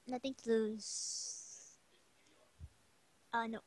Nothing to lose. No.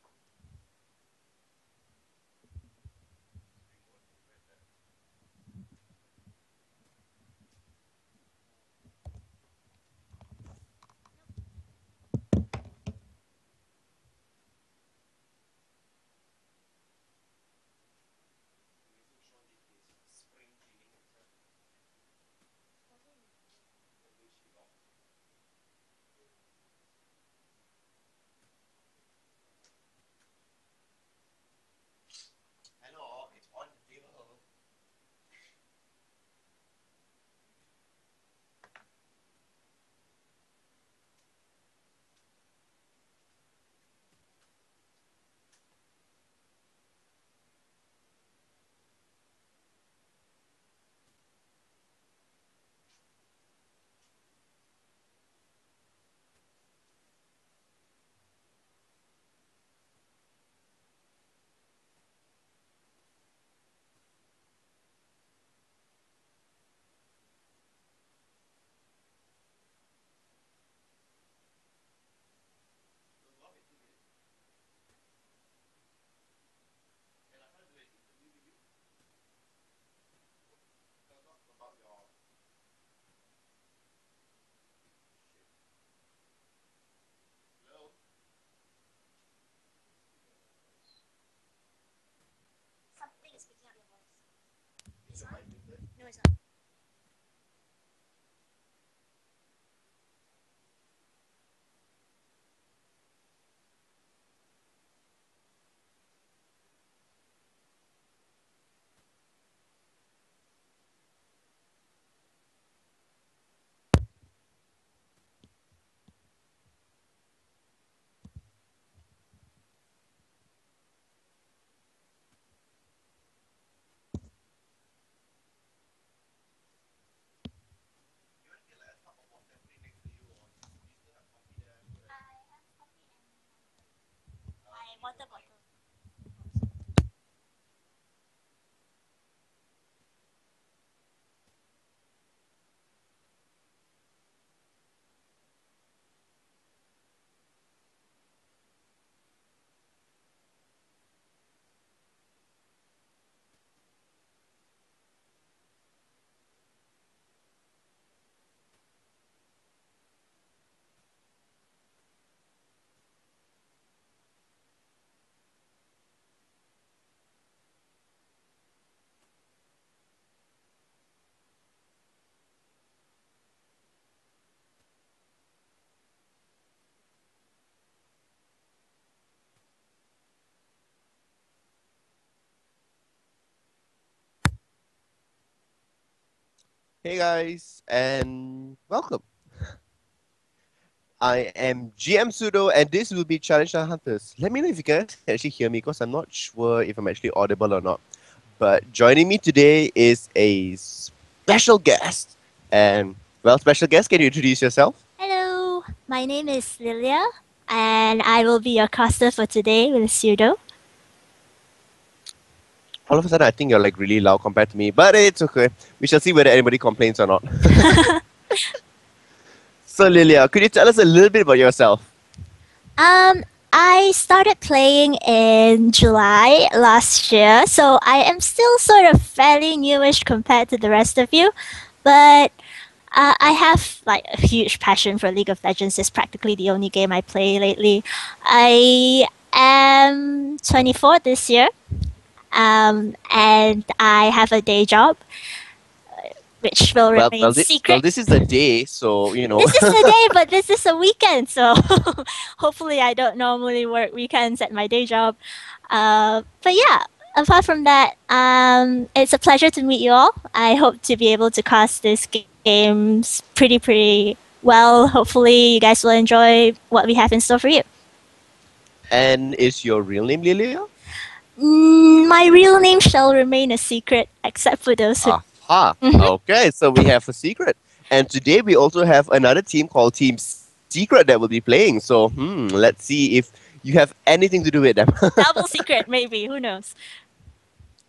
Something is picking up your voice. It's not? No, it's not. I have coffee and my water bottle. Hey guys, and welcome. I am GM Sudo, and this will be Challenge the Hunters. Let me know if you guys can actually hear me, because I'm not sure if I'm actually audible or not. But joining me today is a special guest. And, well, special guest, can you introduce yourself? Hello, my name is Lilia, and I will be your caster for today with Pseudo. All of a sudden, I think you're like really loud compared to me, but it's okay. We shall see whether anybody complains or not. So, Lilia, could you tell us a little bit about yourself? Um, I started playing in July last year, so I am still sort of fairly newish compared to the rest of you, but I have like a huge passion for League of Legends. It's practically the only game I play lately. I am 24 this year, and I have a day job, which will Well, remain well, secret. this is the day, so This is the day, but this is a weekend, so hopefully I don't normally work weekends at my day job. But yeah, apart from that, it's a pleasure to meet you all. I hope to be able to cast this games pretty well. Hopefully, you guys will enjoy what we have in store for you. And is your real name Lilia? My real name shall remain a secret, except for those who. Aha. Mhm. Okay, so we have a secret. And today we also have another team called Team Secret that will be playing. So, let's see if you have anything to do with them. Double secret, maybe. Who knows?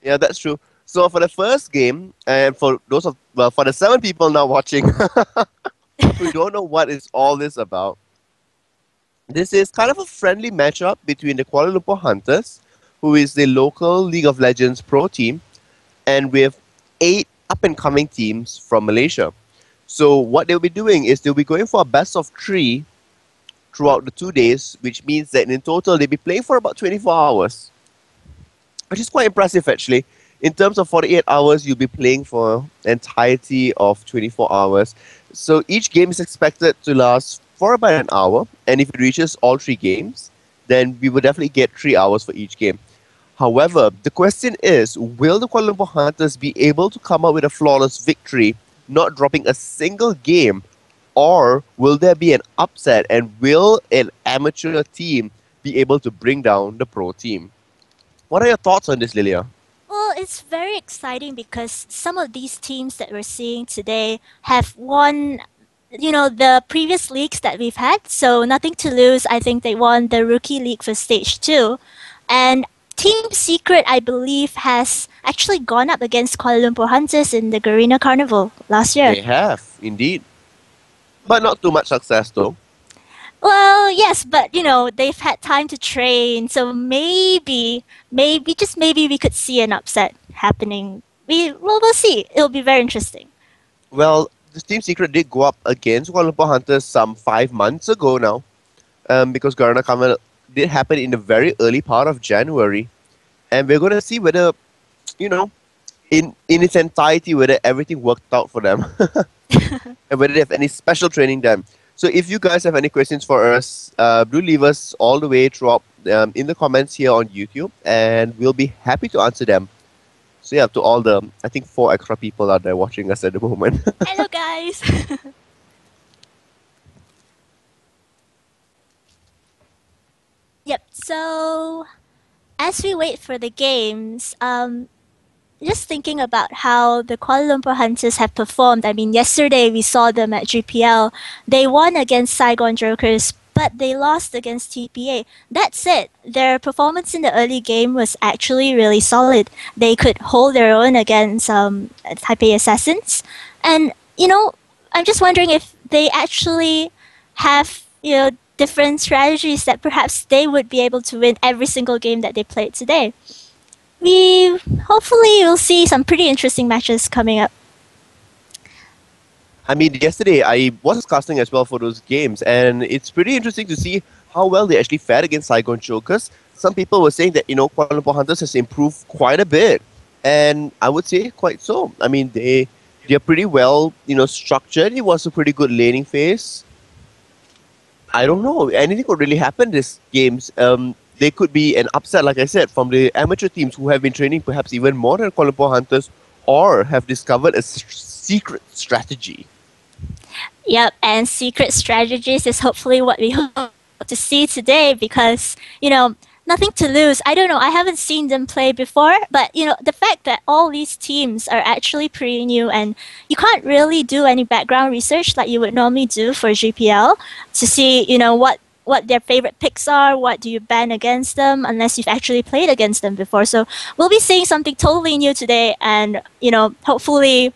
Yeah, that's true. So for the first game, and for those of well, for the 7 people now watching who don't know what is all this about, This is kind of a friendly matchup between the Kuala Lumpur Hunters, who is the local League of Legends pro team, and with 8 up and coming teams from Malaysia. So what they'll be doing is they'll be going for a best of 3 throughout the 2 days, which means that in total they'll be playing for about 24 hours, which is quite impressive actually. In terms of 48 hours, you'll be playing for the entirety of 24 hours. So each game is expected to last for about an hour, and if it reaches all 3 games, then we will definitely get 3 hours for each game. However, the question is, will the Kuala Lumpur Hunters be able to come up with a flawless victory, not dropping a single game, or will there be an upset and will an amateur team be able to bring down the pro team? What are your thoughts on this, Lilia? Well, it's very exciting because some of these teams that we're seeing today have won, the previous leagues that we've had. So nothing to lose. I think they won the rookie league for stage two. And Team Secret, I believe, has actually gone up against Kuala Lumpur Hunters in the Garena Carnival last year. They have, indeed. But not too much success, though. Well, yes, but they've had time to train, so maybe just maybe we could see an upset happening. We'll see. It'll be very interesting. Well, the Team Secret did go up against Kuala Lumpur Hunters some 5 months ago now, because Garana Carnival did happen in the very early part of January. And we're going to see whether, you know, in its entirety, whether everything worked out for them and whether they have any special training done. So if you guys have any questions for us, do leave us all the way throughout in the comments here on YouTube, and we'll be happy to answer them. So yeah, to all the, I think 4 extra people out there watching us at the moment. Hello, guys. Yep. So as we wait for the games, just thinking about how the Kuala Lumpur Hunters have performed. I mean, yesterday we saw them at GPL. They won against Saigon Jokers, but they lost against TPA. That said, their performance in the early game was actually really solid. They could hold their own against Taipei Assassins. And, I'm just wondering if they actually have, different strategies that perhaps they would be able to win every single game that they played today. We hopefully will see some pretty interesting matches coming up. I mean, yesterday I was casting as well for those games, and it's pretty interesting to see how well they actually fared against Saigon Chokers. Some people were saying that, Kuala Lumpur Hunters has improved quite a bit, and I would say quite so. I mean, they're pretty well, structured. It was a pretty good laning phase. I don't know. Anything could really happen this games. They could be an upset, like I said, from the amateur teams who have been training perhaps even more than Kuala Lumpur Hunters, or have discovered a secret strategy. Yep, and secret strategies is hopefully what we hope to see today because, nothing to lose. I don't know, I haven't seen them play before, but, the fact that all these teams are actually pretty new and you can't really do any background research like you would normally do for GPL to see, what their favorite picks are, what do you ban against them, unless you've actually played against them before. So we'll be seeing something totally new today and, hopefully,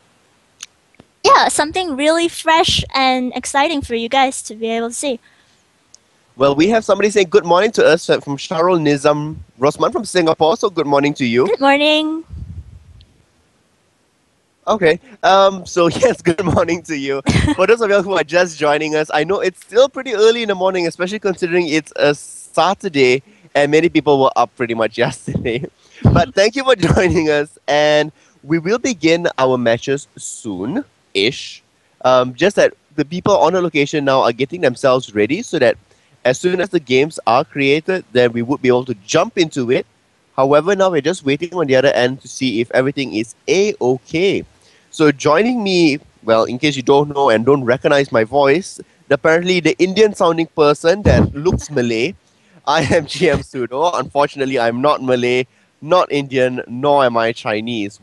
yeah, something really fresh and exciting for you guys to be able to see. Well, we have somebody saying good morning to us from Sharul Nizam Rosman from Singapore. So good morning to you. Good morning. Okay. So yes, good morning to you. For those of you who are just joining us, I know it's still pretty early in the morning, especially considering it's a Saturday and many people were up pretty much yesterday. But thank you for joining us, and we will begin our matches soon-ish. Just that the people on the location now are getting themselves ready so that as soon as the games are created, then we would be able to jump into it. However, now we're just waiting on the other end to see if everything is A-okay. So joining me, well, in case you don't know and don't recognize my voice, apparently the Indian-sounding person that looks Malay, I am GM Pseudo. Unfortunately, I'm not Malay, not Indian, nor am I Chinese.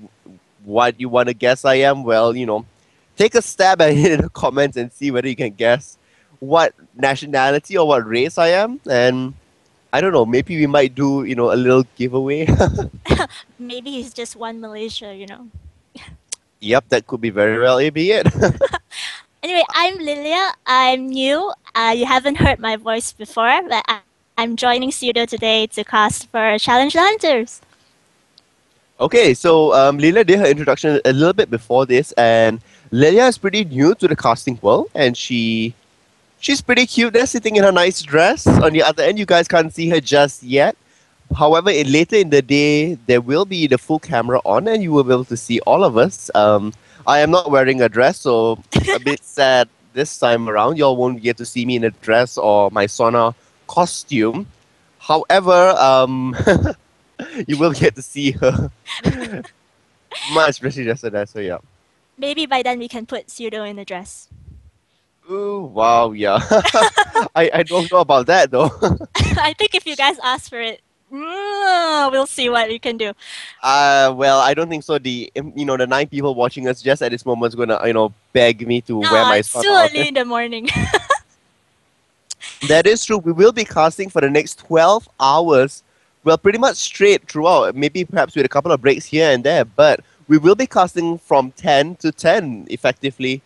What you want to guess I am? Well, take a stab at it in the comments and see whether you can guess what nationality or what race I am. And I don't know, maybe we might do, a little giveaway. Maybe he's just one Malaysia, Yep, that could be very well be it. Anyway, I'm Lilia. I'm new. You haven't heard my voice before, but I'm joining Pseudo today to cast for Challenge the Hunters. Okay, so Leila did her introduction a little bit before this, and Leila is pretty new to the casting world, and she's pretty cute there, sitting in her nice dress. On the other end, you guys can't see her just yet. However, later in the day, there will be the full camera on, and you will be able to see all of us. I am not wearing a dress, so a bit sad this time around. Y'all won't get to see me in a dress or my sauna costume. However, you will get to see her much pretty dressed as that. So yeah. Maybe by then we can put Pseudo in a dress. Ooh, wow, yeah. I don't know about that though. I think if you guys ask for it, we'll see what we can do. Well, I don't think so. The 9 people watching us just at this moment is gonna beg me to wear No, my it's too sauna early outfit. in the morning. That is true. We will be casting for the next 12 hours. Well, pretty much straight throughout. Maybe perhaps with a couple of breaks here and there, but we will be casting from 10 to 10 effectively,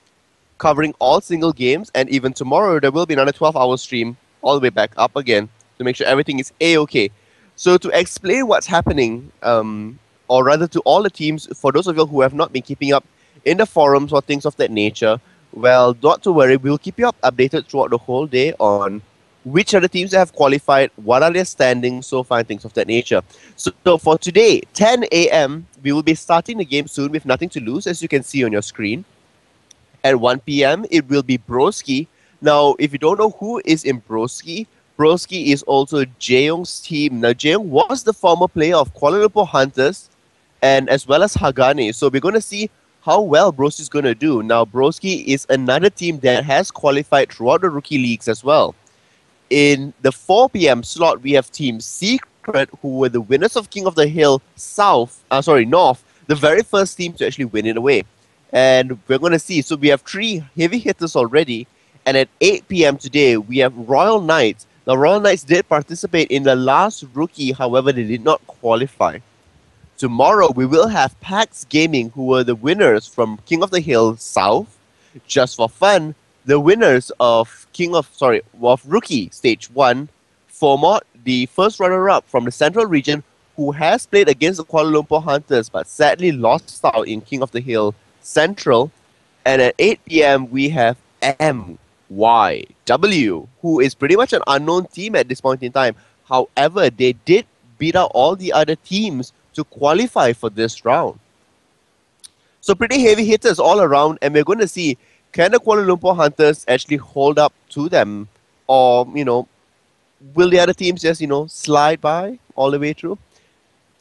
covering all single games. And even tomorrow, there will be another 12-hour stream all the way back up again to make sure everything is A-OK. So to explain what's happening, or rather to all the teams, for those of you who have not been keeping up in the forums or things of that nature, well, not to worry, we'll keep you up updated throughout the whole day on which are the teams that have qualified, what are their standings so far, and things of that nature. So for today, 10 a.m., we will be starting the game soon with nothing to lose, as you can see on your screen. At 1 p.m., it will be Broski. Now, if you don't know who is in Broski, Broski is also Jaeyoung's team. Now, Jaeyoung was the former player of Kuala Lumpur Hunters and as well as Hagane. So we're going to see how well Broski is going to do. Now, Broski is another team that has qualified throughout the rookie leagues as well. In the 4 p.m. slot, we have Team Secret, who were the winners of King of the Hill North, the very first team to actually win it away. And we're going to see. So we have 3 heavy hitters already. And at 8 p.m. today, we have Royal Knights. Now, Royal Knights did participate in the last rookie, however, they did not qualify. Tomorrow, we will have Pax Gaming, who were the winners from King of the Hill South. Just for fun, the winners of Rookie Stage 1, Formot, the first runner-up from the Central region, who has played against the Kuala Lumpur Hunters but sadly lost out in King of the Hill Central. And at 8 p.m., we have MYW, who is pretty much an unknown team at this point in time. However, they did beat out all the other teams to qualify for this round. So pretty heavy hitters all around, and we're going to see, can the Kuala Lumpur Hunters actually hold up to them? Or, will the other teams just, slide by all the way through?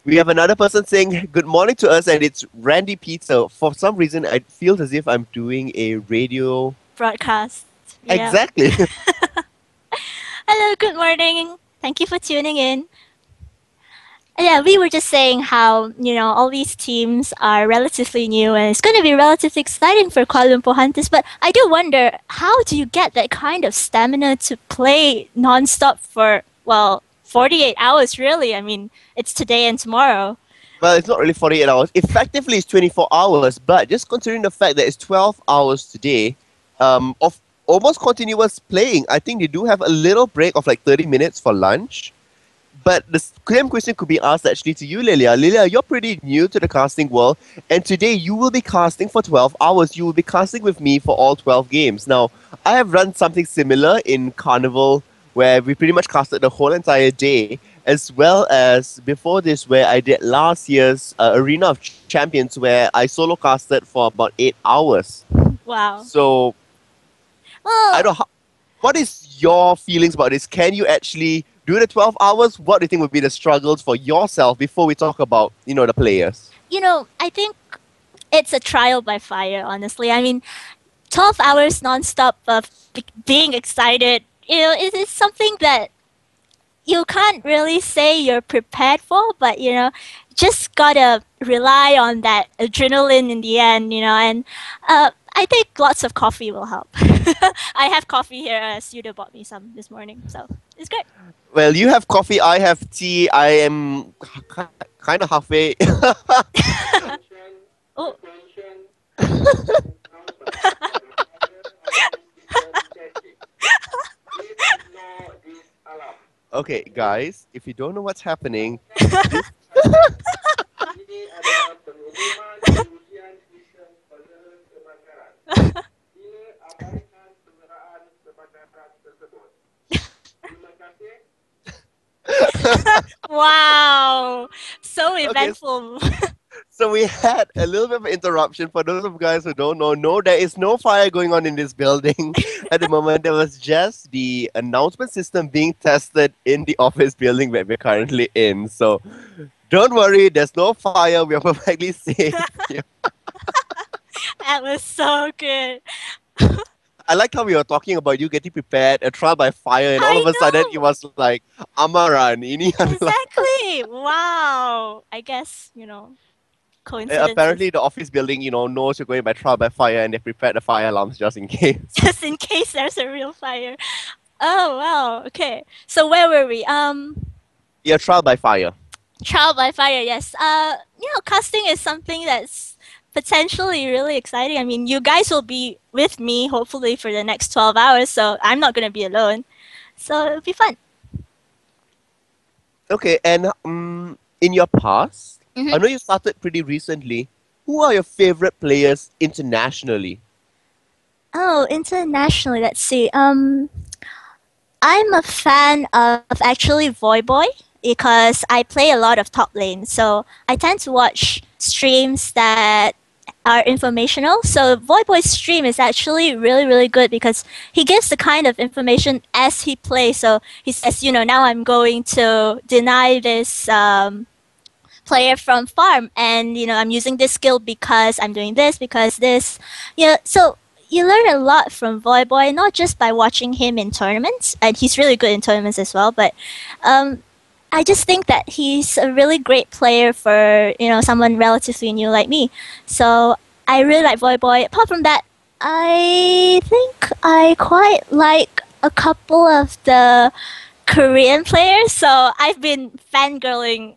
We have another person saying good morning to us, and it's Randy Pizza. For some reason, it feels as if I'm doing a radio Broadcast. Yeah. Exactly. Hello, good morning. Thank you for tuning in. Yeah, we were just saying how, all these teams are relatively new and it's going to be relatively exciting for Kuala Lumpur Hunters. But I do wonder, how do you get that kind of stamina to play non-stop for, 48 hours, really? I mean, it's today and tomorrow. Well, it's not really 48 hours. Effectively, it's 24 hours, but just considering the fact that it's 12 hours today, of almost continuous playing, I think they do have a little break of like 30 minutes for lunch. But the same question could be asked actually to you, Lilia. Lilia, you're pretty new to the casting world, and today you will be casting for 12 hours. You will be casting with me for all 12 games. Now, I have run something similar in Carnival, where we pretty much casted the whole entire day, as well as before this, where I did last year's Arena of Champions, where I solo casted for about 8 hours. Wow. So, Well, I don't know. What is your feelings about this? Can you actually do the 12 hours? What do you think would be the struggles for yourself before we talk about, the players? I think it's a trial by fire, honestly. I mean, 12 hours nonstop of being excited, it is something that you can't really say you're prepared for, but, just gotta rely on that adrenaline in the end, and I think lots of coffee will help. I have coffee here. Suda bought me some this morning, so it's great. Well, you have coffee, I have tea. I am kind of halfway. Oh. Okay, guys, if you don't know what's happening, this Wow, so okay, eventful. so we had a little bit of interruption. For those of you guys who don't know, no, there is no fire going on in this building at the moment. There was just the announcement system being tested in the office building that we're currently in. So don't worry, there's no fire. We are perfectly safe. Yeah. That was so good. I liked how we were talking about you getting prepared, a trial by fire, and all I of a sudden it know. was like Amaran. Ini adalah Exactly. Wow. I guess, coincidences. apparently the office building, knows you're going by trial by fire, and they prepared the fire alarms just in case. Just in case there's a real fire. Oh, wow. Okay. So where were we? Yeah, trial by fire. Trial by fire, yes. Casting is something that's potentially really exciting. I mean, you guys will be with me hopefully for the next 12 hours, so I'm not going to be alone. So it'll be fun. Okay, and in your past, Hmm. I know you started pretty recently. Who are your favorite players internationally? Oh, internationally, let's see. I'm a fan of actually Voyboy because I play a lot of top lane. So I tend to watch streams that are informational. So Voyboy's stream is actually really, really good because he gives the kind of information as he plays. So he says, now I'm going to deny this player from farm, and I'm using this skill because I'm doing this, because this. So you learn a lot from Voyboy, not just by watching him in tournaments, and he's really good in tournaments as well, but um, I just think that he's a really great player for someone relatively new like me. So I really like Voyboy. Apart from that, I think I quite like a couple of the Korean players. So I've been fangirling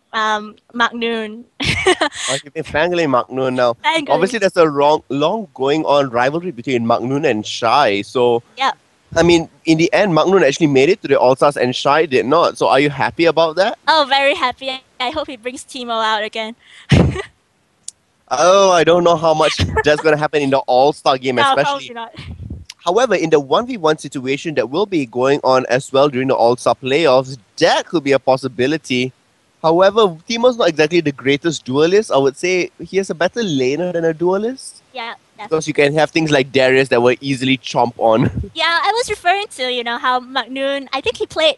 Magnoon. Oh, you've been fangirling Magnoon now. Fangirling. Obviously, there's a long going on rivalry between Magnoon and Shai. So, Yeah. I mean, in the end, Magnoon actually made it to the All Stars and Shai did not. So, are you happy about that? Oh, very happy. I hope he brings Timo out again. Oh, I don't know how much that's going to happen in the All Star game, No, especially. probably not. However, in the 1v1 situation that will be going on as well during the All Star playoffs, that could be a possibility. However, Timo's not exactly the greatest duelist. I would say he is a better laner than a duelist Yeah, because you definitely. can have things like Darius that will easily chomp on. Yeah, I was referring to, how Magnoon, I think he played,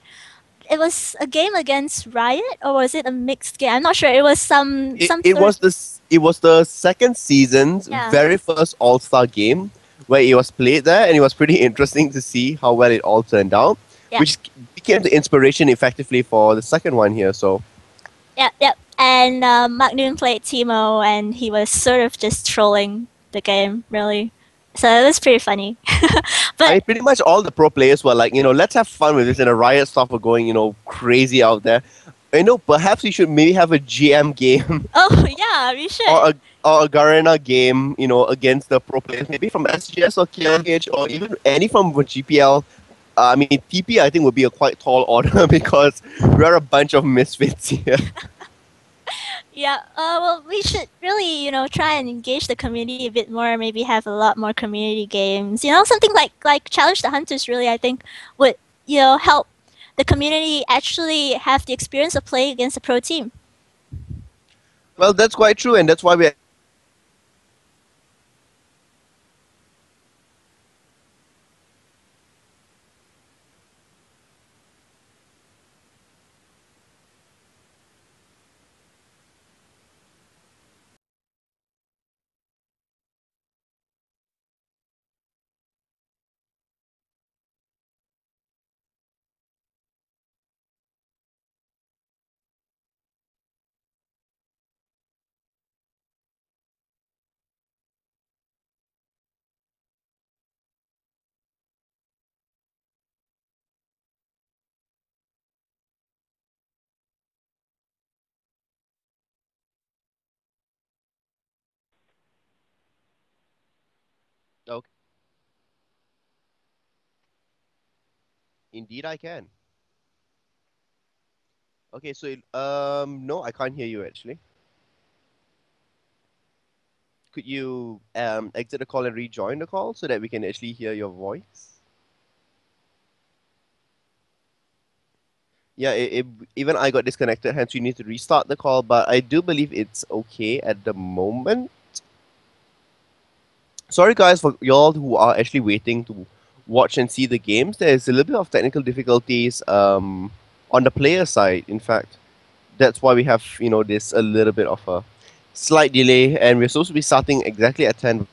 it was a game against Riot, or was it a mixed game? I'm not sure. It was it, some it sort of, was the second season's yeah. very first All Star game where it was played there, and it was pretty interesting to see how well it all turned out, Yeah. which became the inspiration effectively for the second one here. So Yeah, yeah. And Magnoon played Timo, and he was sort of just trolling the game, really. So it was pretty funny. I But mean, pretty much all the pro players were like, let's have fun with this, and the Riot stuff were going, crazy out there. Perhaps we should maybe have a GM game oh yeah, we or should. a Garena game, against the pro players, maybe from SGS or KLH or even any from GPL. I mean, TP I think would be a quite tall order because we're a bunch of misfits here. Yeah. Well, we should really, try and engage the community a bit more. Maybe have a lot more community games. Something like Challenge the Hunters. Really, I think would help the community actually have the experience of playing against a pro team. Well, that's quite true, and that's why we're okay. Indeed, I can. Okay, so no, I can't hear you actually. Could you exit the call and rejoin the call so that we can actually hear your voice? Yeah, even I got disconnected, hence we need to restart the call. But I do believe it's okay at the moment. Sorry, guys, for y'all who are actually waiting to watch and see the games. There's a little bit of technical difficulties on the player side. In fact, that's why we have this a little bit of a slight delay, and we're supposed to be starting exactly at 10.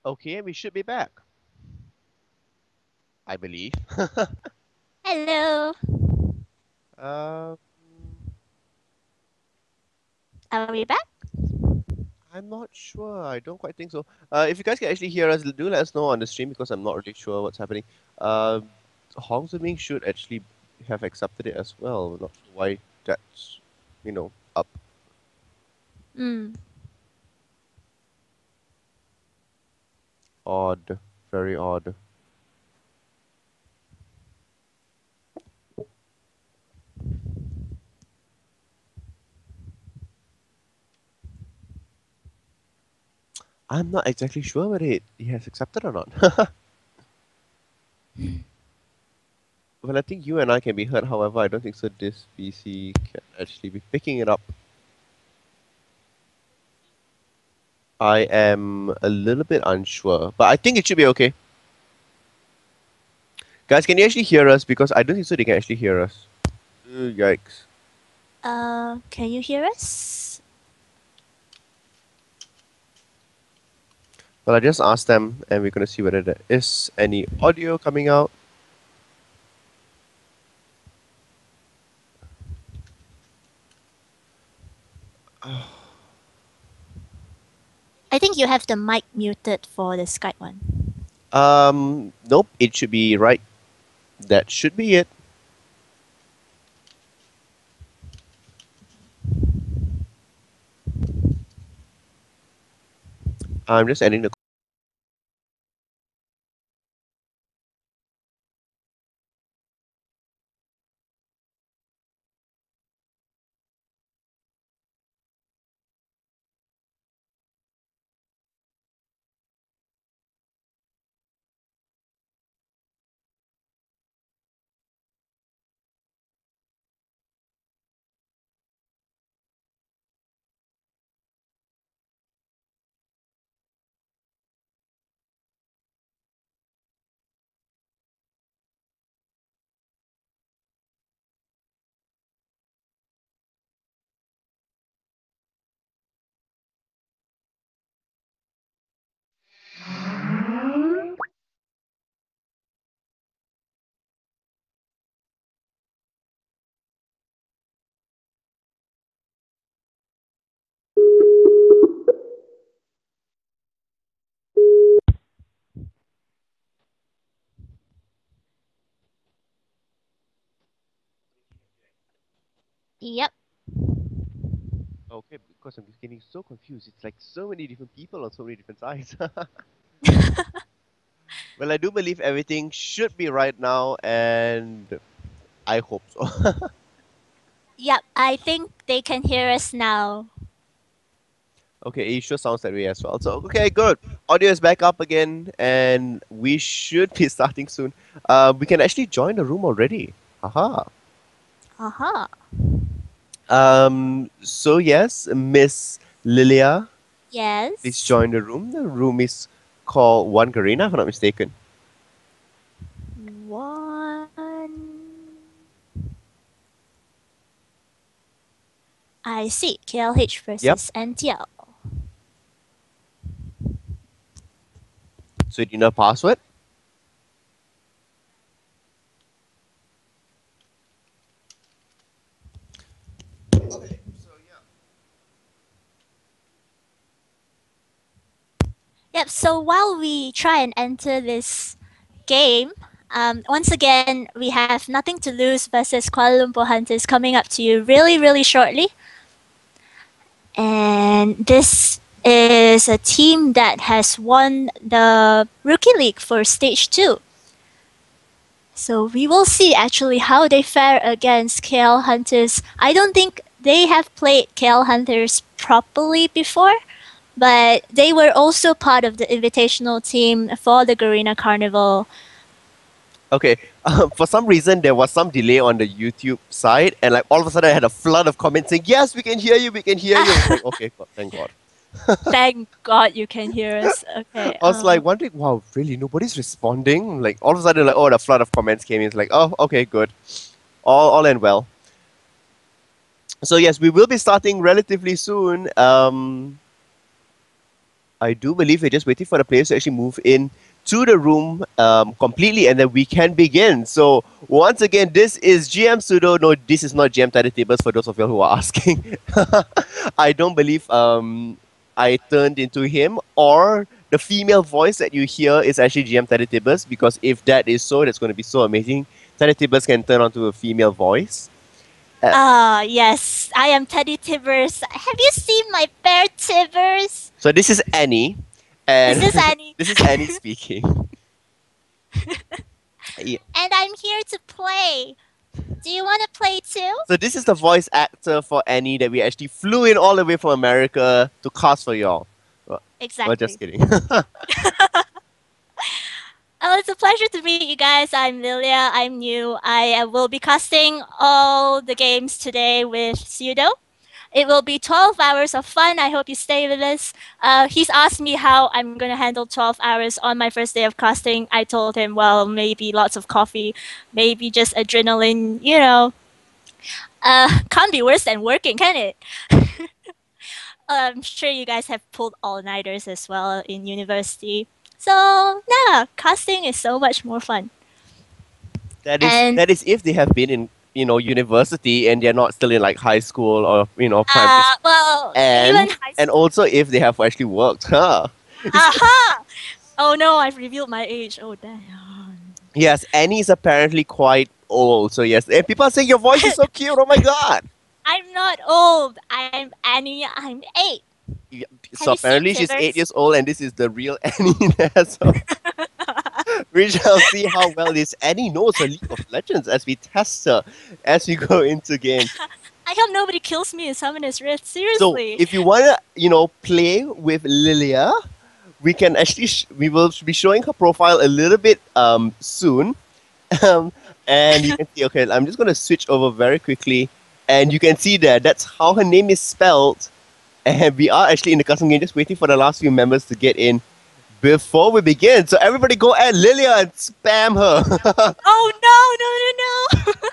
Okay, we should be back, I believe. Hello. uh, Are we back? I'm not sure. I don't quite think so. If you guys can actually hear us, do let us know on the stream because I'm not really sure what's happening. Uh, Hong Ming should actually have accepted it as well. Not sure why that's, up. Mm. Odd. Very odd. I'm not exactly sure whether he has accepted or not. Well, I think you and I can be heard. However, I don't think so. This PC can actually be picking it up. I am a little bit unsure, but I think it should be okay. Guys, can you actually hear us? Because I don't think so they can actually hear us. Yikes. Can you hear us? Well, I just asked them, and we're going to see whether there is any audio coming out. I think you have the mic muted for the Skype one. Nope, it should be right. That should be it. I'm just ending the. Yep. Okay, because I'm just getting so confused. It's like so many different people on so many different sides. Well, I do believe everything should be right now, and I hope so. Yep. I think they can hear us now. Okay, it sure sounds that way as well. So, okay, good. Audio is back up again, and we should be starting soon. We can actually join the room already. Haha. Aha. So yes, Miss Lilia, please Yes. join the room. The room is called One Garena, if I'm not mistaken. One. I see. KLH Yep. versus NTL. So, do you know password? Yep. So while we try and enter this game, once again, we have Nothing to Lose versus Kuala Lumpur Hunters coming up to you really, really shortly. And this is a team that has won the Rookie League for Stage 2. So we will see actually how they fare against KL Hunters. I don't think they have played KL Hunters properly before, but they were also part of the invitational team for the Garena Carnival. Okay. For some reason, there was some delay on the YouTube side, and like all of a sudden, I had a flood of comments saying, "Yes, we can hear you. We can hear you." I was like, "Okay, God, thank God." Thank God you can hear us. Okay. I was like wondering, "Wow, really? Nobody's responding?" Like all of a sudden, like, oh, the flood of comments came in. It's like, "Oh, okay, good, all and well." So yes, we will be starting relatively soon. I do believe we're just waiting for the players to actually move in to the room completely, and then we can begin. So once again, this is GM Sudo. No, this is not GM Tidy Tables for those of you who are asking. I don't believe I turned into him, or the female voice that you hear is actually GM Tidy Tables, because if that is so, that's going to be so amazing. Tidy Tables can turn onto a female voice. Ah, yes, I am Teddy Tibbers. Have you seen my bear Tibbers? So this is Annie, Is and this Annie? this is Annie speaking. Yeah. And I'm here to play. Do you want to play too? So this is the voice actor for Annie that we actually flew in all the way from America to cast for y'all. Well, just Exactly. kidding. Oh, it's a pleasure to meet you guys. I'm Lilia. I'm new. I will be casting all the games today with Pseudo. It will be 12 hours of fun. I hope you stay with us. He's asked me how I'm going to handle 12 hours on my first day of casting. I told him, well, maybe lots of coffee, maybe just adrenaline, you know. Can't be worse than working, can it? I'm sure you guys have pulled all-nighters as well in university. So, yeah, casting is so much more fun. And that is if they have been in university and they're not still in like high school or primary school. well, And even high and school. also if they have actually worked, huh? Aha! Oh no, I've revealed my age. Oh damn. Yes, Annie is apparently quite old. So yes, and people are saying your voice is so cute. Oh my god. I'm not old. I'm Annie. I'm 8. Yeah, Have so you seen apparently she's Tibbers? 8 years old, and this is the real Annie there. So we shall see how well this Annie knows her League of Legends as we test her as we go into game. I hope nobody kills me in Summoner's Rift. So Seriously. if you want to, play with Lilia, we can actually we will be showing her profile a little bit soon, and you can see. Okay, I'm just gonna switch over very quickly, and you can see there. That's how her name is spelled, and we are actually in the custom game, just waiting for the last few members to get in before we begin. So everybody go at Lilia and spam her. Oh no, no, no, no.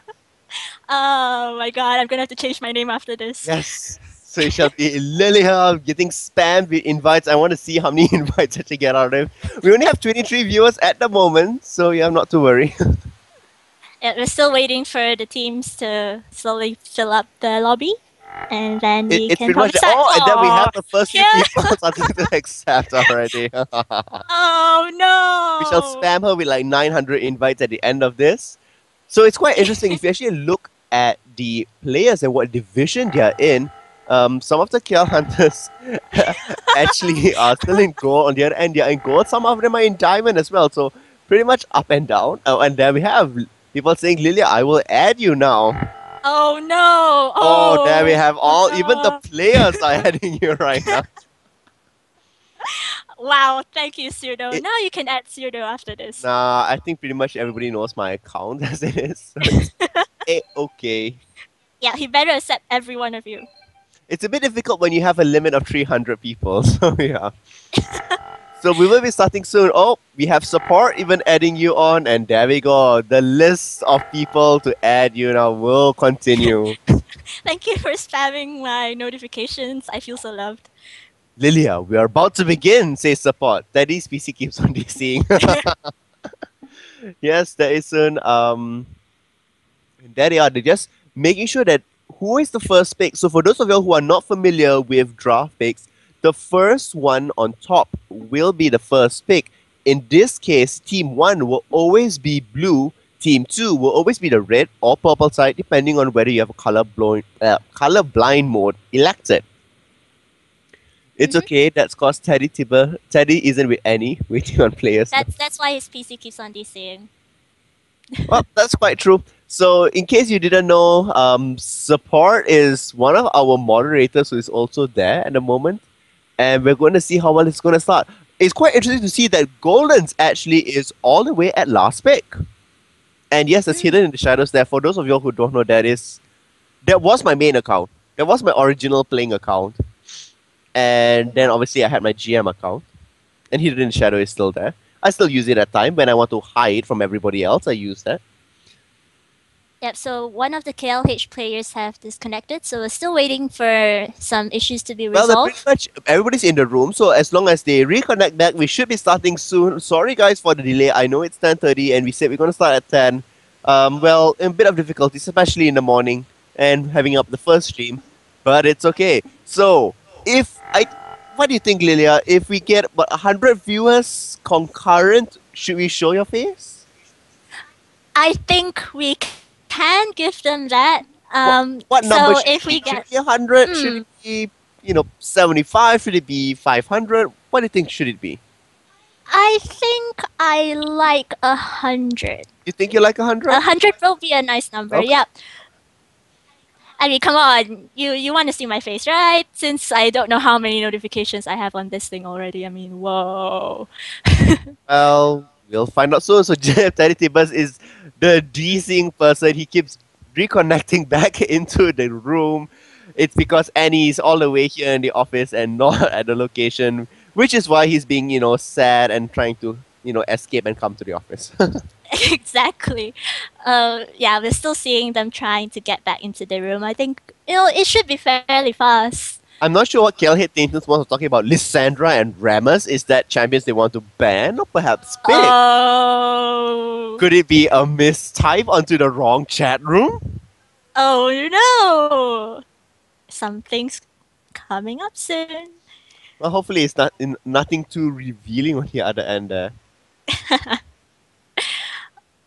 Oh my god, I'm gonna have to change my name after this. Yes. So it shall be Lilia getting spammed with invites. I want to see how many invites actually get out of it. We only have 23 viewers at the moment, so yeah, not to worry. Yeah, we're still waiting for the teams to slowly fill up the lobby. And then we It's can pretty much start. and then we have the first few yeah. people starting to accept already. Oh no! We shall spam her with like 900 invites at the end of this. So it's quite interesting if you actually look at the players and what division they are in. Some of the kill hunters actually are still in gold. On the other end, they are in gold. Some of them are in diamond as well. So pretty much up and down. Oh, and there we have people saying, Lilia, I will add you now. Oh no! Oh, there we have all. no. Even the players are adding you right now. Wow, thank you, Cyrdo. Now you can add Cyrdo after this. Nah, I think pretty much everybody knows my account as it is. So it's okay. Yeah, he better accept every one of you. It's a bit difficult when you have a limit of 300 people. So yeah. So we will be starting soon. Oh, we have support even adding you on, and there we go. The list of people to add you now will continue. Thank you for spamming my notifications. I feel so loved. Lilia, we are about to begin, says support. Daddy's PC keeps on DCing. Yes, there is soon. There they are. They're just making sure that who is the first pick. So for those of you who are not familiar with draft picks, the first one on top will be the first pick. In this case, Team 1 will always be blue. Team 2 will always be the red or purple side, depending on whether you have a color-blind mode elected. It's okay. That's cause Teddy isn't with Annie, waiting on players. That's why his PC keeps on DCing. Well, that's quite true. So, in case you didn't know, support is one of our moderators who is also there at the moment, and we're going to see how well it's going to start. It's quite interesting to see that Golden's actually is all the way at last pick, and yes, it's hidden in the shadows there. For those of you who don't know, that was my main account. That was my original playing account. And then obviously I had my GM account, and Hidden in Shadow is still there. I still use it at time when I want to hide from everybody else. I use that. Yep, so one of the KLH players have disconnected, so we're still waiting for some issues to be Well, pretty resolved. much everybody's in the room, so as long as they reconnect back, we should be starting soon. Sorry, guys, for the delay. I know it's 10:30, and we said we're gonna start at 10. Well, a bit of difficulties, especially in the morning and having up the first stream, but it's okay. So, what do you think, Lilia? If we get about 100 viewers concurrent, should we show your face? I think we can give them that. What number So should if it be? we Should get, it be 100? Should it be 75? Should it be 500? What do you think should it be? I think I like 100. You think you like 100? 100 will be a nice number. Okay. Yep. I mean, come on, you want to see my face, right? Since I don't know how many notifications I have on this thing already. I mean, whoa. Well, we'll find out soon. So Jeff Teddy Tibbers is the de-syncing person. He keeps reconnecting back into the room. It's because Annie is all the way here in the office and not at the location, which is why he's being, sad and trying to, escape and come to the office. Exactly. Yeah, we're still seeing them trying to get back into the room. I think it should be fairly fast. I'm not sure what Kelhead Tintons was talking about. Lissandra and Ramus, is that champions they want to ban or perhaps pick? Oh. Could it be a mistype onto the wrong chat room? Oh no! Something's coming up soon. Well, hopefully it's nothing too revealing on the other end there.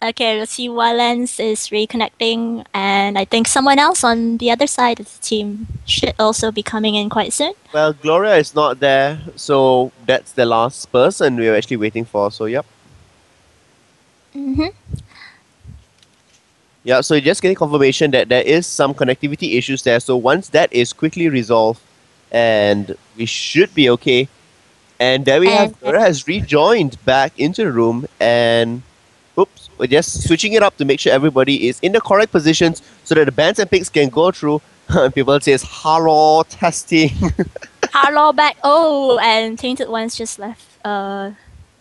Okay, we'll see Wallens is reconnecting, and I think someone else on the other side of the team should also be coming in quite soon. Well, Gloria is not there, so that's the last person we're actually waiting for. So, yep. Mm-hmm. Yeah, so just getting confirmation that there is some connectivity issues there. So once that is quickly resolved, and we should be okay. And there we have Gloria has rejoined back into the room, and oops, we're just switching it up to make sure everybody is in the correct positions so that the bands and picks can go through. People says hello testing. Hello back. Oh, and Tainted Ones just left.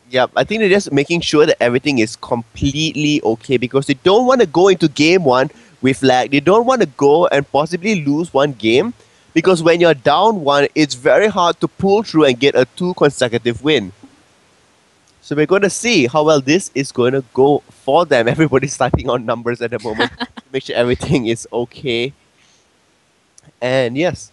Yep, I think they're just making sure that everything is completely okay because they don't want to go into game one with lag. They don't want to go and possibly lose one game because when you're down one, it's very hard to pull through and get a 2 consecutive win. So we're going to see how well this is going to go for them. Everybody's typing on numbers at the moment to make sure everything is okay. And yes,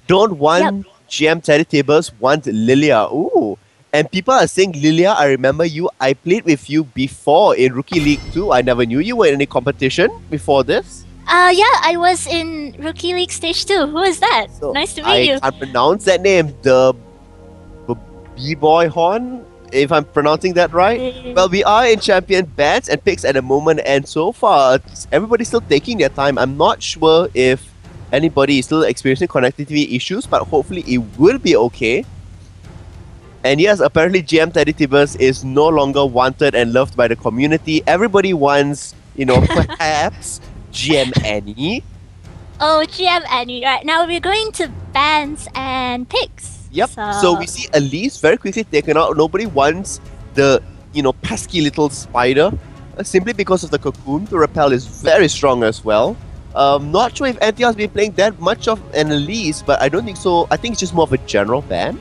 don't want GM Teddy Tables, want Lilia. Ooh. And people are saying, Lilia, I remember you. I played with you before in Rookie League 2. I never knew you were in any competition before this. Yeah, I was in Rookie League Stage 2. Who is that? So nice to meet you. I can't pronounce that name. The B-Boy Horn, if I'm pronouncing that right. Well, we are in champion bats and picks at the moment. And so far, everybody's still taking their time. I'm not sure if anybody is still experiencing connectivity issues, but hopefully it will be okay. And yes, apparently GM Teddy Tibbers is no longer wanted and loved by the community. Everybody wants, perhaps GM Annie. Oh, GM Annie. Right, now we're going to bands and picks. Yep. So we see Elise very quickly taken out. Nobody wants the, pesky little spider. Simply because of the cocoon. The repel is very strong as well. Not sure if NTR has been playing that much of an Elise, but I don't think so. I think it's just more of a general ban.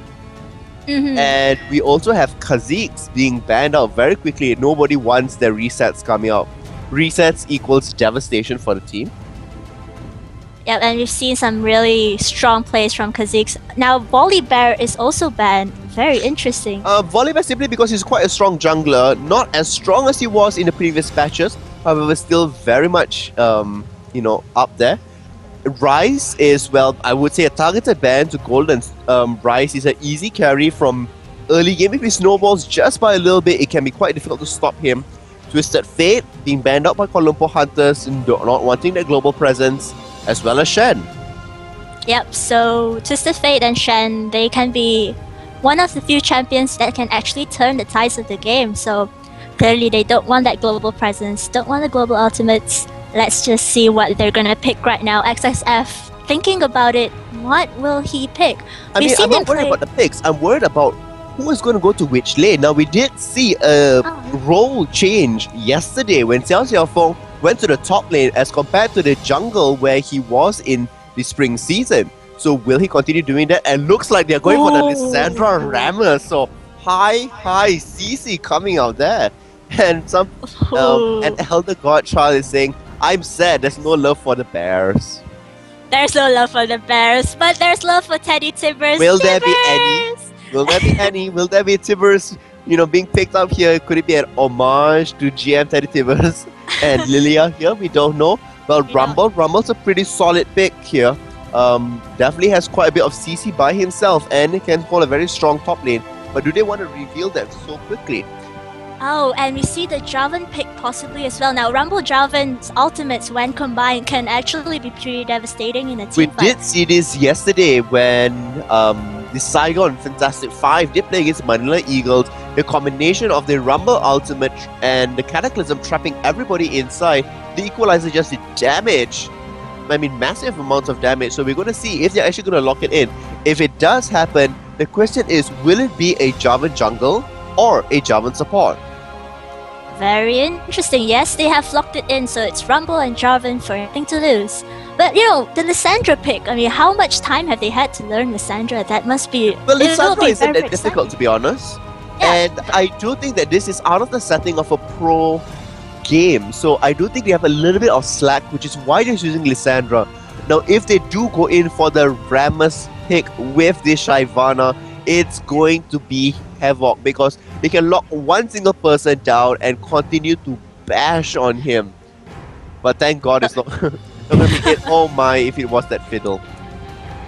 Mm-hmm. And we also have Kha'Zix being banned out very quickly. Nobody wants their resets coming out. Resets equals devastation for the team. Yeah, and we've seen some really strong plays from Kha'Zix. Now, Volibear is also banned. Very interesting. Volibear simply because he's quite a strong jungler. Not as strong as he was in the previous patches. However, still very much, up there. Rice is, well, I would say a targeted ban to Golden. Rice is an easy carry from early game. If he snowballs just by a little bit, it can be quite difficult to stop him. Twisted Fate being banned out by Kuala Lumpur Hunters and not wanting their global presence, as well as Shen. Yep, so Twisted Fate and Shen, they can be one of the few champions that can actually turn the tides of the game. So clearly they don't want that global presence, don't want the global ultimates. Let's just see what they're gonna pick right now. XSF, thinking about it, what will he pick? I'm not worried about the picks. I'm worried about who is going to go to which lane. Now, we did see a role change yesterday when Xiao Xiaofeng went to the top lane as compared to the jungle where he was in the spring season. So will he continue doing that? And looks like they're going for the Lissandra Rammer. So high CC coming out there. And an elder godchild is saying, I'm sad, there's no love for the bears. There's no love for the bears, but there's love for Teddy Tibbers. Will there be any? Will there be any? Will there be Tibbers, being picked up here? Could it be an homage to GM Teddy Tibbers and Lilia here? We don't know. Well, Rumble's a pretty solid pick here. Definitely has quite a bit of CC by himself and can hold a very strong top lane. But do they want to reveal that so quickly? Oh, and we see the Jarvan pick possibly as well. Now, Rumble Jarvan's ultimates, when combined, can actually be pretty devastating in a team fight. We did see this yesterday when the Saigon Fantastic 5 did play against Manila Eagles. The combination of the Rumble ultimate and the Cataclysm trapping everybody inside, the Equalizer just did damage. I mean, massive amounts of damage. So we're going to see if they're actually going to lock it in. If it does happen, the question is, will it be a Jarvan jungle or a Jarvan support? Very interesting. Yes, they have locked it in, so it's Rumble and Jarvan for nothing to lose. But the Lissandra pick, I mean, how much time have they had to learn Lissandra? That must be... Well, Lissandra isn't that difficult, to be honest. Yeah. And I do think that this is out of the setting of a pro game. So I do think they have a little bit of slack, which is why they're using Lissandra. Now, if they do go in for the Rammus pick with this Shyvana, it's going to be havoc because they can lock one single person down and continue to bash on him. But thank God it's not, not going to be hit. Oh my, if it was that fiddle.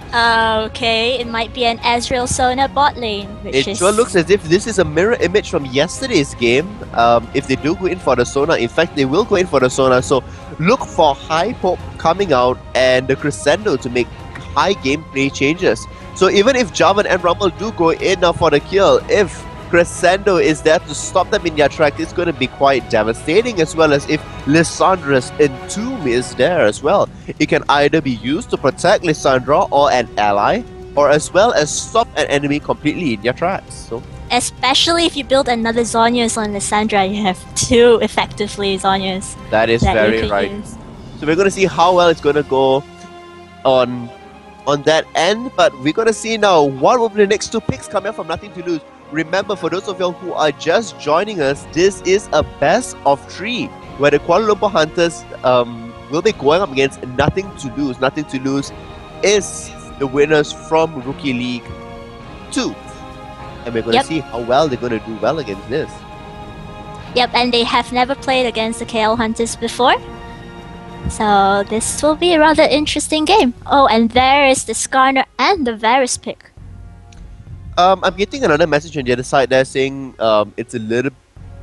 Okay, it might be an Ezreal Sona bot lane. It sure looks as if this is a mirror image from yesterday's game. If they do go in for the Sona, in fact they will go in for the Sona. So look for high poke coming out and the Crescendo to make high gameplay changes. So even if Jarvan and Rumble do go in now for the kill, if Crescendo is there to stop them in their track, it's going to be quite devastating, as well as if Lissandra's Entomb is there as well. It can either be used to protect Lissandra or an ally, or as well as stop an enemy completely in their tracks. So, especially if you build another Zhonya's on Lissandra, you have two effectively Zhonya's. That is very right. Use. So we're going to see how well it's going to go on that end, but we're going to see now what will be the next two picks coming up from Nothing to Lose. Remember, for those of you who are just joining us, this is a best of 3 where the Kuala Lumpur Hunters will be going up against Nothing to Lose. Nothing to Lose is the winners from Rookie League 2. And we're going to see how well they're going to do well against this. Yep, and they have never played against the KL Hunters before. So this will be a rather interesting game. Oh, and there is the Skarner and the Varus pick. I'm getting another message on the other side there saying it's a little...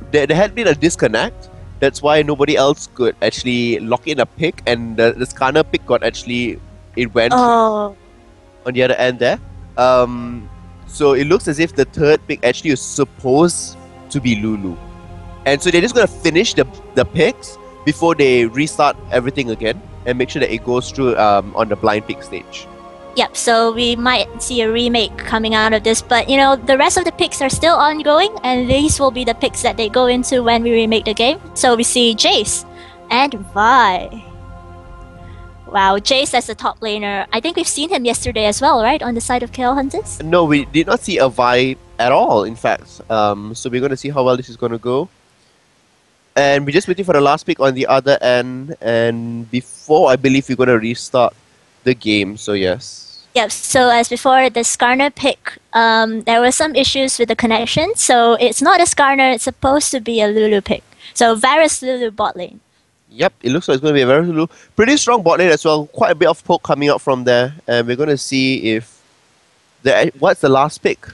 There had been a disconnect. That's why nobody else could actually lock in a pick, and the Skarner pick got actually... It went on the other end there. So it looks as if the third pick actually is supposed to be Lulu. And so they're just going to finish the picks before they restart everything again and make sure that it goes through on the blind pick stage. Yep, so we might see a remake coming out of this, but the rest of the picks are still ongoing, and these will be the picks that they go into when we remake the game. So we see Jace and Vi. Wow, Jace as the top laner. I think we've seen him yesterday as well, right? On the side of KL Hunters? No, we did not see a Vi at all, in fact. So we're going to see how well this is going to go. And we're just waiting for the last pick on the other end, and before I believe we're going to restart the game, so yes. Yep, so as before, the Skarner pick, there were some issues with the connection, so it's not a Skarner, it's supposed to be a Lulu pick. So Varus Lulu bot lane. Yep, it looks like it's going to be a Varus Lulu. Pretty strong bot lane as well, quite a bit of poke coming out from there, and we're going to see if... what's the last pick?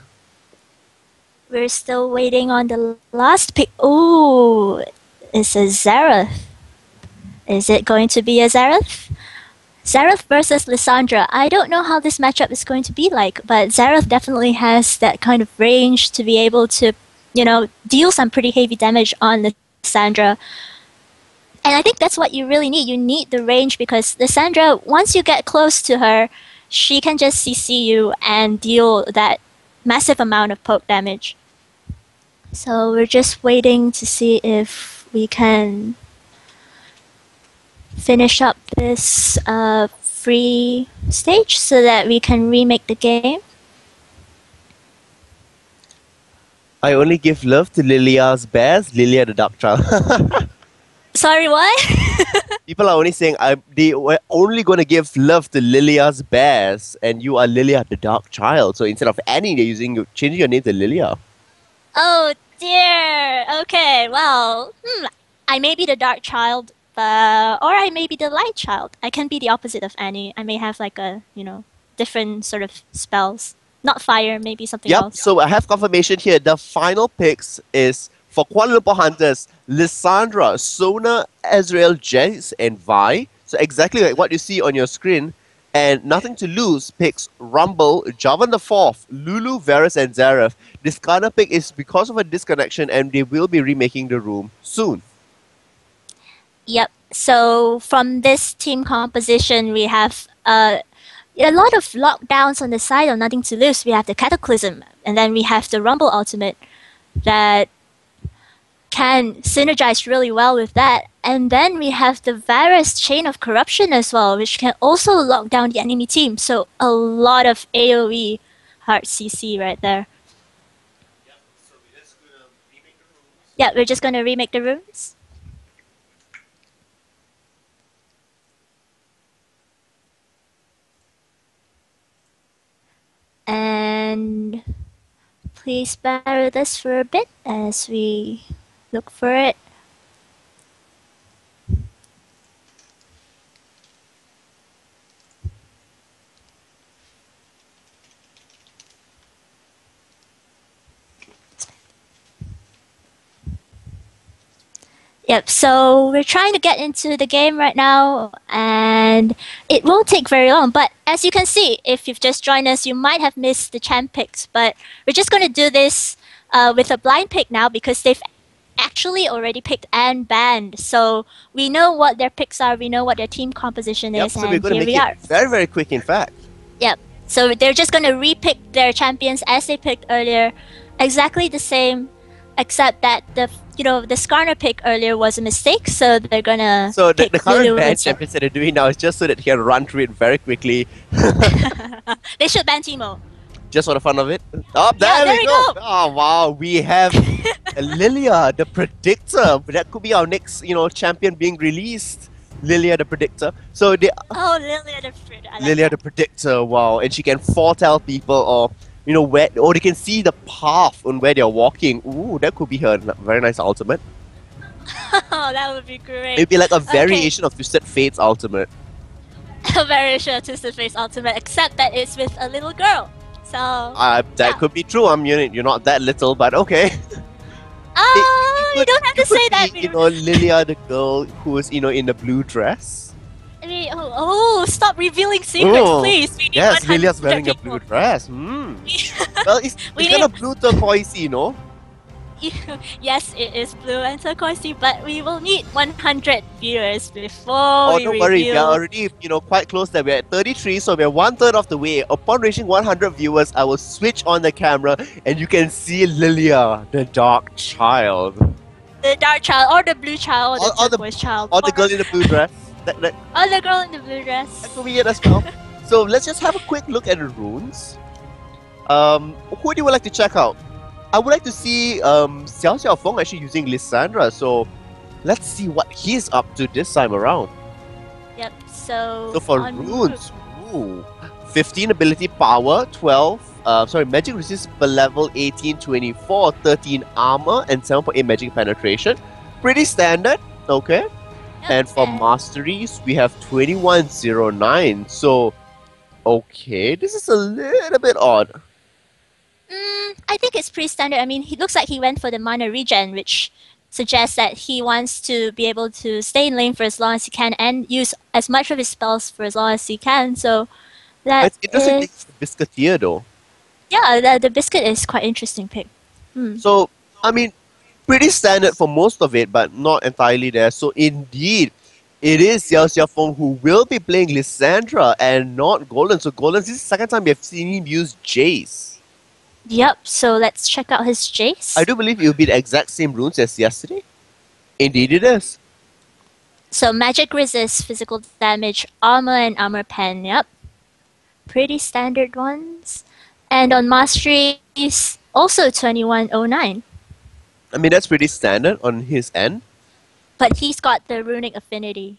We're still waiting on the last pick. Ooh, it's a Xerath. Is it going to be a Xerath? Xerath versus Lissandra. I don't know how this matchup is going to be like, but Xerath definitely has that kind of range to be able to, deal some pretty heavy damage on Lissandra. And I think that's what you really need. You need the range because Lissandra, once you get close to her, she can just CC you and deal that massive amount of poke damage. So we're just waiting to see if we can finish up this free stage so that we can remake the game. I only give love to Lilia's bears, Lilia the dark child. Sorry, what? People are only saying they were only going to give love to Lilia's bears, and you are Lilia the dark child. So instead of Annie, they're changing your name to Lilia. Oh dear. Okay, well, I may be the dark child, or I may be the light child. I can be the opposite of Annie. I may have like a, different sort of spells. Not fire, maybe something Yep, else. so I have confirmation here. The final picks is for Kuala Lumpur Hunters, Lissandra, Sona, Azrael, Jace, and Vi. So exactly like what you see on your screen. And Nothing to Lose picks Rumble, Javan the Fourth, Lulu, Varus, and Zareth. This kind of pick is because of a disconnection, and they will be remaking the room soon. Yep. So from this team composition, we have a lot of lockdowns on the side of Nothing to Lose. We have the Cataclysm, and then we have the Rumble Ultimate that can synergize really well with that. And then we have the Virus Chain of Corruption as well, which can also lock down the enemy team. So a lot of AoE hard CC right there. Yeah, we're just going to remake the rooms. And please bear with us for a bit as we look for it. Yep, so we're trying to get into the game right now, and it won't take very long. But as you can see, if you've just joined us, you might have missed the champ picks. But we're just going to do this with a blind pick now because they've actually already picked and banned. So we know what their picks are, we know what their team composition is, So and we're going to here make we are. it very, very quick, in fact. Yep, so they're just going to repick their champions as they picked earlier, exactly the same, except that the Skarner pick earlier was a mistake, so they're gonna. So the pick current Lulu ban instead. champions that they're doing now is just so that he can run through it very quickly, They should ban Teemo. just for the fun of it. Oh, there we go. Oh wow, we have Lilia, the Predictor. That could be our next, champion being released. Lilia, the Predictor. So they. Oh, Lilia the Predictor. Lilia, the Predictor. Wow, and she can foretell people, or where, or they can see the path on where they're walking. Ooh, that could be her very nice ultimate. Oh, that would be great. It'd be like a variation of Twisted Fate's ultimate. A variation of Twisted Fate's ultimate, except that it's with a little girl. So. That could be true. You're not that little, but okay. You don't have to say that. Lilia, the girl who is, in the blue dress. I mean, stop revealing secrets, please. We need Yes, 100 Lilia's wearing a people. blue dress. Well, it's We kind of blue turquoise, Yes, it is blue and turquoise, but we will need 100 viewers before we don't worry, we reveal. are already, quite close there. We're at 33, so we're 1/3 of the way. Upon reaching 100 viewers, I will switch on the camera and you can see Lilia, the dark child. The dark child, or the blue child, or the turquoise child. Or the girl in the blue dress. Or the girl in the blue dress. That could be it as well. So let's just have a quick look at the runes. Who do you like to check out? I would like to see Xiao Xiaofeng actually using Lissandra. So let's see what he's up to this time around. Yep. So for runes, 15 ability power, 12. Magic resist per level 18, 24, 13 armor, and 7.8 magic penetration. Pretty standard. Okay. Yep, And for masteries, we have 2109. So, okay, this is a little bit odd. I think it's pretty standard. I mean, he looks like he went for the mana regen, which suggests that he wants to be able to stay in lane for as long as he can and use as much of his spells for as long as he can. So It's interesting Biscuitier though. Yeah, the biscuit is quite interesting pick. So, I mean, pretty standard for most of it, but not entirely there. So indeed, it is Xiao Xiaofeng who will be playing Lissandra and not Golden. So Golden, this is the second time we have seen him use Jace. Yep, so let's check out his Jace. I do believe it will be the exact same runes as yesterday. Indeed it is. So magic resist, physical damage, armor, and armor pen. Yep, pretty standard ones. And on masteries, also 2109. I mean, that's pretty standard on his end. But he's got the runic affinity.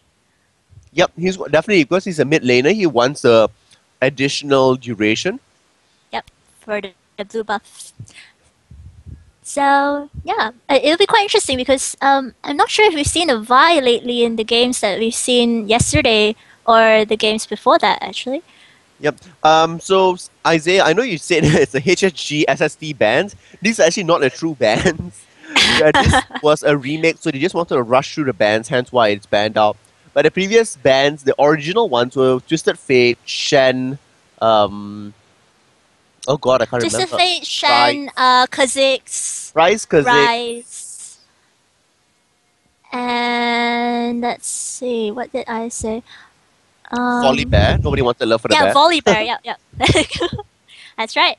Yep, he's definitely, because he's a mid laner, he wants the additional duration. Yep, for the blue buff. So yeah, it'll be quite interesting because I'm not sure if we've seen a Vi lately in the games that we've seen yesterday or the games before that actually. Yep. So Isaiah, I know you said it's a HSG SSD band. These are actually not a true band. Yeah, this was a remake, so they just wanted to rush through the bands, hence why it's banned out. But the previous bands, the original ones were Twisted Fate, Shen, oh god, I can't Just a remember. Fate, Shen, Kha'Zix, Rise Kha'Zix, Rise, and let's see, what did I say? Volley Bear. Nobody wanted love for the Yeah, bear. Volley Bear. Yeah. That's right.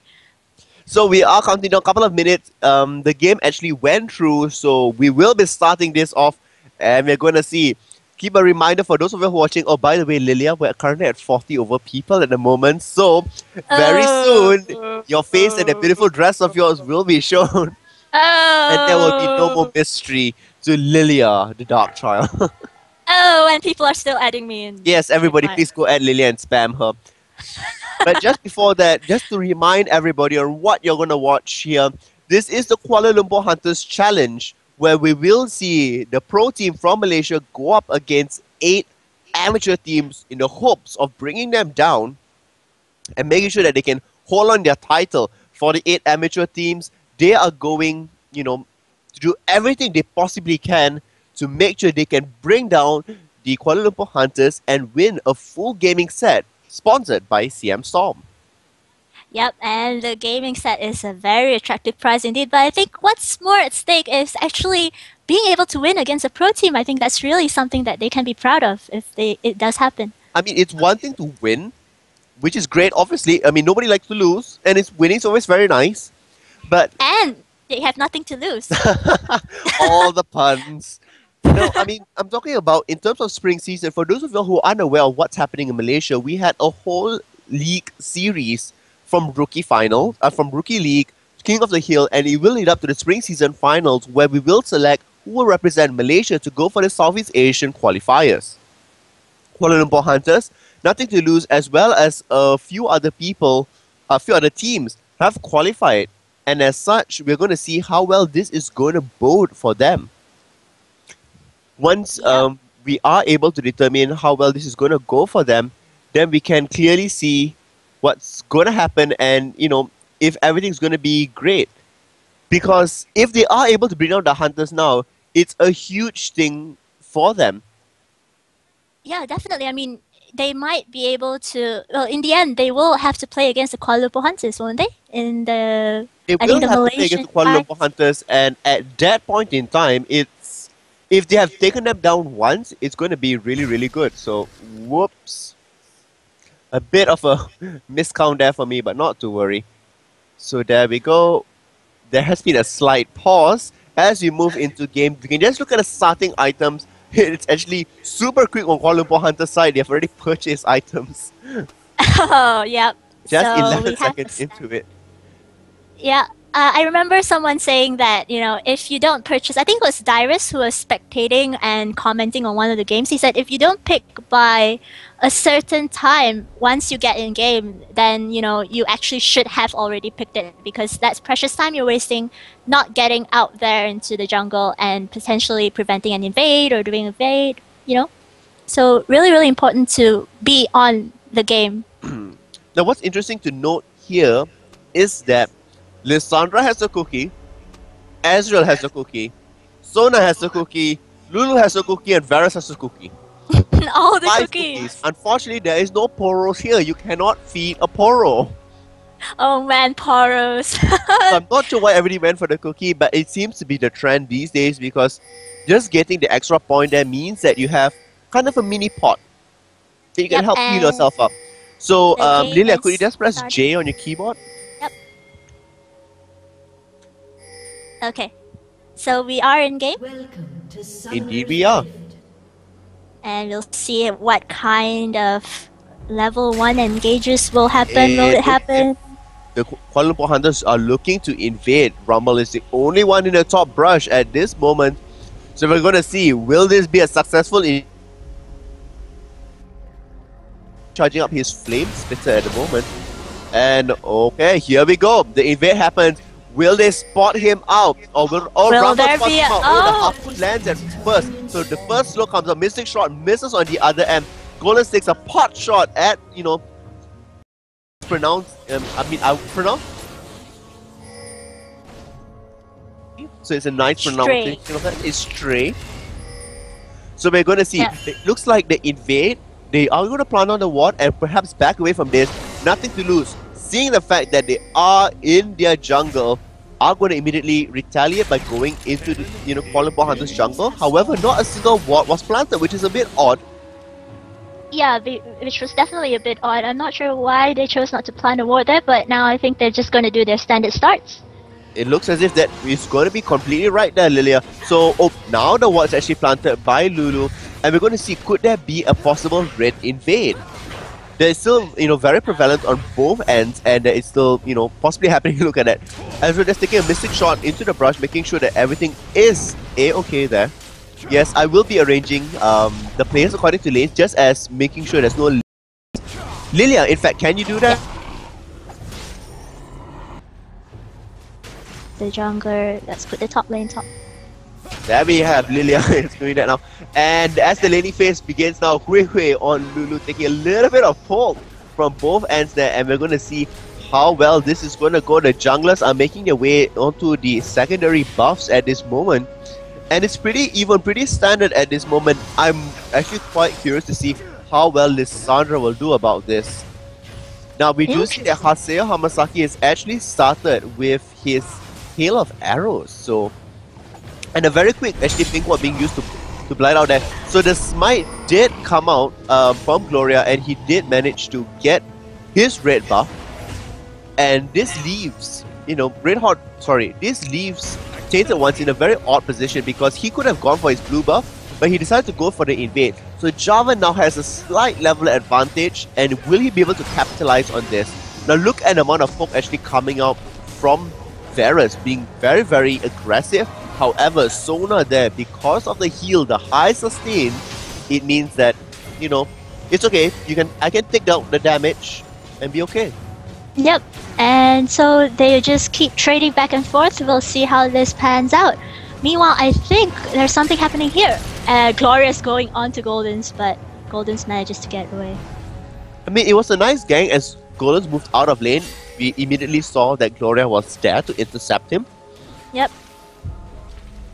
So we are counting down a couple of minutes. The game actually went through, so we will be starting this off, and we're going to see. Keep a reminder for those of you who are watching. Oh, by the way, Lilia, we're currently at 40 over people at the moment. So very soon, your face and the beautiful dress of yours will be shown, and there will be no more mystery to Lilia, the Dark Child. Oh, and people are still adding me in. Yes, everybody, Fine. please go add Lilia and spam her. But just before that, just to remind everybody on what you're going to watch here, this is the Kuala Lumpur Hunters Challenge, where we will see the pro team from Malaysia go up against 8 amateur teams in the hopes of bringing them down and making sure that they can hold on their title. For the 8 amateur teams, they are going, to do everything they possibly can to make sure they can bring down the Kuala Lumpur Hunters and win a full gaming set sponsored by CM Storm. Yep, and the gaming set is a very attractive prize indeed. But I think what's more at stake is actually being able to win against a pro team. I think that's really something that they can be proud of if it does happen. I mean, it's one thing to win, which is great, obviously. I mean, nobody likes to lose, and winning is always very nice. But And they have nothing to lose. all the puns. No, I mean, I'm talking about in terms of spring season. For those of you who are unaware of what's happening in Malaysia, we had a whole league series from Rookie Final, from Rookie League, King of the Hill, and it will lead up to the spring season finals, where we will select who will represent Malaysia to go for the Southeast Asian qualifiers. Kuala Lumpur Hunters, nothing to lose, as well as a few other teams have qualified, and as such, we're going to see how well this is going to bode for them. Once we are able to determine how well this is going to go for them, then we can clearly see what's going to happen and, if everything's going to be great. Because if they are able to bring out the Hunters now, it's a huge thing for them. Yeah, definitely. I mean, they might be able to. Well, in the end, they will have to play against the Kuala Lumpur Hunters, won't they? They I will think the have to play Malaysian against the Kuala side. Lumpur Hunters, and at that point in time, if they have taken them down once, it's going to be really, really good. So, whoops. A bit of a miscount there for me, but not to worry. So there we go. There has been a slight pause as we move into game. We can just look at the starting items. It's actually super quick on Kuala Lumpur Hunter side. They have already purchased items. Oh, yep. Just So 11 we have seconds a into it. Yeah, I remember someone saying that, if you don't purchase, I think it was Dyrus who was spectating and commenting on one of the games. He said if you don't pick by a certain time, once you get in game, then, you actually should have already picked it because that's precious time you're wasting not getting out there into the jungle and potentially preventing an invade or doing invade. So really, really important to be on the game. Now, what's interesting to note here is that Lysandra has a cookie, Ezreal has a cookie, Sona has a cookie, Lulu has a cookie, and Varus has a cookie. All the 5 cookies. Unfortunately, there is no Poros here. You cannot feed a Poro. Oh man, Poros. So I'm not sure why everybody went for the cookie, but it seems to be the trend these days because just getting the extra point there means that you have kind of a mini pot that you can Yep, help heal and yourself up. So, the game Lilia, has could you just press started. J on your keyboard? Yep. Okay. So we are in game. Welcome to Indeed Summoner's we are. Rift. And we'll see what kind of level 1 engages will happen. Will It it happen? The Kuala Lumpur Hunters are looking to invade. Rumble is the only one in the top brush at this moment. So we're going to see, will this be a successful charging up his flame splitter at the moment. And okay, here we go. The invade happens. Will they spot him out? Or will Rumble there spot be him a- out? oh! The harpoon lands at first. So the first slow comes up. Mystic Shot misses on the other end. Golden takes a pot shot at, I pronounce. So it's a nice pronunciation of that. It's stray. So we're going to see. Yeah. It looks like they invade. They are going to plant on the ward and perhaps back away from this. Nothing to lose. Seeing the fact that they are in their jungle, are going to immediately retaliate by going into the Kuala Lumpur Hunters jungle. However, not a single ward was planted, which is a bit odd. Yeah, which was definitely a bit odd. I'm not sure why they chose not to plant a ward there, but now I think they're just going to do their standard starts. It looks as if that is going to be completely right there, Lilia. So, now the ward's actually planted by Lulu, and we're going to see, could there be a possible red invade? There is still, very prevalent on both ends, and there is still, possibly happening. Look at that. As we're just taking a mystic shot into the brush, making sure that everything is a-okay there. Yes, I will be arranging the players according to lanes, just as making sure there's no... Lilia, in fact, can you do that? The jungler, let's put the top lane top. There we have Lilia is doing that now. And as the laning phase begins now, Hui on Lulu taking a little bit of poke from both ends there, and we're going to see how well this is going to go. The junglers are making their way onto the secondary buffs at this moment. And it's pretty standard at this moment. I'm actually quite curious to see how well Lissandra will do about this. Now we do see that Haseo Hamasaki has actually started with his hail of arrows. So, and a very quick actually pink ward being used to blind out there. So the smite did come out from Gloria, and he did manage to get his red buff. And this leaves, this leaves Tainted Ones in a very odd position, because he could have gone for his blue buff, but he decided to go for the invade. So Jarvan now has a slight level advantage, and will he be able to capitalize on this? Now look at the amount of poke actually coming out from Varus, being very, very aggressive. However, Sona there, because of the heal, the high sustain, it means that, it's okay. I can take down the damage and be okay. Yep, and so they just keep trading back and forth. We'll see how this pans out. Meanwhile, I think there's something happening here. Gloria's going on to Golden's, but Golden's manages to get away. I mean, it was a nice gang. As Golden's moved out of lane, we immediately saw that Gloria was there to intercept him. Yep.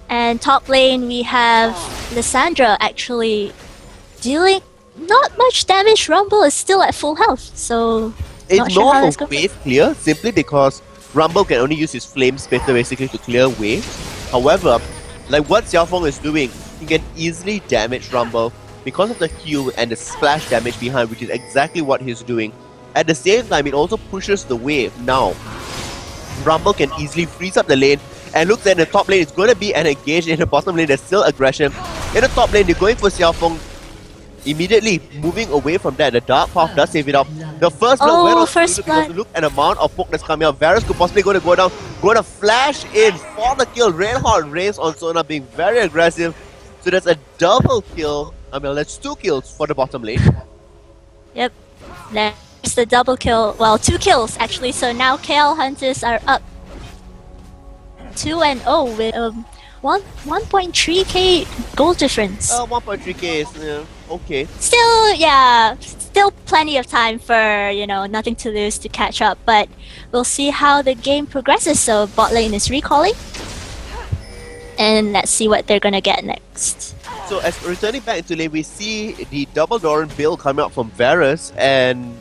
And top lane, we have Lissandra actually dealing not much damage. Rumble is still at full health, so... It's more of a wave clear, simply because Rumble can only use his flame splitter basically to clear waves. However, like what Xiaofeng is doing, he can easily damage Rumble because of the heal and the splash damage behind, which is exactly what he's doing. At the same time, it also pushes the wave. Now, Rumble can easily freeze up the lane, and looks at the top lane, it's going to be an engage. In the bottom lane, there's still aggression. In the top lane, they're going for Xiaofeng. Immediately moving away from that, the Dark Path does save it up. The first blood went on first blood. Look at the amount of poke that's coming out. Varus could possibly go down. Going to flash in for the kill. Red Hot Rains on Sona being very aggressive. So that's a double kill. I mean, that's 2 kills for the bottom lane. Yep. There's the double kill. Well, 2 kills actually. So now KL Hunters are up 2-0 with 1.3k gold difference. 1.3k is okay. Still plenty of time for, nothing to lose to catch up, but we'll see how the game progresses. So bot lane is recalling, and let's see what they're gonna get next. So as returning back into lane, we see the double Doran build coming out from Varus, and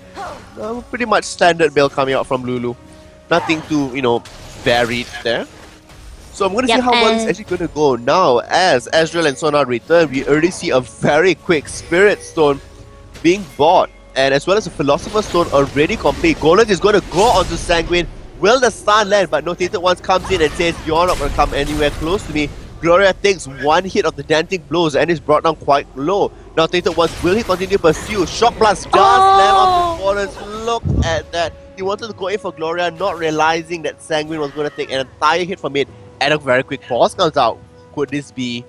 pretty much standard build coming out from Lulu. Nothing too, varied there. So I'm going to see how well it's actually going to go now. As Ezreal and Sona return, we already see a very quick Spirit Stone being bought, and as well as a Philosopher's Stone already complete. Golden is going to go onto Sanguine. Will the stun land? But no, Tainted Ones comes in and says, you're not going to come anywhere close to me. Gloria takes one hit of the dancing blows and is brought down quite low. Now Tainted Ones, will he continue to pursue? Shock Blast does land on the opponents. Look at that. He wanted to go in for Gloria, not realizing that Sanguine was going to take an entire hit from it. And a very quick pause comes out. Could this be...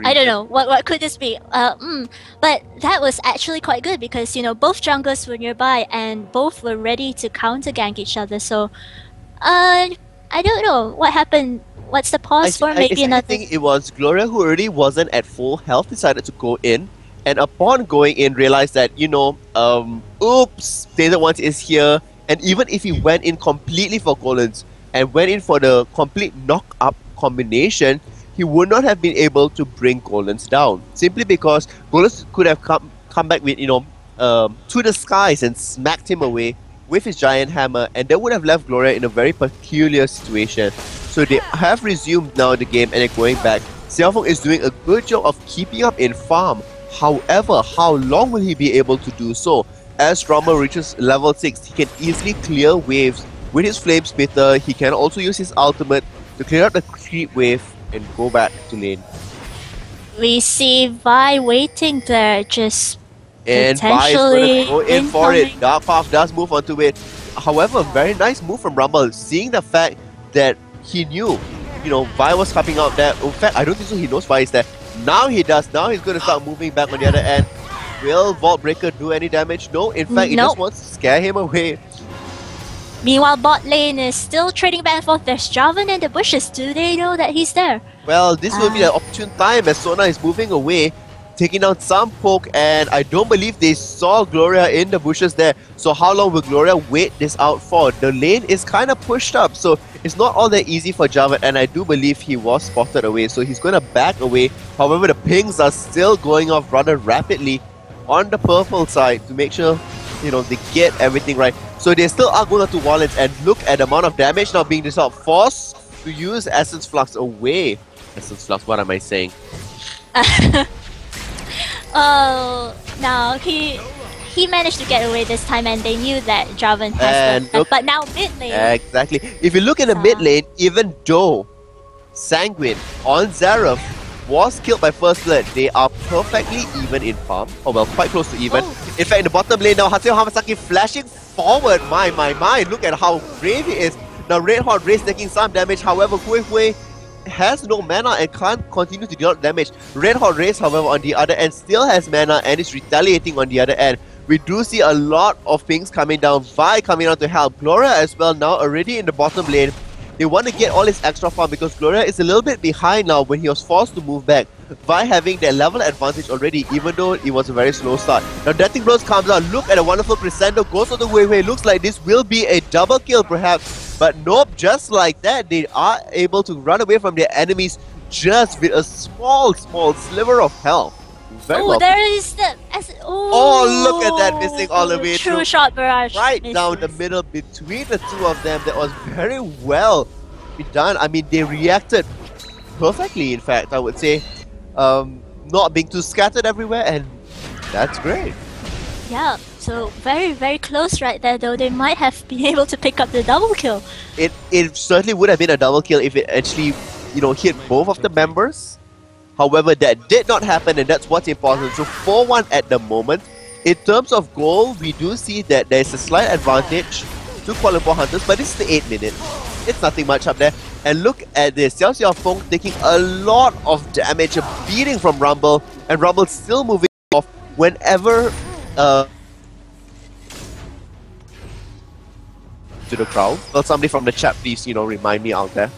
I don't know. What could this be? But that was actually quite good because, both junglers were nearby and both were ready to counter gank each other. So, I don't know what happened. What's the pause for? Maybe another. I think it was Gloria who already wasn't at full health, decided to go in, and upon going in, realized that oops, Tainted Ones is here, and even if he went in completely for Golans and went in for the complete knock-up combination, he would not have been able to bring Golans down, simply because Golans could have come back with to the skies and smacked him away with his giant hammer, and that would have left Gloria in a very peculiar situation. So they have resumed now the game and they're going back. Xiaofeng is doing a good job of keeping up in farm. However, how long will he be able to do so? As Rumble reaches level 6, he can easily clear waves with his Flame Spitter. He can also use his ultimate to clear out the creep wave and go back to lane. We see Vi waiting there, just and Vi is going to go in for it. Dark Path does move onto it. However, very nice move from Rumble, seeing the fact that he knew, Vi was coming out there. In fact, I don't think so he knows Vi is there. Now he does. Now he's going to start moving back on the other end. Will Vault Breaker do any damage? No, in fact, it just wants to scare him away. Meanwhile, bot lane is still trading back and forth. There's Jarvan in the bushes. Do they know that he's there? Well, this will be the opportune time as Sona is moving away, taking out some poke, and I don't believe they saw Gloria in the bushes there. So how long will Gloria wait this out for? The lane is kind of pushed up, so it's not all that easy for Jarvan, and I do believe he was spotted away, so he's going to back away. However, the pings are still going off rather rapidly on the purple side to make sure they get everything right. So they still are going to Wallets, and look at the amount of damage now being dissolved. Forced to use Essence Flux away. Essence Flux, what am I saying? Oh, no, he managed to get away this time, and they knew that Jarvan has them. But now mid lane. Exactly. If you look at the mid lane, even though Sanguine on Xerath was killed by First Blood, they are perfectly even in farm. Oh well, quite close to even. In fact, in the bottom lane now, Haseo Hamasaki flashing forward. My, look at how brave he is. Now Red Hot Race taking some damage, however, Hui has no mana and can't continue to deal damage. Red Hot Race, however, on the other end still has mana and is retaliating on the other end. We do see a lot of things coming down. Vi coming out to help. Gloria as well now already in the bottom lane. They want to get all his extra farm because Gloria is a little bit behind now when he was forced to move back. Vi having their level advantage already, even though it was a very slow start. Now Deathing Blows comes out. Look at a wonderful crescendo. Goes on the way. Looks like this will be a double kill perhaps. But nope, just like that, they are able to run away from their enemies just with a small sliver of health. Very well. There is the... Oh, look at that, missing all the way through. True shot barrage. Right down the middle between the two of them. That was very well done. I mean, they reacted perfectly, in fact, I would say. Not being too scattered everywhere, and that's great. Yeah, so very close right there, though. They might have been able to pick up the double kill. It certainly would have been a double kill if it actually, hit both of the members. However, that did not happen, and that's what's important. So 4-1 at the moment. In terms of goal, we do see that there's a slight advantage to Kuala Lumpur Hunters, but it's the 8 minutes. It's nothing much up there. And look at this, Xiaofeng taking a lot of damage, a beating from Rumble, and Rumble still moving off whenever to the crowd. Well, somebody from the chat, please, remind me out there.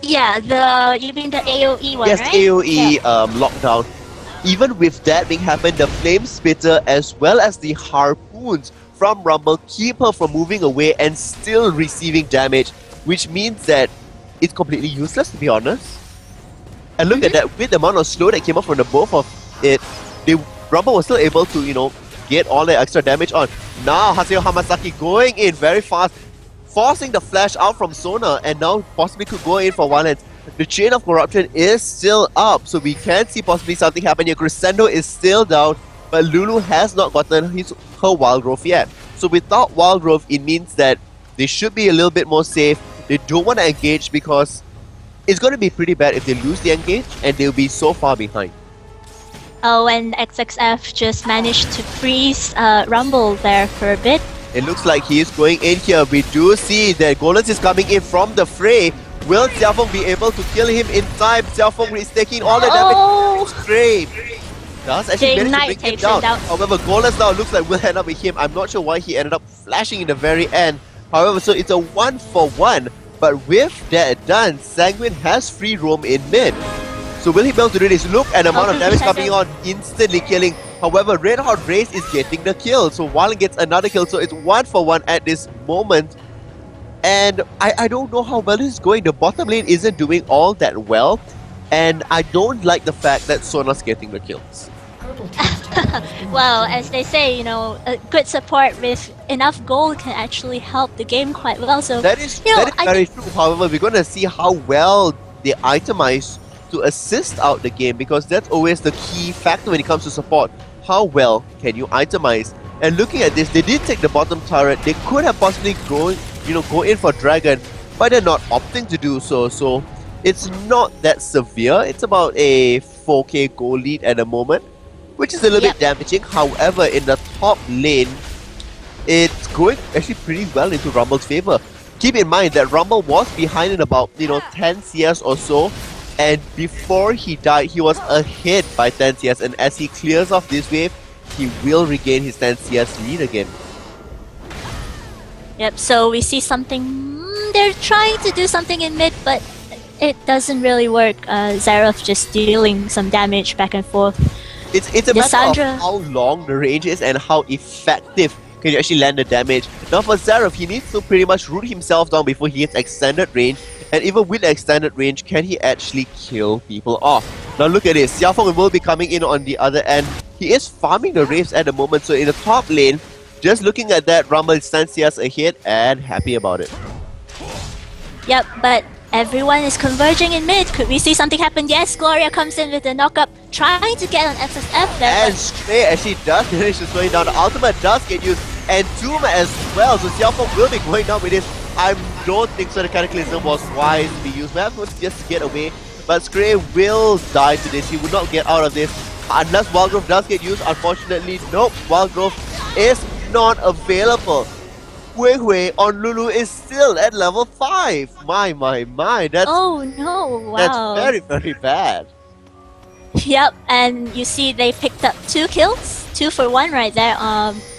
Yeah, you mean the AoE one, yes, right? AoE lockdown. Even with that being happened, the Flame Spitter as well as the Harpoons from Rumble keep her from moving away and still receiving damage, which means that it's completely useless, to be honest. And look at that, with the amount of slow that came up from the both of it, Rumble was still able to, get all the extra damage on. Now Haseo Hamasaki going in very fast, forcing the flash out from Sona, and now possibly could go in for one lens. The Chain of Corruption is still up, so we can see possibly something happen here. Crescendo is still down, but Lulu has not gotten her Wild Growth yet. So without Wild Growth, it means that they should be a little bit more safe. They don't want to engage because it's going to be pretty bad if they lose the engage and they'll be so far behind. Oh, and XXF just managed to freeze Rumble there for a bit. It looks like he is going in here. We do see that Golans is coming in from the fray. Will Xiaofeng be able to kill him in time? Xiaofeng is taking all the damage. Scrape. Does actually manage to bring him down. However, Golans now looks like will end up with him. I'm not sure why he ended up flashing in the very end. However, so it's a 1-for-1. But with that done, Sanguine has free roam in mid. So will he be able to do this? Look at the amount of damage coming on, instantly killing. However, Red Hot Race is getting the kill. So Wallen gets another kill. So it's 1-for-1 at this moment. And I don't know how well this is going. The bottom lane isn't doing all that well. And I don't like the fact that Sona's getting the kills. Well, as they say, you know, a good support with enough gold can actually help the game quite well. So that is very true. However, we're going to see how well they itemize to assist out the game, because that's always the key factor when it comes to support. How well can you itemize? And looking at this, they did take the bottom turret. They could have possibly go in for Dragon, but they're not opting to do so. So it's not that severe. It's about a 4k gold lead at the moment, which is a little bit damaging. However, in the top lane, it's going actually pretty well into Rumble's favor. Keep in mind that Rumble was behind in about 10 CS or so, and before he died, he was ahead by 10 CS, and as he clears off this wave, he will regain his 10 CS lead again. Yep, so we see something... they're trying to do something in mid, but it doesn't really work. Xerath just dealing some damage back and forth. It's a matter of how long the range is and how effective can you actually land the damage. Now for Xerath, he needs to pretty much root himself down before he gets extended range. And even with extended range, can he actually kill people off? Now look at this, Xiaofeng will be coming in on the other end. He is farming the Wraiths at the moment, so in the top lane, just looking at that, Rumble stands CS ahead and happy about it. Yep, but everyone is converging in mid. Could we see something happen? Yes, Gloria comes in with the knockup, trying to get on XSF there. And Stray actually does manage to slow him down. The ultimate does get used, and Doom as well. So Xiaofeng will be going down with this. I don't think so. The Cataclysm was wise to be used. Perhaps just to get away. But Stray will die to this. He will not get out of this unless Wildgrowth does get used. Unfortunately, nope. Wildgrowth is not available. Hui Hui on Lulu is still at level 5. My. That's, oh no, wow. That's very, very bad. Yep, and you see they picked up 2 kills. 2 for 1 right there,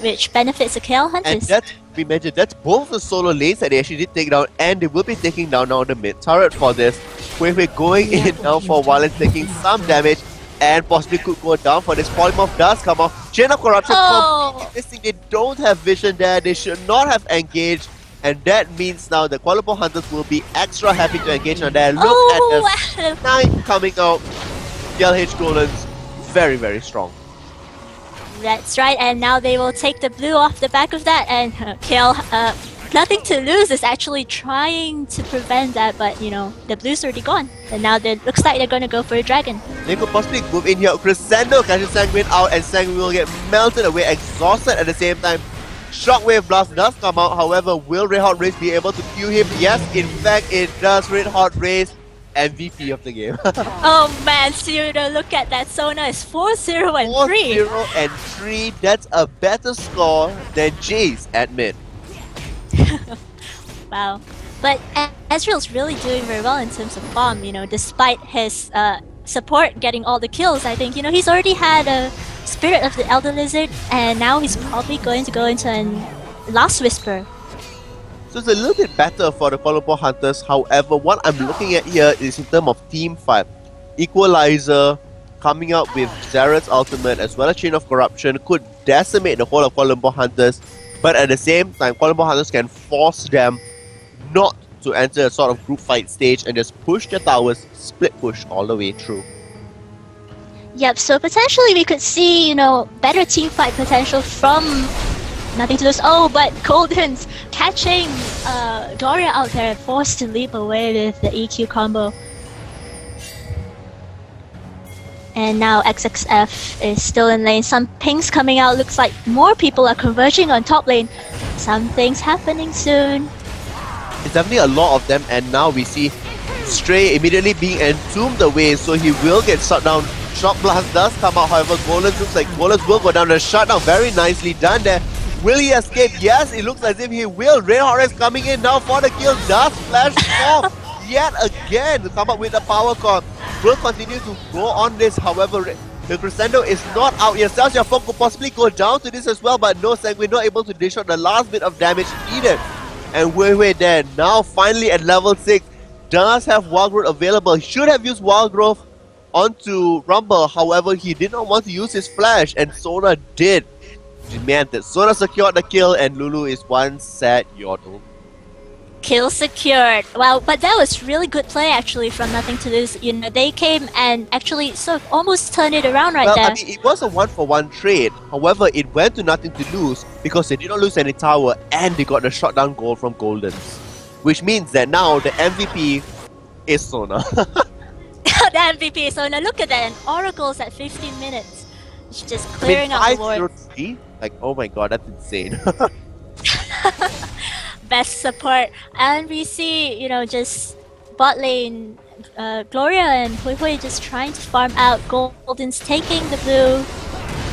which benefits the KL Hunters. And that's, we mentioned, that's both the solo lanes that they actually did take down, and they will be taking down now the mid turret for this. Hui Hui going in now for a while and taking some damage, and possibly could go down for this. Polymorph does come off. Chain of Corruption completely missing. They don't have vision there. They should not have engaged. And that means now the Kuala Lumpur Hunters will be extra happy to engage on there. Look at the snipe coming out. GLH Golans, very, very strong. That's right, and now they will take the blue off the back of that, and KL, nothing to lose is actually trying to prevent that, but the blue's already gone. And now it looks like they're gonna go for a dragon. They could possibly move in here. Crescendo catches Sanguine out, and Sanguine will get melted away, exhausted at the same time. Shockwave Blast does come out, however, will Red Hot Race be able to kill him? Yes, in fact it does. Red Hot Race, MVP of the game. Oh man, Cyril, look at that. Sona is 4-0 and 3. 4-0 and 3, that's a better score than Jace at mid. Wow. But Ezreal's really doing very well in terms of farm, despite his support getting all the kills. I think, he's already had a Spirit of the Elder Lizard, and now he's probably going to go into a Last Whisper. So it's a little bit better for the Kuala Lumpur Hunters. However, what I'm looking at here is in terms of team fight. Equalizer coming out with Xerath's ultimate as well as Chain of Corruption could decimate the whole of Kuala Lumpur Hunters. But at the same time, Kuala Lumpur Hunters can force them not to enter a sort of group fight stage and just push the towers, split push all the way through. Yep, so potentially we could see, better team fight potential from Nothing to Lose. Oh, but Golden's catching Doria out there, forced to leap away with the EQ combo. And now XXF is still in lane. Some pings coming out. Looks like more people are converging on top lane. Something's happening soon. It's definitely a lot of them, and now we see Stray immediately being entombed away, so he will get shut down. Shock Blast does come out, however, Golem looks like Golem will go down. The shutdown, very nicely done there. Will he escape? Yes, it looks as if he will. Red Horus coming in now for the kill. Does flash off yet again to come up with the power core. Will continue to go on this, however, the Crescendo is not out yet. Celsius Fog could possibly go down to this as well, but no, Sanguine not able to dish out the last bit of damage needed. And Wei there, now finally at level 6, does have Wild Growth available. He should have used Wild Growth onto Rumble, however, he did not want to use his flash, and Sona did. Demanded. Sona secured the kill, and Lulu is one sad yodel. Kill secured. Well, but that was really good play actually from Nothing to Lose. You know, they came and actually sort of almost turned it around right there. I mean, it was a 1-for-1 trade. However, it went to Nothing to Lose because they did not lose any tower and they got the shutdown goal from Goldens. Which means that now the MVP is Sona. The MVP is Sona. Look at that. And Oracle's at 15 minutes. It's just clearing out the board. Like, oh my god, that's insane. Best support. And we see, you know, just bot lane Gloria and Hui Hui just trying to farm out. Golden's taking the blue.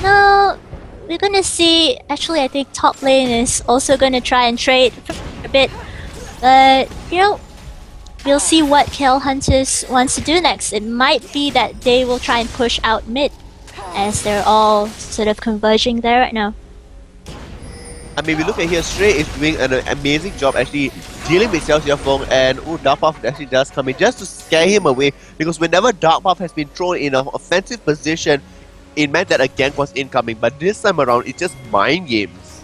No, we're gonna see. Actually, I think top lane is also gonna try and trade for a bit. But, you know, we'll see what KL Hunters wants to do next. It might be that they will try and push out mid, as they're all sort of converging there right now. I mean, we look at here, Stray is doing an amazing job actually dealing with Xiao Xiaofeng, and Dark Buff actually does come in just to scare him away, because whenever Dark Buff has been thrown in an offensive position, it meant that a gank was incoming, but this time around it's just mind games.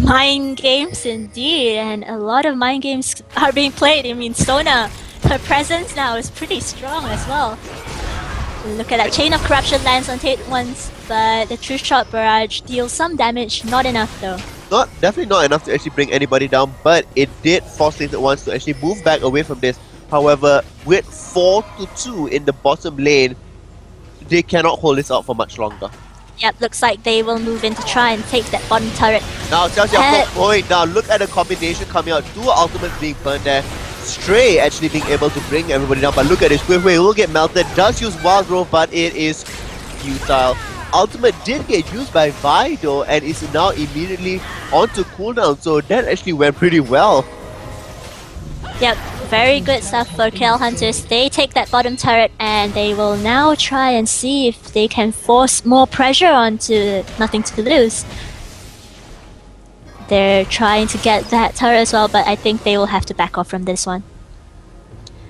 Mind games indeed, and a lot of mind games are being played. I mean, Sona, her presence now is pretty strong as well. Look at that, Chain of Corruption lands on Tate once, but the True Shot Barrage deals some damage, not enough though. Definitely not enough to actually bring anybody down, but it did force Tainted Ones to actually move back away from this. However, with 4-2 in the bottom lane, they cannot hold this out for much longer. Yep, looks like they will move in to try and take that bottom turret. Now, Xiao Xiaofeng going down. Look at the combination coming out. 2 ultimates being burned there. Stray actually being able to bring everybody down, but look at this. Hui Hui will get melted. Does use Wild Growth, but it is futile. Ultimate did get used by Vi though, and is now immediately onto cooldown, so that actually went pretty well. Yep, very good stuff for KL Hunters. They take that bottom turret and they will now try and see if they can force more pressure onto Nothing to Lose. They're trying to get that turret as well, but I think they will have to back off from this one.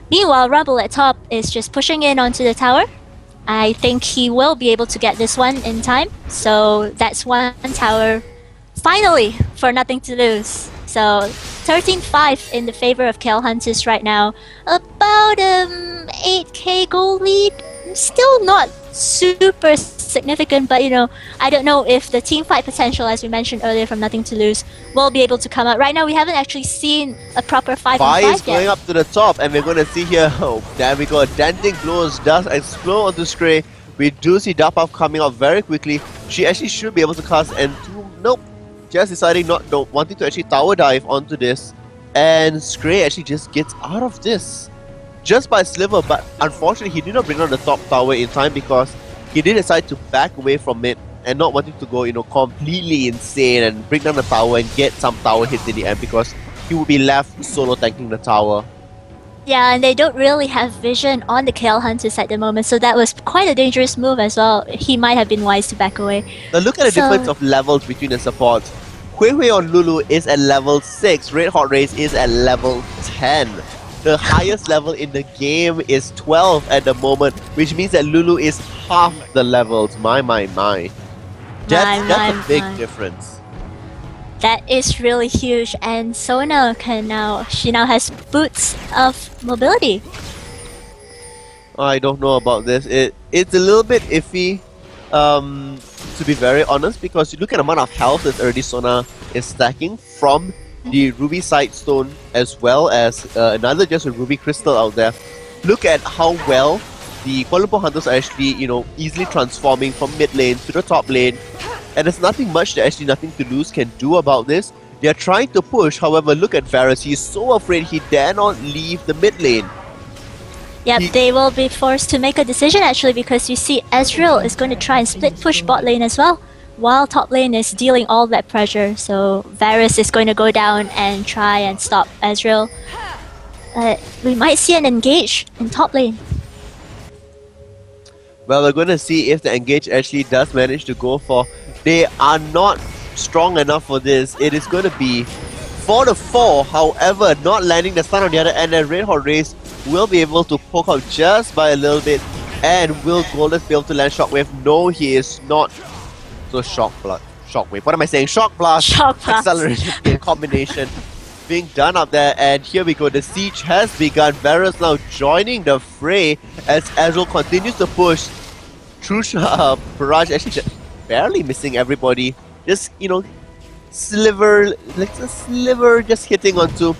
Meanwhile, Rumble at top is just pushing in onto the tower. I think he will be able to get this one in time. So that's one tower finally for Nothing to Lose. So 13-5 in the favor of KL Hunters right now. About 8k gold lead. Still not super significant, but you know, I don't know if the team fight potential, as we mentioned earlier from Nothing to Lose, will be able to come out. Right now we haven't actually seen a proper 5-on-5 Vi yet. is going up to the top, and we're going to see here, oh there we go, Denting Blows does explode onto Stray. We do see Dark Buff coming out very quickly. She actually should be able to cast Entomb. Nope, just deciding not, no, wanting to actually tower dive onto this, and Stray actually just gets out of this just by a sliver, but unfortunately he did not bring down the top tower in time because he did decide to back away from it and not wanting to go, you know, completely insane and bring down the tower and get some tower hits in the end, because he would be left solo tanking the tower. Yeah, and they don't really have vision on the KL Hunters at the moment, so that was quite a dangerous move as well. He might have been wise to back away. Now look at the difference of levels between the supports. Hui Hui on Lulu is at level 6, Red Hot Race is at level 10. The highest level in the game is 12 at the moment, which means that Lulu is half the levels. My. That's a big difference. That is really huge, and Sona she now has boots of mobility. I don't know about this. It's a little bit iffy, to be very honest, because you look at the amount of health that already Sona is stacking from the Ruby Sightstone, as well as another just a Ruby Crystal out there. Look at how well the Kuala Lumpur Hunters are actually, you know, easily transforming from mid lane to the top lane. And there's nothing much that actually Nothing to Lose can do about this. They're trying to push, however, look at Varus. He's so afraid he dare not leave the mid lane. Yep, He- they will be forced to make a decision actually because you see Ezreal is going to try and split push bot lane as well, while top lane is dealing all that pressure. So Varus is going to go down and try and stop Ezreal. We might see an engage in top lane. Well, we're going to see if the engage actually does manage to go for. They are not strong enough for this. It is going to be 4-4. However, not landing the stun on the other end, and Red Hot Race will be able to poke out just by a little bit. And will Golden be able to land Shockwave? No, he is not. So Shockwave. What am I saying? Shock Blast. Shock Blast. Acceleration in combination being done up there, and here we go. The siege has begun. Varus now joining the fray as Ezreal continues to push. Trusha, Barrage actually just barely missing everybody. Just, you know, sliver, like a sliver just hitting onto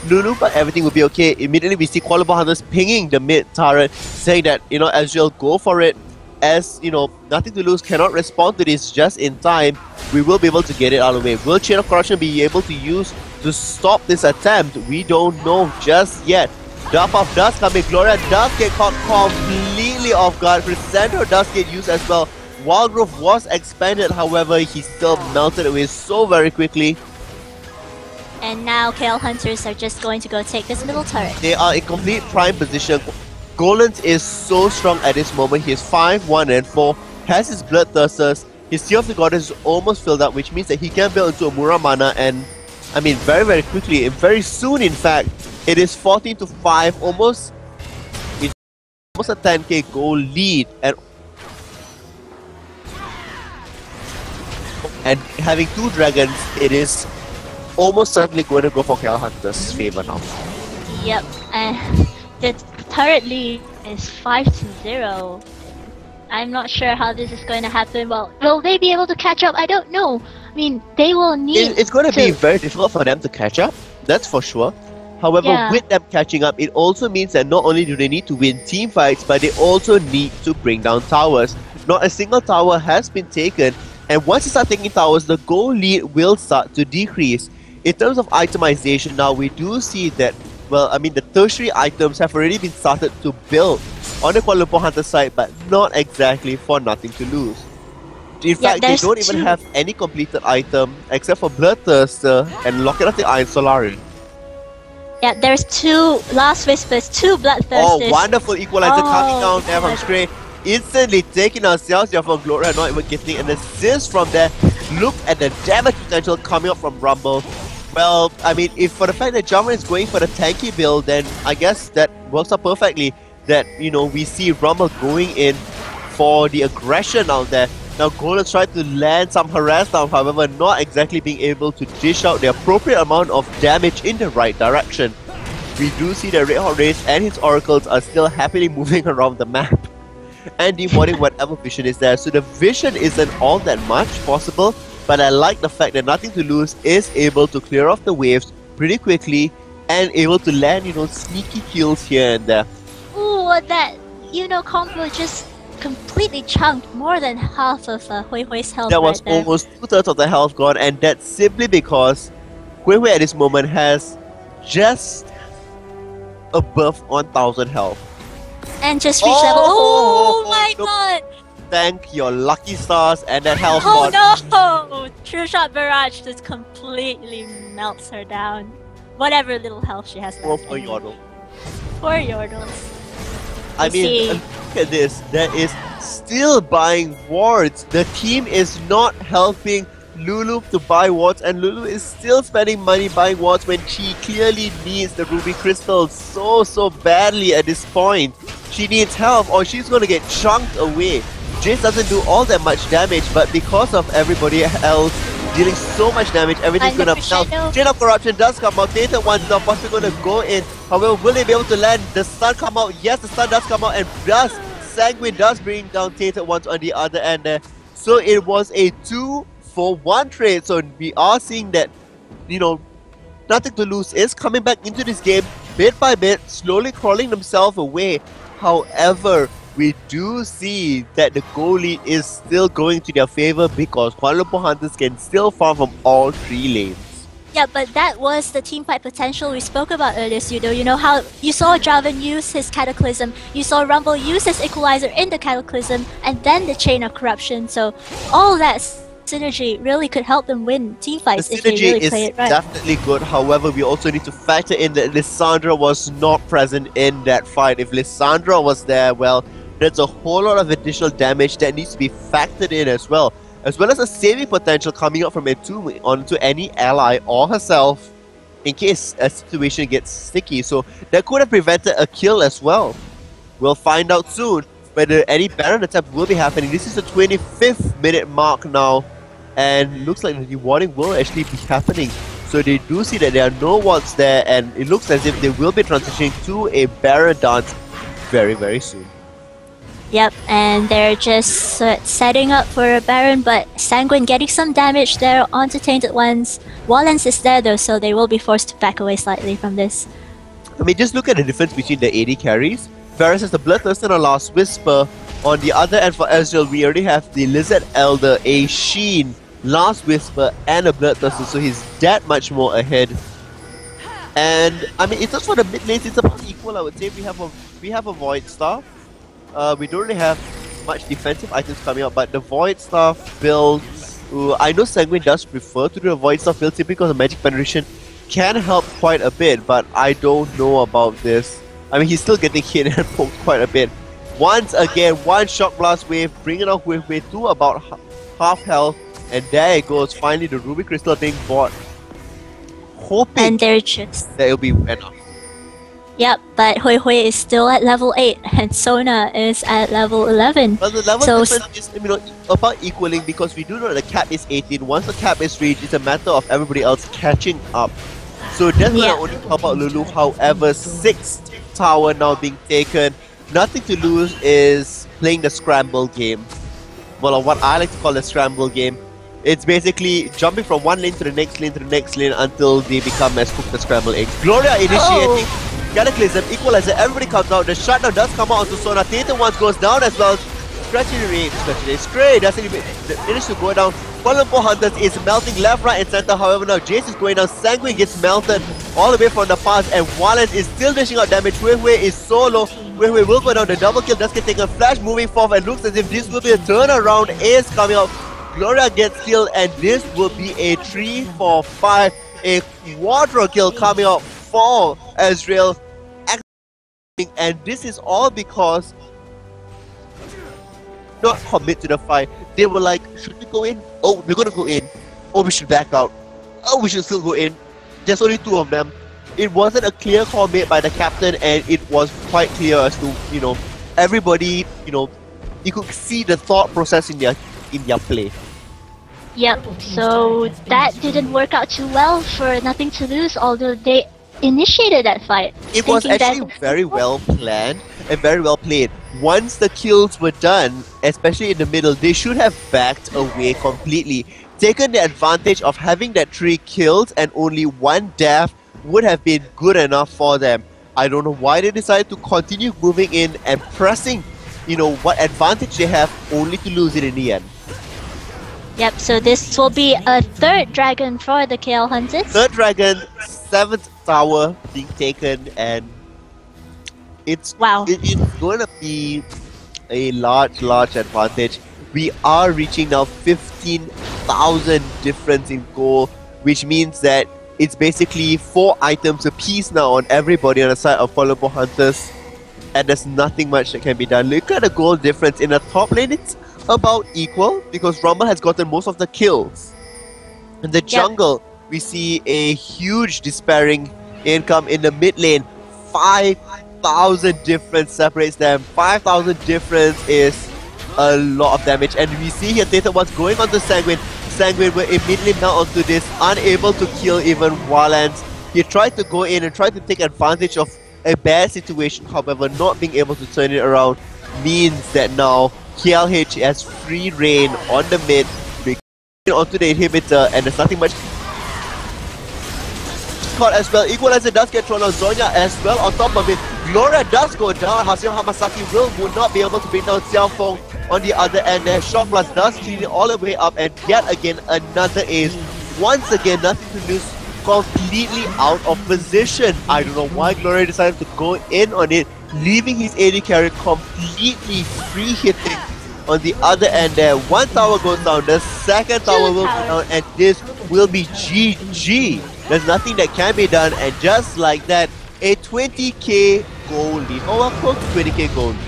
Lulu, but everything will be okay. Immediately we see Kuala Lumpur Hunters pinging the mid turret, saying that, you know, Ezreal, go for it. As, you know, nothing to lose, cannot respond to this just in time. We will be able to get it out of the way. Will Chain of Corruption be able to use to stop this attempt? We don't know just yet. Dark Puff does come in. Gloria does get caught completely off guard. Crescendo does get used as well. Wild Growth was expanded, however, he still melted away so very quickly. And now KL Hunters are just going to go take this middle turret. They are in complete prime position. Golans is so strong at this moment. He is 5, 1 and 4. Has his Bloodthirsters. His Tear of the Goddess is almost filled up, which means that he can build into a Muramana, and I mean very very quickly, and very soon in fact. It is 14-5, almost a 10k goal lead, and having 2 dragons, it is almost certainly going to go for KL Hunter's favor now. Yep, and the turret lead is 5-0. I'm not sure how this is going to happen. Well, will they be able to catch up? I don't know. I mean, they will need It's going to be very difficult for them to catch up, that's for sure. However, Yeah. with them catching up, it also means that not only do they need to win team fights, but they also need to bring down towers. Not a single tower has been taken, and once you start taking towers, the goal lead will start to decrease. In terms of itemization now, we do see that, well, I mean, the tertiary items have already been started to build on the Kuala Lumpur Hunter side, but not exactly for nothing to lose. In fact, they there's don't even two. have any completed item except for Bloodthirster and Locket of the Iron Solari. Yeah, there's 2 Last Whispers, 2 Bloodthirsters. Oh, wonderful equalizer coming down there from that's- Stray. Instantly taking ourselves here from Gloria, not even getting an assist from there. Look at the damage potential coming up from Rumble. Well, I mean, if for the fact that Jarvan is going for the tanky build, then I guess that works out perfectly. That, you know, we see Rumble going in for the aggression out there. Now Golden tried to land some harass down, however, not exactly being able to dish out the appropriate amount of damage in the right direction. We do see that Red Hot Race and his oracles are still happily moving around the map and demoting whatever vision is there. So the vision isn't all that much possible, but I like the fact that Nothing to Lose is able to clear off the waves pretty quickly and able to land, you know, sneaky kills here and there. Ooh, that, you know, combo just completely chunked more than half of Hui Hui's health. That was right there. almost 2/3 of the health gone, and that's simply because Hui Hui at this moment has just above 1000 health. And just reached level. Oh my no. god! Thank your lucky stars and that health Oh bot. no! True Shot Barrage just completely melts her down. Whatever little health she has left. Oh, for anyway. Yordle. Poor Yordles. I You mean, see. look at this. There is still buying wards. The team is not helping Lulu to buy wards, and Lulu is still spending money buying wards when she clearly needs the ruby crystals so badly at this point. She needs help or she's going to get chunked away. Jace doesn't do all that much damage, but because of everybody else dealing so much damage, everything's And going the to melt. Crescendo. Chain of Corruption does come out. Tainted One's not possibly going to go in. However, will they be able to land? The stun come out. Yes, the stun does come out, and does Sanguine does bring down Tainted Ones on the other end there. So it was a 2-for-1 trade. So we are seeing that, you know, Nothing to Lose is coming back into this game bit by bit, slowly crawling themselves away. However, we do see that the goal lead is still going to their favor because Kuala Lumpur Hunters can still farm from all 3 lanes. Yeah, but that was the team fight potential we spoke about earlier, Pseudo. You know how you saw Draven use his Cataclysm, you saw Rumble use his Equalizer in the Cataclysm, and then the Chain of Corruption. So all that synergy really could help them win team The fights if they synergy really is play it right. definitely good. However, we also need to factor in that Lissandra was not present in that fight. If Lissandra was there, well, there's a whole lot of additional damage that needs to be factored in as well as a saving potential coming up from Entombed onto any ally or herself in case a situation gets sticky. So that could have prevented a kill as well. We'll find out soon whether any Baron attempt will be happening. This is the 25th minute mark now, and looks like the warning will actually be happening. So they do see that there are no wards there, and it looks as if they will be transitioning to a Baron dance very, very soon. Yep, and they're just setting up for a Baron, but Sanguine getting some damage there onto Tainted Ones. Wallens is there though, so they will be forced to back away slightly from this. I mean, just look at the difference between the AD carries. Varus has the Bloodthirster and a Last Whisper. On the other end for Ezreal, we already have the Lizard Elder, a Sheen, Last Whisper, and a Bloodthirster, so he's that much more ahead. And I mean, it's just for the mid lanes, it's about equal. I would say we have a Void Staff. We don't really have much defensive items coming up, but the Void Staff build, I know Sanguine does prefer to do a Void Staff build simply because the Magic Penetration can help quite a bit, but I don't know about this. I mean, he's still getting hit and poked quite a bit. Once again, one Shock Blast wave, bringing up Way to about half health, and there it goes. Finally, the Ruby Crystal being bought, hoping And they're just... that it'll be enough. Yep, but Hui Hui is still at level 8 and Sona is at level 11. Well, the level So difference is, about equaling, because we do know the cap is 18. Once the cap is reached, it's a matter of everybody else catching up. So that's gonna only help out Lulu. However, 6th tower now being taken. Nothing to lose is playing the scramble game. Well, or what I like to call the scramble game. It's basically jumping from one lane to the next lane to the next lane until they become as cooked as scrambled eggs. Gloria initiating. Cataclysm, Equalizer, everybody comes out. The shutdown does come out onto Sona. Tainted Ones goes down as well. Scratching the Stray doesn't even manage to go down. Columbo Hunters is melting left, right, and center. However, now Jace is going down. Sanguine gets melted all the way from the past, and Wallace is still dishing out damage. Wei Wei is so low. Wei Wei will go down. The double kill does get taken. Flash moving forward, and looks as if this will be a turnaround. Ace coming out. Gloria gets killed, and this will be a 3-4-5. A quadra kill coming out for Ezreal. And this is all because not commit to the fight. They were like, should we go in? Oh, we're gonna go in. Oh, we should back out. Oh, we should still go in. There's only 2 of them. It wasn't a clear call made by the captain, and it was quite clear as to, everybody, you could see the thought process in their play. Yep, so that didn't work out too well for Nothing to Lose, although they initiated that fight. It was actually very well planned and very well played. Once the kills were done, especially in the middle, they should have backed away completely. Taken the advantage of having that 3 kills and only 1 death would have been good enough for them. I don't know why they decided to continue moving in and pressing, what advantage they have, only to lose it in the end. Yep, so this will be a 3rd dragon for the KL Hunters. 3rd dragon, 7th tower being taken, and it's going to be a large advantage. We are reaching now 15,000 difference in goal, which means that it's basically 4 items apiece now on everybody on the side of Columbo Hunters, and there's nothing much that can be done. Look at the goal difference in the top lane. It's about equal because Rumble has gotten most of the kills. In the jungle, we see a huge despairing income in the mid lane. 5,000 difference separates them. 5,000 difference is a lot of damage, and we see here Tainted Ones going onto Sanguine. Sanguine will immediately melt onto this, unable to kill even Wallens. He tried to go in and tried to take advantage of a bad situation, however not being able to turn it around means that now KLH has free reign on the mid, onto the inhibitor, and there's nothing much caught as well. Equalizer does get thrown on Zonya as well on top of it. Gloria does go down. Haseo Hamasaki would not be able to bring down Xiaofeng on the other end there. Shock Blast does clean it all the way up, and yet again another ace. Once again, Nothing to Lose completely out of position. I don't know why Gloria decided to go in on it, leaving his AD carry completely free hitting on the other end there. One tower goes down, the second tower Two will go down, towers. and this will be GG. There's nothing that can be done, and just like that, a 20k goal lead, or a close to 20k goal lead.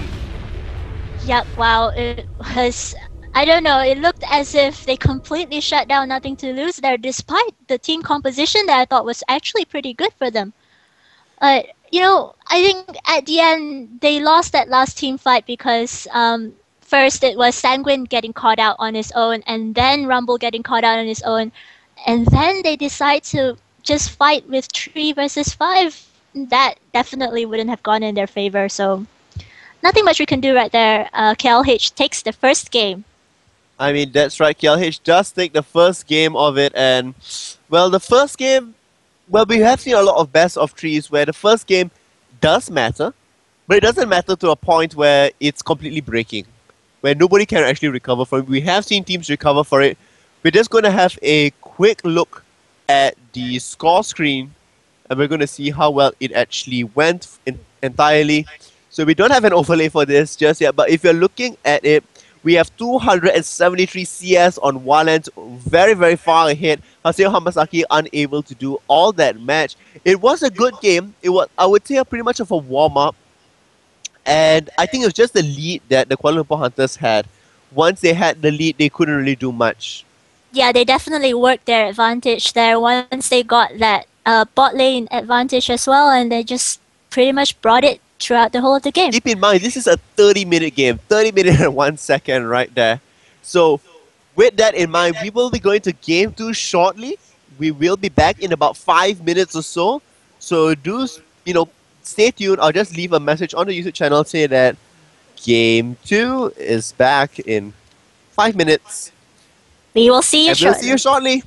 Yep, wow, it was. I don't know, it looked as if they completely shut down nothing to lose there, despite the team composition that I thought was actually pretty good for them. I think at the end they lost that last team fight because first it was Sanguine getting caught out on his own, and then Rumble getting caught out on his own, and then they decide to just fight with 3 versus 5. That definitely wouldn't have gone in their favor. So nothing much we can do right there. KLH takes the first game. I mean, that's right, KLH does take the first game of it, and, well, the first game, well, we have seen a lot of best of threes where the first game does matter, but it doesn't matter to a point where it's completely breaking, where nobody can actually recover from it. We have seen teams recover for it. We're just going to have a quick look at the score screen, and we're going to see how well it actually went entirely. So we don't have an overlay for this just yet, but if you're looking at it, we have 273 CS on one end, very, very far ahead. Haseo Hamasaki unable to do all that match. It was a good game. It was, I would say, pretty much of a warm-up. And I think it was just the lead that the Kuala Lumpur Hunters had. Once they had the lead, they couldn't really do much. Yeah, they definitely worked their advantage there once they got that bot lane advantage as well, and they just pretty much brought it throughout the whole of the game. Keep in mind, this is a 30-minute game. 30 minutes and 1 second right there. So, with that in mind, we will be going to game 2 shortly. We will be back in about 5 minutes or so. So, stay tuned. I'll just leave a message on the YouTube channel saying that game 2 is back in 5 minutes. We will see you And we'll see you shortly. shortly.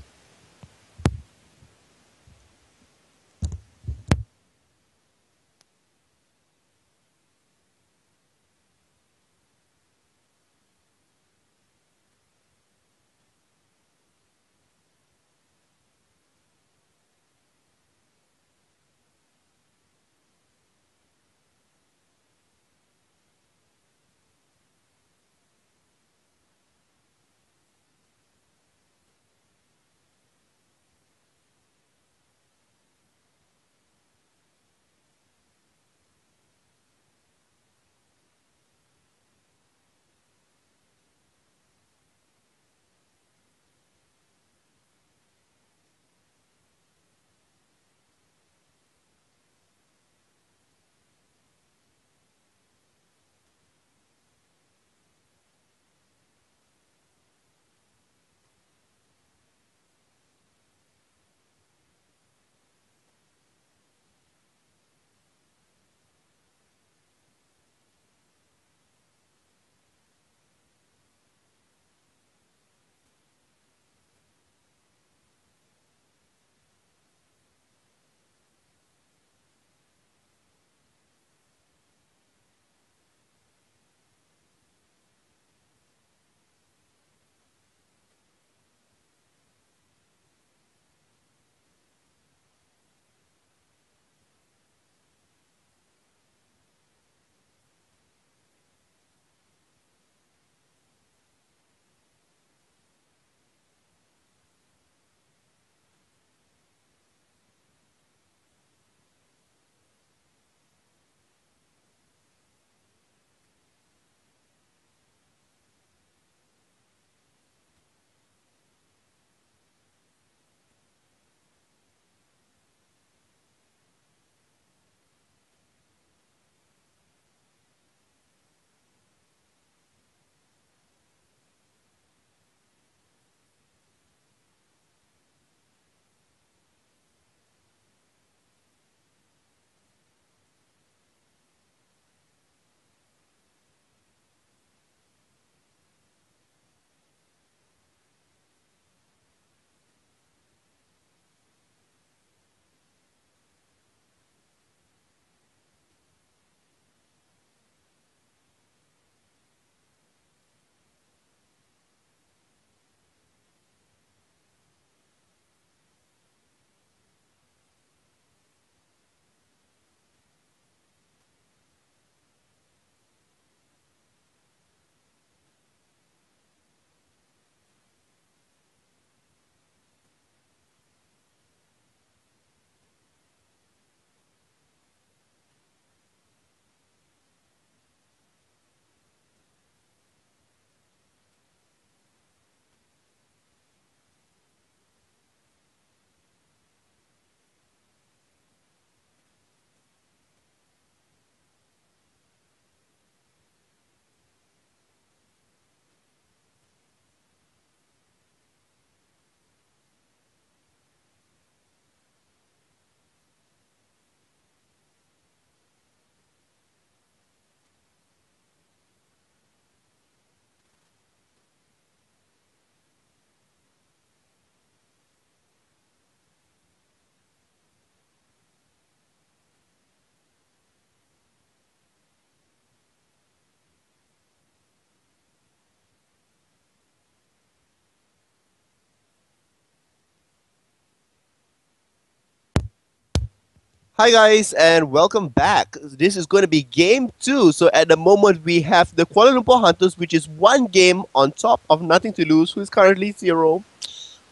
Hi guys, and welcome back. This is going to be game 2. So at the moment we have the Kuala Lumpur Hunters, which is one game on top of Nothing to Lose, who is currently 0.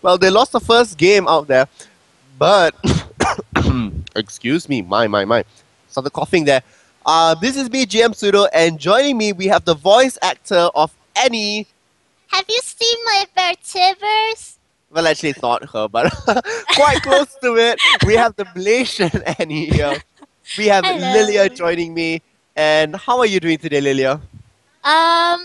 Well, they lost the first game out there, but excuse me, my. Started coughing there. This is me, GM Pseudo, and joining me we have the voice actor of Annie. Have you seen my vertebrae? Well, actually, it's not her, but quite close to it. We have the Malaysian Annie here. We have Lilia Hello. joining me. And how are you doing today, Lilia? Yeah,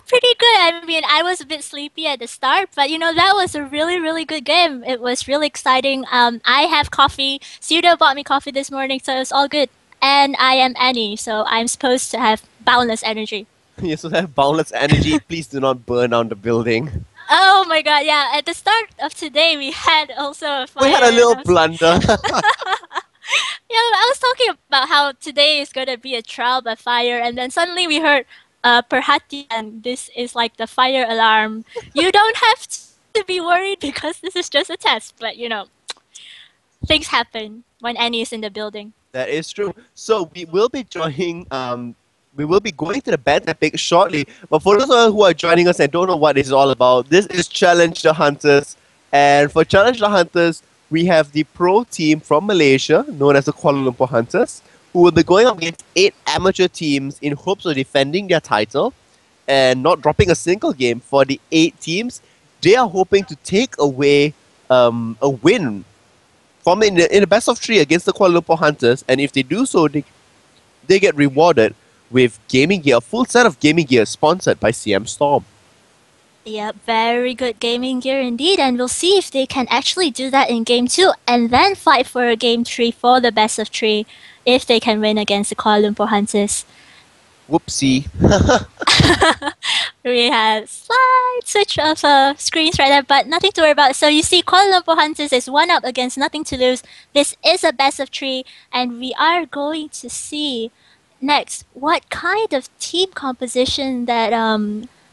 pretty good. I mean, I was a bit sleepy at the start, but that was a really, really good game. It was really exciting. I have coffee. Pseudo bought me coffee this morning, so it's all good. And I am Annie, so I'm supposed to have boundless energy. You also have boundless energy. Please do not burn down the building. Oh my god, yeah. At the start of today, we had also a fire. We had a and little blunder. Yeah, I was talking about how today is going to be a trial by fire, and then suddenly we heard Perhatian, this is like the fire alarm. You don't have to be worried because this is just a test, but things happen when Annie is in the building. That is true. So we will be going to the banter pick shortly. But for those of you who are joining us and don't know what this is all about, this is Challenge the Hunters. And for Challenge the Hunters, we have the pro team from Malaysia, known as the Kuala Lumpur Hunters, who will be going up against 8 amateur teams in hopes of defending their title and not dropping a single game. For the 8 teams, they are hoping to take away a win from in the best of 3 against the Kuala Lumpur Hunters, and if they do so, they get rewarded with gaming gear, a full set of gaming gear sponsored by CM Storm. Yep, very good gaming gear indeed, and we'll see if they can actually do that in game 2 and then fight for a game 3 for the best of 3 if they can win against the Kuala Lumpur Hunters. Whoopsie. We had slight switch of screens right there, but nothing to worry about. So you see, Kuala Lumpur Hunters is 1 up against Nothing to Lose. This is a best of 3, and we are going to see next what kind of team composition that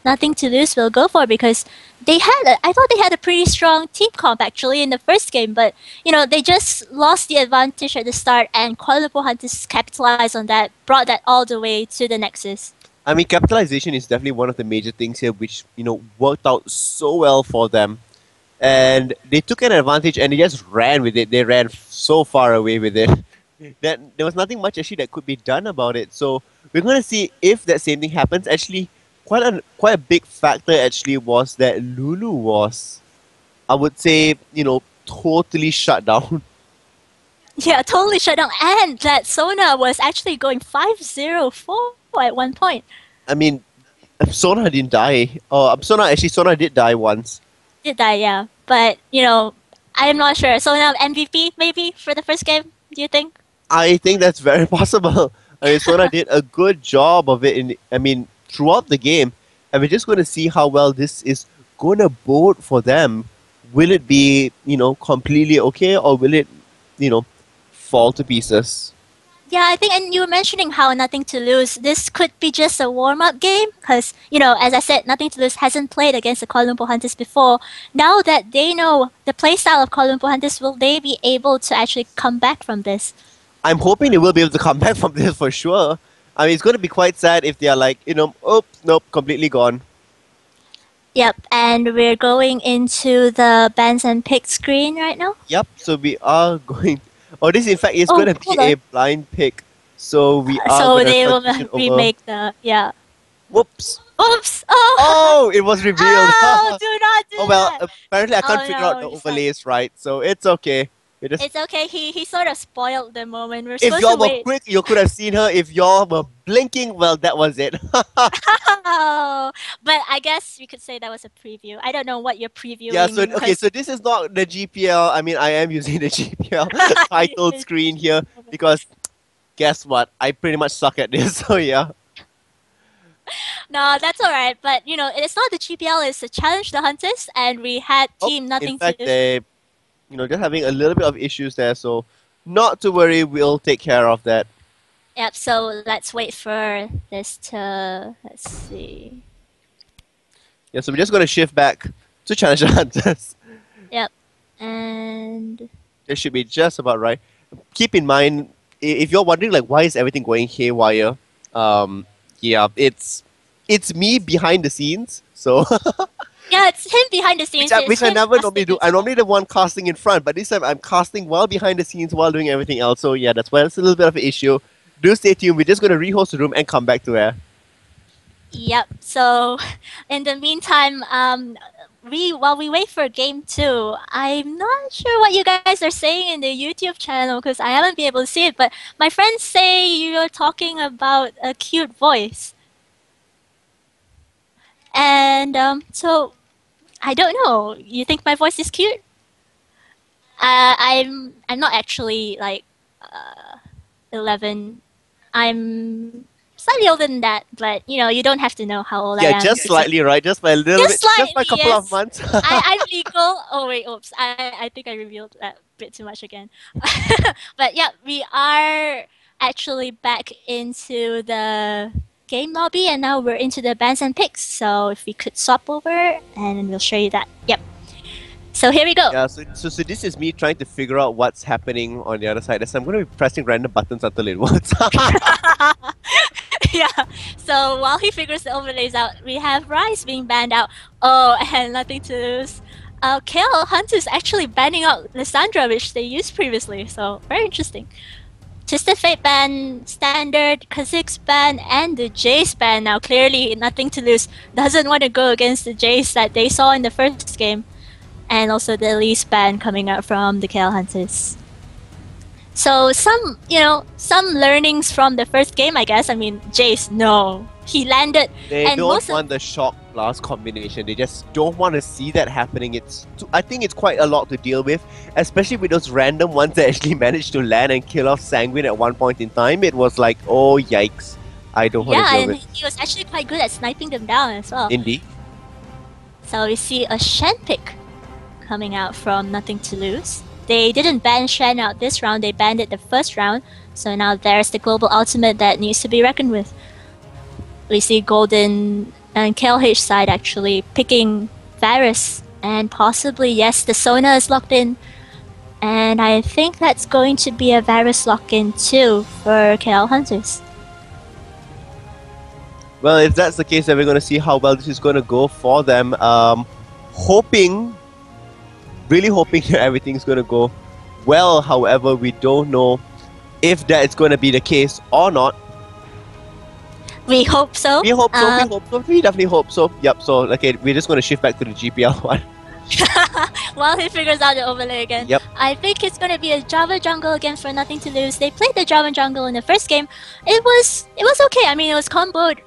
Nothing to Lose will go for, because I thought they had a pretty strong team comp actually in the first game, but they just lost the advantage at the start, and Kuala Lumpur Hunters capitalized on that, brought that all the way to the Nexus. I mean, capitalization is definitely one of the major things here, which worked out so well for them. And they took an advantage and they just ran with it. They ran so far away with it that there was nothing much actually that could be done about it. So we're going to see if that same thing happens. Actually, quite a big factor actually was that Lulu was, I would say, totally shut down. Yeah, totally shut down. And that Sona was actually going 5-0-4 at one point. I mean, Sona didn't die. Oh, Sona did die once. Did die, yeah. But, I'm not sure. Sona MVP maybe for the first game, do you think? I think that's very possible. I mean, Sona did a good job of it throughout the game. And we're just going to see how well this is going to bode for them. Will it be, completely okay, or will it, fall to pieces? Yeah, I think, and you were mentioning how Nothing to Lose, this could be just a warm-up game, because, as I said, Nothing to Lose hasn't played against the Kuala Lumpur Hunters before. Now that they know the playstyle of Kuala Lumpur Hunters, will they be able to actually come back from this? I'm hoping they will be able to come back from this for sure. I mean, it's going to be quite sad if they are like, oops, nope, completely gone. Yep, and we're going into the bans and pick screen right now. Yep, so we are going... Oh, this in fact is going to be a blind pick. So we are So they will transition over. remake the... Yeah. Whoops. Oops! Oh, it was revealed. Oh, do not do Oh, well, that! apparently I can't Oh, figure no, out the he's overlays right, so it's okay. It's okay, he sort of spoiled the moment. We're If supposed y'all to were wait. quick, you could have seen her. If y'all were blinking, well, that was it. Oh, but I guess we could say that was a preview. I don't know what you're previewing. Yeah, so okay, so this is not the GPL. I mean, I am using the GPL title screen here because guess what? I pretty much suck at this, so yeah. No, that's alright, but it's not the GPL, it's the Challenge the Hunters, and we had Team Nothing In fact, to Lose. they, just having a little bit of issues there, so not to worry, we'll take care of that. Yep, so let's wait for this to... Let's see. Yeah, so we're just going to shift back to Challenge the Hunters. Yep, and... It should be just about right. keep in mind, if you're wondering like why is everything going haywire, yeah, it's me behind the scenes. So Yeah, it's him behind the scenes. It's which I him never casting normally do. as I'm well. normally the one casting in front, but this time I'm casting while behind the scenes while doing everything else. So yeah, that's why it's a little bit of an issue. Do stay tuned. We're just gonna rehost the room and come back to air. Yep. So, in the meantime, while we wait for game two, I'm not sure what you guys are saying in the YouTube channel because I haven't been able to see it. But my friends say you're talking about a cute voice, and so I don't know. You think my voice is cute? I'm not actually like 11. I'm slightly older than that, but you don't have to know how old I Yeah, am. just slightly, right? Just by a little Just bit, just by a slightly, couple of yes. months. I'm legal. Oh wait, oops. I think I revealed that bit too much again. But yeah, we are actually back into the game lobby, and now we're into the bands and picks. So if we could swap over, and we'll show you that. Yep. So here we go. Yeah, so this is me trying to figure out what's happening on the other side. So I'm going to be pressing random buttons until it works. Yeah. So while he figures the overlays out, we have Rice being banned out. Oh, and nothing to lose. Kale Hunt is actually banning out Lissandra, which they used previously. So very interesting. Twisted Fate ban, Standard, Kha'Zix ban, and the Jace ban. Now clearly nothing to lose. Doesn't want to go against the Jace that they saw in the first game. And also the Elise ban coming out from the Kale Hunters. So some learnings from the first game, I guess. I mean, Jace, no. He landed. They and don't want the shock blast combination. They just don't want to see that happening. I think it's quite a lot to deal with, especially with those random ones that actually managed to land and kill off Sanguine at one point in time. It was like, oh yikes. I don't want to deal with. Yeah, and he was actually quite good at sniping them down as well. Indeed. So we see a Shen pick coming out from Nothing to Lose. They didn't ban Shen out this round, they banned it the first round. So now there's the global ultimate that needs to be reckoned with. We see Golden and KLH side actually picking Varus. And possibly, yes, the Sona is locked in. And I think that's going to be a Varus lock-in too for KL Hunters. Well, if that's the case, then we're going to see how well this is going to go for them. Really hoping that everything's going to go well. However, we don't know if that is going to be the case or not. We hope so. We hope so. We definitely hope so. Yep. So, okay, we're just going to shift back to the GPL one. While he figures out the overlay again. Yep. I think it's going to be a Java jungle again for Nothing to Lose. They played the Java jungle in the first game. It was okay. I mean, it was comboed.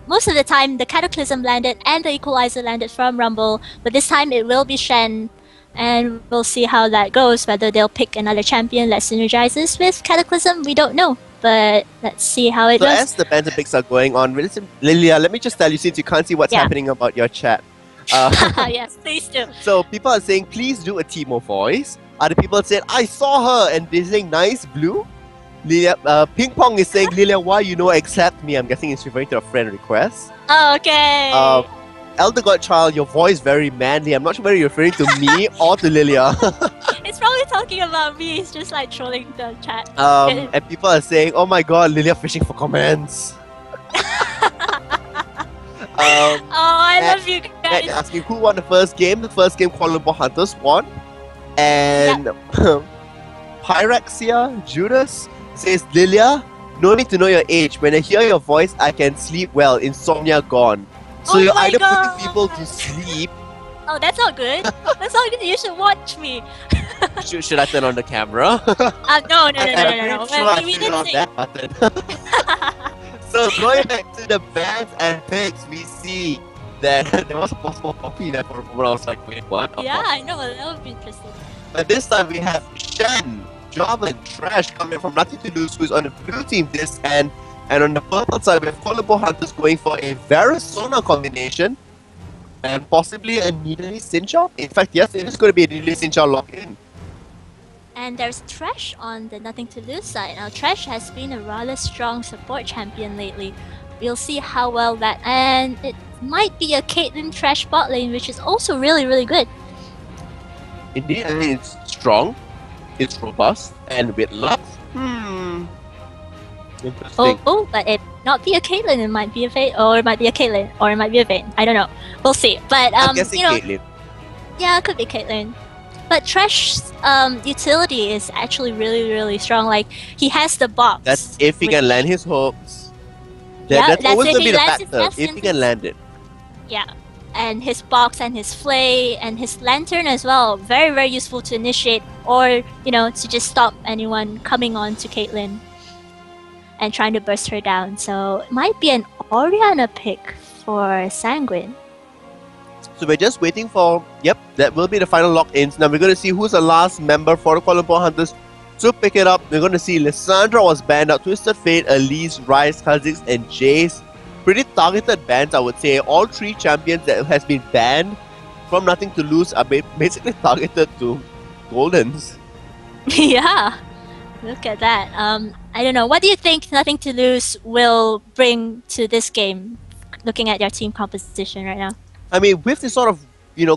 Most of the time, the Cataclysm landed and the Equalizer landed from Rumble. But this time, it will be Shen. And we'll see how that goes. Whether they'll pick another champion that synergizes with Cataclysm, we don't know. But let's see how it So goes. as the banter picks are going on, listen, Lilia, let me just tell you, since you can't see what's happening about your chat. Yes, please do. So people are saying, please do a Timo voice. Other people said, I saw her, and they're saying, nice blue. Lilia, Ping Pong is saying, Lilia, why you know except me? I'm guessing it's referring to a friend request. Oh, okay. Elder Godchild, your voice very manly. I'm not sure whether you're referring to me or to Lilia. It's probably talking about me. It's just like trolling the chat. And people are saying, oh my god, Lilia fishing for comments. I love you Matt guys. asking who won the first game. The first game, Kuala Lumpur Hunters won. And Pyrexia Judas says, Lilia, no need to know your age. When I hear your voice, I can sleep well. Insomnia gone. So you're either putting people to sleep. Oh, that's not good. That's not good. You should watch me. Should I turn on the camera? No. I'm sure I We turn didn't on say. that button. So going back to the bands and picks, we see that there was a possible copy there for a moment. I was like, wait, what? Yeah, I know. That would be interesting. But this time we have Shen, Java, and Trash coming from Nothing to Lose, who's on the blue team this end. And on the purple side, we have Kuala Lumpur Hunters going for a Varus Sona combination. And possibly a Nidalee Sincha. In fact, yes, it is going to be a Nidalee Sincha lock-in. And there's Trash on the Nothing to Lose side. Now, Trash has been a rather strong support champion lately. We'll see how well that... And it might be a Caitlyn Trash bot lane, which is also really, really good. Indeed, I mean, it's strong, it's robust, and with luck, Interesting. But it not be a Caitlyn. It might be a Vayne, or it might be a Caitlyn, or it might be a Vayne. I don't know. We'll see. But I'm guessing you know, Caitlyn. yeah, it could be Caitlyn. But Trash's utility is actually really, really strong. Like, he has the box. That's if he which- can land his hooks. Yeah, That's that's always if going to he be the lands his factor. If he essence. can land it. Yeah. And his box and his flay and his lantern as well. Very, very useful to initiate or, to just stop anyone coming on to Caitlyn and trying to burst her down. So it might be an Orianna pick for Sanguine. So we're just waiting for, yep, that will be the final lock-ins. Now we're going to see who's the last member for the Kuala Lumpur Hunters to pick it up. We're going to see Lissandra was banned out, Twisted Fate, Elise, Rice, Kha'Zix, and Jace. Pretty targeted bans, I would say. All three champions that has been banned from Nothing to Lose are basically targeted to Goldens. Yeah. Look at that. I don't know. What do you think Nothing to Lose will bring to this game, looking at their team composition right now? I mean, with this sort of,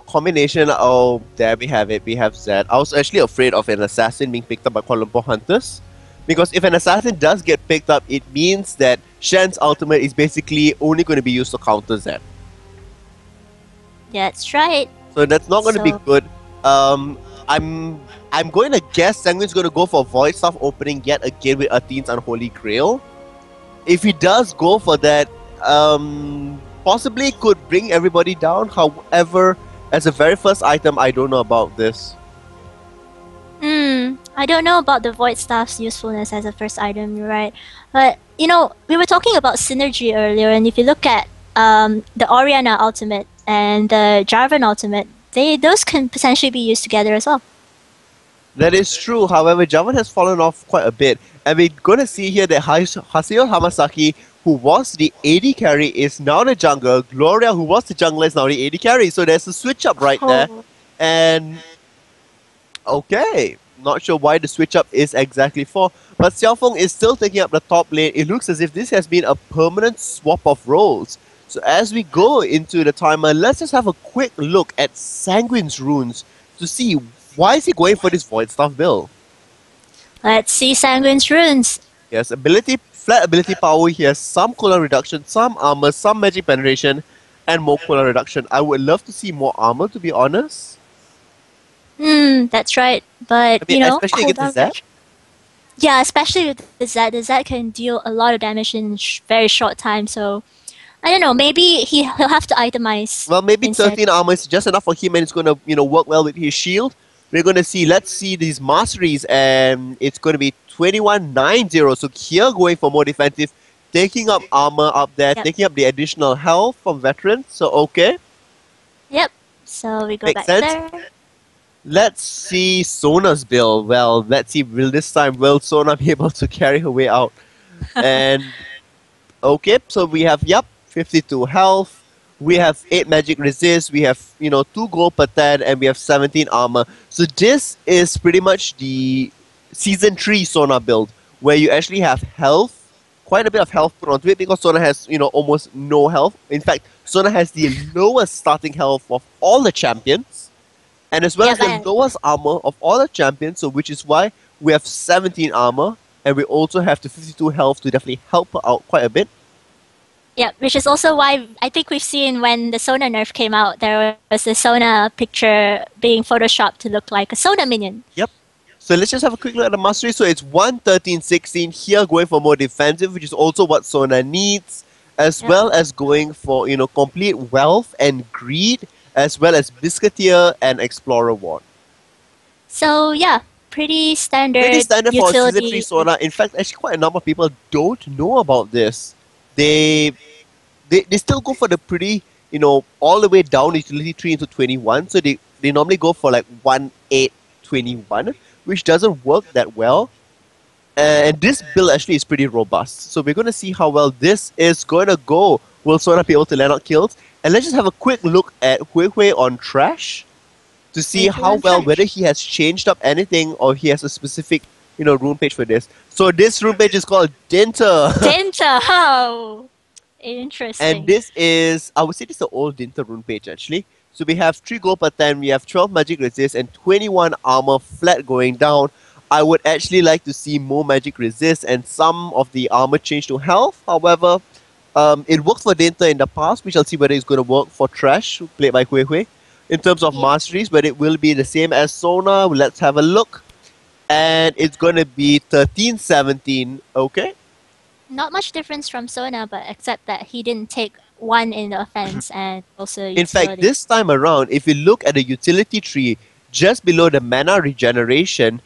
combination, oh, there we have it, we have Zed. I was actually afraid of an assassin being picked up by Kuala Lumpur Hunters. Because if an assassin does get picked up, it means that Shen's ultimate is basically only going to be used to counter Zed. Yeah, that's right. So that's not going to be good. I'm going to guess Sanguine's going to go for Void Staff opening yet again with Athene's Unholy Grail. If he does go for that, possibly could bring everybody down. However, as a very first item, I don't know about this. I don't know about the Void Staff's usefulness as a first item, you're right. But, we were talking about synergy earlier, and if you look at the Orianna ultimate and the Jarvan ultimate, those can potentially be used together as well. That is true. However, Jarvan has fallen off quite a bit. And we're going to see here that Haseo Hamasaki, who was the AD carry, is now the jungler. Gloria, who was the jungler, is now the AD carry. So there's a switch up right there. And okay, not sure why the switch up is exactly for. But Xiaofeng is still taking up the top lane. It looks as if this has been a permanent swap of roles. So as we go into the timer, let's just have a quick look at Sanguine's runes to see why is he going for this Void Staff build. Let's see Sanguine's runes. He has flat ability power, he has some cooldown reduction, some armor, some magic penetration, and more cooldown reduction. I would love to see more armor, to be honest. That's right. But, especially against the Zed? Yeah, especially with the Zed. The Zed can deal a lot of damage in very short time, so I don't know, maybe he'll have to itemize. Well, maybe instead. 13 armor is just enough for him and it's going to, work well with his shield. We're going to see, let's see these masteries, and it's going to be 2190. So here going for more defensive, taking up armor up there, taking up the additional health from veterans. So, okay. Yep. So we go Makes back sense. there. Let's see Sona's build. Well, let's see, will Sona be able to carry her way out? And, okay, so we have, 52 health. We have 8 magic resist, we have, 2 gold per 10, and we have 17 armor. So this is pretty much the Season 3 Sona build, where you actually have health, quite a bit of health put onto it, because Sona has, almost no health. In fact, Sona has the lowest starting health of all the champions, and as well as the lowest armor of all the champions, so which is why we have 17 armor, and we also have the 52 health to definitely help her out quite a bit. Yeah, which is also why I think we've seen when the Sona nerf came out, there was a Sona picture being photoshopped to look like a Sona minion. Yep. So let's just have a quick look at the mastery. So it's 113-16 here, going for more defensive, which is also what Sona needs, as well as going for, complete wealth and greed, as well as Biscuiteer and Explorer Ward. So yeah, pretty standard for utility. Season 3 Sona. In fact, actually quite a number of people don't know about this. They still go for the pretty, all the way down utility 3 into 21. So they normally go for like 1-8-21, which doesn't work that well. And this build actually is pretty robust. So we're going to see how well this is going to go. Will Sona be able to land out kills? And let's just have a quick look at Hui on Trash to see how well, whether he has changed up anything or he has a specific, rune page for this. So this rune page is called Dinter. Dinter, oh, interesting. And this is, I would say this is the old Dinter rune page actually. So we have 3 gold per 10, we have 12 magic resist and 21 armor flat going down. I would actually like to see more magic resist and some of the armor change to health. However, it worked for Dinter in the past. We shall see whether it's going to work for Trash, played by Hui Hui. In terms of Yeah. masteries, but it will be the same as Sona. Let's have a look. And it's going to be 13-17. Okay. Not much difference from Sona, but except that he didn't take one in the offense and also In fact, utility. this time around, if you look at the utility tree, just below the mana regeneration,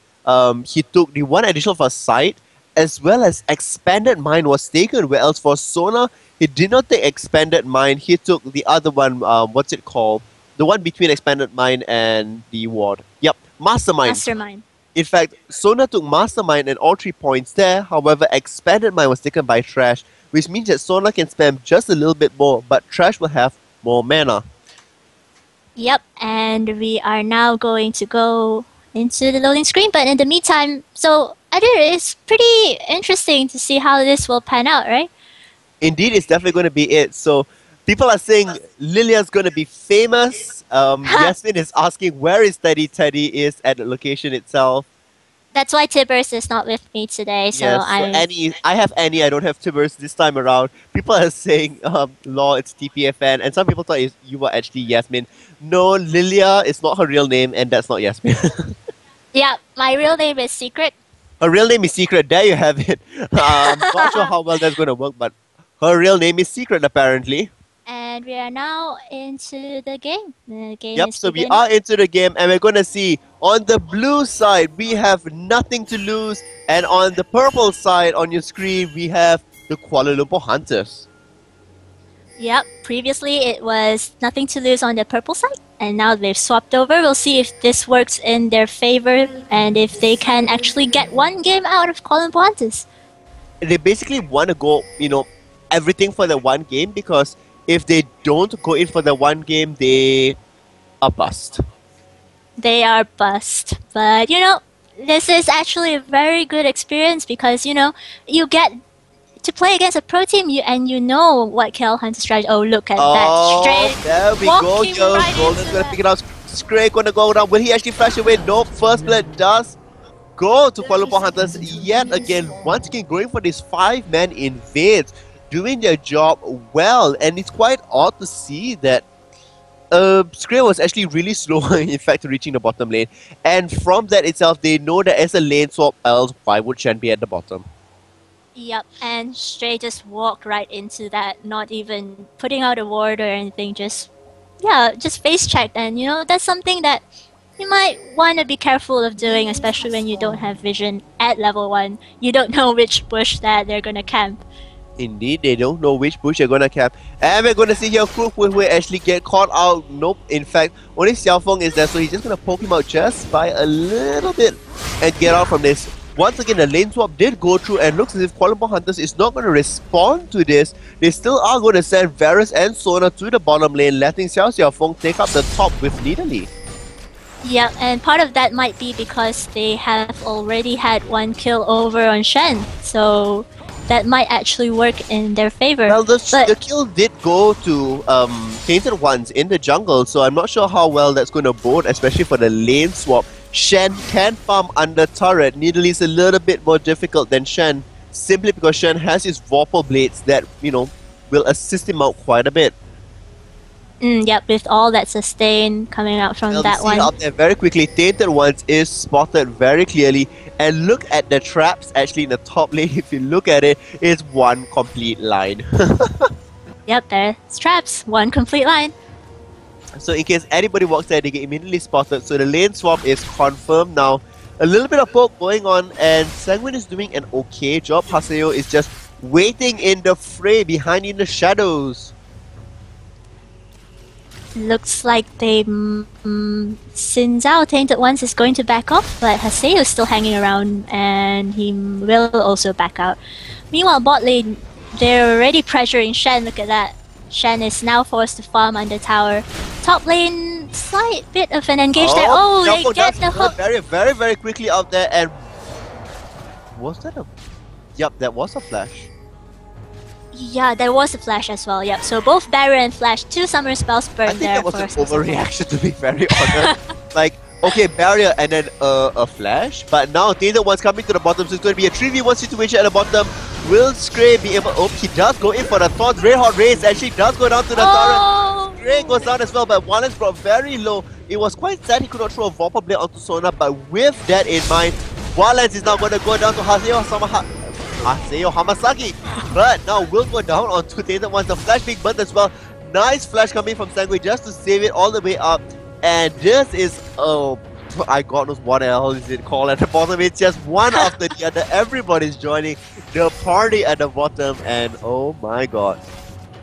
he took the one additional for sight, as well as expanded mind was taken. Whereas for Sona, he did not take expanded mind. He took the other one. What's it called? The one between expanded mind and the ward. Yep, mastermind. Mastermind. In fact, Sona took mastermind and all 3 points there. However, expanded mind was taken by Trash, which means that Sona can spam just a little bit more, but Trash will have more mana. Yep, and we are now going to go into the loading screen. But in the meantime, so Adir, it's pretty interesting to see how this will pan out, right? Indeed, it's definitely going to be it. So, people are saying Lilia's going to be famous. Yasmin is asking where is Teddy is at the location itself. That's why Tibbers is not with me today. So Yes, so I'm Annie, I have Annie, I don't have Tibbers this time around. People are saying, law, it's TPFN, and some people thought you were actually Yasmin. No, Lilia is not her real name, and that's not Yasmin. yeah, my real name is Secret. Her real name is Secret, there you have it. Not sure how well that's going to work, but her real name is Secret apparently. And we are now into the game. The game Yep, is so we beginning. are into the game, and we're going to see on the blue side we have nothing to lose, and on the purple side on your screen we have the Kuala Lumpur Hunters. Yep, previously it was nothing to lose on the purple side, and now they've swapped over. We'll see if this works in their favor and if they can actually get one game out of Kuala Lumpur Hunters. They basically want to go, everything for the one game, because if they don't go in for the one game, they are bust. They are bust. But, this is actually a very good experience because, you get to play against a pro team and you know what KL Hunter's strategy. Oh, look at that. Straight. There we go, walking yo. right Golden's into going to that. pick it up. Stray going to go down. Will he actually flash away? Nope. First blood does go to Kuala Lumpur Hunters yet again. Once again, going for these 5-man invades, doing their job well. And it's quite odd to see that Scray was actually really slow, in fact, reaching the bottom lane. And from that itself, they know that as a lane swap, else why would Shen be at the bottom? Yep, and Stray just walked right into that, not even putting out a ward or anything, just face checked. And that's something that you might want to be careful of doing, especially when you don't have vision at level 1. You don't know which bush that they're gonna camp. Indeed, they don't know which bush they're gonna cap. And we're gonna see here Fu Hui actually get caught out. Nope, in fact, only Xiao Feng is there, so he's just gonna poke him out just by a little bit and get out from this. Once again, the lane swap did go through, and looks as if Kuala Lumpur Hunters is not going to respond to this. They still are going to send Varus and Sona to the bottom lane, letting Xiao Feng take up the top with Nidalee. Yeah, and part of that might be because they have already had one kill over on Shen, so that might actually work in their favor. Well, the kill did go to Tainted Ones in the jungle, so I'm not sure how well that's going to bode, especially for the lane swap. Shen can farm under turret. Nidalee is a little bit more difficult than Shen, simply because Shen has his Vorpal Blades that, will assist him out quite a bit. Yep, with all that sustain coming out from Well, that see one. up there very quickly, Tainted Ones is spotted very clearly, and look at the traps actually in the top lane. If you look at it, it's one complete line. Yep, there's traps. One complete line. So in case anybody walks there, they get immediately spotted. So the lane swap is confirmed now. A little bit of poke going on, and Sanguine is doing an okay job. Haseo is just waiting in the fray behind in the shadows. Looks like they Sinzao Tainted Ones is going to back off, but Haseo is still hanging around and he will also back out. Meanwhile, bot lane, they're already pressuring Shen. Look at that. Shen is now forced to farm under tower. Top lane, slight bit of an engage there. Oh, they Jumbo get does the hook. very, very, very quickly out there, and was that a? Yep, that was a flash. Yeah, there was a flash as well. Yep. So both barrier and flash, 2 summer spells I burned think there. that was for an overreaction, to be very honest. Like, Okay, barrier and then a flash. But now Tainted One's coming to the bottom, so it's going to be a 3v1 situation at the bottom. Will Scray be able... Oh, he does go in for the Thorns. Red Hot Rays actually does go down to the turret. Scray goes down as well, but Wallace brought very low. It was quite sad he could not throw a Vorpal Blade onto Sona, but with that in mind, Wallace is now going to go down to Haseo Hamasaki. But now will go down onto Tainted Ones. The flash being burnt as well. Nice flash coming from Sangui just to save it all the way up. And this is, I God knows what else is it called at the bottom. It's just one after the other. Everybody's joining the party at the bottom, and oh my god.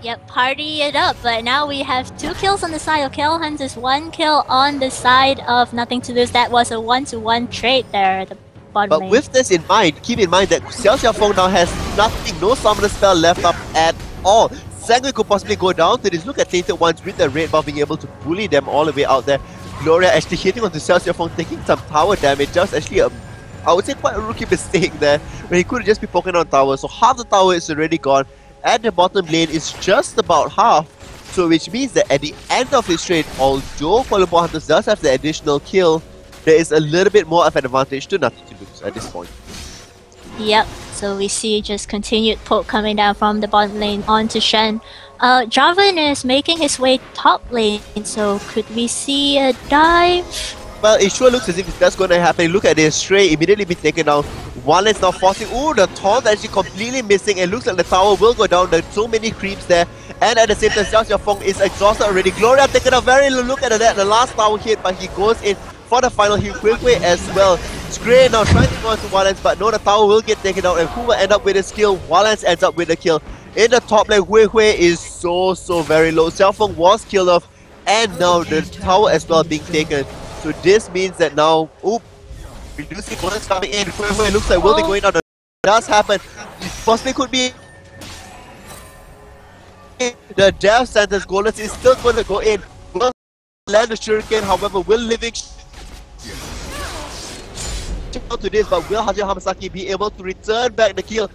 Yep, party it up. But now we have 2 kills on the side of Kill Hunters, 1 kill on the side of Nothing to Lose. That was a 1-to-1 trade there at the bottom But lane. with this in mind, keep in mind that Xiao Xiaofeng now has nothing, no summoner spell left up at all. Sangui could possibly go down to this. Look at Tainted Ones with the red buff being able to bully them all the way out there. Gloria actually hitting onto Xiao Xiaofeng, taking some tower damage. Just actually I would say quite a rookie mistake there, when he could just be poking on tower. So half the tower is already gone. At the bottom lane is just about half. So which means that at the end of his trade, although Kuala Lumpur Hunters does have the additional kill, there is a little bit more of an advantage to Nothing to Lose at this point. Yep, so we see just continued poke coming down from the bottom lane onto Shen. Jarvan is making his way top lane, so could we see a dive? Well, it sure looks as if that's going to happen. Look at this, Stray immediately be taken down. One is now forcing. Ooh, the taunt actually completely missing. It looks like the tower will go down. There's so many creeps there. And at the same time, Xiao Xiaofeng is exhausted already. Gloria taking a very low look at that. The last tower hit, but he goes in for the final heal quickly as well. Stray now trying to go into Wallace, but no, the tower will get taken out. And who will end up with his kill? Wallace ends up with the kill. In the top lane, Hui Hui is so very low. Xiaofeng was killed off, and now the tower as well being taken. So this means that now, oop, we do see Wallace coming in. Hui Hui looks like will be going down. It does happen. It possibly could be the death sentence. Golas is still going to go in. Will land the shuriken, however, will living to this, but will Hajime Hamasaki be able to return back the kill?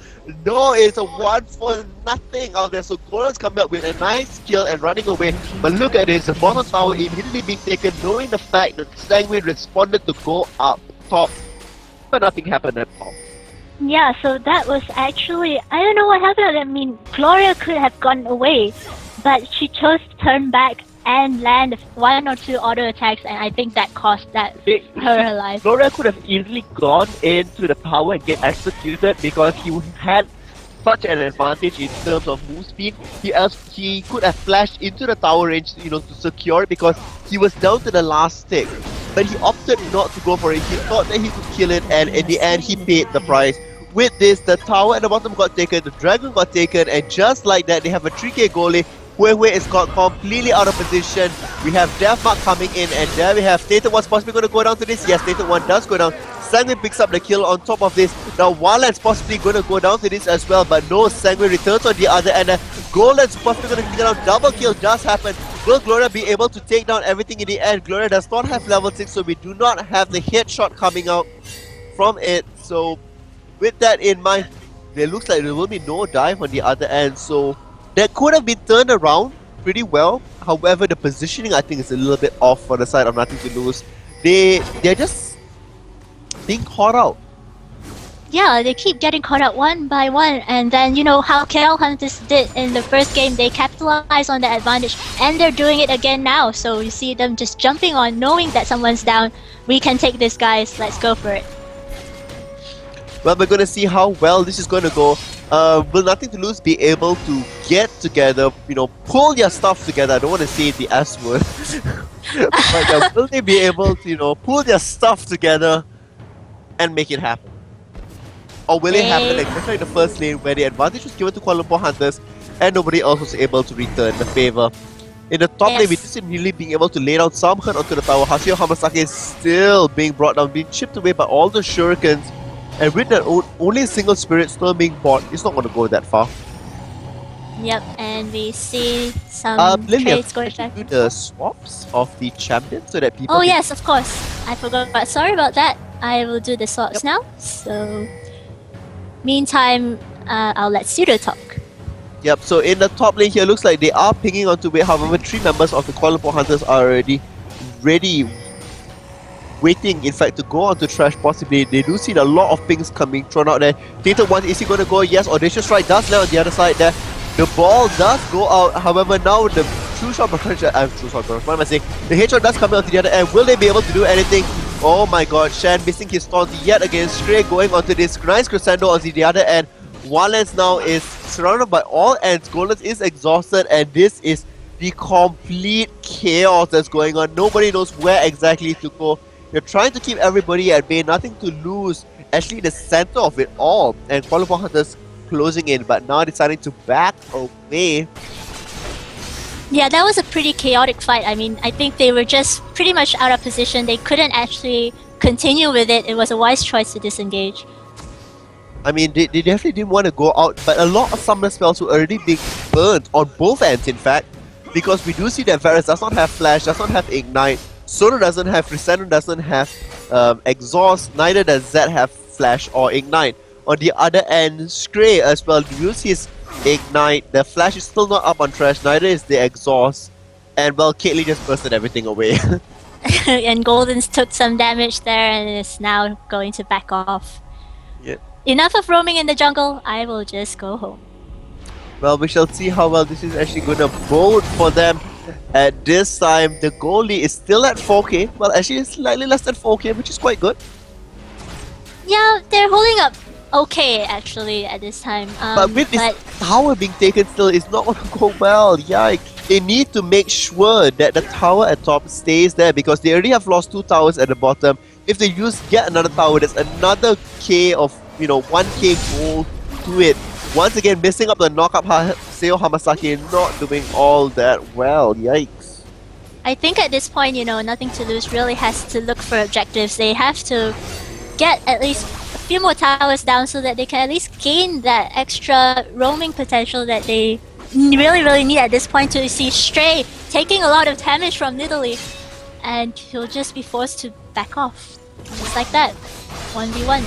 No, it's a 1 for nothing out there. So Goran's coming up with a nice kill and running away. But look at this, the bottom tower immediately being taken, knowing the fact that Sangui responded to go up top, but nothing happened at all. Yeah, so that was actually, I don't know what happened. I mean, Gloria could have gone away, but she chose to turn back and land 1 or 2 auto attacks, and I think that cost her life. Gloria could have easily gone into the tower and get executed because he had such an advantage in terms of move speed. He could have flashed into the tower range, you know, to secure it because he was down to the last tick. But he opted not to go for it. He thought that he could kill it, and in the end he paid the price. With this, the tower at the bottom got taken, the dragon got taken, and just like that, they have a 3k goalie. Hui Hui is got completely out of position. We have Deathmark coming in, and there we have Tainted One's possibly going to go down to this. Yes, Tainted One does go down. Sangui picks up the kill on top of this. Now Walan's possibly going to go down to this as well, but no, Sangui returns on the other end. Golan's possibly going to get down. Double kill does happen. Will Gloria be able to take down everything in the end? Gloria does not have level 6, so we do not have the headshot coming out from it. So with that in mind, it looks like there will be no dive on the other end. So that could have been turned around pretty well. However, the positioning I think is a little bit off for the side of Nothing to Lose. They're just being caught out. Yeah, they keep getting caught out one by one, and then you know how KL Hunters did in the first game, they capitalized on that advantage, and they're doing it again now. So you see them just jumping on, knowing that someone's down. We can take this, guys, let's go for it. Well, we're going to see how well this is going to go. Will Nothing to Lose be able to get together, you know, pull your stuff together? I don't want to say the S word. But will they be able to, you know, pull their stuff together and make it happen? Or will it happen like just like the first lane where the advantage was given to Kuala Lumpur Hunters and nobody else was able to return the favor? In the top lane, we just really being able to lay down some hurt onto the tower. Haseo Hamasaki is still being brought down, being chipped away by all the shurikens. And with that only a single spirit still being bought, it's not going to go that far. Yep, and we see some trades going back. Do the swaps of the champion so that people. Oh yes, of course. I forgot. But sorry about that. I will do the swaps now. So, meantime, I'll let Pseudo talk. Yep. So in the top lane here, looks like they are pinging onto it. However, 3 members of the Kuala Lumpur Hunters are already ready waiting, in fact, to go on to Trash possibly. They do see a lot of pings coming thrown out there. Data 1, is he going to go? Yes, Audacious Strike does land on the other side there. The ball does go out, however, now the true shot potential, what am I saying? The headshot does come out to the other end. Will they be able to do anything? Oh my god, Shan missing his taunt yet again. Stray going onto this nice crescendo on the other end. Wildlands now is surrounded by all ends. Golden is exhausted, and this is the complete chaos that's going on. Nobody knows where exactly to go. You're trying to keep everybody at bay, nothing to lose. Actually, the center of it all, and Kuala Lumpur Hunters closing in, but now deciding to back away. Yeah, that was a pretty chaotic fight. I mean, I think they were just pretty much out of position. They couldn't actually continue with it. It was a wise choice to disengage. I mean, they definitely didn't want to go out, but a lot of summoner spells were already being burnt on both ends, in fact, because we do see that Varus does not have Flash, does not have Ignite, Sono doesn't have, Crescendo doesn't have Exhaust, neither does Zed have Flash or Ignite. On the other end, Stray as well use his Ignite, the Flash is still not up on Trash, neither is the Exhaust, and well, Caitlyn just bursted everything away. And Golden's took some damage there and is now going to back off. Yeah. Enough of roaming in the jungle, I will just go home. Well, we shall see how well this is actually going to bode for them. At this time, the goalie is still at 4k. Well, actually, it's slightly less than 4k, which is quite good. Yeah, they're holding up okay, actually, at this time. But with this tower being taken still, it's not going to go well. Yikes. They need to make sure that the tower at top stays there, because they already have lost 2 towers at the bottom. If they use yet another tower, there's another K of, 1k gold to it. Once again, missing up the knockup, Seo Hamasaki not doing all that well. Yikes. I think at this point, Nothing to Lose really has to look for objectives. They have to get at least a few more towers down so that they can at least gain that extra roaming potential that they really, really need at this point to see Stray taking a lot of damage from Nidalee. And he'll just be forced to back off. Just like that. 1v1.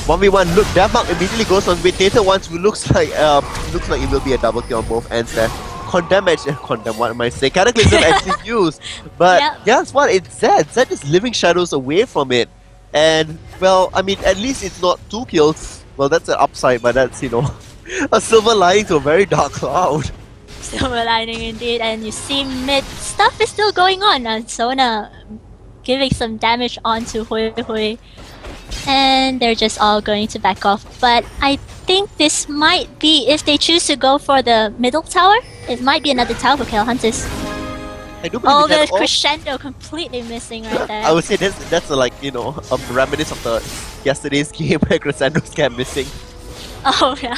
1v1, look, that mark immediately goes on with Data once, who looks like it will be a double kill on both ends there. Condemn, what am I saying? Cataclysm actually used. But guess what? It's Zed. Zed is living shadows away from it. And, well, I mean, at least it's not 2 kills. Well, that's an upside, but that's, a silver lining to a very dark cloud. Silver lining indeed, and you see mid stuff is still going on. And Sona giving some damage onto Hui Hui. And they're just all going to back off. But I think this might be, if they choose to go for the middle tower, it might be another tower for KL Hunters. I do believe the crescendo completely missing right there. I would say that's a reminiscence of the yesterday's game where crescendos kept missing. Oh yeah.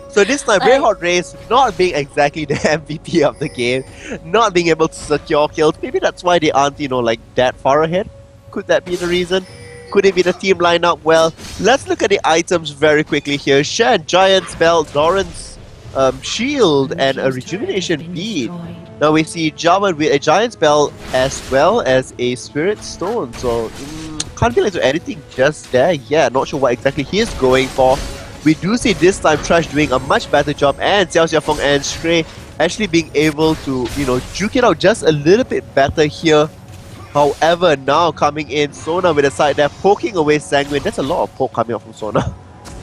So this time, Red Hot Race not being exactly the MVP of the game, not being able to secure kills. Maybe that's why they aren't, that far ahead. Could that be the reason? Could it be the team lineup? Well, let's look at the items very quickly here. Shan, Giant Spell, Doran's Shield, and a Rejuvenation Bead. Now we see Javan with a Giant Spell as well as a Spirit Stone. So, can't feel into anything just there. Yeah, not sure what exactly he's going for. We do see this time Trash doing a much better job, and Xiao Xiaofeng and Stray actually being able to, juke it out just a little bit better here. However, now coming in, Sona with a side there, poking away Sanguine. That's a lot of poke coming out from Sona.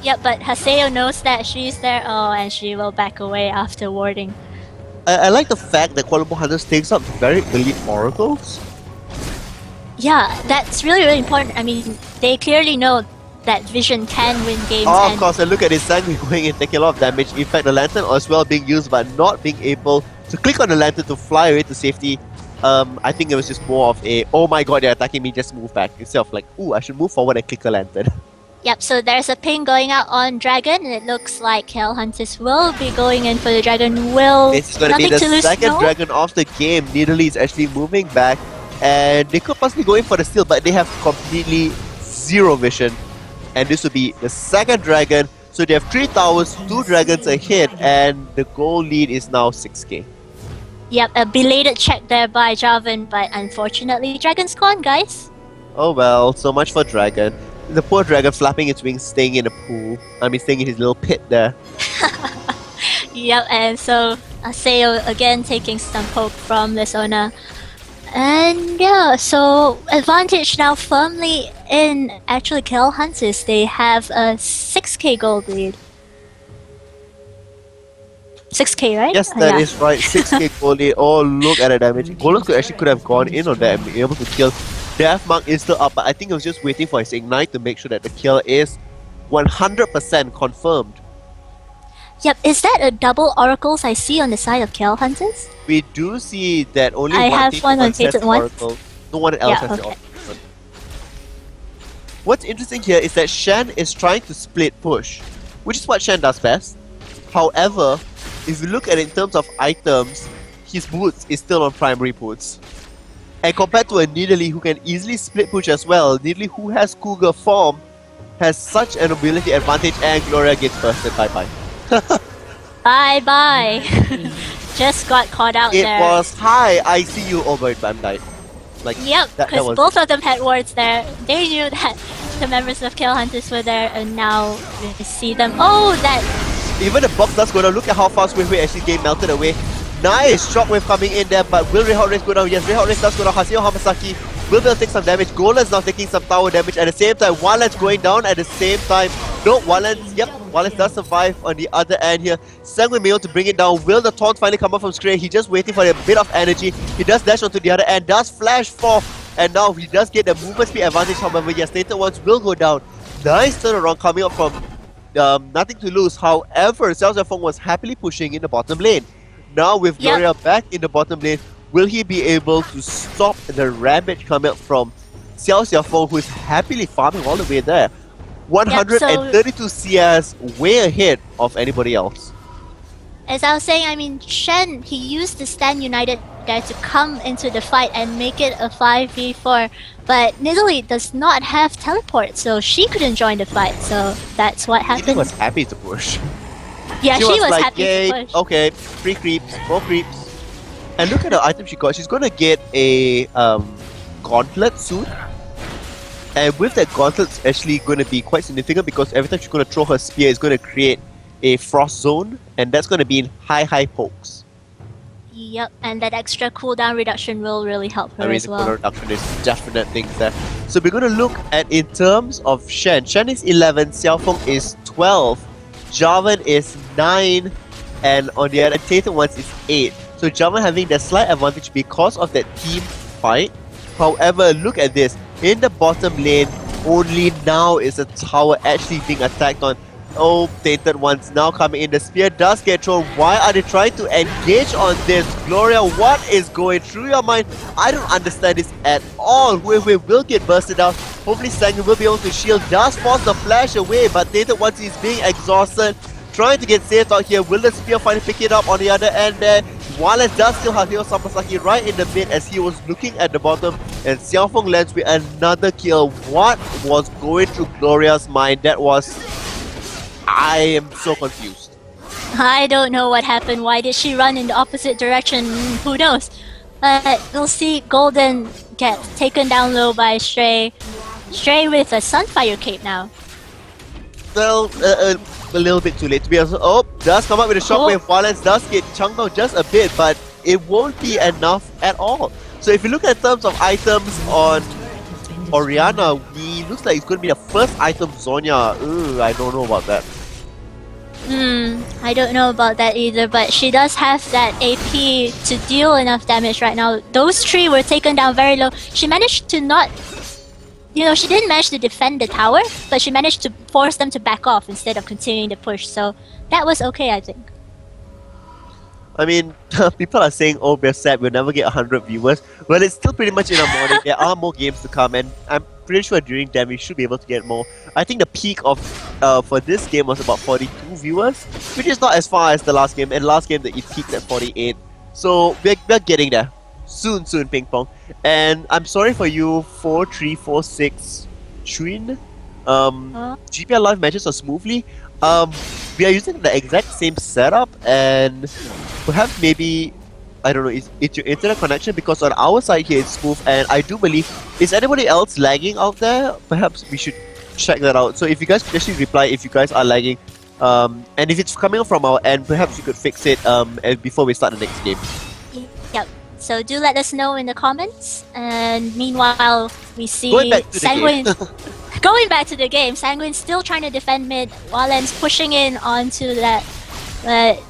Yep, but Haseo knows that she's there, and she will back away after warding. I like the fact that Kuala Lumpur Hunters takes up very elite oracles. Yeah, that's really, really important. I mean, they clearly know that Vision can win games. Oh, of course, and look at his Sanguine going in, taking a lot of damage. In fact, the Lantern as well being used, but not being able to click on the Lantern to fly away to safety. I think it was just more of a, oh my god, they're attacking me, just move back. Instead of like, ooh, I should move forward and click the Lantern. Yep, so there's a ping going out on Dragon, and it looks like KL Hunters will be going in for the Dragon. It's going to be the second Dragon of the game. Nidalee is actually moving back, and they could possibly go in for the steal, but they have completely zero vision. And this will be the second Dragon. So they have 3 towers, 2 Dragons ahead, and the goal lead is now 6k. Yep, a belated check there by Javan, but unfortunately, Dragon's gone, guys. Oh well, so much for Dragon. The poor Dragon flapping its wings, staying in the pool. Staying in his little pit there. Yep, and so Aseo again taking some poke from Lesona. And yeah, so advantage now firmly in actually Kill Hunters. They have a 6k gold lead. 6k, right? Yes, that is right. 6k gold lead. Oh, look at the damage. Golem could have gone in on that and be able to kill. Death Mark is still up, but I think he was just waiting for his ignite to make sure that the kill is 100% confirmed. Yep, is that a double oracles I see on the side of Kill Hunters? We do see that only I one have team one on has Fated One. Oracle. No one else has the okay. Oracle. What's interesting here is that Shen is trying to split push, which is what Shen does best. However, if you look at it in terms of items, his boots is still on primary boots. And compared to a Nidalee who can easily split push as well, Nidalee who has Cougar form has such an ability advantage, and Gloria gets bursted. Bye bye. Bye bye. Just got caught out It there. was hi, I see you. Oh my bam died. Like Yep, that because was both of them had wards there. They knew that the members of Kill Hunters were there, and now we see them. Oh, that. even the box does go down. Look at how fast Wave actually game melted away. Nice shockwave coming in there, but will Red Hot Race go down? Yes, Red Hot Race does go down. Haseo Hamasaki will be able to take some damage. Golan's now taking some tower damage at the same time. Walan's going down at the same time. No, Walan's, yep, Walan's does survive on the other end here. Sangwon may able to bring it down. Will the taunt finally come up from Scray? He's just waiting for a bit of energy. He does dash onto the other end, does flash for, and now he does get the movement speed advantage. However, yes, later ones will go down. Nice turnaround coming up from Nothing to Lose. However, Xiao Xiaofeng was happily pushing in the bottom lane. Now with Gloria back in the bottom lane, will he be able to stop the rampage coming up from Xiao Xiaofeng, who is happily farming all the way there? 132 CS, way ahead of anybody else. As I was saying, I mean, Shen, he used the Stand United there to come into the fight and make it a 5v4. But Nidalee does not have teleport, so she couldn't join the fight. So that's what happened. She was happy to push. Yeah, she was like, happy yay, to push. okay, 3 creeps, 4 creeps. And look at the item she got. She's gonna get a gauntlet soon. And with that gauntlet, it's actually going to be quite significant because every time she's going to throw her spear, it's going to create a frost zone, and that's going to be in high pokes. Yep, and that extra cooldown reduction will really help her as The well. cooldown reduction is definite things there. So we're going to look at in terms of Shen. Shen is 11, Xiaofeng is 12, Jarvan is 9, and on the other Tatum ones is 8. So Jarvan having the slight advantage because of that team fight. However, look at this. In the bottom lane, only now is a tower actually being attacked on. Oh, Tainted Ones now coming in. The spear does get thrown. Why are they trying to engage on this? Gloria, what is going through your mind? I don't understand this at all. Wave will get bursted out. Hopefully Sangwon will be able to shield. Does force the flash away, but Tainted Ones is being exhausted. Trying to get saved out here. Will the spear finally pick it up on the other end there? Wallace does still have Hiro Samasaki right in the mid as he was looking at the bottom, and Xiaofeng lands with another kill. What was going through Gloria's mind? That was... I am so confused. I don't know what happened. Why did she run in the opposite direction? Who knows? But we'll see Golden get taken down low by Stray. Stray with a Sunfire cape now. Well, a little bit too late to be honest. Oh, does come up with a shockwave. Valence does get chunked out just a bit, but it won't be enough at all. So if you look at terms of items on Orianna, it looks like it's going to be the first item Zonya. I don't know about that. I don't know about that either, but she does have that AP to deal enough damage right now. Those 3 were taken down very low. She managed to not... You know, she didn't manage to defend the tower, but she managed to force them to back off instead of continuing the push. So that was okay, I think. I mean, people are saying, oh, we're sad, we'll never get 100 viewers. Well, it's still pretty much in the morning. There are more games to come, and I'm pretty sure during them we should be able to get more. I think the peak of for this game was about 42 viewers, which is not as far as the last game. And last game, it peaked at 48. So we're getting there. Soon, Ping Pong. And I'm sorry for you, 4346 Chuin. GPR live matches are smoothly. We are using the exact same setup, and perhaps maybe, I don't know, it's your internet connection, because on our side here it's smooth, and I do believe, is anybody else lagging out there? Perhaps we should check that out. So if you guys could actually reply if you guys are lagging, and if it's coming from our end, perhaps you could fix it before we start the next game. Yep. So do let us know in the comments. And meanwhile, we see Going back to the Sanguine game. going back to the game. Sanguine's still trying to defend mid. Walen's pushing in onto that. But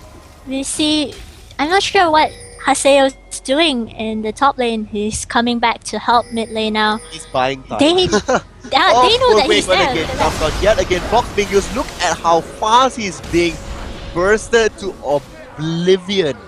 we see, I'm not sure what Haseo's doing in the top lane. He's coming back to help mid lane now. He's buying time. They know that he's there. Again, comes out yet again. Box being used. Look at how fast he's being bursted to oblivion.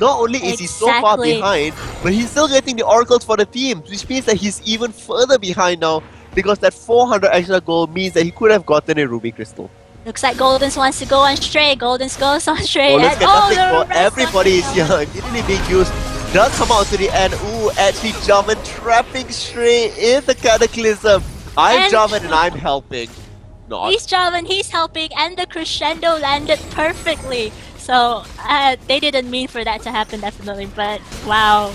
Not only is he so far Exactly. behind, but he's still getting the oracles for the team, which means that he's even further behind now because that 400 extra gold means that he could have gotten a ruby crystal. Looks like Goldens wants to go on Stray. Goldens goes on Stray. Oh, let's get nothing the for rest everybody is on- here. Immediately being used. Does come out to the end. Ooh, actually Jarvan trapping Stray in the cataclysm. I'm And- Jarvan and I'm helping. Not. He's Jarvan, he's helping, and the crescendo landed perfectly. So they didn't mean for that to happen, definitely. But wow,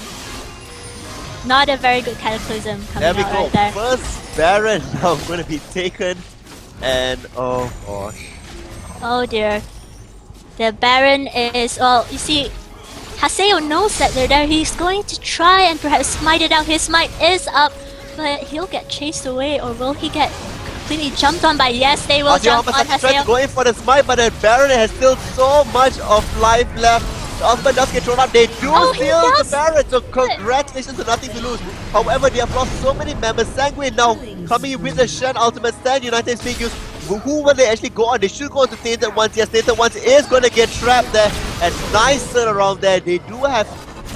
not a very good cataclysm coming There we out go. right there. First Baron now going to be taken. And oh gosh. Oh dear, the Baron is you see, Haseo knows that they're there. He's going to try and perhaps smite it out. His smite is up, but he'll get chased away, or will he get completely jumped on by? Yes, they will jump on Hamasaki trying to Haseo. go in for the smite, but the Baron has still so much of life left. The ultimate does get thrown up. They do Oh, he steal the does Baron, so congratulations to nothing to lose. However, they have lost so many members. Sanguine now coming in with the Shen ultimate stand. United States use. Who will they actually go on? They should go on to Tainted Ones. Yes, Tainted Ones is going to get trapped there. And nice turnaround there. They do have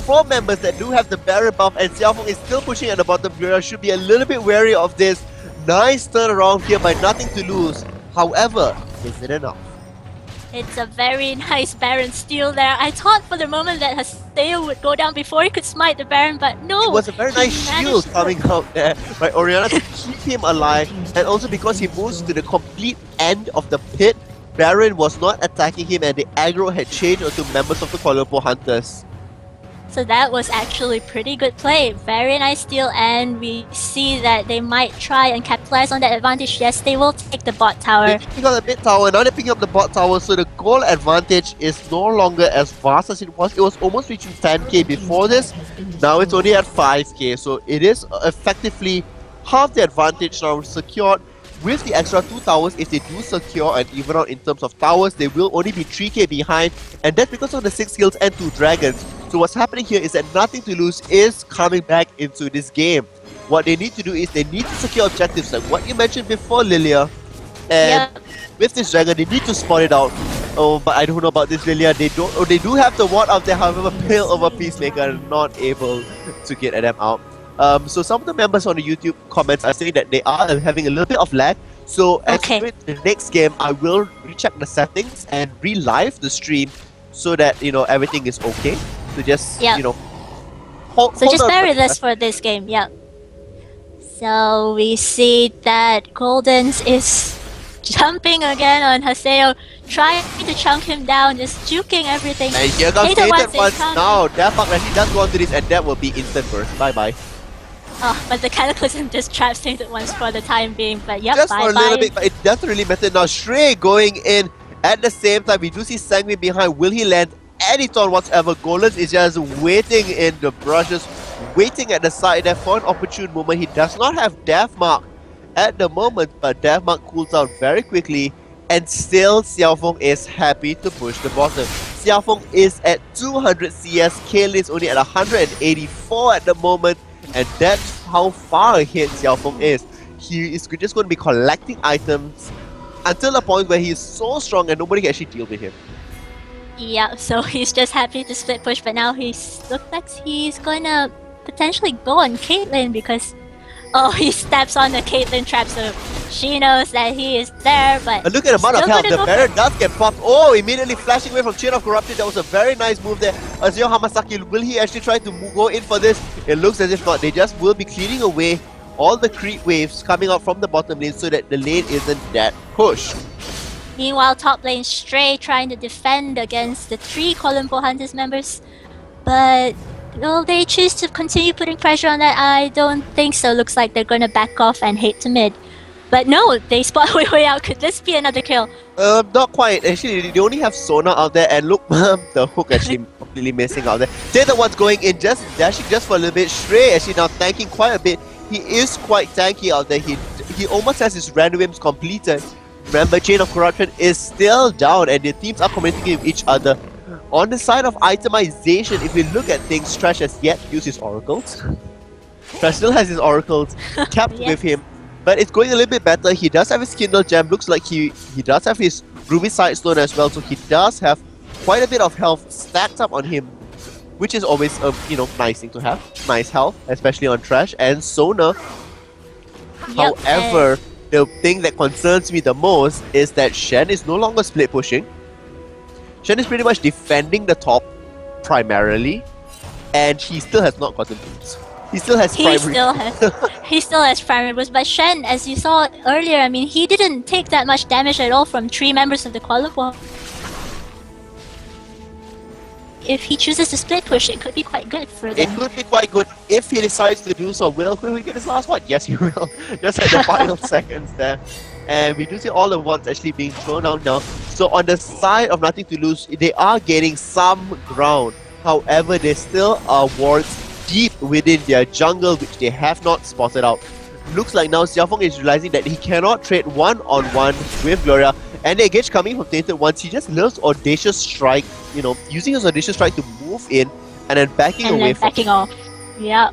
4 members that do have the Baron buff, and Xiaofeng is still pushing at the bottom. Should be a little bit wary of this. Nice turnaround here by nothing to lose. However, is it enough? It's a very nice Baron steal there. I thought for the moment that Haseo would go down before he could smite the Baron, but no. It was a very he nice managed shield to- coming out there by Oriana to keep him alive, and also because he moves to the complete end of the pit, Baron was not attacking him and the aggro had changed onto members of the Kuala Lumpur Hunters. So that was actually pretty good play. Very nice steal, and we see that they might try and capitalize on that advantage. Yes, they will take the bot tower. They're picking up the mid tower, now they're picking up the bot tower, so the goal advantage is no longer as vast as it was. It was almost reaching 10k before this, now it's only at 5k, so it is effectively half the advantage now secured. With the extra 2 towers, if they do secure and even out in terms of towers, they will only be 3k behind, and that's because of the 6 kills and 2 dragons. So what's happening here is that nothing to lose is coming back into this game. What they need to do is they need to secure objectives like what you mentioned before, Lilia. And with this dragon, they need to spot it out. Oh, but I don't know about this, Lilia. They don't. Oh, they do have the ward out there. However, Pale over Peacemaker not able to get them out. So some of the members on the YouTube comments are saying that they are having a little bit of lag. So as we do it in the next game, I will recheck the settings and re-live the stream so that everything is okay. So just hold just on bear for with that. us for this game, yeah. So we see that Goldens is jumping again on Haseo, trying to chunk him down, just juking everything. And here comes Tainted Tainted Ones is Ones coming. now. Deathmark actually does go on to this, and that will be instant burst. Bye bye. Oh, but the Cataclysm just traps Tainted Ones for the time being. But yep, Just bye for a bye. little bit, but it doesn't really matter now. Stray going in at the same time. We do see Sanguine behind. Will he land any turn whatsoever? Golens is just waiting in the brushes, waiting at the side there for an opportune moment. He does not have Deathmark at the moment, but Deathmark cools out very quickly, and still Xiaofeng is happy to push the bottom. Xiaofeng is at 200 CS, Kayle is only at 184 at the moment, and that's how far ahead Xiaofeng is. He is just going to be collecting items until a point where he is so strong and nobody can actually deal with him. Yeah, so he's just happy to split push, but now looks like he's gonna potentially go on Caitlyn because he steps on the Caitlyn trap, so she knows that he is there, but And look at the amount of still health. gonna The go Baron does get popped. Oh, immediately flashing away from Chain of Corruption. That was a very nice move there. Azio Hamasaki, will he actually try to go in for this? It looks as if not. They just will be clearing away all the creep waves coming out from the bottom lane so that the lane isn't that pushed. Meanwhile, top lane Stray trying to defend against the 3 Kuala Lumpur Hunters members, but will they choose to continue putting pressure on that? I don't think so. Looks like they're gonna back off and hate to mid. But no, they spot way out. Could this be another kill? Not quite. Actually, they only have Sona out there, and look, the hook actually completely missing out there. Tainted One's going in, just dashing just for a little bit. Shrey actually now tanking quite a bit. He is quite tanky out there. He almost has his randoms completed. Remember, Chain of Corruption is still down and the teams are communicating with each other. On the side of itemization, if we look at things, Trash has yet to use his oracles. Trash still has his oracles kept with him, but it's going a little bit better. He does have his Kindle Gem. Looks like he does have his Ruby Sidestone as well, so he does have quite a bit of health stacked up on him, which is always a nice thing to have. Nice health, especially on Trash and Sona. However, the thing that concerns me the most is that Shen is no longer split pushing. Shen is pretty much defending the top primarily, and he still has not gotten boots. He still has he still has primary boost, but Shen, as you saw earlier, I mean, he didn't take that much damage at all from 3 members of the Qualifier. If he chooses to split push, it could be quite good for them. It could be quite good if he decides to do so. Will he get his last one? Yes, he will. Just at the final seconds there. And we do see all the ones actually being thrown out now. So on the side of Nothing to Lose, they are gaining some ground. However, there still are wards deep within their jungle which they have not spotted out. Looks like now Xiaofeng is realizing that he cannot trade one-on-one with Gloria. And the engage coming from Tainted Ones, he just loves Audacious Strike, using his Audacious Strike to move in and then backing away from backing off. Yeah.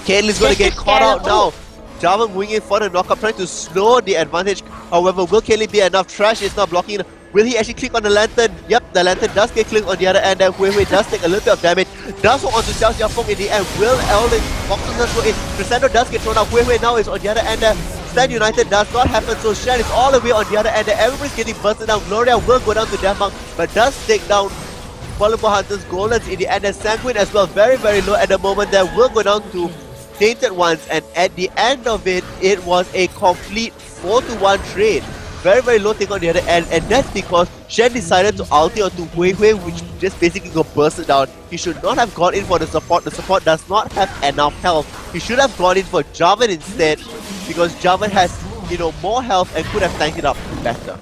Caitlyn's going to get caught out now. Java moving in for the knockup, trying to slow the advantage. However, will Caitlyn be enough? Trash is not blocking. Will he actually click on the Lantern? Yep, the Lantern does get clicked on the other end. And Hui does take a little bit of damage. Does hold on to Xiao Xiaofeng in the end. Will Elden boxes us go in. Crescendo does get thrown out. Hui now is on the other end. Stand United does not happen, so Shen is all the way on the other end. Everybody's getting busted down. Gloria will go down to Deathmark, but does take down Volleyball Hunters. Golems in the end. And Sanguine as well, very, very low at the moment. There will go down to Tainted Ones, and at the end of it, it was a complete 4-1 trade. Very, very low take on the other end, and that's because Shen decided to ulti onto Hui, which just basically got bursted down. He should not have gone in for the support. The support does not have enough health. He should have gone in for Jarvan instead, because Jarvan has, more health and could have tanked it up better.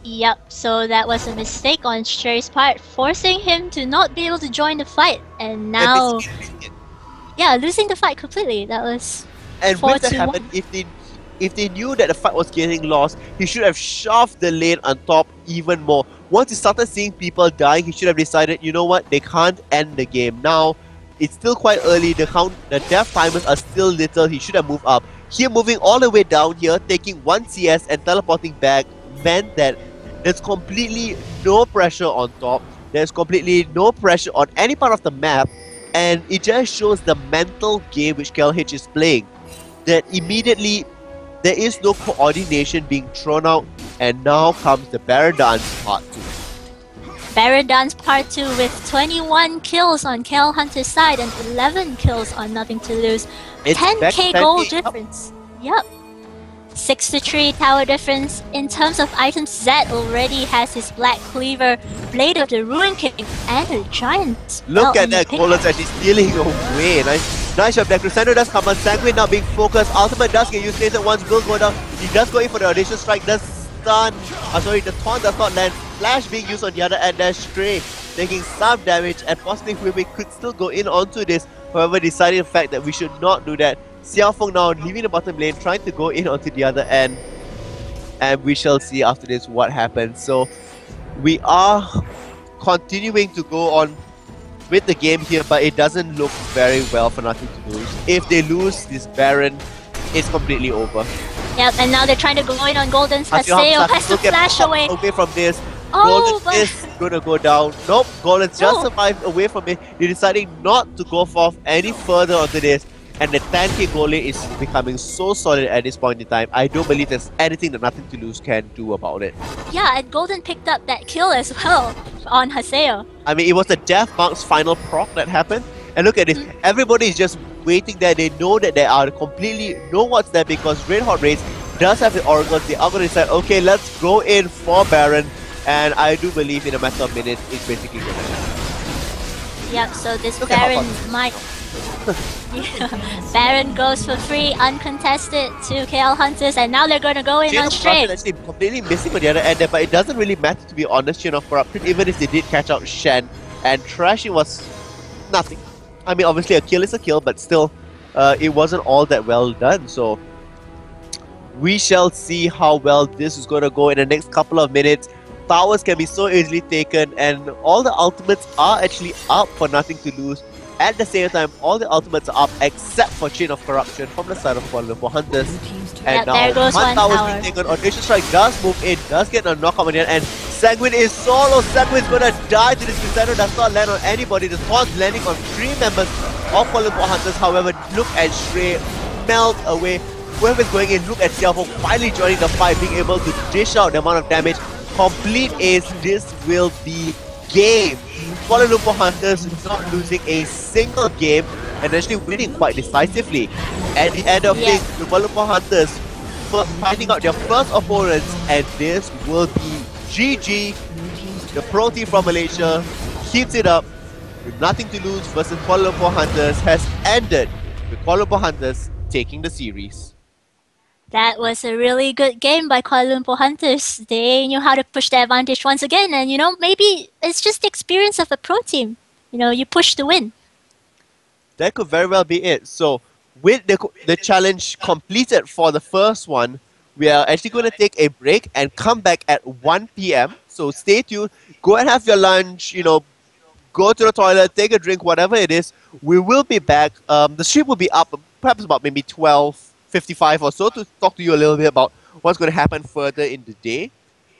Yep, so that was a mistake on Sherry's part, forcing him to not be able to join the fight, and now... Yeah, losing the fight completely. That was. And when that happened, if they knew that the fight was getting lost, he should have shoved the lane on top even more. Once he started seeing people dying, he should have decided, you know what, they can't end the game. Now, it's still quite early. The death timers are still little. He should have moved up. Here, moving all the way down here, taking 1 CS and teleporting back meant that there's completely no pressure on top. There's completely no pressure on any part of the map. And it just shows the mental game which KLH is playing. That immediately there is no coordination being thrown out, and now comes the Baron Dance Part 2. Baron Dance Part 2 with 21 kills on KL Hunter's side and 11 kills on Nothing to Lose. It's 10k gold difference. Yep. 6-3 tower difference. In terms of items, Zed already has his Black Cleaver, Blade of the Ruin King, and a Giant. Look at that, Golem's actually stealing away. Nice shot there. Crescendo does come on. Sanguine now being focused. Ultimate does get used. Tainted Ones will go down. He does go in for the Audacious Strike. Does stun. The taunt does not land. Flash being used on the other end. There's Stray taking some damage, and possibly we could still go in onto this. However, deciding the fact that we should not do that. Xiaofeng now leaving the bottom lane, trying to go in onto the other end, and we shall see after this what happens. So we are continuing to go on with the game here, but it doesn't look very well for Nothing to Lose. If they lose this Baron, it's completely over. Yep, and now they're trying to go in on Golden's. Haseo has to flash away. Away from this. Oh, Golden is gonna go down. Nope, Golden's just survived away from it. They're deciding not to go forth any further onto this. And the 10k goalie is becoming so solid at this point in time. I don't believe there's anything that Nothing to Lose can do about it. Yeah, and Golden picked up that kill as well on Haseo. I mean, it was the Deathmark's final proc that happened. And look at this. Everybody is just waiting there. They know that they are completely know what's there, because Red Hot Race does have the oracles. They are going to decide, okay, let's go in for Baron. And I do believe in a matter of minutes, it's basically going to happen. Yep, so this Baron might... Baron goes for free, uncontested to KL Hunters, and now they're gonna go in on straight. Actually completely missing on the other end there, but it doesn't really matter, to be honest. Chain of Corruption, even if they did catch out Shen, and Trashy was nothing. I mean, obviously a kill is a kill, but still, it wasn't all that well done. So we shall see how well this is going to go in the next couple of minutes. Towers can be so easily taken, and all the ultimates are actually up for nothing to lose. At the same time, all the ultimates are up except for Chain of Corruption from the side of Kuala Lumpur Hunters. And Yep, now there goes one Tower's tower. being taken. Audacious Strike does move in, does get a knockout on the end, and Sanguine is solo. Sanguine's gonna die to this. Crusader does not land on anybody. The taunts landing on 3 members of Kuala Lumpur Hunters. However, look at Shrey melt away. Whoever's going in, look at Xiaofeng finally joining the fight, being able to dish out the amount of damage. Complete ace, this will be game. Kuala Lumpur Hunters not losing a single game and actually winning quite decisively. At the end of things, the Kuala Lumpur Hunters finding out their first opponents, and this will be GG. The pro team from Malaysia keeps it up with nothing to lose versus Kuala Lumpur Hunters has ended with Kuala Lumpur Hunters taking the series. That was a really good game by Kuala Lumpur Hunters. They knew how to push their advantage once again, and maybe it's just the experience of a pro team. You push to win. That could very well be it. So, with the challenge completed for the first one, we are actually going to take a break and come back at 1 p.m. So, stay tuned. Go and have your lunch, go to the toilet, take a drink, whatever it is. We will be back. The stream will be up perhaps about maybe 12:55 or so to talk to you a little bit about what's going to happen further in the day.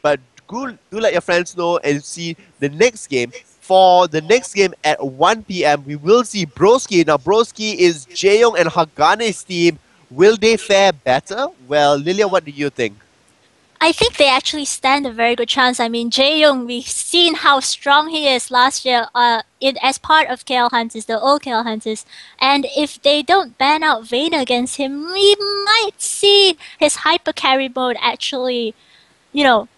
But do let your friends know and see the next game. For the next game at 1 p.m., we will see Broski. Now, Broski is Jaeyoung and Hagane's team. Will they fare better? Well, Lilia, what do you think? I think they actually stand a very good chance. I mean, Jaeyoung, we've seen how strong he is last year as part of KL Hunters, the old KL Hunters. And if they don't ban out Vayne against him, we might see his hyper carry mode actually,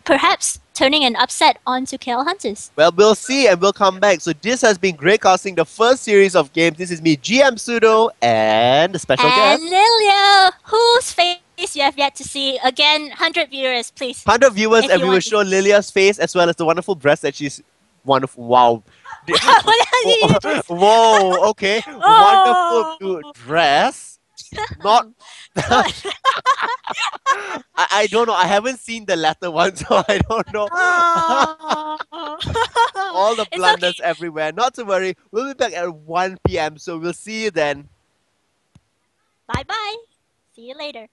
perhaps turning an upset onto KL Hunters. Well, we'll see and we'll come back. So this has been great casting, the first series of games. This is me, GM Pseudo, and the special And guest. Lilia, whose face you have yet to see. Again, 100 viewers, please. 100 viewers, If and you we will want to show Lilia's face as well as the wonderful breast that she's wonderful. Wow. What did you just... Whoa, okay. Oh. Wonderful dress. Not. I don't know. I haven't seen the latter one, so I don't know. Oh. All the It's blunders okay. everywhere. Not to worry. We'll be back at 1 p.m. So we'll see you then. Bye bye. See you later.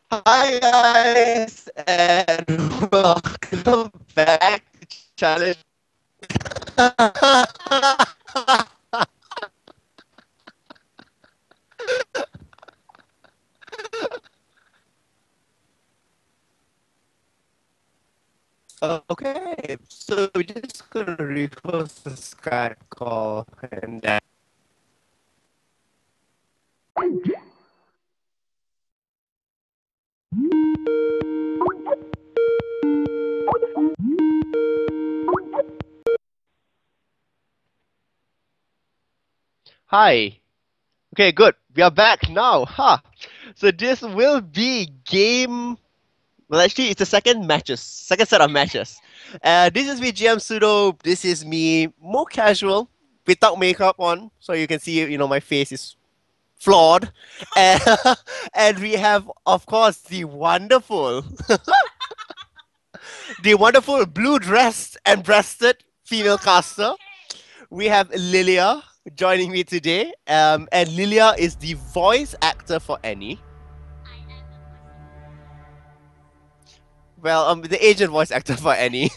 Hi guys, and welcome back to Challenge. Okay, so we're just gonna reverse the Skype call and then. Hi. Okay, good. We are back now. Ha. So this will be game. Well, actually, it's the second set of matches. This is me, GM Sudo. This is me, more casual. without makeup on, so you can see, my face is flawed. And, and we have, of course, the wonderful blue-dressed and breasted female caster. We have Lilia joining me today. And Lilia is the voice actor for Annie. Well, the agent voice actor for Annie.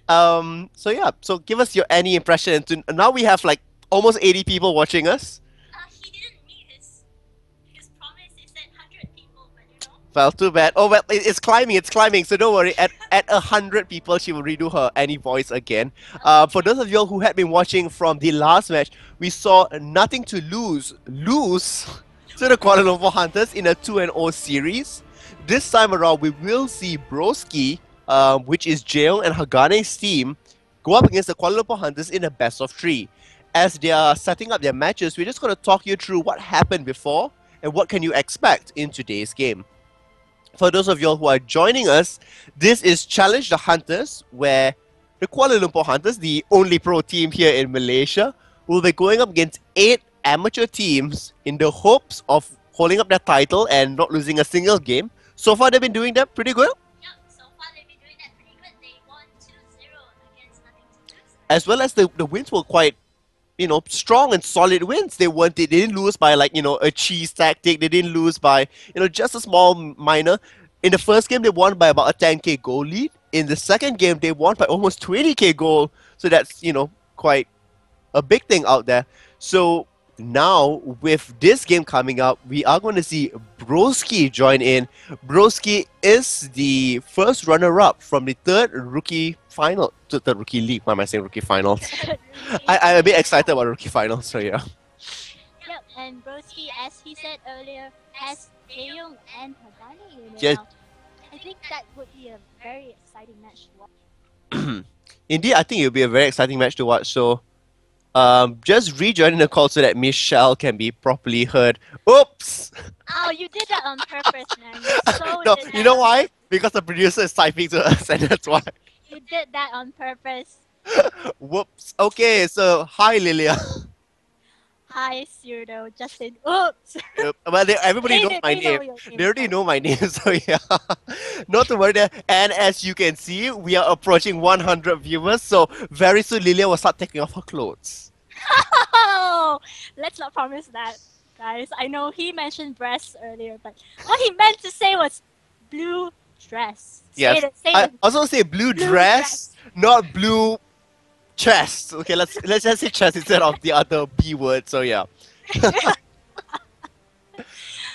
So yeah, so give us your Annie impression. Now we have like almost 80 people watching us. He didn't meet his promise. He said 100 people, but Well, too bad. Oh well, it's climbing. So don't worry. At 100 people, she will redo her Annie voice again. For those of you all who had been watching from the last match, we saw Nothing to lose to the Kuala Lumpur Hunters in a 2-0 series. This time around, we will see Broski, which is Jail and Hagane's team, go up against the Kuala Lumpur Hunters in a best of 3. As they are setting up their matches, we're just going to talk you through what happened before and what can you expect in today's game. For those of you all who are joining us, this is Challenge the Hunters, where the Kuala Lumpur Hunters, the only pro team here in Malaysia, will be going up against 8 amateur teams in the hopes of holding up their title and not losing a single game. So far, they've been doing that pretty good. Yep, so far they've been doing that pretty good. They won 2-0 against Nothing to Lose. As well as the wins were quite, strong and solid wins. They didn't lose by like, a cheese tactic. They didn't lose by, just a small minor. In the first game, they won by about a 10k goal lead. In the second game, they won by almost 20k goal. So that's, quite a big thing out there. So now, with this game coming up, we are going to see Broski join in. Broski is the first runner-up from the third rookie league. Why am I saying rookie finals? I'm a bit excited about rookie finals, so yeah. Yep, and Broski, as he said earlier, has Taeyong and Hagane in it Yes. now. I think that would be a very exciting match to watch. Indeed, I think it'll be a very exciting match to watch. So, just rejoining the call so that Michelle can be properly heard. Oops! Oh, you did that on purpose, man. You so No, did you that know on why? purpose. Because the producer is typing to us, and that's why. You did that on purpose. Whoops. Okay, so hi Lilia. Hi, Cyrano. Justin. Oops. Well, everybody knows my name. They already know my name, so yeah. Not to worry there. And as you can see, we are approaching 100 viewers, so very soon Lilia will start taking off her clothes. Oh, let's not promise that, guys. I know he mentioned breasts earlier, but what he meant to say was blue dress. Yes. Say I it. also say blue Blue dress, not blue chest. Okay, let's just say chest instead of the other B word. So yeah.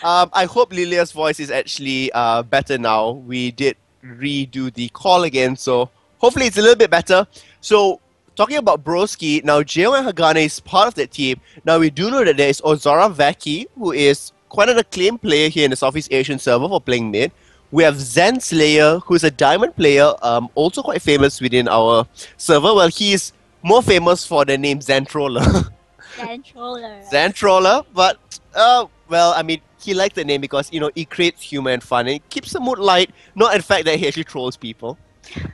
I hope Lilia's voice is actually better now. We did redo the call again, so hopefully it's a little bit better. So talking about Broski, now Jail and Hagane is part of that team. Now we do know that there is Ozora Vaki, who is quite an acclaimed player here in the Southeast Asian server for playing mid. We have Zen Slayer, who is a diamond player, also quite famous within our server. Well, he is more famous for the name Zen Troller. Zen Troller. Zen Troller, but well, I mean, he likes the name because it creates humor and fun and it keeps the mood light. Not in fact that he actually trolls people.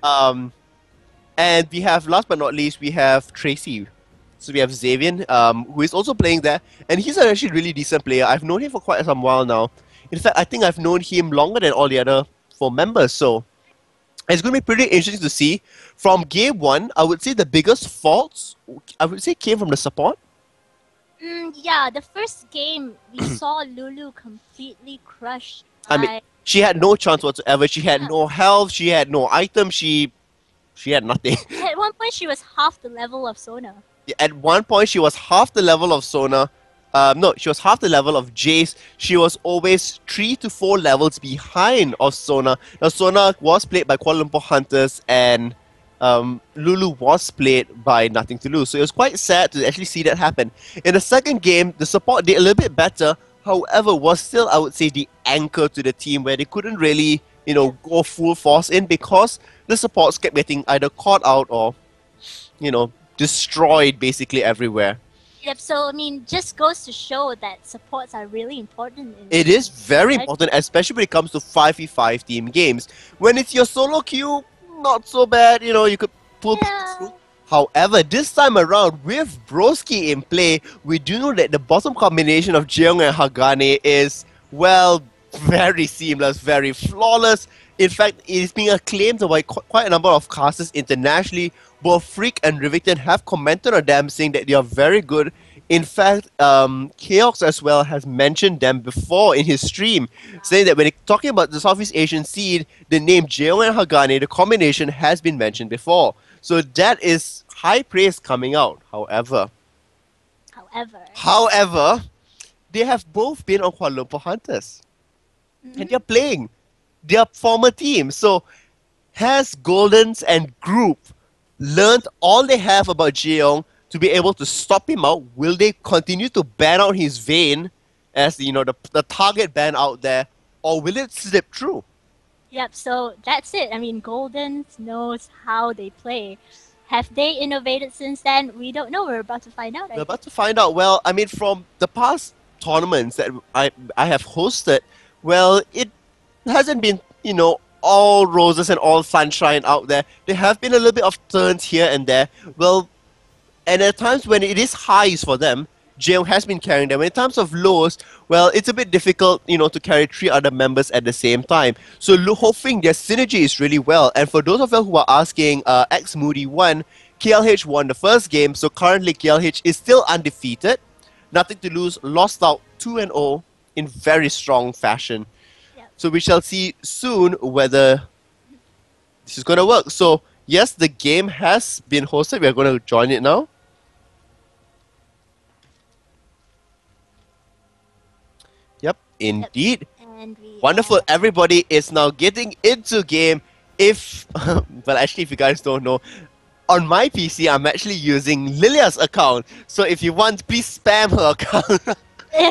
And we have, last but not least, we have Tracy. So we have Xavier, who is also playing there, and he's an actually really decent player. I've known him for quite some while now. In fact, I think I've known him longer than all the other 4 members. So it's going to be pretty interesting to see. From game 1, I would say the biggest faults, I would say, came from the support. Yeah, the first game we saw Lulu completely crushed. I mean, she had no chance whatsoever. She had no health. She had no item. She had nothing. At one point, she was half the level of Sona. At one point, she was half the level of Sona. No, she was half the level of Jace. She was always 3 to 4 levels behind of Sona. Now, Sona was played by Kuala Lumpur Hunters, and Lulu was played by Nothing to Lose. So it was quite sad to actually see that happen. In the second game, the support did a little bit better. However, was still, I would say, the anchor to the team where they couldn't really, go full force in because the supports kept getting either caught out or, destroyed basically everywhere. Yep, so I mean, just goes to show that supports are really important. It is very important, especially when it comes to 5v5 team games. When it's your solo queue, not so bad, you could pull people through. However, this time around, with Broski in play, we do know that the bottom combination of Jeong and Hagane is, well, very seamless, very flawless. In fact, it is being acclaimed by quite a number of casters internationally. Both Freak and Rivington have commented on them, saying that they are very good. In fact, Chaos as well has mentioned them before in his stream, saying that when talking about the Southeast Asian scene, the name Jeong and Hagane, the combination, has been mentioned before. So that is high praise coming out. However, they have both been on Kuala Lumpur Hunters. And they're playing their former team. So has Goldens and group learned all they have about Jeong to be able to stop him out? Will they continue to ban out his vein as the target ban out there, or will it slip through? Yep, so that's it. I mean, Golden knows how they play. Have they innovated since then? We don't know. We're about to find out. We're about to find out. Well, I mean, from the past tournaments that I have hosted, well, it hasn't been, all roses and all sunshine out there. There have been a little bit of turns here and there. Well, and at times when it is highs for them, Jeong has been carrying them. In terms of lows, well, it's a bit difficult, to carry 3 other members at the same time. So hoping their synergy is really well. And for those of you who are asking, X Moody won, KLH won the first game. So currently KLH is still undefeated. Nothing to lose, lost out 2-0 in very strong fashion. Yep. So we shall see soon whether this is going to work. So yes, the game has been hosted. We are going to join it now. Yep, indeed. And Wonderful. Everybody is now getting into game. If, well, actually, if you guys don't know, on my PC, I'm actually using Lilia's account. So if you want, please spam her account.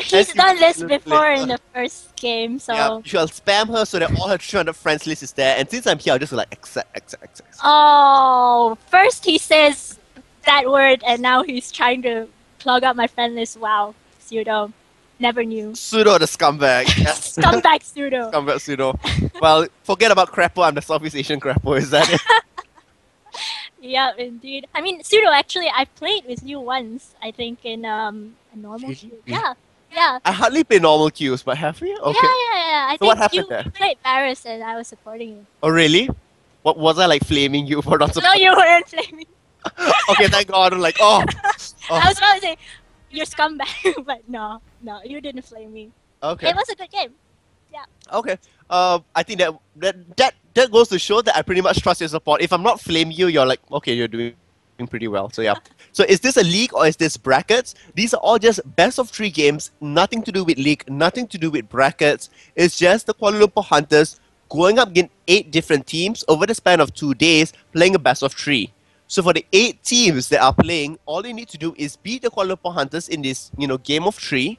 He's done this before in the first game, so... Yeah, you shall spam her so that all her 300 friends list is there. And since I'm here, I'll just like, accept. Oh, first he says that word, and now he's trying to plug up my friend list. Wow, pseudo. Never knew. Pseudo the scumbag. Scumbag pseudo. Scumbag pseudo. Well, forget about Crappo. I'm the Southeast Asian Crappo. Is that it? Yeah, indeed. I mean, pseudo. Actually, I played with you once. I think in a normal queue. Yeah. I hardly play normal queues, but have we? Okay. Yeah. I So what think happened you there? played Paris, and I was supporting you. Oh, really? What was I like flaming you for not No, you weren't flaming. Okay, thank God. I'm like, oh. I was about to say you're scumbag, but no, you didn't flame me. Okay. It was a good game. Okay. I think that goes to show that I pretty much trust your support. If I'm not flaming you, you're like, okay, you're doing pretty well. So yeah. So is this a league or is this brackets? These are all just best of 3 games. Nothing to do with league. Nothing to do with brackets. It's just the Kuala Lumpur Hunters going up against 8 different teams over the span of 2 days, playing a best of 3. So for the 8 teams that are playing, all they need to do is beat the Kuala Lumpur Hunters in this, game of 3,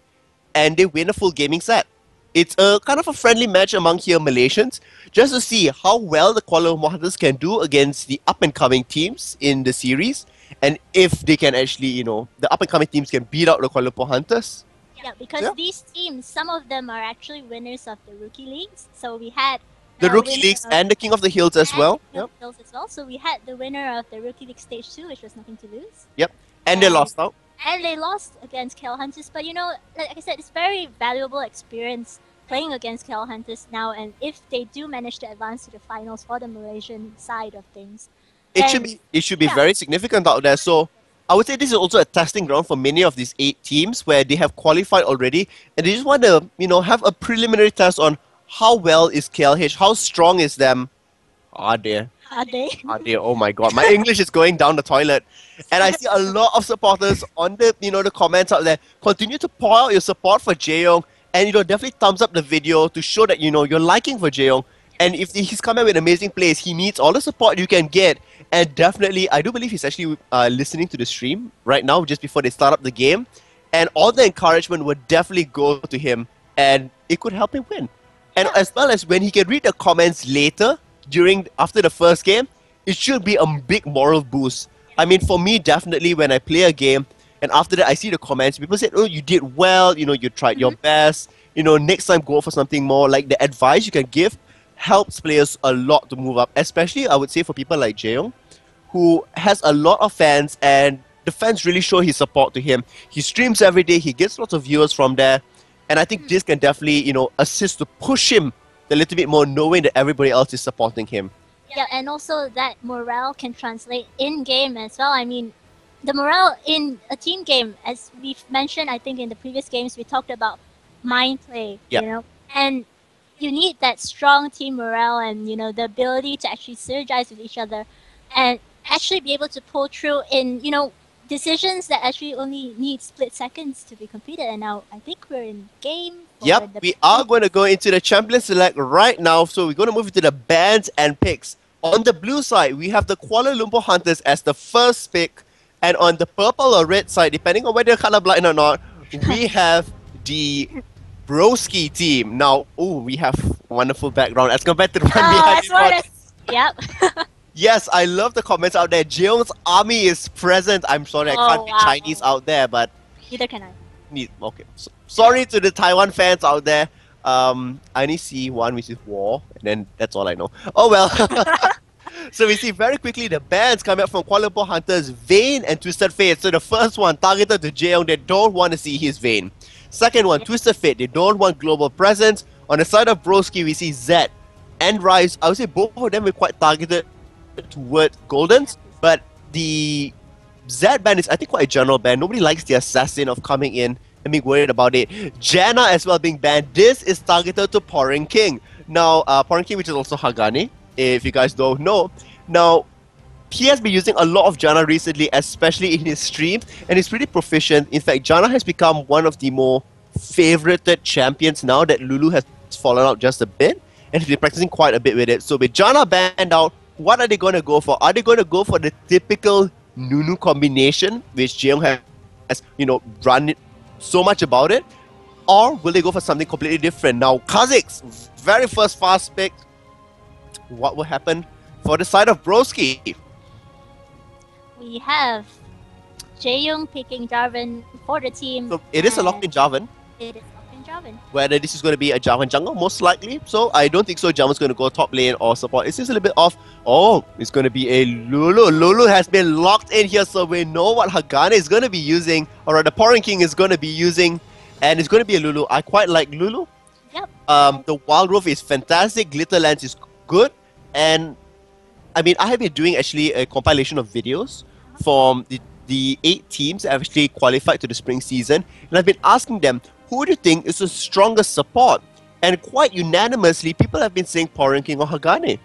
and they win a full gaming set. It's a kind of a friendly match among here Malaysians, just to see how well the Kuala Lumpur Hunters can do against the up-and-coming teams in the series, and if they can actually, the up-and-coming teams can beat out the Kuala Lumpur Hunters. Yeah, because these teams, some of them are actually winners of the rookie leagues. So we had The rookie leagues and the King of the Hills as well. Yep. Hills as well. So we had the winner of the rookie league stage 2, which was nothing to lose. Yep. And they lost out. And they lost against KL Hunters. But like I said, it's very valuable experience playing against KL Hunters now. And if they do manage to advance to the finals for the Malaysian side of things, it should be very significant out there. So I would say this is also a testing ground for many of these 8 teams where they have qualified already, and they just want to have a preliminary test on how well is KLH, how strong is them. Are they? Oh my God, my English is going down the toilet. And I see a lot of supporters on the the comments out there. Continue to pour out your support for Jaeyoung, and definitely thumbs up the video to show that you're liking for Jaeyoung. And if he's coming with amazing plays, he needs all the support you can get. And definitely, I do believe he's actually listening to the stream right now, just before they start up the game. And all the encouragement would definitely go to him, and it could help him win. And as well as when he can read the comments later, after the first game, it should be a big moral boost. I mean, for me, definitely, when I play a game, and after that I see the comments, people say, oh, you did well, you tried your best, next time go for something more. Like, the advice you can give helps players a lot to move up, especially, I would say, for people like Jaeyoung, who has a lot of fans, and the fans really show his support to him. He streams every day, he gets lots of viewers from there, and I think this can definitely, assist to push him a little bit more, knowing that everybody else is supporting him. Yeah, and also that morale can translate in game as well. I mean, the morale in a team game, as we've mentioned, I think in the previous games we talked about mind play, Yeah. and you need that strong team morale and the ability to actually synergize with each other, and actually be able to pull through in decisions that actually only need split seconds to be completed. And now I think we're in game. Yep, we are going to go into the Champion Select right now. So we're going to move into the bans and picks. On the blue side, we have the Kuala Lumpur Hunters as the first pick. And on the purple or red side, depending on whether you're colorblind or not, we have the Broski team. Now, we have wonderful background as compared to the one behind as well me. as, yep. Yes, I love the comments out there. Jeong's army is present. I'm sorry, I can't be wow. Chinese out there, but Neither can I. okay. Sorry to the Taiwan fans out there. I only see one, which is war, and then that's all I know. Oh well. So we see very quickly the bans coming up from Kuala Lumpur Hunters, Vayne and Twisted Fate. So the first one targeted to Jeong, they don't want to see his Vayne. Second one, Twisted Fate, they don't want global presence. On the side of Broski, we see Zed and Rise. I would say both of them were quite targeted toward Goldens, but the Z ban is, I think, quite a general ban. Nobody likes the assassin of coming in and being worried about it. Janna as well being banned. This is targeted to Pouring King. Now, Pouring King, which is also Hagane, if you guys don't know. Now, he has been using a lot of Janna recently, especially in his streams, and he's pretty proficient. In fact, Janna has become one of the more favorited champions now that Lulu has fallen out just a bit, and he's been practicing quite a bit with it. So with Janna banned out, what are they going to go for? Are they going to go for the typical Nunu combination, which Jeong has, run it so much about it? Or will they go for something completely different? Now, Kha'Zix's very first fast pick, what will happen for the side of Broski? We have Jaeyoung picking Jarvan for the team. So it is a locked in Jarvan. It is locked in Jarvan. Whether this is going to be a Jarvan jungle, most likely. So I don't think so. Jarvan's going to go top lane or support. It's just a little bit off. Oh, it's going to be a Lulu. Lulu has been locked in here, so we know what Hagane is going to be using, or rather Pouring King is going to be using, and it's going to be a Lulu. I quite like Lulu. Yep. The Wild Wolf is fantastic. Glitter Lance is good, and I mean, I have been doing actually a compilation of videos from the 8 teams that have actually qualified to the spring season, and I've been asking them, who do you think is the strongest support? And quite unanimously, people have been saying Pouring King or Hagane.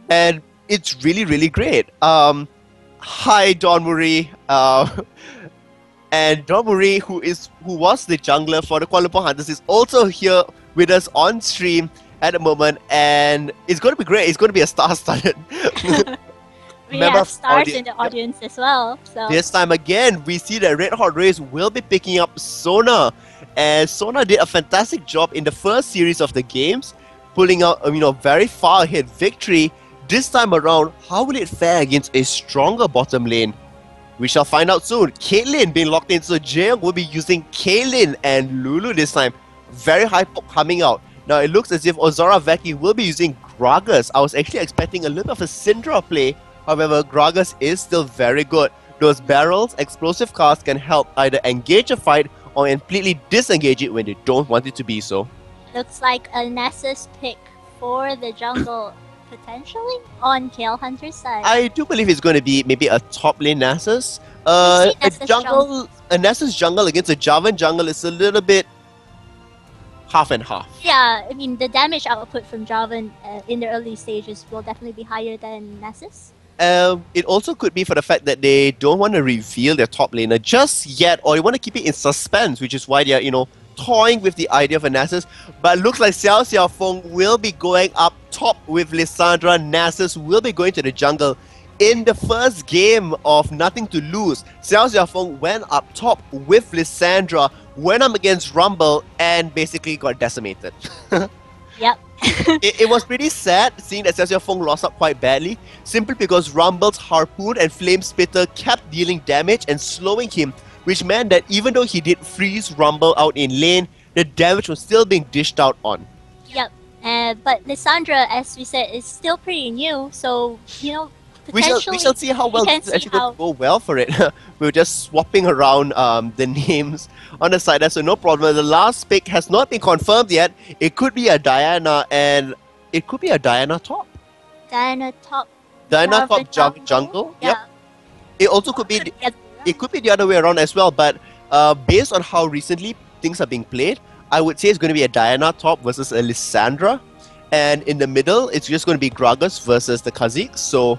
And it's really, really great. Hi, Don Murray. And Don Murray, who was the jungler for the Kuala Lumpur Hunters, is also here with us on stream at the moment. And it's going to be great. It's going to be a star-studded. We have stars in the audience as well. So this time again, we see that Red Hot Race will be picking up Sona. And Sona did a fantastic job in the first series of the games, pulling out a very far ahead victory. This time around, how will it fare against a stronger bottom lane? We shall find out soon. Caitlyn being locked in, so Jaeyoung will be using Caitlyn and Lulu this time. Very high pop coming out. Now it looks as if Ozora Veki will be using Gragas. I was actually expecting a little bit of a Syndra play. However, Gragas is still very good. Those barrels, explosive cars can help either engage a fight or completely disengage it when they don't want it to be so. looks like a Nessus pick for the jungle, potentially on Kale Hunter's side. I do believe it's going to be maybe a top lane Nasus. We've seen A Nasus jungle against a Jarvan jungle is a little bit half and half. Yeah, I mean, the damage output from Jarvan in the early stages will definitely be higher than Nessus. It also could be for the fact that they don't want to reveal their top laner just yet, or they want to keep it in suspense, which is why they're, toying with the idea of a Nasus. But it looks like Xiao Xiaofeng will be going up top with Lissandra. Nasus will be going to the jungle. In the first game of Nothing to Lose, Xiao Xiaofeng went up top with Lissandra, went up against Rumble, and basically got decimated. Yep. it was pretty sad seeing that Xiao Xiaofeng lost up quite badly, simply because Rumble's Harpoon and Flame Spitter kept dealing damage and slowing him, which meant that even though he did freeze Rumble out in lane, the damage was still being dished out on. Yep. But Lissandra, as we said, is still pretty new, so, We shall Potentially, see how well can this is see actually going how- to go well for it. We're just swapping around the names on the side there, so no problem. The last pick has not been confirmed yet. It could be a Diana, and it could be a Diana top. Diana top. Diana Jarvan top jungle. Yep. Yeah. It also could be the other way around as well, but based on how recently things are being played, I would say it's going to be a Diana top versus a Lissandra, and in the middle, it's just going to be Gragas versus the Kha'Zix. So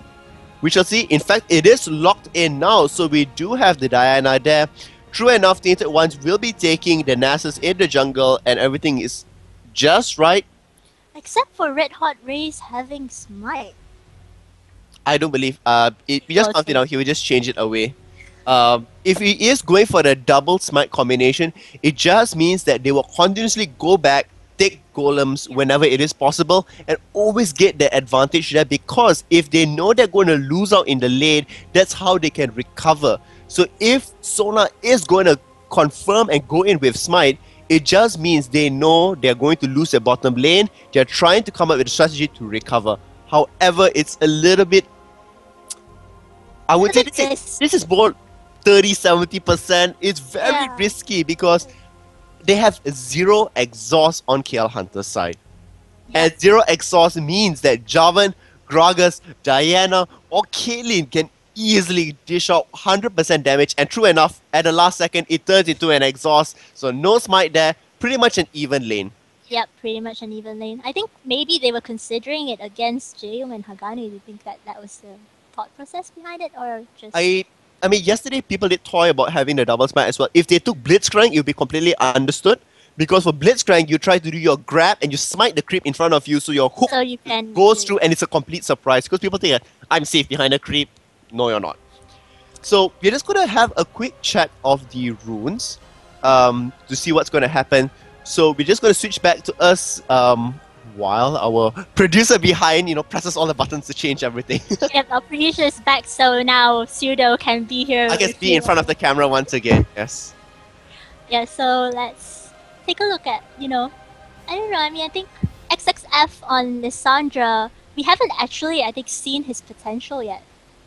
we shall see. In fact, it is locked in now, so we do have the Diana there. True enough, Tainted Ones will be taking the Nasus in the jungle, and everything is just right. Except for Red Hot Rays having Smite. I don't believe. We just found it out. He will just change it away. If he is going for the double smite combination, it just means that they will continuously go back, take golems whenever it is possible, and always get the advantage there, because if they know they're going to lose out in the lane, that's how they can recover. So if Sona is going to confirm and go in with smite, it just means they know they're going to lose their bottom lane. They're trying to come up with a strategy to recover. However, it's a little bit, I would say this is more 30-70%. It's very risky because they have zero exhaust on KL Hunter's side. And zero exhaust means that Jarvan, Gragas, Diana, or Caitlyn can easily dish out 100% damage. And true enough, at the last second, it turns into an exhaust. So no smite there, pretty much an even lane. Yep, pretty much an even lane. I think maybe they were considering it against Jaeum and Hagani. Do you think that that was the thought process behind it, or just... I mean, yesterday people did toy about having the double smite as well. If they took Blitzcrank, it would be completely understood. Because for Blitzcrank, you try to do your grab and you smite the creep in front of you, so your hook goes through and it's a complete surprise. Because people think, I'm safe behind the creep. No, you're not. So we're just going to have a quick check of the runes to see what's going to happen. So we're just going to switch back to us while our producer behind, presses all the buttons to change everything. Yep, our producer is back, so now Pseudo can be here. I guess be in front of the camera once again, yes. Yeah, so let's take a look at, I don't know, I think XXF on Lissandra, we haven't actually, I think, seen his potential yet.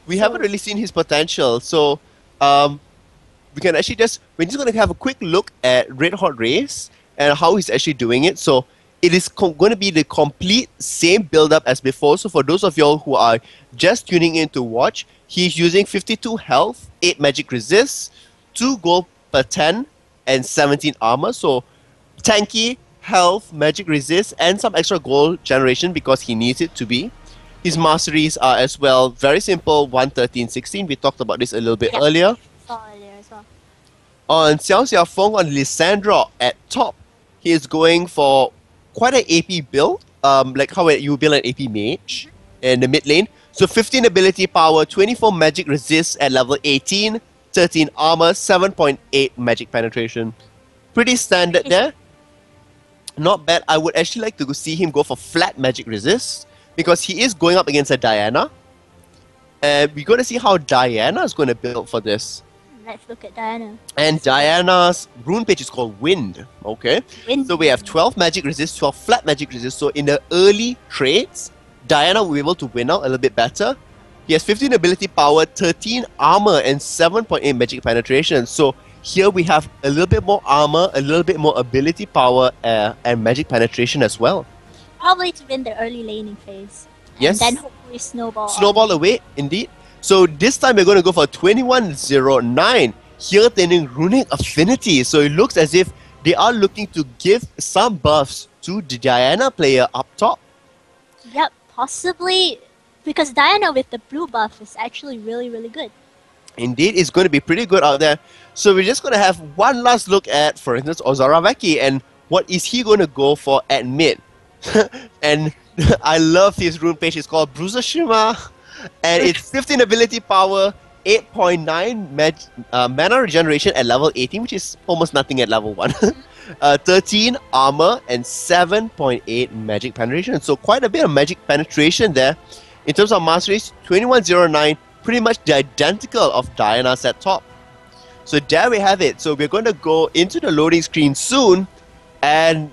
We haven't really seen his potential, so we can actually we're just going to have a quick look at Red Hot Race and how he's actually doing it. So it is going to be the complete same build-up as before. So for those of y'all who are just tuning in to watch, he's using 52 health, 8 magic resist, 2 gold per 10, and 17 armor. So tanky, health, magic resist, and some extra gold generation because he needs it to be. His masteries are as well very simple, 1, 13, 16. We talked about this a little bit earlier. Saw earlier as well. On Xiao Xiaofeng on Lissandra at top, he is going for quite an AP build, like how you build an AP mage in the mid lane. So 15 ability power, 24 magic resist at level 18, 13 armor, 7.8 magic penetration. Pretty standard there. Not bad. I would actually like to see him go for flat magic resist because he is going up against a Diana. And we're going to see how Diana is going to build for this. Let's look at Diana. And Diana's rune page is called Wind. Okay. Wind. So we have 12 magic resist, 12 flat magic resist. So in the early trades, Diana will be able to win out a little bit better. He has 15 ability power, 13 armor, and 7.8 magic penetration. So here we have a little bit more armor, a little bit more ability power, and magic penetration as well. Probably to win the early laning phase. Yes. And then hopefully snowball. Snowball away, indeed. So this time we're going to go for 2109. Here turning Runic Affinity. So it looks as if they are looking to give some buffs to the Diana player up top. Yep, possibly because Diana with the blue buff is actually really, really good. Indeed, it's going to be pretty good out there. So we're just going to have one last look at, for instance, Ozaravaki and what is he going to go for at mid. And I love his rune page. It's called Bruiser and it's 15 ability power, 8.9 mana regeneration at level 18, which is almost nothing at level 1. 13 armor and 7.8 magic penetration. So quite a bit of magic penetration there. In terms of masteries, 2109, pretty much the identical of Diana's at top. So there we have it. So we're going to go into the loading screen soon. And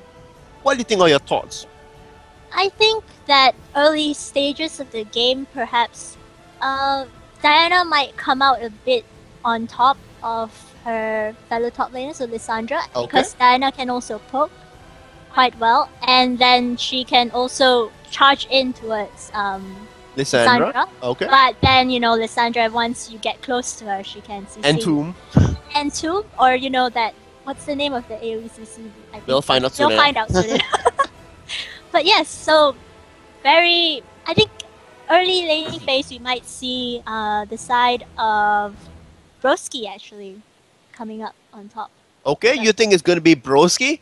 what do you think are your thoughts? I think that early stages of the game perhaps Diana might come out a bit on top of her fellow top laner, so Lissandra, Okay. because Diana can also poke quite well, and then she can also charge in towards Lissandra. Lissandra. Okay. But then, Lissandra, once you get close to her, she can CC. Entomb. Entomb, or that, what's the name of the AoE CC? I think We'll find out soon. You'll find out soon. But yes, so I think early laning phase we might see the side of Broski actually coming up on top. Okay, you think it's going to be Broski?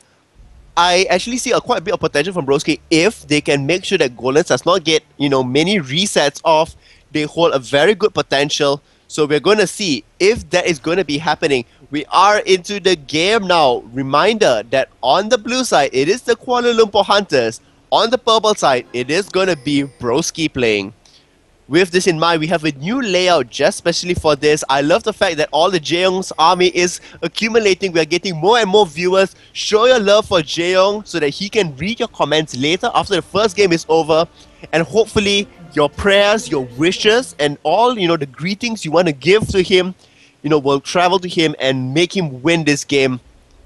I actually see quite a bit of potential from Broski if they can make sure that Golems does not get, many resets off. They hold a very good potential. So we're going to see if that is going to be happening. We are into the game now. Reminder that on the blue side, it is the Kuala Lumpur Hunters. On the purple side, it is going to be Broski playing. With this in mind, we have a new layout just specially for this. I love the fact that all the Jaeyoung's army is accumulating. We are getting more and more viewers. Show your love for Jaeyoung so that he can read your comments later after the first game is over. And hopefully, your prayers, your wishes, and all, the greetings you want to give to him, will travel to him and make him win this game.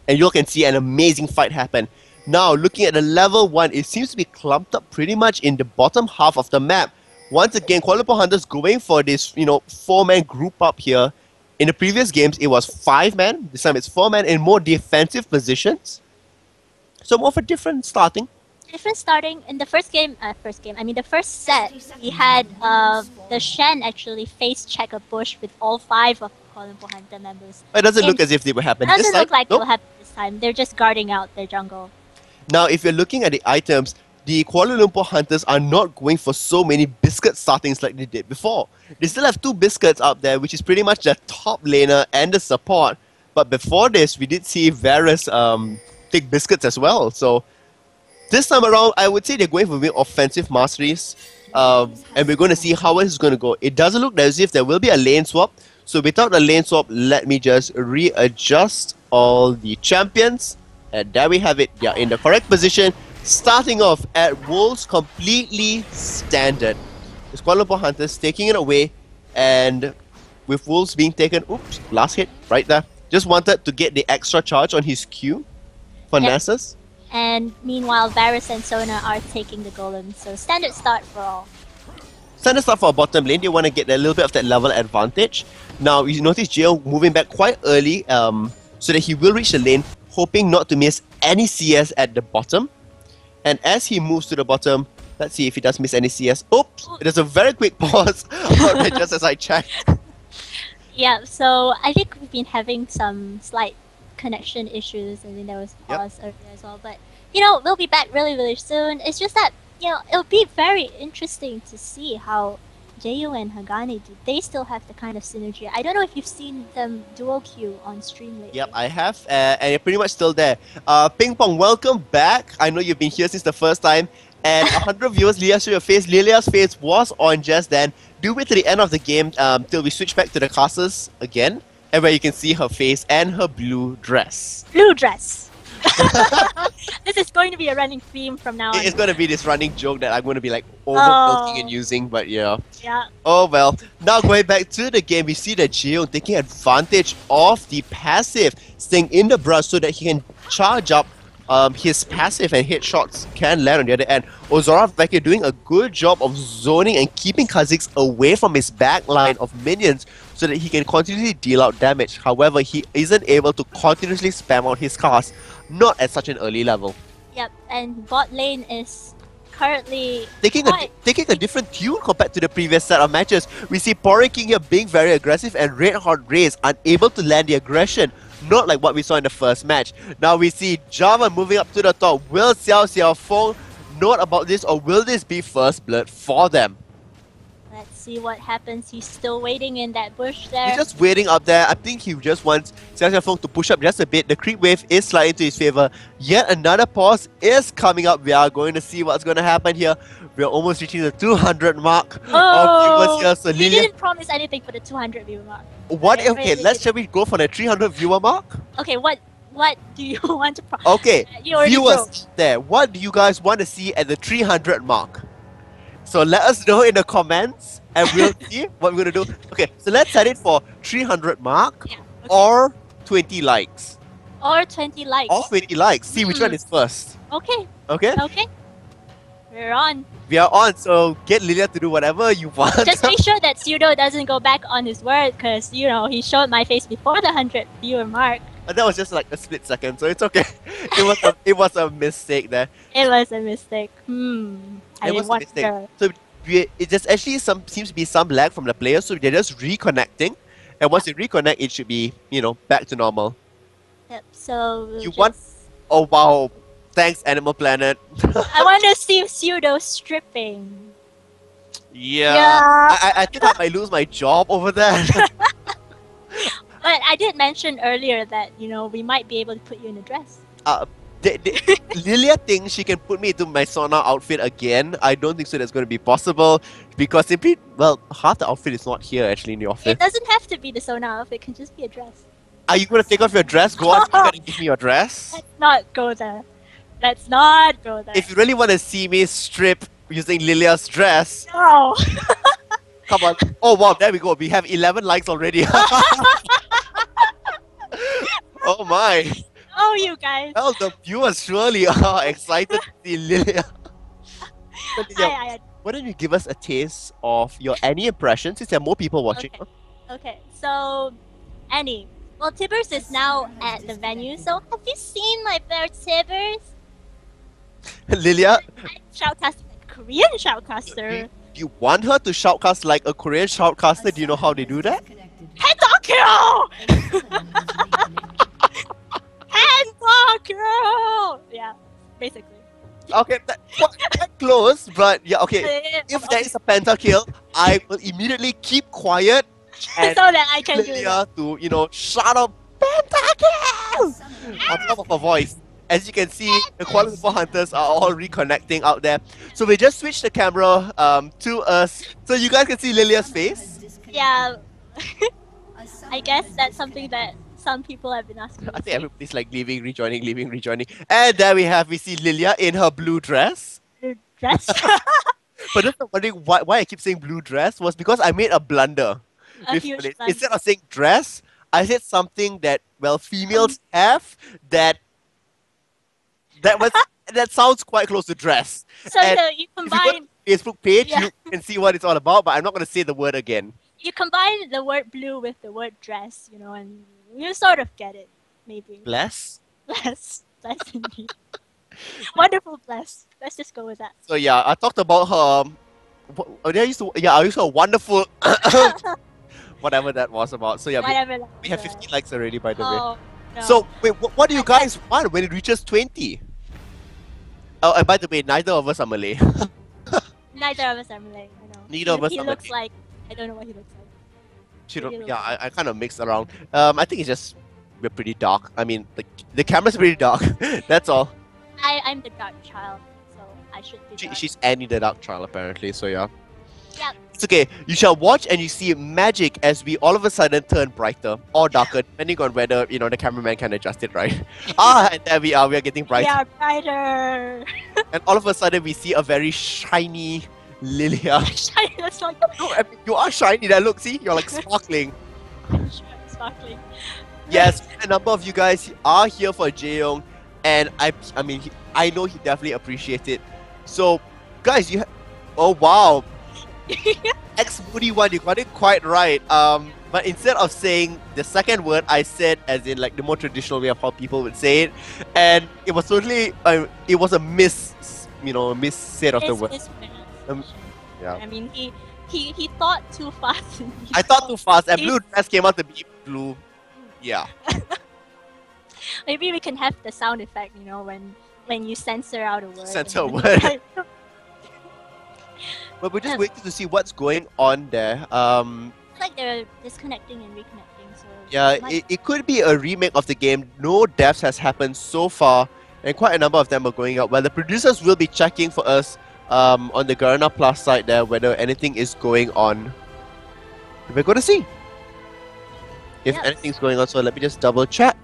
And you can see an amazing fight happen. Now, looking at the level 1, it seems to be clumped up pretty much in the bottom half of the map. Once again, Kuala Lumpur Hunters going for this, 4-man group up here. In the previous games, it was 5-man. This time it's 4-man in more defensive positions. So more of a different starting. Different starting in the first first set, we had the Shen actually face check a bush with all 5 of Kuala Lumpur Hunter members. It doesn't look as if they will happen this Doesn't time. look like it Nope. will happen this time. They're just guarding out their jungle. Now, if you're looking at the items, the Kuala Lumpur Hunters are not going for so many biscuit startings like they did before. They still have 2 biscuits up there, which is pretty much the top laner and the support. But before this, we did see Varus take biscuits as well. So this time around, I would say they're going for offensive masteries. And we're going to see how it's going to go. It doesn't look as if there will be a lane swap. So without a lane swap, let me just readjust all the champions. And there we have it. They are in the correct position. Starting off at Wolves completely standard. The Kuala Lumpur Hunters taking it away, and with Wolves being taken, oops, last hit right there. Just wanted to get the extra charge on his Q for Yep. Nasus. And meanwhile, Varus and Sona are taking the golem. So standard start for all. Standard start for a bottom lane. They want to get a little bit of that level advantage. Now you notice Geo moving back quite early, so that he will reach the lane, hoping not to miss any CS at the bottom. And as he moves to the bottom, let's see if he does miss any CS. Oops! There's a very quick pause just as I checked. Yeah, so I think we've been having some slight connection issues. I think there was a pause earlier as well. But, we'll be back really, really soon. It's just that, it'll be very interesting to see how Jaeyoung and Hagane do. They still have the kind of synergy. I don't know if you've seen them dual queue on stream lately. Yep, I have, and you're pretty much still there. Ping Pong, welcome back. I know you've been here since the first time. And 100 viewers, Lilia, show your face. Lilia's face was on just then. Do wait to the end of the game till we switch back to the casters again, and where you can see her face and her blue dress. Blue dress! This is going to be a running theme from now on. It's going to be this running joke that I'm going to be like overworking and using, but yeah. Yeah. Oh well. Now going back to the game, we see that Jaeyoung taking advantage of the passive, staying in the brush so that he can charge up his passive and headshots can land on the other end. Ozora Vecchio doing a good job of zoning and keeping Kha'Zix away from his back line of minions so that he can continuously deal out damage. However, he isn't able to continuously spam out his cast, not at such an early level. Yep, and bot lane is currently Taking a different tune compared to the previous set of matches. We see Porridge King here being very aggressive and Red Hot Rays unable to land the aggression. Not like what we saw in the first match. Now we see Java moving up to the top. Will Xiao Xiaofeng note about this, or will this be first blood for them? Let's see what happens. He's still waiting in that bush there. He's just waiting up there. I think he just wants Xiao Xiaofeng to push up just a bit. The creep wave is slightly to his favor. Yet another pause is coming up. We are going to see what's going to happen here. We're almost reaching the 200 mark of viewers here. So he Lilia, didn't promise anything for the 200 viewer mark. what? I Okay, really shall we go for the 300 viewer mark? Okay, what do you want to promise? Okay, You already viewers broke. there, what do you guys want to see at the 300 mark? So let us know in the comments and we'll see what we're gonna do. Okay, so let's set it for 300 mark Yeah. Okay. or 20 likes. Or 20 likes. Or 20 likes. See which one is first. Okay. Okay? Okay. We're on. We are on, so get Lilia to do whatever you want. Just make sure that Pseudo doesn't go back on his word, because he showed my face before the 100 viewer mark. That was just like a split second, so it's okay. It was a mistake there. It was a mistake. I It was a mistake. wonder. So it just actually seems to be some lag from the players, so they're just reconnecting. And once they reconnect, it should be, back to normal. Yep. So we'll You want- Oh wow. Thanks, Animal Planet. I want to see Pseudo stripping. Yeah. Yeah. I think I might lose my job over that. But I did mention earlier that we might be able to put you in a dress. Lilia thinks she can put me into my sauna outfit again. I don't think so that's going to be possible because simply, half the outfit is not here actually in the office. It doesn't have to be the sauna outfit. It can just be a dress. Are you going to take off your dress? Go on, you gotta give me your dress. Let's not go there. Let's not go there. If you really want to see me strip using Lilia's dress, No. come on. Oh wow, there we go. We have 11 likes already. Oh my. Oh, you guys. Well, the viewers surely are excited to see Lilia. So, Lilia, I why don't you give us a taste of your Annie impression since there are more people watching? Okay, so Annie. Well, Tibbers is now at the venue, so have you seen my fair Tibbers? Lilia, I'm shoutcasting like a Korean shoutcaster. you want her to shoutcast like a Korean shoutcaster? Do you know how they do that? Pentakill! Pentakill! Yeah, basically. Okay, quite close, but yeah, okay. If there is a pentakill, I will immediately keep quiet and so that I can do Lilia that. to, shout out pentakill on top of her voice. As you can see, the Kuala Lumpur hunters are all reconnecting out there. So we just switched the camera to us so you guys can see Lilia's face. Yeah. I guess that's something that some people have been asking. I think everybody's like leaving, rejoining. And there we see Lilia in her blue dress. Dress. But just wondering why I keep saying blue dress was because I made a blunder. A with huge it. blunder. Instead of saying dress, I said something that females have that sounds quite close to dress. So And you if you go to combine the Facebook page, Yeah. you can see what it's all about, but I'm not going to say the word again. you combine the word blue with the word dress, and you sort of get it, maybe. Bless? Bless indeed. Wonderful bless. Let's just go with that. So yeah, I talked about her. I used to a wonderful whatever that was about. So yeah, Whatever. we have 50 likes already, by the way. Oh, no. So wait, what do you guys want when it reaches 20? Oh, and by the way, neither of us are Malay. Neither of us are Malay. I know. Neither of us He are looks Malay. like. I don't know what he looks like. I kind of mixed around. I think it's just we're pretty dark. I mean, the camera's pretty dark. That's all. I'm the dark child, so I should be. Dark. She's Annie the Dark Child apparently. So yeah. Yep. It's okay. You shall watch and you see magic as we all of a sudden turn brighter or darker, depending on whether the cameraman can adjust it right. And there we are. We are getting brighter. Yeah, brighter. And all of a sudden we see a very shiny Lilia. Shiny. That's like No, I mean, you are shiny there. Look, see, you're like sparkling. sparkling. Yes, a number of you guys are here for Jaeyoung, and I know he definitely appreciates it. So, guys, oh wow, X Moody one, you got it quite right. But instead of saying the second word, I said as in like the more traditional way of how people would say it, and it was totally it was a miss set of the word. Yeah. I mean, he thought too fast. I thought too fast, and blue dress came out to be blue. Yeah. Maybe we can have the sound effect, when you censor out a word. Censor a and- word. But we're just waiting to see what's going on there. It's like they're disconnecting and reconnecting. So Yeah, might- it could be a remake of the game. No deaths has happened so far, and quite a number of them are going out. Well, the producers will be checking for us on the Garena Plus site there whether anything is going on. We're going to see if Yes. anything's going on. So let me just double check.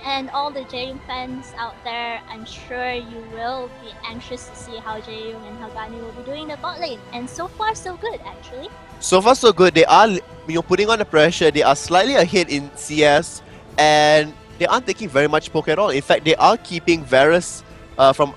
And all the Jaeyoung fans out there, I'm sure you will be anxious to see how Jaeyoung and Hagani will be doing the bot lane. And so far, so good, actually. So far, so good. They are, putting on the pressure. They are slightly ahead in CS, and they aren't taking very much poke at all. In fact, they are keeping Varus from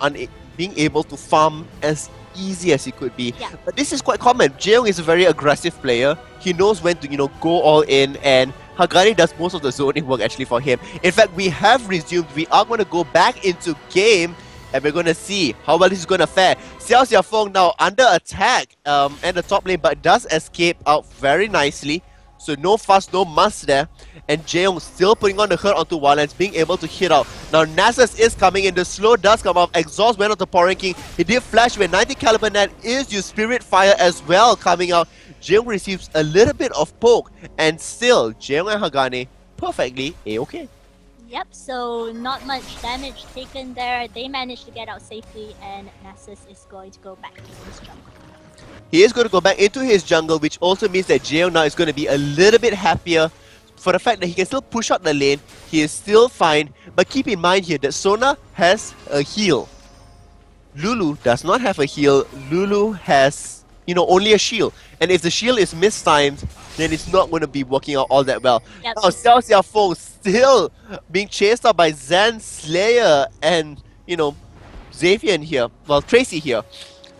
being able to farm as easy as he could be. Yeah. But this is quite common. Jaeyoung is a very aggressive player. He knows when to, go all in, and Hagani does most of the zoning work actually for him. In fact, we have resumed. We are going to go back into game, and we're going to see how well this is going to fare. Xiao Xiaofeng now under attack at the top lane, but does escape out very nicely. So no fuss, no muss there. And Jaeyoung still putting on the hurt onto Wildlands, being able to hit out. Now Nasus is coming in. The slow does come off. Exhaust went onto Pouring King. He did flash with 90 caliber net is used Spirit Fire as well coming out. Jaeyoung receives a little bit of poke. And still, Jaeyoung and Hagane perfectly A-okay. Yep, so not much damage taken there. They managed to get out safely, and Nasus is going to go back to his jungle. He is going to go back into his jungle, which also means that Jaeyoung now is going to be a little bit happier for the fact that he can still push out the lane. He is still fine, but keep in mind here that Sona has a heal. Lulu does not have a heal. Lulu has, only a shield. And if the shield is mistimed, then it's not going to be working out all that well. Yep. Now Xiao Xiaofeng still being chased out by Zen Slayer and, Xavier here. Well, Tracy here.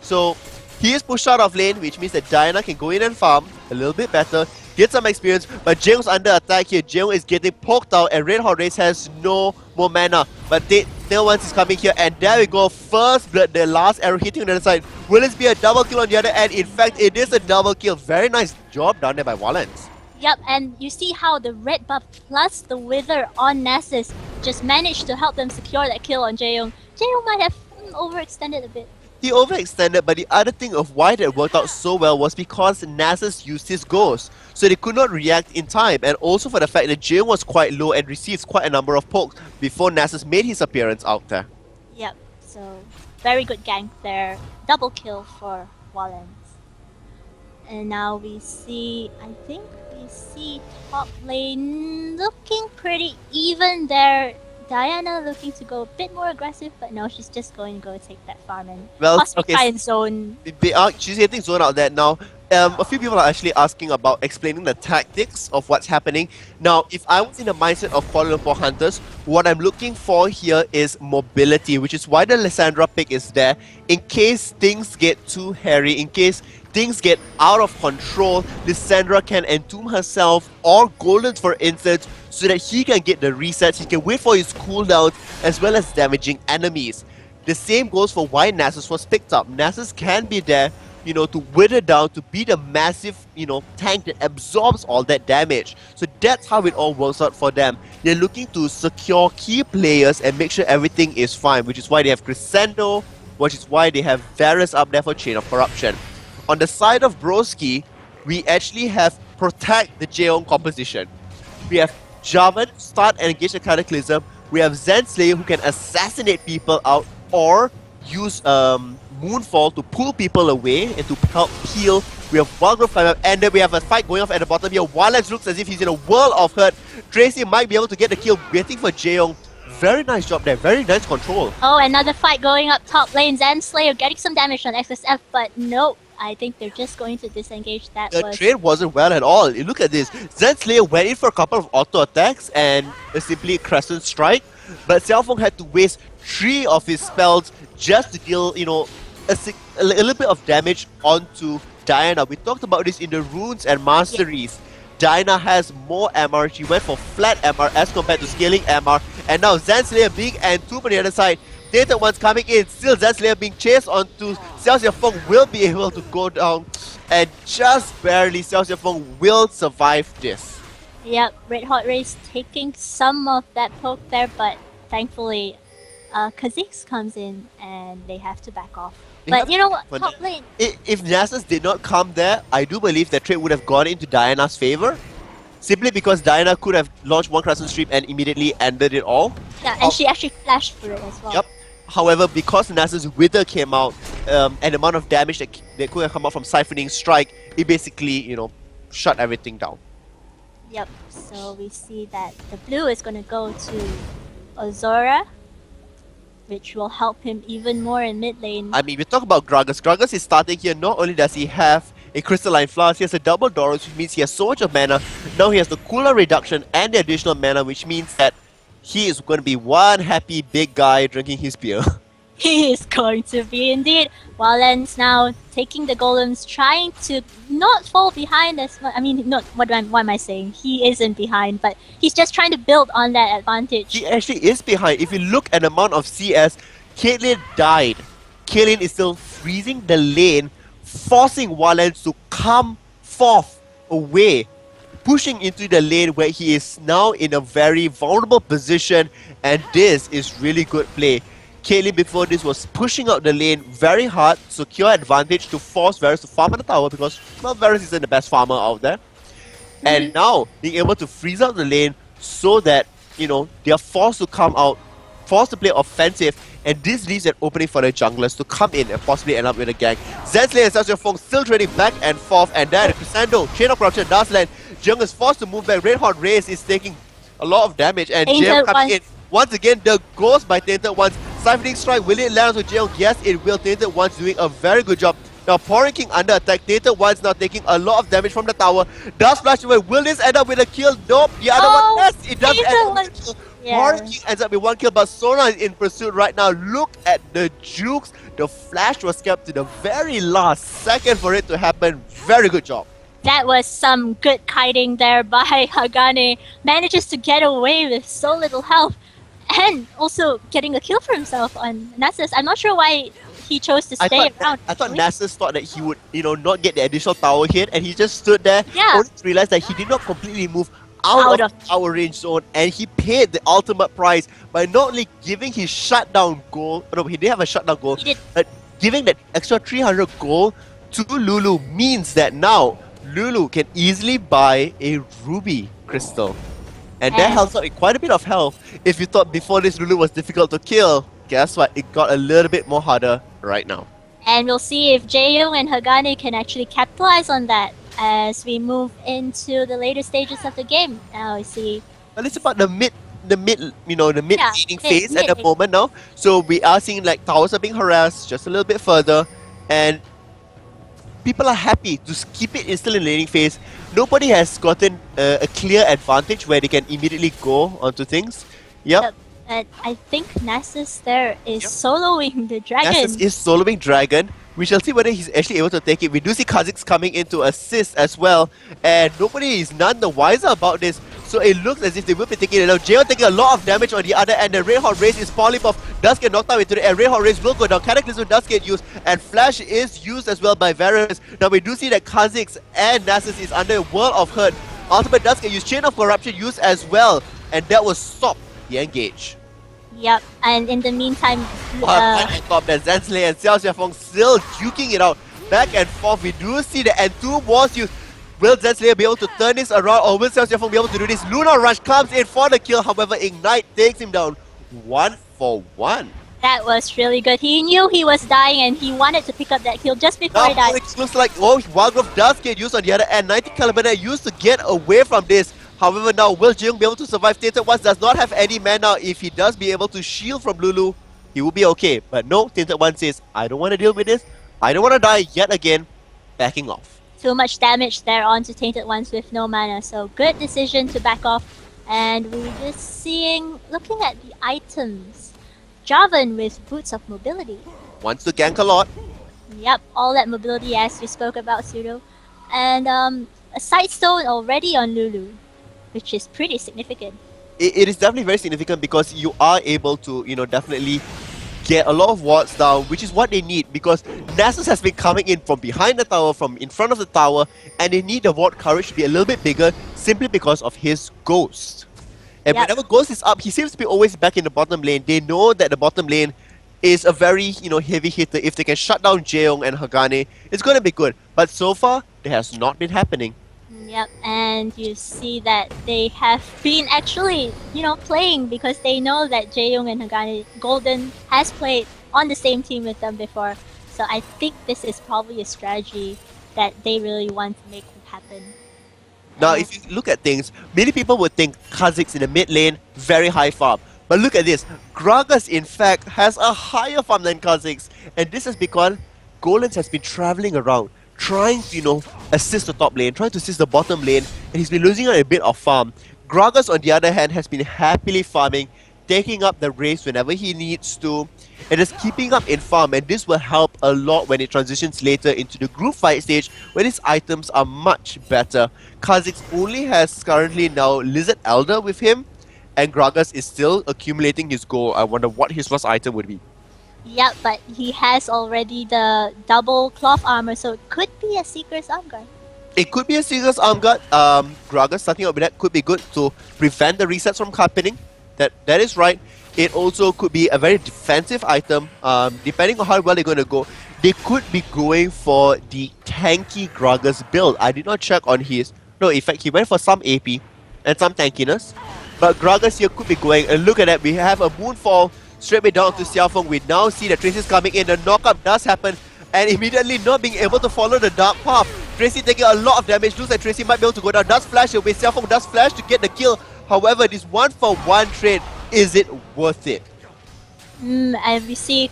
So he is pushed out of lane, which means that Diana can go in and farm a little bit better, get some experience, but Jaeyoung's under attack here. Jaeyoung is getting poked out, and Red Hot Race has no more mana. But Tail Once is coming here, and there we go. First blood, the last arrow hitting on the other side. Will this be a double kill on the other end? In fact, it is a double kill. Very nice job done there by Wallens. Yep, and you see how the red buff plus the wither on Nasus just managed to help them secure that kill on Jaeyoung. Jaeyoung might have overextended a bit. He overextended, but the other thing of why that worked out so well was because Nasus used his ghost, so they could not react in time, and also for the fact that Jaeyoung was quite low and received quite a number of pokes before Nasus made his appearance out there. Yep, so very good gank there. Double kill for Wallens. And now we see, I think we see top lane looking pretty even there. Diana looking to go a bit more aggressive, but no, she's just going to go take that farm and possibly try and zone. She's getting zone out there now. A few people are actually asking about explaining the tactics of what's happening. Now, if I was in the mindset of Kuala Lumpur Hunters, what I'm looking for here is mobility, which is why the Lysandra pick is there. In case things get too hairy, in case things get out of control, Lysandra can entomb herself or Golden, for instance, so that he can get the resets, he can wait for his cooldowns, as well as damaging enemies. The same goes for why Nasus was picked up. Nasus can be there, to wither down, to be the massive, tank that absorbs all that damage. So that's how it all works out for them. They're looking to secure key players and make sure everything is fine, which is why they have Crescendo, which is why they have Varus up there for Chain of Corruption. On the side of Broski, we actually have Protect the Jaeyoung composition. We have Jarvan start and engage the Cataclysm. We have Zen Slayer who can assassinate people out or use Moonfall to pull people away and to help heal. We have Wildgrowth climb up, and then we have a fight going off at the bottom here. Wildlands looks as if he's in a world of hurt. Tracy might be able to get the kill, waiting for Jaeyoung. Very nice job there, very nice control. Oh, another fight going up top lane. Zen Slayer getting some damage on XSF, but no, I think they're just going to disengage that. The trade wasn't well at all. Look at this. Zen Slayer went in for a couple of auto attacks and simply Crescent Strike, but Xiaofeng had to waste 3 of his spells just to deal, a little bit of damage onto Diana. We talked about this in the runes and masteries. Diana has more MR. She went for flat MR as compared to scaling MR. And now Zen Slayer being entombed on the other side. Dated one's coming in. Still Zen Slayer being chased onto Xiao Xiaofeng will be able to go down. And just barely Xiao Xiaofeng will survive this. Yep, Red Hot Race taking some of that poke there, but thankfully Kha'Zix comes in and they have to back off. But you know what, top lane... If Nasus did not come there, I do believe that trade would have gone into Diana's favor. Simply because Diana could have launched one Crescent Stream and immediately ended it all. Yeah, and she actually flashed for it as well. Yep. However, because Nasus Wither came out, and the amount of damage that could have come out from Siphoning Strike, it basically, shut everything down. Yep, so we see that the blue is going to go to Azora, which will help him even more in mid lane. I mean, we talk about Gragas. Gragas is starting here. Not only does he have a crystalline flask, he has a double Doros, which means he has so much of mana. Now he has the cooldown reduction and the additional mana, which means that he is going to be one happy big guy drinking his beer. He is going to be indeed. Walen's now taking the golems, trying to not fall behind as much. I mean, not what am I saying? He isn't behind, but he's just trying to build on that advantage. He actually is behind. If you look at the amount of CS, Caitlyn died. Caitlyn is still freezing the lane, forcing Walen to come forth away, pushing into the lane where he is now in a very vulnerable position, and this is really good play. Caitlyn before this was pushing out the lane very hard, secure advantage to force Varus to farm on the tower because, well, Varus isn't the best farmer out there. And now being able to freeze out the lane so that, you know, they are forced to come out, forced to play offensive, and this leaves an opening for the junglers to come in and possibly end up with a gank. Zensley and Xiaoxiafeng still trading back and forth, and then Crescendo, Chain of Corruption does land. Jung is forced to move back. Red Hot Race is taking a lot of damage, and Jim comes in. Once again, the ghost by Tainted Ones. Siphoning Strike, will it land on Jeong? Yes, it will. Tainted Ones doing a very good job. Now, Pouring King under attack. Tainted Ones now taking a lot of damage from the tower. Does flash away. Will this end up with a kill? Nope. The other one, yes, it does end up with a kill. Pouring King ends up with one kill, but Sona is in pursuit right now. Look at the jukes. The flash was kept to the very last second for it to happen. Very good job. That was some good kiting there by Hagane. Manages to get away with so little health. And also getting a kill for himself on Nasus. I'm not sure why he chose to stay around. I thought Nasus thought that he would, you know, not get the additional tower hit, and he just stood there. Yeah. Only to realize that he did not completely move out of the tower range zone, and he paid the ultimate price by not only giving his shutdown goal. No, he didn't have a shutdown goal, but giving that extra 300 gold to Lulu means that now Lulu can easily buy a ruby crystal. And that helps out with quite a bit of health. If you thought before this Lulu was difficult to kill, guess what? It got a little bit more harder right now. And we'll see if Jaeyoung and Hagane can actually capitalize on that as we move into the later stages of the game. Now we see. Well, it's about the mid laning phase at the moment now. So we are seeing like towers are being harassed just a little bit further, and people are happy to keep it still in laning phase. Nobody has gotten a clear advantage where they can immediately go onto things. Yep. I think Nasus there is soloing the dragon. Nasus is soloing dragon. We shall see whether he's actually able to take it. We do see Kha'Zix coming in to assist as well, and nobody is none the wiser about this. So it looks as if they will be taking it out. Jaeyoung taking a lot of damage on the other end. The Red Hot Race is Polybuff. Does get knocked out into the air. Red Hot Race will go down. Cataclysm does get used, and Flash is used as well by Varus. Now we do see that Kha'Zix and Nasus is under a world of hurt. Ultimate does get used. Chain of Corruption used as well, and that will stop the engage. Yep, and in the meantime, on top there, Zensley and Xiaoxiafeng still duking it out back and forth. We do see the N2 was used. Will Zensley be able to turn this around, or will Xiaoxiafeng be able to do this? Lunar Rush comes in for the kill, however Ignite takes him down 1 for 1. That was really good. He knew he was dying and he wanted to pick up that kill just before he died. It looks like Wildgrowth does get used on the other end. 90 Caliber used to get away from this. However, now will Jaeyoung be able to survive? Tainted Ones does not have any mana. If he does be able to shield from Lulu, he will be okay. But no, Tainted One says, I don't want to deal with this. I don't want to die yet again. Backing off. Too much damage there onto Tainted Ones with no mana. So good decision to back off. And we're just seeing, looking at the items. Javan with Boots of Mobility. Wants to gank a lot. Yep, all that mobility as we spoke about, Pseudo. And a side stone already on Lulu, which is pretty significant. It is definitely very significant because you are able to, definitely get a lot of wards down, which is what they need, because Nasus has been coming in from behind the tower, from in front of the tower, and they need the ward coverage to be a little bit bigger simply because of his ghost. And whenever Ghost is up, he seems to be always back in the bottom lane. They know that the bottom lane is a very, heavy hitter. If they can shut down Jaeyoung and Hagane, it's going to be good. But so far, it has not been happening. Yep, and you see that they have been actually, playing because they know that Jaeyoung and Hagane Golden has played on the same team with them before. So I think this is probably a strategy that they really want to make happen. Now, if you look at things, many people would think Kha'Zix in the mid lane, very high farm. But look at this. Gragas, in fact, has a higher farm than Kha'Zix. And this is because Golans has been traveling around, trying to, assist the top lane, trying to assist the bottom lane, and he's been losing out a bit of farm. Gragas, on the other hand, has been happily farming, taking up the race whenever he needs to, and is keeping up in farm, and this will help a lot when it transitions later into the group fight stage, where his items are much better. Kha'Zix only has currently now Lizard Elder with him, and Gragas is still accumulating his gold. I wonder what his first item would be. Yeah, but he has already the double cloth armor, so it could be a Seeker's Arm Guard. It could be a Seeker's Arm Guard. Gragas starting out with that could be good to prevent the resets from happening. That is right. It also could be a very defensive item. Depending on how well they're going to go, they could be going for the tanky Gragas build. I did not check on his. No, in fact, he went for some AP and some tankiness. But Gragas here could be going. And look at that, we have a Moonfall straight way down to Xiaofeng. We now see that Tracy's coming in. The knockup does happen. And immediately not being able to follow the dark path. Tracy taking a lot of damage. Looks like Tracy might be able to go down. Does flash away. Xiaofeng does flash to get the kill. However, this 1-for-1 trade, is it worth it? And we see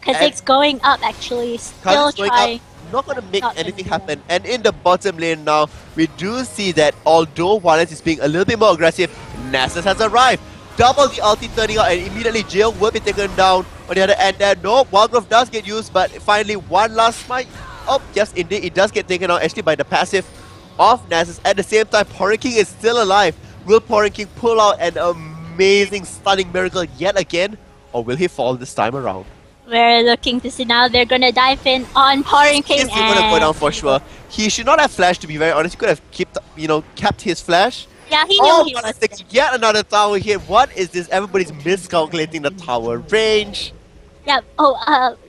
Kha'Zix going up actually. Still trying. Not going to make anything happen. And in the bottom lane now, we do see that although Wallace is being a little bit more aggressive, Nasus has arrived. Double the ulti turning out, and immediately Jaehyung will be taken down. On the other end there, no, Wildgrowth does get used, but finally one last smite. Oh, yes, indeed, it does get taken out actually by the passive of Nasus. At the same time, Pouring King is still alive. Will Pouring King pull out an amazing, stunning miracle yet again? Or will he fall this time around? We're looking to see now. They're gonna dive in on Pouring King. Yes, he's gonna go down for sure. He should not have flashed, to be very honest. He could have kept his flash. Yeah, he knew he was. Yet another tower hit. What is this? Everybody's miscalculating the tower range. Yeah.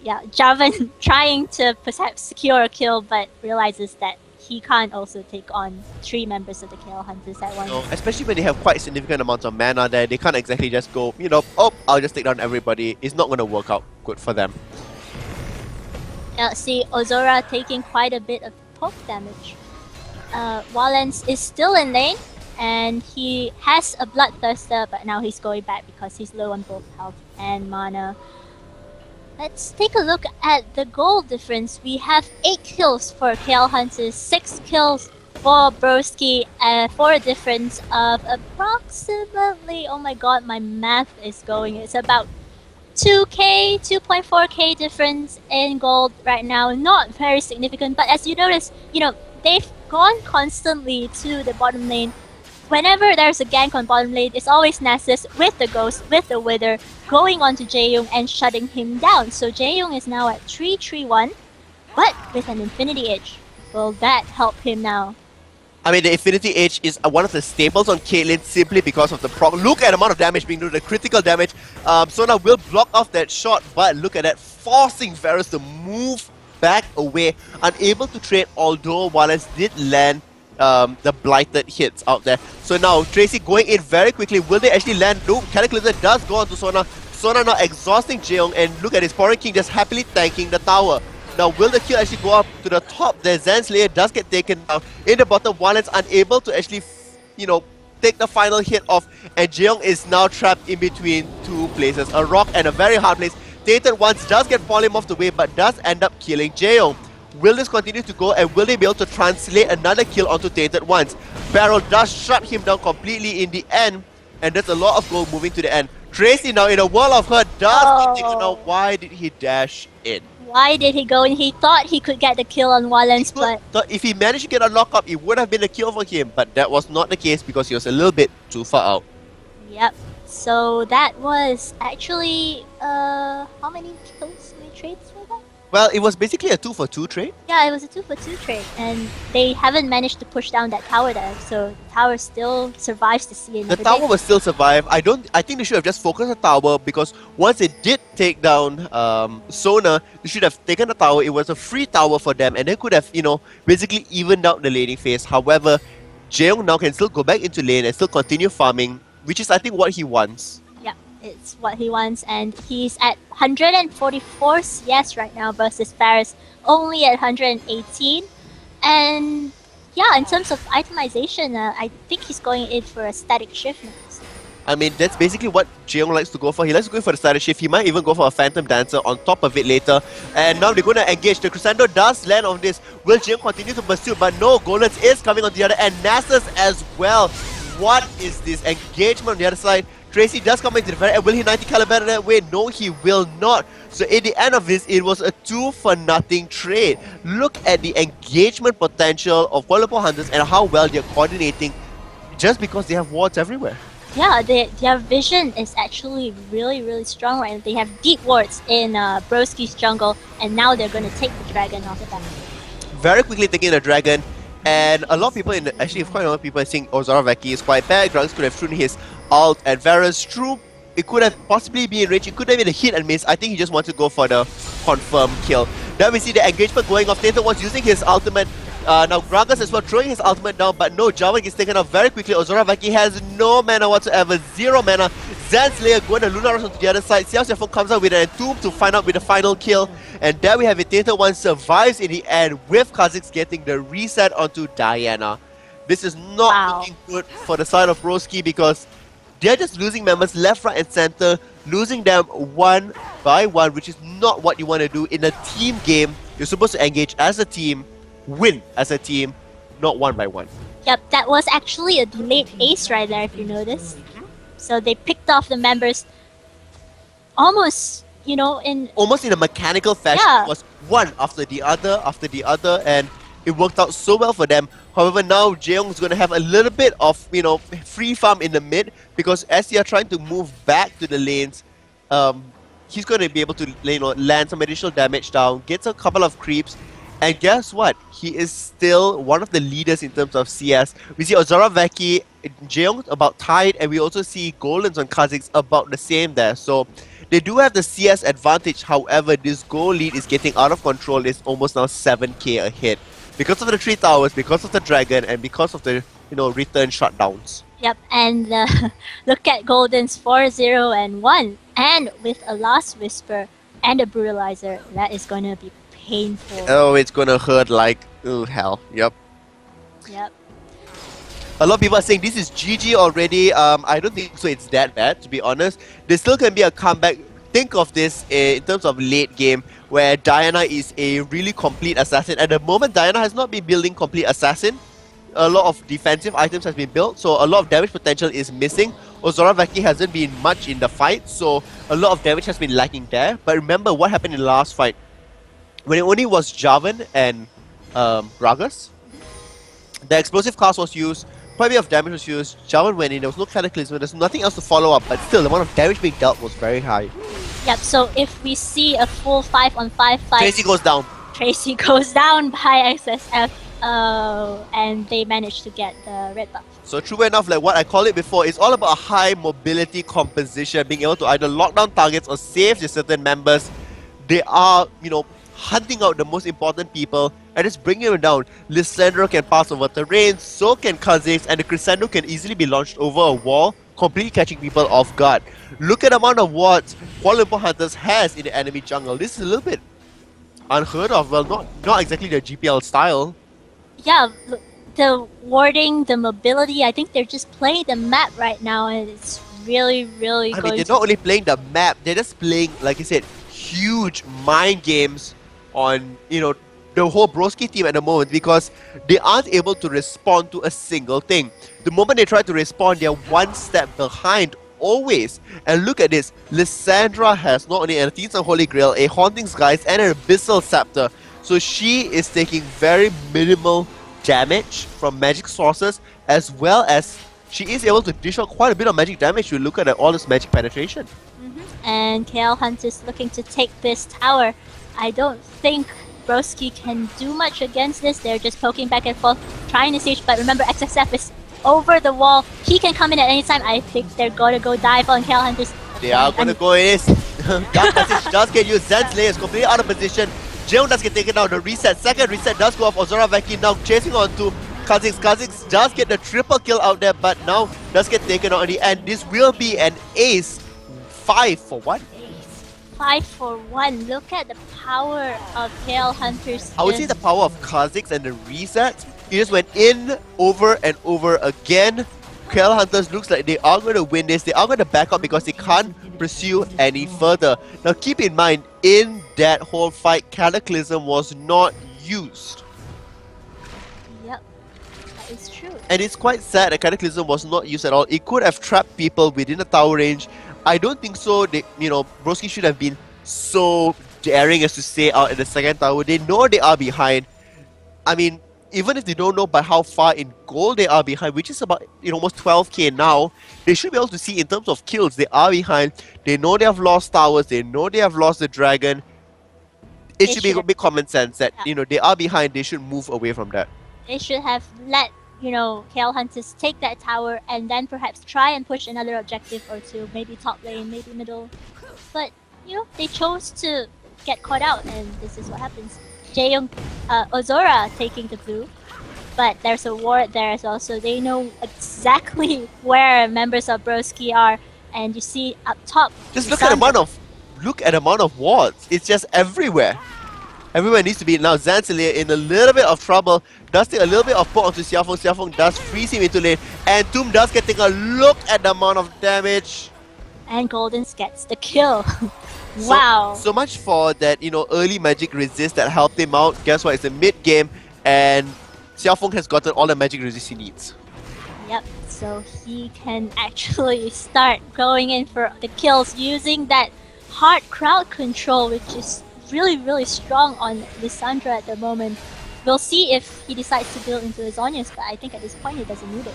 Yeah. Jarvan trying to perhaps secure a kill, but realizes that he can't also take on 3 members of the Kill Hunters at once. No, especially when they have quite significant amounts of mana there, they can't exactly just go, oh, I'll just take down everybody. It's not going to work out good for them. See, Ozora taking quite a bit of poke damage. Wallens is still in lane, and he has a Bloodthirster, but now he's going back because he's low on both health and mana. Let's take a look at the gold difference. We have 8 kills for KL Hunters, 6 kills for Broski, for a difference of approximately, oh my god, my math is going, it's about 2k, 2.4k difference in gold right now. Not very significant, but as you notice, they've gone constantly to the bottom lane. Whenever there's a gank on bottom lane, it's always Nasus with the Ghost, with the Wither, going on to Jaehyung and shutting him down. So Jaehyung is now at 3-3-1, but with an Infinity Edge. Will that help him now? I mean, the Infinity Edge is one of the staples on Caitlyn simply because of the proc. Look at the amount of damage being done, the critical damage. Sona will block off that shot, but look at that, forcing Varus to move back away, unable to trade, although Wallace did land the blighted hits out there. So now Tracy going in very quickly. Will they actually land? No, Cataclysm does go on to Sona. Sona now exhausting Jaehyung, and look at his Pouring King just happily tanking the tower. Now will the kill actually go up to the top? The Zen Slayer does get taken down. In the bottom, Wallace unable to actually, take the final hit off, and Jaehyung is now trapped in between 2 places. A rock and a very hard place. Tainted Ones does get Polymorphed off the way, but does end up killing Jaehyung. Will this continue to go, and will they be able to translate another kill onto Tainted Ones? Barrel does shut him down completely in the end, and there's a lot of gold moving to the end. Tracy now in a world of hurt does get taken out. Why did he dash in? Why did he go in? He thought he could get the kill on Wallens, but if he managed to get a lockup, it would have been a kill for him, but that was not the case because he was a little bit too far out. Yep. So that was actually how many kills, how many trades were that? Well, it was basically a 2-for-2 trade. Yeah, it was a 2-for-2 trade, and they haven't managed to push down that tower there, so the tower still survives to see another The tower day. will still survive. I think they should have just focused the tower, because once they did take down Sona, they should have taken the tower. It was a free tower for them, and they could have, basically evened out the laning phase. However, Jaehyung now can still go back into lane and still continue farming, which is I think what he wants. It's what he wants, and he's at 144 CS right now versus Varus only at 118. And yeah, in terms of itemization, I think he's going in for a static shift next. I mean, that's basically what Jeong likes to go for. He likes to go for the starter shift. He might even go for a Phantom Dancer on top of it later. And now they're going to engage. The Crescendo does land on this. Will Jeong continue to pursue? But no, Golens is coming on the other end. Nasus as well. What is this engagement on the other side? Tracy does come into the very end. Will he 90 caliber that way? No, he will not. So at the end of this, it was a 2-for-nothing trade. Look at the engagement potential of Kuala Lumpur Hunters and how well they're coordinating just because they have wards everywhere. Yeah, their vision is actually really, really strong right now. They have deep wards in Broski's jungle, and now they're going to take the dragon off the back. Very quickly taking the dragon, and a lot of people, actually quite a lot of people are saying Ozaravaki is quite bad. Gragas could have thrown his ult at Varus. True, it could have possibly been in range. It could have been a hit and miss. I think he just wanted to go for the confirm kill. Then we see the engagement going off. Tainted was using his ultimate. Now Gragas as well throwing his ultimate down, but no, Javan gets taken out very quickly. Ozaravaki has no mana whatsoever, 0 mana. Zen Slayer going to Lunaros onto the other side. Xiao Xiaofeng comes out with an entomb to find out with the final kill. And there we have it. Tainted One survives in the end with Kha'Zix getting the reset onto Diana. This is not looking good for the side of Broski because they're just losing members left, right and center, losing them one by one, which is not what you want to do in a team game. You're supposed to engage as a team, win as a team, not one by one. Yep, that was actually a delayed ace right there, if you notice. So they picked off the members almost, you know, almost in a mechanical fashion. Yeah. It was one after the other, and it worked out so well for them. However, now Jeong is going to have a little bit of, you know, free farm in the mid, because as they are trying to move back to the lanes, he's going to be able to, you know, land some additional damage down, gets a couple of creeps. And guess what? He is still one of the leaders in terms of CS. We see Ozaravaki, Jeong about tied, and we also see Golens on Kha'Zix about the same there. So they do have the CS advantage. However, this goal lead is getting out of control. It's almost now 7k ahead because of the 3 towers, because of the dragon, and because of the, you know, return shutdowns. Yep, and look at Golden's 4-0 and 1, and with a Last Whisper and a Brutalizer, that is going to be painful. Oh, it's gonna hurt like, oh hell, yep. Yep. A lot of people are saying this is GG already. I don't think so it's that bad, to be honest. There still can be a comeback. Think of this in terms of late game, where Diana is a really complete assassin. At the moment, Diana has not been building complete assassin. A lot of defensive items has been built, so a lot of damage potential is missing. Ozaravaki hasn't been much in the fight, so a lot of damage has been lacking there. But remember what happened in the last fight. When it only was Javan and Gragas, the explosive cast was used, quite a bit of damage was used, Javan went in, there was no cataclysm, there's nothing else to follow up, but still the amount of damage being dealt was very high. Yep, so if we see a full 5-on-5 fight, Tracy goes down. Tracy goes down by XSF, and they managed to get the red buff. So true enough, like what I called it before, it's all about a high mobility composition, being able to either lock down targets or save your certain members. They are, you know, hunting out the most important people and just bringing them down. Lissandra can pass over terrain, so can Kha'Zix, and the Crescendo can easily be launched over a wall, completely catching people off guard. Look at the amount of wards Kuala Lumpur Hunters has in the enemy jungle. This is a little bit unheard of. Well, not exactly the GPL style. Yeah, the warding, the mobility, I think they're just playing the map right now, and it's really, really I going mean, they're not only playing the map, they're just playing, like I said, huge mind games on, you know, the whole Broski team at the moment, because they aren't able to respond to a single thing. The moment they try to respond, they're one step behind always. And look at this, Lissandra has not only an Athene's Holy Grail, a Haunting Skies, and an Abyssal Scepter. So she is taking very minimal damage from magic sources, as well as she is able to dish out quite a bit of magic damage. You look at all this magic penetration. And KL Hunt is looking to take this tower. I don't think Broski can do much against this. They're just poking back and forth, trying to siege, but remember XSF is over the wall. He can come in at any time. I think they're gonna go dive on KL Hunters. They are gonna go in. Dark Passage does get used. Zen Slayer is completely out of position. Jeong does get taken out. The reset, second reset does go off. Ozaravaki now chasing on to Kha'Zix. Kha'Zix does get the triple kill out there, but now does get taken out in the end. This will be an ace. 5 for 1. 5 for 1. Look at the power of KL Hunters. I would say the power of Kha'Zix and the reset. He just went in over and over again. KL Hunters looks like they are going to win this. They are going to back up because they can't pursue any further. Now keep in mind, in that whole fight, Cataclysm was not used. Yep, that is true. And it's quite sad that Cataclysm was not used at all. It could have trapped people within the tower range. I don't think so. They, Broski should have been so daring as to stay out in the second tower. They know they are behind. I mean, even if they don't know by how far in gold they are behind, which is about almost 12k now, they should be able to see in terms of kills they are behind. They know they have lost towers. They know they have lost the dragon. It should be a bit common sense that they are behind. They should move away from that. They should have let KL Hunters take that tower and then perhaps try and push another objective or two, maybe top lane, maybe middle. But they chose to get caught out, and this is what happens. Jaeyoung, Ozora taking the blue, but there's a ward there as well, so they know exactly where members of Broski are. And you see up top. Just look at the amount of wards. It's just everywhere. Everywhere needs to be. Now Zanzilia in a little bit of trouble. Does take a little bit of poke onto Xiaofeng. Xiaofeng does freeze him into lane, and Toom does getting a look at the amount of damage. And Goldens gets the kill. Wow. So much for that, early magic resist that helped him out. Guess what? It's a mid game, and Xiaofeng has gotten all the magic resist he needs. Yep. So he can actually start going in for the kills using that hard crowd control, which is really, really strong on Lissandra at the moment. We'll see if he decides to build into his Zhonya's, but I think at this point he doesn't need it.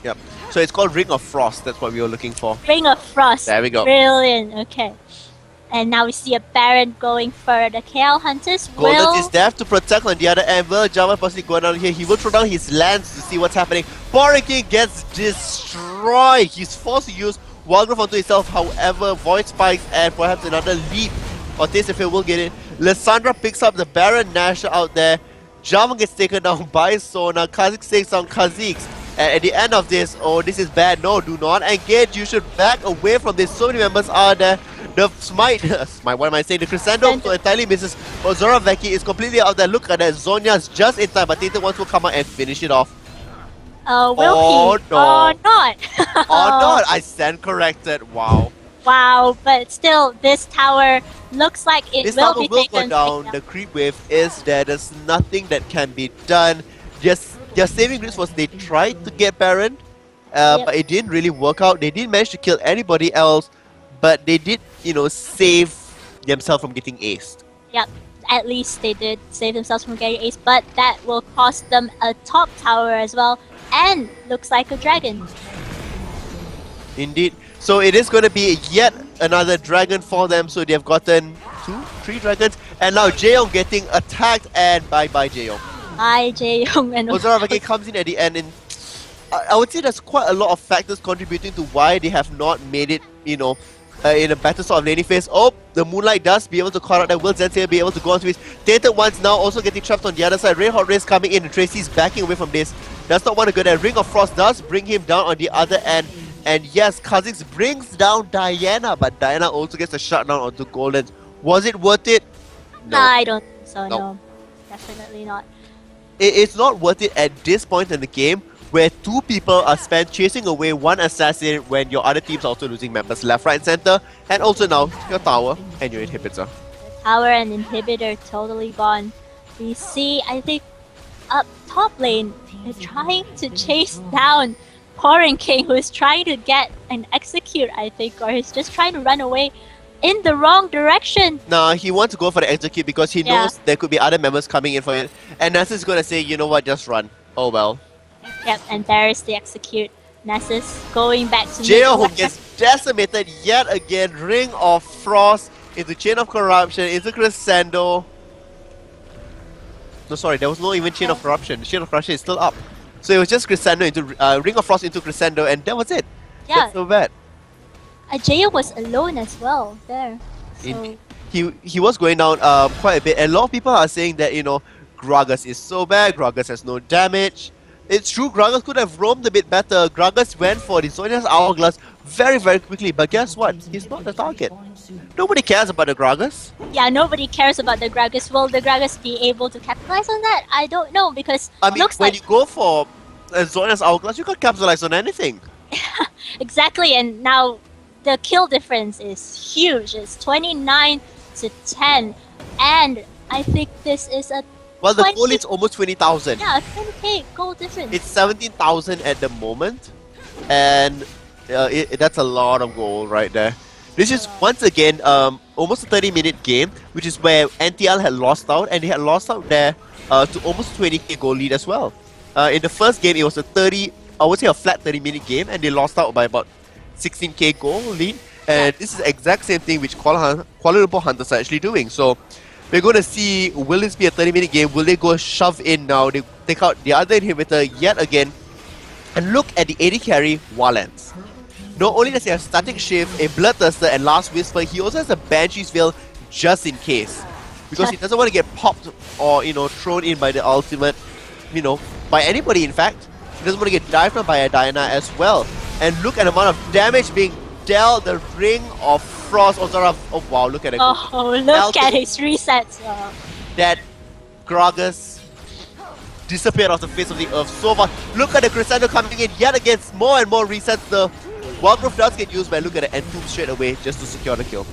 Yep. So it's called Ring of Frost. That's what we were looking for. Ring of Frost. There we go. Brilliant. Okay. And now we see a Baron going for the KL Hunters. Golden is there to protect on the other end. Will Java possibly go down here? He will throw down his lance to see what's happening. Boring King gets destroyed. He's forced to use Wildgrowth onto himself. However, Void Spikes and perhaps another leap. Or Taste if it will get it. Lissandra picks up the Baron Nasher out there. Java gets taken down by Sona. Kha'Zix takes on Kha'Zix. And at the end of this, oh, this is bad. No, do not engage. You should back away from this. So many members are there. The Smite, what am I saying? The Crescendo so entirely misses. Ozora Veki is completely out there. Look at that. Zonya's just in time, but Tainted Ones will come out and finish it off. Will he? No. Or not? Or not. I stand corrected. Wow. Wow, but still, this tower looks like this will tower be will taken. go down. The creep wave is there. There's nothing that can be done. Just their saving grace was they tried to get Baron, but it didn't really work out. They didn't manage to kill anybody else, but they did, save themselves from getting aced. Yep, at least they did save themselves from getting aced, but that will cost them a top tower as well, and looks like a dragon. Indeed. So it is going to be yet another dragon for them. So they have gotten 3 dragons, and now Jaeyoung getting attacked, and bye-bye Jaeyoung. Hi Jaeyoung. And Ozora Veki comes in at the end, and I would say there's quite a lot of factors contributing to why they have not made it, in a better sort of laning phase. Oh, the Moonlight does be able to call out that. Will Zensei be able to go on to his Tainted Ones now also getting trapped on the other side. Red Hot Race coming in, and Tracy's backing away from this. Does not want to go there. Ring of Frost does bring him down on the other end. And yes, Kha'Zix brings down Diana, but Diana also gets a shutdown onto Golden. Was it worth it? No. I don't think so, no. Definitely not. It's not worth it at this point in the game, where 2 people are spent chasing away 1 assassin when your other team's also losing members left, right, and center, and also now your tower and your inhibitor. The tower and inhibitor totally gone. We see, I think, up top lane, they're trying to chase down Boring King, who is trying to get an execute, I think, or he's just trying to run away in the wrong direction. Nah, he wants to go for the execute because he knows there could be other members coming in for it. And Nessus is going to say, you know what, just run. Oh well. Yep, and there is the execute. Nessus going back to Jaeyoung, who gets decimated yet again. Ring of Frost into Chain of Corruption, into Crescendo. No, sorry, there was no even Chain of Corruption. The Chain of Corruption is still up. So it was just Crescendo into Ring of Frost into Crescendo, and that was it. Yeah. That's so bad. Jaeyoung was alone as well there. So He was going down quite a bit, and a lot of people are saying that, Gragas is so bad, Gragas has no damage. It's true, Gragas could have roamed a bit better. Gragas went for the Sonya's Hourglass very, very quickly, but guess what? He's not the target. Nobody cares about the Gragas. Yeah, nobody cares about the Gragas. Will the Gragas be able to capitalize on that? I don't know, because I mean, looks when like you go for As long as Hourglass, you can't capitalize on anything. Exactly, and now the kill difference is huge. It's 29 to 10, and I think this is a Well, the goal 20, is almost 20,000. yeah, 20k goal difference. It's 17,000 at the moment, and that's a lot of goal right there. This is once again almost a 30-minute game, which is where NTL had lost out, and they had lost out there to almost 20k goal lead as well. In the first game, it was I would say a flat 30-minute game, and they lost out by about 16k goal lead. And this is the exact same thing which Kuala Lumpur Hunters are actually doing. So we're going to see, will this be a 30-minute game? Will they go shove in now? They take out the other inhibitor yet again. And look at the AD carry, Walens. Not only does he have Static Shift, a Bloodthirster, and Last Whisper, he also has a Banshee's Veil just in case. Because he doesn't want to get popped or, thrown in by the ultimate, by anybody in fact. He doesn't want to get dived on by a Diana as well. And look at the amount of damage being dealt, the Ring of Frost. Oh wow, look at it. Oh, look at his resets. That Gragas disappeared off the face of the earth so far. Look at the Crescendo coming in yet again. More and more resets. The Wildgrowth does get used, but look at it, Entomb straight away just to secure the kill.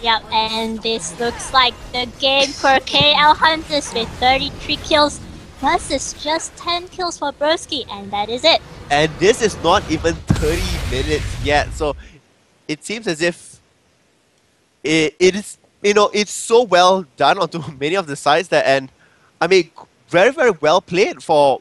Yep, and this looks like the game for KL Hunters with 33 kills versus just 10 kills for Broski, and that is it. And this is not even 30 minutes yet, so it seems as if it is, it's so well done onto many of the sides there, and I mean, very, very well played for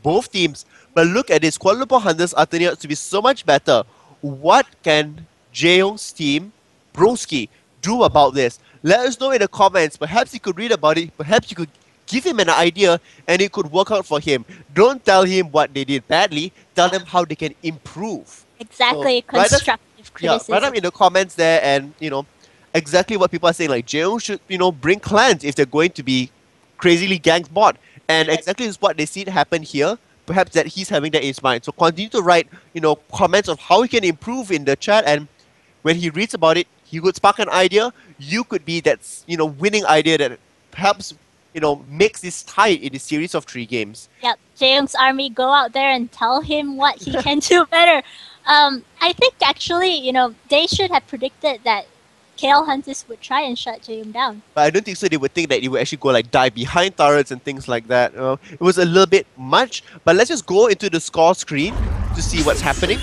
both teams. But look at this, Kuala Lumpur Hunters are turning out to be so much better. What can Jaeyoung's team, Broski, do about this? Let us know in the comments. Perhaps you could read about it, perhaps you could give him an idea and it could work out for him. Don't tell him what they did badly, tell them how they can improve. Exactly, So, constructive criticism. Write up in the comments there and, exactly what people are saying. Like, Jaeyoung should, bring clans if they're going to be crazily ganked bot. And exactly is what they see happen here. Perhaps that he's having that in his mind. So continue to write, comments of how he can improve in the chat, and when he reads about it, he could spark an idea. You could be that, winning idea that helps, makes this tight in a series of 3 games. Yep, Jaeyoung's army, go out there and tell him what he can do better. I think actually, they should have predicted that KL Hunters would try and shut Jaeyoung down. But I don't think so. They would think that he would actually go dive behind turrets and things like that. It was a little bit much. But let's just go into the score screen to see what's happening.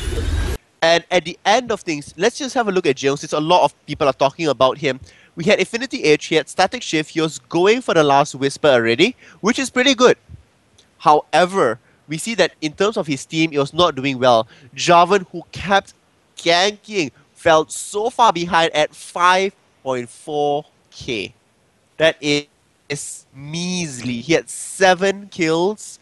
And at the end of things, let's just have a look at Jaeyoung, since a lot of people are talking about him. We had Infinity Edge, he had Static Shift, he was going for the Last Whisper already, which is pretty good. However, we see that in terms of his team, it was not doing well. Jarvan, who kept ganking, fell so far behind at 5.4k. That is measly. He had 7 kills.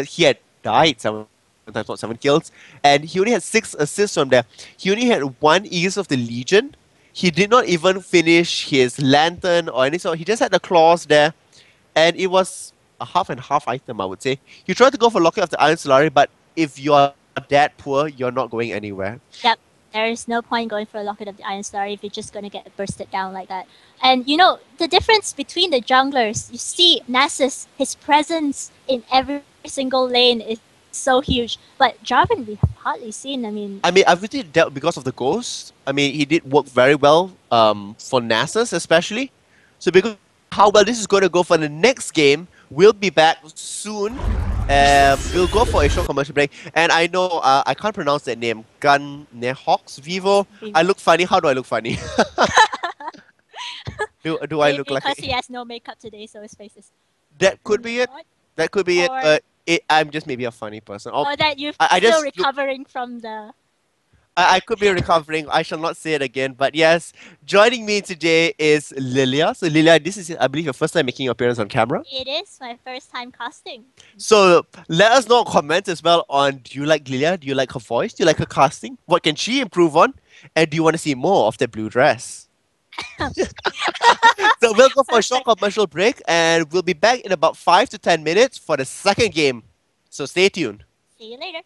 He had died 7 times, not 7 kills. And he only had 6 assists from there. He only had 1 Aegis of the Legion. He did not even finish his Lantern or any sort. He just had the claws there. And it was a half and half item, I would say. He tried to go for Locket of the Iron Solari, but if you're that poor, you're not going anywhere. Yep. There is no point going for a Locket of the Iron Star if you're just going to get bursted down like that. And the difference between the junglers, you see Nasus, his presence in every single lane is so huge. But Jarvan, we have hardly seen. I mean, I've really dealt because of the Ghost. He did work very well for Nasus especially. So because how well this is going to go for the next game, we'll be back soon. We'll go for a short commercial break. And I know I can't pronounce that name. Gun Nehox Vivo. I look funny. How do I look funny? do I look like? Because he has no makeup today, so his face is. That could be it. That could be it. I'm just maybe a funny person. Or that you're I still recovering from the. I could be recovering. I shall not say it again. But yes, joining me today is Lilia. So Lilia, this is, I believe, your first time making your appearance on camera. It is my first time casting. So let us know, comment as well on, do you like Lilia? Do you like her voice? Do you like her casting? What can she improve on? And do you want to see more of that blue dress? So we'll go for a short commercial break and we'll be back in about 5 to 10 minutes for the second game. So stay tuned. See you later.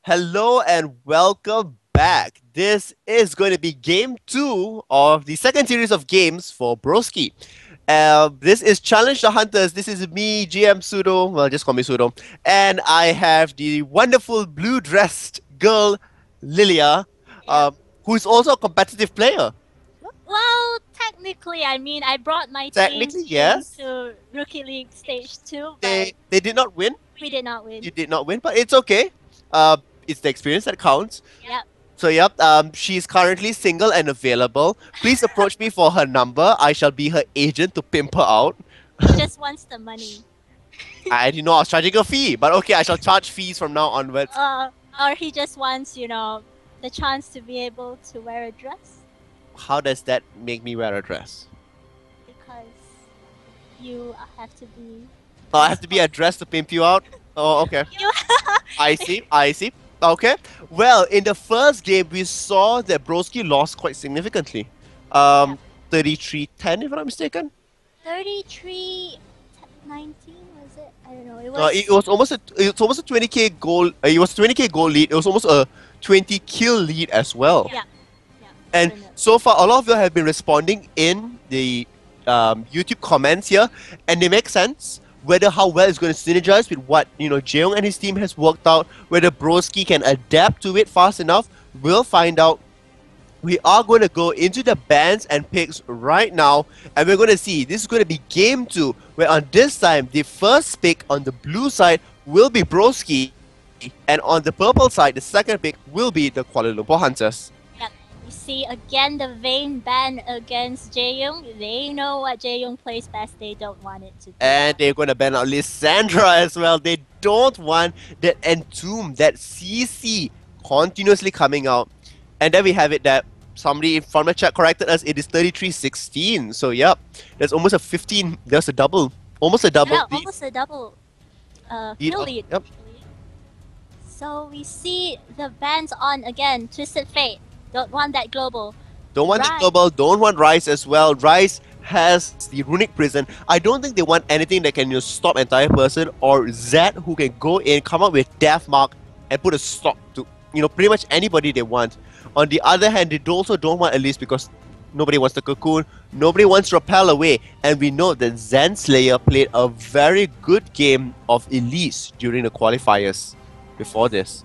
Hello and welcome back. This is going to be game 2 of the second series of games for Broski. This is Challenge the Hunters. This is me, GM Pseudo. Well, just call me Pseudo. And I have the wonderful blue dressed girl, Lilia, um, who is also a competitive player. Well, technically, I mean, I brought my team Technically, yes. into Rookie League Stage 2, but They did not win. we did not win. You did not win, but it's okay. It's the experience that counts. Yep. So yep, she's currently single and available. Please approach me for her number. I shall be her agent to pimp her out. He just wants the money. I didn't know I was charging a fee, but okay, I shall charge fees from now onwards. Or he just wants, the chance to be able to wear a dress How does that make me wear a dress? because you have to be. Oh, I have to be a dress to pimp you out? Oh, okay. You I see. Okay. Well, in the first game, we saw that Broski lost quite significantly. 33-10, if I'm not mistaken. 33, 19 was it? I don't know. It was almost a 20k goal. It was a 20k goal lead. It was almost a 20 kill lead as well. Yeah. And so far, a lot of you have been responding in the YouTube comments here, and they make sense. Whether how well it's going to synergize with what Jeong and his team has worked out, whether Broski can adapt to it fast enough, we'll find out. We are going to go into the bans and picks right now, and we're going to see. This is going to be game 2, where on this time, the first pick on the blue side will be Broski, and on the purple side, the second pick will be the Kuala Lumpur Hunters. You see again the Vayne ban against Jaeyoung. They know what Jaeyoung plays best. They don't want it to do And they're going to ban out Lissandra as well. They don't want that Entomb, that CC continuously coming out. And then we have it that somebody from the chat corrected us. It is 33-16. So yep, there's almost a 15. There's a double. Almost a double. Yeah, lead. almost a double Lead kill of- lead. yep. Actually. So we see the bans on again. Twisted Fate. Don't want that global. Don't want the Rise. global, don't want Rise as well. Rise has the Runic Prison. I don't think they want anything that can stop entire person, or Zed who can go in, come up with Death Mark and put a stop to pretty much anybody they want. On the other hand, they also don't want Elise because nobody wants the Cocoon, nobody wants Repel Away, and we know that Zen Slayer played a very good game of Elise during the qualifiers before this.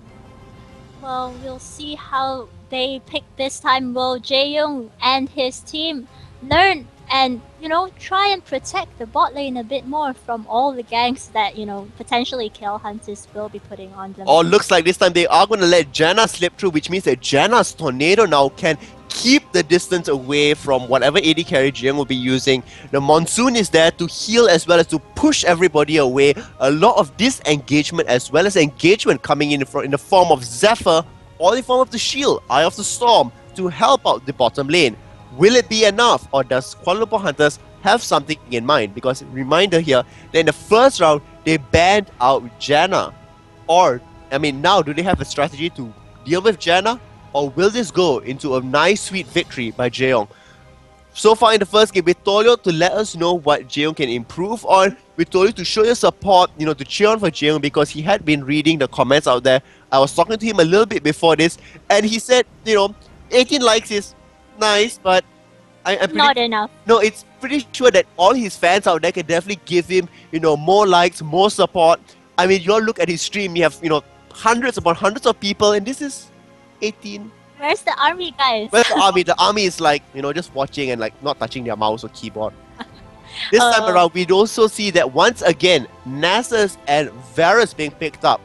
Well, we'll see how they pick this time. Will Jaeyoung and his team learn and try and protect the bot lane a bit more from all the ganks that potentially Kill Hunters will be putting on them? Oh, looks like this time they are going to let Janna slip through, which means that Janna's Tornado now can keep the distance away from whatever AD carry Jiang will be using. The Monsoon is there to heal as well as to push everybody away. A lot of disengagement as well as engagement coming in the form of Zephyr or the form of the Shield, Eye of the Storm, to help out the bottom lane. Will it be enough, or does Kuala Lumpur Hunters have something in mind? Because reminder here, that in the first round, they banned out Janna. Now do they have a strategy to deal with Janna? Or will this go into a nice sweet victory by Jaeyoung? So far in the first game, we told you to let us know what Jaeyoung can improve on. We told you to show your support, to cheer on for Jaeyoung because he had been reading the comments out there. I was talking to him a little bit before this, and he said, 18 likes is nice, but I'm Not enough. No, it's pretty sure that all his fans out there can definitely give him, more likes, more support. I mean, you all look at his stream, you have, hundreds upon hundreds of people, and this is 18. Where's the army, guys? Where's the army? The army is like, just watching and like not touching their mouse or keyboard. This time around, we'd also see that once again, Nasus and Varus being picked up.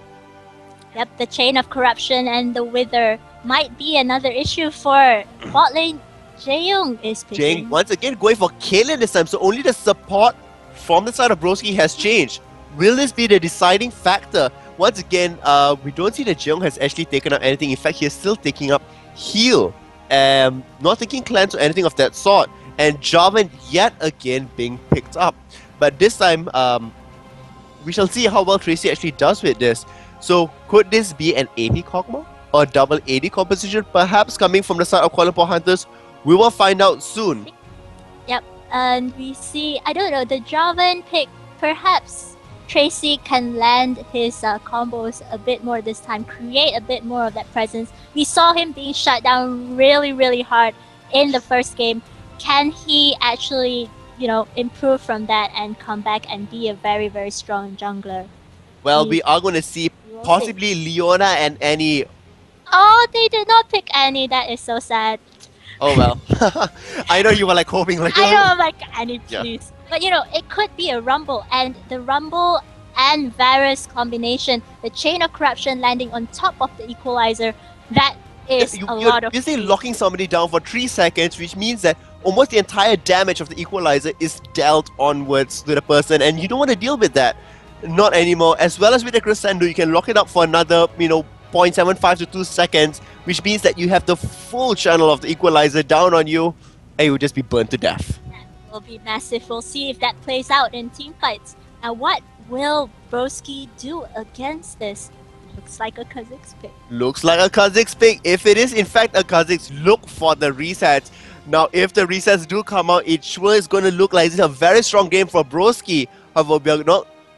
Yep, the Chain of Corruption and the Wither might be another issue for bot lane. Jaeyoung is picking. Jang once again going for Kaylin this time, so only the support from the side of Broski has changed. Will this be the deciding factor? Once again, we don't see that Jeong has actually taken up anything. In fact, he is still taking up heal, not taking cleanse or anything of that sort. And Jarvan yet again being picked up. But this time, we shall see how well Tracy actually does with this. So could this be an AP Kog'Maw or double AD composition, perhaps coming from the side of Kuala Lumpur Hunters? We will find out soon. Yep, and we see, I don't know, the Jarvan pick perhaps Tracy can land his combos a bit more this time, create a bit more of that presence. We saw him being shut down really, really hard in the first game. Can he actually, improve from that and come back and be a very, very strong jungler? Well, we are going to see We will see. possibly Leona and Annie. Oh, they did not pick Annie. That is so sad. Oh well. I know you were like hoping like. I know, I'm like, Annie, Yeah. please. But it could be a Rumble, and the Rumble and Varus combination, the Chain of Corruption landing on top of the Equalizer, that is a lot You're of. basically locking somebody down for 3 seconds, which means that almost the entire damage of the Equalizer is dealt onwards to the person, and you don't want to deal with that. Not anymore. As well as with the Crescendo, you can lock it up for another, 0.75 to 2 seconds, which means that you have the full channel of the Equalizer down on you, and you will just be burnt to death. Will be massive. We'll see if that plays out in team fights. Now, what will Broski do against this? Looks like a Kha'Zix pick. Looks like a Kha'Zix pick. If it is in fact a Kha'Zix, look for the resets. Now, if the resets do come out, it sure is going to look like this is a very strong game for Broski. However,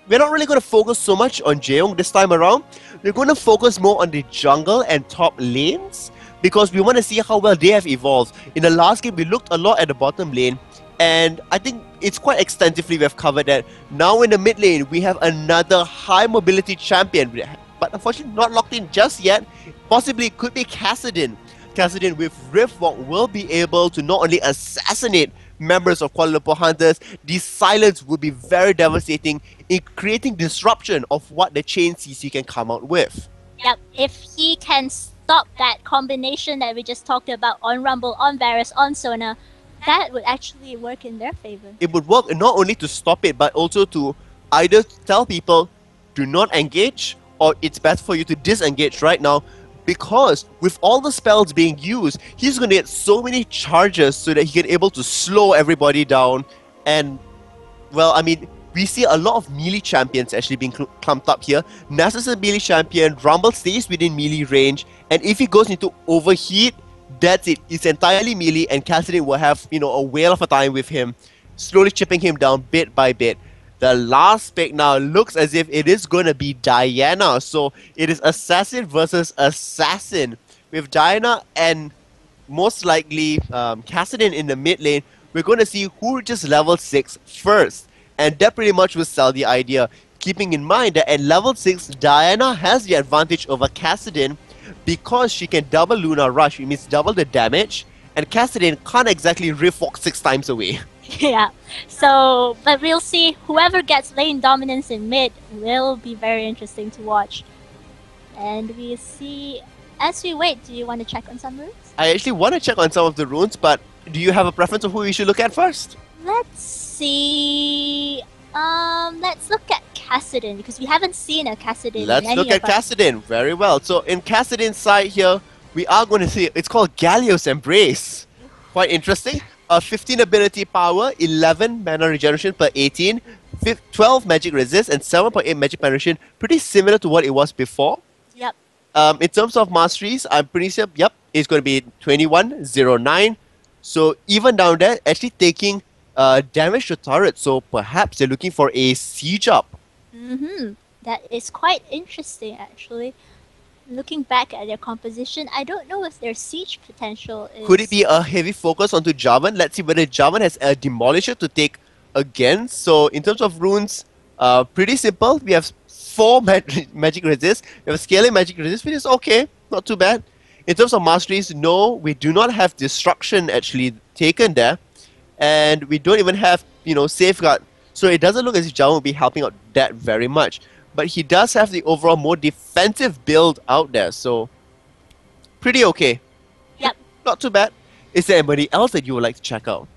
we're not really going to focus so much on Jeong this time around. We're going to focus more on the jungle and top lanes because we want to see how well they have evolved. In the last game, we looked a lot at the bottom lane, and I think it's quite extensively we have covered that. Now in the mid lane, we have another high mobility champion, but unfortunately not locked in just yet. Possibly it could be Kassadin. Kassadin with Riftwalk will be able to not only assassinate members of Kuala Lumpur Hunters, the silence will be very devastating in creating disruption of what the chain CC can come out with. Yep, if he can stop that combination that we just talked about on Rumble, on Varus, on Sona, that would actually work in their favor. It would work not only to stop it, but also to either tell people, do not engage, or it's best for you to disengage right now, because with all the spells being used, he's going to get so many charges so that he can able to slow everybody down. And, well, I mean, we see a lot of melee champions actually being clumped up here. Nasus is a melee champion, Rumble stays within melee range, and if he goes into overheat, that's it. It's entirely melee, and Kassadin will have, a whale of a time with him, slowly chipping him down bit by bit. The last pick now looks as if it is going to be Diana. So it is Assassin versus Assassin. With Diana and most likely Kassadin in the mid lane, we're going to see who reaches level 6 first. And that pretty much will sell the idea. Keeping in mind that at level 6, Diana has the advantage over Kassadin because she can double Luna Rush, which means double the damage. And Kassadin can't exactly Riftwalk 6 times away. Yeah, so, but we'll see. Whoever gets lane dominance in mid will be very interesting to watch. And we see, as we wait, do you want to check on some runes? I actually want to check on some of the runes, but do you have a preference of who we should look at first? Let's see. Let's look at Kassadin because we haven't seen a Kassadin. Let's look at Kassadin. Very well. So in Kassadin's side here, we are going to see, it's called Galio's Embrace. Quite interesting. 15 ability power, 11 mana regeneration per 18, 12 magic resist, and 7.8 magic penetration. Pretty similar to what it was before. Yep. In terms of masteries, I'm pretty sure, yep, it's going to be 2109. So even down there, actually taking damage to turret. So perhaps they're looking for a siege up. That is quite interesting, actually. Looking back at their composition, I don't know if their siege potential is... Could it be a heavy focus onto Jarvan? Let's see whether Jarvan has a Demolisher to take again. So in terms of runes, pretty simple. We have 4 magic resist. We have scaling magic resist, which is okay. Not too bad. In terms of masteries, no, we do not have destruction actually taken there. And we don't even have, safeguard. So it doesn't look as if Jarvan will be helping out that very much. But he does have the overall more defensive build out there, so pretty okay. Yep. Not too bad. Is there anybody else that you would like to check out?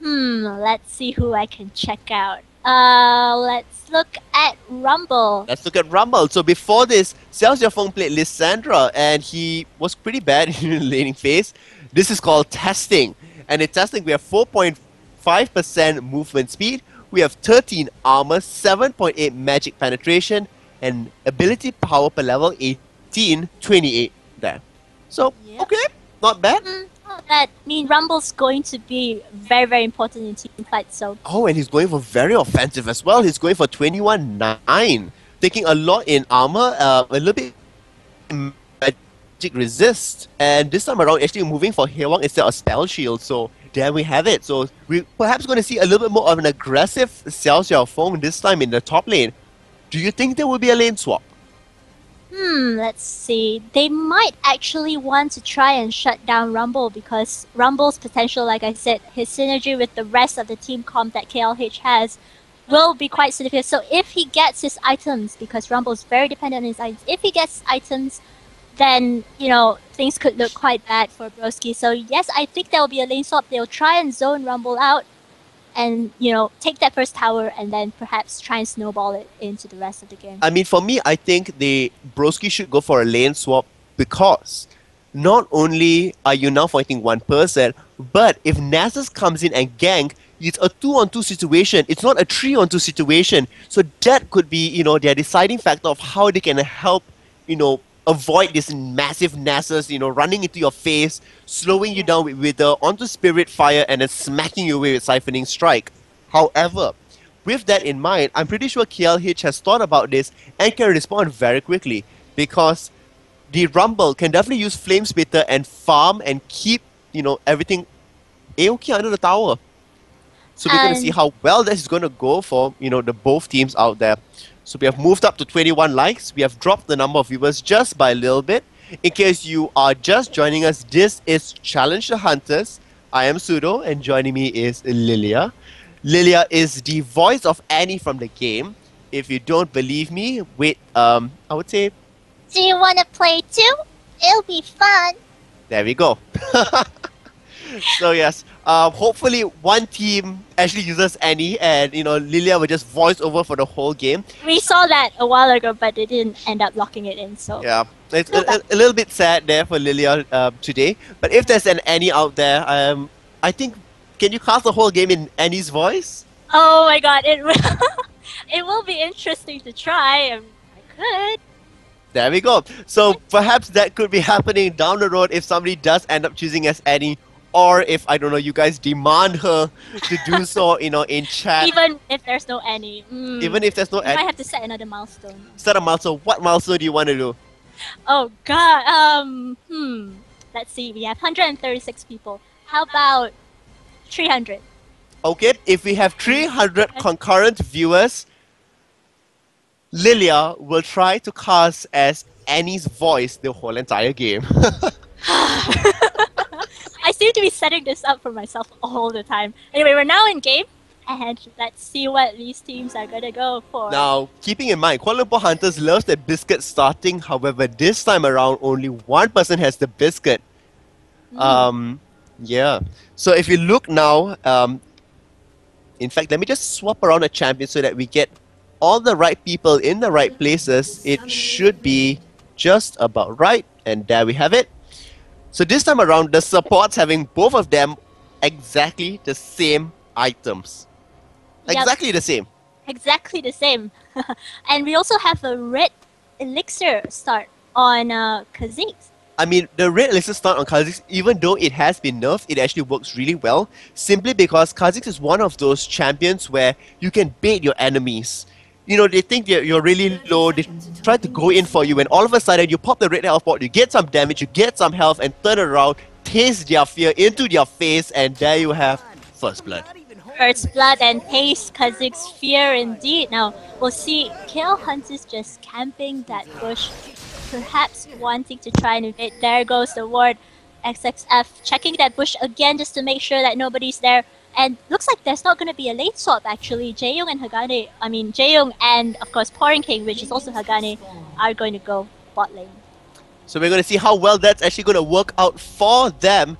Let's see who I can check out. Let's look at Rumble. Let's look at Rumble. So before this, Xiao Xiaofeng played Lissandra, and he was pretty bad in the laning phase. This is called testing. And in testing, we have 4.5% movement speed. We have 13 armor, 7.8 magic penetration, and ability power per level 18, 28 there. So, Yep. okay, not bad. Not that, I mean, Rumble's going to be very, very important in team fights, so... Oh, and he's going for very offensive as well. He's going for 21-9, taking a lot in armor, a little bit magic resist, and this time around actually moving for Haewang instead of Spell Shield, so there we have it. So we're perhaps going to see a little bit more of an aggressive Xiao Xiaofeng this time in the top lane. Do you think there will be a lane swap? Let's see. They might actually want to try and shut down Rumble because Rumble's potential, like I said, his synergy with the rest of the team comp that KLH has will be quite significant. So if he gets his items, because Rumble's very dependent on his items, if he gets items, then, you know, things could look quite bad for Broski. So yes, I think there will be a lane swap. They'll try and zone Rumble out and, you know, take that first tower and then perhaps try and snowball it into the rest of the game. I mean, for me, I think the Broski should go for a lane swap because not only are you now fighting one person, but if Nasus comes in and gank, it's a 2-on-2 situation. It's not a 3-on-2 situation. So that could be, you know, their deciding factor of how they can help, you know, avoid this massive Nasus, you know, running into your face, slowing you down with the onto Spirit Fire and then smacking you away with Siphoning Strike. However, with that in mind, I'm pretty sure KLH has thought about this and can respond very quickly because the Rumble can definitely use Flame Spitter and farm and keep, you know, everything A-okay under the tower. So we're going to see how well this is going to go for, you know, the both teams out there. So we have moved up to 21 likes. We have dropped the number of viewers just by a little bit. In case you are just joining us, this is Challenge the Hunters. I am Sudo and joining me is Lilia. Lilia is the voice of Annie from the game. If you don't believe me, wait, I would say... Do you want to play too? It'll be fun. There we go. So yes, hopefully one team actually uses Annie and, you know, Lilia will just voice over for the whole game. We saw that a while ago, but they didn't end up locking it in, so... Yeah, it's a little bit sad there for Lilia today. But if there's an Annie out there, I think, can you cast the whole game in Annie's voice? Oh my god, it will, it will be interesting to try. I could. There we go. So perhaps that could be happening down the road if somebody does end up choosing as Annie. Or if, I don't know, you guys demand her to do so, you know, in chat. Even if there's no Annie. Even if there's no Annie. You might have to set another milestone. Set a milestone. What milestone do you want to do? Oh god, let's see, we have 136 people. How about 300? Okay, if we have 300 concurrent viewers, Lilia will try to cast as Annie's voice the whole entire game. I seem to be setting this up for myself all the time. Anyway, we're now in game, and let's see what these teams are gonna go for. Now, keeping in mind, Kuala Lumpur Hunters loves the biscuit starting. However, this time around, only one person has the biscuit. Yeah. So if you look now, in fact, let me just swap around the champion so that we get all the right people in the right places. It should be just about right, and there we have it. So this time around, the supports having both of them exactly the same items. Yep. Exactly the same. Exactly the same. And we also have a red elixir start on Kha'Zix. I mean, the red elixir start on Kha'Zix, even though it has been nerfed, it actually works really well. Simply because Kha'Zix is one of those champions where you can bait your enemies. You know, they think you're really low, they try to go in for you, and all of a sudden you pop the red health pot, you get some damage, you get some health, and turn around, taste their fear into their face, and there you have First Blood. First Blood and taste Kha'Zix's fear indeed. Now, we'll see KL Hunters just camping that bush, perhaps wanting to try and invade. There goes the ward. XXF checking that bush again just to make sure that nobody's there. And looks like there's not going to be a late swap actually. Jaeyoung and Hagane, I mean Jaeyoung and of course Pouring King, which is also Hagane, are going to go bot lane. So we're going to see how well that's actually going to work out for them.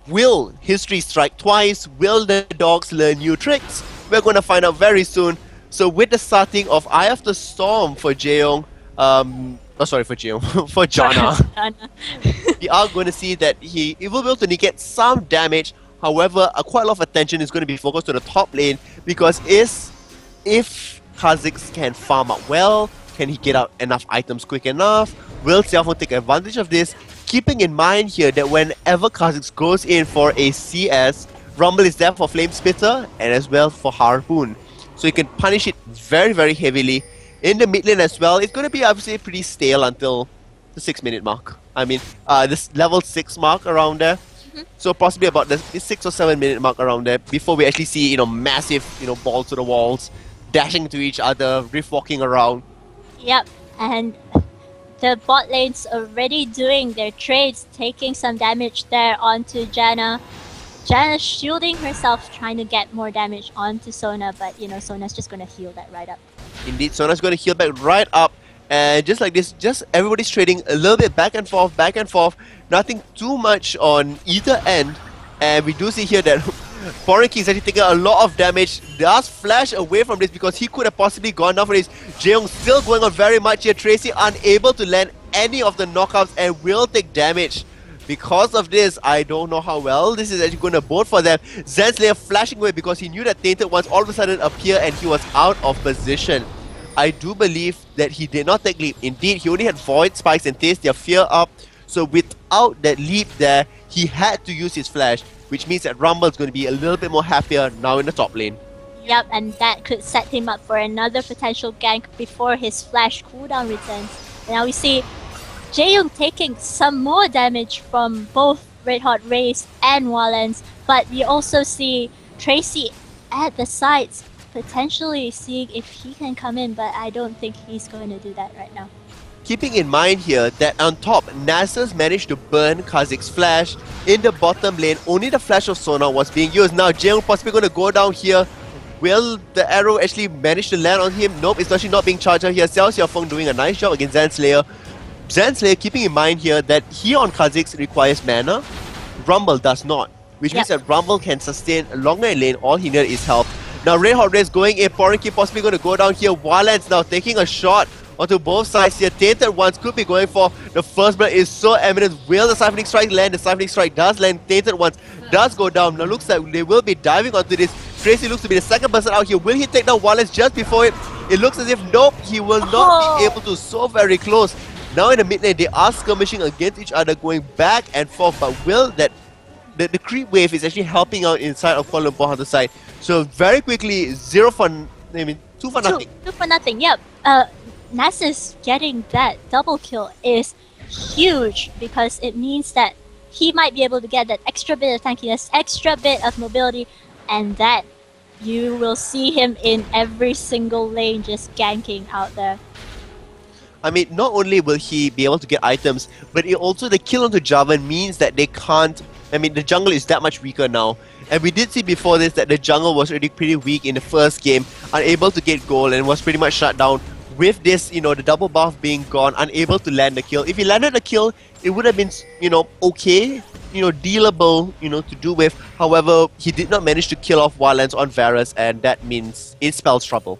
Will history strike twice? Will the dogs learn new tricks? We're going to find out very soon. So with the starting of Eye of the Storm for Jaeyoung, for Jaeyoung, for Janna, we are going to see that he will be able to negate some damage. However, quite a lot of attention is going to be focused to the top lane because if Kha'Zix can farm out well, can he get out enough items quick enough? Will Xiaofeng take advantage of this? Keeping in mind here that whenever Kha'Zix goes in for a CS, Rumble is there for Flame Spitter and as well for Harpoon. So you can punish it very, very heavily. In the mid lane as well, it's going to be obviously pretty stale until the 6-minute mark. I mean, this level 6 mark around there. So possibly about the 6 or 7-minute mark around there before we actually see, massive, balls to the walls, dashing to each other, rift walking around. Yep, and the bot lane's already doing their trades, taking some damage there onto Janna. Janna's shielding herself, trying to get more damage onto Sona, but Sona's just gonna heal that right up. Indeed, Sona's going to heal back right up. And just like this, just everybody's trading a little bit back and forth. Nothing too much on either end. And we do see here that Foreign King is actually taking a lot of damage. Does flash away from this because he could have possibly gone down for this. Jaeyoung still going on very much here. Tracy unable to land any of the knockouts and will take damage. Because of this, I don't know how well this is actually going to bode for them. Zenslayer flashing away because he knew that Tainted Ones all of a sudden appear and he was out of position. I do believe that he did not take leap. Indeed, he only had Void Spikes and Taste their fear up. So without that leap there, he had to use his flash, which means that Rumble is going to be a little bit more happier now in the top lane. Yep, and that could set him up for another potential gank before his flash cooldown returns. And now we see Jaeyoung taking some more damage from both Red Hot Rays and Wallens, but you also see Tracy at the sides potentially seeing if he can come in, but I don't think he's going to do that right now. Keeping in mind here that on top, Nasus managed to burn Kha'Zix's flash. In the bottom lane, only the flash of Sona was being used. Now Jaeyoung possibly going to go down here. Will the arrow actually manage to land on him? Nope, it's actually not being charged out here. Xiao Xiaofeng doing a nice job against Zenslayer. Zenslayer keeping in mind here that he on Kha'Zix requires mana, Rumble does not. Which means that Rumble can sustain longer in lane, all he needs is health. Now Red Hot Race going in, Porinki possibly going to go down here. Wildlands now taking a shot onto both sides here. Tainted Ones could be going for the first blood is so eminent. Will the Siphoning Strike land? The Siphoning Strike does land. Tainted Ones does go down. Now looks like they will be diving onto this. Tracy looks to be the second person out here. Will he take down Wildlands just before it? It looks as if nope, he will not be able to. So very close. Now in the mid lane, they are skirmishing against each other, going back and forth. But will that the creep wave is actually helping out inside of Kuala Lumpur Hunter side. So very quickly, 2 for nothing. 2 for nothing, yep. Nasus getting that double kill is huge because it means that he might be able to get that extra bit of tankiness, extra bit of mobility, and that you will see him in every single lane just ganking out there. I mean, not only will he be able to get items, but it also the kill onto Jarvan means that they can't. I mean, the jungle is that much weaker now. And we did see before this that the jungle was already pretty weak in the first game, unable to get gold and was pretty much shut down. With this, the double buff being gone, unable to land the kill. If he landed a kill, it would have been, okay, dealable, to do with. However, he did not manage to kill off Wildlands on Varus, and that means it spells trouble.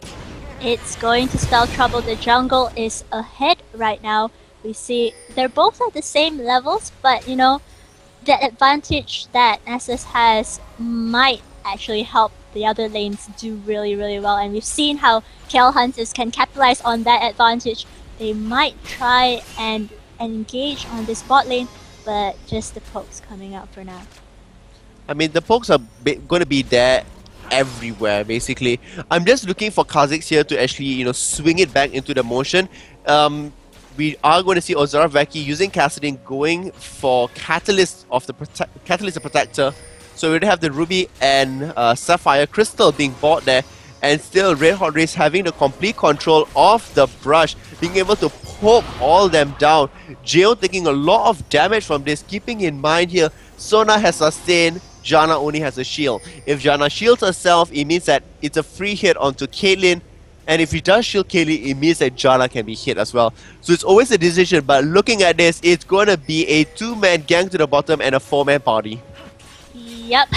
It's going to spell trouble. The jungle is ahead right now. We see they're both at the same levels, but the advantage that Nasus has might actually help the other lanes do really, really well. And we've seen how KL Hunters can capitalize on that advantage. They might try and engage on this bot lane, but just the pokes coming out for now. I mean, the pokes are going to be there everywhere, basically. I'm just looking for Kha'Zix here to actually, swing it back into the motion. We are going to see Ozora Vaki using Kassadin going for Catalyst of the Catalyst the Protector. So we have the Ruby and Sapphire Crystal being bought there, and still Red Hot Race having the complete control of the brush, being able to poke all them down. Jaeyoung taking a lot of damage from this, keeping in mind here, Sona has sustained, Janna only has a shield. If Janna shields herself, it means that it's a free hit onto Caitlyn. And if he does shield Kaylee, it means that Janna can be hit as well. So it's always a decision, but looking at this, it's going to be a 2-man gang to the bottom and a 4-man party. Yep,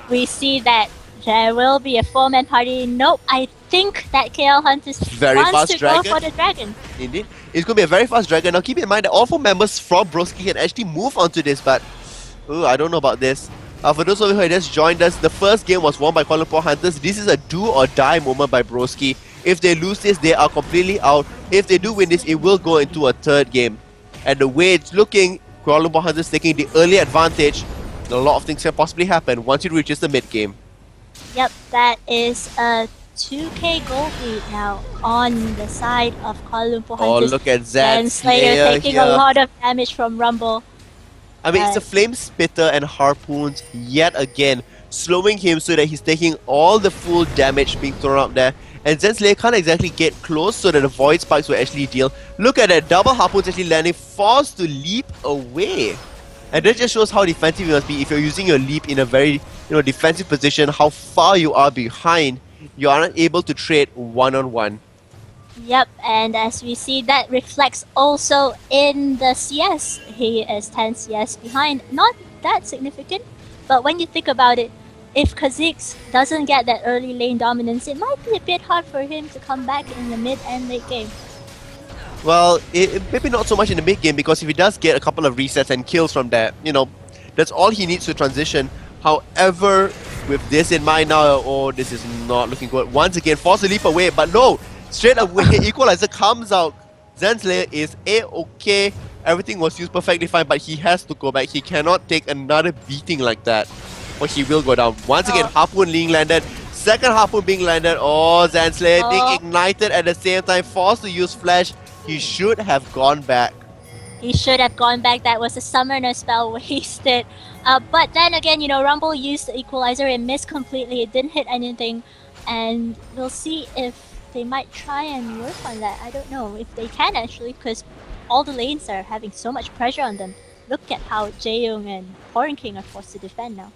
we see that there will be a 4-man party. Nope, I think that KL Hunters wants to go for the dragon. Indeed, it's going to be a very fast dragon. Now keep in mind that all 4 members from Broski can actually move onto this, but I don't know about this. For those of you who just joined us, the first game was won by Kuala Lumpur Hunters. This is a do or die moment by Broski. If they lose this, they are completely out. If they do win this, it will go into a 3rd game. And the way it's looking, Kuala Lumpur Hunters taking the early advantage. A lot of things can possibly happen once it reaches the mid game. Yep, that is a 2k gold lead now on the side of Kuala Lumpur Oh, Hunters. look at And that Slayer taking here. a lot of damage from Rumble. I mean, it's a flame spitter and harpoons yet again, slowing him so that he's taking all the full damage being thrown up there. And Zenslayer can't exactly get close so that the void spikes will actually deal. Look at that, double harpoons actually landing, forced to leap away. And that just shows how defensive you must be if you're using your leap in a very defensive position, how far you are behind. You are not able to trade one-on-one. Yep, and as we see, that reflects also in the CS. He is 10 CS behind. Not that significant, but when you think about it, if Kha'Zix doesn't get that early lane dominance, it might be a bit hard for him to come back in the mid and late game. Well, maybe not so much in the mid game, because if he does get a couple of resets and kills from that, that's all he needs to transition. However, with this in mind now, oh, this is not looking good. Once again, force a leap away, but no! Straight away, Equalizer comes out. Zenslayer is A-okay. Everything was used perfectly fine, but he has to go back. He cannot take another beating like that, or he will go down. Once again, Harpoon being landed. Second Harpoon being landed. Oh, Zenslayer being ignited at the same time. Forced to use Flash. He should have gone back. He should have gone back. That was a summoner spell wasted. But then again, Rumble used the Equalizer and missed completely. It didn't hit anything. And we'll see if they might try and work on that. I don't know if they can actually, because all the lanes are having so much pressure on them. Look at how Jaeyoung and Foreign King are forced to defend now.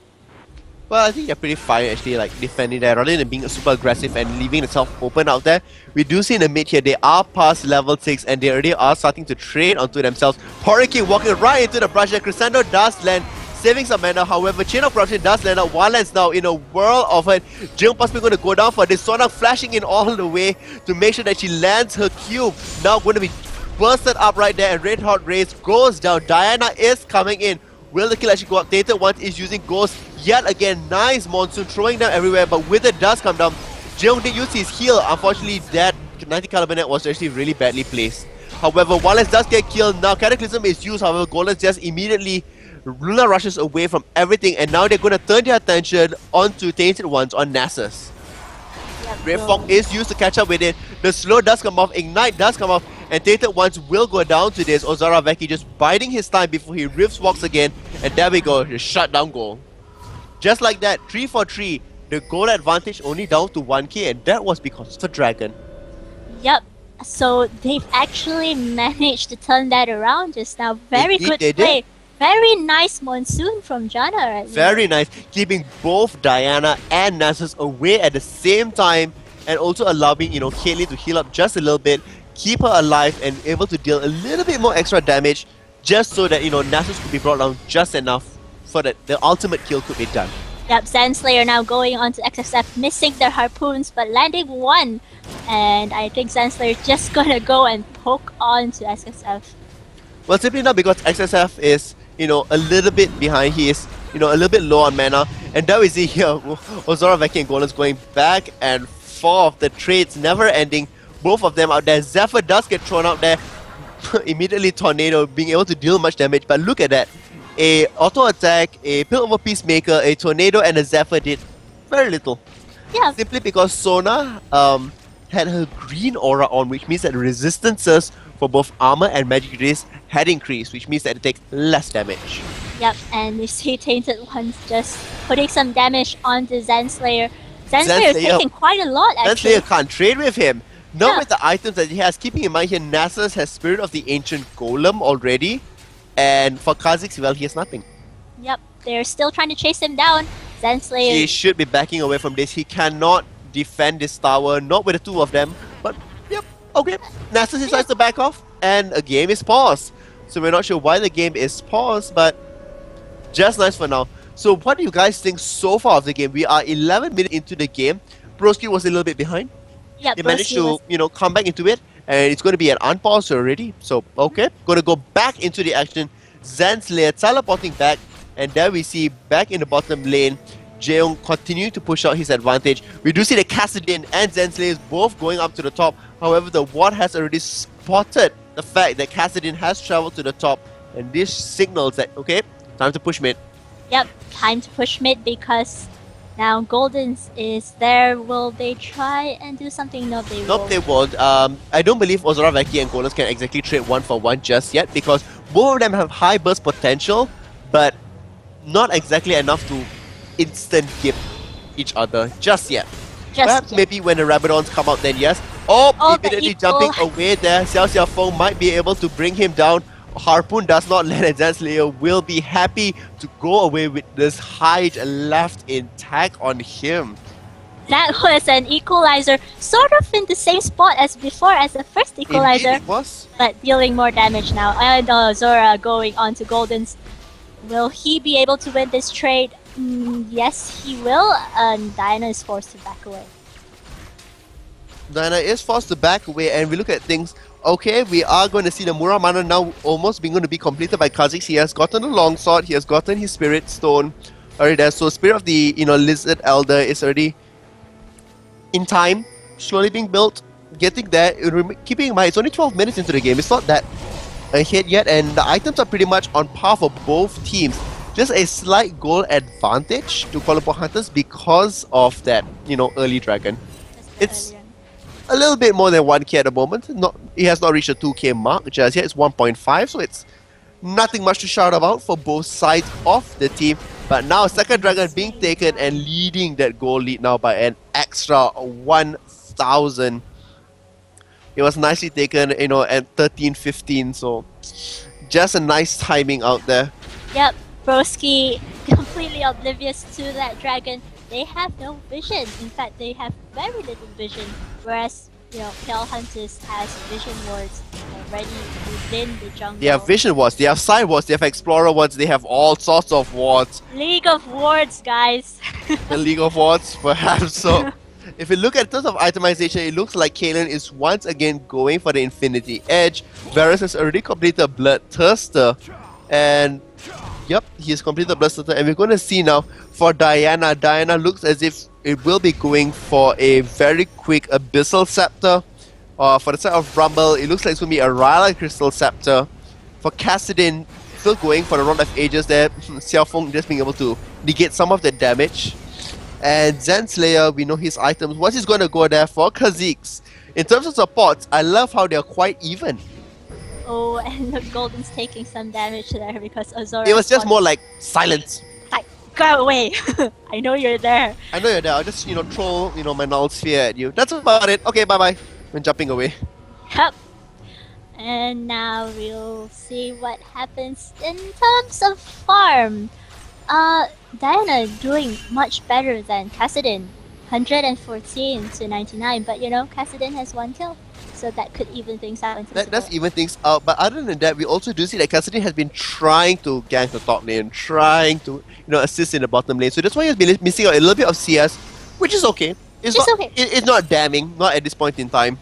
Well, I think they're pretty fine actually, like defending there rather than being super aggressive and leaving itself open out there. We do see in the mid here, they are past level 6 and they already are starting to trade onto themselves. Foreign King walking right into the brush there. Crescendo does land, saving some mana. However, Chain of Corruption does land out. Wildlands now in a whirl of it. Jaeyoung possibly going to go down for this. Sona flashing in all the way to make sure that she lands her cube. Now going to be bursted up right there, and Red Hot Rays goes down. Diana is coming in. Will the kill actually go up? Tainted Ones is using Ghost yet again. Nice Monsoon throwing them everywhere, but Wither does come down. Jaeyoung did use his heal. Unfortunately, that 90 caliber net was actually really badly placed. However, Wallace does get killed. Now Cataclysm is used. However, Golden just immediately Luna rushes away from everything, and now they're going to turn their attention onto Tainted Ones on Nasus. Red Fog is used to catch up with it. The slow does come off, Ignite does come off, and Tainted Ones will go down to this. Ozara Veki just biding his time before he rips walks again, and there we go, the shutdown goal. Just like that, 3 for 3, the goal advantage only down to 1k, and that was because of the Dragon. Yep, so they've actually managed to turn that around just now. Very Indeed, good play. Very nice Monsoon from Janna right there. Very nice, keeping both Diana and Nasus away at the same time, and also allowing, Caitlyn to heal up just a little bit, keep her alive and able to deal a little bit more extra damage, just so that, Nasus could be brought down just enough so that the ultimate kill could be done. Yep, Zenslayer now going on to XSF, missing their harpoons but landing one. And I think Zenslayer just gonna go and poke on to XSF. Well, simply not because XSF is, a little bit behind. He is, a little bit low on mana. And there we see here, Ozora Veki and Golems going back and forth. The trades never ending. Both of them out there. Zephyr does get thrown out there. Immediately Tornado being able to deal much damage. But look at that. A auto attack, a Pill over Peacemaker, a Tornado, and a Zephyr did very little. Yeah. Simply because Sona had her green aura on, which means that the resistances for both armor and magic rays had increased, which means that it takes less damage. Yep, and you see Tainted Ones just putting some damage onto Zenslayer. Zenslayer is taking quite a lot actually. Zenslayer can't trade with him. Not with the items that he has. Keeping in mind here, Nasus has Spirit of the Ancient Golem already. And for Kha'Zix, well, he has nothing. Yep, they're still trying to chase him down. Zenslayer... He should be backing away from this. He cannot defend this tower, not with the two of them. But, yep, okay. Nasus decides to back off, and a game is paused. So we're not sure why the game is paused, but just nice for now. So what do you guys think so far of the game? We are 11 minutes into the game. Broski was a little bit behind. Yep, He managed to, come back into it. And it's going to be an unpause already. So, okay. Going to go back into the action. Zenslayer teleporting back. And there we see back in the bottom lane, Jaeyoung continuing to push out his advantage. We do see the Kassadin and Zenslayer both going up to the top. However, the ward has already spotted the fact that Kassadin has traveled to the top And this signals that, okay, time to push mid. Yep, time to push mid because now Golden's is there. Will they try and do something? No, they Nope, won't. they won't. I don't believe Ozora, Veki, and Golos can exactly trade 1-for-1 just yet because both of them have high burst potential, but not exactly enough to instant give each other just yet. Just Perhaps yet. maybe when the Rabadons come out then yes. Oh, Oh, the immediately equal. jumping away there. Xiao Xiaofeng might be able to bring him down. Harpoon does not land and Zanslayer will be happy to go away with this hide left intact on him. That was an equalizer, sort of in the same spot as before as the first equalizer, Indeed it was. but dealing more damage now. And Zora going on to Golden's. Will he be able to win this trade? Yes, he will. And Diana is forced to back away. Diana is forced to back away, and we look at things. Okay, we are going to see the Muramana now almost being going to be completed by Kha'Zix. He has gotten a longsword, he has gotten his Spirit Stone already there. So Spirit of the Lizard Elder is already in time, slowly being built, getting there. Keeping in mind, it's only 12 minutes into the game. It's not that ahead yet, and the items are pretty much on par for both teams. Just a slight goal advantage to Kuala Lumpur Hunters because of that, early dragon. It's a little bit more than 1k at the moment. It has not reached a 2k mark just yet. It's 1.5, so it's nothing much to shout about for both sides of the team. But now second dragon being taken and leading that goal lead now by an extra 1,000. It was nicely taken, at 13-15. So just a nice timing out there. Yep, Broski completely oblivious to that dragon. They have no vision. In fact, they have very little vision. Whereas, Pale Hunters has vision wards already within the jungle. They have vision wards, they have side wards, they have explorer wards, they have all sorts of wards. League of Wards, guys. The League of Wards, perhaps. So, if you look at terms of itemization, it looks like Kaelin is once again going for the Infinity Edge. Varus has already completed Bloodthirster. And, yep, he's completed Bloodthirster. And we're going to see now for Diana. Diana looks as if it will be going for a very quick Abyssal Scepter. For the side of Rumble, it looks like it's going to be a Ryla Crystal Scepter. For Kassadin, still going for the Rod of Ages there. Xiaofeng just being able to negate some of the damage. And Zanslayer, we know his items. What is going to go there for Kha'Zix? In terms of supports, I love how they're quite even. Oh, and the Golden's taking some damage there because Azora. It was just more like silence. Like, go away! I know you're there. I know you're there. I'll just, throw, my null sphere at you. That's about it. Okay, bye-bye. I'm jumping away. Yep. And now we'll see what happens in terms of farm. Diana doing much better than Kassadin. 114 to 99, but Kassadin has 1 kill. So that could even things out. That's even things out. But other than that, we also do see that Kassadin has been trying to gank the top lane, trying to, assist in the bottom lane. So that's why he's been missing out a little bit of CS, which is okay. It's not damning, not at this point in time.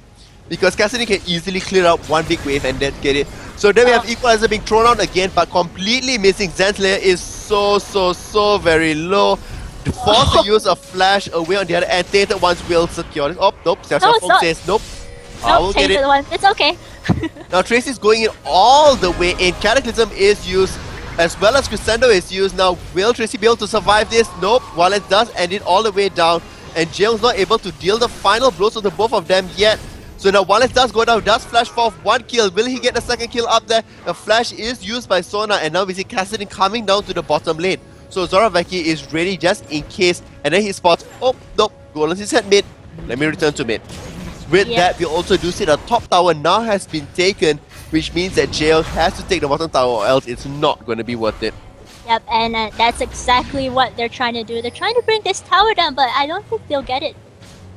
Because Kassadin can easily clear out one big wave and then get it. So then we have Equalizer being thrown out again, but completely missing. Zanslayer is so very low. Forced to use a flash away on the other end. Tainted ones will secure this. Oh, nope. Xiaofeng says nope. I will get it. One. It's okay. Now Tracy's going in all the way in. Cataclysm is used as well as Crescendo is used. Now will Tracy be able to survive this? Nope. Wallace does end it all the way down. And Jail's not able to deal the final blows to the both of them yet. So now Wallace does go down, does flash for 1 kill. Will he get the second kill up there? The flash is used by Sona, and now we see Kassadin coming down to the bottom lane. So Zoraveki is ready just in case, and then he spots, oh, nope, Golans is at mid. Let me return to mid. With that, we also do see the top tower now has been taken, which means that Jail has to take the bottom tower or else it's not going to be worth it. Yep, and that's exactly what they're trying to do. They're trying to bring this tower down, but I don't think they'll get it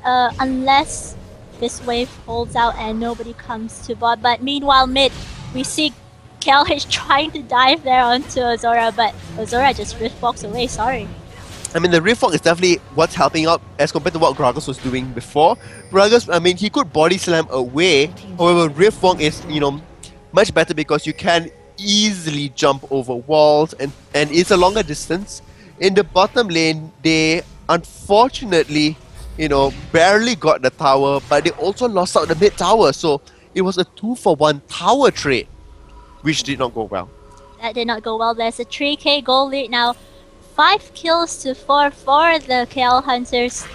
unless this wave holds out and nobody comes to bot. But meanwhile, mid, we see Kel is trying to dive there onto Azora, but Azora just rift walks away, sorry. I mean, the rift walk is definitely what's helping out as compared to what Gragas was doing before. Gragas, I mean, he could body slam away. However, rift walk is, much better because you can easily jump over walls and it's a longer distance. In the bottom lane, they unfortunately, barely got the tower, but they also lost out the mid tower. So it was a 2-for-1 tower trade, which did not go well. That did not go well. There's a 3k goal lead now. 5 kills to 4 for the KL Hunters.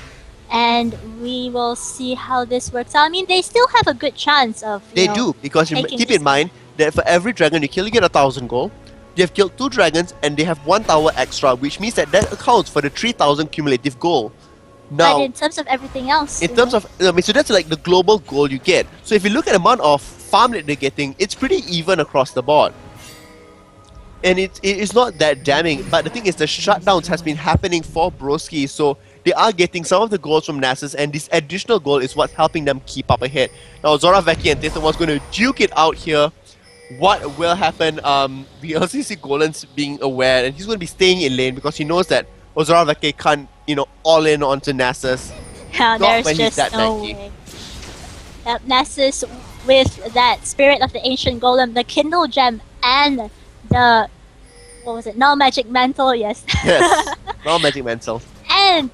And we will see how this works out. I mean, they still have a good chance of. They do, because keep in mind that for every dragon you kill, you get 1,000 gold. They have killed 2 dragons and they have 1 tower extra, which means that accounts for the 3,000 cumulative goal. Now, but in terms of everything else, in terms of, I mean, so that's like the global goal you get. So if you look at the amount of farm that they're getting, it's pretty even across the board. And it's not that damning, but the thing is the shutdowns has been happening for Broski, so they are getting some of the goals from Nasus, and this additional goal is what's helping them keep up ahead. Now Zora, Veki and Tayson was going to duke it out here. What will happen? We also see Golan's being aware, and he's going to be staying in lane because he knows that Ozora Veki can't, all in onto Nasus. Yeah, there's just no way. Nasus with that Spirit of the Ancient Golem, the Kindle Gem, and the Null Magic Mantle, yes. Yes, Null Magic Mantle. And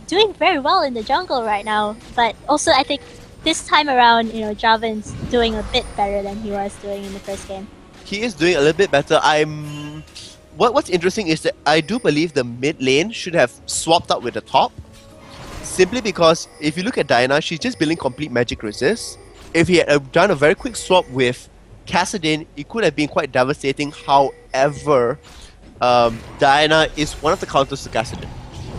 doing very well in the jungle right now. But also I think this time around, Javan's doing a bit better than he was doing in the first game. He is doing a little bit better. What's interesting is that I do believe the mid lane should have swapped out with the top. Simply because if you look at Diana, she's just building complete magic resist. If he had done a very quick swap with Kassadin, it could have been quite devastating. However, Diana is one of the counters to Kassadin.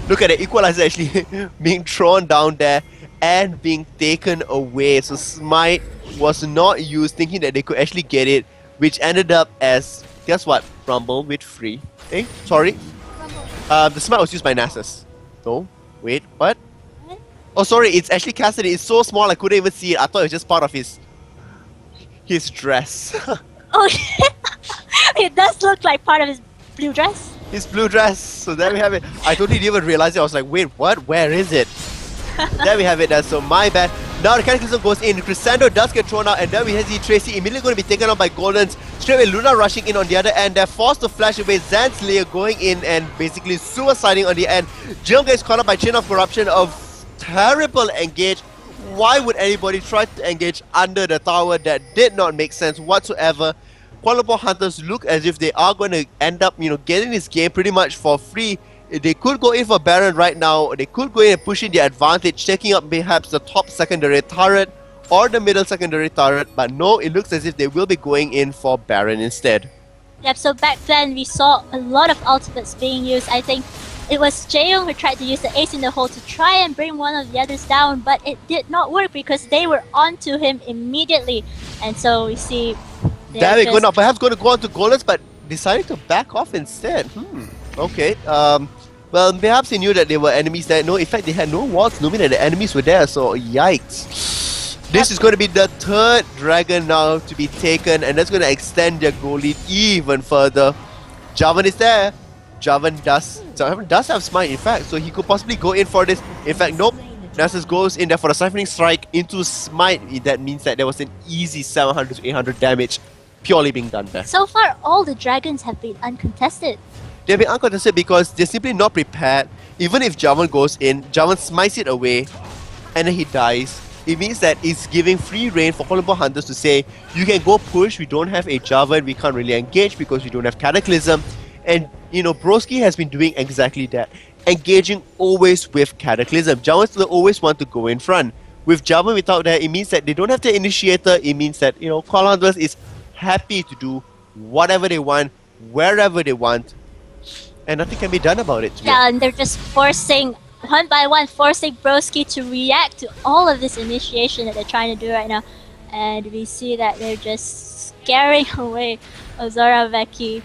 Look at it, Equalizer actually being thrown down there and being taken away. So Smite was not used, thinking that they could actually get it, which ended up as, guess what? Rumble with free. Sorry. The Smite was used by Nasus. No, wait, what? Oh, sorry, it's actually Kassadin. It's so small I couldn't even see it. I thought it was just part of his dress. Oh, it does look like part of his blue dress. His blue dress. So there we have it. I totally didn't even realize it. I was like, wait, what? Where is it? There we have it. So my bad. Now the Cataclysm goes in. Crescendo does get thrown out, and then we see Tracy immediately going to be taken out by Goldens. Straight away, Luna rushing in on the other end. They're forced to flash away. Zanslayer going in and basically suiciding on the end. Jill gets caught up by Chain of Corruption of terrible engage. Why would anybody try to engage under the tower? That did not make sense whatsoever. Kuala Lumpur Hunters look as if they are going to end up, getting this game pretty much for free. They could go in for Baron right now. They could go in and push in the advantage, taking up perhaps the top secondary turret or the middle secondary turret. But no, it looks as if they will be going in for Baron instead. Yep, so back then we saw a lot of ultimates being used. I think it was Jaeyoung who tried to use the ace in the hole to try and bring one of the others down, but it did not work because they were onto him immediately. And so we see... Damn it, perhaps going to go on to Goldens, but decided to back off instead. Okay. Well, perhaps they knew that there were enemies there. No, in fact, they had no walls, knowing that the enemies were there, so yikes. This is going to be the 3rd dragon now to be taken, and that's going to extend their goal lead even further. Javan is there. Javan does have Smite, in fact, so he could possibly go in for this. In fact, nope. Nasus goes in there for the Siphoning Strike into Smite. That means that there was an easy 700 to 800 damage purely being done there. So far, all the dragons have been uncontested. They've been uncontested because they're simply not prepared. Even if Javan goes in, Javan smites it away, and then he dies. It means that it's giving free reign for Kuala Lumpur Hunters to say, you can go push, we don't have a Javan, we can't really engage because we don't have Cataclysm. And, Broski has been doing exactly that. Engaging always with Cataclysm. Javans will always want to go in front. With Javan without that, it means that they don't have the initiator. It means that, Kuala Hunters is happy to do whatever they want, wherever they want. And nothing can be done about it. Yeah, and they're just forcing, one by one, forcing Broski to react to all of this initiation that they're trying to do right now. And we see that they're just scaring away Ozora Veki.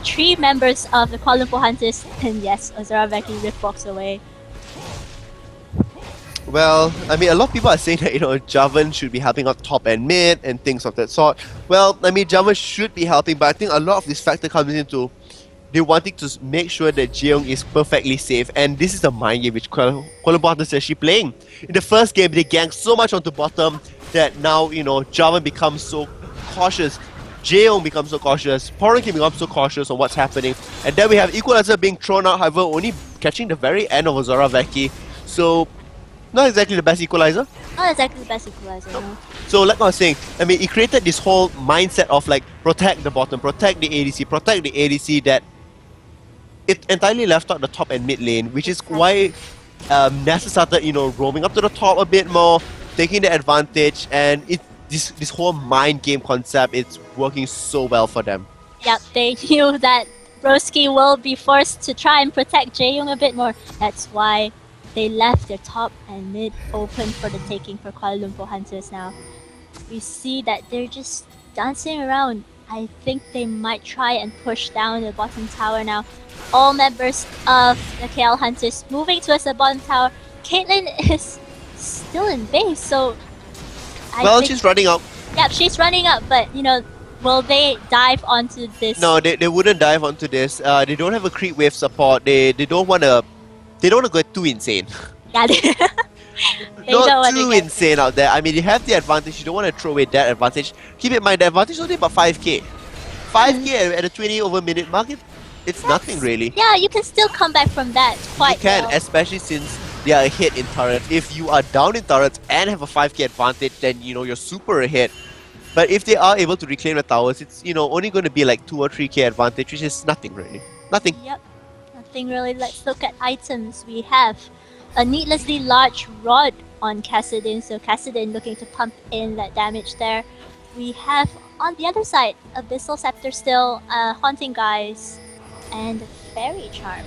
3 members of the Kuala Lumpur Hunters, and yes, Ozora Veki rip walks away. Well, I mean, a lot of people are saying that, Javan should be helping out top and mid and things of that sort. Well, I mean, Javan should be helping, but I think a lot of this factor comes into they wanting to make sure that Jaeyoung is perfectly safe, and this is the mind game which Kuala Lumpur Hunters is actually playing. In the first game, they ganked so much onto bottom that now, Javan becomes so cautious. Jaeyoung becomes so cautious, Porin can become so cautious on what's happening, and then we have Equalizer being thrown out, however, only catching the very end of Ozora Veki. So, Not exactly the best equalizer. Not exactly the best equalizer, no. So like I was saying, I mean, it created this whole mindset of like protect the bottom, protect the ADC, that it entirely left out the top and mid lane, which is why Nessa started, roaming up to the top a bit more, taking the advantage, and this whole mind game concept, it's working so well for them. Yep, they knew that Broski will be forced to try and protect Jaeyoung a bit more. That's why they left their top and mid open for the taking for Kuala Lumpur Hunters now. We see that they're just dancing around. I think they might try and push down the bottom tower now. All members of the KL Hunters moving towards the bottom tower. Caitlyn is still in base, so She's running up. Yep, she's running up, but will they dive onto this? No, they wouldn't dive onto this. They don't have a creep wave support. They don't wanna go too insane. Yeah, Not too insane out there. I mean, you have the advantage. You don't want to throw away that advantage. Keep in mind, the advantage is only about 5k. 5k at a 20 over minute mark, it's nothing really. Yeah, you can still come back from that quite You can, well. especially since they are ahead in turret. If you are down in turrets and have a 5k advantage, then you're super ahead. But if they are able to reclaim the towers, it's only going to be like 2 or 3k advantage, which is nothing really. Nothing. Yep, nothing really. Let's look at items. We have a needlessly large rod on Kassadin, so Kassadin looking to pump in that damage there. We have on the other side Abyssal Scepter still, Haunting Guys, and Fairy Charm.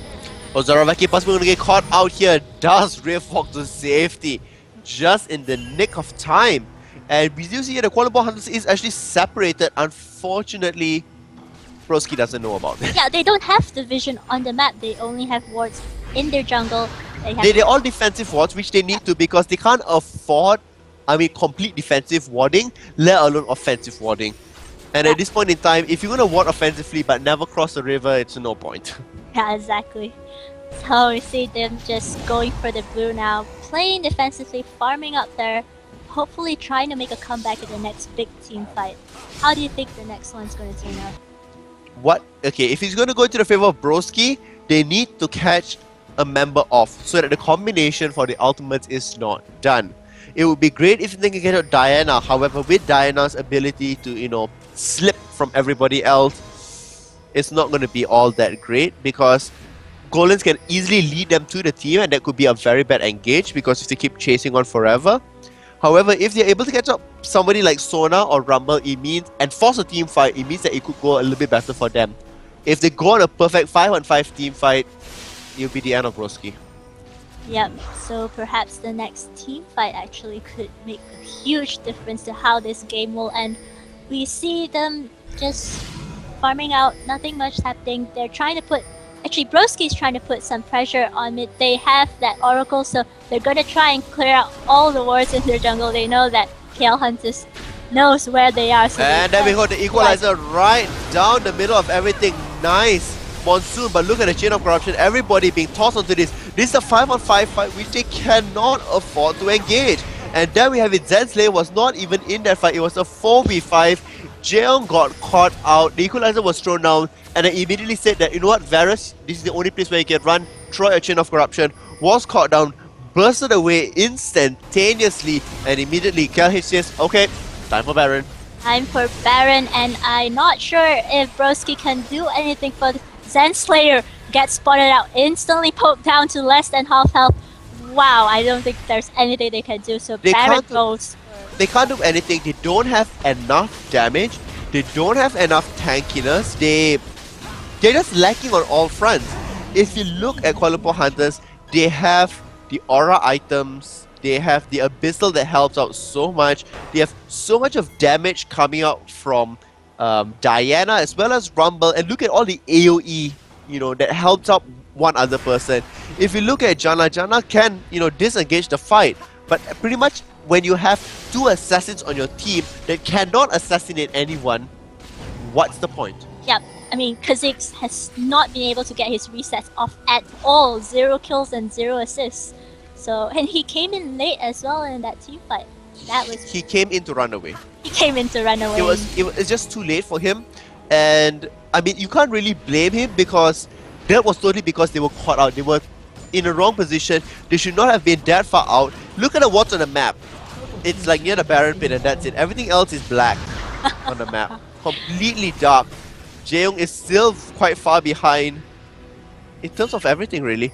Zaravaki possibly going to get caught out here. Does Riftwalk to safety just in the nick of time. And we do see that the Kuala Lumpur Hunters is actually separated. Unfortunately, Broski doesn't know about it. Yeah, they don't have the vision on the map. They only have wards in their jungle. They're all defensive wards, which they need to, because they can't afford, complete defensive warding, let alone offensive warding. And at this point in time, if you're going to ward offensively but never cross the river, it's no point. Yeah, exactly. So we see them just going for the blue now, playing defensively, farming up there, hopefully trying to make a comeback in the next big team fight. How do you think the next one's going to turn out? Okay, if he's going to go into the favor of Broski, they need to catch a member off so that the combination for the ultimates is not done. It would be great if they can get out Diana. However, with Diana's ability to, slip from everybody else, it's not going to be all that great, because Golems can easily lead them to the team, and that could be a very bad engage, because if they keep chasing on forever. However, if they're able to catch up somebody like Sona or Rumble, and force a team fight, it means that it could go a little bit better for them. If they go on a perfect 5-on-5 team fight, it'll be the end of Broski. Yep, so perhaps the next team fight actually could make a huge difference to how this game will end. We see them just farming out, nothing much happening. They're trying to put... Actually, Broski's trying to put some pressure on mid. They have that Oracle, so they're gonna try and clear out all the wards in their jungle. They know that KL Hunters knows where they are. So and then we got the equalizer right down the middle of everything. Nice Monsoon, but look at the chain of corruption. Everybody being tossed onto this. This is a 5-on-5 fight which they cannot afford to engage. And there we have it. Zenslayer was not even in that fight. It was a 4v5. Jaeyoung got caught out. The equalizer was thrown down, and I immediately said that, you know what, Varus, this is the only place where you can run. Throw a chain of corruption. Was caught down, bursted away instantaneously, and immediately KLH says, okay, time for Baron. Time for Baron, and I'm not sure if Broski can do anything, for Zenslayer gets spotted out, instantly poked down to less than half health. Wow, I don't think there's anything they can do, so Baron goes. They can't do anything. They don't have enough damage. They don't have enough tankiness. They're just lacking on all fronts. If you look at Kuala Lumpur Hunters, they have the aura items. They have the Abyssal that helps out so much. They have so much of damage coming out from Diana as well as Rumble. And look at all the AoE, that helps out one other person. If you look at Janna can, disengage the fight. But pretty much when you have 2 assassins on your team that cannot assassinate anyone, what's the point? Yep, I mean, Kha'Zix has not been able to get his resets off at all. 0 kills and 0 assists. So, and he came in late as well in that team fight. He came in to run away. He came in to run away. It's just too late for him. And, I mean, you can't really blame him, because that was totally because they were caught out. They were in a wrong position. They should not have been that far out. Look at the what's on the map. It's like near the Baron Pit and that's it. Everything else is black on the map. Completely dark. Jaeyoung is still quite far behind in terms of everything really.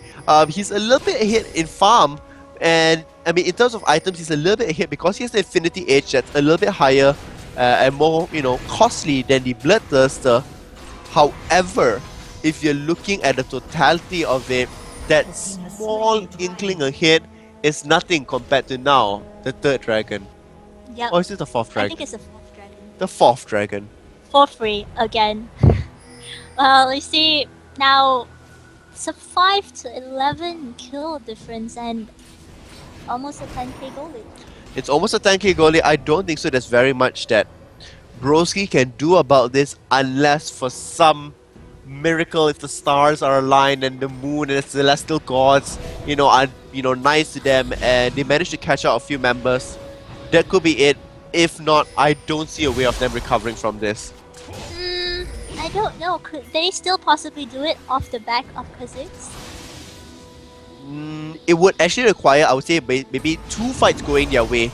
He's a little bit ahead in farm, and I mean in terms of items he's a little bit ahead because he has the Infinity Edge that's a little bit higher and more, you know, costly than the Bloodthirster. However, if you're looking at the totality of it, that small inkling ahead is nothing compared to now, the third dragon. Yep. Or is it the fourth I dragon? think it's the fourth dragon. The fourth dragon. For free again. Well, you see now it's a 5 to 11 kill difference and almost a 10k goal lead. It's almost a 10k goalie. I don't think so. There's very much that Broski can do about this unless for some miracle, if the stars are aligned and the moon and the celestial gods, you know, are nice to them and they manage to catch out a few members. That could be it. If not, I don't see a way of them recovering from this. I don't know. Could they still possibly do it off the back of Kha'Zix? It would actually require, I would say, maybe 2 fights going their way,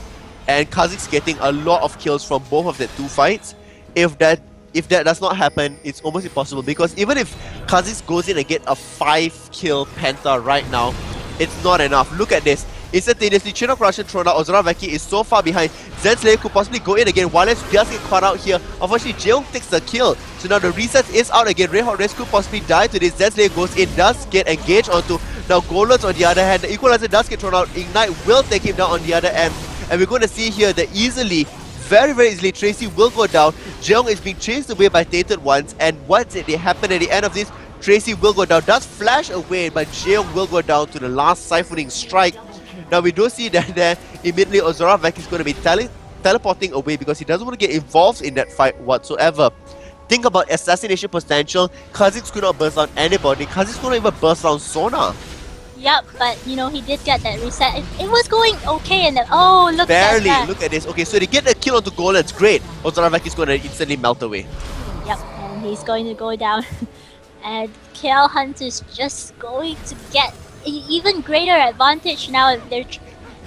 and Kha'Zix getting a lot of kills from both of the 2 fights. If that does not happen, it's almost impossible, because even if Kha'Zix goes in and get a 5-kill Penta right now, it's not enough. Look at this. Instantaneously, Chain of Corruption thrown out. Ozora Veki is so far behind. Zen Slayer could possibly go in again. Wildlands just get caught out here. Unfortunately, Jaeyoung takes the kill. So now the reset is out again. Red Hot Race could possibly die to this. Zen Slayer goes in, does get engaged onto. Now Golands on the other hand. The Equalizer does get thrown out. Ignite will take him down on the other end. And we're going to see here that easily, very easily, Tracy will go down. Jaeyoung is being chased away by Tainted Ones. And what's it? They happen at the end of this. Tracy will go down. Does flash away, but Jaeyoung will go down to the last siphoning strike. Now we do see that there immediately Ozora Vek is going to be teleporting away because he doesn't want to get involved in that fight whatsoever. Think about assassination potential. Kha'Zix could not burst down anybody. Kha'Zix could not even burst down Sona. Yep, but you know, he did get that reset. It was going okay and then, oh, look at that. Barely, look at this. Okay, so they get a kill onto Golands. Great. Ozora Vek is going to instantly melt away. Yep, and he's going to go down. And KL Hunt is just going to get even greater advantage now. They're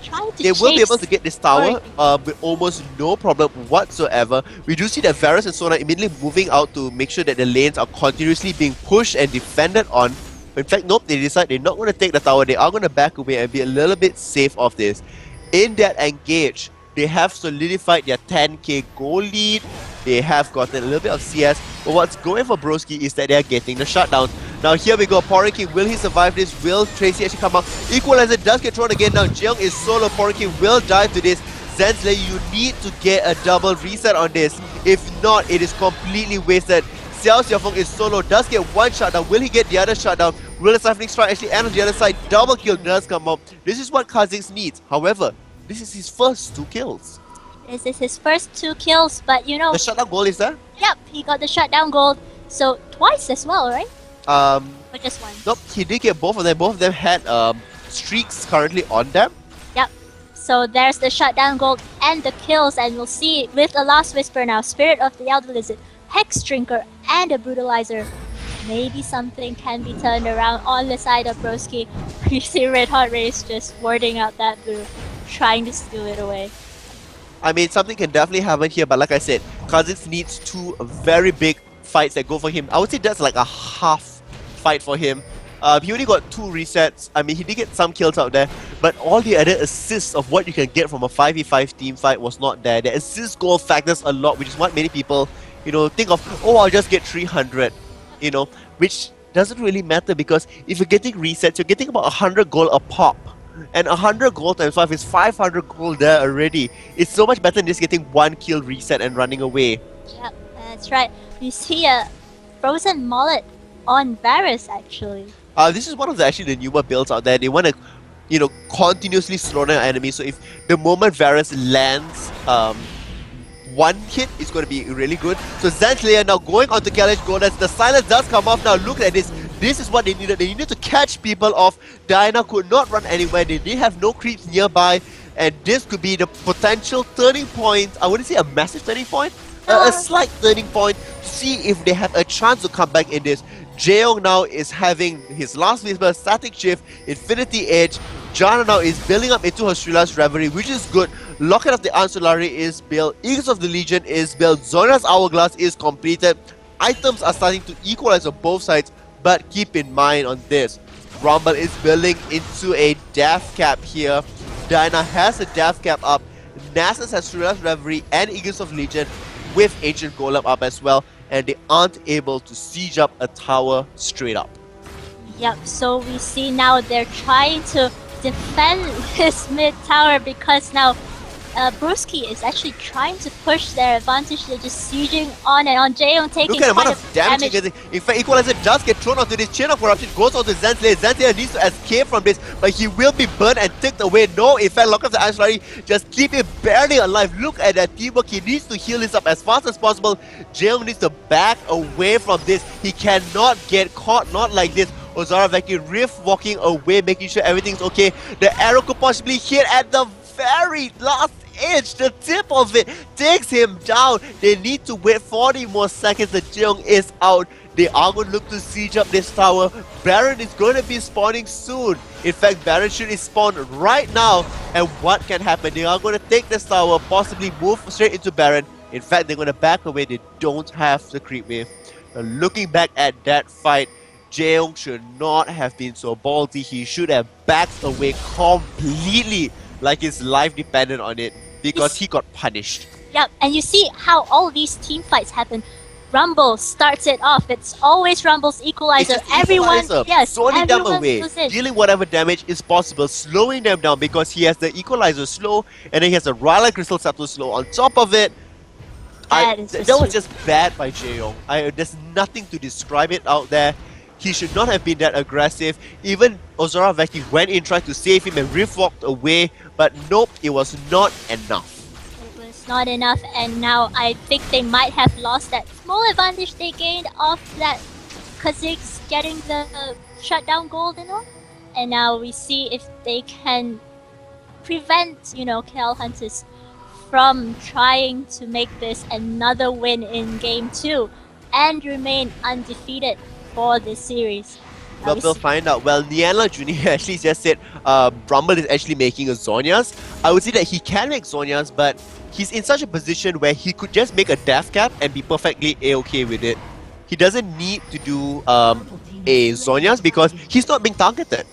trying to They will be chase able to get this tower with almost no problem whatsoever. We do see that Varus and Sona immediately moving out to make sure that the lanes are continuously being pushed and defended on. In fact, nope, they decide they're not going to take the tower. They are going to back away and be a little bit safe of this. In that engage, they have solidified their 10k goal lead. They have gotten a little bit of CS. But what's going for Broski is that they are getting the shutdown. Now here we go. Pouring King, will he survive this? Will Tracy actually come out? Equalizer does get thrown again. Now Jaeyoung is solo. Pouring King will die to this. Zen Slayer, you need to get a double reset on this. If not, it is completely wasted. Xiao Xiaofeng is solo. Does get one shutdown. Will he get the other shutdown? Will the Siphoning Strike actually end on the other side? Double kill does come out. This is what Kha'Zix needs. However, this is his first 2 kills. This is his first 2 kills, but you know... The shutdown goal is there? Yep, he got the shutdown gold. So, twice as well, right? Or just one? Nope, he did get both of them. Both of them had streaks currently on them. Yep. So, there's the shutdown gold and the kills, and we'll see with the Last Whisper now. Spirit of the Elder Lizard, Hex Drinker, and a Brutalizer. Maybe something can be turned around on the side of Broski. You see Red Hot Race just warding out that blue, trying to steal it away. I mean, something can definitely happen here, but like I said, Kha'Zix needs 2 very big fights that go for him. I would say that's like a half fight for him. He only got 2 resets. I mean, he did get some kills out there, but all the other assists of what you can get from a 5v5 team fight was not there. The assist goal factors a lot, which is what many people, you know, think of, oh, I'll just get 300, you know, which doesn't really matter because if you're getting resets, you're getting about 100 gold a pop. And 100 gold times 5 is 500 gold there already. It's so much better than just getting 1 kill reset and running away. Yep, that's right. You see a Frozen Mullet on Varus actually. This is one of the newer builds out there. They want to, you know, continuously slow down enemies. So if the moment Varus lands, 1 hit is going to be really good. So Zen Slayer now going onto Kalash Golands. The silence does come off now. Look at this. This is what they needed. They needed to catch people off. Diana could not run anywhere. They did have no creeps nearby. And this could be the potential turning point. I wouldn't say a massive turning point. A slight turning point. See if they have a chance to come back in this. Jaeyoung now is having his Last Whisper, Static Shift, Infinity Edge. Janna now is building up into her Shrila's Reverie, which is good. Locket of the Ancillary is built. Eagles of the Legion is built. Zonia's Hourglass is completed. Items are starting to equalize on both sides, but keep in mind on this, Rumble is building into a Death Cap here. Diana has a Death Cap up. Nasus has Shrila's Reverie and Eagles of Legion with Ancient Golem up as well, and they aren't able to siege up a tower straight up. Yep, so we see now they're trying to defend this mid tower because now Broski is actually trying to push their advantage. They're just sieging on and on. Jaeyoung taking Look at the quite amount of damage he gets. In fact, Equalizer does get thrown onto this. Chain of Corruption goes onto Zenslayer. Zenslayer needs to escape from this, but he will be burned and ticked away. No, in fact, Lock of the Ancillary just keep him barely alive. Look at that teamwork. He needs to heal this up as fast as possible. Jaeyoung needs to back away from this. He cannot get caught, not like this. Ozora Vecchi riff walking away, making sure everything's okay. The arrow could possibly hit at the very last inch. The tip of it takes him down. They need to wait 40 more seconds. The Jaeyoung is out. They are going to look to siege up this tower. Baron is going to be spawning soon. In fact, Baron should spawn right now. And what can happen? They are going to take this tower, possibly move straight into Baron. In fact, they're going to back away. They don't have the creep wave. Now, looking back at that fight, Jaeyoung should not have been so ballsy. He should have backed away completely, like his life depended on it, because he got punished. Yep, and you see how all these team fights happen. Rumble starts it off. It's always Rumble's equalizer. It's just Everyone, equalizer. yes, Zoning them everyone away, goes in. dealing whatever damage is possible, slowing them down because he has the equalizer slow, and then he has a Ryla Crystal Scepter slow on top of it. That was just bad by Jaeyoung. There's nothing to describe it out there. He should not have been that aggressive. Even Ozora Vecchi went in, tried to save him and riff walked away, but nope, it was not enough. It was not enough, and now I think they might have lost that small advantage they gained off that Kha'Zix getting the shutdown gold and all. And now we see if they can prevent, KL Hunters from trying to make this another win in Game 2 and remain undefeated for this series. Well, we'll find out. Well, Nianla Jr. actually just said Rumble is actually making a Zhonya's. I would say that he can make Zhonya's, but he's in such a position where he could just make a Death Cap and be perfectly A-okay with it. He doesn't need to do a Zhonya's because he's not being targeted.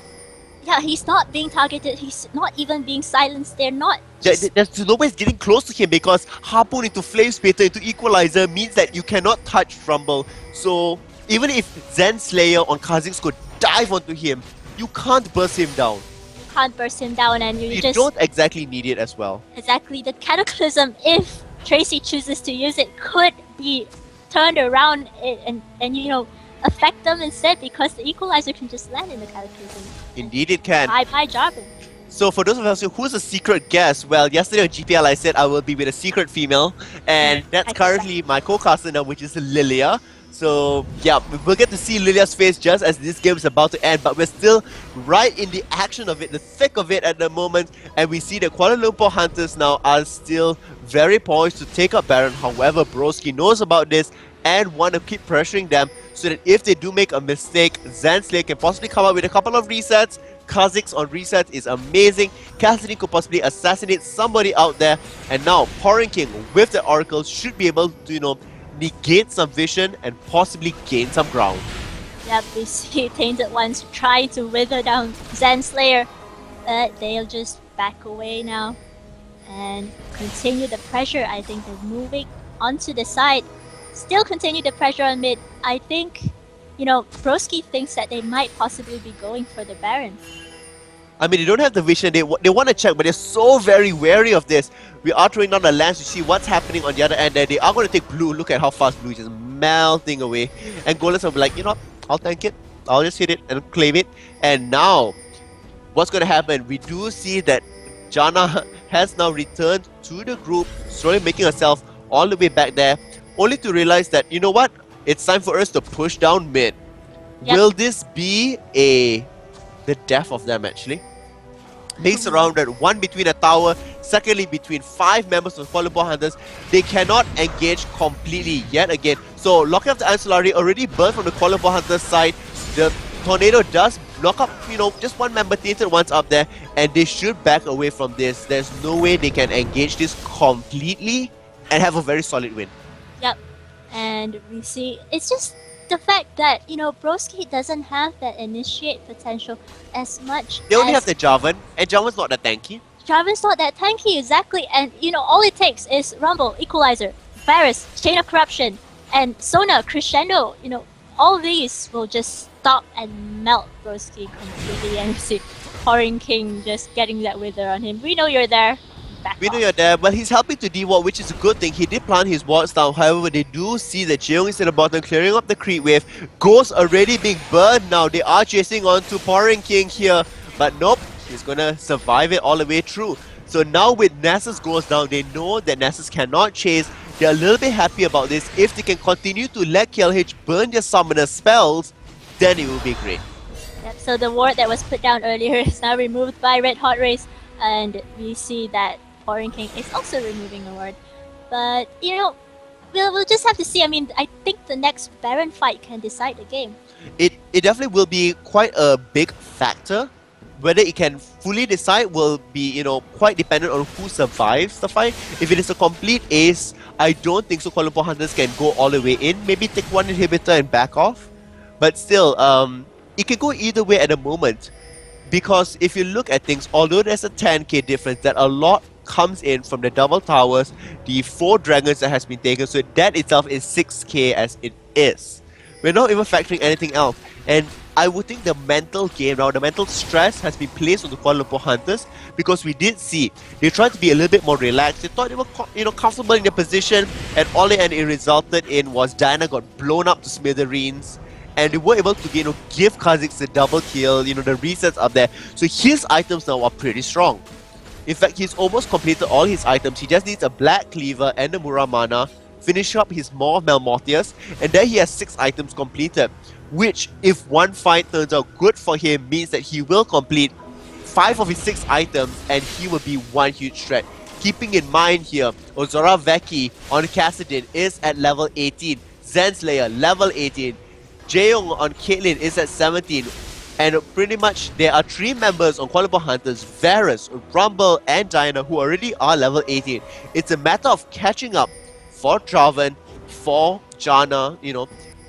Yeah, he's not being targeted. He's not even being silenced. They're not. There's nobody's getting close to him because Harpoon into Flame Spater into Equalizer means that you cannot touch Rumble. So even if Zen Slayer on Kha'Zix could dive onto him, you can't burst him down. You can't burst him down, and you just don't exactly need it as well. Exactly, the Cataclysm, if Tracy chooses to use it, could be turned around and affect them instead, because the Equalizer can just land in the Cataclysm. Indeed, it can. Bye, Jarvan. So for those of us who's a secret guest, well, yesterday on GPL I said I will be with a secret female, and that's currently my co-caster now, which is Lilia. So yeah, we'll get to see Lilia's face just as this game is about to end, but we're still right in the action of it, the thick of it at the moment, and we see the Kuala Lumpur Hunters now are still very poised to take up Baron. However, Broski knows about this and want to keep pressuring them so that if they do make a mistake, Zenslayer can possibly come up with a couple of resets. Kha'Zix on resets is amazing. Cassidy could possibly assassinate somebody out there, and now Pouring King with the Oracle should be able to, negate some vision and possibly gain some ground. Yep, we see Tainted Ones trying to wither down Zenslayer, but they'll just back away now and continue the pressure. I think they're moving onto the side. Still continue the pressure on mid. I think, Broski thinks that they might possibly be going for the Baron. I mean, they don't have the vision, they want to check, but they're so very wary of this. We are throwing down the lance to see what's happening on the other end there. They are going to take blue. Look at how fast blue is just melting away. And Golems will be like, I'll tank it. I'll just hit it and claim it. And now, what's going to happen? We do see that Janna has now returned to the group, slowly making herself all the way back there, only to realize that, it's time for us to push down mid. Yep. Will this be the death of them actually? Being surrounded, one between a tower, secondly between 5 members of Kuala Lumpur Hunters. They cannot engage completely yet again. So Locket of the Ancillary already burned from the Kuala Lumpur Hunters side. The tornado does knock up, just one member, tainted ones up there, and they should back away from this. There's no way they can engage this completely and have a very solid win. Yep. And we see it's just the fact that, Broski doesn't have that initiate potential as much. They only as have the Jarvan, and Jarvan's not that tanky. Jarvan's not that tanky, exactly. And, all it takes is Rumble, Equalizer, Varus, Chain of Corruption, and Sona, Crescendo. All these will just stop and melt Broski completely. And you see Pouring King just getting that wither on him. We know you're there. We know you're there, but he's helping to D-ward, which is a good thing. He did plant his wards down, however, they do see that Jeong is at the bottom, clearing up the creep wave. Ghost already being burned now. They are chasing on to Pouring King here, but nope, he's gonna survive it all the way through. So now with Nasus Ghost down, they know that Nasus cannot chase. They're a little bit happy about this. If they can continue to let KLH burn their summoner spells, then it will be great. Yep, so the ward that was put down earlier is now removed by Red Hot Race, and we see that Pouring King is also removing a ward. But, we'll just have to see. I mean, I think the next Baron fight can decide the game. It definitely will be quite a big factor. Whether it can fully decide will be, quite dependent on who survives the fight. If it is a complete ace, I don't think so Kuala Lumpur Hunters can go all the way in. Maybe take one inhibitor and back off. But still, it can go either way at the moment. Because if you look at things, although there's a 10k difference, that a lot comes in from the double towers, the 4 dragons that has been taken, so that itself is 6k as it is. We're not even factoring anything else. And I would think the mental game now, the mental stress has been placed on the Kuala Lumpur Hunters, because we did see they tried to be a little bit more relaxed. They thought they were comfortable in their position, and all it resulted in was Diana got blown up to smithereens, and they were able to give Kha'Zix the double kill, the resets up there. So his items now are pretty strong. In fact, he's almost completed all his items. He just needs a Black Cleaver and a Muramana, finish up his Maw of Malmortius, and then he has 6 items completed. Which, if one fight turns out good for him, means that he will complete 5 of his 6 items, and he will be one huge threat. Keeping in mind here, Ozora Veki on Kassadin is at level 18, Zenslayer level 18, Jeong on Caitlyn is at 17, and pretty much there are 3 members on Kuala Lumpur Hunters, Varus, Rumble, and Diana, who already are level 18. It's a matter of catching up for Jarvan, for Janna,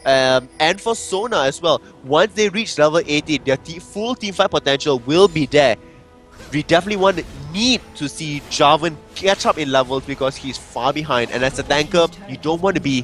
and for Sona as well. Once they reach level 18, their full teamfight potential will be there. We definitely need to see Jarvan catch up in levels, because he's far behind, and as a tanker, you don't want to be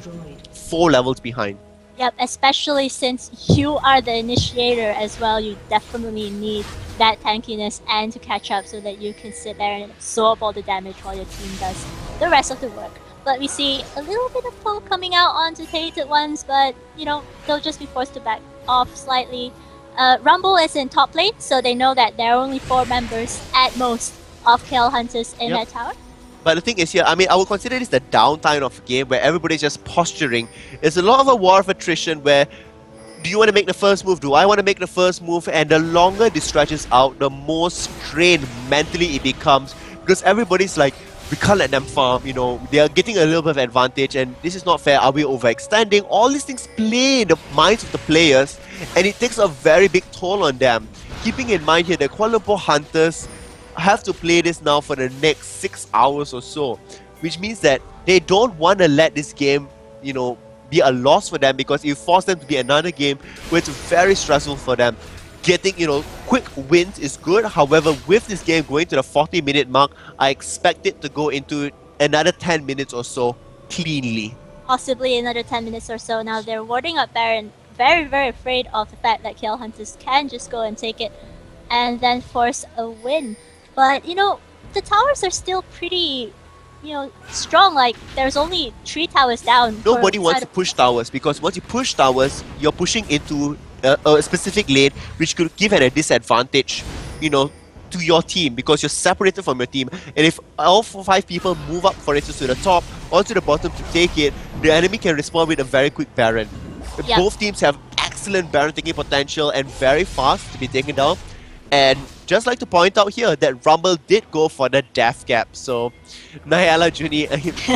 4 levels behind. Yep, especially since you are the initiator as well, you definitely need that tankiness and to catch up so that you can sit there and absorb all the damage while your team does the rest of the work. But we see a little bit of pull coming out onto tainted ones, but they'll just be forced to back off slightly. Rumble is in top lane, so they know that there are only 4 members at most of KL Hunters in that tower. But the thing is here, I would consider this the downtime of a game where everybody's just posturing. It's a lot of a war of attrition where, do you want to make the first move? Do I want to make the first move? And the longer this stretches out, the more strained mentally it becomes. Because everybody's like, we can't let them farm, they are getting a little bit of advantage, and this is not fair. Are we overextending? All these things play in the minds of the players, and it takes a very big toll on them. Keeping in mind here, the Kuala Lumpur Hunters have to play this now for the next 6 hours or so, which means that they don't want to let this game, be a loss for them, because it forces them to be another game where it's very stressful for them. Getting, quick wins is good. However, with this game going to the 40-minute mark, I expect it to go into another 10 minutes or so cleanly. Possibly another 10 minutes or so. Now they're warding up Baron, very, very afraid of the fact that KL Hunters can just go and take it and then force a win. But, the towers are still pretty, strong. Like, there's only 3 towers down. Nobody wants to push towers, because once you push towers, you're pushing into a specific lane, which could give a disadvantage, to your team, because you're separated from your team. And if all 5 people move up, for instance, to the top or to the bottom to take it, the enemy can respond with a very quick Baron. Yep. Both teams have excellent Baron taking potential and very fast to be taken down. And just like to point out here that Rumble did go for the death cap. So, Nyala Juni,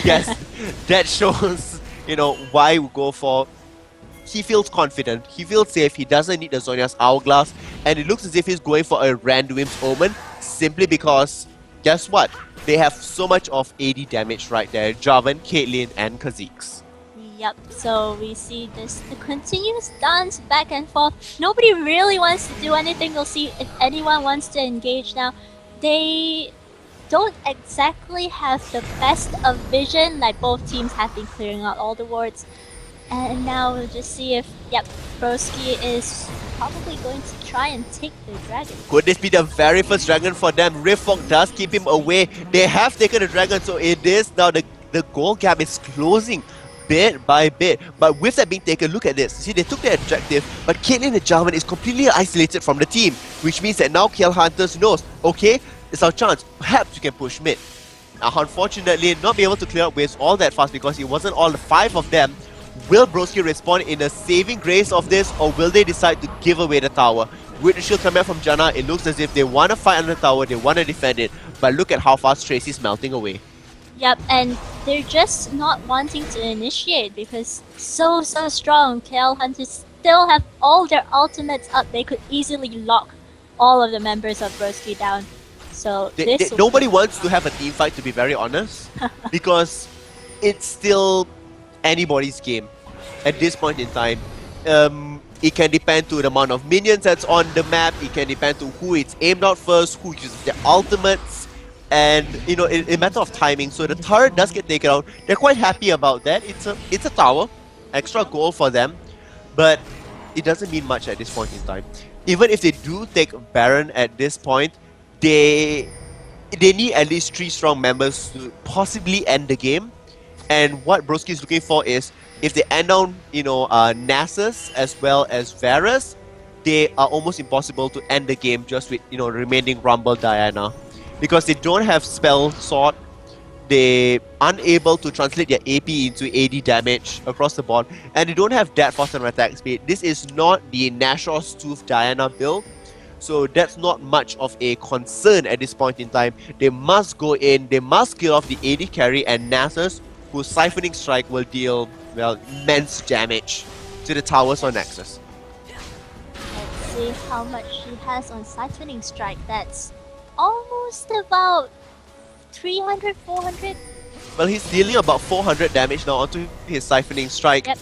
yes, that shows, why we go for he feels confident, he feels safe, he doesn't need the Zhonya's Hourglass, and it looks as if he's going for a Randuin's Omen, simply because, guess what? They have so much of AD damage right there, Jarvan, Caitlyn, and Kha'Zix. Yep, so we see the continuous dance back and forth. Nobody really wants to do anything. We'll see if anyone wants to engage now. They don't exactly have the best of vision, like both teams have been clearing out all the wards. And now we'll just see if, yep, Broski is probably going to try and take the dragon. Could this be the very first dragon for them? Riftwalk does keep him away. They have taken the dragon, so it is now the goal gap is closing bit by bit. But with that being taken, look at this. See, they took the objective, but Caitlyn and Jarvan is completely isolated from the team, which means that now KL Hunters knows, okay, it's our chance. Perhaps we can push mid. Now, unfortunately, not be able to clear up waves all that fast because it wasn't all the 5 of them. Will Broski respond in a saving grace of this, or will they decide to give away the tower? With the shield coming out from Janna, it looks as if they want to fight on the tower, they want to defend it, but look at how fast Tracy's melting away. Yep, and they're just not wanting to initiate because so strong. KL Hunters still have all their ultimates up. They could easily lock all of the members of Broski down. So nobody wants to have a team fight, to be very honest, because it's still anybody's game at this point in time. It can depend to the amount of minions that's on the map, it can depend to who it's aimed out first, who uses their ultimates, and you know, it's a matter of timing. So the turret does get taken out. They're quite happy about that. It's a tower, extra goal for them, but it doesn't mean much at this point in time. Even if they do take Baron at this point, they need at least 3 strong members to possibly end the game. And what Broski is looking for is, if they end down, you know, Nasus as well as Varus, they are almost impossible to end the game just with, you know, remaining Rumble Diana. Because they don't have Spell Sword, they're unable to translate their AP into AD damage across the board, and they don't have that faster attack speed. This is not the Nashor's Tooth Diana build, so that's not much of a concern at this point in time. They must go in, they must kill off the AD carry and Nasus, whose Siphoning Strike will deal, well, immense damage to the towers on Nexus. Let's see how much he has on Siphoning Strike. That's almost about 300, 400. Well, he's dealing about 400 damage now onto his Siphoning Strike. Yep.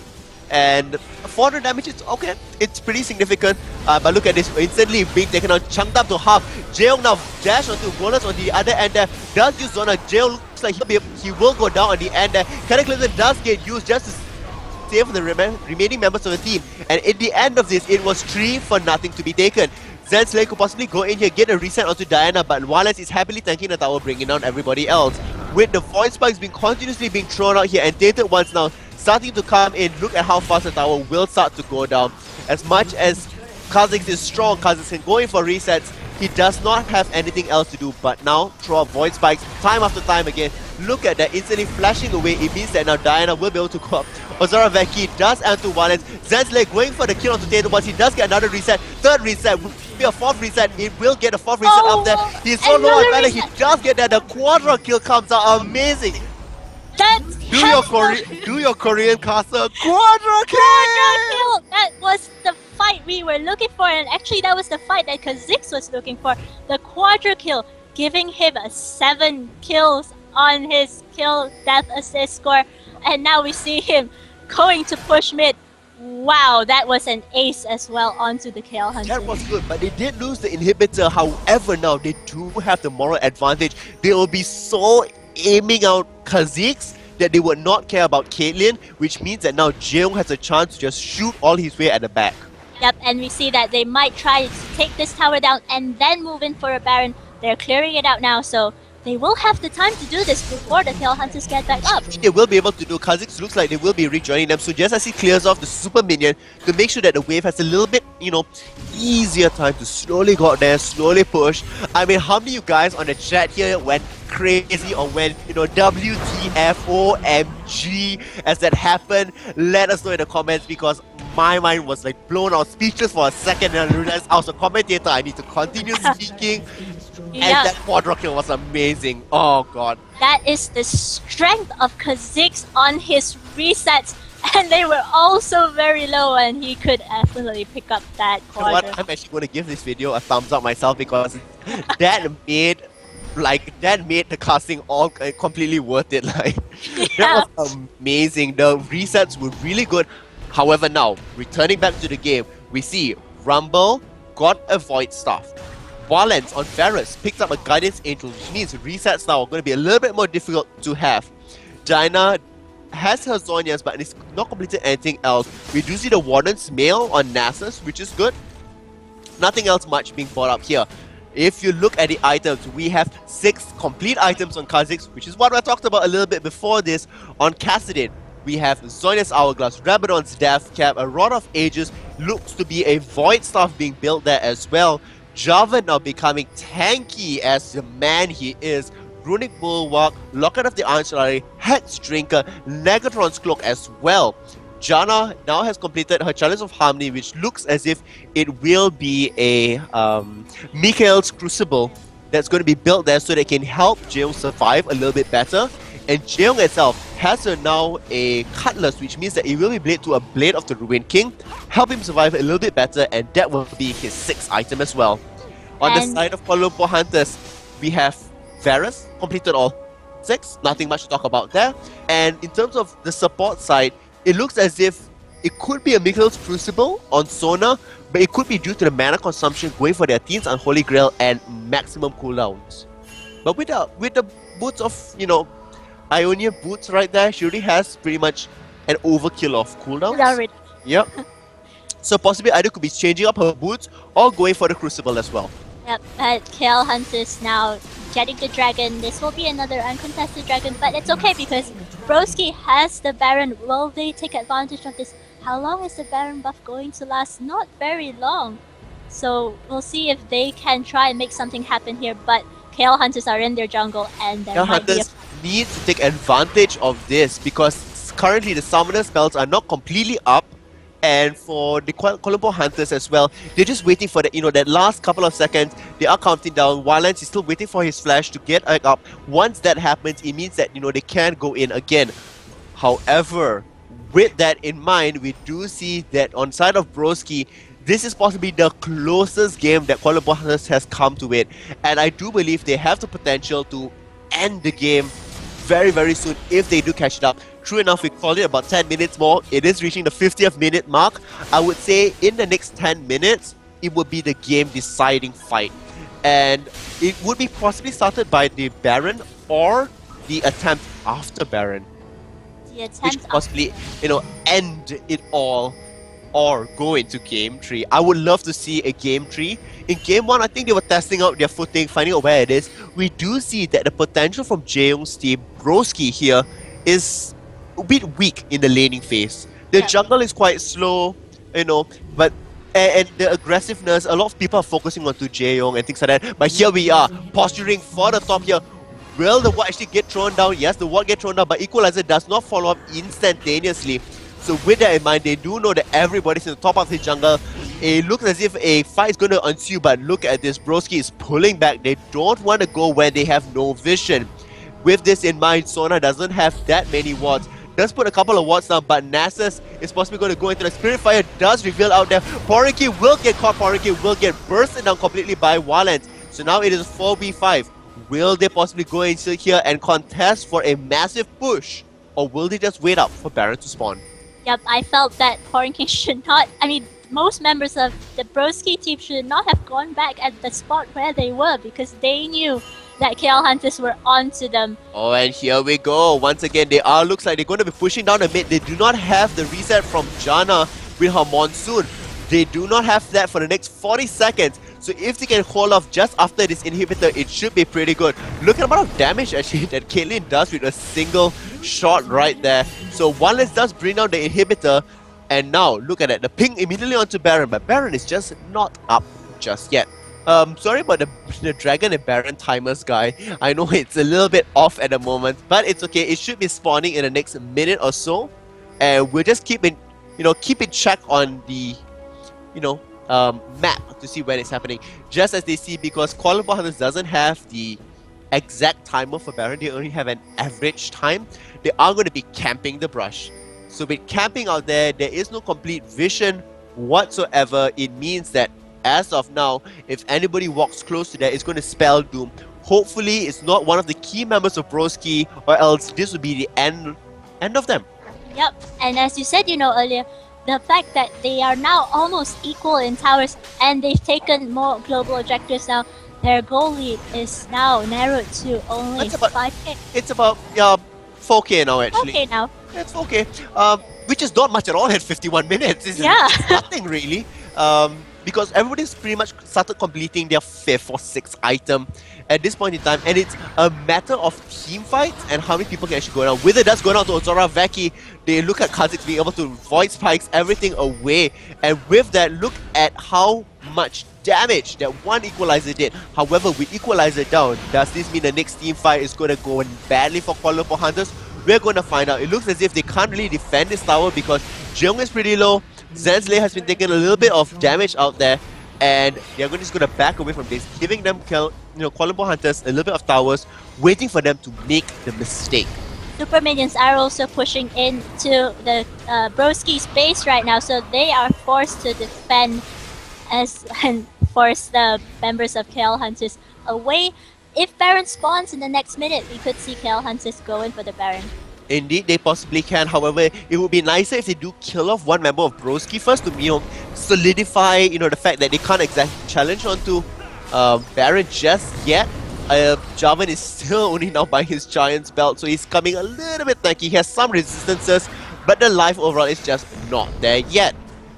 And 400 damage is okay, it's pretty significant. But look at this, instantly being taken out, chunked up to half. Jeong now dash onto Golas on the other end there. Does use Zona. Jeong looks like he will go down on the end there. Cataclysm does get used just to save the remaining members of the team. And in the end of this, it was 3 for nothing to be taken. Zensley could possibly go in here, get a reset onto Diana, but Wallace is happily tanking the tower, bringing down everybody else. With the Void Spikes continuously being thrown out here, and Tainted Ones now starting to come in. Look at how fast the tower will start to go down. As much as Kha'Zix is strong, Kha'Zix can go in for resets, he does not have anything else to do but now throw out Void Spikes time after time again. Look at that, instantly flashing away. It means that now Diana will be able to go up. Ozora Veki does add to Valence. Zensley going for the kill onto Tatum, but he does get another reset. Third reset will be a 4th reset. It will get a 4th reset up there. He's so low on mana, he does get that. The Quadra kill comes out. Amazing. Do your Korean caster. Quadra kill! That was the fight we were looking for, and actually that was the fight that Kha'Zix was looking for. The Quadra kill, giving him a 7 kills on his kill death assist score, and now we see him going to push mid. Wow, that was an ace as well onto the KL Hunter. That was good, but they did lose the inhibitor. However, now they do have the moral advantage. They will be so aiming out Kha'Zix that they would not care about Caitlyn, which means that now Jeong has a chance to just shoot all his way at the back. Yep, and we see that they might try to take this tower down and then move in for a Baron. They're clearing it out now, so they will have the time to do this before the KL Hunters get back up. They will be able to do. Kha'Zix looks like they will be rejoining them. So just as he clears off the super minion to make sure that the wave has a little bit, you know, easier time to slowly go out there, slowly push. I mean, how many of you guys on the chat here went crazy or went, you know, WTF, OMG as that happened? Let us know in the comments, because my mind was like blown out, speechless for a second, and I realized I was a commentator. I need to continue speaking. And that quadra kill was amazing. Oh god. That is the strength of Kha'Zix on his resets. And they were also very low, and he could definitely pick up that You know what? quarter. I'm actually going to give this video a thumbs up myself because that made the casting all completely worth it. Like that was amazing. The resets were really good. However, now returning back to the game, we see Rumble got a Void Staff. Valence on Varus picked up a Guardian's Angel, which means resets now are going to be a little bit more difficult to have. Dinah has her Zonias, but it's not completed anything else. We do see the Warden's Mail on Nasus, which is good. Nothing else much being brought up here. If you look at the items, we have 6 complete items on Kha'Zix, which is what I talked about a little bit before this. On Kassadin, we have Zonia's Hourglass, Rabadon's Death Cap, a Rod of Ages, looks to be a Void Staff being built there as well. Jarvan now becoming tanky as the man he is. Runic Bulwark, Locket of the Iron Solari, Hex Drinker, Negatron's Cloak as well. Janna now has completed her Chalice of Harmony, which looks as if it will be a Mikael's Crucible that's going to be built there so that it can help Jeong survive a little bit better. And Jeong itself has now a Cutlass, which means that it will be blade to a Blade of the Ruined King, help him survive a little bit better, and that will be his 6th item as well. On the side of Kuala Lumpur Hunters, we have Varus, completed all 6, nothing much to talk about there. And in terms of the support side, it looks as if it could be a Mikael's Crucible on Sona, but it could be due to the mana consumption going for their Teens Unholy Grail and maximum cooldowns. But with the boots of, you know, Ionia boots right there, she already has pretty much an overkill of cooldowns. Yep. So possibly either could be changing up her boots or going for the Crucible as well. Yep, KL Hunters now getting the dragon. This will be another uncontested dragon, but it's okay because Broski has the Baron. Will they take advantage of this? How long is the Baron buff going to last? Not very long. So we'll see if they can try and make something happen here, but KL Hunters are in their jungle and there KL might be a... Hunters need to take advantage of this because currently the summoner spells are not completely up. And for the Kuala Lumpur Hunters as well, they're just waiting for that last couple of seconds. They are counting down. Wildlands is still waiting for his flash to get up. Once that happens, it means that they can go in again. However, with that in mind, we do see that on side of Broski, this is possibly the closest game that Kuala Lumpur Hunters has come to it. And I do believe they have the potential to end the game very, very soon if they do catch it up. True enough, we called it about 10 minutes more. It is reaching the 50th minute mark. I would say in the next 10 minutes, it would be the game deciding fight. And it would be possibly started by the Baron or the attempt after Baron. The attempt which could possibly, end it all or go into game 3. I would love to see a game 3. In game 1, I think they were testing out their footing, finding out where it is. We do see that the potential from Jaeyoung's team, Broski here, is a bit weak in the laning phase. The jungle is quite slow, but and the aggressiveness, a lot of people are focusing onto Jaeyoung and things like that. But here we are, posturing for the top here. Will the ward actually get thrown down? Yes, the ward gets thrown down, but Equalizer does not follow up instantaneously. So with that in mind, they do know that everybody's in the top of the jungle. It looks as if a fight is going to ensue, but look at this. Broski is pulling back. They don't want to go where they have no vision. With this in mind, Sona doesn't have that many wards. Does put a couple of wards down, but Nasus is possibly going to go into the Spirit Fire. Does reveal out there. Porinki will get caught. Porinki will get bursted down completely by Wildlands. So now it is 4v5. Will they possibly go into here and contest for a massive push? Or will they just wait up for Baron to spawn? Yep, I felt that Porinki should not... most members of the Broski team should not have gone back at the spot where they were because they knew that KL Hunters were onto them. Oh, and here we go. Once again, looks like they're going to be pushing down the mid. They do not have the reset from Janna with her Monsoon. They do not have that for the next 40 seconds. So if they can hold off just after this inhibitor, it should be pretty good. Look at the amount of damage actually that Caitlyn does with a single shot right there. So Wildlands does bring down the inhibitor. And now, look at that. The ping immediately onto Baron. But Baron is just not up just yet. Sorry about the Dragon and Baron timers, guy. I know it's a little bit off at the moment, but it's okay. It should be spawning in the next minute or so, and we'll just keep in check on the, map to see when it's happening. Just as they see, because Kuala Lumpur Hunters doesn't have the exact timer for Baron, they only have an average time. They are going to be camping the brush. So with camping out there, there is no complete vision whatsoever. It means that as of now, if anybody walks close to that, it's going to spell doom. Hopefully, it's not one of the key members of Broski, or else this will be the end of them. Yep, and as you said, earlier, the fact that they are now almost equal in towers and they've taken more global objectives now, their goal lead is now narrowed to only 5k. It's about 4k now, actually. Okay now. It's 4k, which is not much at all at 51 minutes. It's nothing really. Because everybody's pretty much started completing their 5th or 6th item at this point in time, and it's a matter of team fights and how many people can actually go down. Whether that's going down to Ozora Veki, they look at Kha'Zix being able to void spikes everything away, and with that, look at how much damage that one equalizer did. However, with equalizer down, does this mean the next team fight is going to go badly for Kuala Lumpur Hunters? We're going to find out. It looks as if they can't really defend this tower because Jeong is pretty low. Zansley has been taking a little bit of damage out there, and they're just going to back away from this, giving them Kuala Lumpur Hunters a little bit of towers, waiting for them to make the mistake. Super Minions are also pushing into the Broski's base right now, so they are forced to defend and force the members of KL Hunters away. If Baron spawns in the next minute, we could see KL Hunters go in for the Baron. Indeed, they possibly can. However, it would be nicer if they do kill off one member of Broski first to, solidify, the fact that they can't exactly challenge onto Baron just yet. Jarvan is still only now buying his Giant's belt, so he's coming a little bit tanky. He has some resistances, but the life overall is just not there yet.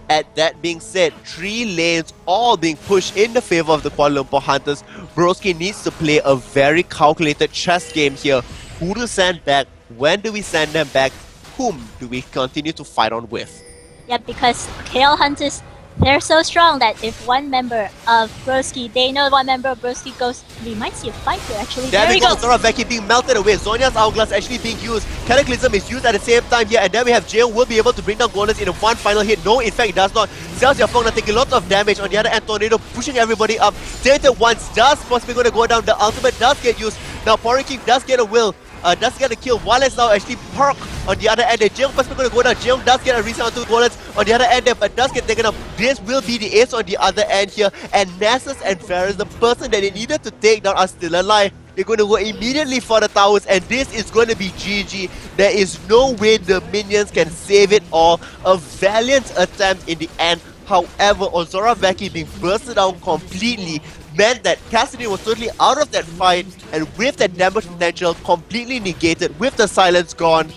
At that being said, 3 lanes all being pushed in the favor of the Kuala Lumpur Hunters. Broski needs to play a very calculated chess game here. Who to send back? When do we send them back? Whom do we continue to fight on with? Yeah, because KL Hunters, they're so strong that if one member of Broski, they know one member of Broski goes, we might see a fight here actually. There we go, Zora Veki being melted away. Zhonya's Hourglass actually being used. Cataclysm is used at the same time here, and then we have Jail will be able to bring down Golems in one final hit. No, in fact, it does not. Xiao Xiaofeng now taking lots of damage. On the other end, Tornado pushing everybody up. Tainted once does possibly going to go down. The ultimate does get used. Now Pouring King does get a will. Does get a kill. Wallace now actually park on the other end. Jeong possibly going to go down. Jeong does get a reset onto Wallace on the other end there, but does get taken up. This will be the ace on the other end here. And Nessus and Ferris, the person that they needed to take down, are still alive. They're going to go immediately for the towers, and this is going to be GG. There is no way the minions can save it all. A valiant attempt in the end. However, Ozora Veki being bursted down completely meant that Cassidy was totally out of that fight, and with that damage potential completely negated, with the silence gone,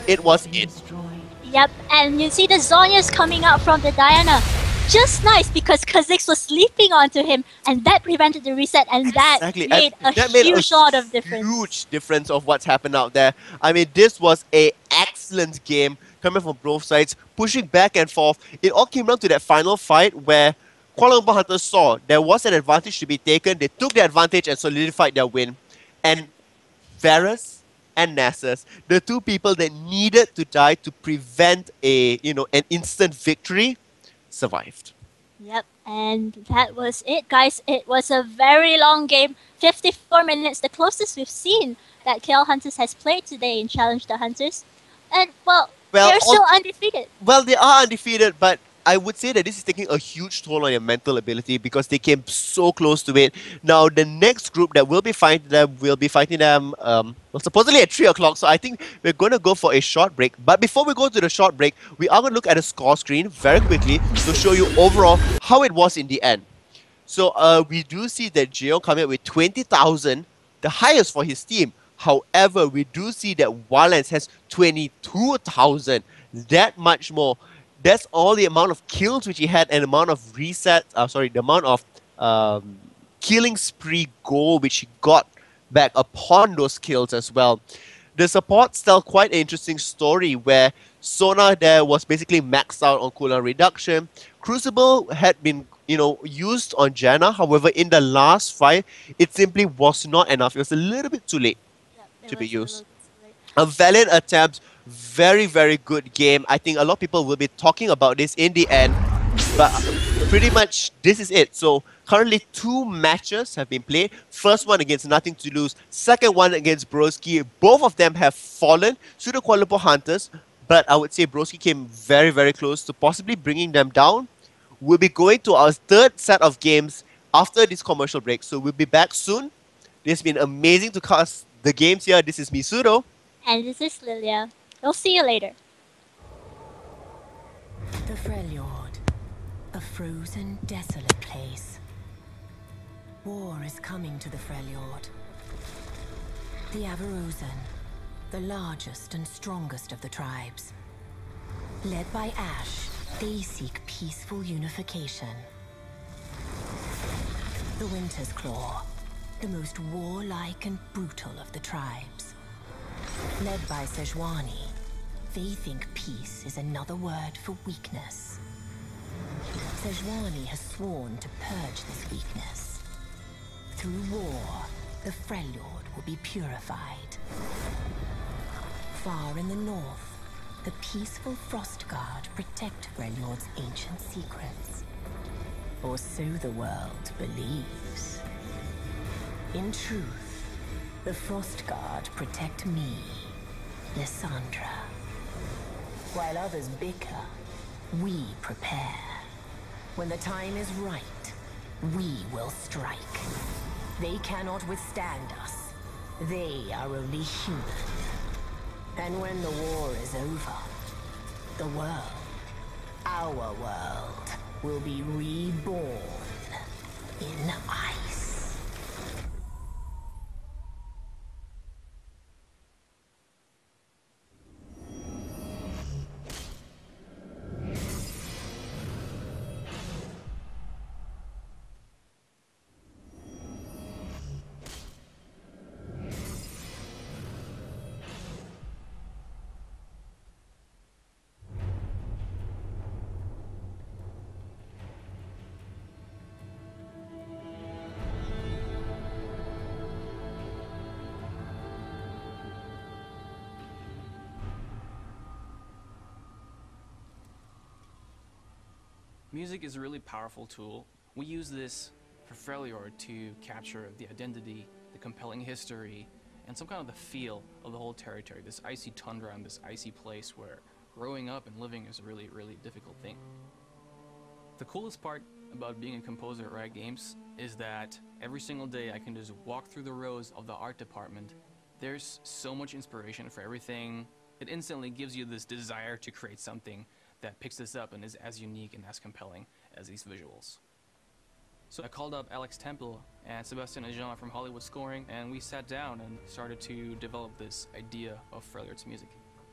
it was it. Yep, and you see the Zhonya's coming out from the Diana. Just nice, because Kha'Zix was sleeping onto him, and that prevented the reset, and that made a huge lot of difference. Huge difference of what's happened out there. I mean, this was an excellent game coming from both sides, pushing back and forth. It all came down to that final fight where Kuala Lumpur Hunters saw there was an advantage to be taken. They took the advantage and solidified their win. And Varus and Nessus, the two people that needed to die to prevent an instant victory, survived. Yep, and that was it, guys. It was a very long game, 54 minutes, the closest we've seen that KL Hunters has played today in Challenge the Hunters. And, well they're still undefeated. Well, they are undefeated, but I would say that this is taking a huge toll on your mental ability because they came so close to it. Now, the next group that will be fighting them supposedly at 3 o'clock. So I think we're going to go for a short break. But before we go to the short break, we are going to look at a score screen very quickly to show you overall how it was in the end. So we do see that Jeong coming up with 20,000, the highest for his team. However, we do see that Wildlands has 22,000, that much more. That's all the amount of kills which he had and the amount of the amount of killing spree gold which he got back upon those kills as well. The supports tell quite an interesting story where Sona there was basically maxed out on cooldown reduction. Crucible had been used on Janna, however in the last fight it simply was not enough. It was a little bit too late to be used. A valiant attempt, very, very good game. I think a lot of people will be talking about this in the end, but pretty much this is it. So currently 2 matches have been played. First one against Nothing to Lose, second one against Broski. Both of them have fallen to the Kuala Lumpur Hunters, but I would say Broski came very, very close to possibly bringing them down. We'll be going to our third set of games after this commercial break, so we'll be back soon. It's been amazing to cast the games here. This is Misudo. And this is Lilia. We'll see you later. The Freljord, a frozen, desolate place. War is coming to the Freljord. The Avarosan, the largest and strongest of the tribes. Led by Ash, they seek peaceful unification. The Winter's Claw, the most warlike and brutal of the tribes. Led by Sejuani, they think peace is another word for weakness. Sejuani has sworn to purge this weakness. Through war, the Freljord will be purified. Far in the north, the peaceful Frostguard protect Freljord's ancient secrets. Or so the world believes. In truth, the Frostguard protect me, Lysandra. While others bicker, we prepare. When the time is right, we will strike. They cannot withstand us. They are only human. And when the war is over, the world, our world, will be reborn in ice. Music is a really powerful tool. We use this for Freljord to capture the identity, the compelling history, and some kind of the feel of the whole territory, this icy tundra and this icy place where growing up and living is a really, really difficult thing. The coolest part about being a composer at Riot Games is that every single day I can just walk through the rows of the art department. There's so much inspiration for everything. It instantly gives you this desire to create something that picks this up and is as unique and as compelling as these visuals. So I called up Alex Temple and Sebastian and Jean from Hollywood Scoring, and we sat down and started to develop this idea of Freljord's music.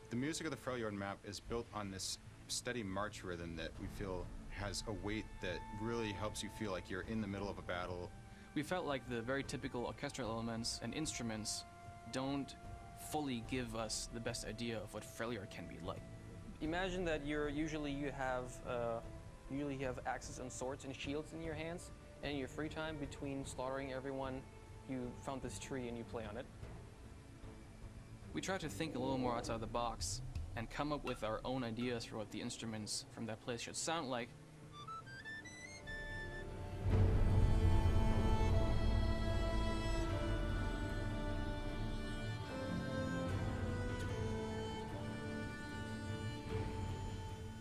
The music of the Freljord map is built on this steady march rhythm that we feel has a weight that really helps you feel like you're in the middle of a battle. We felt like the very typical orchestral elements and instruments don't fully give us the best idea of what Freljord can be like. Imagine that usually you have axes and swords and shields in your hands, and in your free time between slaughtering everyone, you found this tree and you play on it. We tried to think a little more outside the box and come up with our own ideas for what the instruments from that place should sound like.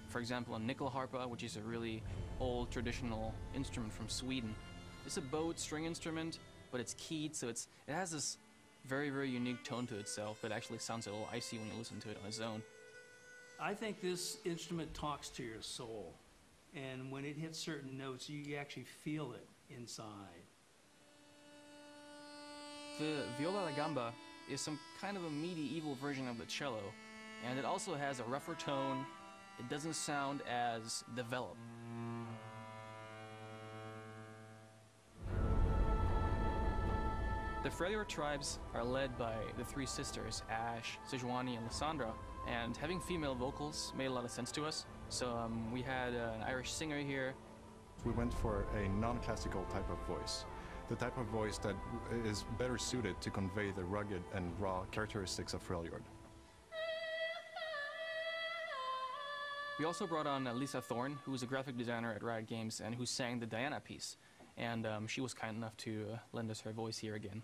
For example, a nyckelharpa, which is a really old traditional instrument from Sweden. It's a bowed string instrument, but it's keyed, so it has this very, very unique tone to itself that actually sounds a little icy when you listen to it on its own. I think this instrument talks to your soul, and when it hits certain notes, you actually feel it inside. The viola da gamba is some kind of a medieval version of the cello, and it also has a rougher tone. It doesn't sound as developed. The Freljord tribes are led by the three sisters, Ash, Sejuani, and Lysandra, and having female vocals made a lot of sense to us. So we had an Irish singer here. We went for a non-classical type of voice, the type of voice that is better suited to convey the rugged and raw characteristics of Freljord. We also brought on Lisa Thorne, who was a graphic designer at Riot Games and who sang the Diana piece. And she was kind enough to lend us her voice here again.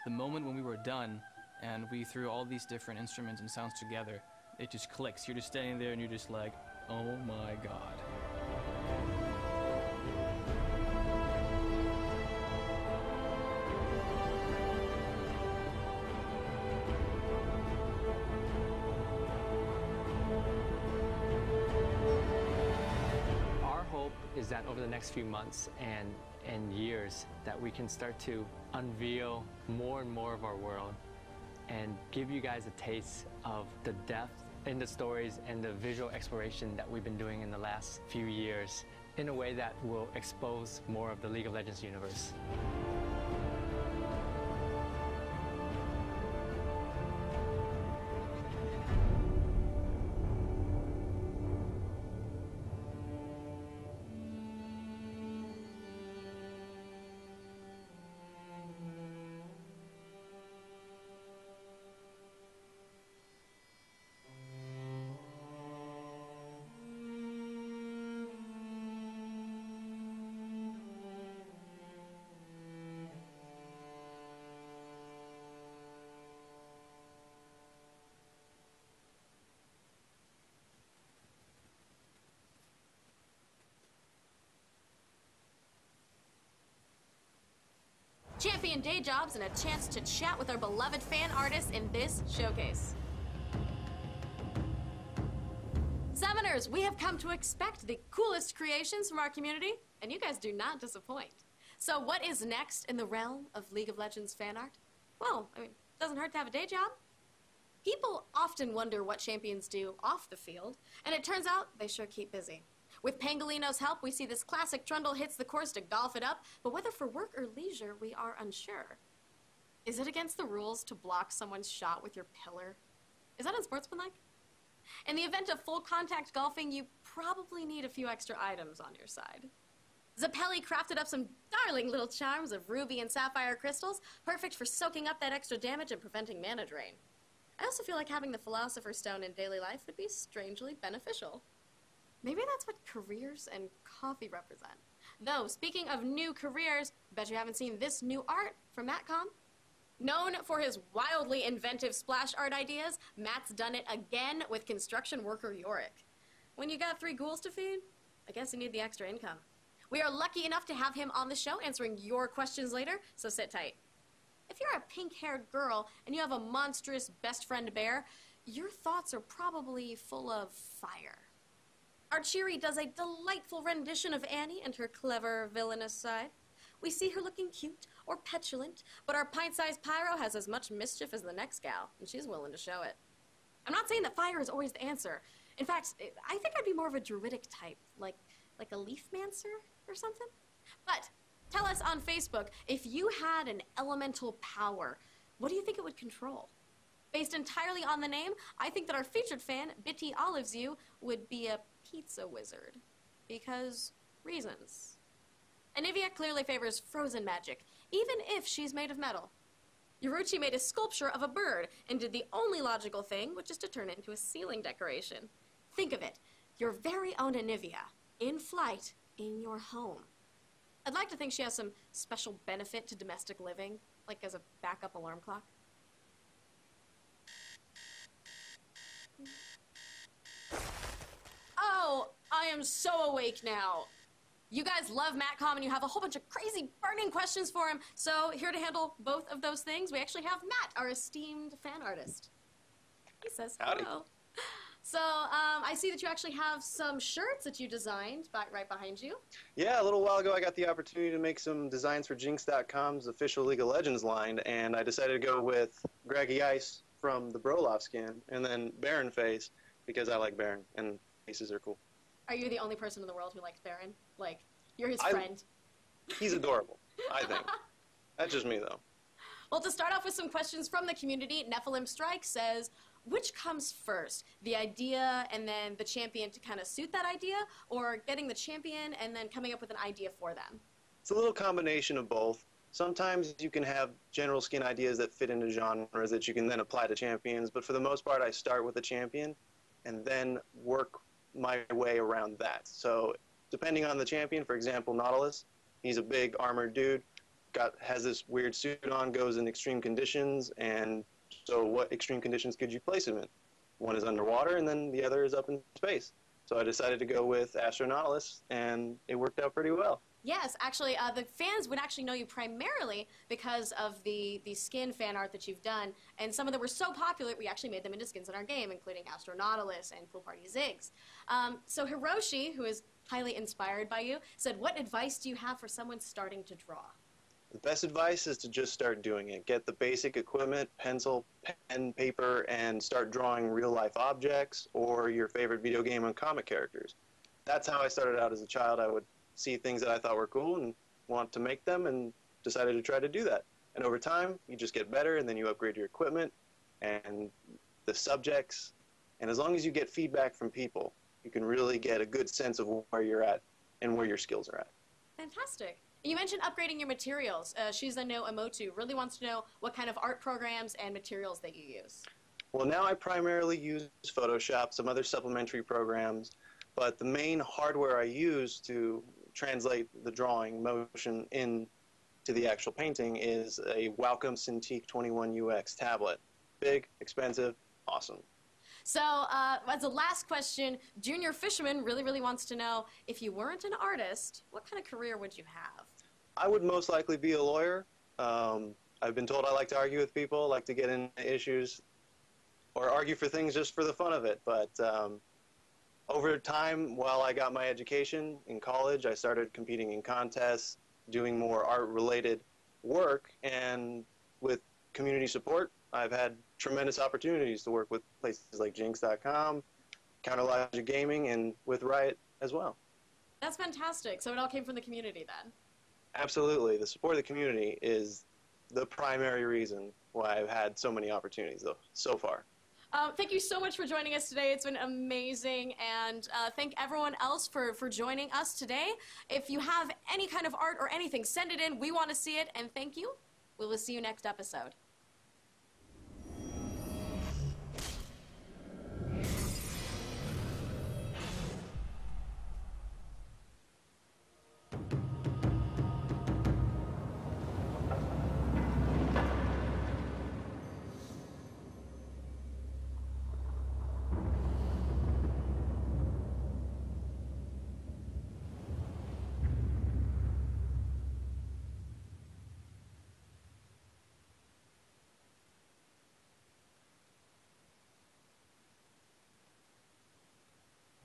The moment when we were done and we threw all these different instruments and sounds together. It just clicks. You're just standing there and you're just like, oh my god. Our hope is that over the next few months and years that we can start to unveil more and more of our world and give you guys a taste of the depth in the stories and the visual exploration that we've been doing in the last few years in a way that will expose more of the League of Legends universe. Champion day jobs, and a chance to chat with our beloved fan artists in this showcase. Summoners, we have come to expect the coolest creations from our community, and you guys do not disappoint. So what is next in the realm of League of Legends fan art? Well, I mean, it doesn't hurt to have a day job. People often wonder what champions do off the field, and it turns out they sure keep busy. With Pangolino's help, we see this classic Trundle hits the course to golf it up, but whether for work or leisure, we are unsure. Is it against the rules to block someone's shot with your pillar? Is that unsportsmanlike? In the event of full contact golfing, you probably need a few extra items on your side. Zappelli crafted up some darling little charms of ruby and sapphire crystals, perfect for soaking up that extra damage and preventing mana drain. I also feel like having the Philosopher's Stone in daily life would be strangely beneficial. Maybe that's what careers and coffee represent. Though, speaking of new careers, bet you haven't seen this new art from Mattcom. Known for his wildly inventive splash art ideas, Matt's done it again with construction worker Yorick. When you got 3 ghouls to feed, I guess you need the extra income. We are lucky enough to have him on the show answering your questions later, so sit tight. If you're a pink-haired girl and you have a monstrous best friend bear, your thoughts are probably full of fire. Archery does a delightful rendition of Annie and her clever, villainous side. We see her looking cute or petulant, but our pint-sized Pyro has as much mischief as the next gal, and she's willing to show it. I'm not saying that fire is always the answer. In fact, I think I'd be more of a druidic type, like a leaf-mancer or something. But tell us on Facebook, if you had an elemental power, what do you think it would control? Based entirely on the name, I think that our featured fan, Bitty Olives You, would be a pizza wizard. Because reasons. Anivia clearly favors frozen magic, even if she's made of metal. Yoruchi made a sculpture of a bird and did the only logical thing, which is to turn it into a ceiling decoration. Think of it, your very own Anivia, in flight, in your home. I'd like to think she has some special benefit to domestic living, like as a backup alarm clock. Oh, I am so awake now. You guys love Mattcom and you have a whole bunch of crazy burning questions for him, so here to handle both of those things, we actually have Matt, our esteemed fan artist. He says hello. Howdy. So, I see that you actually have some shirts that you designed right behind you. Yeah, a little while ago I got the opportunity to make some designs for Jinx.com's official League of Legends line, and I decided to go with Greggy Ice from the Broloff skin, and then Baron Face, because I like Baron, and faces are cool. Are you the only person in the world who likes Baron? Like, you're his friend. He's adorable, I think. That's just me, though. Well, to start off with some questions from the community, Nephilim Strike says, which comes first, the idea and then the champion to kind of suit that idea, or getting the champion and then coming up with an idea for them? It's a little combination of both. Sometimes you can have general skin ideas that fit into genres that you can then apply to champions, but for the most part I start with a champion and then work my way around that. So depending on the champion, for example, Nautilus, he's a big armored dude, has this weird suit on, goes in extreme conditions, and So what extreme conditions could you place him in? One is underwater, and then the other is up in space. So I decided to go with Astronautilus, and it worked out pretty well. Yes, actually, the fans would actually know you primarily because of the skin fan art that you've done, and some of them were so popular we actually made them into skins in our game, including Astronautilus and Pool Party Ziggs. So Hiroshi, who is highly inspired by you, said, what advice do you have for someone starting to draw? The best advice is to just start doing it. Get the basic equipment, pencil, pen, paper, and start drawing real-life objects or your favorite video game and comic characters. That's how I started out as a child. I would see things that I thought were cool and want to make them, and decided to try to do that. And over time, you just get better, and then you upgrade your equipment and the subjects. And as long as you get feedback from people, you can really get a good sense of where you're at and where your skills are at. Fantastic. You mentioned upgrading your materials. Shiza no Emotu really wants to know what kind of art programs and materials that you use. Well, now I primarily use Photoshop, some other supplementary programs, but the main hardware I use to translate the drawing motion into the actual painting is a Wacom Cintiq 21UX tablet. Big, expensive, awesome. So, as a last question, Junior Fisherman really wants to know, if you weren't an artist, what kind of career would you have? I would most likely be a lawyer. I've been told I like to argue with people, like to get into issues, or argue for things just for the fun of it. But over time, while I got my education in college, I started competing in contests, doing more art-related work, and with community support, I've had tremendous opportunities to work with places like Jinx.com, Counterlogic Gaming, and with Riot as well. That's fantastic. So it all came from the community then? Absolutely. The support of the community is the primary reason why I've had so many opportunities, though, so far. Thank you so much for joining us today. It's been amazing, and thank everyone else for joining us today. If you have any kind of art or anything, send it in. We want to see it, and thank you. We will see you next episode.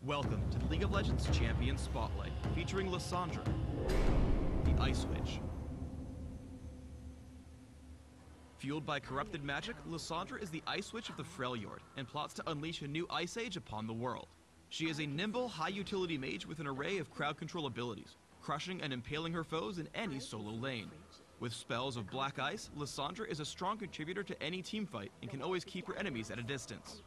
Welcome to the League of Legends Champion Spotlight, featuring Lissandra, the Ice Witch. Fueled by corrupted magic, Lissandra is the Ice Witch of the Freljord and plots to unleash a new Ice Age upon the world. She is a nimble, high-utility mage with an array of crowd control abilities, crushing and impaling her foes in any solo lane. With spells of Black Ice, Lissandra is a strong contributor to any teamfight and can always keep her enemies at a distance.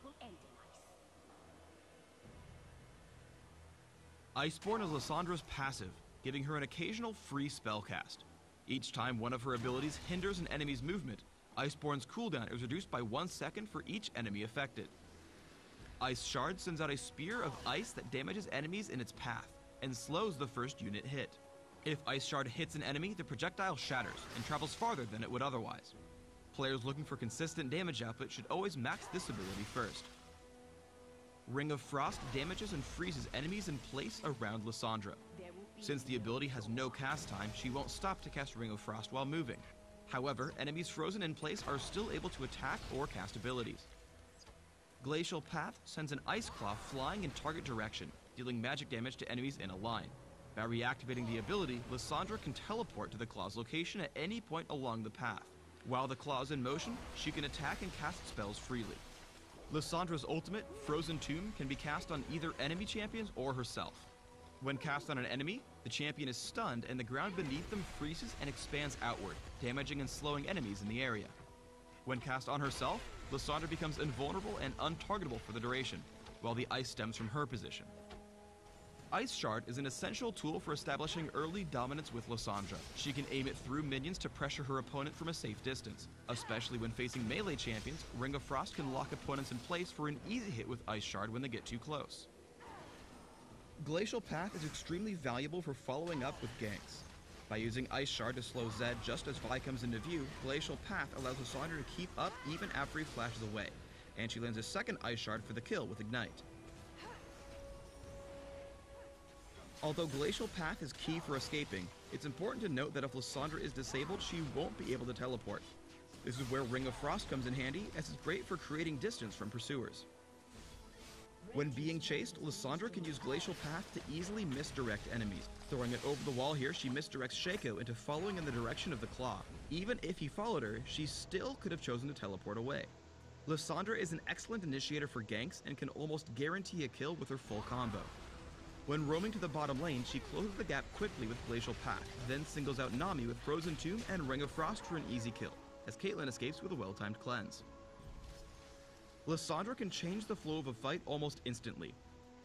Iceborne is Lissandra's passive, giving her an occasional free spell cast. Each time one of her abilities hinders an enemy's movement, Iceborne's cooldown is reduced by 1 second for each enemy affected. Ice Shard sends out a spear of ice that damages enemies in its path, and slows the first unit hit. If Ice Shard hits an enemy, the projectile shatters, and travels farther than it would otherwise. Players looking for consistent damage output should always max this ability first. Ring of Frost damages and freezes enemies in place around Lissandra. Since the ability has no cast time, she won't stop to cast Ring of Frost while moving. However, enemies frozen in place are still able to attack or cast abilities. Glacial Path sends an Ice Claw flying in target direction, dealing magic damage to enemies in a line. By reactivating the ability, Lissandra can teleport to the Claw's location at any point along the path. While the Claw is in motion, she can attack and cast spells freely. Lissandra's ultimate, Frozen Tomb, can be cast on either enemy champions or herself. When cast on an enemy, the champion is stunned and the ground beneath them freezes and expands outward, damaging and slowing enemies in the area. When cast on herself, Lissandra becomes invulnerable and untargetable for the duration, while the ice stems from her position. Ice Shard is an essential tool for establishing early dominance with Lissandra. She can aim it through minions to pressure her opponent from a safe distance. Especially when facing melee champions, Ring of Frost can lock opponents in place for an easy hit with Ice Shard when they get too close. Glacial Path is extremely valuable for following up with ganks. By using Ice Shard to slow Zed just as Vi comes into view, Glacial Path allows Lysandra to keep up even after he flashes away, and she lands a second Ice Shard for the kill with Ignite. Although Glacial Path is key for escaping, it's important to note that if Lysandra is disabled, she won't be able to teleport. This is where Ring of Frost comes in handy, as it's great for creating distance from pursuers. When being chased, Lysandra can use Glacial Path to easily misdirect enemies. Throwing it over the wall here, she misdirects Shaco into following in the direction of the claw. Even if he followed her, she still could have chosen to teleport away. Lysandra is an excellent initiator for ganks and can almost guarantee a kill with her full combo. When roaming to the bottom lane, she closes the gap quickly with Glacial Path, then singles out Nami with Frozen Tomb and Ring of Frost for an easy kill, as Caitlyn escapes with a well-timed cleanse. Lysandra can change the flow of a fight almost instantly.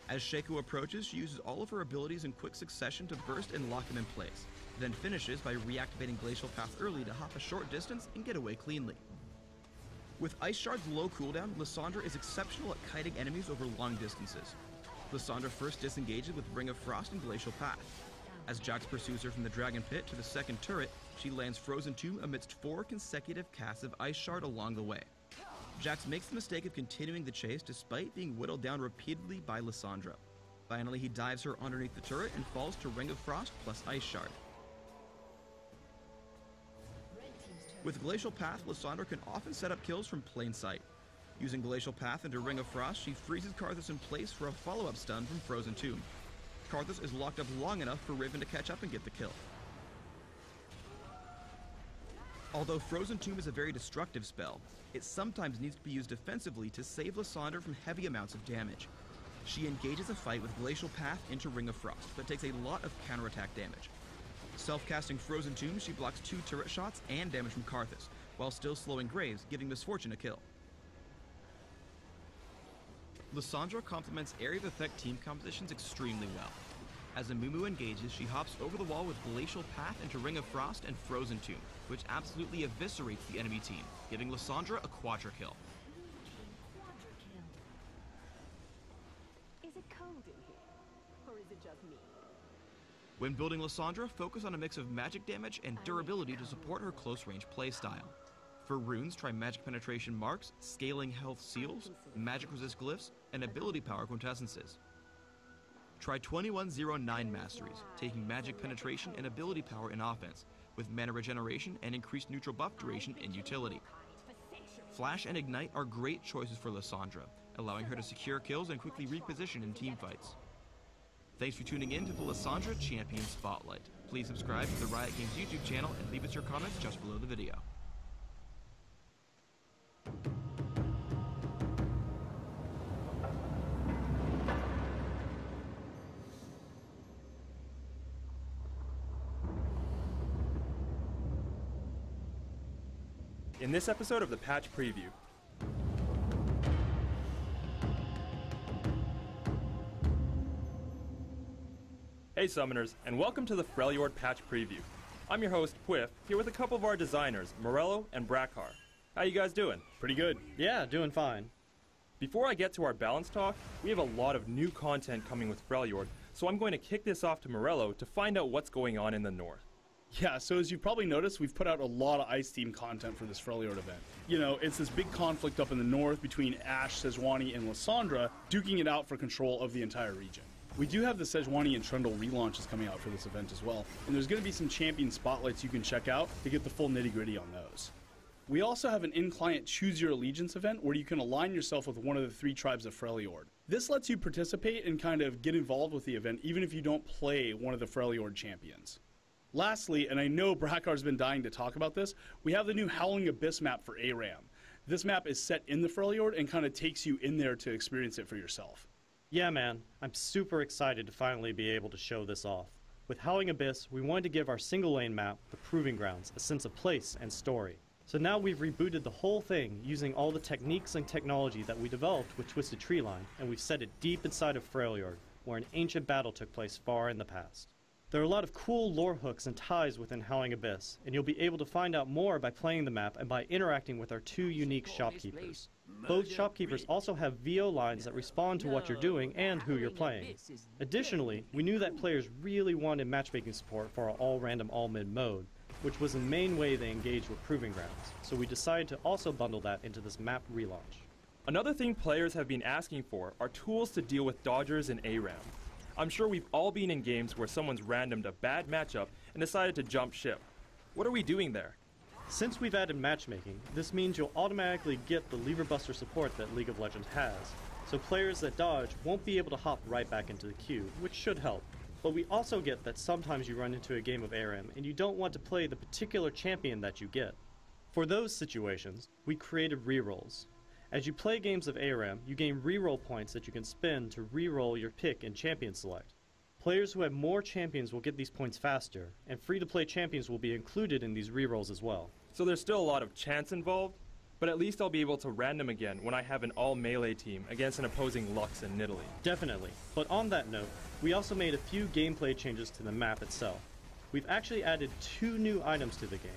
As Shaco approaches, she uses all of her abilities in quick succession to burst and lock him in place, then finishes by reactivating Glacial Path early to hop a short distance and get away cleanly. With Ice Shard's low cooldown, Lysandra is exceptional at kiting enemies over long distances. Lysandra first disengages with Ring of Frost and Glacial Path. As Jax pursues her from the Dragon Pit to the second turret, she lands Frozen Tomb amidst 4 consecutive casts of Ice Shard along the way. Jax makes the mistake of continuing the chase despite being whittled down repeatedly by Lysandra. Finally, he dives her underneath the turret and falls to Ring of Frost plus Ice Shard. With Glacial Path, Lysandra can often set up kills from plain sight. Using Glacial Path into Ring of Frost, she freezes Karthus in place for a follow-up stun from Frozen Tomb. Karthus is locked up long enough for Riven to catch up and get the kill. Although Frozen Tomb is a very destructive spell, it sometimes needs to be used defensively to save Lysandra from heavy amounts of damage. She engages a fight with Glacial Path into Ring of Frost, but takes a lot of counterattack damage. Self-casting Frozen Tomb, she blocks 2 turret shots and damage from Karthus, while still slowing Graves, giving Misfortune a kill. Lysandra complements area of effect team compositions extremely well. As Amumu engages, she hops over the wall with Glacial Path into Ring of Frost and Frozen Tomb, which absolutely eviscerates the enemy team, giving Lysandra a quadra kill. Is it cold in here? Or is it just me? When building Lysandra, focus on a mix of magic damage and durability to support her close-range playstyle. For runes, try Magic Penetration Marks, Scaling Health Seals, Magic Resist Glyphs, and Ability Power Quintessences. Try 2109 Masteries, taking Magic Penetration and Ability Power in offense, with Mana Regeneration and increased neutral buff duration in utility. Flash and Ignite are great choices for Lysandra, allowing her to secure kills and quickly reposition in teamfights. Thanks for tuning in to the Lysandra Champion Spotlight. Please subscribe to the Riot Games YouTube channel and leave us your comments just below the video. In this episode of the Patch Preview. Hey Summoners, and welcome to the Freljord Patch Preview. I'm your host, Quiff, here with a couple of our designers, Morello and Brackar. How you guys doing? Pretty good. Yeah, doing fine. Before I get to our balance talk, we have a lot of new content coming with Freljord, so I'm going to kick this off to Morello to find out what's going on in the north. Yeah, so as you've probably noticed, we've put out a lot of Ice Team content for this Freljord event. You know, it's this big conflict up in the north between Ashe, Sejuani, and Lysandra, duking it out for control of the entire region. We do have the Sejuani and Trundle relaunches coming out for this event as well, and there's going to be some champion spotlights you can check out to get the full nitty-gritty on those. We also have an in-client Choose Your Allegiance event where you can align yourself with one of the 3 tribes of Freljord. This lets you participate and kind of get involved with the event even if you don't play one of the Freljord champions. Lastly, and I know Brackar's been dying to talk about this, we have the new Howling Abyss map for ARAM. This map is set in the Freljord and kind of takes you in there to experience it for yourself. Yeah, man, I'm super excited to finally be able to show this off. With Howling Abyss, we wanted to give our single lane map, the Proving Grounds, a sense of place and story. So now we've rebooted the whole thing using all the techniques and technology that we developed with Twisted Treeline, and we've set it deep inside of Freljord, where an ancient battle took place far in the past. There are a lot of cool lore hooks and ties within Howling Abyss, and you'll be able to find out more by playing the map and by interacting with our 2 unique shopkeepers. Both shopkeepers also have VO lines that respond to what you're doing and who you're playing. Additionally, we knew that players really wanted matchmaking support for our all-random all-mid mode, which was the main way they engaged with Proving Grounds, so we decided to also bundle that into this map relaunch. Another thing players have been asking for are tools to deal with dodgers in ARAM. I'm sure we've all been in games where someone's randomed a bad matchup and decided to jump ship. What are we doing there? Since we've added matchmaking, this means you'll automatically get the lever buster support that League of Legends has, so players that dodge won't be able to hop right back into the queue, which should help. But we also get that sometimes you run into a game of ARAM and you don't want to play the particular champion that you get. For those situations, we created rerolls. As you play games of ARAM, you gain reroll points that you can spend to reroll your pick in champion select. Players who have more champions will get these points faster, and free-to-play champions will be included in these rerolls as well. So there's still a lot of chance involved, but at least I'll be able to random again when I have an all-melee team against an opposing Lux and Nidalee. Definitely. But on that note, we also made a few gameplay changes to the map itself. We've actually added 2 new items to the game.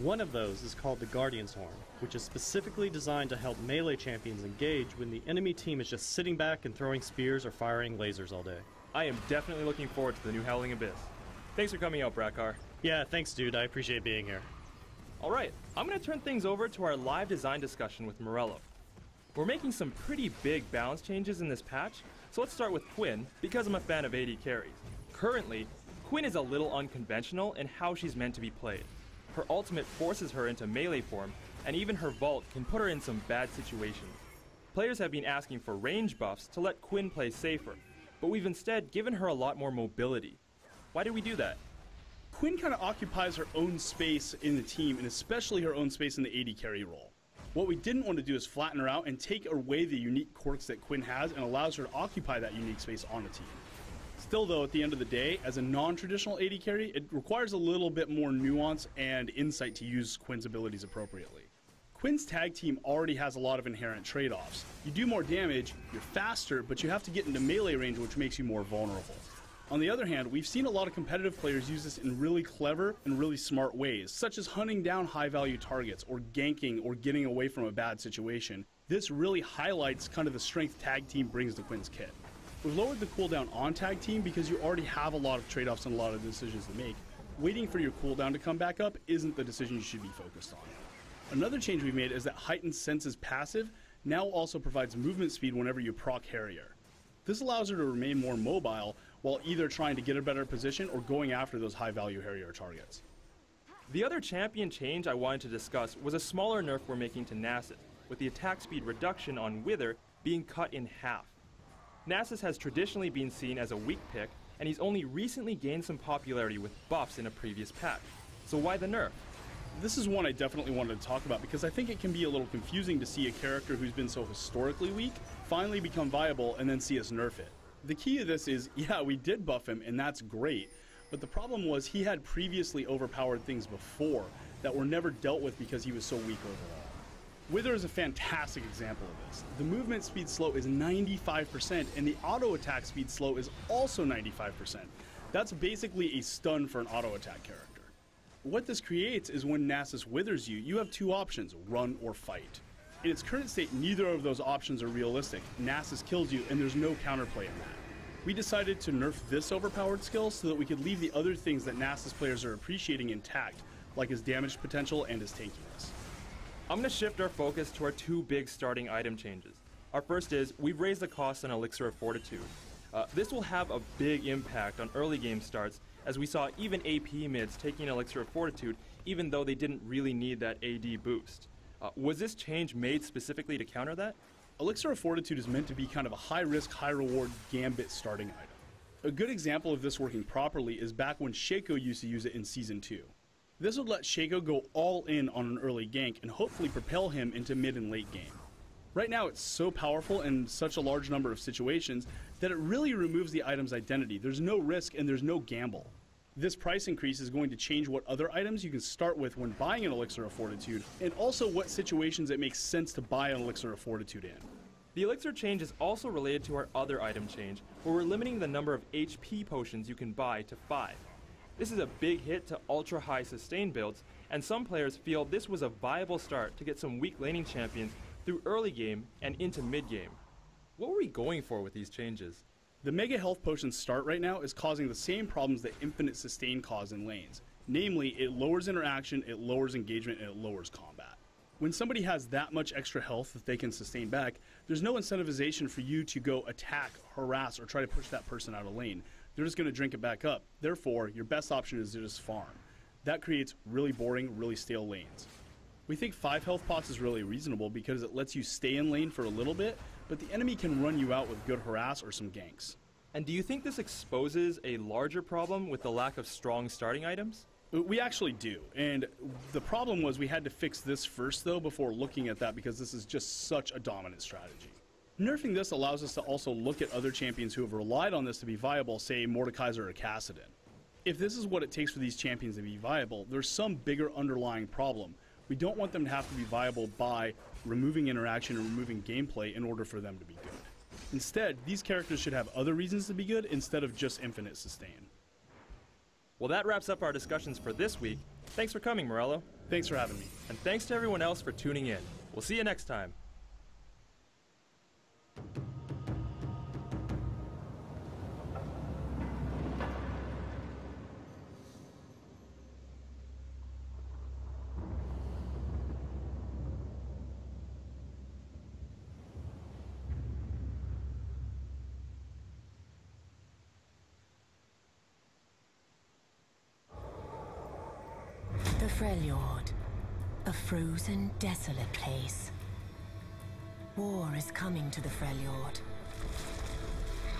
One of those is called the Guardian's Horn, which is specifically designed to help melee champions engage when the enemy team is just sitting back and throwing spears or firing lasers all day. I am definitely looking forward to the new Howling Abyss. Thanks for coming out, Brakar. Yeah, thanks dude, I appreciate being here. Alright, I'm going to turn things over to our live design discussion with Morello. We're making some pretty big balance changes in this patch, so let's start with Quinn, because I'm a fan of AD carries. Currently, Quinn is a little unconventional in how she's meant to be played. Her ultimate forces her into melee form, and even her vault can put her in some bad situations. Players have been asking for range buffs to let Quinn play safer, but we've instead given her a lot more mobility. Why did we do that? Quinn kind of occupies her own space in the team, and especially her own space in the AD carry role. What we didn't want to do is flatten her out and take away the unique quirks that Quinn has and allows her to occupy that unique space on the team. Still though, at the end of the day, as a non-traditional AD carry, it requires a little bit more nuance and insight to use Quinn's abilities appropriately. Quinn's tag team already has a lot of inherent trade-offs. You do more damage, you're faster, but you have to get into melee range, which makes you more vulnerable. On the other hand, we've seen a lot of competitive players use this in really clever and really smart ways, such as hunting down high-value targets, or ganking, or getting away from a bad situation. This really highlights kind of the strength tag team brings to Quinn's kit. We've lowered the cooldown on tag team because you already have a lot of trade-offs and a lot of decisions to make. Waiting for your cooldown to come back up isn't the decision you should be focused on. Another change we've made is that Heightened Senses passive now also provides movement speed whenever you proc Harrier. This allows her to remain more mobile while either trying to get a better position or going after those high-value Harrier targets. The other champion change I wanted to discuss was a smaller nerf we're making to Nasus, with the attack speed reduction on Wither being cut in half. Nasus has traditionally been seen as a weak pick, and he's only recently gained some popularity with buffs in a previous patch. So why the nerf? This is one I definitely wanted to talk about because I think it can be a little confusing to see a character who's been so historically weak finally become viable and then see us nerf it. The key to this is, yeah, we did buff him and that's great, but the problem was he had previously overpowered things before that were never dealt with because he was so weak overall. Wither is a fantastic example of this. The movement speed slow is 95% and the auto attack speed slow is also 95%. That's basically a stun for an auto attack character. What this creates is when Nasus withers you, you have 2 options, run or fight. In its current state, neither of those options are realistic. Nasus kills you and there's no counterplay in that. We decided to nerf this overpowered skill so that we could leave the other things that Nasus players are appreciating intact, like his damage potential and his tankiness. I'm going to shift our focus to our 2 big starting item changes. Our first is, we've raised the cost on Elixir of Fortitude. This will have a big impact on early game starts, as we saw even AP mids taking Elixir of Fortitude, even though they didn't really need that AD boost. Was this change made specifically to counter that? Elixir of Fortitude is meant to be kind of a high-risk, high-reward gambit starting item. A good example of this working properly is back when Shaco used to use it in Season 2. This would let Shaco go all in on an early gank and hopefully propel him into mid and late game. Right now it's so powerful in such a large number of situations that it really removes the item's identity. There's no risk and there's no gamble. This price increase is going to change what other items you can start with when buying an Elixir of Fortitude, and also what situations it makes sense to buy an Elixir of Fortitude in. The Elixir change is also related to our other item change, where we're limiting the number of HP potions you can buy to 5. This is a big hit to ultra-high sustain builds, and some players feel this was a viable start to get some weak laning champions through early game and into mid-game. What were we going for with these changes? The Mega Health Potion start right now is causing the same problems that Infinite Sustain cause in lanes. Namely, it lowers interaction, it lowers engagement, and it lowers combat. When somebody has that much extra health that they can sustain back, there's no incentivization for you to go attack, harass, or try to push that person out of lane. They're just going to drink it back up. Therefore, your best option is to just farm. That creates really boring, really stale lanes. We think 5 health pots is really reasonable because it lets you stay in lane for a little bit, but the enemy can run you out with good harass or some ganks. And do you think this exposes a larger problem with the lack of strong starting items? We actually do, and the problem was we had to fix this first though before looking at that because this is just such a dominant strategy. Nerfing this allows us to also look at other champions who have relied on this to be viable, say Mordekaiser or Kassadin. If this is what it takes for these champions to be viable, there's some bigger underlying problem. We don't want them to have to be viable by removing interaction and removing gameplay in order for them to be good. Instead, these characters should have other reasons to be good instead of just infinite sustain. Well, that wraps up our discussions for this week. Thanks for coming, Morello. Thanks for having me. And thanks to everyone else for tuning in. We'll see you next time. The Freljord, a frozen, desolate place. War is coming to the Freljord.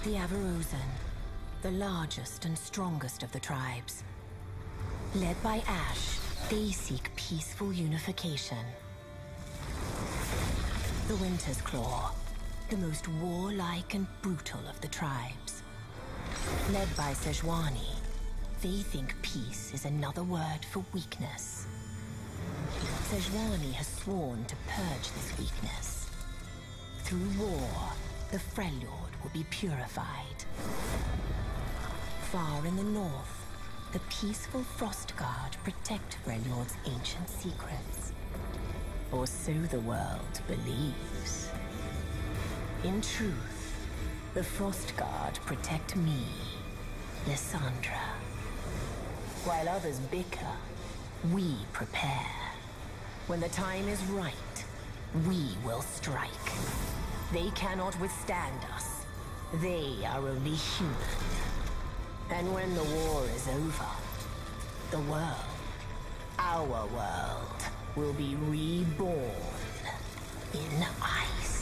The Avarosan, the largest and strongest of the tribes. Led by Ash, they seek peaceful unification. The Winter's Claw, the most warlike and brutal of the tribes. Led by Sejuani, they think peace is another word for weakness. Sejuani has sworn to purge this weakness. Through war, the Freljord will be purified. Far in the north, the peaceful Frostguard protect Freljord's ancient secrets. Or so the world believes. In truth, the Frostguard protect me, Lysandra. While others bicker, we prepare. When the time is right, we will strike. They cannot withstand us. They are only human. And when the war is over, the world, our world, will be reborn in ice.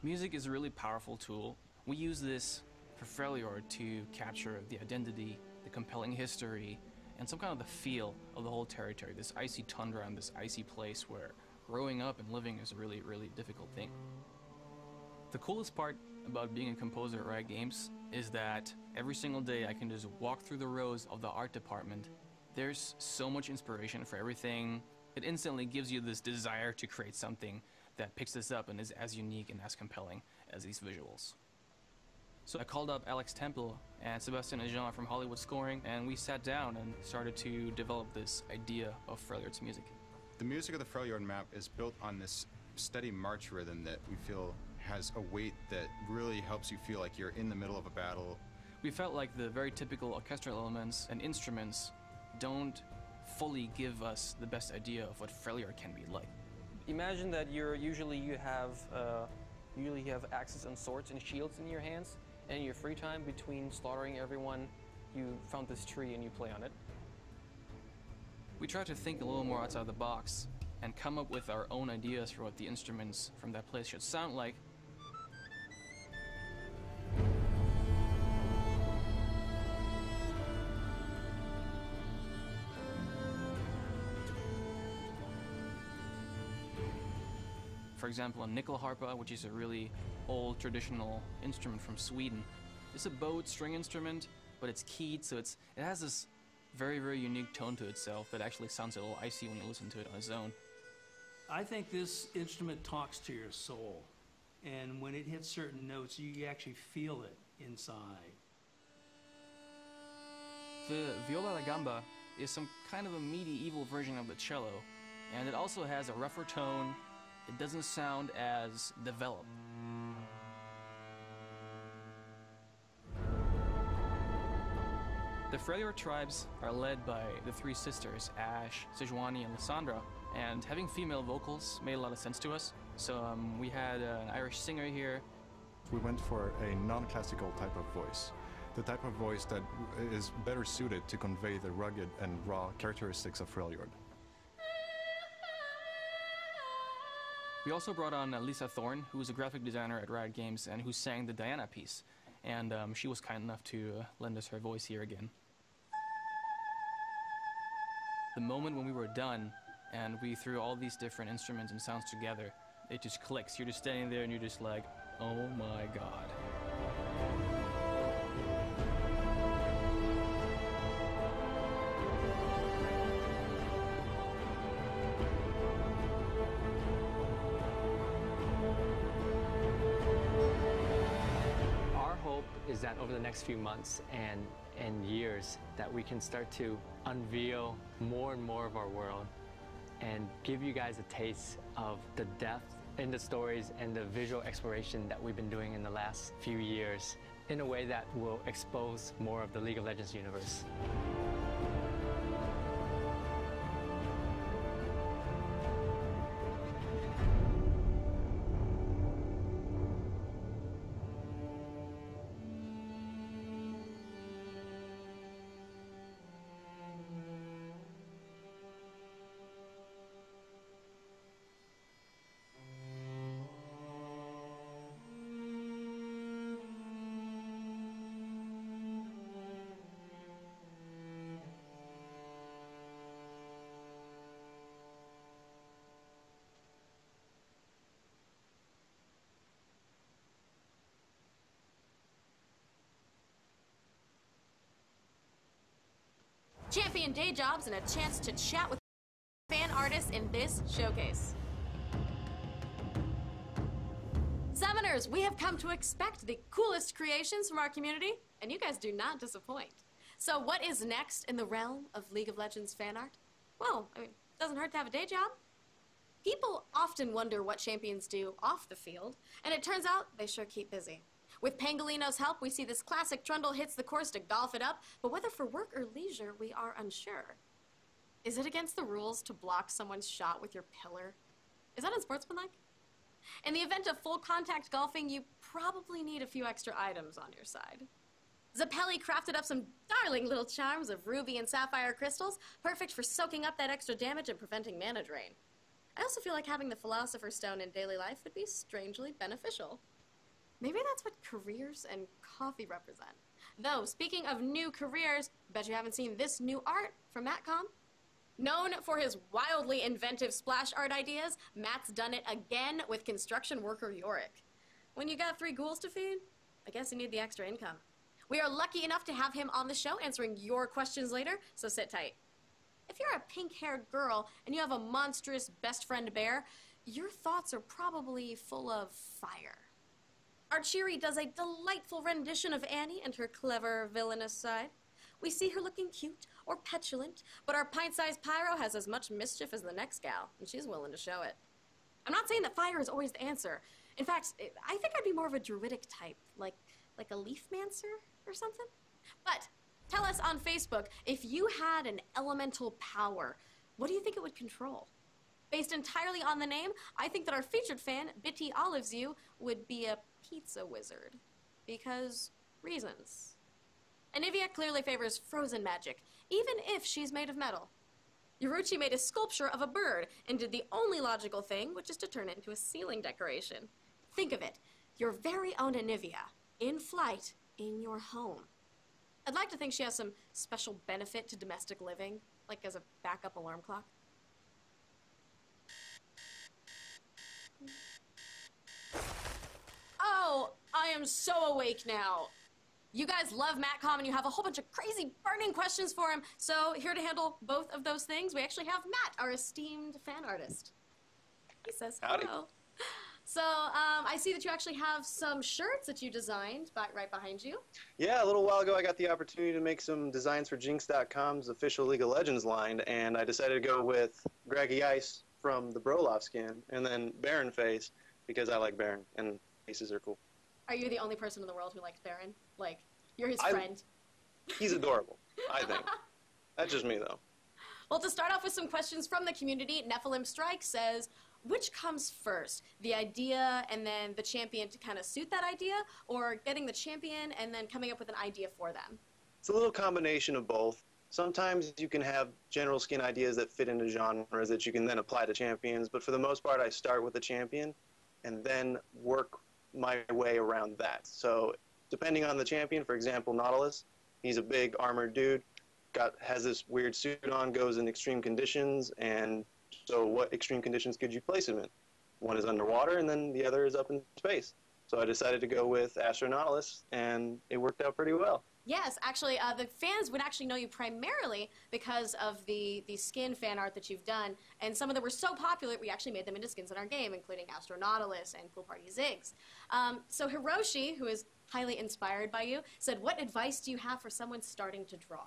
Music is a really powerful tool. We use this for Freljord to capture the identity, the compelling history, and some kind of the feel of the whole territory, this icy tundra and this icy place where growing up and living is a really, really difficult thing. The coolest part about being a composer at Riot Games is that every single day I can just walk through the rows of the art department. There's so much inspiration for everything. It instantly gives you this desire to create something that picks this up and is as unique and as compelling as these visuals. So I called up Alex Temple and Sebastian and Jean from Hollywood Scoring, and we sat down and started to develop this idea of Freljord's music. The music of the Freljord map is built on this steady march rhythm that we feel has a weight that really helps you feel like you're in the middle of a battle. We felt like the very typical orchestral elements and instruments don't fully give us the best idea of what Freljord can be like. Imagine that usually you have axes and swords and shields in your hands, and in your free time between slaughtering everyone, you found this tree and you play on it. We try to think a little more outside the box and come up with our own ideas for what the instruments from that place should sound like. For example, a nyckelharpa, which is a really old traditional instrument from Sweden. It's a bowed string instrument, but it's keyed, so it has this very, very unique tone to itself that actually sounds a little icy when you listen to it on its own. I think this instrument talks to your soul, and when it hits certain notes, you actually feel it inside. The viola da gamba is some kind of a medieval version of the cello, and it also has a rougher tone. It doesn't sound as developed. The Freljord tribes are led by the three sisters, Ash, Sejuani, and Lysandra, and having female vocals made a lot of sense to us. So we had an Irish singer here. We went for a non-classical type of voice, the type of voice that is better suited to convey the rugged and raw characteristics of Freljord. We also brought on Lisa Thorne, who was a graphic designer at Riot Games and who sang the Diana piece. And she was kind enough to lend us her voice here again. The moment when we were done and we threw all these different instruments and sounds together, it just clicks. You're just standing there and you're just like, oh my god. Is that over the next few months and years that we can start to unveil more and more of our world and give you guys a taste of the depth in the stories and the visual exploration that we've been doing in the last few years in a way that will expose more of the League of Legends universe. Champion day jobs and a chance to chat with fan artists in this showcase. Summoners, we have come to expect the coolest creations from our community, and you guys do not disappoint. So what is next in the realm of League of Legends fan art? Well, I mean, it doesn't hurt to have a day job. People often wonder what champions do off the field, and it turns out they sure keep busy. With Pangolino's help, we see this classic trundle hits the course to golf it up, but whether for work or leisure, we are unsure. Is it against the rules to block someone's shot with your pillar? Is that unsportsmanlike? In the event of full contact golfing, you probably need a few extra items on your side. Zappelli crafted up some darling little charms of ruby and sapphire crystals, perfect for soaking up that extra damage and preventing mana drain. I also feel like having the Philosopher's Stone in daily life would be strangely beneficial. Maybe that's what careers and coffee represent. Though, speaking of new careers, bet you haven't seen this new art from Mattcom. Known for his wildly inventive splash art ideas, Matt's done it again with construction worker Yorick. When you got 3 ghouls to feed, I guess you need the extra income. We are lucky enough to have him on the show answering your questions later, so sit tight. If you're a pink-haired girl and you have a monstrous best friend bear, your thoughts are probably full of fire. Archery does a delightful rendition of Annie and her clever, villainous side. We see her looking cute or petulant, but our pint-sized Pyro has as much mischief as the next gal, and she's willing to show it. I'm not saying that fire is always the answer. In fact, I think I'd be more of a druidic type, like a leafmancer or something. But tell us on Facebook, if you had an elemental power, what do you think it would control? Based entirely on the name, I think that our featured fan, Bitty Olives You, would be a pizza wizard. Because reasons. Anivia clearly favors frozen magic, even if she's made of metal. Yoruchi made a sculpture of a bird and did the only logical thing, which is to turn it into a ceiling decoration. Think of it, your very own Anivia, in flight, in your home. I'd like to think she has some special benefit to domestic living, like as a backup alarm clock. am so awake now. You guys love Mattcom and you have a whole bunch of crazy burning questions for him. So here to handle both of those things, we actually have Matt, our esteemed fan artist. He says hello. So I see that you actually have some shirts that you designed right behind you. Yeah, a little while ago I got the opportunity to make some designs for Jinx.com's official League of Legends line, and I decided to go with Greggy Ice from the Broloff skin, and then Baron Face, because I like Baron, and faces are cool. Are you the only person in the world who likes Baron? Like, you're his friend? He's adorable, I think. That's just me, though. Well, to start off with some questions from the community, Nephilim Strike says, which comes first, the idea and then the champion to kind of suit that idea, or getting the champion and then coming up with an idea for them? It's a little combination of both. Sometimes you can have general skin ideas that fit into genres that you can then apply to champions, but for the most part I start with the champion and then work my way around that. So depending on the champion, for example, Nautilus, he's a big armored dude, has this weird suit on, goes in extreme conditions, and so what extreme conditions could you place him in? One is underwater and then the other is up in space. So I decided to go with Astronautilus, and it worked out pretty well. Yes, actually, the fans would actually know you primarily because of the skin fan art that you've done, and some of them were so popular we actually made them into skins in our game, including Astronautilus and Pool Party Ziggs. So Hiroshi, who is highly inspired by you, said, what advice do you have for someone starting to draw?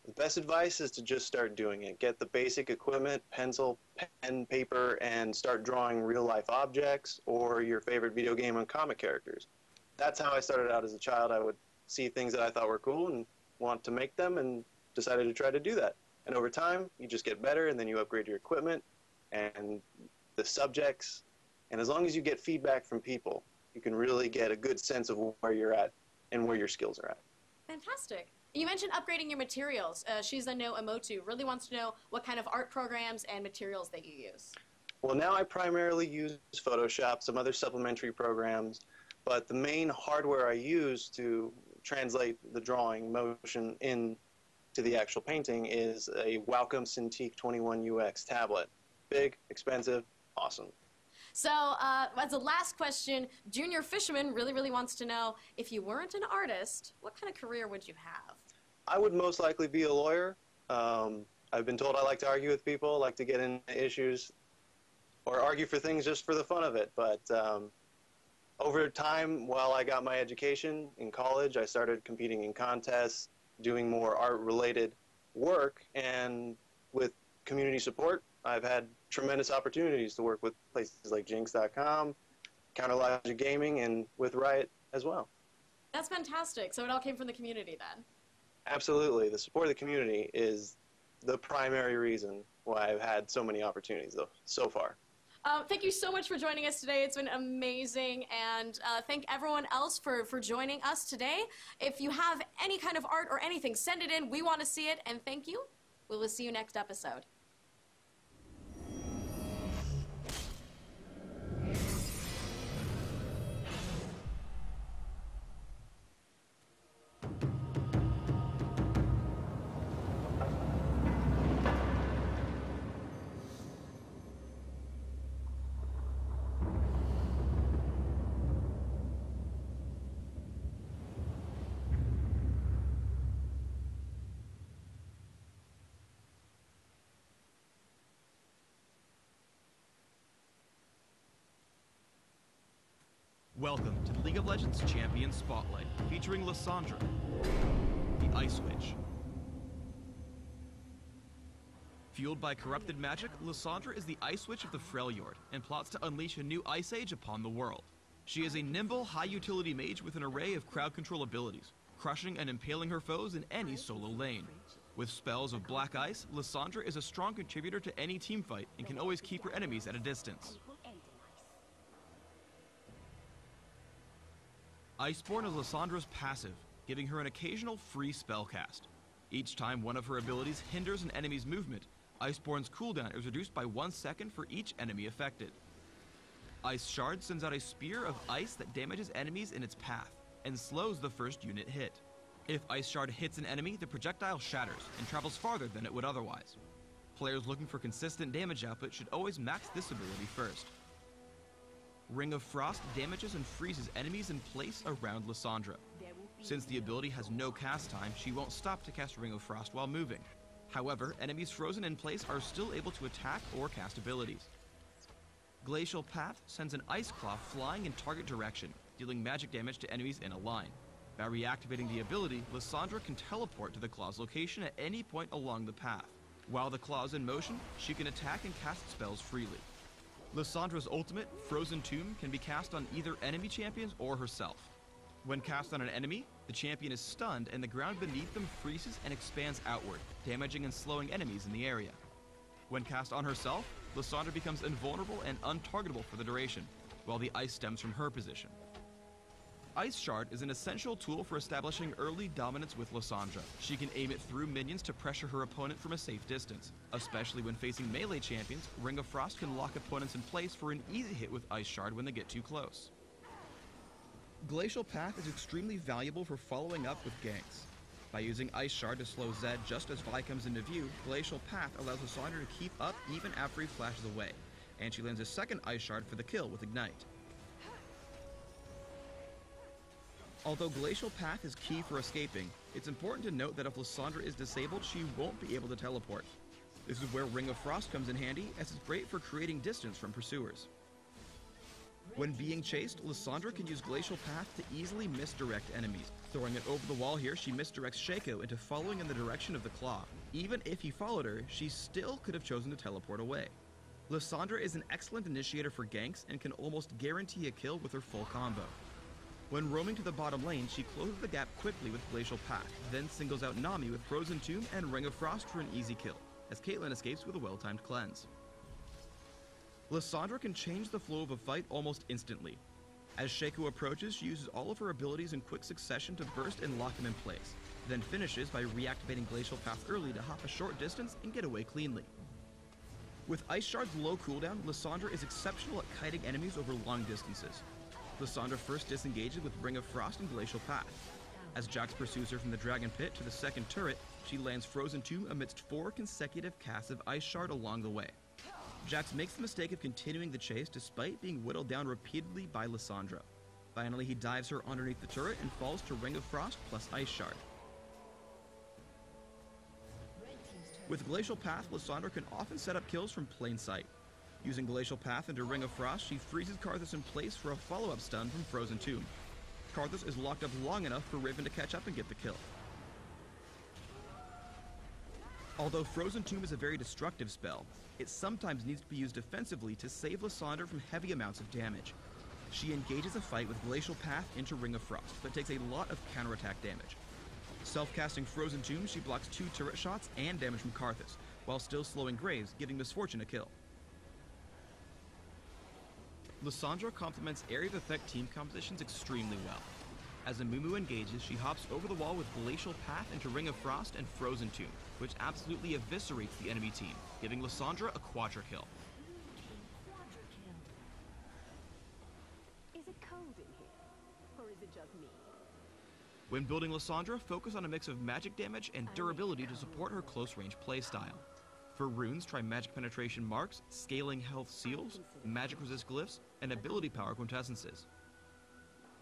The best advice is to just start doing it. Get the basic equipment, pencil, pen, paper, and start drawing real-life objects or your favorite video game and comic characters. That's how I started out as a child. I would see things that I thought were cool and want to make them, and decided to try to do that. And over time, you just get better, and then you upgrade your equipment and the subjects. And as long as you get feedback from people, you can really get a good sense of where you're at and where your skills are at. Fantastic. You mentioned upgrading your materials. Shiza no Emotu really wants to know what kind of art programs and materials that you use. Well, now I primarily use Photoshop, some other supplementary programs, but the main hardware I use to translate the drawing motion into the actual painting is a Wacom Cintiq 21UX tablet. Big, expensive, awesome. So, as a last question, Junior Fisherman really wants to know, if you weren't an artist, what kind of career would you have? I would most likely be a lawyer. I've been told I like to argue with people, like to get into issues, or argue for things just for the fun of it. But over time, while I got my education in college, I started competing in contests, doing more art-related work, and with community support, I've had tremendous opportunities to work with places like Jinx.com, Counterlogic Gaming, and with Riot as well. That's fantastic. So it all came from the community then? Absolutely. The support of the community is the primary reason why I've had so many opportunities so far. Thank you so much for joining us today. It's been amazing, and thank everyone else for joining us today. If you have any kind of art or anything, send it in. We want to see it, and thank you. We will see you next episode. Welcome to the League of Legends Champion Spotlight, featuring Lysandra, the Ice Witch. Fueled by corrupted magic, Lysandra is the Ice Witch of the Freljord and plots to unleash a new Ice Age upon the world. She is a nimble, high-utility mage with an array of crowd control abilities, crushing and impaling her foes in any solo lane. With spells of black ice, Lysandra is a strong contributor to any teamfight and can always keep her enemies at a distance. Iceborne is Lysandra's passive, giving her an occasional free spell cast. Each time one of her abilities hinders an enemy's movement, Iceborne's cooldown is reduced by 1 second for each enemy affected. Ice Shard sends out a spear of ice that damages enemies in its path, and slows the first unit hit. If Ice Shard hits an enemy, the projectile shatters, and travels farther than it would otherwise. Players looking for consistent damage output should always max this ability first. Ring of Frost damages and freezes enemies in place around Lysandra. Since the ability has no cast time, she won't stop to cast Ring of Frost while moving. However, enemies frozen in place are still able to attack or cast abilities. Glacial Path sends an Ice Claw flying in target direction, dealing magic damage to enemies in a line. By reactivating the ability, Lysandra can teleport to the Claw's location at any point along the path. While the Claw is in motion, she can attack and cast spells freely. Lysandra's ultimate, Frozen Tomb, can be cast on either enemy champions or herself. When cast on an enemy, the champion is stunned and the ground beneath them freezes and expands outward, damaging and slowing enemies in the area. When cast on herself, Lysandra becomes invulnerable and untargetable for the duration, while the ice stems from her position. Ice Shard is an essential tool for establishing early dominance with Lysandra. She can aim it through minions to pressure her opponent from a safe distance. Especially when facing melee champions, Ring of Frost can lock opponents in place for an easy hit with Ice Shard when they get too close. Glacial Path is extremely valuable for following up with ganks. By using Ice Shard to slow Zed just as Vi comes into view, Glacial Path allows Lysandra to keep up even after he flashes away, and she lands a second Ice Shard for the kill with Ignite. Although Glacial Path is key for escaping, it's important to note that if Lysandra is disabled, she won't be able to teleport. This is where Ring of Frost comes in handy, as it's great for creating distance from pursuers. When being chased, Lysandra can use Glacial Path to easily misdirect enemies. Throwing it over the wall here, she misdirects Shaco into following in the direction of the Claw. Even if he followed her, she still could have chosen to teleport away. Lysandra is an excellent initiator for ganks and can almost guarantee a kill with her full combo. When roaming to the bottom lane, she closes the gap quickly with Glacial Path, then singles out Nami with Frozen Tomb and Ring of Frost for an easy kill, as Caitlyn escapes with a well-timed cleanse. Lysandra can change the flow of a fight almost instantly. As Shaco approaches, she uses all of her abilities in quick succession to burst and lock him in place, then finishes by reactivating Glacial Path early to hop a short distance and get away cleanly. With Ice Shard's low cooldown, Lysandra is exceptional at kiting enemies over long distances. Lysandra first disengages with Ring of Frost and Glacial Path. As Jax pursues her from the Dragon Pit to the second turret, she lands Frozen Tomb amidst 4 consecutive casts of Ice Shard along the way. Jax makes the mistake of continuing the chase despite being whittled down repeatedly by Lysandra. Finally, he dives her underneath the turret and falls to Ring of Frost plus Ice Shard. With Glacial Path, Lysandra can often set up kills from plain sight. Using Glacial Path into Ring of Frost, she freezes Karthus in place for a follow-up stun from Frozen Tomb. Karthus is locked up long enough for Riven to catch up and get the kill. Although Frozen Tomb is a very destructive spell, it sometimes needs to be used defensively to save Lysandra from heavy amounts of damage. She engages a fight with Glacial Path into Ring of Frost, but takes a lot of counterattack damage. Self-casting Frozen Tomb, she blocks 2 turret shots and damage from Karthus, while still slowing Graves, giving Misfortune a kill. Lysandra complements area of effect team compositions extremely well. As Amumu engages, she hops over the wall with Glacial Path into Ring of Frost and Frozen Tomb, which absolutely eviscerates the enemy team, giving Lysandra a quadra kill. Is it cold in here? Or is it just me? When building Lysandra, focus on a mix of magic damage and durability to support her close-range playstyle. For runes, try Magic Penetration Marks, Scaling Health Seals, Magic Resist Glyphs, and Ability Power Quintessences.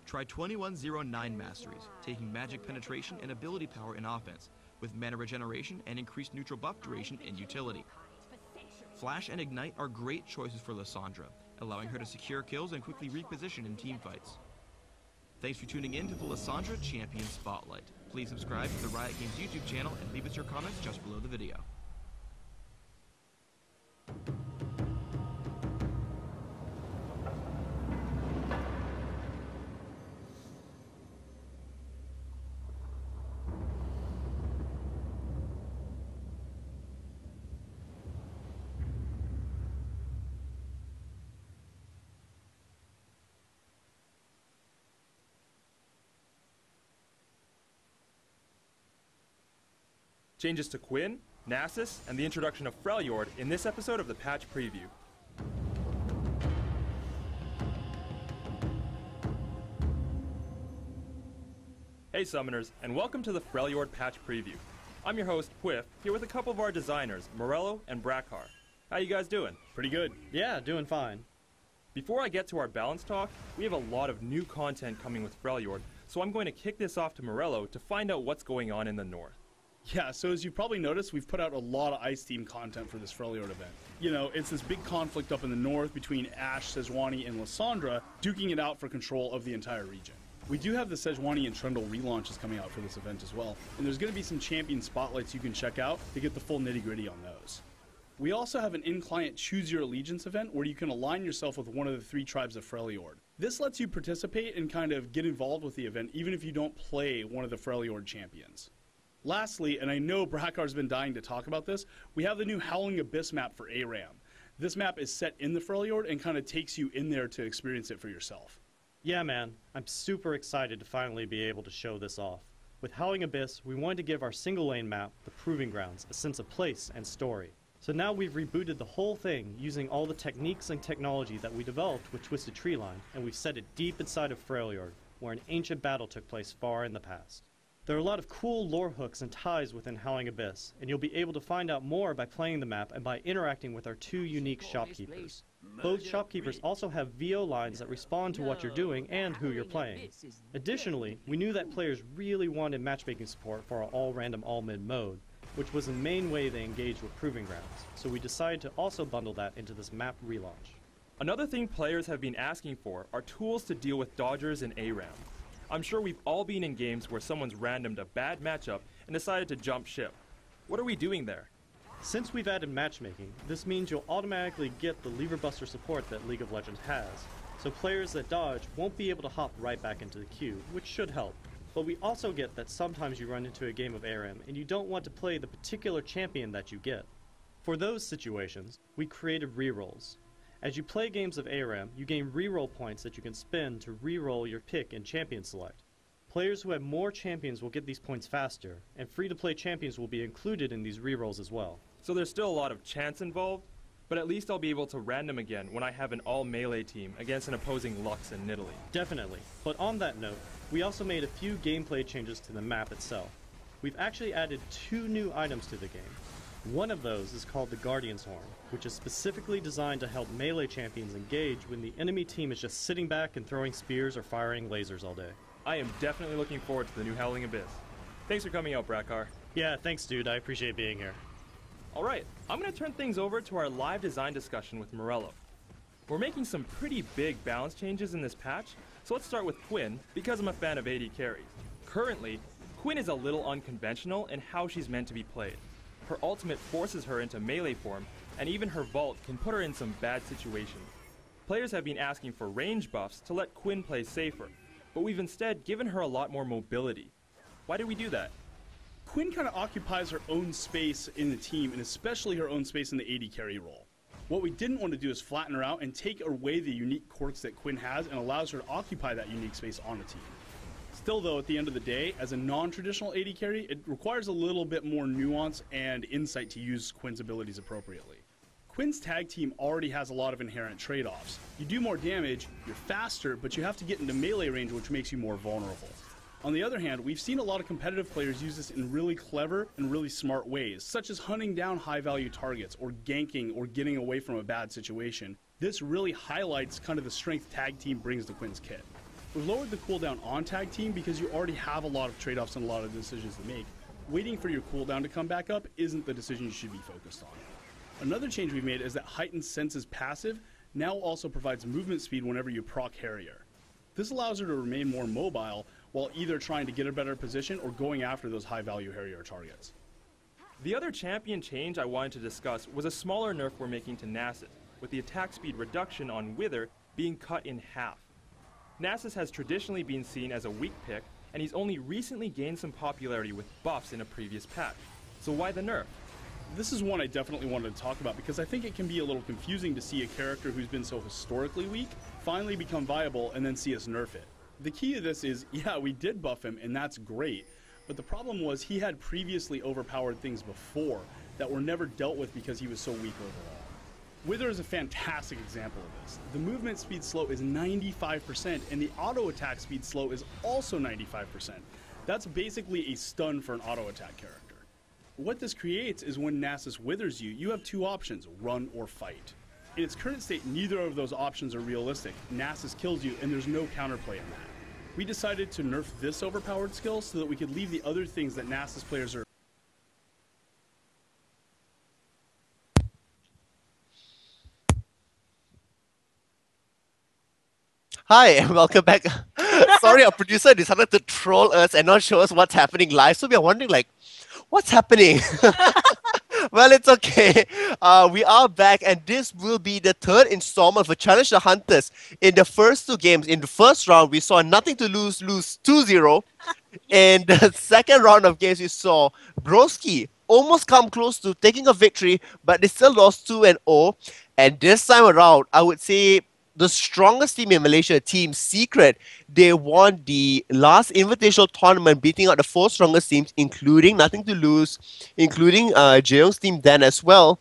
Try 2109 Masteries, taking Magic Penetration and Ability Power in offense, with Mana Regeneration and increased neutral buff duration in utility. Flash and Ignite are great choices for Lysandra, allowing her to secure kills and quickly reposition in teamfights. Thanks for tuning in to the Lysandra Champion Spotlight. Please subscribe to the Riot Games YouTube channel and leave us your comments just below the video. Changes to Quinn, Nasus, and the introduction of Freljord in this episode of the Patch Preview. Hey Summoners, and welcome to the Freljord Patch Preview. I'm your host, Quiff, here with a couple of our designers, Morello and Brackar. How you guys doing? Pretty good. Yeah, doing fine. Before I get to our balance talk, we have a lot of new content coming with Freljord, so I'm going to kick this off to Morello to find out what's going on in the north. Yeah, so as you've probably noticed, we've put out a lot of Ice Team content for this Freljord event. You know, it's this big conflict up in the north between Ashe, Sejuani, and Lysandra, duking it out for control of the entire region. We do have the Sejuani and Trundle relaunches coming out for this event as well, and there's going to be some champion spotlights you can check out to get the full nitty-gritty on those. We also have an in-client Choose Your Allegiance event where you can align yourself with one of the 3 tribes of Freljord. This lets you participate and kind of get involved with the event even if you don't play one of the Freljord champions. Lastly, and I know Brackar's been dying to talk about this, we have the new Howling Abyss map for ARAM. This map is set in the Freljord and kind of takes you in there to experience it for yourself. Yeah, man, I'm super excited to finally be able to show this off. With Howling Abyss, we wanted to give our single lane map, the Proving Grounds, a sense of place and story. So now we've rebooted the whole thing using all the techniques and technology that we developed with Twisted Treeline, and we've set it deep inside of Freljord, where an ancient battle took place far in the past. There are a lot of cool lore hooks and ties within Howling Abyss, and you'll be able to find out more by playing the map and by interacting with our 2 unique shopkeepers. Both shopkeepers also have VO lines that respond to what you're doing and who you're playing. Additionally, we knew that players really wanted matchmaking support for our all-random all-mid mode, which was the main way they engaged with Proving Grounds, so we decided to also bundle that into this map relaunch. Another thing players have been asking for are tools to deal with dodgers in ARAM. I'm sure we've all been in games where someone's randomed a bad matchup and decided to jump ship. What are we doing there? Since we've added matchmaking, this means you'll automatically get the Lever Buster support that League of Legends has, so players that dodge won't be able to hop right back into the queue, which should help. But we also get that sometimes you run into a game of ARAM and you don't want to play the particular champion that you get. For those situations, we created rerolls. As you play games of ARAM, you gain reroll points that you can spend to reroll your pick in Champion Select. Players who have more champions will get these points faster, and free-to-play champions will be included in these rerolls as well. So there's still a lot of chance involved, but at least I'll be able to random again when I have an all-melee team against an opposing Lux and Nidalee. Definitely. But on that note, we also made a few gameplay changes to the map itself. We've actually added 2 new items to the game. One of those is called the Guardian's Horn, which is specifically designed to help melee champions engage when the enemy team is just sitting back and throwing spears or firing lasers all day. I am definitely looking forward to the new Howling Abyss. Thanks for coming out, Brackar. Yeah, thanks dude, I appreciate being here. Alright, I'm going to turn things over to our live design discussion with Morello. We're making some pretty big balance changes in this patch, so let's start with Quinn, because I'm a fan of AD carries. Currently, Quinn is a little unconventional in how she's meant to be played. Her ultimate forces her into melee form, and even her vault can put her in some bad situations. Players have been asking for range buffs to let Quinn play safer, but we've instead given her a lot more mobility. Why did we do that? Quinn kind of occupies her own space in the team, and especially her own space in the AD carry role. What we didn't want to do is flatten her out and take away the unique quirks that Quinn has and allows her to occupy that unique space on the team. Still though, at the end of the day, as a non-traditional AD carry, it requires a little bit more nuance and insight to use Quinn's abilities appropriately. Quinn's tag team already has a lot of inherent trade-offs. You do more damage, you're faster, but you have to get into melee range, which makes you more vulnerable. On the other hand, we've seen a lot of competitive players use this in really clever and really smart ways, such as hunting down high-value targets, or ganking, or getting away from a bad situation. This really highlights kind of the strength tag team brings to Quinn's kit. We've lowered the cooldown on tag team because you already have a lot of trade-offs and a lot of decisions to make. Waiting for your cooldown to come back up isn't the decision you should be focused on. Another change we've made is that Heightened Senses passive now also provides movement speed whenever you proc Harrier. This allows her to remain more mobile while either trying to get a better position or going after those high-value Harrier targets. The other champion change I wanted to discuss was a smaller nerf we're making to Nasus, with the attack speed reduction on Wither being cut in half. Nasus has traditionally been seen as a weak pick, and he's only recently gained some popularity with buffs in a previous patch. So why the nerf? This is one I definitely wanted to talk about because I think it can be a little confusing to see a character who's been so historically weak finally become viable and then see us nerf it. The key to this is, yeah, we did buff him and that's great, but the problem was he had previously overpowered things before that were never dealt with because he was so weak overall. Wither is a fantastic example of this. The movement speed slow is 95% and the auto attack speed slow is also 95%. That's basically a stun for an auto attack character. What this creates is when Nasus withers you, you have two options, run or fight. In its current state, neither of those options are realistic. Nasus kills you, and there's no counterplay in that. We decided to nerf this overpowered skill so that we could leave the other things that Nasus players are. Hi, and welcome back. Sorry, our producer decided to troll us and not show us what's happening live, so we are wondering, like, what's happening? Well, it's okay. We are back, and this will be the third installment for Challenge the Hunters. In the first two games, in the first round, we saw Nothing to Lose 2-0. In the second round of games, we saw Broski almost come close to taking a victory, but they still lost 2-0. And this time around, I would say the strongest team in Malaysia, Team Secret, they won the last invitational tournament, beating out the four strongest teams, including Nothing to Lose, including Jeong's team then as well,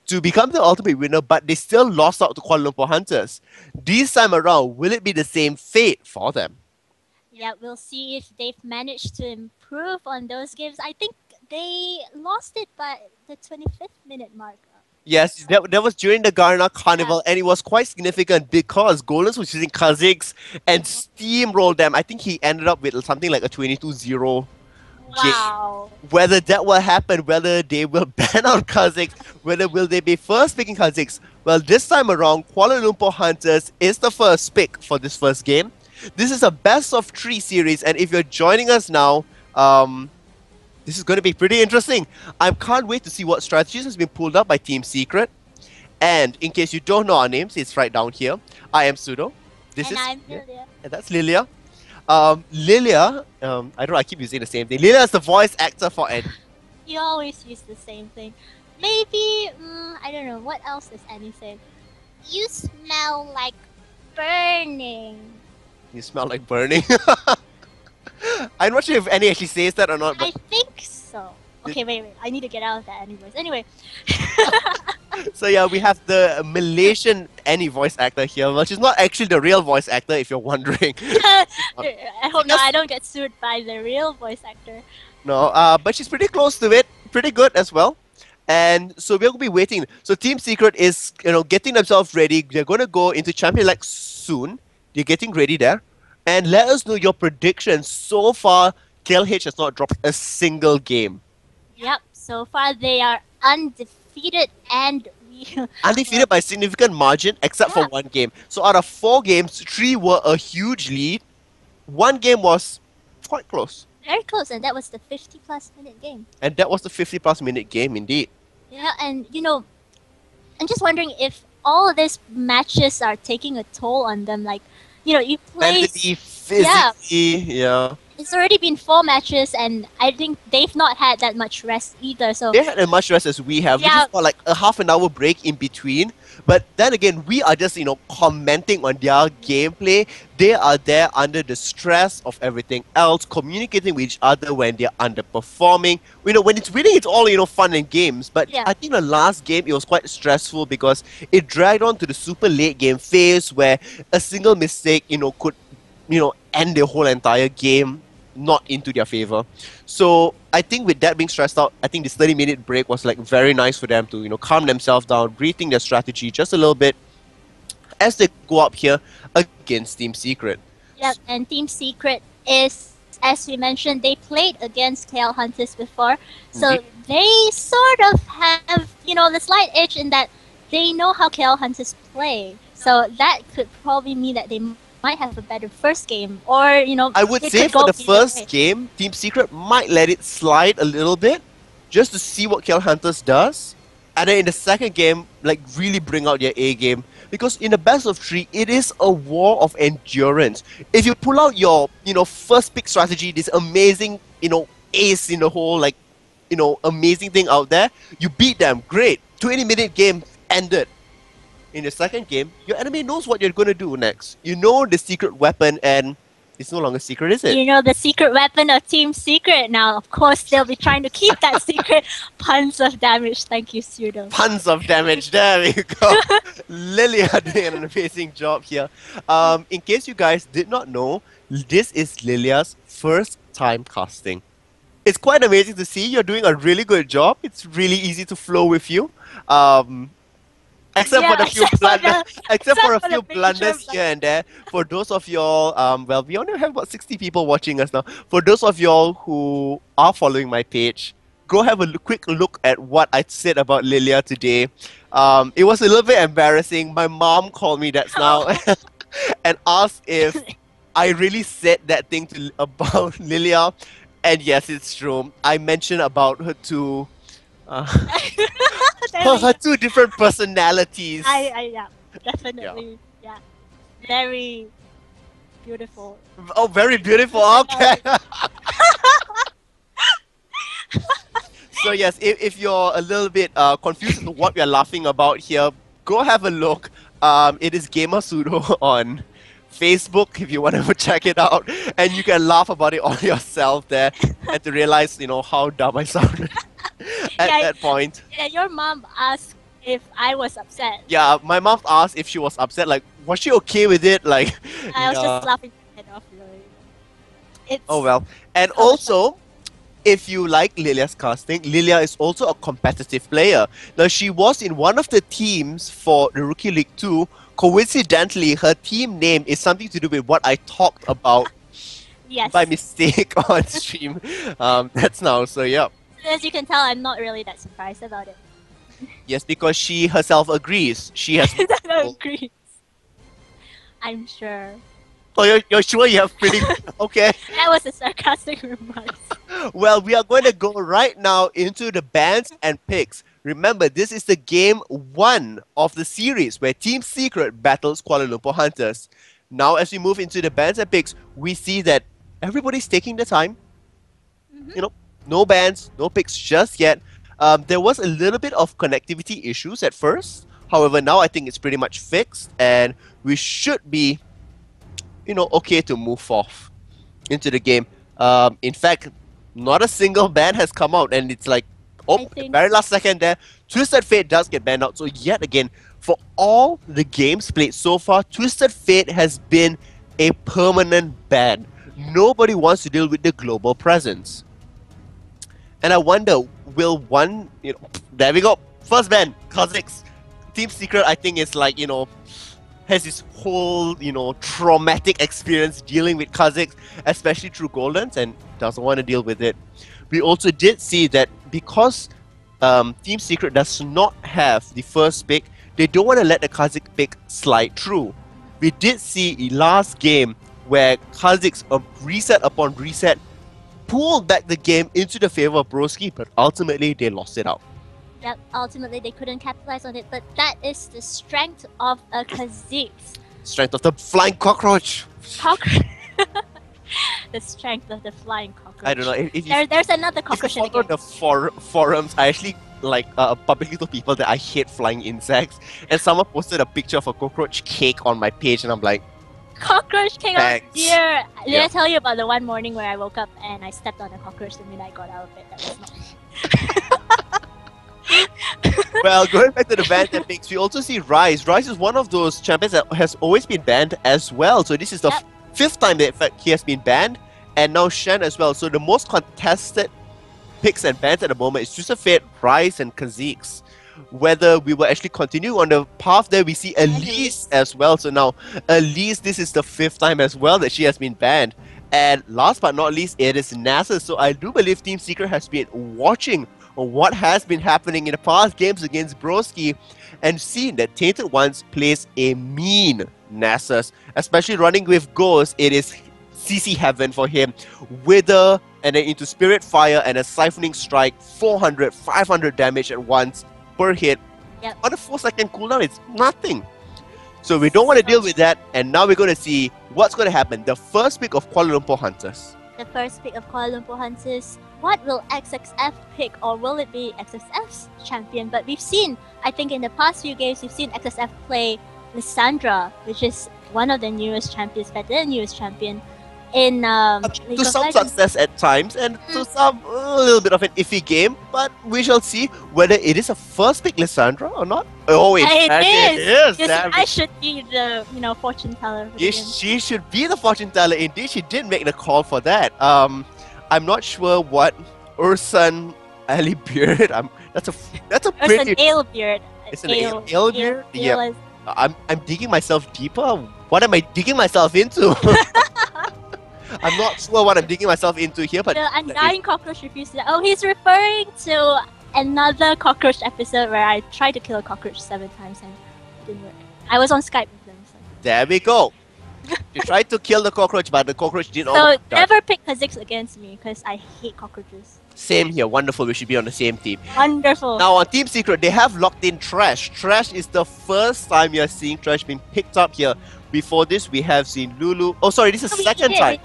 to become the ultimate winner, but they still lost out to Kuala Lumpur Hunters. This time around, will it be the same fate for them? Yeah, we'll see if they've managed to improve on those games. I think they lost it by the 25th minute mark. Yes, that was during the Garna Carnival, and it was quite significant because Golens was using Kha'Zix and steamrolled them. I think he ended up with something like a 22-0 Wow. Whether that will happen, whether they will ban out Kha'Zix, whether will they be first picking Kha'Zix. Well, this time around, Kuala Lumpur Hunters is the first pick for this first game. This is a best of 3 series, and if you're joining us now, this is going to be pretty interesting. I can't wait to see what strategies has been pulled up by Team Secret. And in case you don't know our names, it's right down here. I am Pseudo. I'm Lilia. And that's Lilia. Lilia, I don't know, I keep using the same thing. Lilia is the voice actor for Annie. You always use the same thing. Maybe, I don't know, what else does Annie say? You smell like burning. You smell like burning. I'm not sure if Annie actually says that or not. But I think so. Okay, wait. I need to get out of that Annie voice. Anyway. So yeah, we have the Malaysian Annie voice actor here, which is not actually the real voice actor, if you're wondering. I hope I don't get sued by the real voice actor. No, but she's pretty close to it. Pretty good as well. And so we'll be waiting. So Team Secret is, getting themselves ready. They're going to go into Champion League soon. They're getting ready there. And let us know your predictions. So far, KLH has not dropped a single game. Yep, so far they are undefeated and undefeated by a significant margin, except for one game. So out of 4 games, 3 were a huge lead. 1 game was quite close. Very close, and that was the 50-plus minute game. And that was the 50-plus minute game, indeed. Yeah, and I'm just wondering if all of these matches are taking a toll on them. Like, you play... Mentally, physically, yeah. It's already been 4 matches, and I think they've not had that much rest either. So they had as much rest as we have. We just got like a half an hour break in between. But then again, we are just commenting on their gameplay. They are there under the stress of everything else, communicating with each other when they're underperforming. When it's winning, it's all fun and games. But I think the last game it was quite stressful because it dragged on to the super late game phase where a single mistake could end the whole entire game not into their favor. So I think with that being stressed out, I think this 30-minute break was like very nice for them to calm themselves down, rethink their strategy just a little bit as they go up here against Team Secret. Yep, and Team Secret is, as we mentioned, they played against KL Hunters before, so they sort of have the slight edge in that they know how KL Hunters play. So that could probably mean that they might have a better first game, or I would say for the first game, Team Secret might let it slide a little bit, just to see what KL Hunters does, and then in the second game, really bring out their A game. Because in the best of 3, it is a war of endurance. If you pull out your first pick strategy, this amazing ace in the whole amazing thing out there, you beat them, great. 20-minute game ended. In the second game, your enemy knows what you're going to do next. You know the secret weapon, and it's no longer secret, is it? You know the secret weapon of Team Secret. Now, of course, they'll be trying to keep that secret. Puns of damage. Thank you, Pseudo. Puns of damage. There you go. Lilia doing an amazing job here. In case you guys did not know, this is Lilia's first time casting. It's quite amazing to see. You're doing a really good job. It's really easy to flow with you. Except for the few except for blunders, the- except for a the few major blunders here and there. For those of y'all, well, we only have about 60 people watching us now. For those of y'all who are following my page, go have a quick look at what I said about Lilia today. It was a little bit embarrassing. My mom called me that now and asked if I really said that thing about Lilia. And yes, it's true. I mentioned about her two. Her two different personalities. Yeah, definitely. Yeah. Very beautiful. Oh, very beautiful. Okay. So yes, if you're a little bit confused as to what we are laughing about here, go have a look. It is Gamer Pseudo on Facebook if you want to check it out, and you can laugh about it all yourself there, and to realize how dumb I sounded at that point. Yeah, your mom asked if I was upset. Yeah, my mom asked if she was upset. Like, was she okay with it? Like, I was just laughing my head off. It's oh well. And also, if you like Lilia's casting, Lilia is also a competitive player. Now, she was in one of the teams for the Rookie League 2. Coincidentally, her team name is something to do with what I talked about yes. by mistake on stream. That's now, so yeah. As you can tell, I'm not really that surprised about it. Yes, because she herself agrees. She has... agrees. I'm sure. Oh, you're sure you have pretty... Okay. That was a sarcastic remark. Well, we are going to go right now into the bans and picks. Remember, this is the game 1 of the series where Team Secret battles Kuala Lumpur Hunters. Now, as we move into the bans and picks, we see that everybody's taking their time. No bans, no picks just yet. There was a little bit of connectivity issues at first. However, now I think it's pretty much fixed, and we should be, okay to move off into the game. In fact, not a single ban has come out, and it's like, very last second there, Twisted Fate does get banned out. So yet again, for all the games played so far, Twisted Fate has been a permanent ban. Nobody wants to deal with the global presence. And I wonder, will one, there we go, first ban, Kha'Zix. Team Secret, I think, is like, has this whole, traumatic experience dealing with Kha'Zix, especially through Goldens, and doesn't want to deal with it. We also did see that because Team Secret does not have the first pick, they don't want to let the Kha'Zix pick slide through. We did see last game where Kha'Zix, reset upon reset, pulled back the game into the favor of Broski, but ultimately they lost it out. Yep, ultimately they couldn't capitalize on it, but that is the strength of a Kha'Zix. Strength of the flying cockroach. The strength of the flying cockroach. I don't know. There's another cockroach in the game. The forums, I actually publicly told people that I hate flying insects, and someone posted a picture of a cockroach cake on my page, and I'm like, cockroach cake, oh dear! Did Yeah. I tell you about the one morning where I woke up and I stepped on a cockroach the minute I got out of bed? That was not. Well, going back to the ban that picks, we also see Rise. Rise is one of those champions that has always been banned as well. So this is the fifth time that in fact he has been banned, and now Shen as well. So the most contested picks and bans at the moment is Twisted Fate, Rise, and Kha'Zix. Whether we will actually continue on the path there, we see Elise as well. So now Elise, this is the fifth time as well that she has been banned. And last but not least, it is NASA. So I do believe Team Secret has been watching what has been happening in the past games against Broski and seen that Tainted Ones plays a mean Nasus, especially running with Ghost. It is CC heaven for him. Wither and then into Spirit Fire and a Siphoning Strike, 400, 500 damage at once per hit. On a 4-second cooldown, it's nothing. So we don't want to deal with that, and now we're going to see what's going to happen. The first pick of Kuala Lumpur Hunters. The first pick of Kuala Lumpur Hunters. What will XXF pick, or will it be XXF's champion? But we've seen, I think in the past few games, we've seen XXF play Lissandra, which is one of the newest champions, but the newest champion in League To of some Legends. success at times, and to some a little bit of an iffy game, but we shall see whether it is a first pick Lissandra or not. Oh, in fact, it is. Yes, Damn I it. should be the fortune teller. For the game. She should be the fortune teller. Indeed, she did make the call for that. I'm not sure what Ursan Ali Beard. That's a There's pretty. an ale beard. It's an Ale. ale beer? Ale Yeah. is- I'm digging myself deeper. What am I digging myself into? I'm not sure what I'm digging myself into here, but The Undying Cockroach refuses. Oh, he's referring to another cockroach episode where I tried to kill a cockroach 7 times and it didn't work. I was on Skype with them. there we go. You tried to kill the cockroach, but the cockroach did So, not. never pick Kha'Zix against me because I hate cockroaches. Same here. Wonderful. We should be on the same team. Wonderful. Now on Team Secret, they have locked in Trash. Trash is the first time we are seeing Trash being picked up here. Before this, we have seen Lulu. Oh, sorry, this is the second time.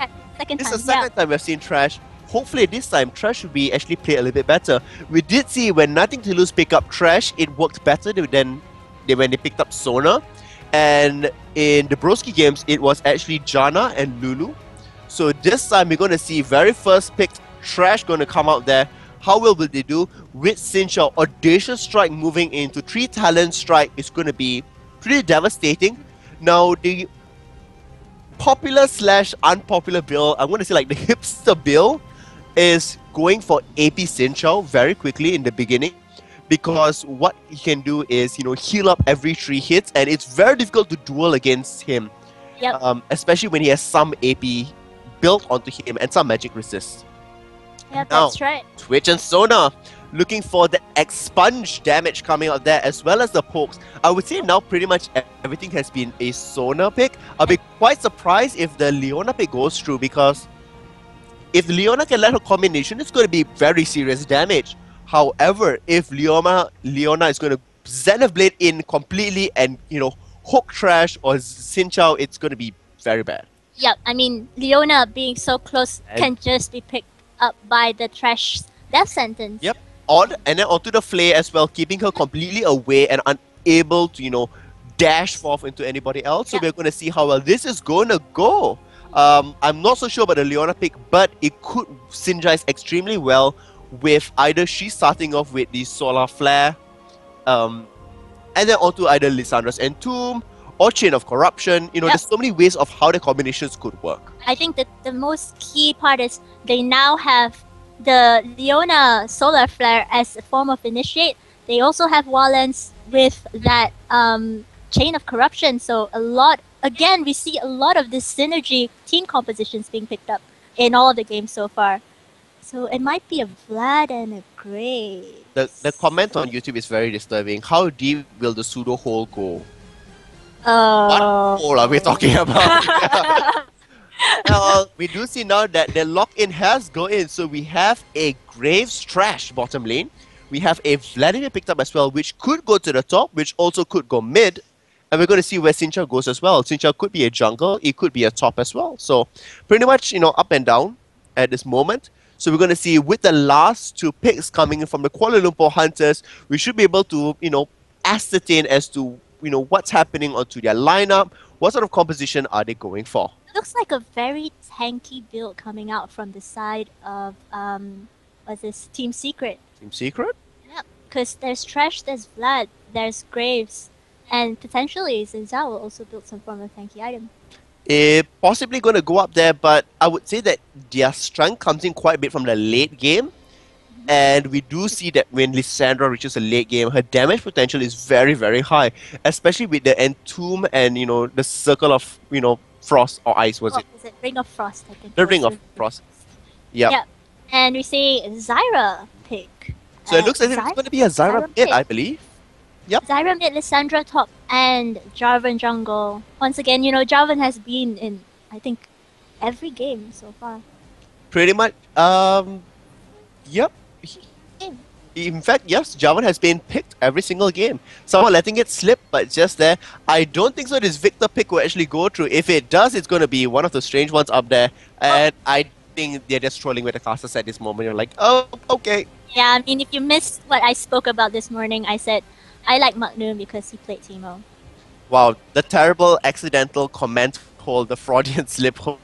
This is the second time we've seen Trash. Hopefully this time Trash should be actually played a little bit better. We did see when Nothing to Lose pick up Trash, it worked better than when they picked up Sona. And in the Broski games, it was actually Jana and Lulu. So this time we're going to see very first picked Trash going to come out there. How well will they do? With Sincha, Audacious Strike moving into 3 Talent Strike is going to be pretty devastating. Now the popular / unpopular build, I'm going to say like the hipster build, is going for AP Sinchao very quickly in the beginning, because what he can do is, heal up every 3 hits, and it's very difficult to duel against him. Yep. Especially when he has some AP built onto him and some magic resist. Yeah, Now, that's right. Twitch and Sona looking for the expunge damage coming out there, as well as the pokes. I would say now pretty much everything has been a Sona pick. I'll be quite surprised if the Leona pick goes through, because if Leona can let her combination, it's going to be very serious damage. However, if Leona is going to Zenith Blade in completely and, hook Trash or Sinchao, it's going to be very bad. Yep, I mean, Leona being so close can just be picked up by the Trash death sentence. Yep. And then onto the Flay as well, keeping her completely away and unable to, dash forth into anybody else. So we're going to see how well this is going to go. I'm not so sure about the Leona pick, but it could synergize extremely well with either she starting off with the Solar Flare, and then onto either Lissandra's Entomb or Chain of Corruption. There's so many ways of how the combinations could work. I think that the most key part is they now have the Leona Solar Flare as a form of initiate. They also have Wallens with that Chain of Corruption. So we see a lot of this synergy team compositions being picked up in all of the games so far. So it might be a Vlad and a Graves. The comment on YouTube is very disturbing. How deep will the pseudo hole go? What hole are we talking about? We do see now that the lock-in has gone in. So we have a Graves Trash bottom lane. We have a Vladimir picked up as well, which could go to the top, which also could go mid. And we're going to see where Sincha goes as well. Sincha could be a jungle, it could be a top as well. So pretty much, up and down at this moment. So we're going to see with the last 2 picks coming in from the Kuala Lumpur Hunters, we should be able to, ascertain as to, what's happening onto their lineup. What sort of composition are they going for? It looks like a very tanky build coming out from the side of what's this, Team Secret. Team Secret? Yeah, because there's Trash, there's Vlad, there's Graves, and potentially Zinzao will also build some form of tanky item. Possibly going to go up there, but I would say that their strength comes in quite a bit from the late game. And we do see that when Lissandra reaches a late game, her damage potential is very, very high. Especially with the Entomb and, the Circle of, Frost or Ice, was it? Is it Ring of Frost, I think. The Ring of Frost. Yep. Yeah. And we see Zyra pick. So it looks as if it's going to be a Zyra mid, I believe. Yep. Zyra mid, Lissandra top, and Jarvan jungle. Once again, Jarvan has been in, I think, every game so far. Pretty much. Yep. In fact, yes, Jarvan has been picked every single game. Someone letting it slip, but just there. I don't think so this Victor pick will actually go through. If it does, it's going to be one of the strange ones up there. And I think they're just trolling with the casters at this moment. You're like, oh, okay. Yeah, I mean, if you missed what I spoke about this morning, I said I like Magnum because he played Teemo. Wow, the terrible accidental comment hole, the Freudian slip hole,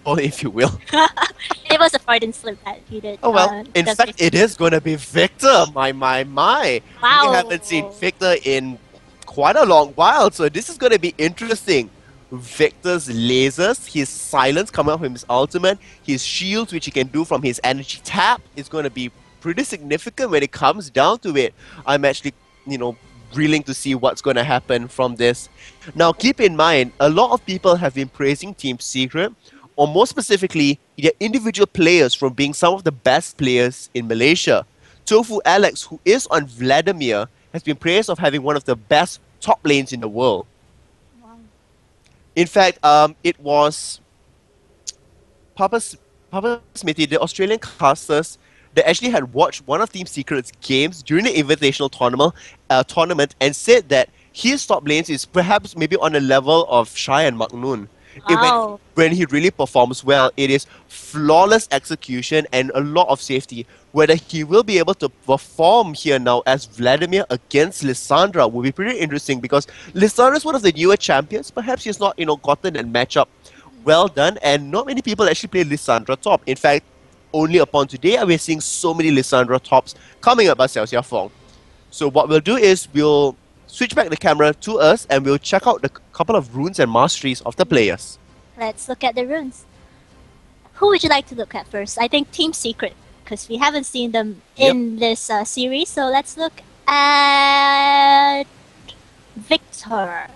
if you will. It was a Freudian slip that he did. Oh well, in fact, it is going to be Victor. My. Wow. We haven't seen Victor in quite a long while, so this is going to be interesting. Victor's lasers, his silence coming out from his ultimate, his shields, which he can do from his energy tap, is going to be pretty significant when it comes down to it. I'm actually, thrilling to see what's going to happen from this. Now, keep in mind, a lot of people have been praising Team Secret, or more specifically, their individual players from being some of the best players in Malaysia. Tofu Alex, who is on Vladimir, has been praised of having one of the best top lanes in the world. In fact, it was Papa Smithy, the Australian casters, that actually had watched one of Team Secret's games during the Invitational tournament and said that his top lanes is perhaps maybe on the level of Shai and Magnoon. Wow. When he really performs well, it is flawless execution and a lot of safety. Whether he will be able to perform here now as Vladimir against Lissandra will be pretty interesting, because Lissandra is one of the newer champions. Perhaps he's not, gotten that matchup well done, and not many people actually play Lissandra top. In fact, only upon today we're seeing so many Lissandra tops coming up by Xiao Xiafeng. So what we'll do is we'll switch back the camera to us and we'll check out the couple of runes and masteries of the players. Let's look at the runes. Who would you like to look at first? I think Team Secret, because we haven't seen them in this series. So let's look at Victor.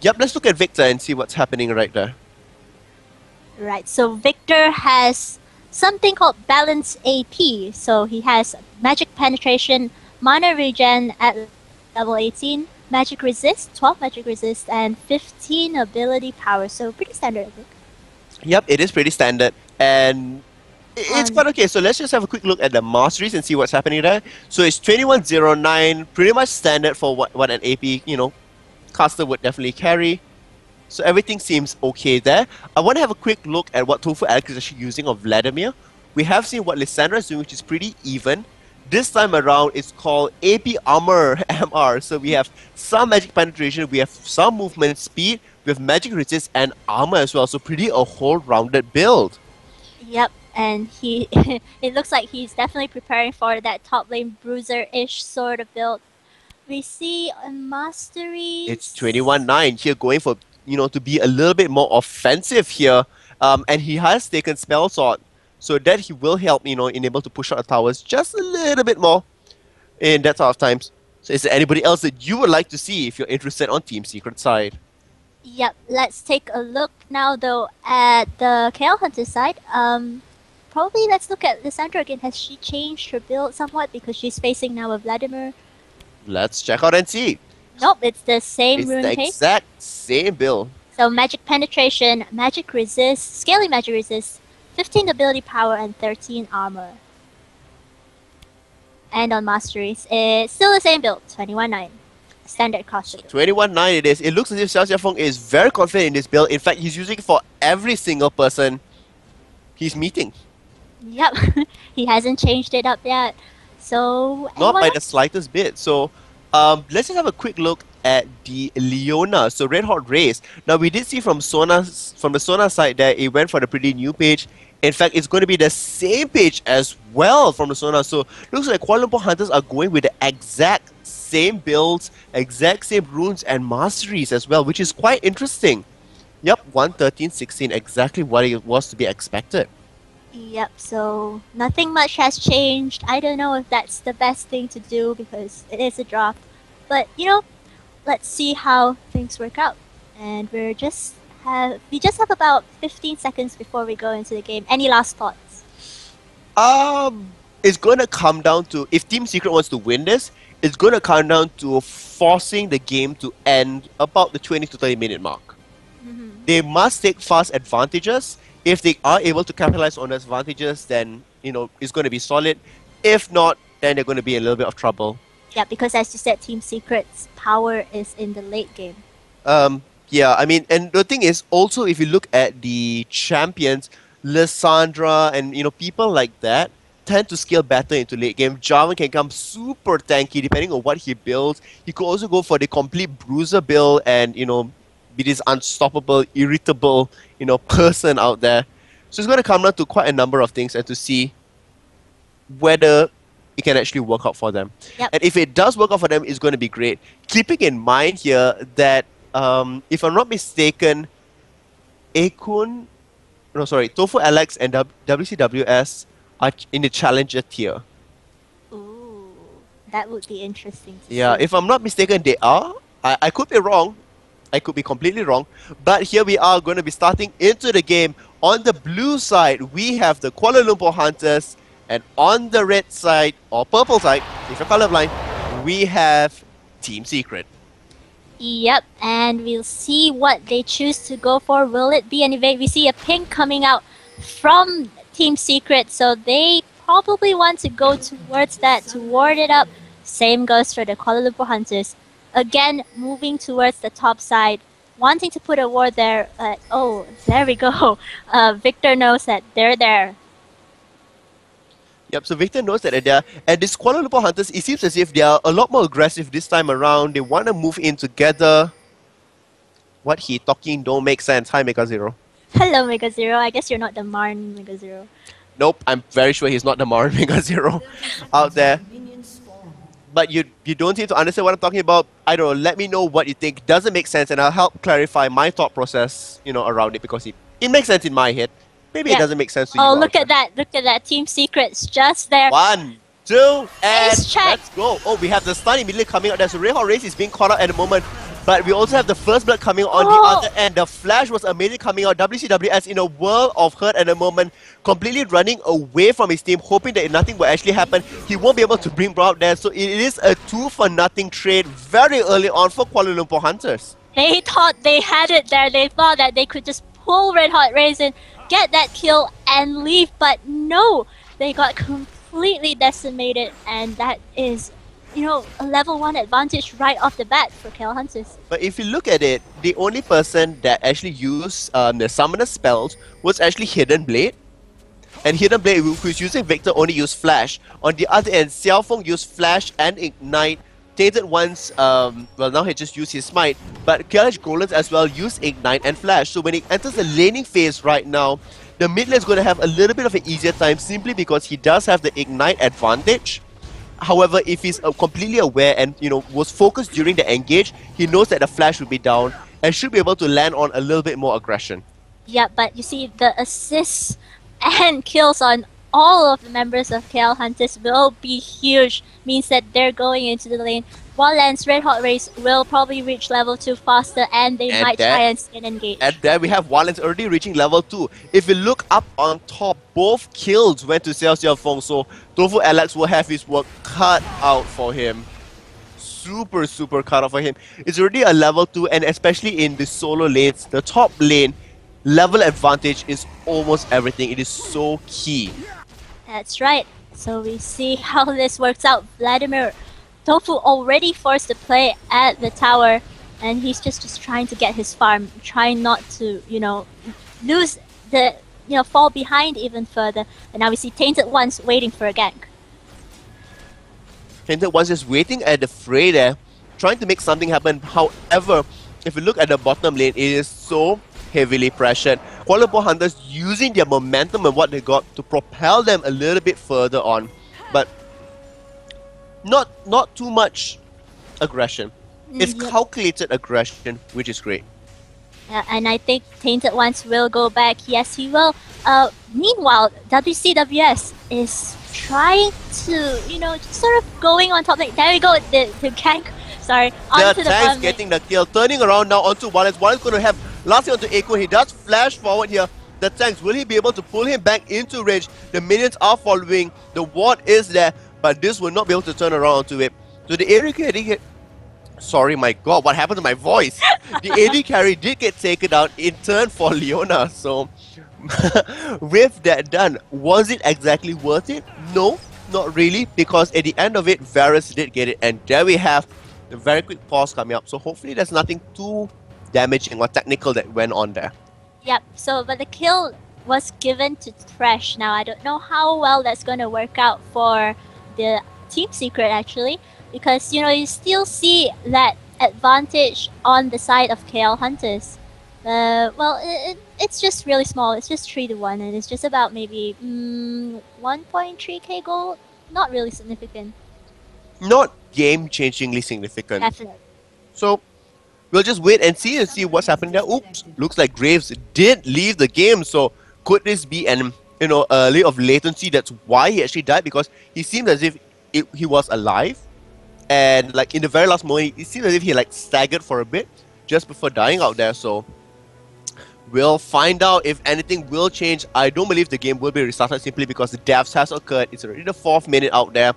Yep, let's look at Victor and see what's happening right there. Right, so Victor has something called Balance AP. So he has Magic Penetration, Mana Regen at level 18, Magic Resist, 12 Magic Resist, and 15 Ability Power. So pretty standard, I think. Yep, it is pretty standard. And it's quite okay. So let's just have a quick look at the masteries and see what's happening there. So it's 2109, pretty much standard for what an AP, caster would definitely carry. So everything seems okay there. I want to have a quick look at what Tofu Alex is actually using of Vladimir. We have seen what Lissandra is doing, which is pretty even. This time around, it's called AP Armor MR. So we have some magic penetration, we have some movement speed, we have magic resist and armor as well. So pretty a whole rounded build. Yep, and he it looks like he's definitely preparing for that top lane bruiser-ish sort of build. We see a mastery. It's 21-9 here, going for to be a little bit more offensive here. And he has taken Spell Sword, so that he will help, enable to push out the towers just a little bit more in that sort of times. So is there anybody else that you would like to see if you're interested on Team Secret side? Yep, let's take a look now though at the KL Hunter side. Probably let's look at Lissandra again. Has she changed her build somewhat because she's facing now a Vladimir? Let's check out and see. Nope, it's the same It's rune the case. exact same build. So Magic Penetration, Magic Resist, Scaling Magic Resist, 15 Ability Power, and 13 Armor. And on Masteries, it's still the same build, 21-9. Standard cost. 21-9 it is. It looks as if Xiao Xiafeng is very confident in this build. In fact, he's using it for every single person he's meeting. Yep, he hasn't changed it up yet. So Not by the slightest bit. So let's just have a quick look at the Leona. So Red Hot Race. Now we did see from the Sona side that it went for the pretty new page. In fact, it's going to be the same page as well from the Sona. So looks like Kuala Lumpur Hunters are going with the exact same builds, exact same runes and masteries as well, which is quite interesting. Yep, 113-16, exactly what it was to be expected. Yep, so nothing much has changed. I don't know if that's the best thing to do because it is a draft. But, let's see how things work out. And we just have about 15 seconds before we go into the game. Any last thoughts? It's going to come down to, if Team Secret wants to win this, it's going to come down to forcing the game to end about the 20 to 30 minute mark. They must take fast advantages. If they are able to capitalize on those advantages, then, it's going to be solid. If not, then they're going to be in a little bit of trouble. Yeah, because as you said, Team Secret's power is in the late game. Yeah, I mean, and the thing is, also, if you look at the champions, Lissandra and, people like that tend to scale better into late game. Jarvan can come super tanky depending on what he builds. He could also go for the complete bruiser build and, be this unstoppable, irritable, person out there. So it's going to come down to quite a number of things and to see whether it can actually work out for them. Yep. And if it does work out for them, it's going to be great. Keeping in mind here that, if I'm not mistaken, Tofu Alex and WCWS are in the challenger tier. Ooh. That would be interesting to Yeah, see. if I'm not mistaken, they are. I could be wrong. I could be completely wrong. But here we are going to be starting into the game. On the blue side, we have the Kuala Lumpur Hunters. And on the red side, or purple side, if you're colorblind, we have Team Secret. Yep, and we'll see what they choose to go for. Will it be an evade? We see a pink coming out from Team Secret, so they probably want to go towards that to ward it up. Same goes for the Kuala Lumpur Hunters. Again, moving towards the top side, wanting to put a ward there. Oh, there we go. Victor knows that they're there. Yep, so Victor knows that they're there. And this Kuala Lumpur Hunters, it seems as if they are a lot more aggressive this time around. They want to move in together. What he talking don't make sense. Hi, Mega Zero. Hello, Mega Zero. I guess you're not the Marn, Mega Zero. Nope, I'm very sure he's not the Marin Mega Zero out there. But you don't seem to understand what I'm talking about. I don't know, let me know what you think doesn't make sense and I'll help clarify my thought process, around it because it makes sense in my head. Maybe it doesn't make sense to you. Oh, look at that. Look at that. Team Secret's just there. 1, 2, and Ace check. let's go. Oh, we have the stun immediately coming out. There's a Red Hot Race is being caught out at the moment. But we also have the first blood coming on the other end. The flash was amazing coming out. WCWS in a world of hurt at the moment. Completely running away from his team, hoping that nothing will actually happen. He won't be able to bring Bro out there. So it is a 2-for-nothing trade very early on for Kuala Lumpur Hunters. They thought they had it there. They thought that they could just pull Red Hot Rays in, get that kill, and leave. But no, they got completely decimated. And that is, a level 1 advantage right off the bat for KL Hunters. But if you look at it, the only person that actually used the summoner spells was actually Hidden Blade. And Hidden Blade, who's using Victor, only used Flash. On the other end, Xiao Feng used Flash and Ignite. Tainted Ones, now he just used his Smite. But KLH Golems as well use Ignite and Flash. So when he enters the laning phase right now, the mid lane is going to have a little bit of an easier time simply because he does have the Ignite advantage. However, if he's completely aware and was focused during the engage, he knows that the flash will be down and should be able to land on a little bit more aggression. Yeah, but you see, the assists and kills on all of the members of KL Hunters will be huge. Means that they're going into the lane. Wildlands Red Hot Race will probably reach level 2 faster and they might try and skin engage. And there we have Wildlands already reaching level 2. If you look up on top, both kills went to Xiao Feng, so Tofu Alex will have his work cut out for him. Super cut out for him. It's already a level 2 and especially in the solo lanes, the top lane, level advantage is almost everything. It is so key. That's right. So we see how this works out. Vladimir Tofu already forced to play at the tower and he's just trying to get his farm, trying not to, lose the, fall behind even further. And now we see Tainted Ones waiting for a gank. Tainted Ones just waiting at the fray there, trying to make something happen. However, if you look at the bottom lane, it is so heavily pressured. Kuala Lumpur Hunters using their momentum and what they got to propel them a little bit further on. But not too much aggression. It's calculated aggression, which is great. And I think Tainted Ones will go back. Yes, he will. Meanwhile, WCWS is trying to, just sort of going on top. There we go, the gank. Sorry, onto the tank's getting the kill. Turning around now onto Wallace. Wallace going to have last hit onto Echo. He does flash forward here. The tanks, will he be able to pull him back into range? The minions are following. The ward is there, but this will not be able to turn around onto it. So the AD carry, sorry, my god, what happened to my voice? The AD carry did get taken out in turn for Leona. So with that done, was it exactly worth it? No, not really, because at the end of it, Varus did get it, and there we have the very quick pause coming up. So hopefully there's nothing too damaging or technical that went on there. Yep, but the kill was given to Thresh. Now, I don't know how well that's going to work out for the Team Secret, actually, because, you still see that advantage on the side of KL Hunters. Well, it's just really small. It's just 3-1, and it's just about maybe 1.3k gold. Not really significant. Not game-changingly significant. Definitely. So we'll just wait and see what's happening there. Oops, looks like Graves did leave the game. So could this be an a little of latency? That's why he actually died, because he seemed as if he was alive, and like in the very last moment, it seemed as if he like staggered for a bit just before dying out there. So we'll find out if anything will change. I don't believe the game will be restarted simply because the deaths has occurred. It's already the 4th minute out there,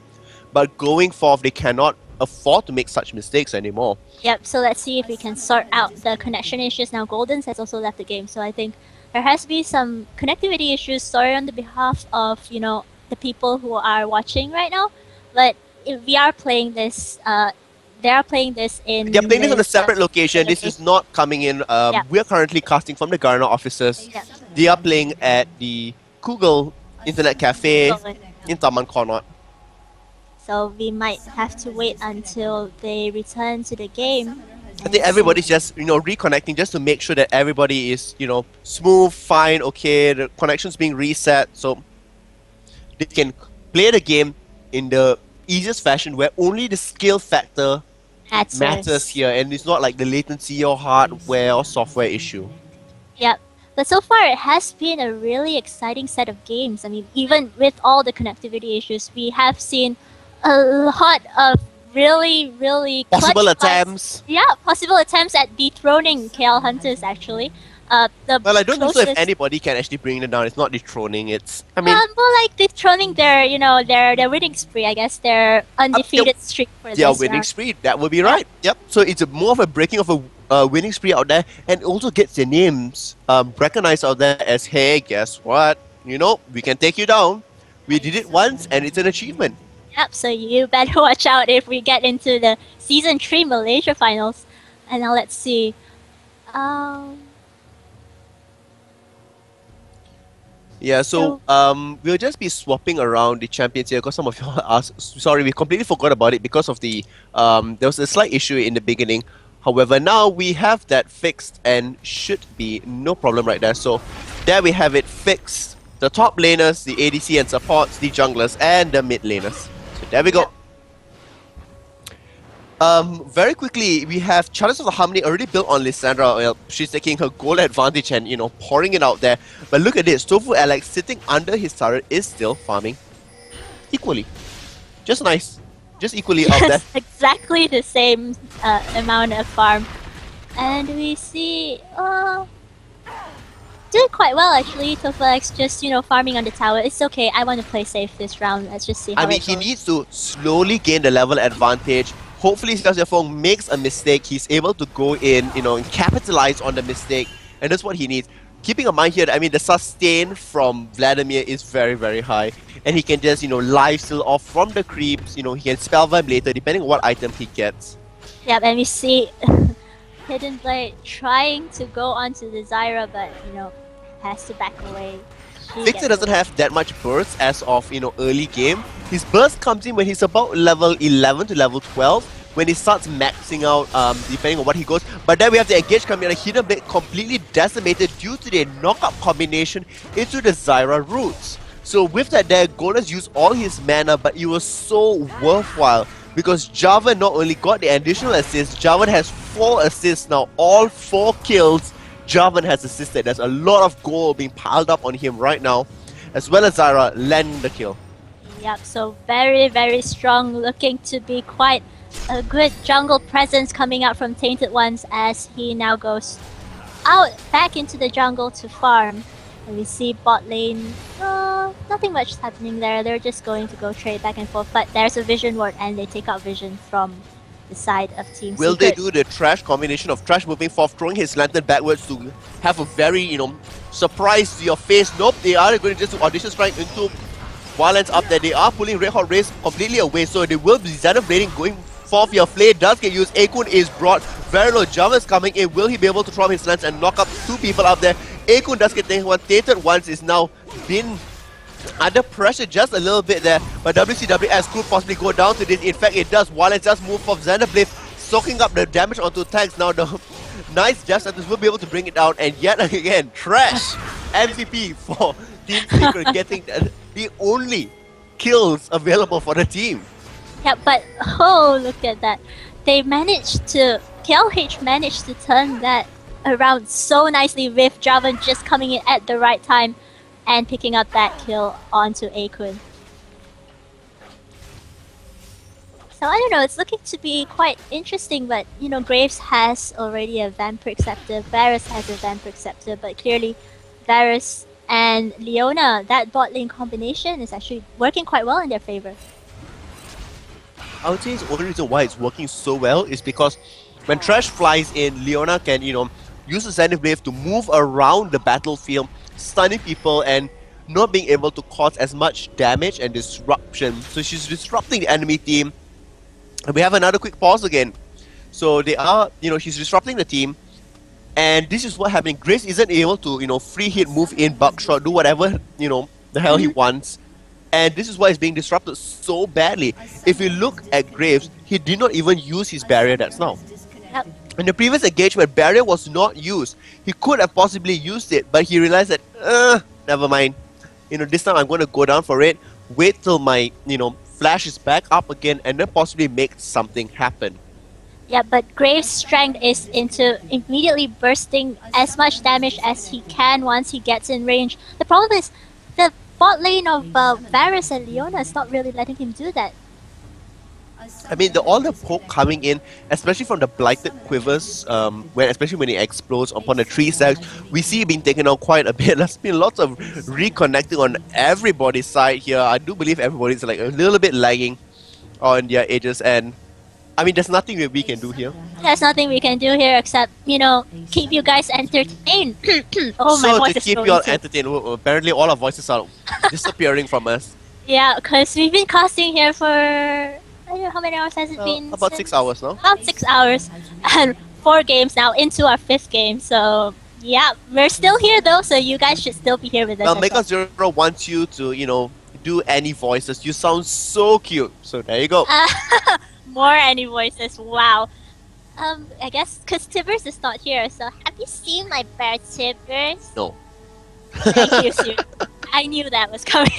but going forth, they cannot afford to make such mistakes anymore. Yep, so let's see if we can sort out the connection issues. Now Goldens has also left the game, so I think there has to be some connectivity issues. Sorry on the behalf of, you know, the people who are watching right now, but if we are playing this, they are playing this in... They're playing this on a separate location. This is not coming in. Yeah. We're currently casting from the Garner offices. Yeah. They are playing at the Google Internet Cafe in Taman Connaught. So we might have to wait until they return to the game. I think everybody's just, you know, reconnecting just to make sure that everybody is, you know, smooth, fine, okay, the connection's being reset, so they can play the game in the easiest fashion where only the skill factor matters here, and it's not like the latency or hardware or software issue. Yep. But so far, it has been a really exciting set of games. I mean, even with all the connectivity issues, we have seen a lot of really Possible clutch attempts. fights. Yeah, possible attempts at dethroning KL Hunters, actually. Well, I don't think so if anybody can actually bring them down. It's not dethroning, it's... I mean... more like dethroning their, you know, their winning spree, I guess. Their undefeated streak for this their winning round. spree, that would be right. Yep. So it's a more of a breaking of a winning spree out there, and also gets their names recognized out there as, hey, guess what? You know, we can take you down. We did it once, and it's an achievement. Yep, so you better watch out if we get into the Season 3 Malaysia Finals. And now let's see. Yeah, so we'll just be swapping around the champions here because some of you asked. Sorry, we completely forgot about it because of the there was a slight issue in the beginning. However, now we have that fixed and should be no problem right there. So there we have it fixed. The top laners, the ADC and supports, the junglers, and the mid laners. So there we go. Very quickly, we have Chalice of the Harmony already built on Lissandra. Well, she's taking her goal advantage and, you know, pouring it out there. But look at this, Tofu Alex sitting under his turret is still farming equally. Just nice. Just equally out there. Exactly the same amount of farm. And we see... doing quite well actually, Tofu Alex just, you know, farming on the tower. It's okay, I want to play safe this round. Let's just see how I mean, it he goes. needs to slowly gain the level advantage. Hopefully, Xiaoxiafeng makes a mistake. He's able to go in, you know, and capitalize on the mistake. And that's what he needs. Keeping in mind here, I mean, the sustain from Vladimir is very high. And he can just, you know, lifesteal off from the creeps. You know, he can spellbind later, depending on what item he gets. Yep, and we see Hidden Blade trying to go onto the Zyra, but, you know, has to back away. Victor doesn't have that much burst as of, you know, early game. His burst comes in when he's about level 11 to level 12, when he starts maxing out, depending on what he goes. But then we have the engage coming in, a Hidden Blade completely decimated due to the knockup combination into the Zyra roots. So with that there, Golas used all his mana, but it was so worthwhile because Javan not only got the additional assist, Javan has 4 assists now, all 4 kills. Javan has assisted. There's a lot of gold being piled up on him right now, as well as Zyra landing the kill. Yep, so very strong, looking to be quite a good jungle presence coming out from Tainted Ones as he now goes out back into the jungle to farm. And we see bot lane, nothing much happening there. They're just going to go trade back and forth, but there's a vision ward and they take out vision from the side of Team Will Secret. they do the Trash combination of Trash moving forth, throwing his lantern backwards to have a very, you know, surprise to your face? Nope, they are going to just do Audition Strike into Wildlands up there. They are pulling Red Hot Race completely away, so they will be Xenoblading going forth. Your flay does get used. Akun is brought very low. Java is coming in. Will he be able to throw his lance and knock up 2 people out there? Akun does get taken one. Tainted Ones is now been under pressure just a little bit there, but WCWS could possibly go down to this. In fact, it does. Wildlands just move from Xenoblade, soaking up the damage onto tanks. Now the nice Death Sentence will be able to bring it down, and yet again, Trash MVP for Team Secret, getting the only kills available for the team. Yeah, but oh, look at that. They managed to, KLH managed to turn that around so nicely with Javan just coming in at the right time and picking up that kill onto Akun. So I don't know, it's looking to be quite interesting, but you know, Graves has already a Vampire Scepter, Varus has a Vampire Scepter, but clearly Varus and Leona, that bot lane combination is actually working quite well in their favor. I would say the only reason why it's working so well is because when Thresh flies in, Leona can, use the Zenith Wave to move around the battlefield, stunning people and not being able to cause as much damage and disruption. So she's disrupting the enemy team. And we have another quick pause again. So they are, she's disrupting the team. And this is what happening. Grace isn't able to, free hit, move in, buckshot, do whatever, the hell he wants. And this is why it's being disrupted so badly. If you look at Graves, he did not even use his barrier that's now. Yep. In the previous engagement, barrier was not used. He could have possibly used it, but he realized that, never mind. This time I'm going to go down for it, wait till my, flash is back up again, and then possibly make something happen. Yeah, but Graves' strength is into immediately bursting as much damage as he can once he gets in range. The problem is, the bot lane of Varus and Leona is not really letting him do that. I mean, all the poke coming in, especially from the Blighted Quivers, especially when it explodes upon the 3 stacks, we see it being taken out quite a bit. There's been lots of reconnecting on everybody's side here. I do believe everybody's like a little bit lagging on their edges, and I mean, there's nothing that we can do here. There's nothing we can do here except, keep you guys entertained. Oh, my so voice to is keep going you all too. entertained, apparently all our voices are disappearing from us. Yeah, because we've been casting here for, I don't know how many hours has it been? About since? 6 hours now. About 6 hours. And 4 games now into our 5th game. So, yeah, we're still here though, so you guys should still be here with us. Well, as Mega Zero wants you to, do any voices. You sound so cute. So there you go. More any voices, wow. I guess because Tibbers is not here, so have you seen my bear, Tibbers? No. Thank you, Sue. I knew that was coming.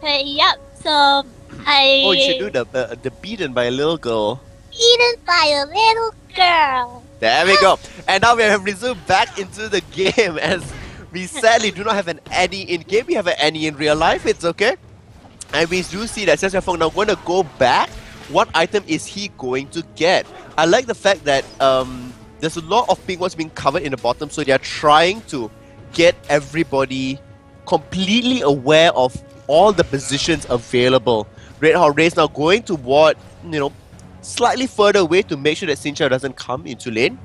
Yep, so I... Oh, you should do the beaten by a little girl. Eaten by a little girl. There we go. And now we have resumed back into the game as we sadly do not have an Annie in game. We have an Annie in real life. It's okay. And we do see that Sesafong now going to go back. What item is he going to get? I like the fact that there's a lot of pink ones being covered in the bottom, so they're trying to get everybody completely aware of all the positions available. Red Hot Race now going toward, slightly further away to make sure that Xin Chao doesn't come into lane.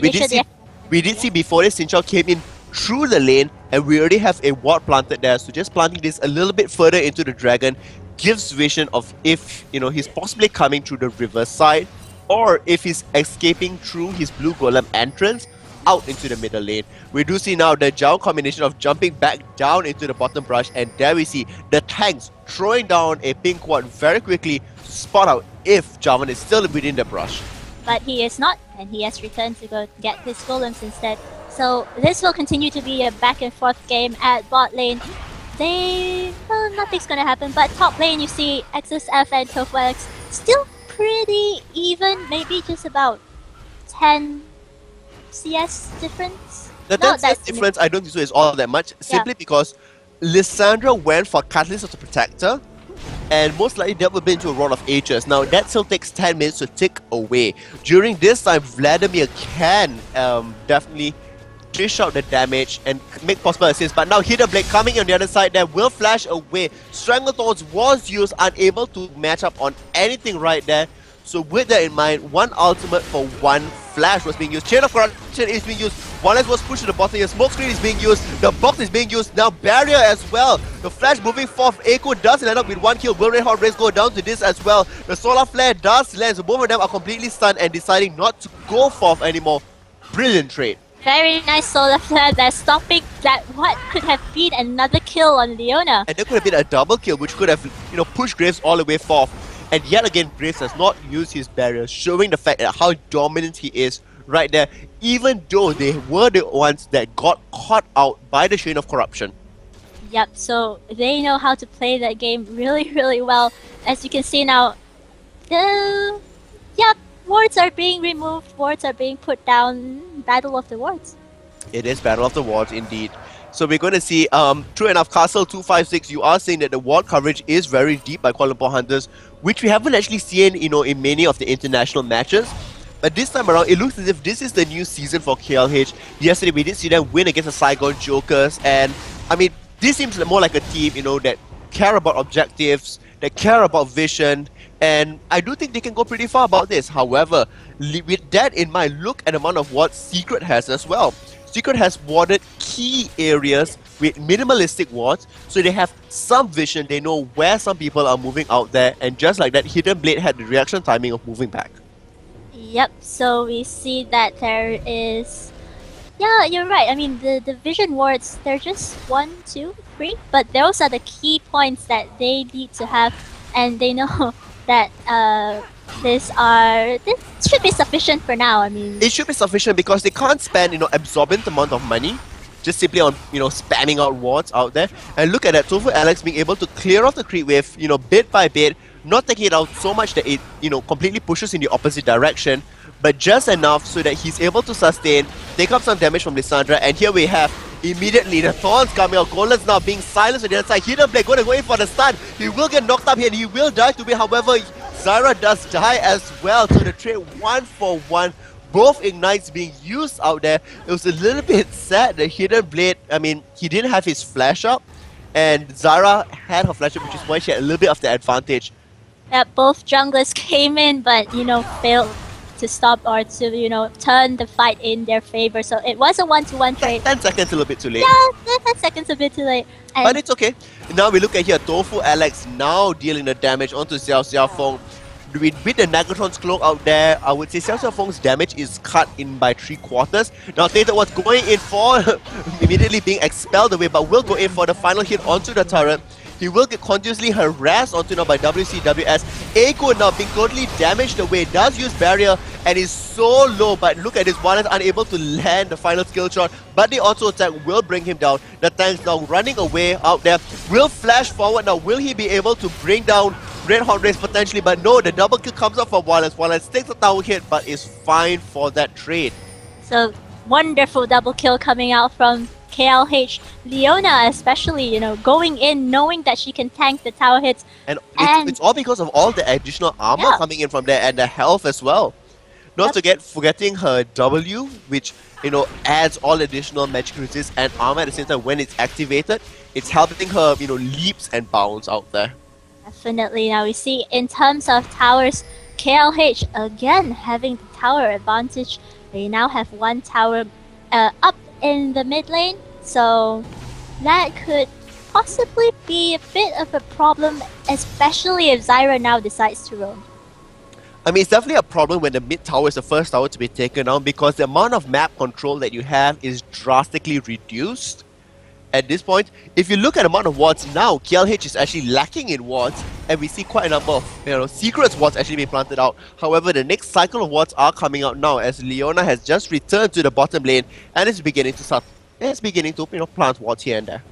We did see before this, Xin Chao came in through the lane, and we already have a ward planted there, so just planting this a little bit further into the dragon gives vision of if, he's possibly coming through the river side, or if he's escaping through his blue golem entrance out into the middle lane. We do see now the Zhao combination of jumping back down into the bottom brush, and there we see the tanks throwing down a pink ward very quickly to spot out if Javan is still within the brush. But he is not, and he has returned to go get his golems instead. So this will continue to be a back and forth game at bot lane. Nothing's gonna happen, but top lane you see XSF and Tofuex still pretty even, maybe just about 10 CS difference. The 10 CS difference I don't think so is all that much, simply because Lissandra went for Catalyst of the Protector, and most likely that will be into a Rod of Ages. Now that still takes 10 minutes to tick away. During this time, Vladimir can definitely dish out the damage and make possible assists, but now Hidden Blade coming on the other side there will flash away. Stranglethorns was used, unable to match up on anything right there. So with that in mind, one ultimate for one flash was being used. Chain of Corruption is being used. One less was pushed to the bottom here. Smoke screen is being used. The box is being used. Now barrier as well. The flash moving forth. Echo does land up with 1 kill. Will Red Hot Race go down to this as well? The solar flare does land. So both of them are completely stunned and deciding not to go forth anymore. Brilliant trade. Very nice solar flare there, stopping that what could have been another kill on Leona. And there could have been a double kill, which could have, pushed Graves all the way forth. And yet again, Graves has not used his barrier, showing the fact that how dominant he is right there, even though they were the ones that got caught out by the Chain of Corruption. Yep, so they know how to play that game really, really well. As you can see now, wards are being removed, wards are being put down. Battle of the wards. It is Battle of the Wards indeed. So we're going to see, true enough, Castle 256, you are saying that the ward coverage is very deep by Kuala Lumpur Hunters, which we haven't actually seen, in many of the international matches. But this time around, it looks as if this is the new season for KLH. Yesterday, we did see them win against the Saigon Jokers, and I mean, this seems more like a team, that care about objectives, that care about vision, and I do think they can go pretty far about this. However, with that in mind, look at the amount of what Secret has as well. Secret has warded key areas with minimalistic wards, so they have some vision, they know where some people are moving out there, and just like that, Hidden Blade had the reaction timing of moving back. Yep, so we see that there is... Yeah, you're right. I mean, the vision wards, they're just 1, 2, 3, but those are the key points that they need to have, and they know that this should be sufficient for now. I mean, it should be sufficient because they can't spend absorbent amount of money just simply on spamming out wards out there. And look at that, Tofu Alex being able to clear off the creep wave bit by bit, not taking it out so much that it completely pushes in the opposite direction, but just enough so that he's able to sustain, take up some damage from Lissandra. And here we have immediately the Thorns coming out. Golan's now being silenced on the other side. Hidden Blade going to go in for the stun. He will get knocked up here and he will die to it. However, Zyra does die as well. So the trade 1-for-1. Both ignites being used out there. It was a little bit sad that Hidden Blade, I mean, he didn't have his flash up, and Zyra had her flash up, which is why she had a little bit of the advantage. Yeah, both junglers came in, but failed to stop or to turn the fight in their favor. So it was a 1-to-1 trade. 10 seconds a little bit too late. Yeah, 10 seconds a bit too late. And but it's okay. Now we look at here, Tofu Alex now dealing the damage onto Xiao Xiaofeng. With the Nagatron's cloak out there, I would say Xiao Xiaofeng's damage is cut in by 3/4. Now Tater was going in for immediately being expelled away, but will go in for the final hit onto the turret. He will get continuously harassed onto now by WCWS. Eiko now being totally damaged away, does use barrier and is so low, but look at this, Wallace unable to land the final skill shot, but the auto attack will bring him down. The tank's now running away out there, will flash forward now. Will he be able to bring down Red Hot Race potentially? But no, the double kill comes up for Wallace. Wallace takes a tower hit but is fine for that trade. So wonderful double kill coming out from KLH. Leona especially, going in knowing that she can tank the tower hits. And it's all because of all the additional armor coming in from there and the health as well. Not to forgetting her W, which adds all additional magic resist and armor at the same time when it's activated. It's helping her leaps and bounds out there. Definitely. Now we see in terms of towers, KLH again having the tower advantage. They now have one tower up in the mid lane, so that could possibly be a bit of a problem, especially if Zyra now decides to roam. I mean, it's definitely a problem when the mid tower is the first tower to be taken down, because the amount of map control that you have is drastically reduced. At this point, if you look at the amount of wards now, KLH is actually lacking in wards, and we see quite a number of secrets wards actually being planted out. However, the next cycle of wards are coming out now, as Leona has just returned to the bottom lane and is beginning to plant wards here and there.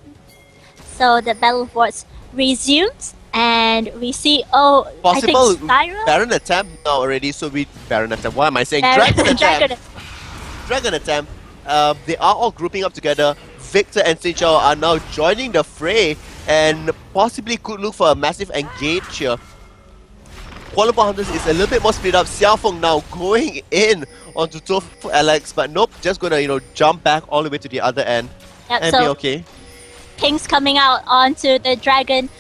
So the battle of wards resumes, and we see possible I think Zyra? Baron attempt now already. So Baron attempt. What am I saying? Dragon attempt. They are all grouping up together. Victor and Sinchao are now joining the fray and possibly could look for a massive engage here. Kuala Lumpur Hunters is a little bit more split up. Xiaofeng now going in onto Tofu Alex, but nope, just gonna jump back all the way to the other end and be okay. Pings coming out onto the dragon.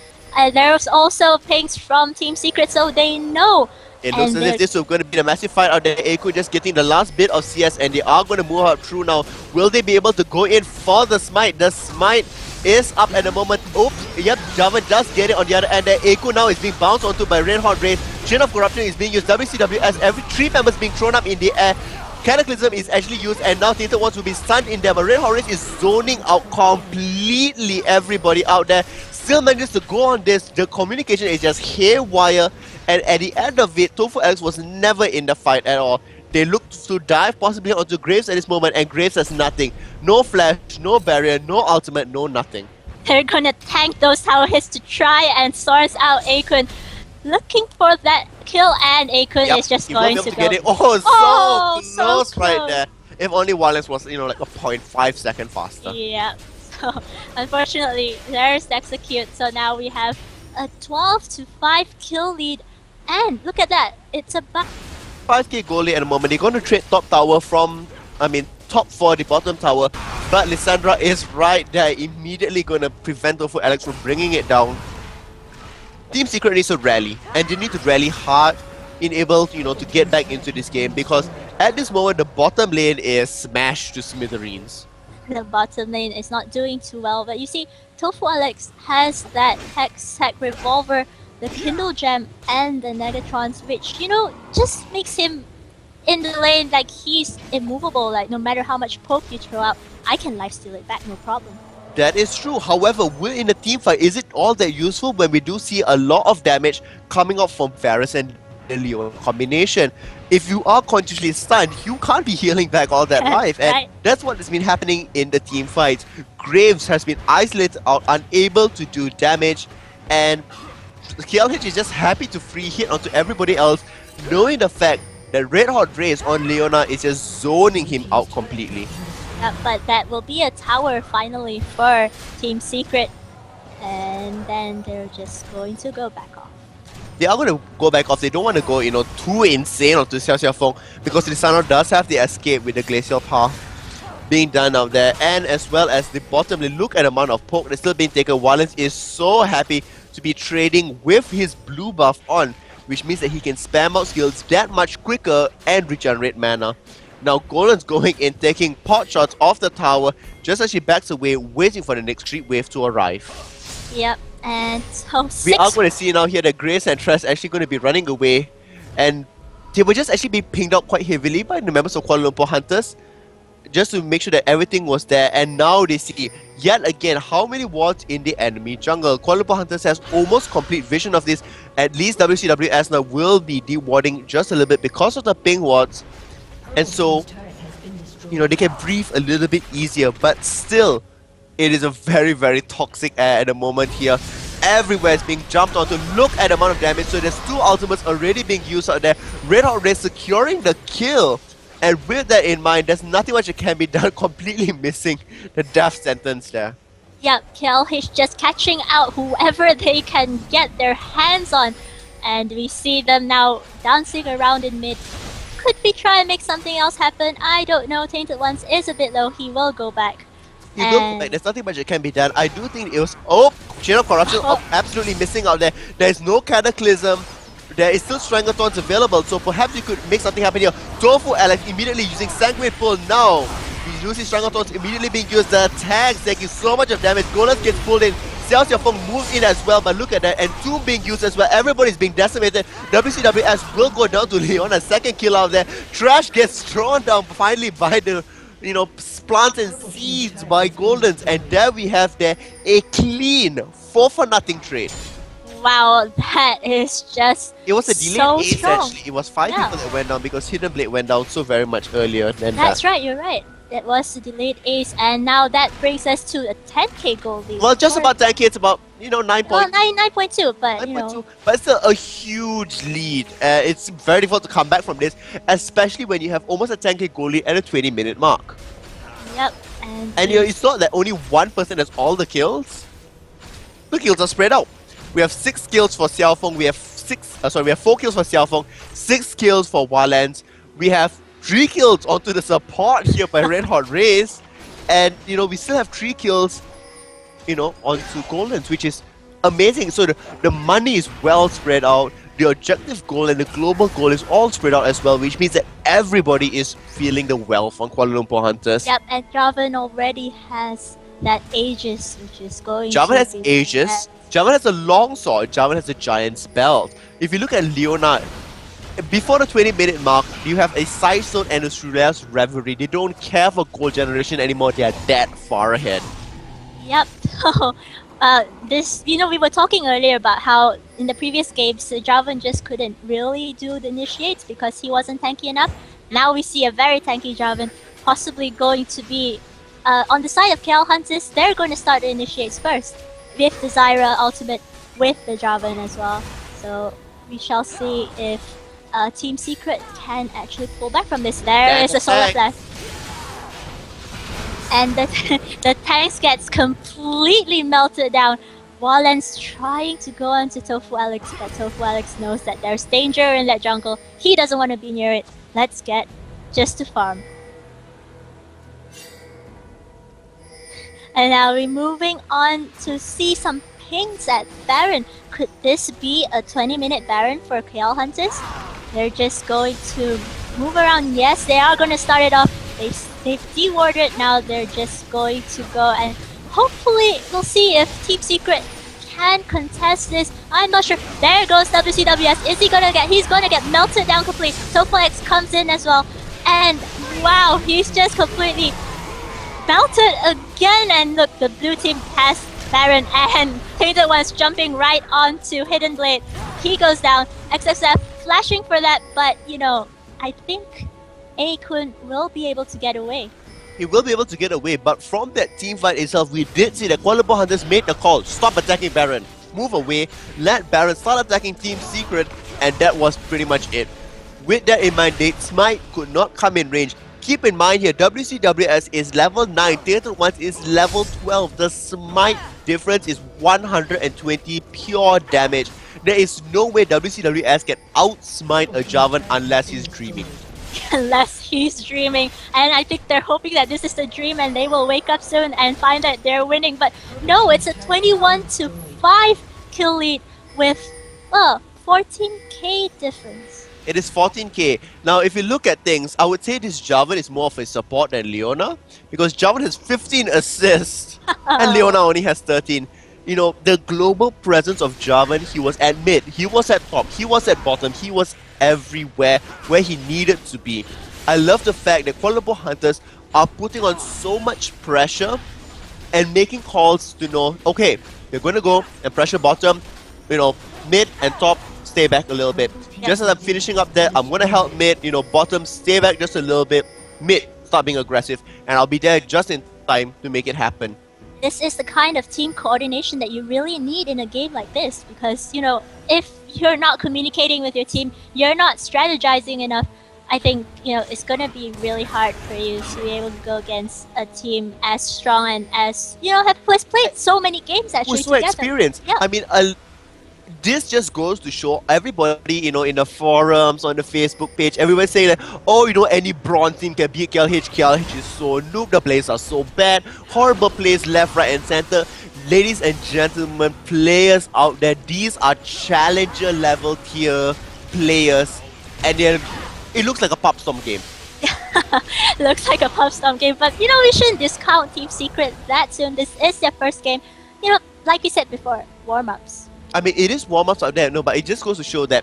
There's also pings from Team Secret, so they know. It looks as if this is going to be a massive fight out there. Eiko just getting the last bit of CS, and they are going to move out through now. Will they be able to go in for the smite? The smite is up at the moment. Oops, yep, Java does get it on the other end there. Eiko now is being bounced onto by Red Hot Race. Chain of Corruption is being used. WCWS, every 3 members being thrown up in the air. Cataclysm is actually used, and now Tainted Ones will be stunned in there, but Red Hot Race is zoning out completely everybody out there. Still manages to go on this. The communication is just haywire, and at the end of it, Tofu Alex was never in the fight at all. They looked to dive possibly onto Graves at this moment, and Graves has nothing. No flash, no barrier, no ultimate, no nothing. They're gonna tank those tower hits to try and source out Akun. Looking for that kill, and Akun is just going to go. Get it. Oh, so close right there. If only Wallace was, like a 0.5 second faster. Yeah. So unfortunately, there's Execute. So now we have a 12-5 kill lead. And look at that. It's about 5k goal lead at the moment. They're going to trade top tower from, top 4, the bottom tower. But Lissandra is right there, immediately going to prevent Tofu Alex from bringing it down. Team Secret needs to rally, and they need to rally hard in able, to get back into this game, because at this moment the bottom lane is smashed to smithereens. the bottom lane is not doing too well. But you see, Tofu Alex has that Hex Revolver, the Kindle Gem, and the Negatrons, which, just makes him in the lane like he's immovable. Like, no matter how much poke you throw out, I can lifesteal it back, no problem. That is true. However, we're in a team fight. Is it all that useful when we do see a lot of damage coming up from Varus and the Leon combination? If you are continuously stunned, you can't be healing back all that life. And Right. that's what has been happening in the team fights. Graves has been isolated out, unable to do damage. And KLH is just happy to free hit onto everybody else, knowing the fact that Red Hot Rays on Leona is just zoning him out completely. But that will be a tower finally for Team Secret. And then they're just going to go back off. They are going to go back off. They don't want to go, too insane onto Xiao Xiaofeng, because Lisandro does have the escape with the Glacial Path being done out there, and as well as the bottom lane. Look at the amount of poke that's still being taken. Wallens is so happy to be trading with his blue buff on, which means that he can spam out skills that much quicker and regenerate mana. Now Golan's going in, taking pot shots off the tower just as she backs away, waiting for the next creep wave to arrive. Yep, and so We are going to see now here that Grace and Tress actually going to be running away, and they were just actually being pinged out quite heavily by the members of Kuala Lumpur Hunters, just to make sure that everything was there. And now they see yet again how many wards in the enemy jungle. Kuala Lumpur Hunters has almost complete vision of this. At least WCWS now will be dewarding just a little bit because of the ping wards, and so they can breathe a little bit easier. But still, it is a very, very toxic air at the moment here. Everywhere is being jumped onto. Look at the amount of damage. So there's 2 ultimates already being used out there. Red Hot Ray securing the kill. And with that in mind, there's nothing much that can be done. Completely missing the death sentence there. Yep, KLH just catching out whoever they can get their hands on. And we see them now dancing around in mid. Could we try and make something else happen? I don't know. Tainted Ones is a bit low. He will go back. You go back. There's nothing much that can be done. I do think it was... Chain of Corruption absolutely missing out there. There's no Cataclysm. There is still Stranglethorns available, so perhaps you could make something happen here. Tofu Alex immediately using Sanguine Pull now. He's using Stranglethorns immediately being used. The tags taking so much of damage. Golas gets pulled in. Xiao Xiaofeng moves in as well, but look at that. And Tomb being used as well. Everybody's being decimated. WCWS will go down to Leon. A second kill out there. Trash gets thrown down finally by the plants and seeds by Goldens. And there we have there a clean 4-for-nothing trade. Wow, that is just It was a delayed so ace strong. actually. It was 5 people that went down because Hidden Blade went down so very much earlier than That's that. right, you're right. That was the delayed ace, and now that brings us to a 10k goal lead. Well, just about 10k. It's about 9 Well, 9.2, but 9.2, but it's still a huge lead. It's very difficult to come back from this, especially when you have almost a 10k goal lead at a 20-minute mark. Yep, And it's not that only one person has all the kills. The kills are spread out. We have 6 kills for Xiaofeng. We have 4 kills for Xiaofeng, 6 kills for Wallens. We have 3 kills onto the support here by Red Hot Rays, and we still have 3 kills, onto Goldens, which is amazing. So the money is well spread out. The objective goal and the global goal is all spread out as well, which means that everybody is feeling the wealth on Kuala Lumpur Hunters. Yep, and Javan already has that Aegis, which is going Javan to has be Aegis, Javan has a long sword, Javan has a giant's belt. If you look at Leona, before the 20-minute mark, you have a Side Stone and a Shrula's Reverie. They don't care for gold generation anymore, they are that far ahead. Yep. So, this, we were talking earlier about how in the previous games, Javan just couldn't really do the initiates because he wasn't tanky enough. Now we see a very tanky Javan, possibly going to be on the side of KL Hunters. They're going to start the initiates first with the Zyra ultimate, with the Javan as well. So we shall see if Team Secret can actually pull back from this. There is a Solar Blast. and the, the tanks gets completely melted down. Wallen's trying to go onto Tofu Alex, but Tofu Alex knows that there's danger in that jungle. He doesn't want to be near it. Let's get just to farm. And now we're moving on to see some pings at Baron. Could this be a 20-minute Baron for KL Hunters? They're just going to move around. Yes, they are going to start it off. They've dewarded. Now they're just going to go, and hopefully we'll see if Team Secret can contest this. I'm not sure. There goes WCWS. Is he gonna get? He's gonna get melted down completely. Toplex comes in as well, and wow, he's just completely melted again. And look, the blue team has Baron, and Painted One's jumping right onto Hidden Blade. He goes down. XXF flashing for that, but you know, I think A-kun will be able to get away. He will be able to get away, but from that team fight itself, we did see that Kuala Lumpur Hunters made the call. Stop attacking Baron. Move away. Let Baron start attacking Team Secret, and that was pretty much it. With that in mind, Smite could not come in range. Keep in mind here, WCWS is level 9, Theatre 1 is level 12. The Smite difference is 120 pure damage. There is no way WCWS can outsmite a Javan unless he's dreaming. Unless he's dreaming, and I think they're hoping that this is the dream and they will wake up soon and find that they're winning. But no, it's a 21-5 kill lead with 14k difference. It is 14k. Now, if you look at things, I would say this Javan is more of a support than Leona, because Javan has 15 assists and Leona only has 13. You know, the global presence of Javan, he was at mid, he was at top, he was at bottom, he was everywhere where he needed to be. I love the fact that Kuala Lumpur Hunters are putting on so much pressure and making calls to know, okay, you're going to go and pressure bottom, you know, mid and top, stay back a little bit. Just as I'm finishing up there, I'm going to help mid, you know, bottom, stay back just a little bit, mid, start being aggressive, and I'll be there just in time to make it happen. This is the kind of team coordination that you really need in a game like this, because, you know, if you're not communicating with your team, you're not strategizing enough, I think, you know, it's going to be really hard for you to be able to go against a team as strong and as, you know, has played so many games actually so together. Experienced. Yeah. I mean, this just goes to show everybody, you know, in the forums, on the Facebook page, everyone's saying that, oh, you know, any bronze team can beat KLH. KLH is so noob, the plays are so bad, horrible plays left, right and center. Ladies and gentlemen, players out there, these are challenger level tier players, and it looks like a pop storm game. Looks like a pop storm game, but you know, we shouldn't discount Team Secret that soon. This is their first game. You know, like you said before, warm-ups. I mean, it is warm-ups out there, no, but it just goes to show that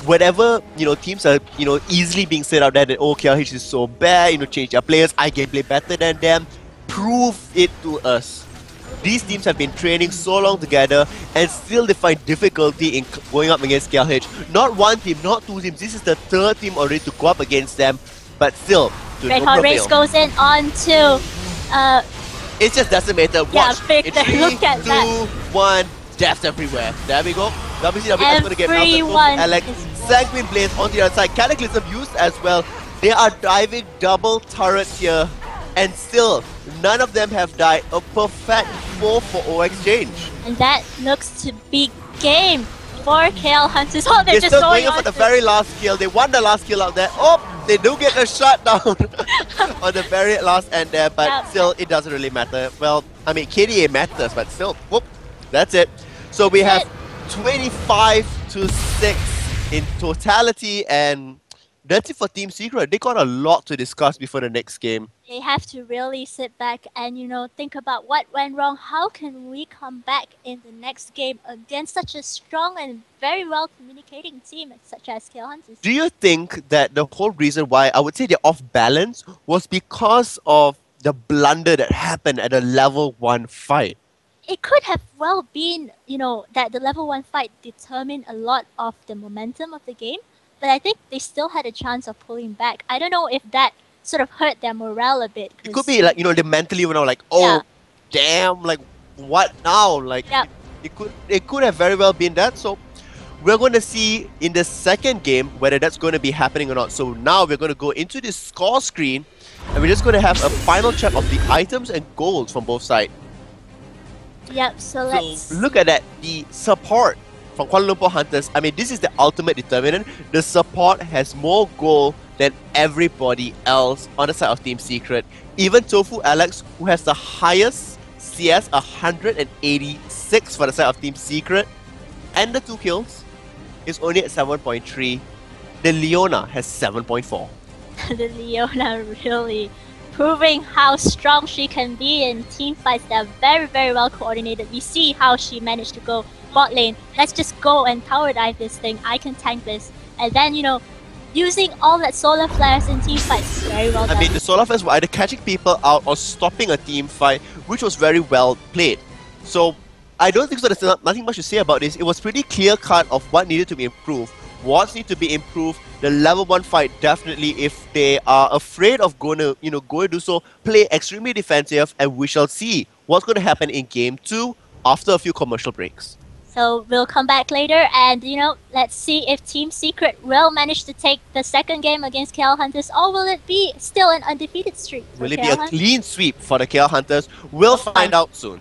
whatever, you know, teams are, you know, easily being said out there that, oh, KLH is so bad, you know, change their players, I can play better than them, prove it to us. These teams have been training so long together and still they find difficulty in going up against KLH. Not one team, not two teams, this is the third team already to go up against them, but still, to Red no Hot prevail. Race goes in on to... It's just decimated. Yeah, Watch. Victor, In 3, look at 2, that. 1, deaths everywhere. There we go. WCW is going to get melted. Everyone Alex, Sanguine Blaze on the other side. Cataclysm used as well. They are diving double turrets here. And still, none of them have died. A perfect 4 for O exchange. And that looks to be game for KL Hunters. Oh, they're just still going for on the to... very last kill. They won the last kill out there. Oh, they do get a shutdown on the very last end there, but still, it doesn't really matter. Well, I mean, KDA matters, but still, whoop, that's it. So we have 25-6 in totality, and that's it for Team Secret. They got a lot to discuss before the next game. They have to really sit back and, you know, think about what went wrong. How can we come back in the next game against such a strong and very well communicating team such as KL Hunters? Do you think that the whole reason why I would say they're off balance was because of the blunder that happened at the level 1 fight? It could have well been, you know, that the level 1 fight determined a lot of the momentum of the game, but I think they still had a chance of pulling back. I don't know if that sort of hurt their morale a bit. It could be like, you know, they mentally went out like, oh, damn, like, what now? Like, it could have very well been that. So we're going to see in the second game whether that's going to be happening or not. So now we're going to go into the score screen And we're just going to have a final check of the items and goals from both sides. Yep, so let's Look at that, the support from Kuala Lumpur Hunters. I mean, this is the ultimate determinant. The support has more gold than everybody else on the side of Team Secret. Even Tofu Alex, who has the highest CS, 186 for the side of Team Secret, and the 2 kills, is only at 7.3. The Leona has 7.4. the Leona really proving how strong she can be in team fights that are very, very well coordinated. We see how she managed to go bot lane. Let's just go and tower dive this thing. I can tank this. And then, you know, using all that solar flares in team fights. Very well done. I mean, the solar flares were either catching people out or stopping a team fight, which was very well played. So, I don't think so. There's nothing much to say about this. It was pretty clear cut of what needed to be improved. What's need to be improved? The level 1 fight, definitely, if they are afraid of going to do so, play extremely defensive, and we shall see what's going to happen in Game 2 after a few commercial breaks. So we'll come back later and, you know, let's see if Team Secret will manage to take the second game against KL Hunters, or will it be still an undefeated streak? Will it be a clean sweep for the KL Hunters? We'll find out soon.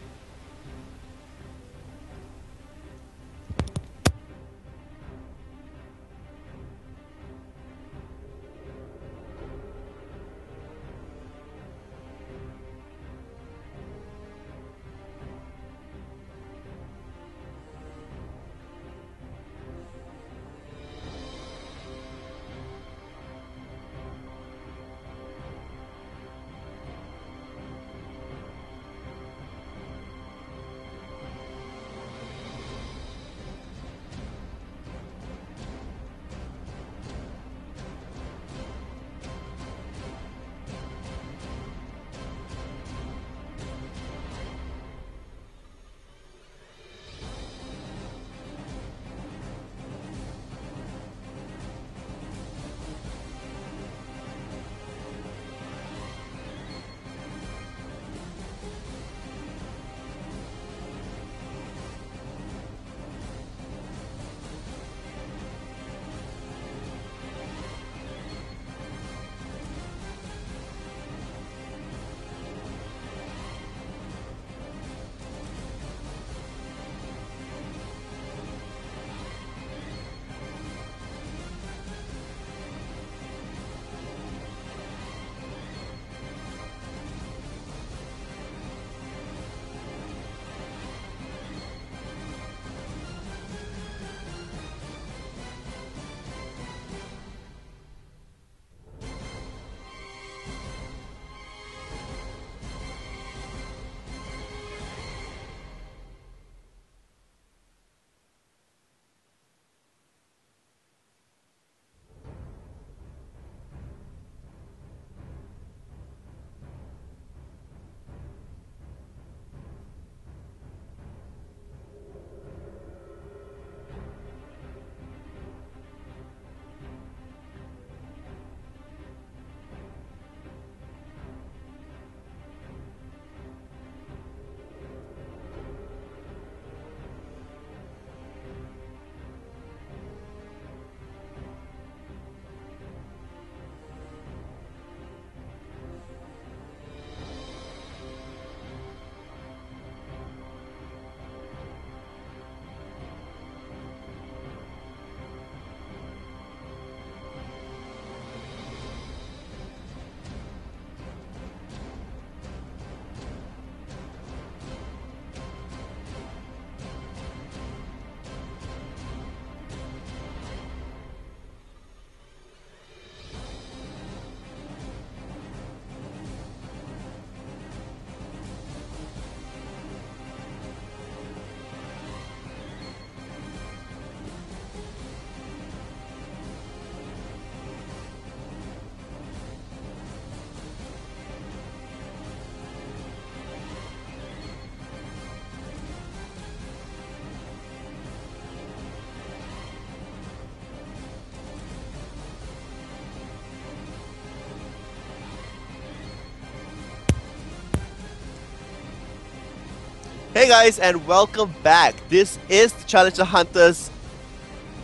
Hey guys, and welcome back. This is the Challenger Hunters,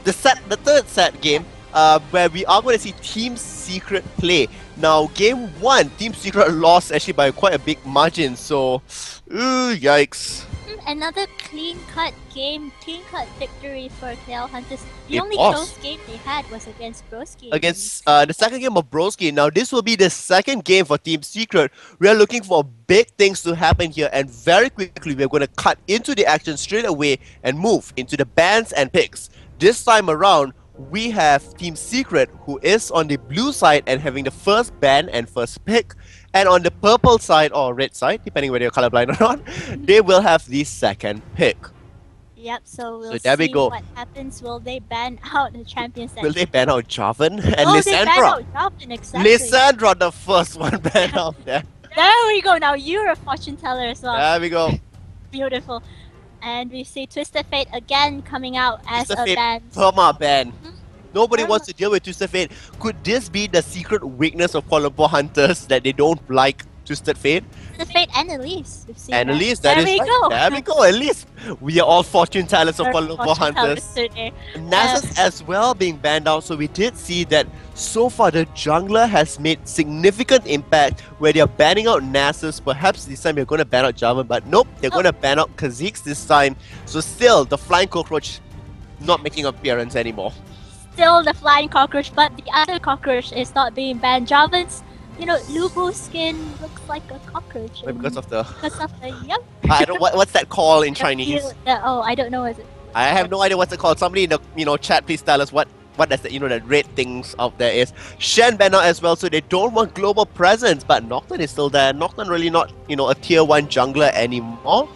the third set game where we are going to see Team Secret play. Now, game 1, Team Secret lost actually by quite a big margin, so yikes. Another clean-cut game, clean-cut victory for KL Hunters. The It only was. close game they had was against Broski. Against the second game of Broski. Now, this will be the second game for Team Secret. We are looking for big things to happen here, and very quickly we're going to cut into the action straight away and move into the bans and picks. This time around, we have Team Secret, who is on the blue side and having the first ban and first pick. And on the purple side, or red side, depending whether you're colorblind or not, they will have the second pick. Yep, so we'll So there we see go. what happens. Will they ban out the champions? Will they ban out Javan and Oh, they ban Lissandra? out Javan, exactly. Lissandra, the first one banned out there. There we go. Now you're a fortune teller as well. There we go. Beautiful. And we see Twisted Fate again coming out as Twisted a Fate ban. perma ban. Nobody wants to deal with Twisted Fate. Could this be the secret weakness of Kuala Lumpur Hunters, that they don't like Twisted Fate? Twisted Fate and Elise. We've seen Annalise, that. that is There we right. go. There we go. At least we are all fortune tellers of We're Kuala Lumpur fortune tellers Hunters. today. Nasus as well being banned out, so we did see that so far the jungler has made significant impact where they are banning out Nasus. Perhaps this time they're going to ban out Javan, but nope, they're going to ban out Kha'Zix this time. So still, the flying cockroach not making an appearance anymore. Still the flying cockroach, but the other cockroach is not being banned. Javan's, Lubu skin looks like a cockroach. Why, because of the... Because of the, yep. I don't what's that called in Chinese? I don't know what it. I have no idea what's it called. Somebody in the chat, please tell us what does that that red things out there is. Shen banner as well, so they don't want global presence, but Nocturne is still there. Nocturne really not a tier 1 jungler anymore.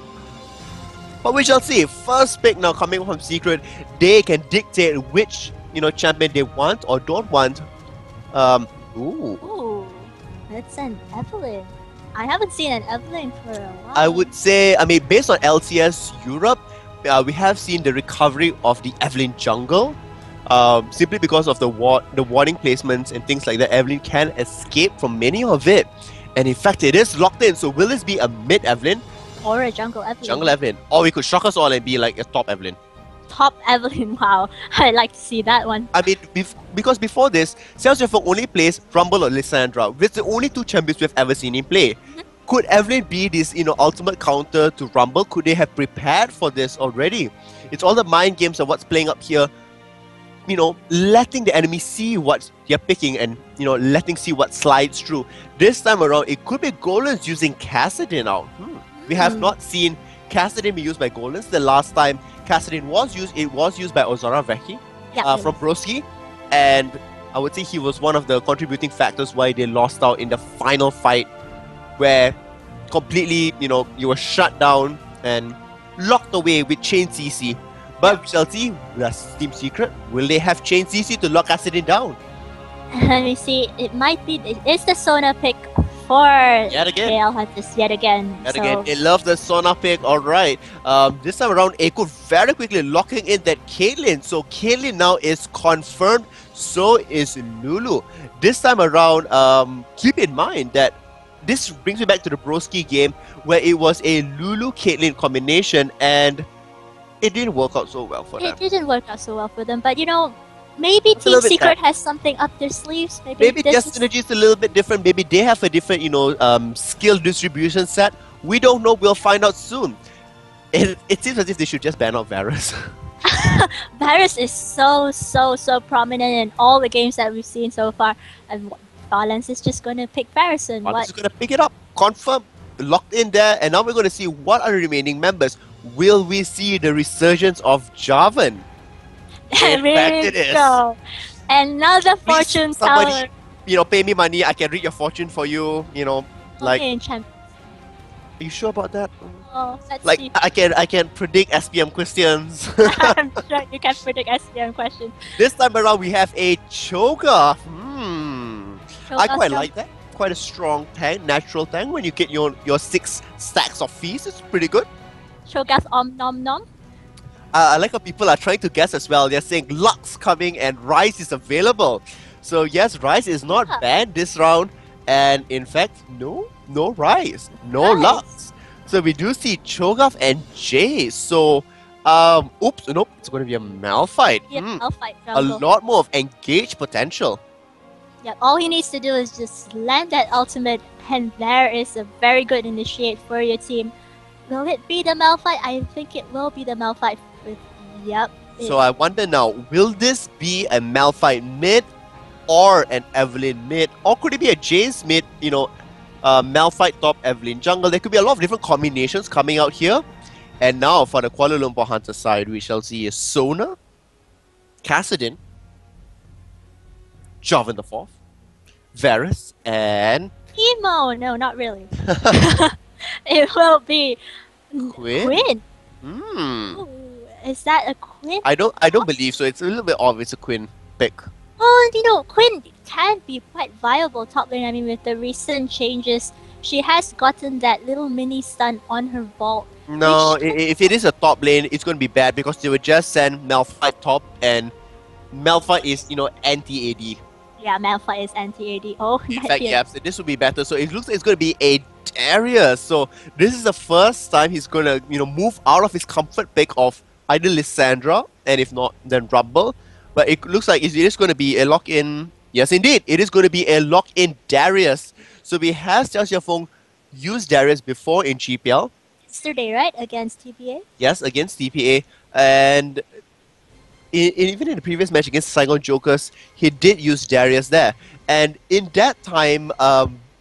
But we shall see. First pick now coming from Secret. They can dictate which champion they want or don't want. Ooh, that's an Evelyn. I haven't seen an Evelyn for a while. I would say, based on LCS Europe, we have seen the recovery of the Evelyn jungle. Simply because of the warning placements and things like that, Evelyn can escape from many of it. And in fact, it is locked in. So will this be a mid Evelyn? Or a jungle Evelyn. Jungle Evelyn. Or we could shock us all and be like a top Evelyn. Top Evelyn, wow. I'd like to see that one. Because before this, Xiao only plays Rumble or Lissandra, which are the only two champions we've ever seen him play. Could Evelyn be this, ultimate counter to Rumble? Could they have prepared for this already? It's all the mind games of what's playing up here. Letting the enemy see what they're picking and, letting see what slides through. This time around, it could be Golans using Kassadin out. We have not seen Kassadin be used by Golans. The last time Kassadin was used, it was used by Ozora Veki from Broski. And I would say he was one of the contributing factors why they lost out in the final fight, where completely, you were shut down and locked away with Chain CC. But we shall see, that's Team Secret. Will they have Chain CC to lock Kassadin down? Let me see. It's the Sona pick for KL Hunters yet again. They love the Sona pick. Alright. This time around, Echo very quickly locking in that Caitlyn. So Caitlyn now is confirmed. So is Lulu. This time around, keep in mind that this brings me back to the Broski game where it was a Lulu-Caitlyn combination and it didn't work out so well for them. It didn't work out so well for them, but maybe Team Secret has something up their sleeves. Maybe their synergy is a little bit different. Maybe they have a different, skill distribution set. We don't know. We'll find out soon. It seems as if they should just ban out Varus. Varus is so prominent in all the games that we've seen so far, and Balance is just going to pick Varus. And Balance is going to pick it up, confirm, locked in there, and now we're going to see what are the remaining members. Will we see the resurgence of Javan? There it is. Go. Another fortune teller. Pay me money. I can read your fortune for you. Like. Okay, are you sure about that? Oh, let's like see. I can predict SPM questions. I'm sure you can predict SPM questions. This time around we have a Cho'Gath. I quite like that. Quite a strong tank, natural tank. When you get your 6 stacks of feast, it's pretty good. Cho'Gath nom nom. I like how people are trying to guess as well. They're saying Lux coming and Rise is available. So yes, Rise is not banned this round. And in fact, no Rise. No Lux. So we do see Cho'Gath and Jace. So Oops, nope, it's going to be a Malphite. Yep, Malphite A jungle. lot more of engaged potential. Yep, all he needs to do is just land that ultimate, and there is a very good initiate for your team. Will it be the Malphite? I think it will be the Malphite. Yep. So I wonder now, will this be a Malphite mid or an Evelyn mid? Or could it be a Jace mid, Malphite top, Evelyn jungle? There could be a lot of different combinations coming out here. And now for the Kuala Lumpur Hunter side, we shall see Sona, Kassadin, Jovan the Fourth, Varus, and Emo! No, not really. It will be Quinn. Quinn. Hmm. Ooh, is that a Quinn? I don't believe so. It's a little bit obvious a Quinn pick. Well, Quinn can be quite viable top lane. I mean, with the recent changes, she has gotten that little mini stun on her vault. No, if it is a top lane, it's going to be bad because they would just send Malphite top, and Malphite is, anti-AD. Yeah, Malphite is anti-AD. Oh, In fact, yeah, so this would be better. So it looks like it's going to be a Darius. So this is the first time he's going to, move out of his comfort pick of either Lissandra, and if not, then Rumble. But it looks like it is going to be a lock-in. Yes, indeed, it is going to be a lock-in Darius. So we have Xiao Xiaofeng use Darius before in GPL. Yesterday, right? Against TPA? Yes, against TPA. And even in the previous match against Saigon Jokers, he did use Darius there. And in that time,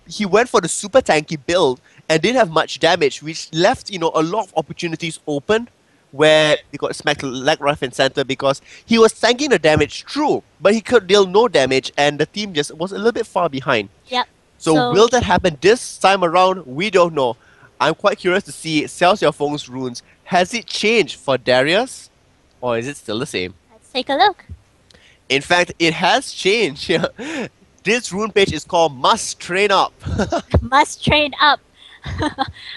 he went for the super tanky build and didn't have much damage, which left, a lot of opportunities open where he got smacked leg right and center because he was tanking the damage, true, but he could deal no damage and the team just was a little bit far behind. Yep. So will that happen this time around? We don't know. I'm quite curious to see Xiao Xiaofeng's runes. Has it changed for Darius? Or is it still the same? Let's take a look. In fact, it has changed. This rune page is called Must Train Up. Must train up.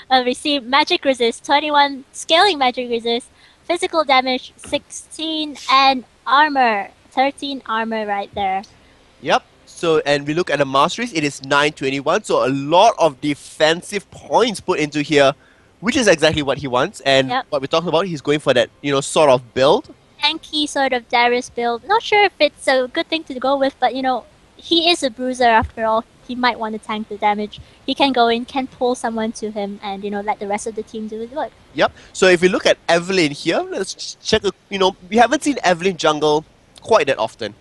Receive magic resist 21, scaling magic resist, physical damage 16, and armor 13 armor right there. Yep. So, and we look at the masteries, it is 921. So a lot of defensive points put into here, which is exactly what he wants. And what we're talking about, he's going for that, sort of build. Tanky sort of Darius build. Not sure if it's a good thing to go with, but he is a bruiser after all. He might want to tank the damage. He can go in, can pull someone to him, and let the rest of the team do the work. Yep. So if we look at Evelyn here, let's check. We haven't seen Evelyn jungle quite that often.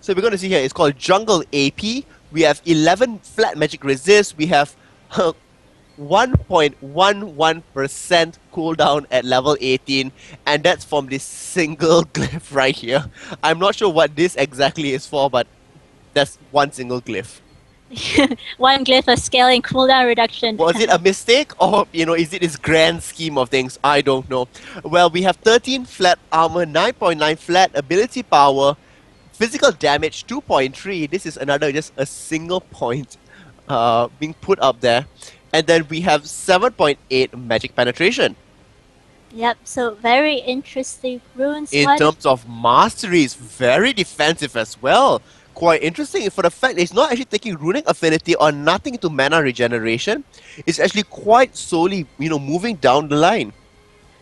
So we're going to see here, it's called Jungle AP. We have 11 flat magic resist. We have 1.11% cooldown at level 18. And that's from this single glyph right here. I'm not sure what this exactly is for, but that's one single glyph. One glyph of scaling cooldown reduction. Was it a mistake or, is it this grand scheme of things? I don't know. Well, we have 13 flat armor, 9.9 flat ability power, physical damage 2.3. This is another just a single point being put up there. And then we have 7.8 magic penetration. Yep, so very interesting runes. In terms of masteries, very defensive as well. Quite interesting for the fact that it's not actually taking runic affinity or nothing to mana regeneration. It's actually quite solely, moving down the line.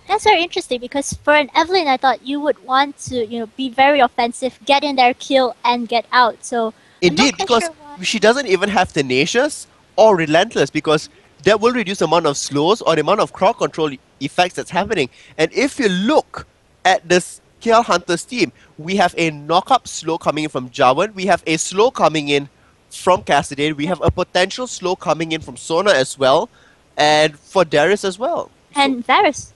That's very interesting because for an Evelyn, I thought you would want to, be very offensive, get in there, kill, and get out. So indeed, because she doesn't even have Tenacious or Relentless because that will reduce the amount of slows or the amount of crowd control effects that's happening. And if you look at this KL Hunters team, we have a knock-up slow coming in from Jawan, we have a slow coming in from Kassadin, we have a potential slow coming in from Sona as well, and for Darius as well. And Varus.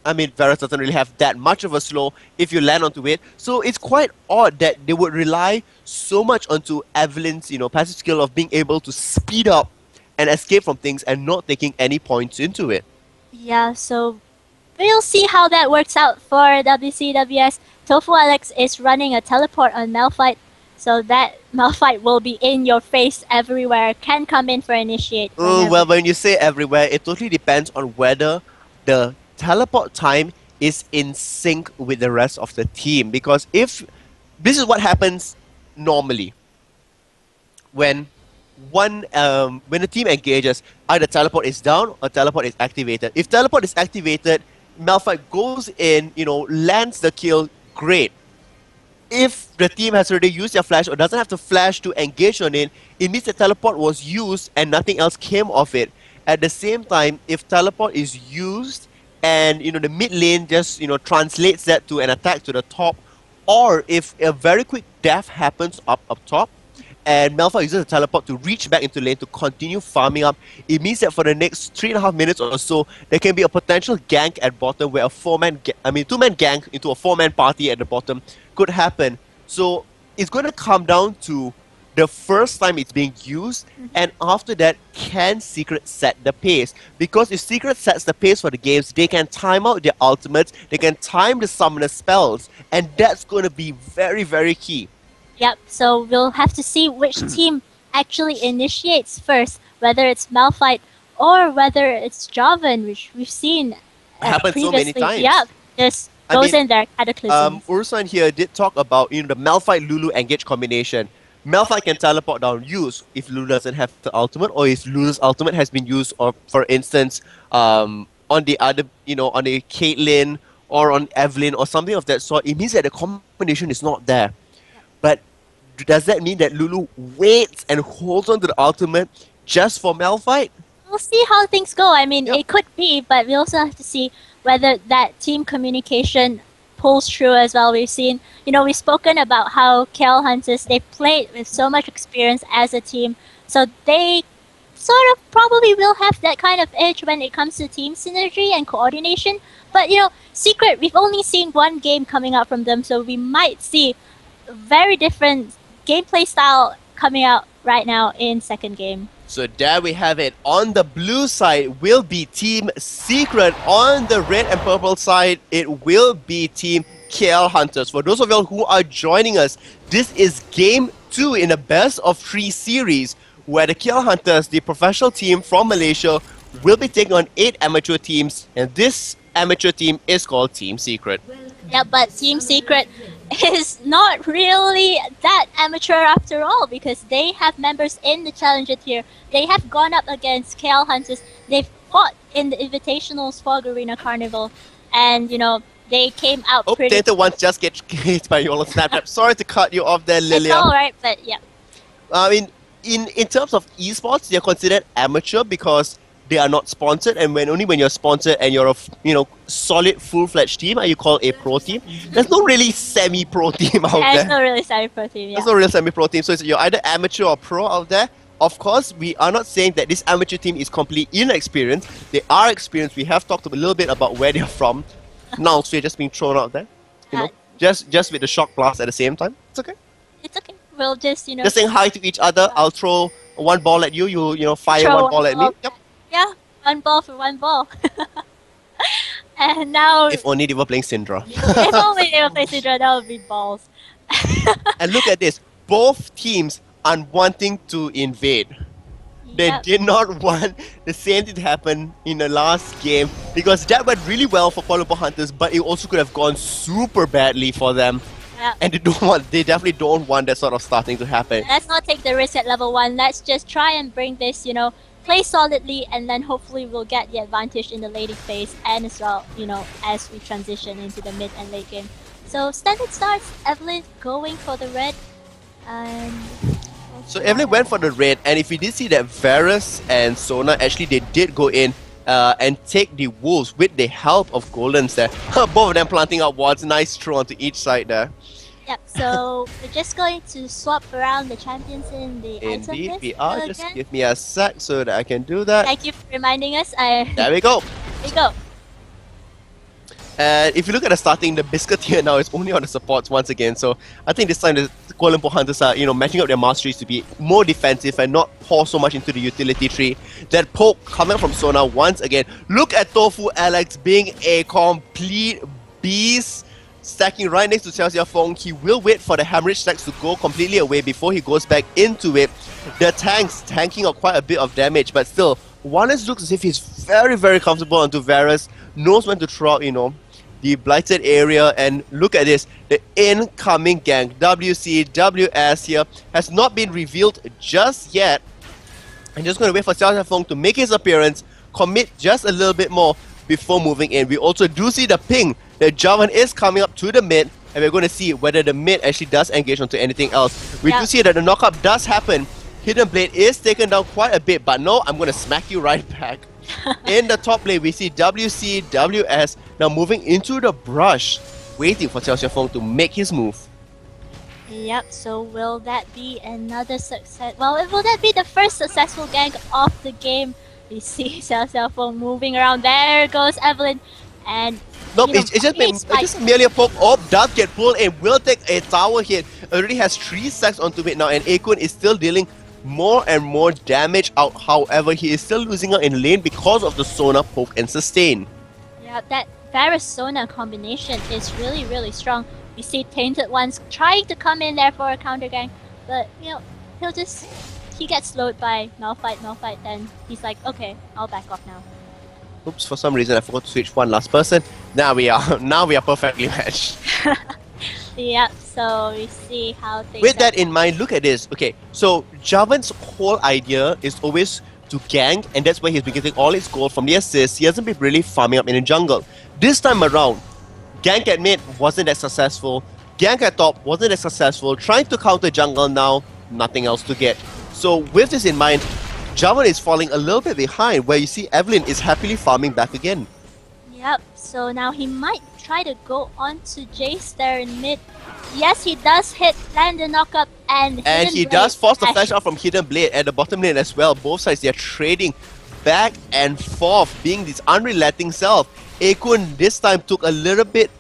I mean, Varus doesn't really have that much of a slow if you land onto it. So it's quite odd that they would rely so much onto Evelyn's, passive skill of being able to speed up and escape from things and not taking any points into it. Yeah, so we'll see how that works out for WCWS. Tofu Alex is running a teleport on Malphite, so that Malphite will be in your face everywhere, can come in for initiate. Well, when you say everywhere, it totally depends on whether the teleport time is in sync with the rest of the team. Because if this is what happens normally when when the team engages, either teleport is down or teleport is activated. If teleport is activated, Malphite goes in, lands the kill, great. If the team has already used their flash or doesn't have to flash to engage on it, it means the teleport was used and nothing else came of it. At the same time, if teleport is used and the mid lane just translates that to an attack to the top, or if a very quick death happens up top, and Malphite uses the teleport to reach back into lane to continue farming up, it means that for the next 3.5 minutes or so, there can be a potential gank at bottom where a two-man gank into a 4-man party at the bottom could happen. So it's going to come down to the first time it's being used, and after that, can Secret set the pace? Because if Secret sets the pace for the games, they can time out their ultimates, they can time the summoner spells, and that's going to be very, very key. Yep, so we'll have to see which team actually initiates first, whether it's Malphite or whether it's Jarvan, which we've seen happened so many times. Yep, just goes in there, cataclysm. Ursan here did talk about the Malphite Lulu engage combination. Malphite can teleport down use if Lulu doesn't have the ultimate, or if Lulu's ultimate has been used, or for instance, on the other, on a Caitlyn or on Evelyn or something of that sort. It means that the combination is not there. But does that mean that Lulu waits and holds on to the ultimate just for Malphite? We'll see how things go. I mean, it could be, but we also have to see whether that team communication pulls through as well. We've seen, we've spoken about how KL Hunters, they played with so much experience as a team, so they sort of probably will have that kind of edge when it comes to team synergy and coordination. But, Secret, we've only seen one game coming out from them, so we might see very different gameplay style coming out right now in second game. So there we have it. On the blue side will be Team Secret. On the red and purple side, it will be Team KL Hunters. For those of y'all who are joining us, this is Game 2 in a best of 3 series, where the KL Hunters, the professional team from Malaysia, will be taking on 8 amateur teams, and this amateur team is called Team Secret. Yeah, but Team Secret is not really that amateur after all, because they have members in the Challenger tier. They have gone up against KL Hunters. They've fought in the Invitationals for Arena Carnival, and they came out pretty... Data once just get hit by your Snapchat. Sorry to cut you off there, Lilia. It's alright, but yeah. I mean, in terms of esports, they're considered amateur because they are not sponsored, and only when you're sponsored and you're a solid full-fledged team are you called a pro team. There's no really semi-pro team out there. There's no really semi-pro team, yeah. There's no real semi-pro team, so you're either amateur or pro out there. Of course, we are not saying that this amateur team is completely inexperienced. They are experienced. We have talked a little bit about where they're from. Now, so you're just being thrown out there, just with the shock blast at the same time. It's okay. It's okay. We'll just just saying hi to each other. I'll throw one ball at you. You fire one ball at me. Yep. Yeah, one ball for one ball. And now... If only they were playing Syndra. If only they were playing Syndra, that would be balls. And look at this. Both teams are wanting to invade. They did not want the same thing to happen in the last game, because that went really well for Kuala Lumpur Hunters, but it also could have gone super badly for them. Yeah. And they definitely don't want that sort of starting to happen. Let's not take the risk at level 1. Let's just try and bring this, play solidly, and then hopefully we'll get the advantage in the lating phase, and as well, as we transition into the mid and late game. So standard starts, Evelyn going for the red, and... So Evelyn went for the red, and if you did see that Varus and Sona, actually they did go in and take the wolves with the help of Golems there. Both of them planting out wards, nice throw onto each side there. Yep, so we're just going to swap around the champions in the item Indeed, list we are. again. Just give me a sec so that I can do that. Thank you for reminding us. There we go. There we go. And if you look at the starting, the Biscuit here now is only on the supports once again. So I think this time the Kuala Lumpur Hunters are, matching up their masteries to be more defensive and not pour so much into the utility tree. That poke coming from Sona once again. Look at Tofu Alex being a complete beast. Stacking right next to Xiao Feng. He will wait for the hemorrhage stacks to go completely away before he goes back into it. The tanks tanking out quite a bit of damage, but still, Juanes looks as if he's very, very comfortable onto Varus. Knows when to throw out, the blighted area, and look at this. The incoming gank, WCWS here, has not been revealed just yet. I'm just going to wait for Xiao Feng to make his appearance, commit just a little bit more. before moving in. We also do see the ping that Javan is coming up to the mid, and we're going to see whether the mid actually does engage onto anything else. We do see that the knockup does happen. Hidden Blade is taken down quite a bit, but no, I'm going to smack you right back. In the top lane, we see WC, WS now moving into the brush, waiting for Xiao Xiaofeng to make his move. Yep, so will that be another success? Well, will that be the first successful gank of the game? We see Xiao Xiaofeng moving around. There goes Evelyn. And nope, it's just merely a poke. Oh, does get pulled in, will take a tower hit. Already has 3 stacks onto it now, and Akun is still dealing more and more damage out. However, he is still losing out in lane because of the Sona, poke, and sustain. Yeah, that Varus Sona combination is really, really strong. We see Tainted Ones trying to come in there for a counter gank, but you know, he gets slowed by Malphite, then he's like, okay, I'll back off now. Oops, for some reason I forgot to switch one last person. Now we are perfectly matched. Yep, so we see how things With that in mind, look at this. Okay, so Javan's whole idea is always to gank, and that's where he's been getting all his gold from the assists. He hasn't been really farming up in the jungle. This time around, gank at mid wasn't that successful. Gank at top wasn't as successful. Trying to counter jungle now, nothing else to get. So with this in mind, Javan is falling a little bit behind, where you see Evelyn is happily farming back again. Yep, so now he might try to go on to Jace there in mid. Yes, he does land the knockup and he does force the flash out from Hidden Blade at the bottom lane as well. Both sides, they're trading back and forth, being this unrelenting self. Akun this time took a little bit,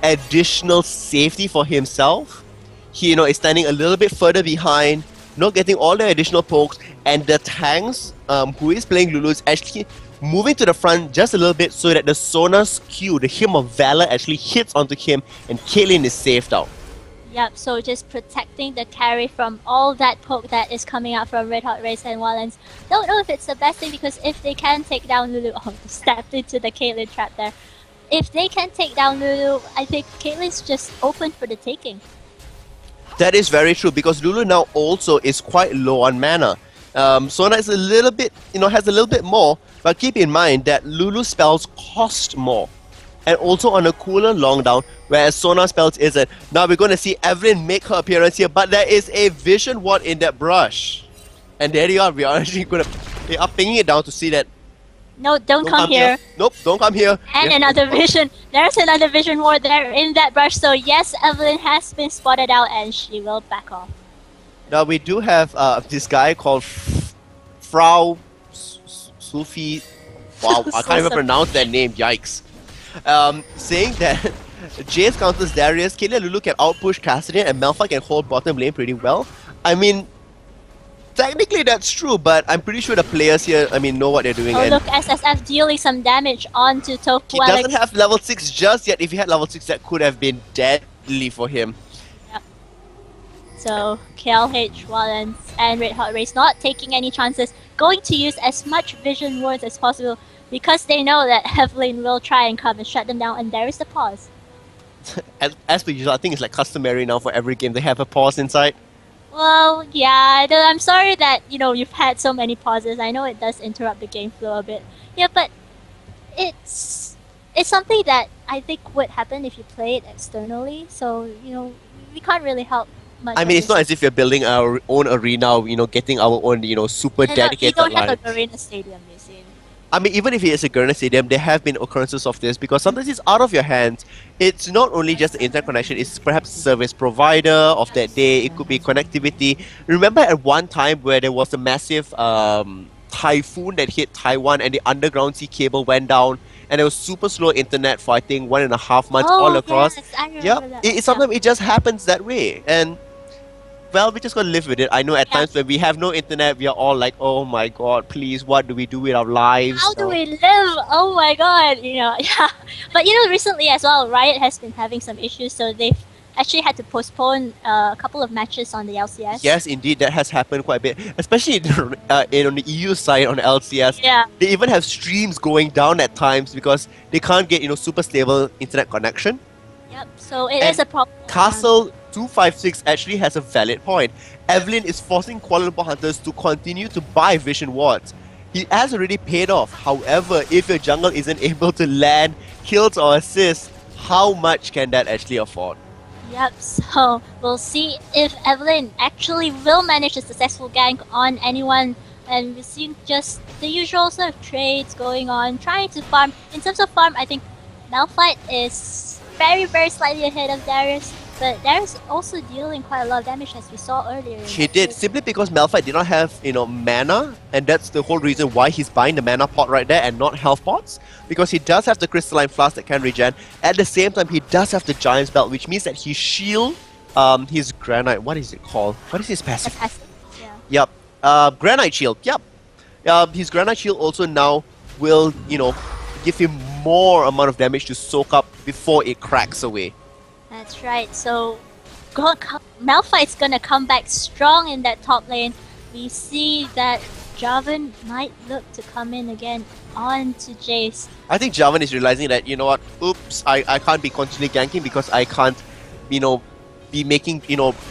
additional safety for himself. He, is standing a little bit further behind, not getting all the additional pokes, and the tanks, who is playing Lulu, is actually moving to the front just a little bit so that the Sona's Q, the Hymn of Valor, actually hits onto him, and Caitlyn is saved out. Yep, so just protecting the carry from all that poke that is coming out from Red Hot Race and Wallens. Don't know if it's the best thing, because if they can take down Lulu, stepped into the Caitlyn trap there. If they can take down Lulu, I think Caitlyn's just open for the taking. That is very true, because Lulu now also is quite low on mana. Sona is a little bit, has a little bit more, but keep in mind that Lulu spells cost more. And also on a cooler long down, whereas Sona spells isn't. Now we're going to see Evelyn make her appearance here, but there is a vision ward in that brush. And there you are, we are actually going to, they are pinging it down to see that. No, don't come here. Nope, don't come here. And another vision. There's another vision ward there in that brush. So yes, Evelyn has been spotted out and she will back off. Now we do have this guy called Frau Sufi. Wow, I can't even pronounce that name. Yikes. Saying that Jace counters Darius, Caitlyn and Lulu can outpush Cassidy, and Malphite can hold bottom lane pretty well. I mean, technically that's true, but I'm pretty sure the players here, know what they're doing. Oh, look, SSF dealing some damage onto Tofu. He doesn't have level 6 just yet. If he had level 6, that could have been deadly for him. Yep. So, KLH, Wallens, and Red Hot Race not taking any chances, going to use as much vision wards as possible, because they know that Evelyn will try and come and shut them down, and there is the pause. As per usual, I think it's like customary now for every game, they have a pause inside. Well, yeah, I'm sorry that, you've had so many pauses. I know it does interrupt the game flow a bit. Yeah, but it's something that I think would happen if you play it externally. So, we can't really help much. I mean, it's not as if you're building our own arena, getting our own, super dedicated line. You don't line. have a Garena Stadium, you see. I mean, even if it is a Garena Stadium, there have been occurrences of this, because sometimes it's out of your hands. It's not only just the internet connection, it's perhaps service provider of that day, it could be connectivity. Remember at one time where there was a massive typhoon that hit Taiwan and the underground sea cable went down, and there was super slow internet for I think 1.5 months all across. Yes, I remember that. Sometimes it just happens that way. And well, we just gotta live with it. I know at times when we have no internet, we are all like, oh my god, please, what do we do with our lives? How do we live? Oh my god, yeah. But recently as well, Riot has been having some issues, so they've actually had to postpone a couple of matches on the LCS. Yes, indeed, that has happened quite a bit, especially on the EU side on the LCS. Yeah. They even have streams going down at times because they can't get super stable internet connection. Yep, so it is a problem. Castle 256 actually has a valid point. Evelyn is forcing Kuala Lumpur Hunters to continue to buy Vision Wards. he has already paid off. However, if your jungle isn't able to land kills or assists, how much can that actually afford? Yep, so we'll see if Evelyn actually will manage a successful gank on anyone, and we're seeing just the usual sort of trades going on, trying to farm. In terms of farm, I think Malphite is very slightly ahead of Darius, but Darius also dealing quite a lot of damage as we saw earlier. He did, simply because Malphite did not have, mana, and that's the whole reason why he's buying the mana pot right there and not health pots, because he does have the crystalline flask that can regen. At the same time, he does have the giant's belt, which means that his shield, his granite, what is it called? What is his passive? Yeah. Yep, granite shield, yep. His granite shield also now will, give him more amount of damage to soak up before it cracks away. That's right, so Malphite's gonna come back strong in that top lane. We see that Jarvan might look to come in again onto Jace. I think Jarvan is realizing that, you know what, oops, I can't be constantly ganking because I can't, be making,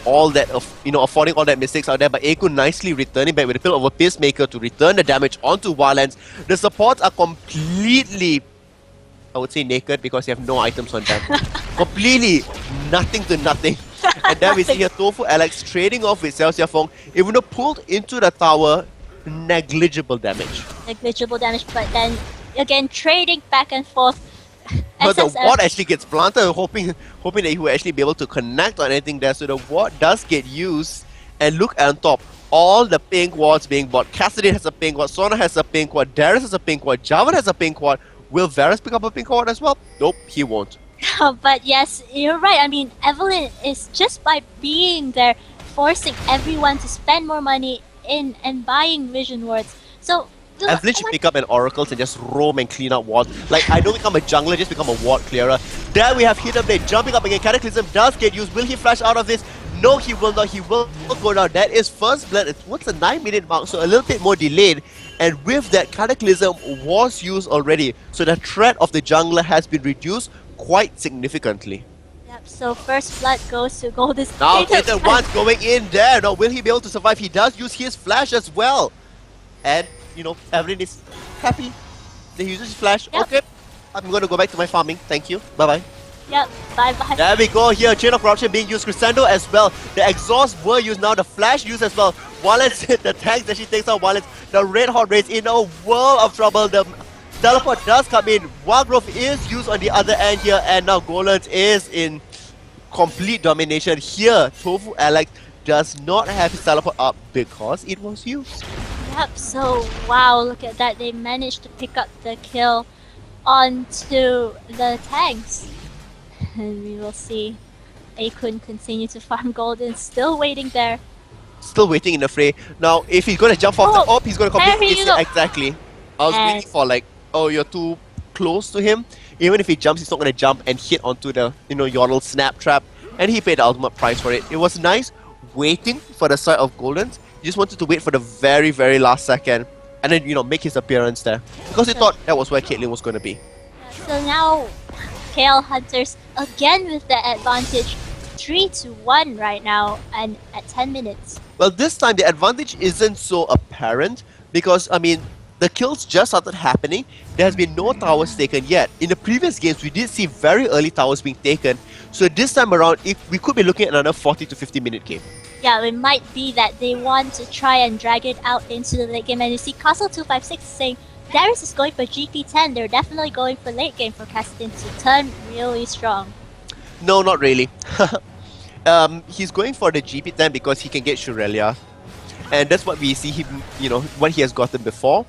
all that, affording all that mistakes out there. But Akun nicely returning back with a Pill of a Peacemaker to return the damage onto Wildlands. The supports are completely, I would say, naked because they have no items on them. Completely nothing to nothing. And then we see here Tofu Alex trading off with Xiao Feng. Even though pulled into the tower, negligible damage. Negligible damage, but then again trading back and forth. But the ward actually gets planted, hoping that he will actually be able to connect on anything there. So the ward does get used. And look on top, all the pink wards being bought. Cassidy has a pink ward, Sona has a pink ward, Darius has a pink ward, Jarvan has a pink ward. Will Varus pick up a pink ward as well? Nope, he won't. But yes, you're right. I mean, Evelyn is just by being there, forcing everyone to spend more money in and buying vision wards. So Evelyn should pick up an oracles and just roam and clean up wards. Like, I don't become a jungler, just become a ward clearer. There we have Hidden Blade jumping up again. Cataclysm does get used. Will he flash out of this? No, he will not. He will go down. That is first blood. It's what's the 9-minute mark, so a little bit more delayed. And with that, Cataclysm was used already. So the threat of the jungler has been reduced quite significantly. Yep, so first blood goes to Golden State. Now Hidden One's going in there. Now will he be able to survive? He does use his flash as well. And, Evelyn is happy. He uses his flash. Yep. Okay, I'm going to go back to my farming. Thank you. Bye-bye. Yep, bye-bye. There we go here. Chain of Corruption being used. Crescendo as well. The exhaust were used now. The flash used as well. Wallace, the tanks that she takes out Wallace. The Red Hot Rays in a world of trouble. The teleport does come in. Wildgrowth is used on the other end here. And now Golans is in complete domination here. Tofu Alex does not have his teleport up because it was used. Yep, so wow, look at that. They managed to pick up the kill onto the tanks. And we will see Akun continue to farm golden, still waiting there. Still waiting in the fray. Now, if he's going to jump off the op, he's going to complete it. Exactly. I was waiting for like, oh, you're too close to him. Even if he jumps, he's not going to jump and hit onto the, Yordle snap trap. And he paid the ultimate price for it. It was nice waiting for the side of Golden's. He just wanted to wait for the very last second. And then, make his appearance there. Because he thought that was where Caitlyn was going to be. So now, KL Hunters again with the advantage. 3-1 right now and at 10 minutes. Well, this time the advantage isn't so apparent because, the kills just started happening. There has been no towers taken yet. In the previous games, we did see very early towers being taken. So this time around, we could be looking at another 40 to 50 minute game. Yeah, it might be that they want to try and drag it out into the late game. And you see Castle256 saying Darius is going for GP10. They're definitely going for late game for Castin to turn really strong. No, not really. He's going for the GP10 because he can get Shurelia. And that's what we see him, what he has gotten before.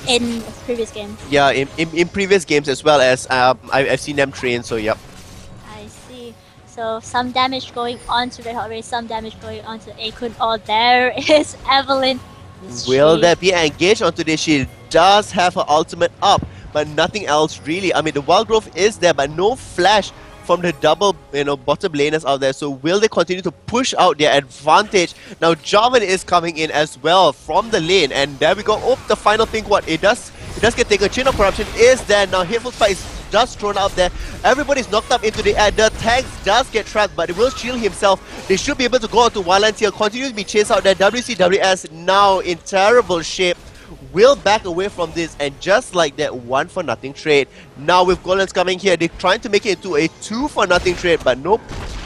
In previous games. Yeah, in previous games as well as I've seen them train, so yep. I see. So some damage going on to Red Hot Rays, some damage going on to Akun. Oh, there is Evelyn. Will that be engaged onto this? She does have her ultimate up, but nothing else really. The wild growth is there, but no flash from the double, bottom laners out there. So will they continue to push out their advantage? Now Jarvan is coming in as well from the lane, and there we go. Oh, the final pink one. It does get taken. Chain of Corruption is there now. Hateful Spike is just thrown out there. Everybody's knocked up into the air. The tanks does get trapped, but it will shield himself. They should be able to go on to Wildlands here. Continue to be chased out there. WCWS now in terrible shape. will back away from this, and just like that 1-for-nothing trade. Now with golems coming here, they're trying to make it into a 2-for-nothing trade, but nope.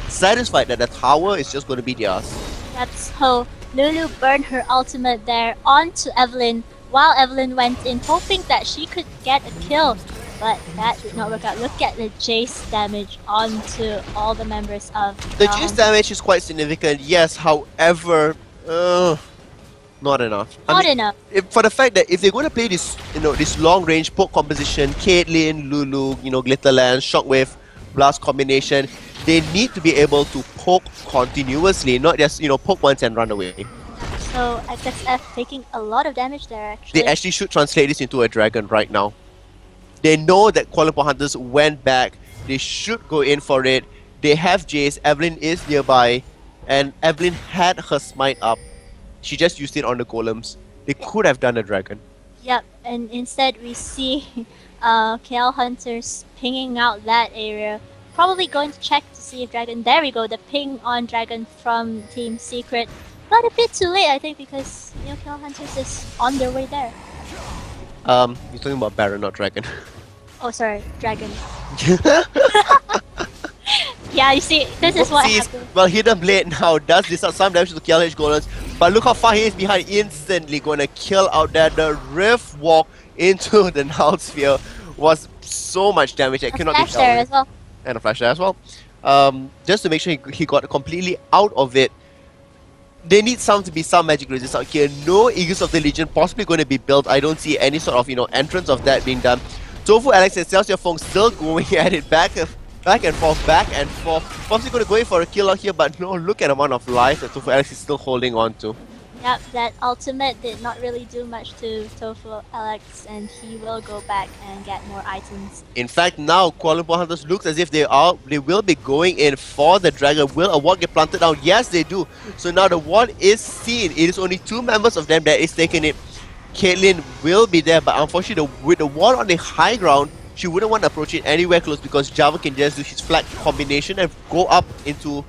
Satisfied that the tower is just going to be theirs. Yep, so Lulu burned her ultimate there onto Evelyn, while Evelyn went in hoping that she could get a kill. But that did not work out. Look at the Jace damage onto all the members of the Jace damage is quite significant, yes, however, not enough. Not enough. For the fact that if they're going to play this, this long-range poke composition, Caitlyn, Lulu, Glitterland, Shockwave, Blast combination, they need to be able to poke continuously, not just, poke once and run away. So XXF taking a lot of damage there, actually. They actually should translate this into a dragon right now. They know that Kuala Lumpur Hunters went back. They should go in for it. They have Jace. Evelyn is nearby. And Evelyn had her smite up. She just used it on the golems. They could have done a dragon. Yep, and instead we see KL Hunters pinging out that area. Probably going to check to see if dragon... There we go, the ping on dragon from Team Secret. But a bit too late, I think, because KL Hunters is on their way there. You're talking about Baron, not dragon. Oh, sorry, dragon. Yeah, you see, this is what happened. Well, Hidden Blade now does this out some damage to the KLH golems, but look how far he is behind, instantly going to kill out there. The Rift Walk into the Null Sphere was so much damage that cannot be flash there as well. And a flash there as well. Just to make sure he got completely out of it. They need to be some magic resist out here. No Eagles of the Legion possibly going to be built. I don't see any sort of entrance of that being done. Tofu, Alex, and Celsius Fong still going at it back and forth. Possibly going to go in for a kill out here, but no, look at the amount of life that Tofu Alex is still holding on to. Yep, that ultimate did not really do much to Tofu Alex, and he will go back and get more items. In fact, now Kuala Lumpur Hunters looks as if they will be going in for the dragon. Will a ward get planted down? Yes, they do. So now the ward is seen. It is only 2 members of them that is taking it. Caitlyn will be there, but unfortunately, with the ward on the high ground, she wouldn't want to approach it anywhere close because Java can just do his flag combination and go up into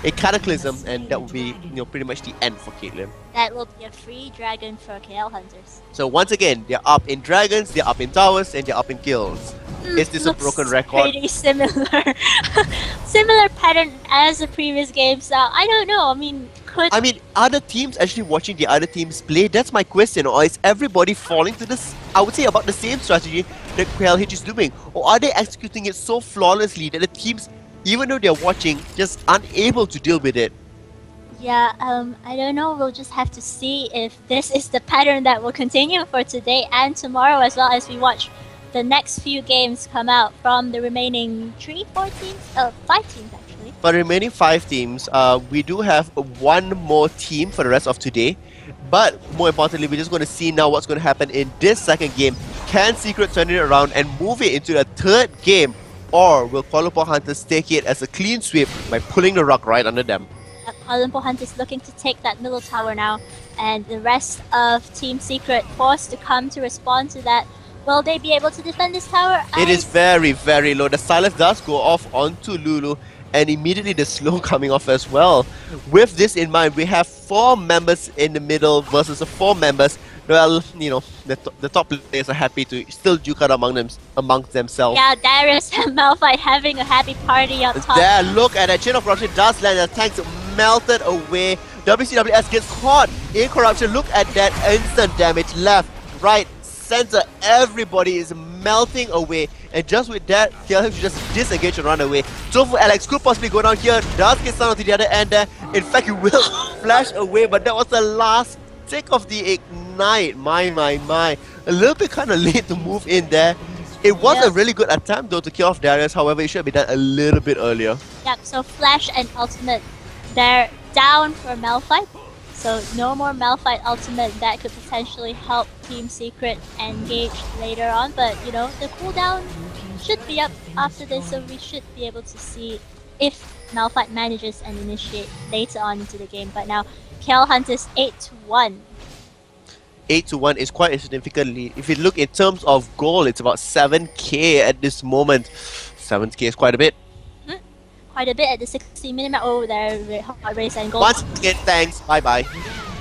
a cataclysm, and that would be pretty much the end for Caitlyn. That will be a free dragon for KL Hunters. So once again, they're up in dragons, they're up in towers, and they're up in kills. Is this a broken record? Pretty similar. Similar pattern as the previous games. I don't know. I mean, other teams actually watching the other teams play? That's my question. Or is everybody falling to this, I would say, about the same strategy that KLH is doing? Or are they executing it so flawlessly that the teams, even though they're watching, just unable to deal with it? Yeah, I don't know. We'll just have to see if this is the pattern that will continue for today and tomorrow, as well as we watch the next few games come out from the remaining 5 teams actually. For the remaining 5 teams, we do have one more team for the rest of today. But more importantly, we're just going to see now what's going to happen in this second game. Can Secret turn it around and move it into the third game? Or will Kuala Lumpur Hunters take it as a clean sweep by pulling the rug right under them? Kuala Lumpur Hunters looking to take that middle tower now, and the rest of Team Secret forced to come to respond to that. Will they be able to defend this tower? It is very, very low. The silence does go off onto Lulu, and immediately the slow coming off as well. With this in mind, we have 4 members in the middle versus the 4 members. Well, the top players are happy to still duke out amongst themselves. Yeah, Darius and Malphite having a happy party up top. There, look at that. Chain of Corruption does land. The tanks melted away. WCWS gets caught in Corruption. Look at that instant damage. Left, right, center. Everybody is melting away. And just with that, KLH should just disengage and run away. Tofu Alex could possibly go down here. Does get stunned onto the other end there. In fact, he will flash away, but that was the last tick of the ignite. My. A little bit kind of late to move in there. It was a really good attempt though to kill off Darius. However, it should have been done a little bit earlier. Yep, so Flash and Ultimate, they're down for Malphite. So no more Malphite Ultimate. That could potentially help Team Secret engage later on. But the cooldown should be up after this, so we should be able to see if Malphite manages and initiate later on into the game. But now KL Hunters 8-1. 8-1 is quite a significant lead. If you look in terms of goal, it's about 7k at this moment. 7k is quite a bit. Quite a bit at the 60-minute mark. Oh, there, race and goal. Once again, thanks. Bye-bye.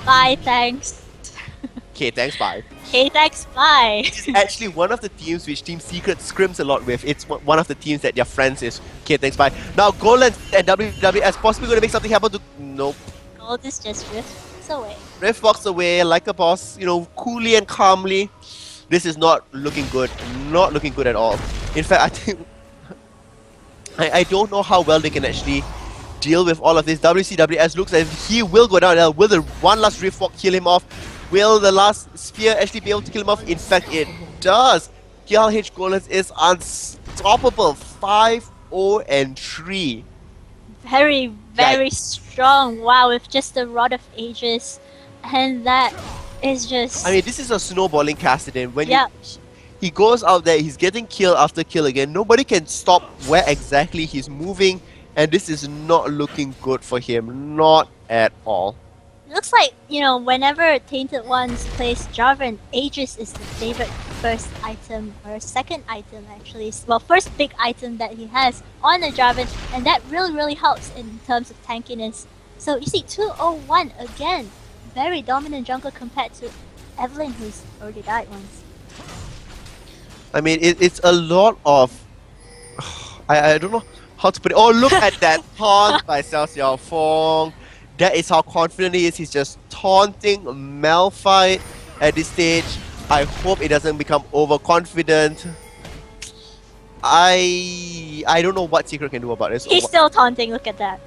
Bye, thanks. Okay, thanks, bye. Hey, thanks, bye. It's actually one of the teams which Team Secret scrims a lot with. It's one of the teams that their friends is. Okay, thanks, bye. Now, Golan and WWS possibly going to make something happen to... Nope. Gold is just drifts away. Rift walks away like a boss, coolly and calmly. This is not looking good. Not looking good at all. In fact, I think... I don't know how well they can actually deal with all of this. WCWS looks as if he will go down. Will the one last Rift walk kill him off? Will the last spear actually be able to kill him off? In fact, it does. KLH Golans is unstoppable. 5-0-3. Very, very strong. Wow, with just the Rod of Ages. And that is just... I mean, this is a snowballing Cassidin. When he goes out there, he's getting kill after kill again. Nobody can stop where exactly he's moving. And this is not looking good for him. Not at all. Looks like, whenever Tainted Ones plays Jarvan, Aegis is the favorite first item, or second item actually. Well, first big item that he has on the Jarvan, and that really, really helps in terms of tankiness. So you see, 201 again. Very dominant jungle compared to Evelyn, who's already died once. I mean, it's a lot of... I don't know how to put it. Oh, look at that taunt by Xiao Xiaofeng. That is how confident he is. He's just taunting Malphite at this stage. I hope it doesn't become overconfident. I don't know what Secret can do about this. He's still taunting, look at that.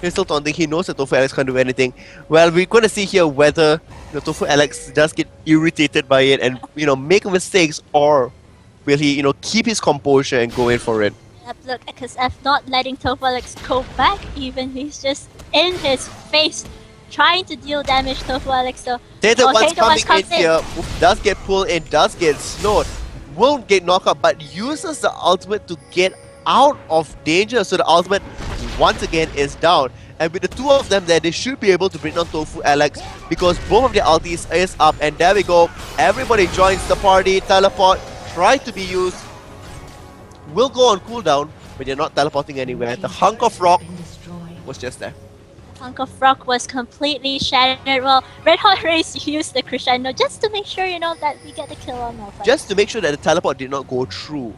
He's still taunting. He knows that Tofu Alex can't do anything. Well, we're going to see here whether Tofu Alex does get irritated by it and make mistakes, or will he keep his composure and go in for it. Yep, look, because F not letting Tofu Alex go back even. He's just in his face trying to deal damage to Tofu Alex. So Tainted One's coming in here, does get pulled in, does get slowed, won't get knocked out, but uses the ultimate to get out of danger. So the ultimate once again is down. And with the two of them there, they should be able to bring down Tofu Alex because both of their ultis is up. And there we go. Everybody joins the party. Teleport try to be used. Will go on cooldown, but you're not teleporting anywhere. The hunk of rock was just there. Hunk of rock was completely shattered. Well, Red Hot Race used the crescendo just to make sure, that we get the kill on Malphite. Just to make sure that the teleport did not go through.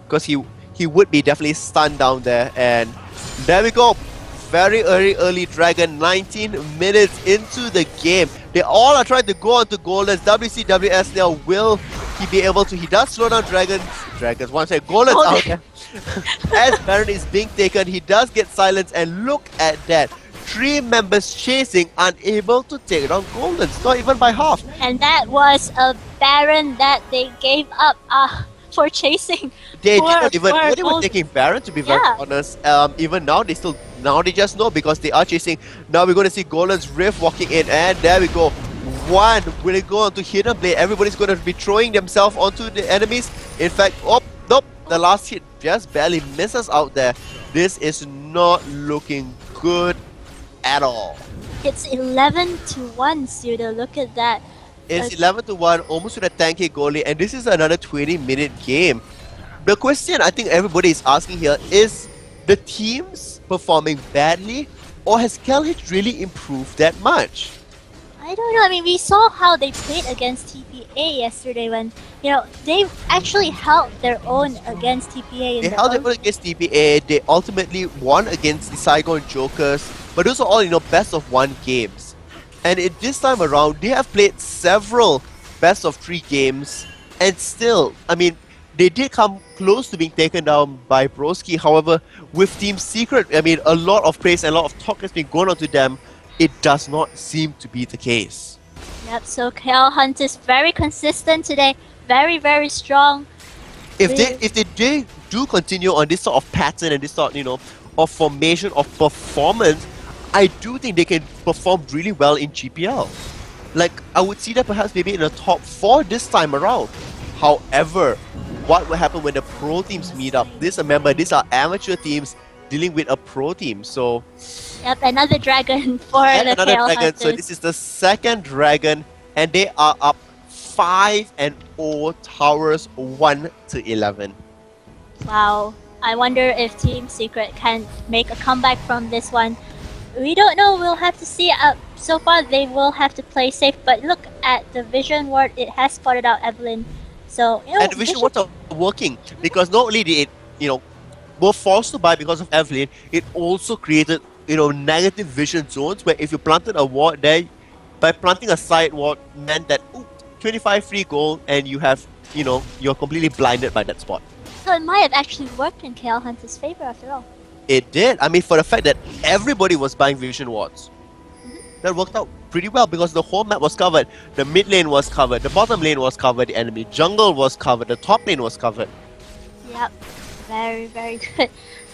Because he would be definitely stunned down there. And there we go. Very early Dragon. 19 minutes into the game. They all are trying to go on to Golden's. WCWS now, will he be able to? He does slow down Dragons. Once again, Golden's out there. As Baron is being taken, he does get silenced. And look at that. 3 members chasing, unable to take down Golden's. Not even by half. And that was a Baron that they gave up for chasing. They didn't even taking Baron, to be very honest. Even now they just know because they are chasing. Now we're going to see Golan's Rift walking in, and there we go. One will it go onto Hidden Blade. Everybody's going to be throwing themselves onto the enemies. In fact, nope, the last hit just barely misses out there. This is not looking good at all. It's 11-1, Pseudo. Look at that. It's 11-1, almost with a tanky goalie, and this is another 20-minute game. The question I think everybody is asking here is, the teams performing badly, or has KLH really improved that much? I don't know. I mean, we saw how they played against TPA yesterday when, they actually held their own against TPA. They held their own against TPA. They ultimately won against the Saigon Jokers, but those are all, best of 1 games. And this time around, they have played several best of 3 games, and still, I mean, they did come close to being taken down by Broski. However, with Team Secret, I mean, a lot of praise and a lot of talk has been going on to them. It does not seem to be the case. Yep, so KL Hunt is very consistent today. Very, very strong. If they do continue on this sort of pattern and this sort, of formation, of performance, I do think they can perform really well in GPL. Like, I would see that perhaps maybe in the top 4 this time around. However, what will happen when the pro teams meet up? Remember, these are amateur teams dealing with a pro team, so... Yep, another dragon for the another KL dragon. Hunters. So this is the second dragon, and they are up 5-0, towers 1-11. Wow. I wonder if Team Secret can make a comeback from this one. We don't know, we'll have to see. So far they will have to play safe, but look, at the vision ward, it has spotted out Evelyn. So, you know, And the vision wards are working because not only did it, were forced to buy because of Evelyn, it also created, negative vision zones where if you planted a ward there, by planting a side ward meant that 25 free gold and you have, you're completely blinded by that spot. So it might have actually worked in KL Hunter's favor after all. It did. I mean, for the fact that everybody was buying vision wards. That worked out pretty well because the whole map was covered. The mid lane was covered, the bottom lane was covered, the enemy jungle was covered, the top lane was covered. Yep, very, very good.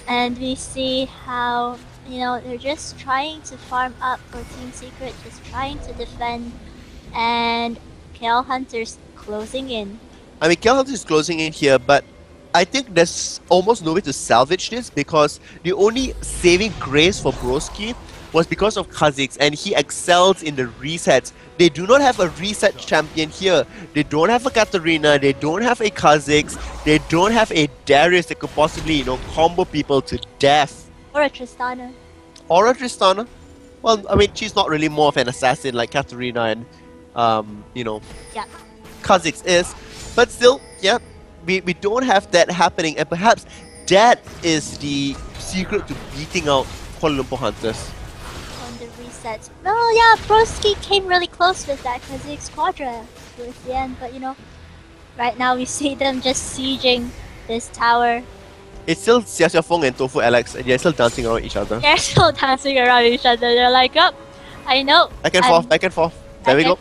And we see how, they're just trying to farm up for Team Secret, just trying to defend, and KL Hunter's closing in. I mean, KL Hunter is closing in here, but I think there's almost no way to salvage this because the only saving grace for Broski was because of Kha'Zix, and he excels in the resets. They do not have a reset champion here. They don't have a Katarina, they don't have a Kha'Zix, they don't have a Darius that could possibly, combo people to death. Or a Tristana. Or a Tristana. Well, I mean, she's not really more of an assassin like Katarina and, Yeah. Kha'Zix is. But still, yeah, we don't have that happening, and perhaps that is the secret to beating out Kuala Lumpur Hunters. On the resets. Well, yeah, Broski came really close with that Kha'Zix Quadra towards the end, but right now we see them just sieging this tower. It's still Xia Xiaofeng and Tofu Alex, and they're still dancing around each other. They're still dancing around each other. They're like, oh, I know. Back and forth, back and forth. There we go.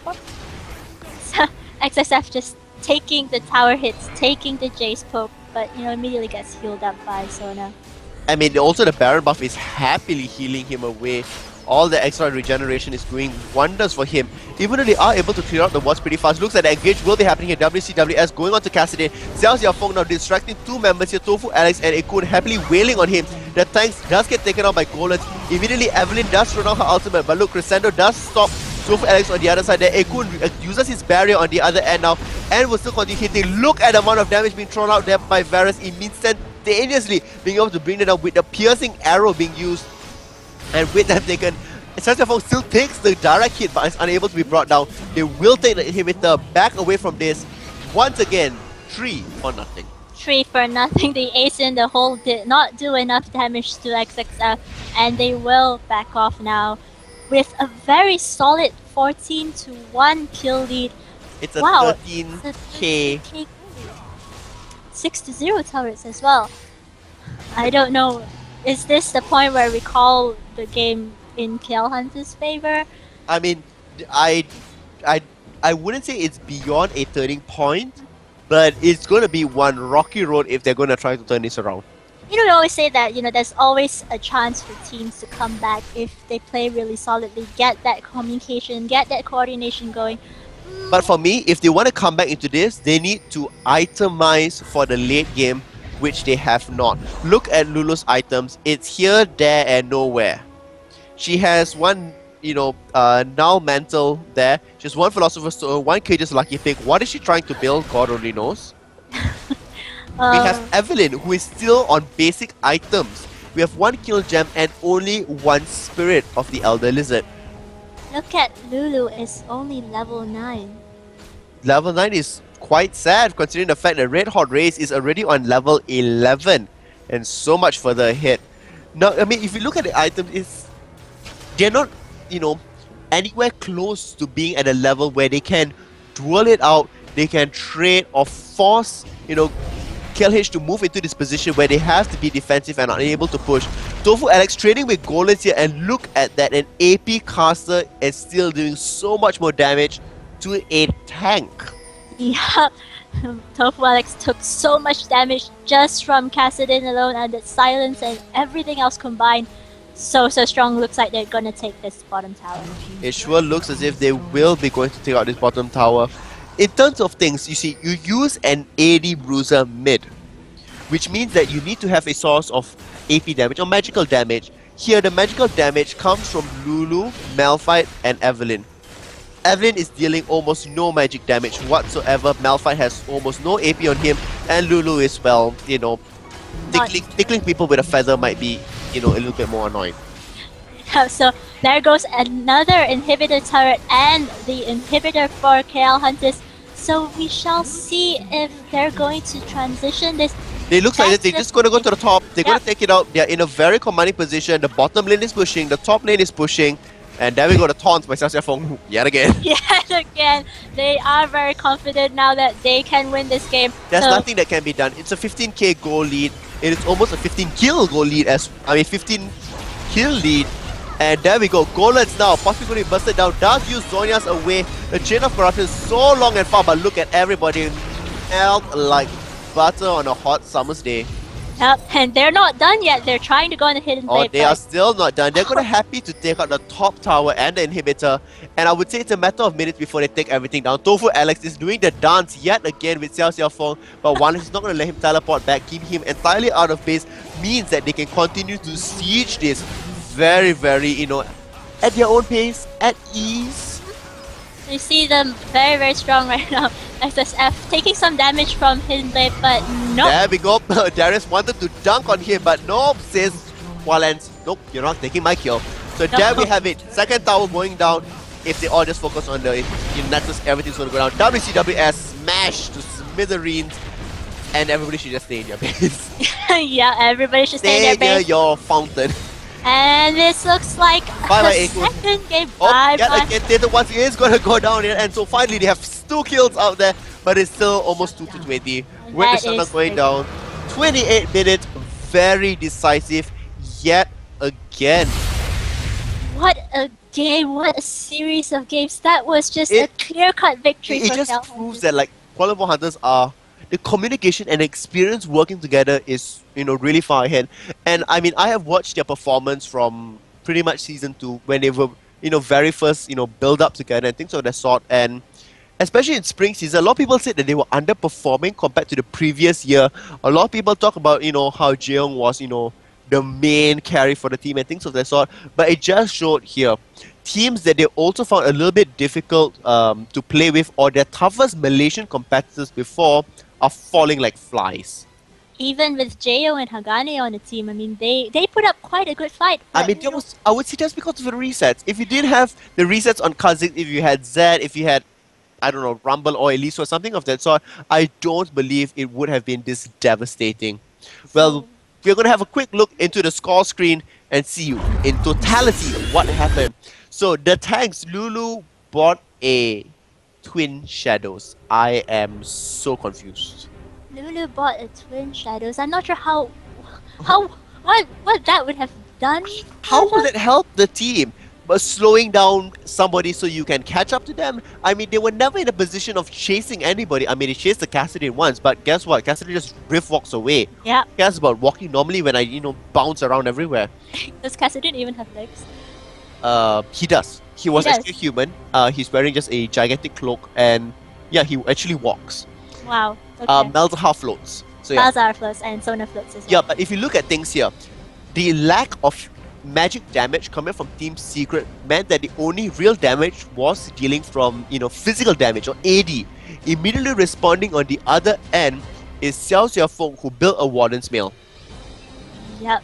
So, XSF just taking the tower hits, taking the Jace poke, but immediately gets healed up by Sona. I mean, also the Baron buff is happily healing him away. All the extra regeneration is doing wonders for him. Even though they are able to clear out the wards pretty fast, looks like the engage will be happening here. WCWS going on to Cassidy. Xiao Xiaofeng now distracting two members here, Tofu Alex and Ekun happily wailing on him. The tanks does get taken out by Golans. Immediately Evelyn does throw down her ultimate, but look, Crescendo does stop Tofu Alex on the other side there. Ekun uses his barrier on the other end now and will still continue hitting. Look at the amount of damage being thrown out there by Varus instantaneously being able to bring it up with the piercing arrow being used. And with that taken, Xia Xiaofeng still takes the direct hit but is unable to be brought down. They will take the inhibitor back away from this. Once again, 3 for nothing. 3 for nothing. The ace in the hole did not do enough damage to XXF, and they will back off now with a very solid 14-1 kill lead. It's a wow, 13k. 6-0 turrets as well. I don't know. Is this the point where we call the game in KL Hunter's favor? I mean, I wouldn't say it's beyond a turning point, but it's going to be one rocky road if they're going to try to turn this around. We always say that, there's always a chance for teams to come back if they play really solidly, get that communication, get that coordination going. But for me, if they want to come back into this, they need to itemize for the late game, which they have not. Look at Lulu's items. It's here, there, and nowhere. She has one, null mantle there. She has one Philosopher's Stone, one Cage's Lucky Pick. What is she trying to build? God only knows. We have Evelyn, who is still on basic items. We have one Kill Gem and only one Spirit of the Elder Lizard. Look at Lulu is only level 9. Level 9 is quite sad considering the fact that Red Hot Race is already on level 11 and so much further ahead. Now, I mean, if you look at the items, they're not, anywhere close to being at a level where they can duel it out, they can trade or force, KLH to move into this position where they have to be defensive and unable to push. Tofu Alex trading with Golans here, and look at that, an AP caster is still doing so much more damage to a tank. Yeah, Tofu Alex took so much damage just from Kassadin alone, and the silence and everything else combined. So strong. Looks like they're gonna take this bottom tower. It sure looks as if they will be going to take out this bottom tower. In terms of things, you see, you use an AD bruiser mid, which means that you need to have a source of AP damage or magical damage. Here, the magical damage comes from Lulu, Malphite, and Evelyn. Evelyn is dealing almost no magic damage whatsoever. Malphite has almost no AP on him, and Lulu is, well, tickling people with a feather might be, a little bit more annoying. So there goes another inhibitor turret and the inhibitor for KL Hunters. So we shall see if they're going to transition this. They look like they're just going to go to the top. They're going to take it out. They're in a very commanding position. The bottom lane is pushing. The top lane is pushing. And there we go, the taunt by Xiao Feng yet again. Yet again, they are very confident now that they can win this game. There's So nothing that can be done. It's a 15k goal lead. It is almost a 15 kill goal lead 15 kill lead. And there we go. Golan's now possibly going to be busted down. Does use Zhonya's away. The chain of corruption is so long and far, but look at everybody melt like butter on a hot summer's day. Yep, and they're not done yet. They're trying to go on the hidden Oh, blade. they are still not done. They're going to happy to take out the top tower and the inhibitor. And I would say it's a matter of minutes before they take everything down. Tofu Alex is doing the dance yet again with Xiao Feng. But one is not going to let him teleport back. Keeping him entirely out of base means that they can continue to siege this very, very, at their own pace, at ease. You see them very, very strong right now. SSF taking some damage from hidden blade, but no. There we go. Darius wanted to dunk on him, but nope, says Wallens. Nope, you're not taking my kill. So there we have it. Second tower going down. If they all just focus on the Nexus, everything's going to go down. WCWS smash to smithereens. And everybody should just stay in your base. Yeah, everybody should stay in Stay their near base. your fountain. And this looks like Bye-bye, the second game. Oh, Bye yet bye. again, Tatum once again is going to go down here. And so finally they have 2 kills out there. But it's still almost 2 to 20. With the That Shannon is going crazy. down. 28 minutes. Very decisive yet again. What a game, what a series of games. That was just a clear-cut victory It for just Cal. proves that like Kuala Lumpur Hunters are the communication and experience working together is really far ahead. And I mean I have watched their performance from pretty much season 2 when they were very first build up together and things of that sort. And especially in spring season, a lot of people said that they were underperforming compared to the previous year. A lot of people talk about how Jeong was the main carry for the team and things of that sort. But it just showed here teams that they also found a little bit difficult to play with, or their toughest Malaysian competitors before, are falling like flies. Even with Jo and Hagane on the team, I mean, they put up quite a good fight. I mean, I would say just because of the resets. If you didn't have the resets on Kazik, if you had Zed, if you had, I don't know, Rumble or Elise or something of that sort, I don't believe it would have been this devastating. Well, we're going to have a quick look into the score screen and see in totality what happened. So the tanks, Lulu bought a Twin Shadows. I am so confused. Lulu bought a Twin Shadows. I'm not sure what that would have done. How will it help the team? But slowing down somebody so you can catch up to them? I mean, they were never in a position of chasing anybody. I mean, they chased the Cassidy once, but guess what? Cassidy just riff walks away. Yeah. Cares about walking normally when I, bounce around everywhere. Does Cassidy even have legs? He does. He was does. actually a human. He's wearing just a gigantic cloak, and yeah, he actually walks. Wow. Okay. Malzahar floats. So yeah. Malzahar floats and Sona floats as well. Yeah, but if you look at things here, the lack of magic damage coming from Team Secret meant that the only real damage was dealing from, physical damage or AD. Immediately responding on the other end is Xiao Feng, who built a Warden's Mail. Yep.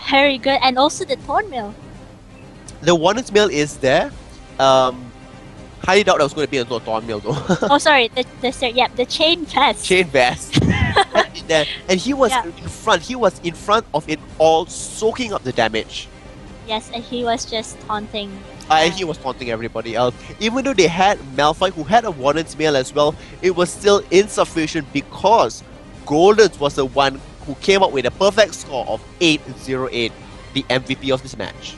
Very good. And also the Thorn Mill. The Warden's Mail is there. Highly doubt I was going to be into a Thorn Mail though. Oh, sorry. The chain vest. Chain vest. And he was Yeah. in front. He was in front of it all, soaking up the damage. Yes, and he was just taunting. And he was taunting everybody else. Even though they had Malphite, who had a Warden's Mail as well, it was still insufficient because Goldens was the one who came up with a perfect score of 808, the MVP of this match.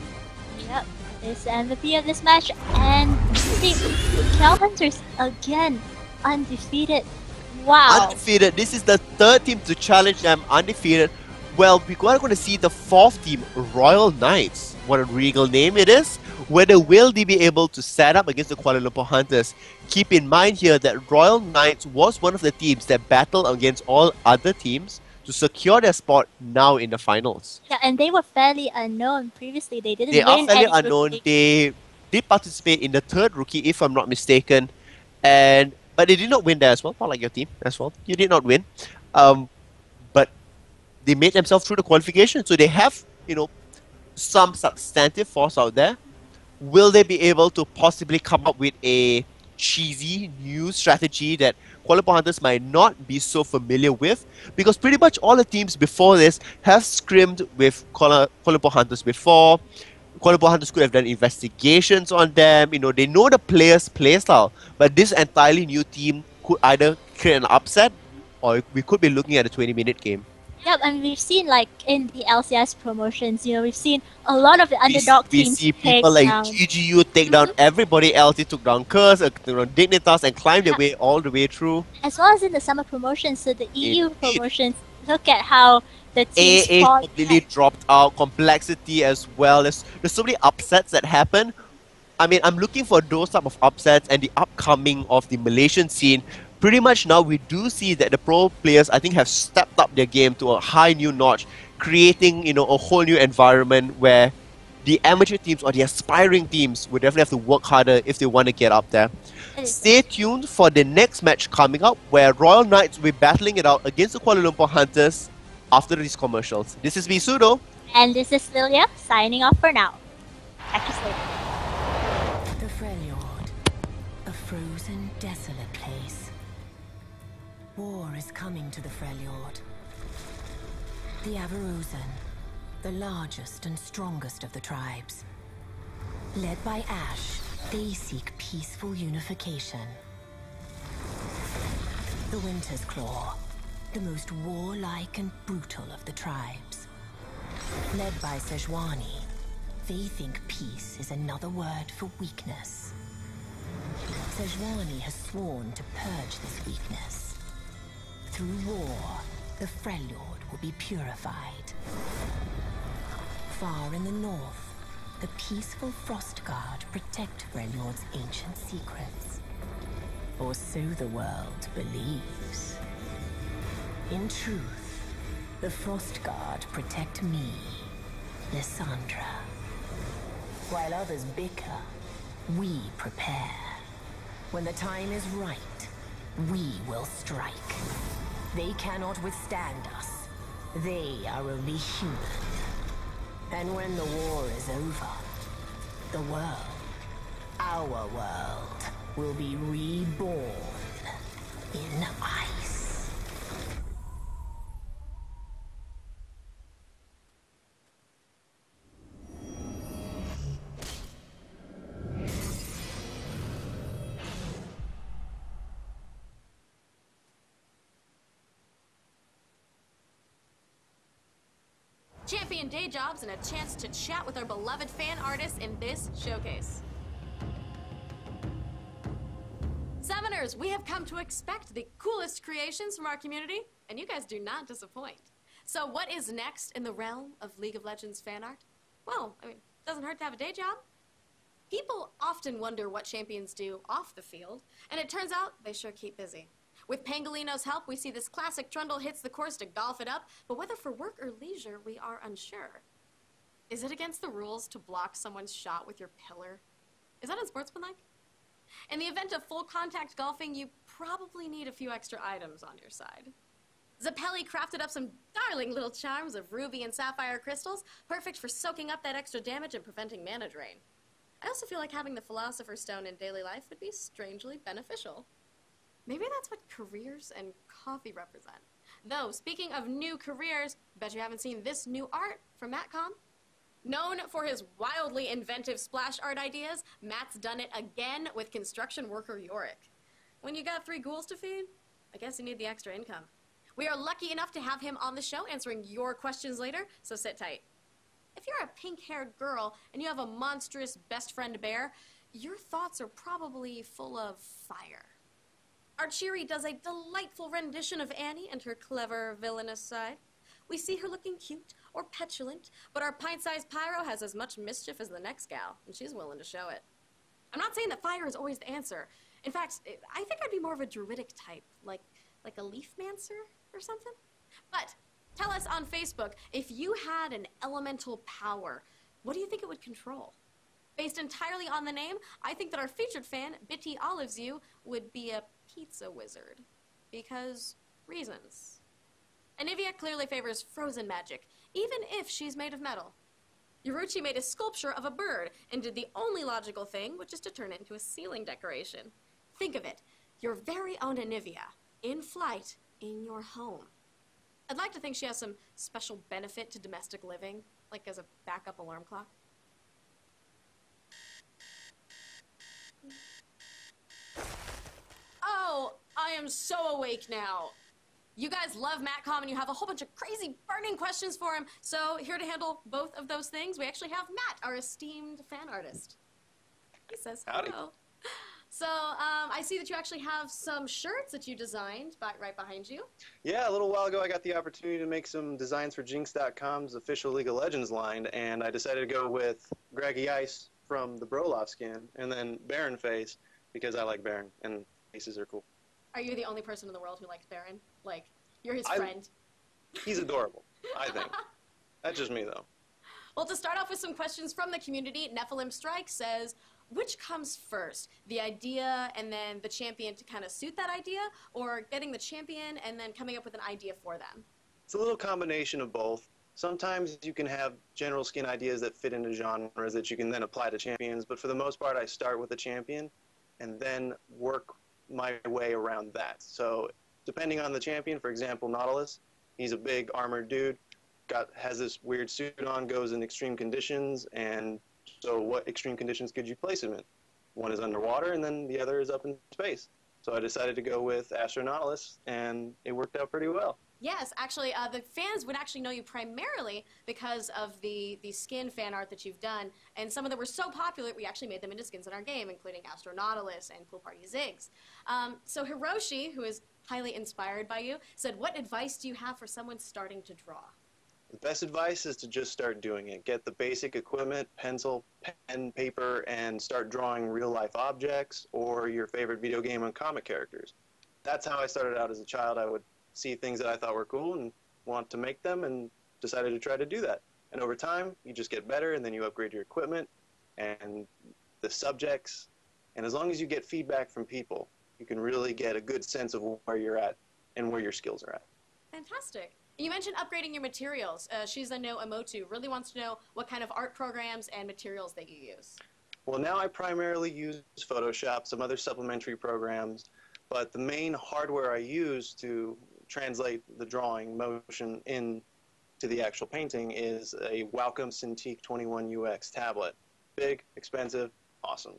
Yep. Is the MVP of this match, and the Cal Hunters again undefeated. Wow. Undefeated. This is the third team to challenge them undefeated. Well, we're going to see the fourth team, Royal Knights. What a regal name it is. Whether will they be able to set up against the Kuala Lumpur Hunters? Keep in mind here that Royal Knights was one of the teams that battled against all other teams to secure their spot now in the finals. Yeah, and they were fairly unknown previously. They didn't They win are fairly any unknown. rookie. They did participate in the third rookie, if I'm not mistaken, but they did not win there as well. Not like your team as well. You did not win, but they made themselves through the qualification. So they have, some substantive force out there? Will they be able to possibly come up with a cheesy new strategy that Kuala Lumpur Hunters might not be so familiar with? Because pretty much all the teams before this have scrimmed with Kuala Lumpur Hunters before. Kuala Lumpur Hunters could have done investigations on them. You know, they know the players' playstyle. But this entirely new team could either create an upset or we could be looking at a 20-minute game. Yep, and we've seen like in the LCS promotions, we've seen a lot of the underdog We teams see take people like down. GGU take down everybody else. They took down Curse, Dignitas, and climbed their way all the way through. As well as in the summer promotions, so the EU promotions, look at how the teams AA fought. completely dropped out. Complexity as well. There's so many upsets that happen. I mean, I'm looking for those type of upsets and the upcoming of the Malaysian scene. Pretty much now we do see that the pro players, I think, have stepped up their game to a high new notch, creating, a whole new environment where the amateur teams or the aspiring teams would definitely have to work harder if they want to get up there. Stay tuned for the next match coming up where Royal Knights will be battling it out against the Kuala Lumpur Hunters after these commercials. This is me, Sudo. And this is Lilia, signing off for now. Catch us later. The Freljord, a frozen, desolate place. War is coming to the Freljord. The Averuzan, the largest and strongest of the tribes. Led by Ash, they seek peaceful unification. The Winter's Claw, the most warlike and brutal of the tribes. Led by Sejuani, they think peace is another word for weakness. Sejuani has sworn to purge this weakness. Through war, the Freljord will be purified. Far in the north, the peaceful Frost Guard protect Freljord's ancient secrets. Or so the world believes. In truth, the Frost Guard protect me, Lysandra. While others bicker, we prepare. When the time is right, we will strike. They cannot withstand us. They are only human. And when the war is over, the world, our world, will be reborn in ice. Champion day jobs and a chance to chat with our beloved fan artists in this showcase. Summoners, we have come to expect the coolest creations from our community, and you guys do not disappoint. So what is next in the realm of League of Legends fan art? Well, it doesn't hurt to have a day job. People often wonder what champions do off the field, and it turns out they sure keep busy. With Pangolino's help, we see this classic trundle hits the course to golf it up, but whether for work or leisure, we are unsure. Is it against the rules to block someone's shot with your pillar? Is that unsportsmanlike? In the event of full contact golfing, you probably need a few extra items on your side. Zappelli crafted up some darling little charms of ruby and sapphire crystals, perfect for soaking up that extra damage and preventing mana drain. I also feel like having the Philosopher's Stone in daily life would be strangely beneficial. Maybe that's what careers and coffee represent. Though, speaking of new careers, bet you haven't seen this new art from Mattcom. Known for his wildly inventive splash art ideas, Matt's done it again with construction worker Yorick. When you got 3 ghouls to feed, I guess you need the extra income. We are lucky enough to have him on the show answering your questions later, so sit tight. If you're a pink-haired girl and you have a monstrous best friend bear, your thoughts are probably full of fire. Archery does a delightful rendition of Annie and her clever, villainous side. We see her looking cute or petulant, but our pint-sized Pyro has as much mischief as the next gal, and she's willing to show it. I'm not saying that fire is always the answer. In fact, I think I'd be more of a druidic type, like a leafmancer or something. But tell us on Facebook, if you had an elemental power, what do you think it would control? Based entirely on the name, I think that our featured fan, Bitty Olives You, would be a pizza wizard. Because reasons. Anivia clearly favors frozen magic, even if she's made of metal. Yoruchi made a sculpture of a bird and did the only logical thing, which is to turn it into a ceiling decoration. Think of it, your very own Anivia, in flight, in your home. I'd like to think she has some special benefit to domestic living, like as a backup alarm clock. Oh, I am so awake now. You guys love Mattcom and you have a whole bunch of crazy burning questions for him. So here to handle both of those things, we actually have Matt, our esteemed fan artist. He says Howdy. hello. So I see that you actually have some shirts that you designed right behind you. Yeah, a little while ago I got the opportunity to make some designs for Jinx.com's official League of Legends line, and I decided to go with Greggy Ice from the Broloff skin, and then Baron Face, because I like Baron, and faces are cool. Are you the only person in the world who likes Baron? Like, you're his friend? He's adorable, I think. That's just me, though. Well, to start off with some questions from the community, Nephilim Strike says, which comes first, the idea and then the champion to kind of suit that idea, or getting the champion and then coming up with an idea for them? It's a little combination of both. Sometimes you can have general skin ideas that fit into genres that you can then apply to champions, but for the most part I start with a champion and then work my way around that. So depending on the champion, for example, Nautilus, he's a big armored dude, has this weird suit on, goes in extreme conditions, and so what extreme conditions could you place him in? One is underwater, and then the other is up in space. So I decided to go with Astronautilus, and it worked out pretty well. Yes, actually, the fans would actually know you primarily because of the skin fan art that you've done, and some of them were so popular we actually made them into skins in our game, including Astronautilus and Pool Party Ziggs. So Hiroshi, who is highly inspired by you, said, what advice do you have for someone starting to draw? The best advice is to just start doing it. Get the basic equipment, pencil, pen, paper, and start drawing real-life objects or your favorite video game and comic characters. That's how I started out as a child. I would see things that I thought were cool and want to make them, and decided to try to do that. And over time, you just get better, and then you upgrade your equipment and the subjects. And as long as you get feedback from people, you can really get a good sense of where you're at and where your skills are at. Fantastic. You mentioned upgrading your materials. Shiza no Emotu really wants to know what kind of art programs and materials that you use. Well, now I primarily use Photoshop, some other supplementary programs, but the main hardware I use to translate the drawing motion into the actual painting is a Wacom Cintiq 21UX tablet. Big, expensive, awesome.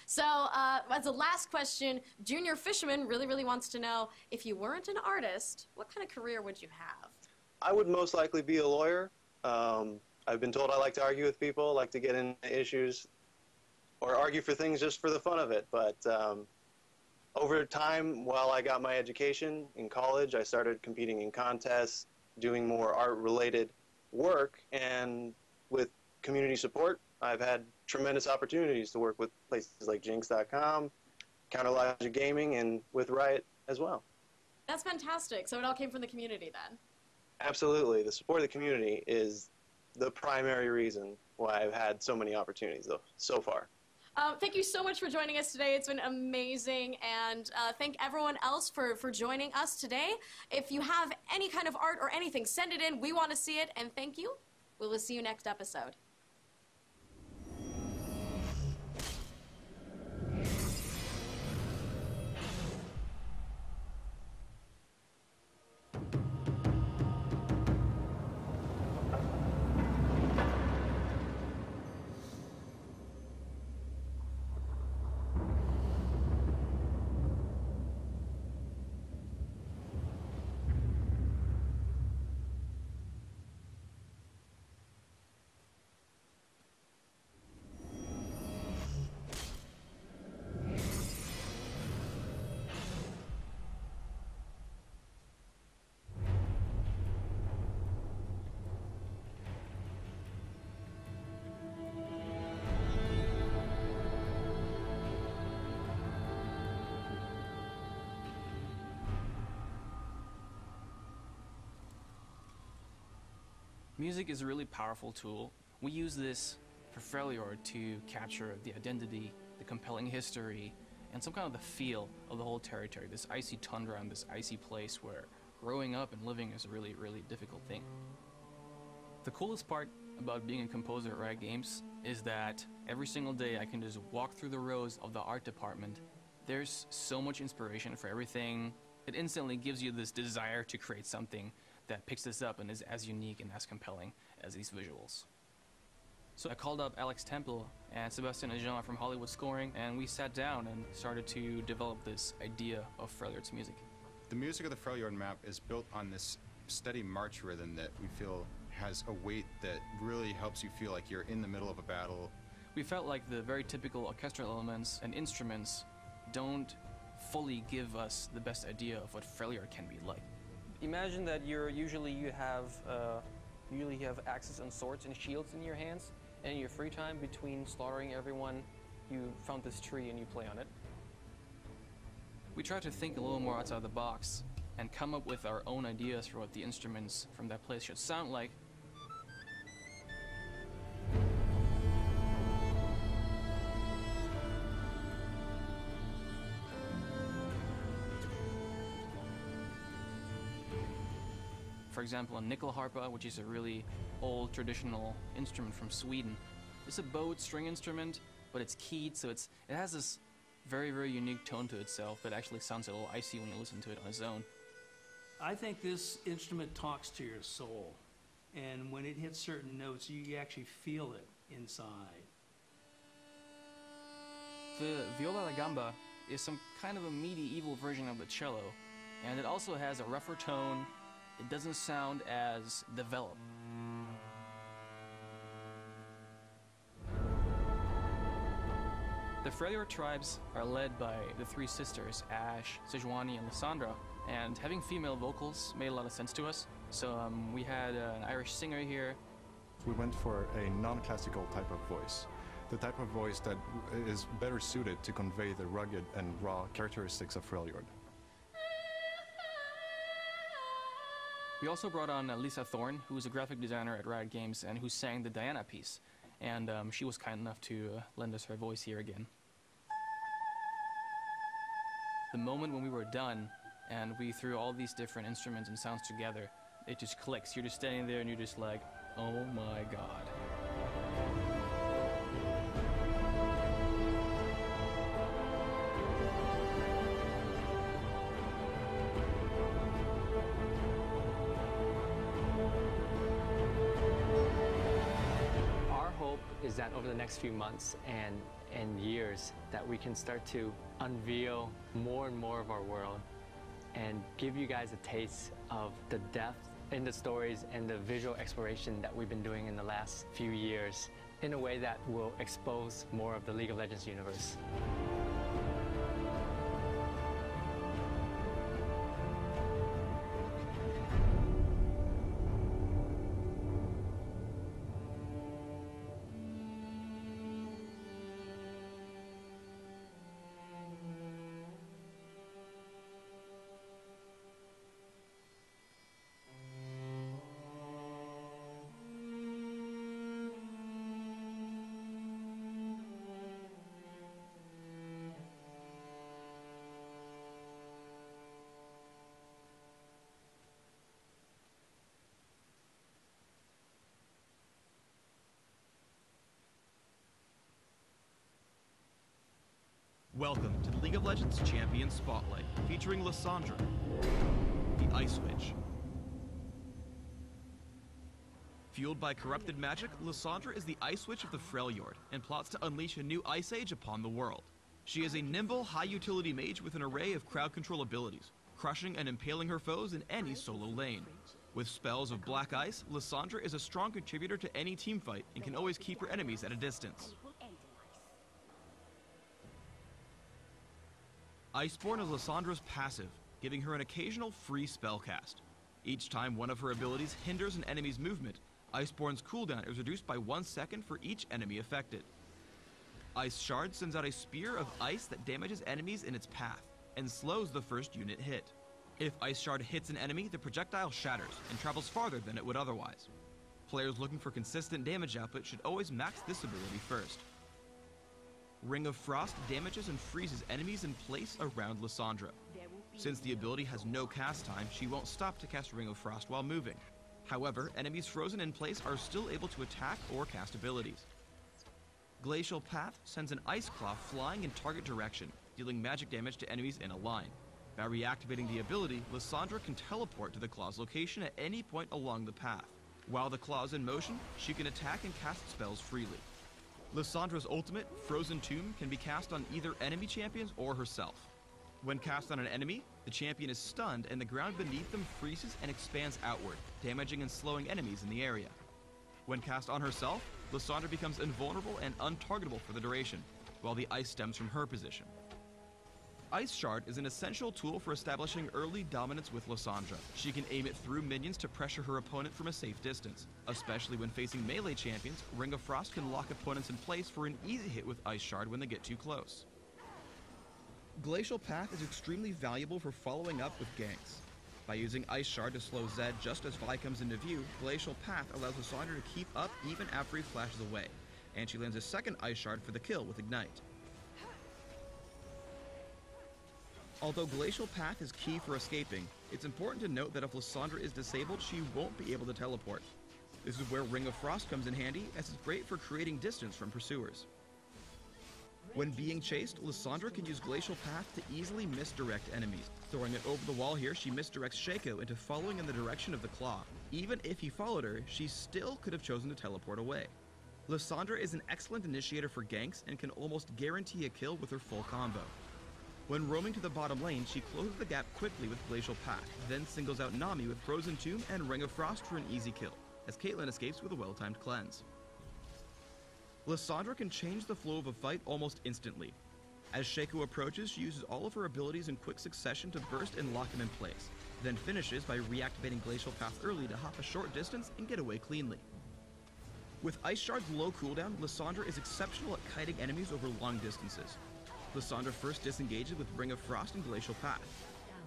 So, as a last question, Junior Fisherman really wants to know, if you weren't an artist, what kind of career would you have? I would most likely be a lawyer. I've been told I like to argue with people, like to get into issues, or argue for things just for the fun of it. But over time, while I got my education in college, I started competing in contests, doing more art-related work, and with community support, I've had tremendous opportunities to work with places like Jinx.com, Counterlogic Gaming, and with Riot as well. That's fantastic. So it all came from the community then? Absolutely. The support of the community is the primary reason why I've had so many opportunities so far. Thank you so much for joining us today. It's been amazing, and thank everyone else for joining us today. If you have any kind of art or anything, send it in. We want to see it, and thank you. We will see you next episode. Music is a really powerful tool. We use this for Freljord to capture the identity, the compelling history, and some kind of the feel of the whole territory, this icy tundra and this icy place where growing up and living is a really difficult thing. The coolest part about being a composer at Riot Games is that every single day I can just walk through the rows of the art department. There's so much inspiration for everything. It instantly gives you this desire to create something that picks this up and is as unique and as compelling as these visuals. So I called up Alex Temple and Sebastian Ajan from Hollywood Scoring, and we sat down and started to develop this idea of Freljord's music. The music of the Freljord map is built on this steady march rhythm that we feel has a weight that really helps you feel like you're in the middle of a battle. We felt like the very typical orchestral elements and instruments don't fully give us the best idea of what Freljord can be like. Imagine that usually you have axes and swords and shields in your hands, and in your free time between slaughtering everyone, you found this tree and you play on it. We tried to think a little more outside the box and come up with our own ideas for what the instruments from that place should sound like. For example, a nyckelharpa, which is a really old traditional instrument from Sweden. It's a bowed string instrument, but it's keyed, so it has this very, very unique tone to itself that actually sounds a little icy when you listen to it on its own. I think this instrument talks to your soul, and when it hits certain notes, you actually feel it inside. The viola da gamba is some kind of a medieval version of the cello, and it also has a rougher tone. It doesn't sound as developed. The Freljord tribes are led by the three sisters, Ash, Sejuani, and Lysandra, and having female vocals made a lot of sense to us. So we had an Irish singer here. We went for a non-classical type of voice, the type of voice that is better suited to convey the rugged and raw characteristics of Freljord. We also brought on Lisa Thorne, who is a graphic designer at Riot Games and who sang the Diana piece. And she was kind enough to lend us her voice here again. The moment when we were done and we threw all these different instruments and sounds together, it just clicks. You're just standing there and you're just like, oh my god. Is that over the next few months and years that we can start to unveil more and more of our world and give you guys a taste of the depth in the stories and the visual exploration that we've been doing in the last few years in a way that will expose more of the League of Legends universe. Welcome to the League of Legends Champion Spotlight, featuring Lysandra, the Ice Witch. Fueled by corrupted magic, Lysandra is the Ice Witch of the Freljord and plots to unleash a new Ice Age upon the world. She is a nimble, high-utility mage with an array of crowd control abilities, crushing and impaling her foes in any solo lane. With spells of Black Ice, Lysandra is a strong contributor to any teamfight and can always keep her enemies at a distance. Iceborne is Lysandra's passive, giving her an occasional free spellcast. Each time one of her abilities hinders an enemy's movement, Iceborne's cooldown is reduced by 1 second for each enemy affected. Ice Shard sends out a spear of ice that damages enemies in its path, and slows the first unit hit. If Ice Shard hits an enemy, the projectile shatters, and travels farther than it would otherwise. Players looking for consistent damage output should always max this ability first. Ring of Frost damages and freezes enemies in place around Lysandra. Since the ability has no cast time, she won't stop to cast Ring of Frost while moving. However, enemies frozen in place are still able to attack or cast abilities. Glacial Path sends an Ice Claw flying in target direction, dealing magic damage to enemies in a line. By reactivating the ability, Lysandra can teleport to the Claw's location at any point along the path. While the Claw is in motion, she can attack and cast spells freely. Lysandra's ultimate, Frozen Tomb, can be cast on either enemy champions or herself. When cast on an enemy, the champion is stunned and the ground beneath them freezes and expands outward, damaging and slowing enemies in the area. When cast on herself, Lysandra becomes invulnerable and untargetable for the duration, while the ice stems from her position. Ice Shard is an essential tool for establishing early dominance with Lysandra. She can aim it through minions to pressure her opponent from a safe distance. Especially when facing melee champions, Ring of Frost can lock opponents in place for an easy hit with Ice Shard when they get too close. Glacial Path is extremely valuable for following up with ganks. By using Ice Shard to slow Zed just as Vi comes into view, Glacial Path allows Lysandra to keep up even after he flashes away, and she lands a second Ice Shard for the kill with Ignite. Although Glacial Path is key for escaping, it's important to note that if Lysandra is disabled, she won't be able to teleport. This is where Ring of Frost comes in handy, as it's great for creating distance from pursuers. When being chased, Lysandra can use Glacial Path to easily misdirect enemies. Throwing it over the wall here, she misdirects Shaco into following in the direction of the Claw. Even if he followed her, she still could have chosen to teleport away. Lysandra is an excellent initiator for ganks and can almost guarantee a kill with her full combo. When roaming to the bottom lane, she closes the gap quickly with Glacial Path, then singles out Nami with Frozen Tomb and Ring of Frost for an easy kill, as Caitlyn escapes with a well-timed cleanse. Lysandra can change the flow of a fight almost instantly. As Shaco approaches, she uses all of her abilities in quick succession to burst and lock him in place, then finishes by reactivating Glacial Path early to hop a short distance and get away cleanly. With Ice Shard's low cooldown, Lysandra is exceptional at kiting enemies over long distances. Lysandra first disengages with Ring of Frost and Glacial Path.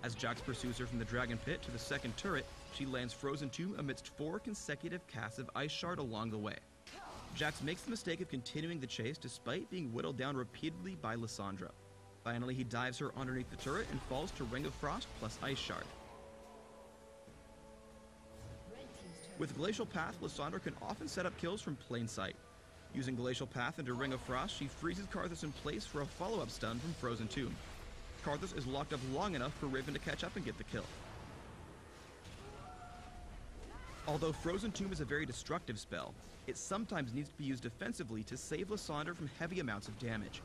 As Jax pursues her from the Dragon Pit to the second turret, she lands Frozen Tomb amidst 4 consecutive casts of Ice Shard along the way. Jax makes the mistake of continuing the chase despite being whittled down repeatedly by Lysandra. Finally, he dives her underneath the turret and falls to Ring of Frost plus Ice Shard. With Glacial Path, Lysandra can often set up kills from plain sight. Using Glacial Path into Ring of Frost, she freezes Karthus in place for a follow-up stun from Frozen Tomb. Karthus is locked up long enough for Riven to catch up and get the kill. Although Frozen Tomb is a very destructive spell, it sometimes needs to be used defensively to save Lysandra from heavy amounts of damage.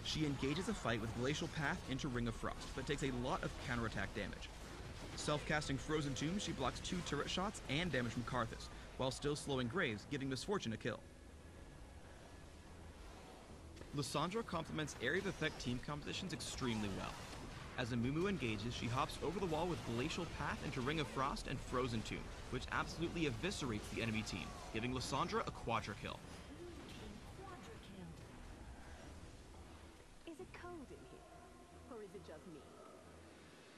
She engages a fight with Glacial Path into Ring of Frost, but takes a lot of counterattack damage. Self-casting Frozen Tomb, she blocks 2 turret shots and damage from Karthus, while still slowing Graves, giving Misfortune a kill. Lysandra complements area of effect team compositions extremely well. As Amumu engages, she hops over the wall with Glacial Path into Ring of Frost and Frozen Tomb, which absolutely eviscerates the enemy team, giving Lysandra a quadra kill. Is it cold in here? Or is it just me?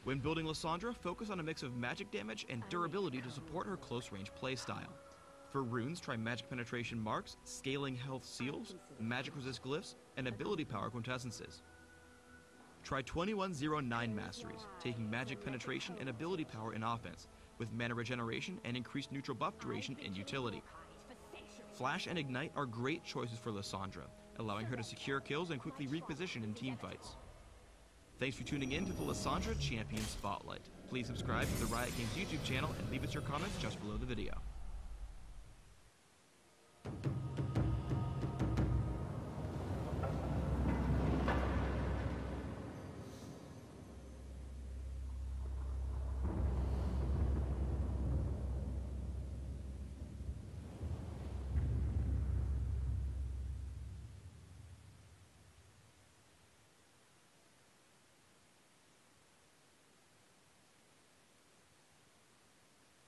When building Lysandra, focus on a mix of magic damage and durability to support her close-range playstyle. For runes, try Magic Penetration Marks, Scaling Health Seals, Magic Resist Glyphs, and Ability Power Quintessences. Try 2109 Masteries, taking Magic Penetration and Ability Power in offense, with Mana Regeneration and increased neutral buff duration in utility. Flash and Ignite are great choices for Lysandra, allowing her to secure kills and quickly reposition in teamfights. Thanks for tuning in to the Lysandra Champion Spotlight. Please subscribe to the Riot Games YouTube channel and leave us your comments just below the video.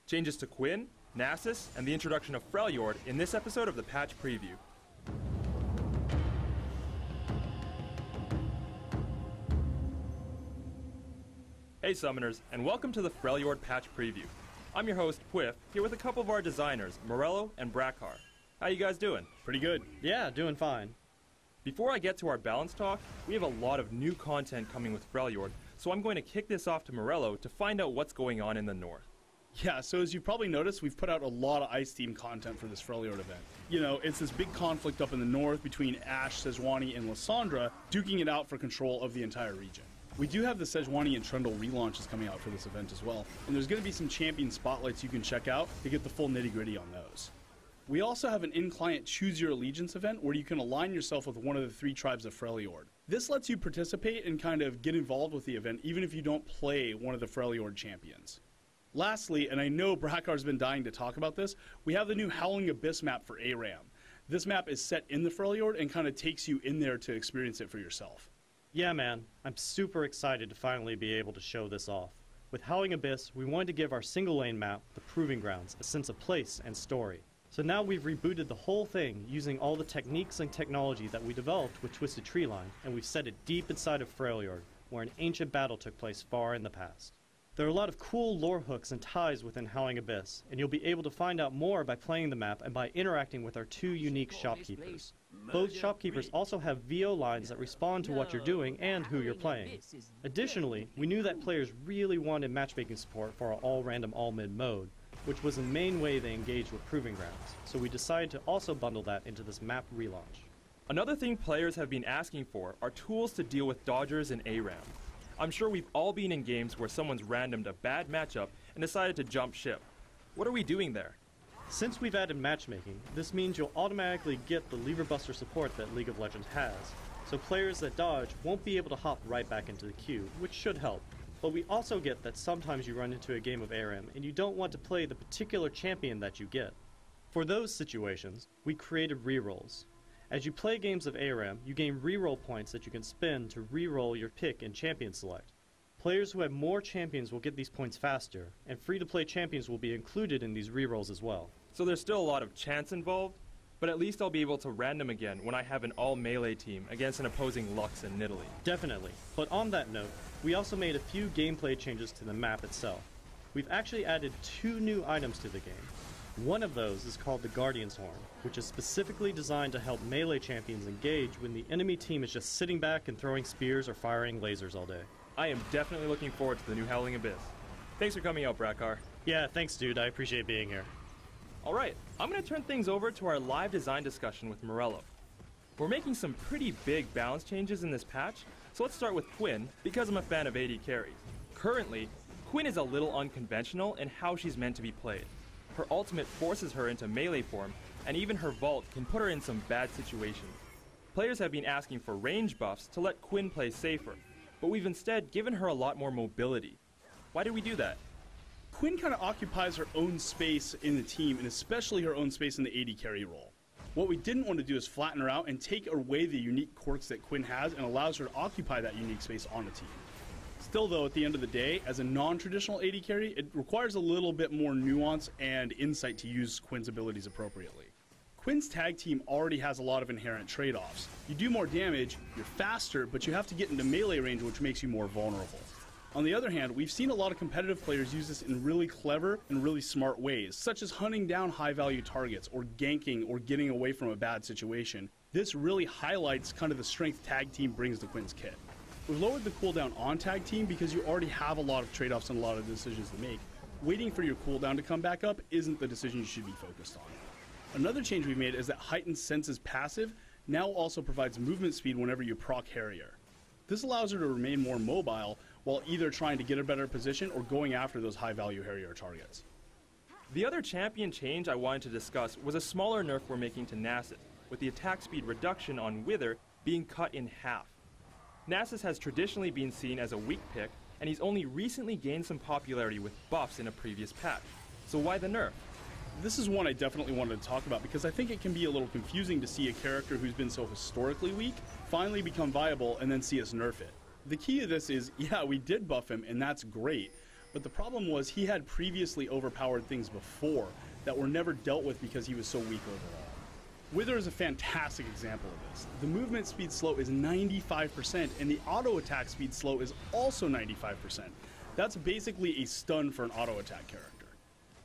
Changes to Quinn, Nasus, and the introduction of Freljord in this episode of the Patch Preview. Hey Summoners, and welcome to the Freljord Patch Preview. I'm your host, Quiff, here with a couple of our designers, Morello and Brackar. How you guys doing? Pretty good. Yeah, doing fine. Before I get to our balance talk, we have a lot of new content coming with Freljord, so I'm going to kick this off to Morello to find out what's going on in the north. Yeah, so as you've probably noticed, we've put out a lot of Ice Team content for this Freljord event. You know, it's this big conflict up in the north between Ashe, Sejuani, and Lysandra, duking it out for control of the entire region. We do have the Sejuani and Trundle relaunches coming out for this event as well, and there's going to be some champion spotlights you can check out to get the full nitty-gritty on those. We also have an in-client Choose Your Allegiance event where you can align yourself with one of the 3 tribes of Freljord. This lets you participate and kind of get involved with the event even if you don't play one of the Freljord champions. Lastly, and I know Brackar's been dying to talk about this, we have the new Howling Abyss map for ARAM. This map is set in the Freljord and kind of takes you in there to experience it for yourself. Yeah, man, I'm super excited to finally be able to show this off. With Howling Abyss, we wanted to give our single lane map, the Proving Grounds, a sense of place and story. So now we've rebooted the whole thing using all the techniques and technology that we developed with Twisted Treeline, and we've set it deep inside of Freljord, where an ancient battle took place far in the past. There are a lot of cool lore hooks and ties within Howling Abyss, and you'll be able to find out more by playing the map and by interacting with our 2 unique shopkeepers. Both shopkeepers also have VO lines that respond to what you're doing and who you're playing. Additionally, we knew that players really wanted matchmaking support for our all-random all-mid mode, which was the main way they engaged with Proving Grounds, so we decided to also bundle that into this map relaunch. Another thing players have been asking for are tools to deal with dodgers in ARAM. I'm sure we've all been in games where someone's randomed a bad matchup and decided to jump ship. What are we doing there? Since we've added matchmaking, this means you'll automatically get the lever buster support that League of Legends has, so players that dodge won't be able to hop right back into the queue, which should help. But we also get that sometimes you run into a game of ARAM and you don't want to play the particular champion that you get. For those situations, we created rerolls. As you play games of ARAM, you gain reroll points that you can spend to reroll your pick in Champion Select. Players who have more champions will get these points faster, and free-to-play champions will be included in these rerolls as well. So there's still a lot of chance involved, but at least I'll be able to random again when I have an all-melee team against an opposing Lux and Nidalee. Definitely. But on that note, we also made a few gameplay changes to the map itself. We've actually added 2 new items to the game. One of those is called the Guardian's Horn, which is specifically designed to help melee champions engage when the enemy team is just sitting back and throwing spears or firing lasers all day. I am definitely looking forward to the new Howling Abyss. Thanks for coming out, Brackar. Yeah, thanks dude, I appreciate being here. Alright, I'm going to turn things over to our live design discussion with Morello. We're making some pretty big balance changes in this patch, so let's start with Quinn, because I'm a fan of AD carries. Currently, Quinn is a little unconventional in how she's meant to be played. Her ultimate forces her into melee form, and even her vault can put her in some bad situations. Players have been asking for range buffs to let Quinn play safer, but we've instead given her a lot more mobility. Why did we do that? Quinn kind of occupies her own space in the team, and especially her own space in the AD carry role. What we didn't want to do is flatten her out and take away the unique quirks that Quinn has and allows her to occupy that unique space on the team. Still though, at the end of the day, as a non-traditional AD carry, it requires a little bit more nuance and insight to use Quinn's abilities appropriately. Quinn's tag team already has a lot of inherent trade-offs. You do more damage, you're faster, but you have to get into melee range, which makes you more vulnerable. On the other hand, we've seen a lot of competitive players use this in really clever and really smart ways, such as hunting down high-value targets, or ganking, or getting away from a bad situation. This really highlights kind of the strength tag team brings to Quinn's kit. We've lowered the cooldown on tag team because you already have a lot of trade-offs and a lot of decisions to make. Waiting for your cooldown to come back up isn't the decision you should be focused on. Another change we made is that Heightened Senses passive now also provides movement speed whenever you proc Harrier. This allows her to remain more mobile while either trying to get a better position or going after those high-value Harrier targets. The other champion change I wanted to discuss was a smaller nerf we're making to Nasus, with the attack speed reduction on Wither being cut in half. Nasus has traditionally been seen as a weak pick, and he's only recently gained some popularity with buffs in a previous patch. So why the nerf? This is one I definitely wanted to talk about because I think it can be a little confusing to see a character who's been so historically weak finally become viable and then see us nerf it. The key to this is, yeah, we did buff him and that's great, but the problem was he had previously overpowered things before that were never dealt with because he was so weak overall. Wither is a fantastic example of this. The movement speed slow is 95% and the auto attack speed slow is also 95%. That's basically a stun for an auto attack character.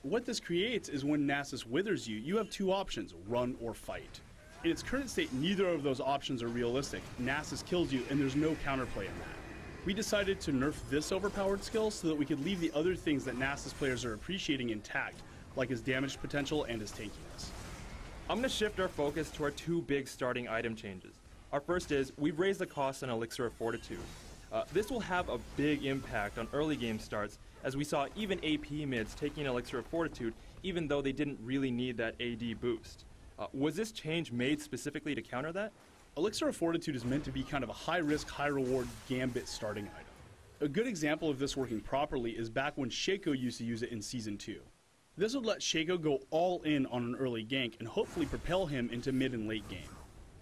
What this creates is when Nasus withers you, you have 2 options, run or fight. In its current state, neither of those options are realistic. Nasus kills you and there's no counterplay in that. We decided to nerf this overpowered skill so that we could leave the other things that Nasus players are appreciating intact, like his damage potential and his tankiness. I'm going to shift our focus to our two big starting item changes. Our first is, we've raised the cost on Elixir of Fortitude. This will have a big impact on early game starts, as we saw even AP mids taking Elixir of Fortitude even though they didn't really need that AD boost. Was this change made specifically to counter that? Elixir of Fortitude is meant to be kind of a high-risk, high-reward gambit starting item. A good example of this working properly is back when Shaco used to use it in Season 2. This would let Shaco go all in on an early gank and hopefully propel him into mid and late game.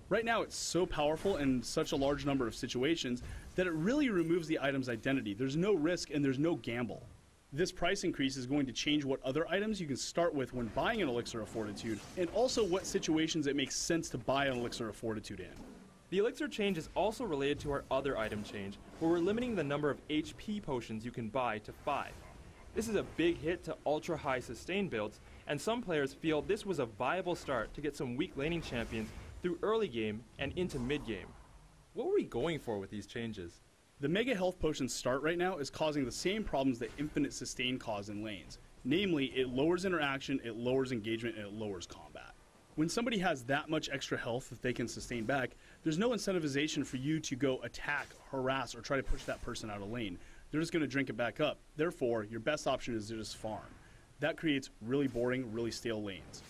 Right now it's so powerful in such a large number of situations that it really removes the item's identity. There's no risk and there's no gamble. This price increase is going to change what other items you can start with when buying an Elixir of Fortitude, and also what situations it makes sense to buy an Elixir of Fortitude in. The Elixir change is also related to our other item change, where we're limiting the number of HP potions you can buy to 5. This is a big hit to ultra-high sustain builds, and some players feel this was a viable start to get some weak laning champions through early game and into mid game. What were we going for with these changes? The Mega Health Potion start right now is causing the same problems that Infinite Sustain cause in lanes. Namely, it lowers interaction, it lowers engagement, and it lowers combat. When somebody has that much extra health that they can sustain back, there's no incentivization for you to go attack, harass, or try to push that person out of lane. They're just going to drink it back up. Therefore, your best option is to just farm. That creates really boring, really stale lanes.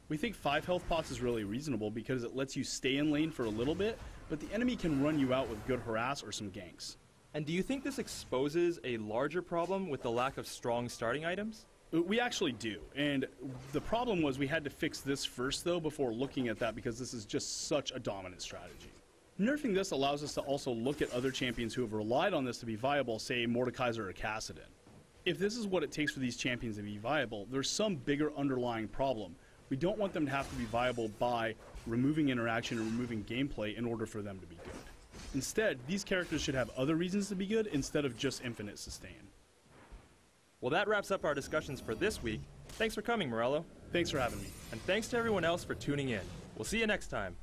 We think 5 health pots is really reasonable because it lets you stay in lane for a little bit, but the enemy can run you out with good harass or some ganks. And do you think this exposes a larger problem with the lack of strong starting items? We actually do, and the problem was we had to fix this first though before looking at that, because this is just such a dominant strategy. Nerfing this allows us to also look at other champions who have relied on this to be viable, say Mordekaiser or Kassadin. If this is what it takes for these champions to be viable, there's some bigger underlying problem. We don't want them to have to be viable by removing interaction and removing gameplay in order for them to be good. Instead, these characters should have other reasons to be good instead of just infinite sustain. Well, that wraps up our discussions for this week. Thanks for coming, Morello. Thanks for having me. And thanks to everyone else for tuning in. We'll see you next time.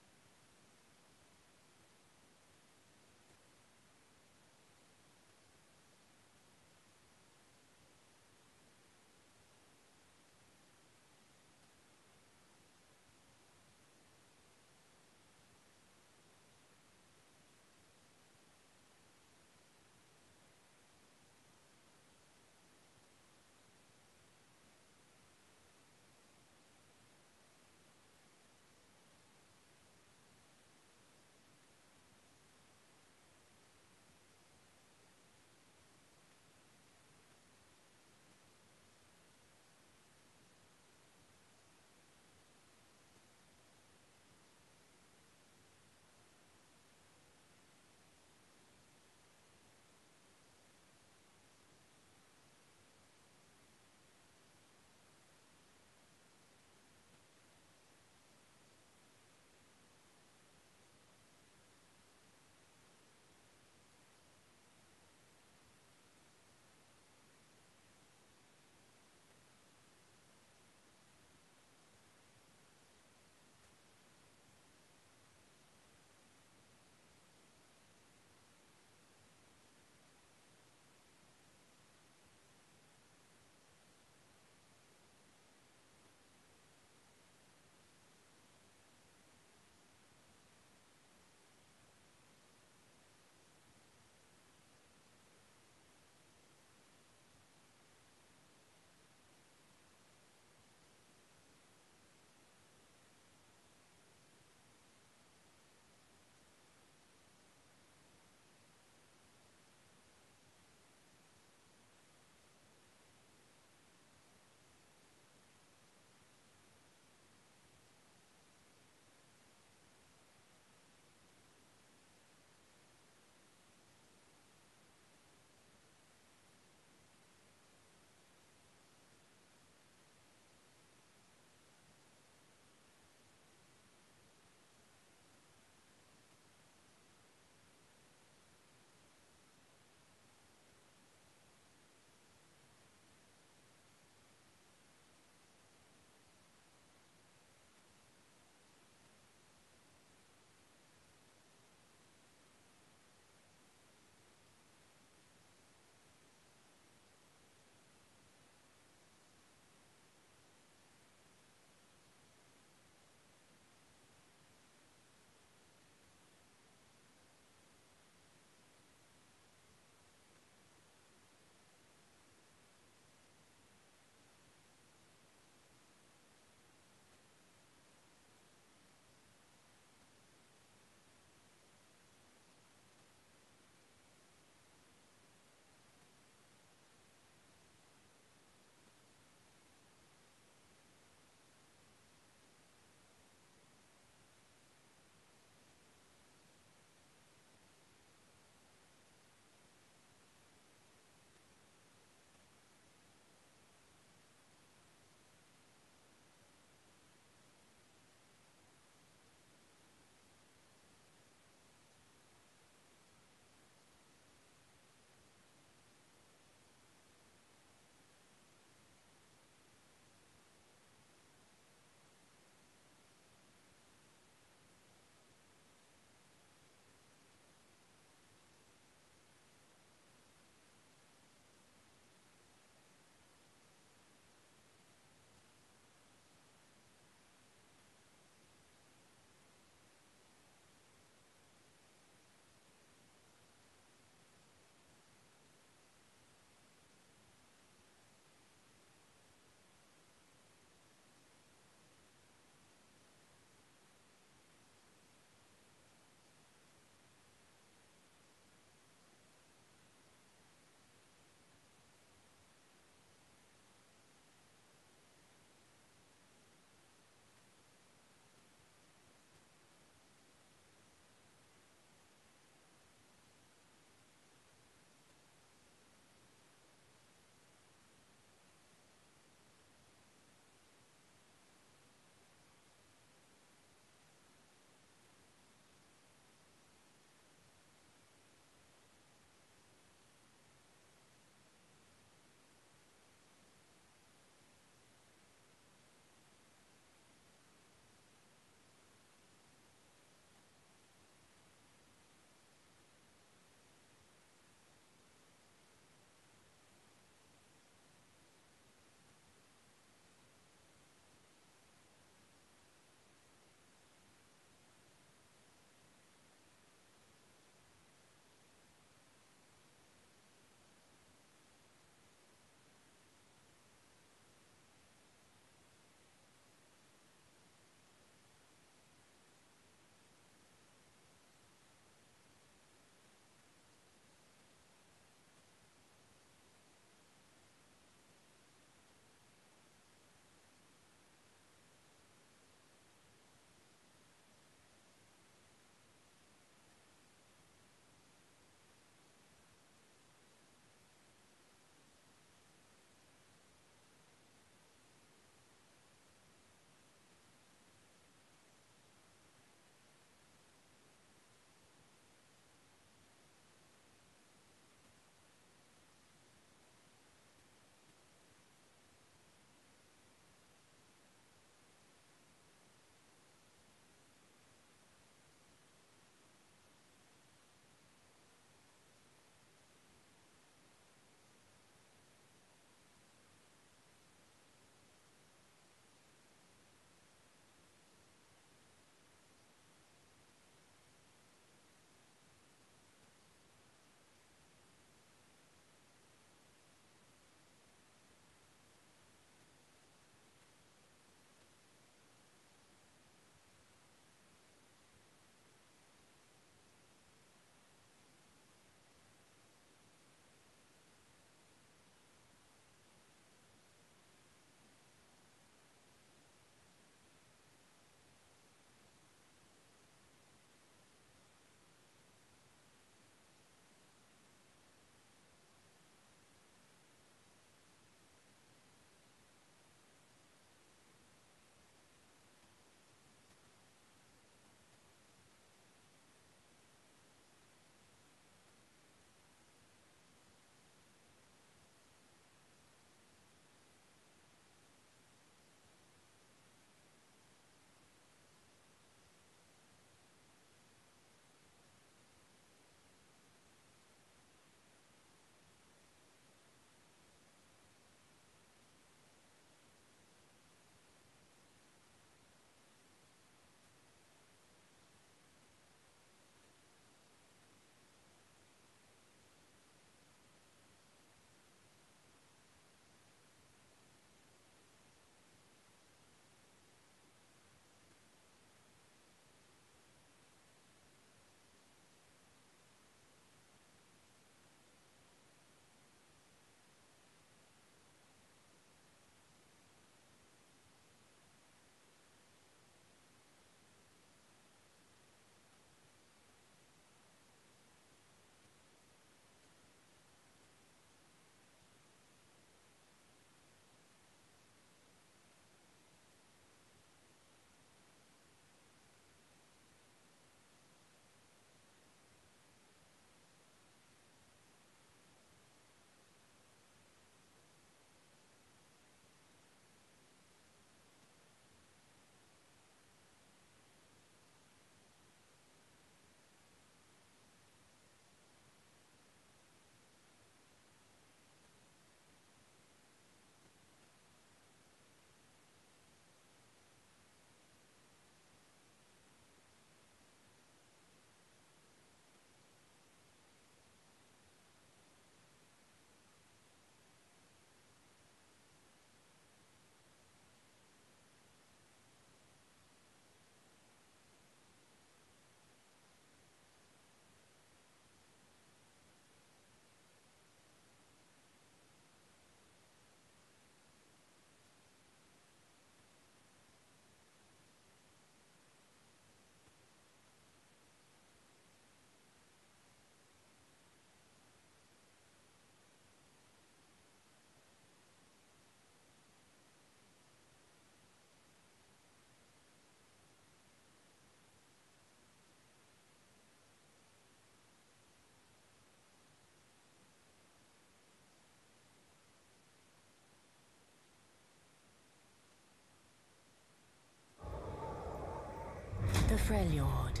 Freljord,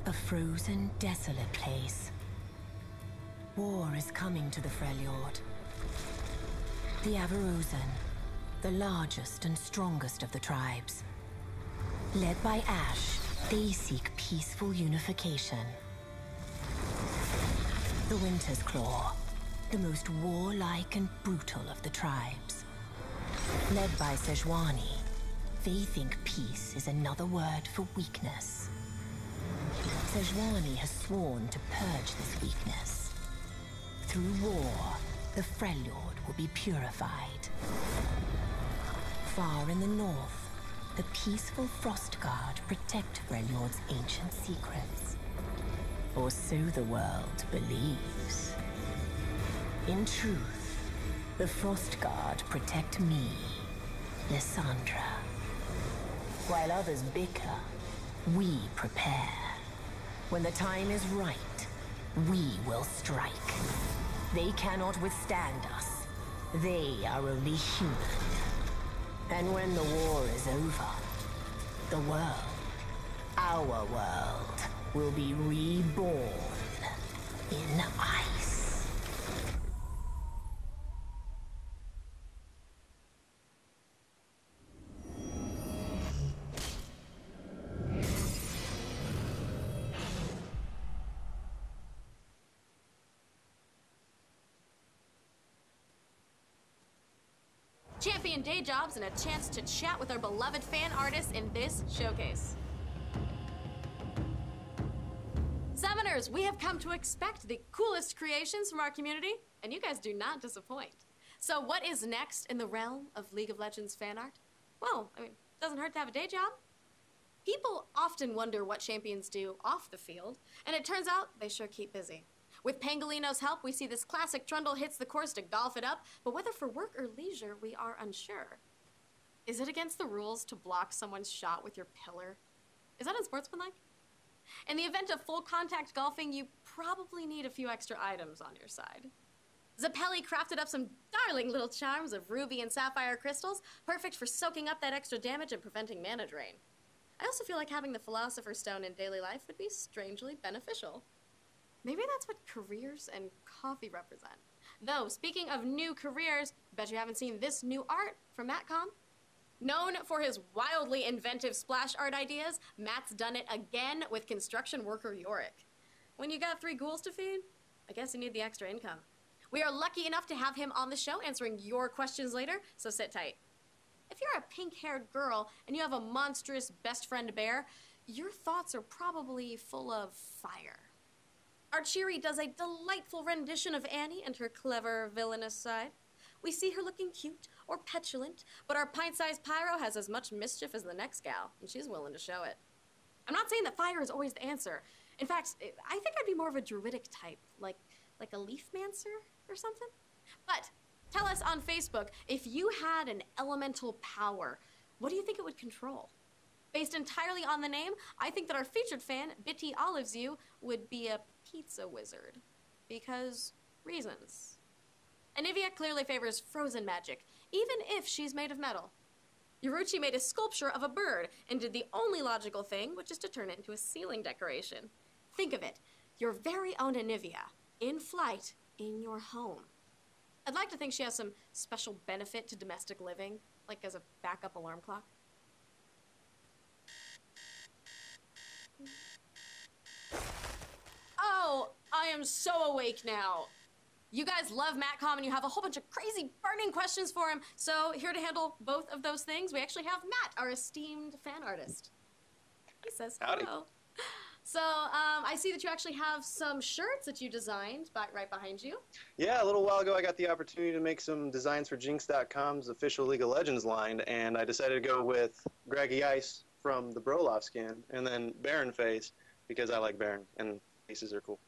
a frozen, desolate place. War is coming to the Freljord. The Averrosen, the largest and strongest of the tribes. Led by Ash, they seek peaceful unification. The Winter's Claw, the most warlike and brutal of the tribes. Led by Sejuani, they think peace is another word for weakness. Sejuani has sworn to purge this weakness. Through war, the Freljord will be purified. Far in the north, the peaceful Frostguard protect Freljord's ancient secrets. Or so the world believes. In truth, the Frostguard protect me, Lysandra. While others bicker, we prepare. When the time is right, we will strike. They cannot withstand us. They are only human. And when the war is over, the world, our world, will be reborn in ice. Champion day jobs and a chance to chat with our beloved fan artists in this showcase. Summoners, we have come to expect the coolest creations from our community, and you guys do not disappoint. So what is next in the realm of League of Legends fan art? Well, I mean, it doesn't hurt to have a day job. People often wonder what champions do off the field, and it turns out they sure keep busy. With Pangolino's help, we see this classic trundle hits the course to golf it up, but whether for work or leisure, we are unsure. Is it against the rules to block someone's shot with your pillar? Is that unsportsmanlike? In the event of full contact golfing, you probably need a few extra items on your side. Zappelli crafted up some darling little charms of ruby and sapphire crystals, perfect for soaking up that extra damage and preventing mana drain. I also feel like having the Philosopher's Stone in daily life would be strangely beneficial. Maybe that's what careers and coffee represent. Though, speaking of new careers, bet you haven't seen this new art from Matcom. Known for his wildly inventive splash art ideas, Matt's done it again with construction worker Yorick. When you got 3 ghouls to feed, I guess you need the extra income. We are lucky enough to have him on the show answering your questions later, so sit tight. If you're a pink-haired girl and you have a monstrous best friend bear, your thoughts are probably full of fire. Archery does a delightful rendition of Annie and her clever, villainous side. We see her looking cute or petulant, but our pint-sized Pyro has as much mischief as the next gal, and she's willing to show it. I'm not saying that fire is always the answer. In fact, I think I'd be more of a druidic type, like a leafmancer or something. But tell us on Facebook, if you had an elemental power, what do you think it would control? Based entirely on the name, I think that our featured fan, Bitty Olives You, would be a pizza wizard. Because reasons. Anivia clearly favors frozen magic, even if she's made of metal. Yoruchi made a sculpture of a bird and did the only logical thing, which is to turn it into a ceiling decoration. Think of it, your very own Anivia, in flight, in your home. I'd like to think she has some special benefit to domestic living, like as a backup alarm clock. Oh, I am so awake now. You guys love Matcom and you have a whole bunch of crazy burning questions for him, so here to handle both of those things, we actually have Matt, our esteemed fan artist. He says Howdy. hello. So, I see that you actually have some shirts that you designed right behind you. Yeah, a little while ago I got the opportunity to make some designs for Jinx.com's official League of Legends line, and I decided to go with Greggy Ice from the Broloff skin, and then Baron Face, because I like Baron, and faces are cool.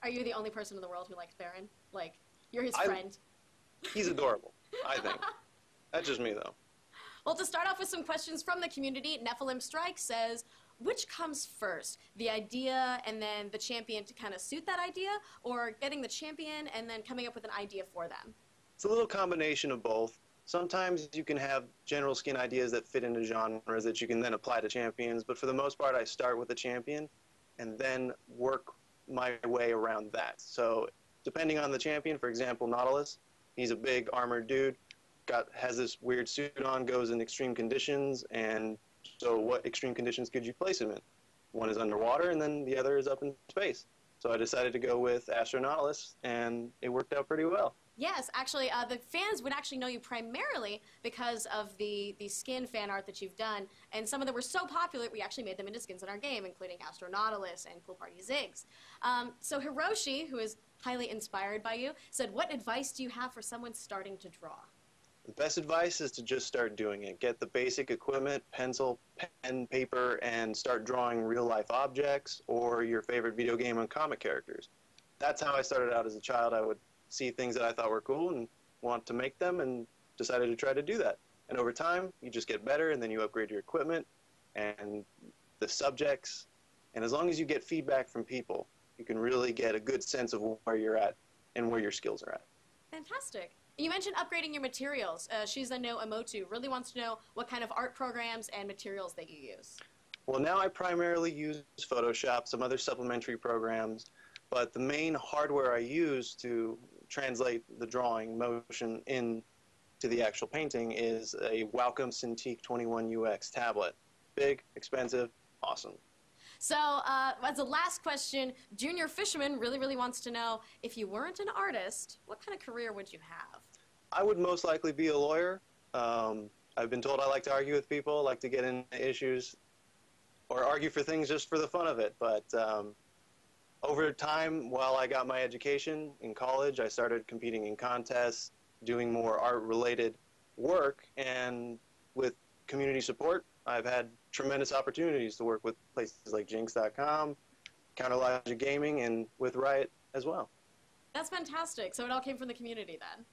Are you the only person in the world who likes Baron? Like, you're his friend? He's adorable, I think. That's just me, though. Well, to start off with some questions from the community, Nephilim Strike says, which comes first, the idea and then the champion to kind of suit that idea, or getting the champion and then coming up with an idea for them? It's a little combination of both. Sometimes you can have general skin ideas that fit into genres that you can then apply to champions, but for the most part, I start with a champion and then work my way around that. So depending on the champion, for example, Nautilus, he's a big armored dude, has this weird suit on, goes in extreme conditions, and so what extreme conditions could you place him in? One is underwater, and then the other is up in space. So I decided to go with Astronautilus, and it worked out pretty well. Yes, actually, the fans would actually know you primarily because of the skin fan art that you've done, and some of them were so popular we actually made them into skins in our game, including Astronautilus and Pool Party Ziggs. So Hiroshi, who is highly inspired by you, said, what advice do you have for someone starting to draw? The best advice is to just start doing it. Get the basic equipment, pencil, pen, paper, and start drawing real-life objects or your favorite video game and comic characters. That's how I started out as a child. I would see things that I thought were cool and want to make them, and decided to try to do that. And over time, you just get better, and then you upgrade your equipment and the subjects. And as long as you get feedback from people, you can really get a good sense of where you're at and where your skills are at. Fantastic. You mentioned upgrading your materials. Shiza no Emotu really wants to know what kind of art programs and materials that you use. Well, now I primarily use Photoshop, some other supplementary programs, but the main hardware I use to translate the drawing motion into the actual painting is a Wacom Cintiq 21UX tablet. Big, expensive, awesome. So, as a last question, Junior Fisherman really wants to know, if you weren't an artist, what kind of career would you have? I would most likely be a lawyer. I've been told I like to argue with people, like to get into issues, or argue for things just for the fun of it. But over time, while I got my education in college, I started competing in contests, doing more art-related work, and with community support, I've had tremendous opportunities to work with places like Jinx.com, Counterlogic Gaming, and with Riot as well. That's fantastic. So it all came from the community then?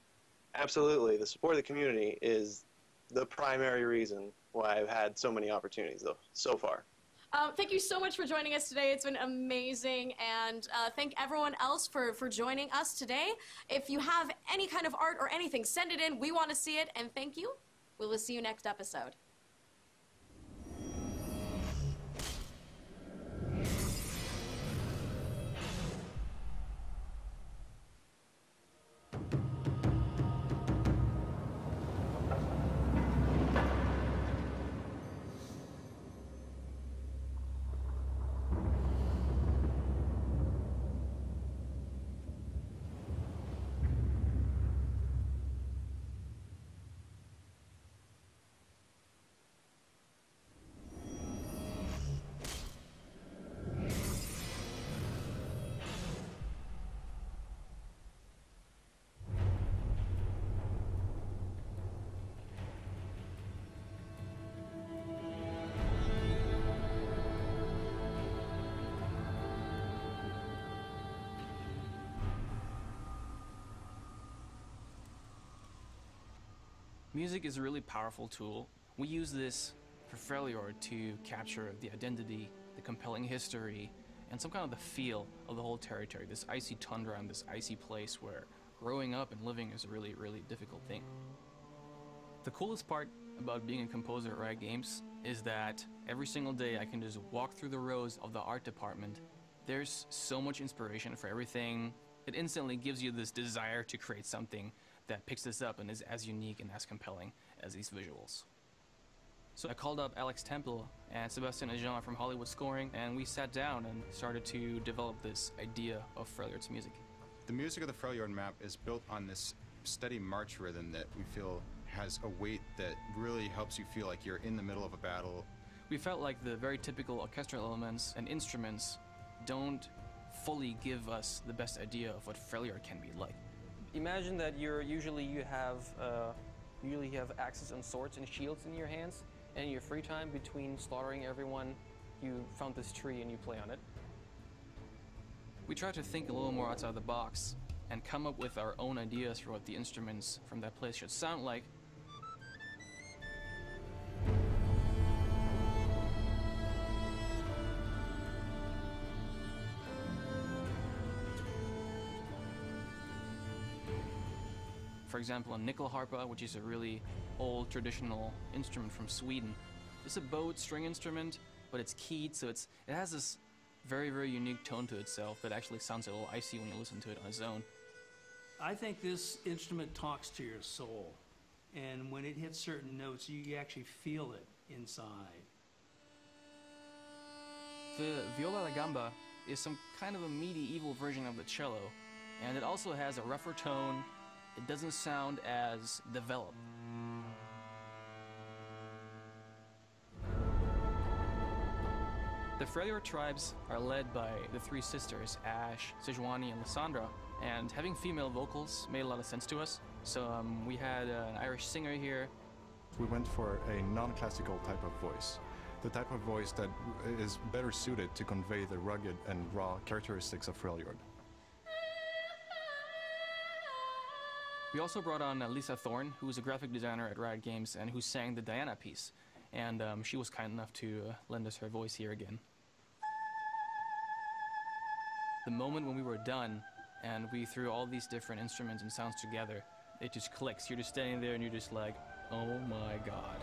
Absolutely. The support of the community is the primary reason why I've had so many opportunities so far. Thank you so much for joining us today. It's been amazing, and thank everyone else for joining us today. If you have any kind of art or anything, send it in. We want to see it, and thank you. We will see you next episode. Music is a really powerful tool. We use this for Freljord to capture the identity, the compelling history, and some kind of the feel of the whole territory, this icy tundra and this icy place where growing up and living is a really difficult thing. The coolest part about being a composer at Riot Games is that every single day I can just walk through the rows of the art department. There's so much inspiration for everything. It instantly gives you this desire to create something that picks this up and is as unique and as compelling as these visuals. So I called up Alex Temple and Sebastian Ajan from Hollywood Scoring, and we sat down and started to develop this idea of Freljord's music. The music of the Freljord map is built on this steady march rhythm that we feel has a weight that really helps you feel like you're in the middle of a battle. We felt like the very typical orchestral elements and instruments don't fully give us the best idea of what Freljord can be like. Imagine that usually you have axes and swords and shields in your hands, and in your free time between slaughtering everyone, you found this tree and you play on it. We tried to think a little more outside the box and come up with our own ideas for what the instruments from that place should sound like. For example, a nyckelharpa, which is a really old traditional instrument from Sweden. It's a bowed string instrument, but it's keyed, so it has this very, very unique tone to itself that actually sounds a little icy when you listen to it on its own. I think this instrument talks to your soul, and when it hits certain notes, you actually feel it inside. The viola da gamba is some kind of a medieval version of the cello, and it also has a rougher tone. It doesn't sound as developed. The Freljord tribes are led by the three sisters, Ash, Sejuani, and Lysandra, and having female vocals made a lot of sense to us. So we had an Irish singer here. We went for a non-classical type of voice, the type of voice that is better suited to convey the rugged and raw characteristics of Freljord. We also brought on Lisa Thorne, who is a graphic designer at Riot Games and who sang the Diana piece. And she was kind enough to lend us her voice here again. The moment when we were done and we threw all these different instruments and sounds together, it just clicks. You're just standing there and you're just like, oh my god.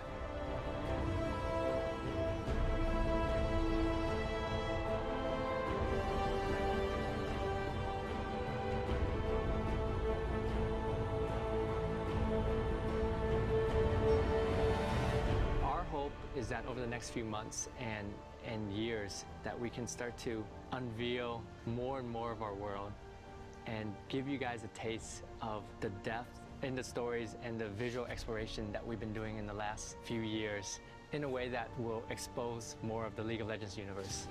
Is that over the next few months and years that we can start to unveil more and more of our world and give you guys a taste of the depth in the stories and the visual exploration that we've been doing in the last few years in a way that will expose more of the League of Legends universe.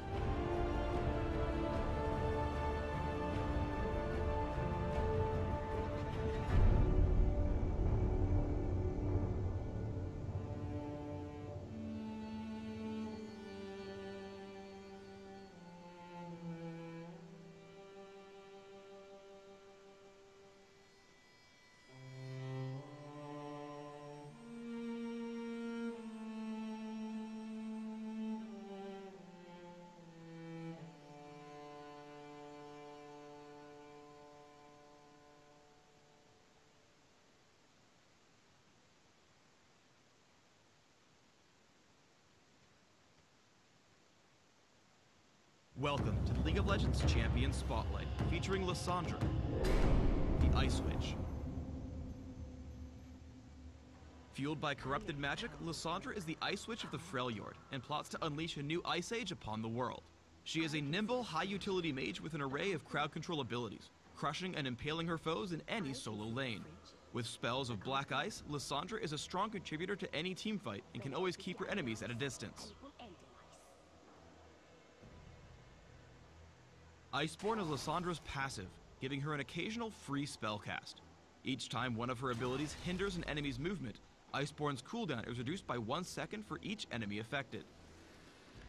Welcome to the League of Legends Champion Spotlight, featuring Lysandra, the Ice Witch. Fueled by corrupted magic, Lysandra is the Ice Witch of the Freljord and plots to unleash a new Ice Age upon the world. She is a nimble, high-utility mage with an array of crowd control abilities, crushing and impaling her foes in any solo lane. With spells of black ice, Lysandra is a strong contributor to any teamfight and can always keep her enemies at a distance. Iceborne is Lysandra's passive, giving her an occasional free spell cast. Each time one of her abilities hinders an enemy's movement, Iceborne's cooldown is reduced by 1 second for each enemy affected.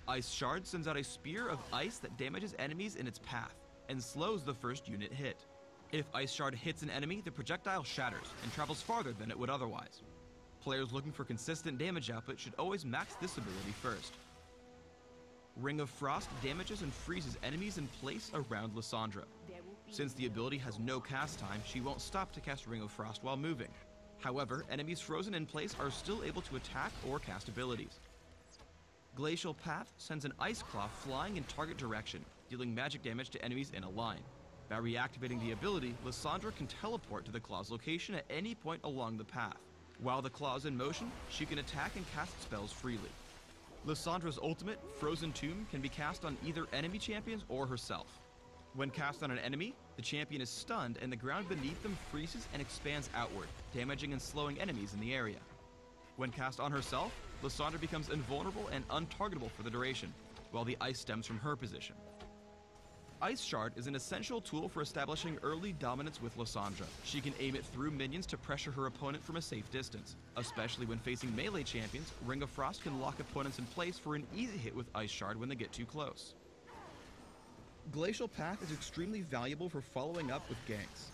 Ice Shard sends out a spear of ice that damages enemies in its path, and slows the first unit hit. If Ice Shard hits an enemy, the projectile shatters and travels farther than it would otherwise. Players looking for consistent damage output should always max this ability first. Ring of Frost damages and freezes enemies in place around Lysandra. Since the ability has no cast time, she won't stop to cast Ring of Frost while moving. However, enemies frozen in place are still able to attack or cast abilities. Glacial Path sends an Ice Claw flying in target direction, dealing magic damage to enemies in a line. By reactivating the ability, Lysandra can teleport to the Claw's location at any point along the path. While the Claw is in motion, she can attack and cast spells freely. Lysandra's ultimate, Frozen Tomb, can be cast on either enemy champions or herself. When cast on an enemy, the champion is stunned and the ground beneath them freezes and expands outward, damaging and slowing enemies in the area. When cast on herself, Lysandra becomes invulnerable and untargetable for the duration, while the ice stems from her position. Ice Shard is an essential tool for establishing early dominance with Lysandra. She can aim it through minions to pressure her opponent from a safe distance. Especially when facing melee champions, Ring of Frost can lock opponents in place for an easy hit with Ice Shard when they get too close. Glacial Path is extremely valuable for following up with ganks.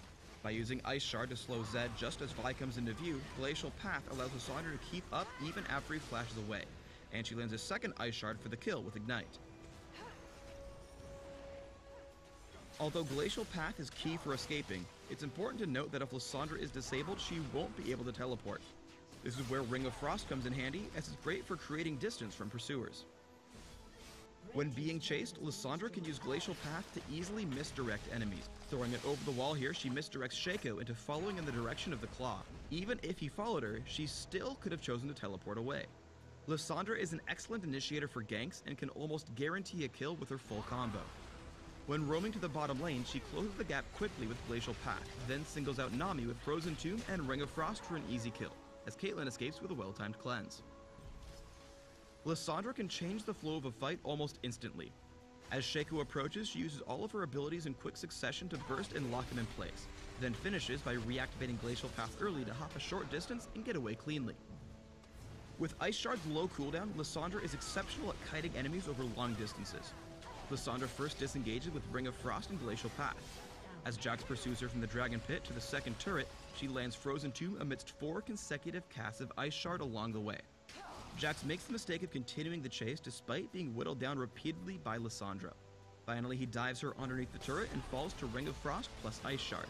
By using Ice Shard to slow Zed just as Vi comes into view, Glacial Path allows Lysandra to keep up even after he flashes away, and she lands a second Ice Shard for the kill with Ignite. Although Glacial Path is key for escaping, it's important to note that if Lysandra is disabled, she won't be able to teleport. This is where Ring of Frost comes in handy, as it's great for creating distance from pursuers. When being chased, Lysandra can use Glacial Path to easily misdirect enemies. Throwing it over the wall here, she misdirects Shaco into following in the direction of the claw. Even if he followed her, she still could have chosen to teleport away. Lysandra is an excellent initiator for ganks and can almost guarantee a kill with her full combo. When roaming to the bottom lane, she closes the gap quickly with Glacial Path, then singles out Nami with Frozen Tomb and Ring of Frost for an easy kill, as Caitlyn escapes with a well-timed cleanse. Lysandra can change the flow of a fight almost instantly. As Shaco approaches, she uses all of her abilities in quick succession to burst and lock him in place, then finishes by reactivating Glacial Path early to hop a short distance and get away cleanly. With Ice Shard's low cooldown, Lysandra is exceptional at kiting enemies over long distances. Lysandra first disengages with Ring of Frost and Glacial Path. As Jax pursues her from the Dragon Pit to the second turret, she lands Frozen Tomb amidst 4 consecutive casts of Ice Shard along the way. Jax makes the mistake of continuing the chase despite being whittled down repeatedly by Lysandra. Finally, he dives her underneath the turret and falls to Ring of Frost plus Ice Shard.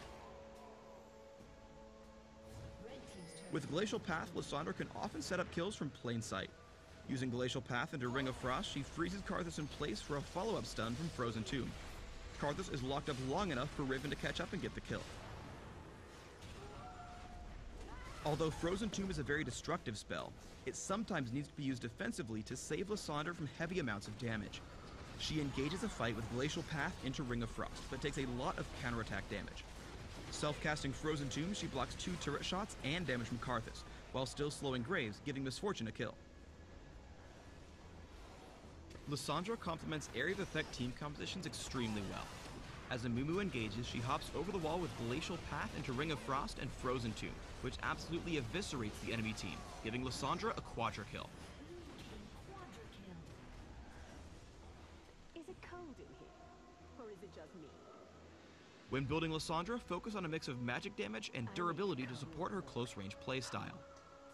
With Glacial Path, Lysandra can often set up kills from plain sight. Using Glacial Path into Ring of Frost, she freezes Karthus in place for a follow-up stun from Frozen Tomb. Karthus is locked up long enough for Riven to catch up and get the kill. Although Frozen Tomb is a very destructive spell, it sometimes needs to be used defensively to save Lysandra from heavy amounts of damage. She engages a fight with Glacial Path into Ring of Frost, but takes a lot of counterattack damage. Self-casting Frozen Tomb, she blocks 2 turret shots and damage from Karthus, while still slowing Graves, giving Misfortune a kill. Lysandra complements area of effect team compositions extremely well. As Amumu engages, she hops over the wall with Glacial Path into Ring of Frost and Frozen Tomb, which absolutely eviscerates the enemy team, giving Lysandra a quadra kill. Is it cold in here? Or is it just me? When building Lysandra, focus on a mix of magic damage and durability to support her close-range playstyle.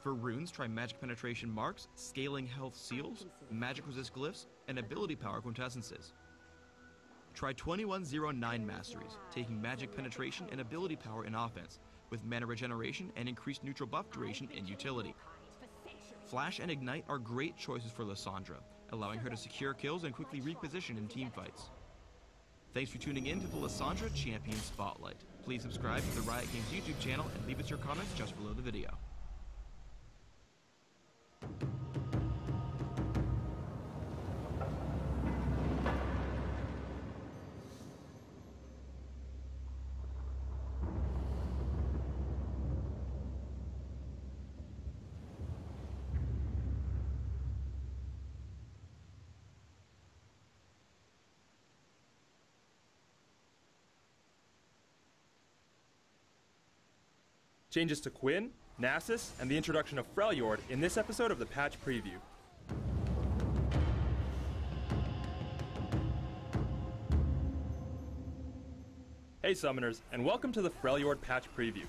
For runes, try Magic Penetration Marks, Scaling Health Seals, Magic Resist Glyphs, and Ability Power Quintessences. Try 2109 Masteries, taking Magic Penetration and Ability Power in offense, with Mana Regeneration and increased neutral buff duration in utility. Flash and Ignite are great choices for Lysandra, allowing her to secure kills and quickly reposition in teamfights. Thanks for tuning in to the Lysandra Champion Spotlight. Please subscribe to the Riot Games YouTube channel and leave us your comments just below the video. Changes to Quinn, Nasus, and the introduction of Freljord in this episode of the Patch Preview. Hey Summoners, and welcome to the Freljord Patch Preview.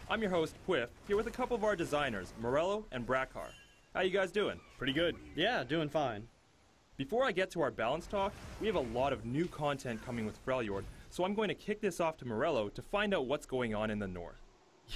I'm your host, Quiff, here with a couple of our designers, Morello and Brackar. How you guys doing? Pretty good. Yeah, doing fine. Before I get to our balance talk, we have a lot of new content coming with Freljord, so I'm going to kick this off to Morello to find out what's going on in the north.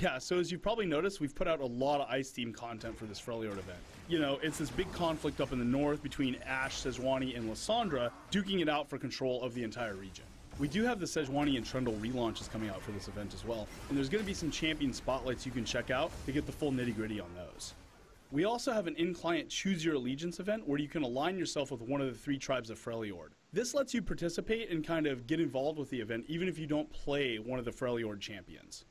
Yeah, so as you've probably noticed, we've put out a lot of Ice Team content for this Freljord event. You know, it's this big conflict up in the north between Ashe, Sejuani, and Lysandra, duking it out for control of the entire region. We do have the Sejuani and Trundle relaunches coming out for this event as well, and there's going to be some champion spotlights you can check out to get the full nitty-gritty on those. We also have an in-client Choose Your Allegiance event where you can align yourself with one of the 3 tribes of Freljord. This lets you participate and kind of get involved with the event even if you don't play one of the Freljord champions.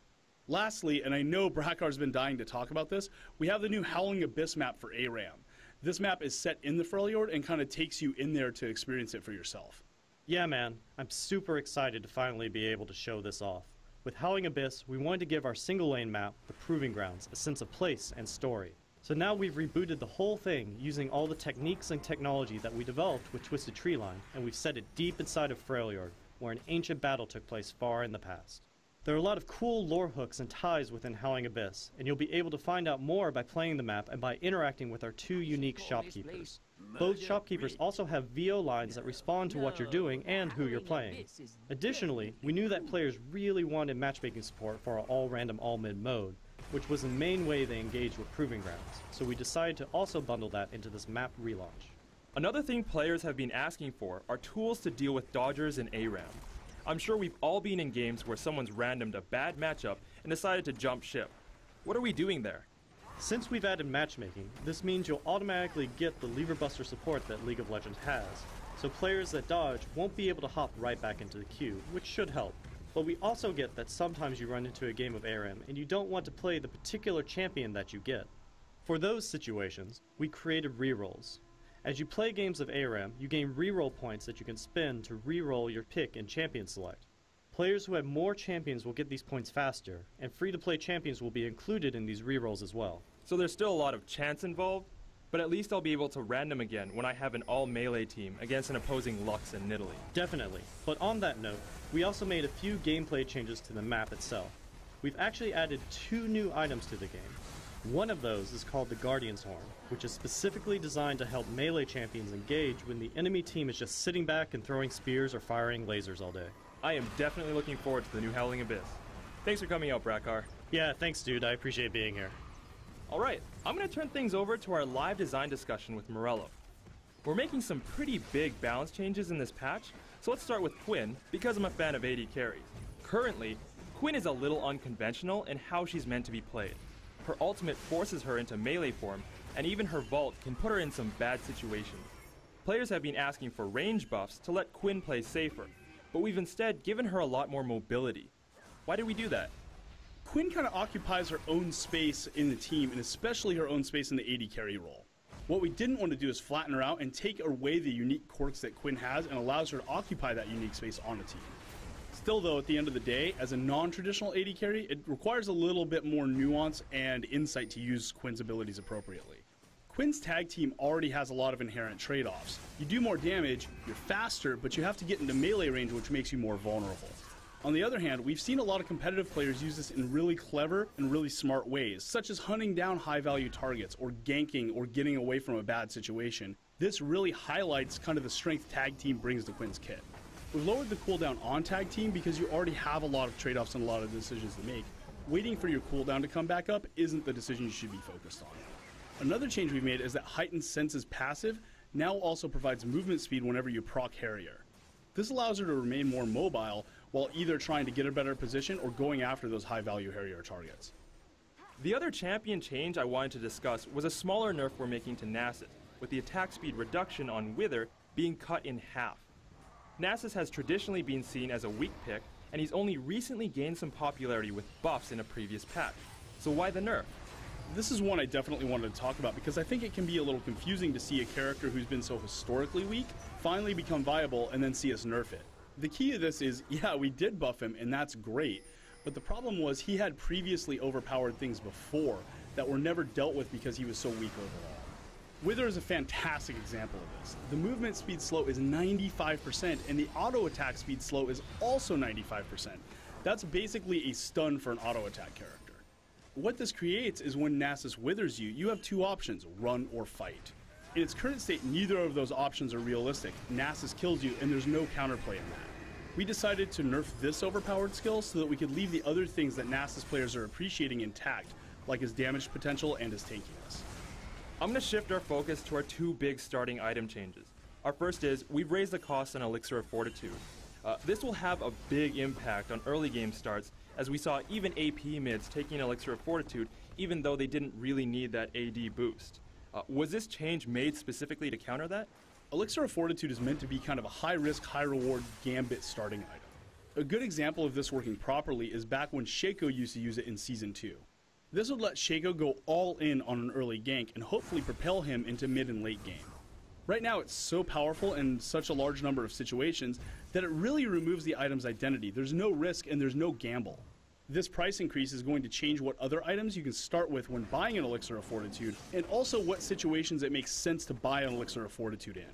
Lastly, and I know Brackar's been dying to talk about this, we have the new Howling Abyss map for ARAM. This map is set in the Freljord and kind of takes you in there to experience it for yourself. Yeah, man, I'm super excited to finally be able to show this off. With Howling Abyss, we wanted to give our single lane map, the Proving Grounds, a sense of place and story. So now we've rebooted the whole thing using all the techniques and technology that we developed with Twisted Treeline, and we've set it deep inside of Freljord, where an ancient battle took place far in the past. There are a lot of cool lore hooks and ties within Howling Abyss, and you'll be able to find out more by playing the map and by interacting with our 2 unique shopkeepers. Both shopkeepers also have VO lines that respond to what you're doing and who you're playing. Additionally, we knew that players really wanted matchmaking support for our all-random all-mid mode, which was the main way they engaged with Proving Grounds, so we decided to also bundle that into this map relaunch. Another thing players have been asking for are tools to deal with dodgers in ARAM. I'm sure we've all been in games where someone's randomed a bad matchup and decided to jump ship. What are we doing there? Since we've added matchmaking, this means you'll automatically get the lever buster support that League of Legends has, so players that dodge won't be able to hop right back into the queue, which should help. But we also get that sometimes you run into a game of ARAM and you don't want to play the particular champion that you get. For those situations, we created rerolls. As you play games of ARAM, you gain reroll points that you can spend to reroll your pick in Champion Select. Players who have more champions will get these points faster, and free-to-play champions will be included in these rerolls as well. So there's still a lot of chance involved, but at least I'll be able to random again when I have an all-melee team against an opposing Lux and Nidalee. Definitely, but on that note, we also made a few gameplay changes to the map itself. We've actually added 2 new items to the game. One of those is called the Guardian's Horn, which is specifically designed to help melee champions engage when the enemy team is just sitting back and throwing spears or firing lasers all day. I am definitely looking forward to the new Howling Abyss. Thanks for coming out, Brakar. Yeah, thanks dude, I appreciate being here. Alright, I'm going to turn things over to our live design discussion with Morello. We're making some pretty big balance changes in this patch, so let's start with Quinn, because I'm a fan of AD carries. Currently, Quinn is a little unconventional in how she's meant to be played. Her ultimate forces her into melee form, and even her vault can put her in some bad situations. Players have been asking for range buffs to let Quinn play safer, but we've instead given her a lot more mobility. Why did we do that? Quinn kind of occupies her own space in the team, and especially her own space in the AD carry role. What we didn't want to do is flatten her out and take away the unique quirks that Quinn has and allows her to occupy that unique space on the team. Still though, at the end of the day, as a non-traditional AD carry, it requires a little bit more nuance and insight to use Quinn's abilities appropriately. Quinn's tag team already has a lot of inherent trade-offs. You do more damage, you're faster, but you have to get into melee range, which makes you more vulnerable. On the other hand, we've seen a lot of competitive players use this in really clever and really smart ways, such as hunting down high-value targets, or ganking, or getting away from a bad situation. This really highlights kind of the strength tag team brings to Quinn's kit. We've lowered the cooldown on tag team because you already have a lot of trade-offs and a lot of decisions to make. Waiting for your cooldown to come back up isn't the decision you should be focused on. Another change we've made is that Heightened Senses passive now also provides movement speed whenever you proc Harrier. This allows her to remain more mobile while either trying to get a better position or going after those high-value Harrier targets. The other champion change I wanted to discuss was a smaller nerf we're making to Nasus, with the attack speed reduction on Wither being cut in half. Nasus has traditionally been seen as a weak pick, and he's only recently gained some popularity with buffs in a previous patch. So why the nerf? This is one I definitely wanted to talk about because I think it can be a little confusing to see a character who's been so historically weak finally become viable and then see us nerf it. The key to this is, yeah, we did buff him and that's great, but the problem was he had previously overpowered things before that were never dealt with because he was so weak overall. Wither is a fantastic example of this. The movement speed slow is 95% and the auto attack speed slow is also 95%. That's basically a stun for an auto attack character. What this creates is when Nasus withers you, you have 2 options, run or fight. In its current state, neither of those options are realistic. Nasus kills you and there's no counterplay in that. We decided to nerf this overpowered skill so that we could leave the other things that Nasus players are appreciating intact, like his damage potential and his tankiness. I'm going to shift our focus to our 2 big starting item changes. Our first is, we've raised the cost on Elixir of Fortitude. This will have a big impact on early game starts, as we saw even AP mids taking Elixir of Fortitude, even though they didn't really need that AD boost. Was this change made specifically to counter that? Elixir of Fortitude is meant to be kind of a high-risk, high-reward gambit starting item. A good example of this working properly is back when Shaco used to use it in Season 2. This would let Shaco go all in on an early gank and hopefully propel him into mid and late game. Right now it's so powerful in such a large number of situations that it really removes the item's identity. There's no risk and there's no gamble. This price increase is going to change what other items you can start with when buying an Elixir of Fortitude, and also what situations it makes sense to buy an Elixir of Fortitude in.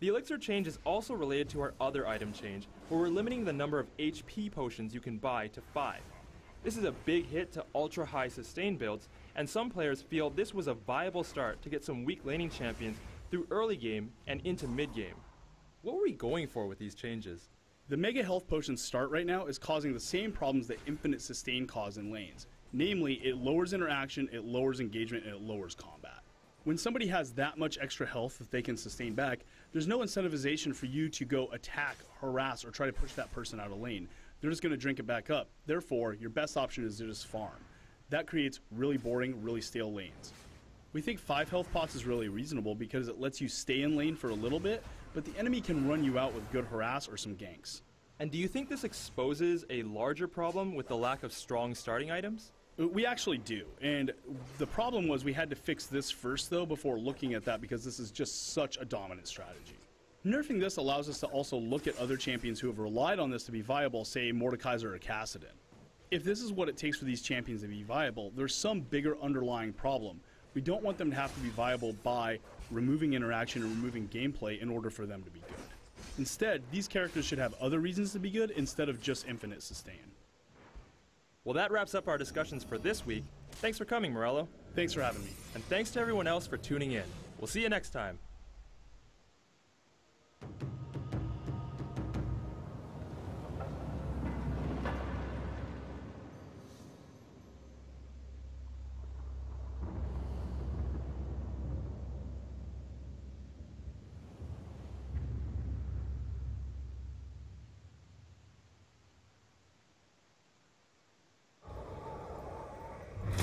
The Elixir change is also related to our other item change, where we're limiting the number of HP potions you can buy to 5. This is a big hit to ultra-high sustain builds, and some players feel this was a viable start to get some weak laning champions through early game and into mid game. What were we going for with these changes? The Mega Health Potion start right now is causing the same problems that Infinite Sustain cause in lanes. Namely, it lowers interaction, it lowers engagement, and it lowers combat. When somebody has that much extra health that they can sustain back, there's no incentivization for you to go attack, harass, or try to push that person out of lane. They're just going to drink it back up. Therefore, your best option is to just farm. That creates really boring, really stale lanes. We think 5 health pots is really reasonable because it lets you stay in lane for a little bit, but the enemy can run you out with good harass or some ganks. And do you think this exposes a larger problem with the lack of strong starting items? We actually do, and the problem was we had to fix this first though before looking at that because this is just such a dominant strategy. Nerfing this allows us to also look at other champions who have relied on this to be viable, say Mordekaiser or Kassadin. If this is what it takes for these champions to be viable, there's some bigger underlying problem. We don't want them to have to be viable by removing interaction and removing gameplay in order for them to be good. Instead, these characters should have other reasons to be good instead of just infinite sustain. Well, that wraps up our discussions for this week. Thanks for coming, Morello. Thanks for having me. And thanks to everyone else for tuning in. We'll see you next time.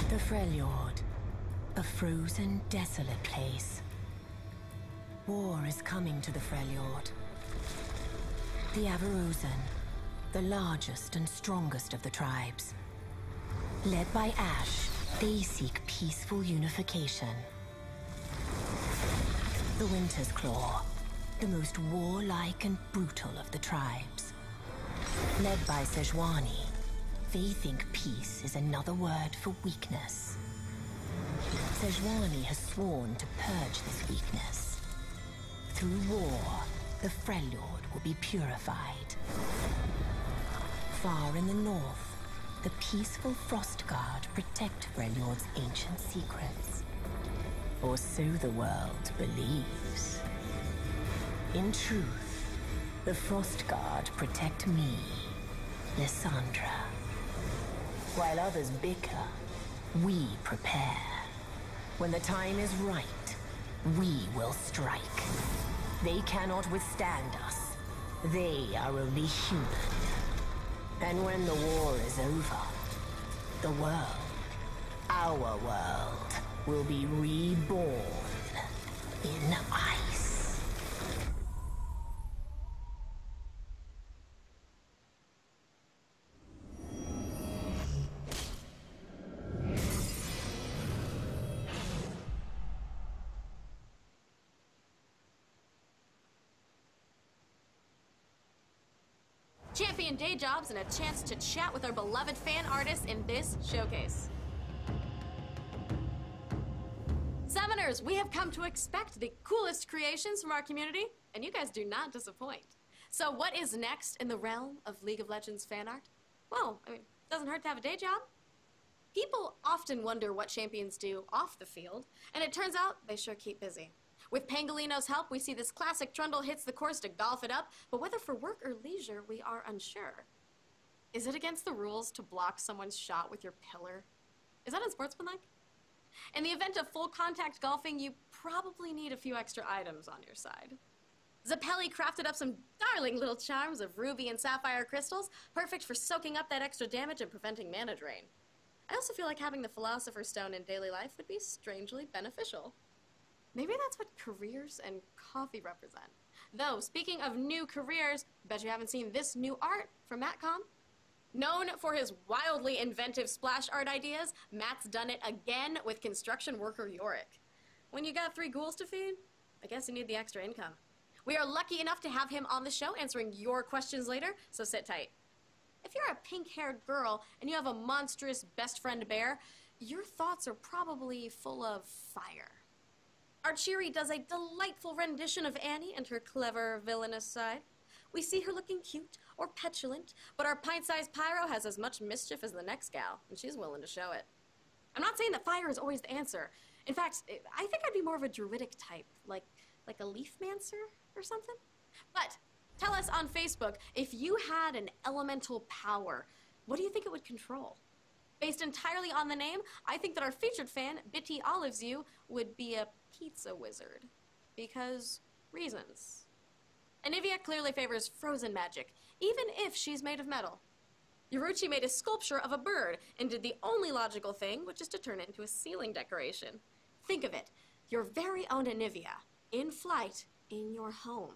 The Freljord, a frozen, desolate place. War is coming to the Freljord. The Avarosan, the largest and strongest of the tribes. Led by Ash, they seek peaceful unification. The Winter's Claw, the most warlike and brutal of the tribes. Led by Sejuani, they think peace is another word for weakness. Sejuani has sworn to purge this weakness. Through war, the Freljord will be purified. Far in the north, the peaceful Frostguard protect Freljord's ancient secrets. Or so the world believes. In truth, the Frostguard protect me, Lysandra. While others bicker, we prepare. When the time is right, we will strike. They cannot withstand us. They are only human. And when the war is over, the world, our world, will be reborn in ice. Champion day jobs and a chance to chat with our beloved fan artists in this showcase. Summoners, we have come to expect the coolest creations from our community, and you guys do not disappoint. So what is next in the realm of League of Legends fan art? Well, I mean, it doesn't hurt to have a day job. People often wonder what champions do off the field, and it turns out they sure keep busy. With Pangolino's help, we see this classic Trundle hits the course to golf it up, but whether for work or leisure, we are unsure. Is it against the rules to block someone's shot with your pillar? Is that unsportsmanlike? In the event of full contact golfing, you probably need a few extra items on your side. Zappelli crafted up some darling little charms of ruby and sapphire crystals, perfect for soaking up that extra damage and preventing mana drain. I also feel like having the Philosopher's Stone in daily life would be strangely beneficial. Maybe that's what careers and coffee represent. Though, speaking of new careers, bet you haven't seen this new art from Matcom. Known for his wildly inventive splash art ideas, Matt's done it again with construction worker Yorick. When you got 3 ghouls to feed, I guess you need the extra income. We are lucky enough to have him on the show answering your questions later, so sit tight. If you're a pink-haired girl and you have a monstrous best friend bear, your thoughts are probably full of fire. Archery does a delightful rendition of Annie and her clever, villainous side. We see her looking cute or petulant, but our pint-sized Pyro has as much mischief as the next gal, and she's willing to show it. I'm not saying that fire is always the answer. In fact, I think I'd be more of a druidic type, like Like a leafmancer or something? But tell us on Facebook, if you had an elemental power, what do you think it would control? Based entirely on the name, I think that our featured fan, Bitty Olives You, would be a pizza wizard. Because reasons. Anivia clearly favors frozen magic, even if she's made of metal. Yoruchi made a sculpture of a bird and did the only logical thing, which is to turn it into a ceiling decoration. Think of it, your very own Anivia, in flight, in your home.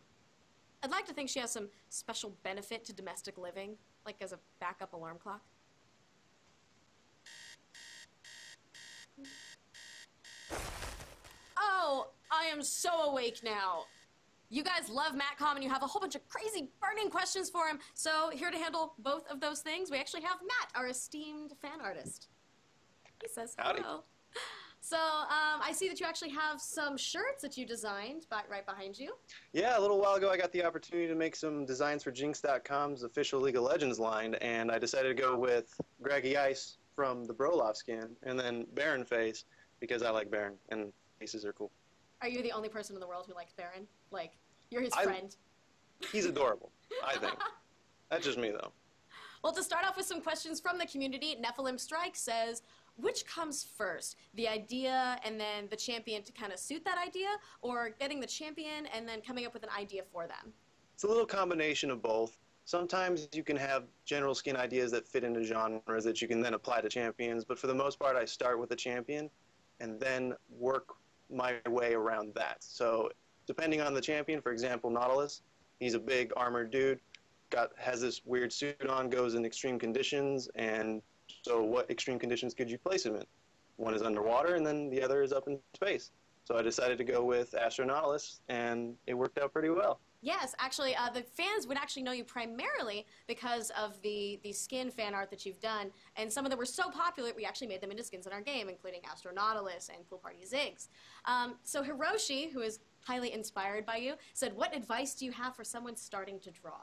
I'd like to think she has some special benefit to domestic living, like as a backup alarm clock. Oh, I am so awake now. You guys love Mattcom and you have a whole bunch of crazy burning questions for him. So here to handle both of those things, we actually have Matt, our esteemed fan artist. He says Howdy. hello. So I see that you actually have some shirts that you designed right behind you. Yeah, a little while ago I got the opportunity to make some designs for Jinx.com's official League of Legends line, and I decided to go with Greggy Ice from the Broloff skin, and then Baron Face, because I like Baron, and faces are cool. Are you the only person in the world who likes Baron? Like, you're his I- friend. He's adorable, I think. That's just me, though. Well, to start off with some questions from the community, Nephilim Strike says, which comes first, the idea and then the champion to kind of suit that idea, or getting the champion and then coming up with an idea for them? It's a little combination of both. Sometimes you can have general skin ideas that fit into genres that you can then apply to champions, but for the most part I start with a champion and then work my way around that. So depending on the champion, for example, Nautilus, he's a big armored dude, has this weird suit on, goes in extreme conditions, and so what extreme conditions could you place him in? One is underwater, and then the other is up in space. So I decided to go with Astronautilus, and it worked out pretty well. Yes, actually, the fans would actually know you primarily because of the skin fan art that you've done, and some of them were so popular we actually made them into skins in our game, including Astronautilus and Pool Party Ziggs. So Hiroshi, who is highly inspired by you, said, what advice do you have for someone starting to draw?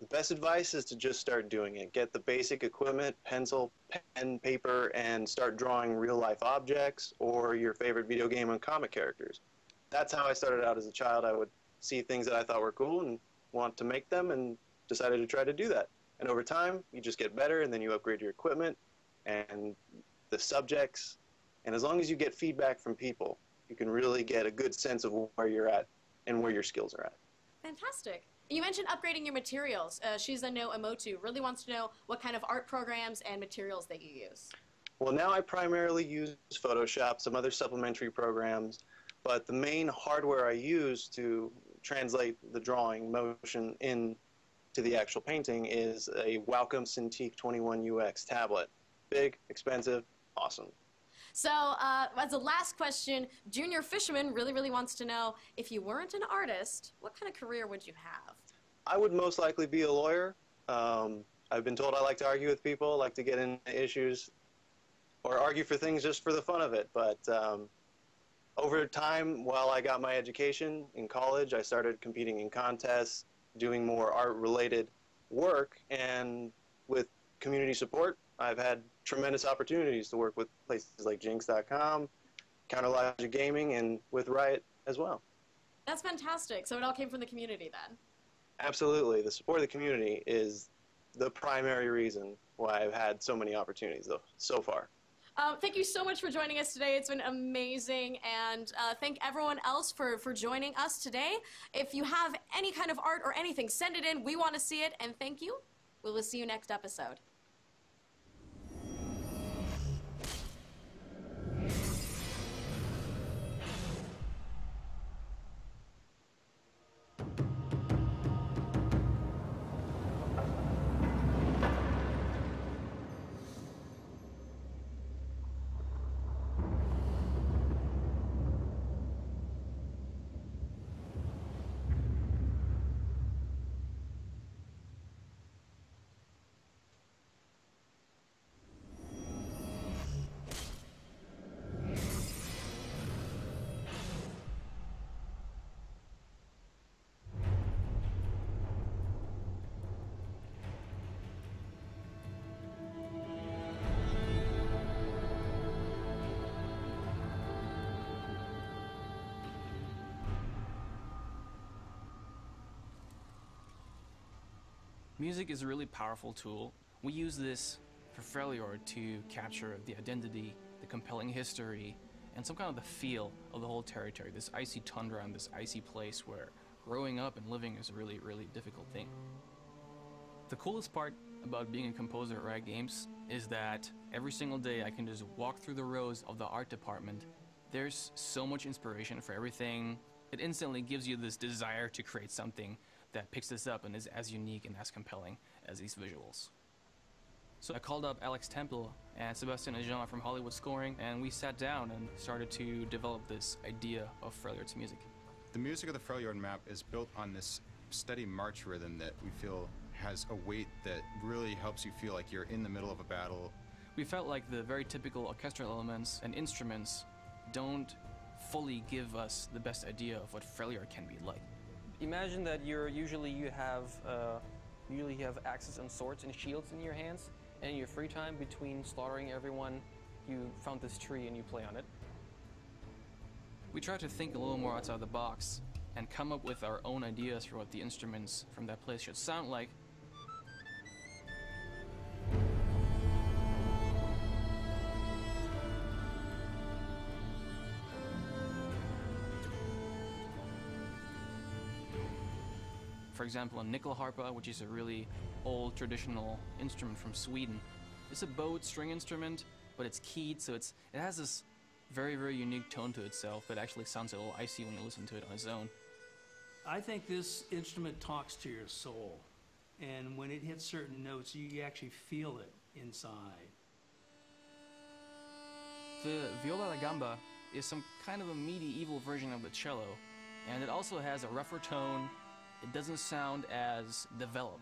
The best advice is to just start doing it. Get the basic equipment, pencil, pen, paper, and start drawing real-life objects or your favorite video game and comic characters. That's how I started out as a child. I would see things that I thought were cool and want to make them, and decided to try to do that. And over time, you just get better, and then you upgrade your equipment and the subjects. And as long as you get feedback from people, you can really get a good sense of where you're at and where your skills are at. Fantastic. You mentioned upgrading your materials. Shiza no Emotu really wants to know what kind of art programs and materials that you use. Well, now I primarily use Photoshop, some other supplementary programs, but the main hardware I use to translate the drawing motion into the actual painting is a Wacom Cintiq 21UX tablet. Big, expensive, awesome. So, as a last question, Junior Fisherman really wants to know, if you weren't an artist, what kind of career would you have? I would most likely be a lawyer. I've been told I like to argue with people, like to get into issues, or argue for things just for the fun of it. But over time, while I got my education in college, I started competing in contests, doing more art-related work, and with community support, I've had tremendous opportunities to work with places like Jinx.com, Counterlogic Gaming, and with Riot as well. That's fantastic. So it all came from the community then? Absolutely. The support of the community is the primary reason why I've had so many opportunities so far. Thank you so much for joining us today. It's been amazing, and thank everyone else for joining us today. If you have any kind of art or anything, send it in. We want to see it, and thank you. We will see you next episode. Music is a really powerful tool. We use this for Freljord to capture the identity, the compelling history, and some kind of the feel of the whole territory, this icy tundra and this icy place where growing up and living is a really, really difficult thing. The coolest part about being a composer at Riot Games is that every single day I can just walk through the rows of the art department. There's so much inspiration for everything. It instantly gives you this desire to create something that picks this up and is as unique and as compelling as these visuals. So I called up Alex Temple and Sebastian Ajan from Hollywood Scoring, and we sat down and started to develop this idea of Freljord's music. The music of the Freljord map is built on this steady march rhythm that we feel has a weight that really helps you feel like you're in the middle of a battle. We felt like the very typical orchestral elements and instruments don't fully give us the best idea of what Freljord can be like. Imagine that usually you have axes and swords and shields in your hands, and in your free time between slaughtering everyone, you found this tree and you play on it. We tried to think a little more outside the box and come up with our own ideas for what the instruments from that place should sound like. For example, a nyckelharpa, which is a really old traditional instrument from Sweden. It's a bowed string instrument, but it's keyed, so it has this very, very unique tone to itself that actually sounds a little icy when you listen to it on its own. I think this instrument talks to your soul, and when it hits certain notes, you actually feel it inside. The viola da gamba is some kind of a medieval version of the cello, and it also has a rougher tone. It doesn't sound as developed.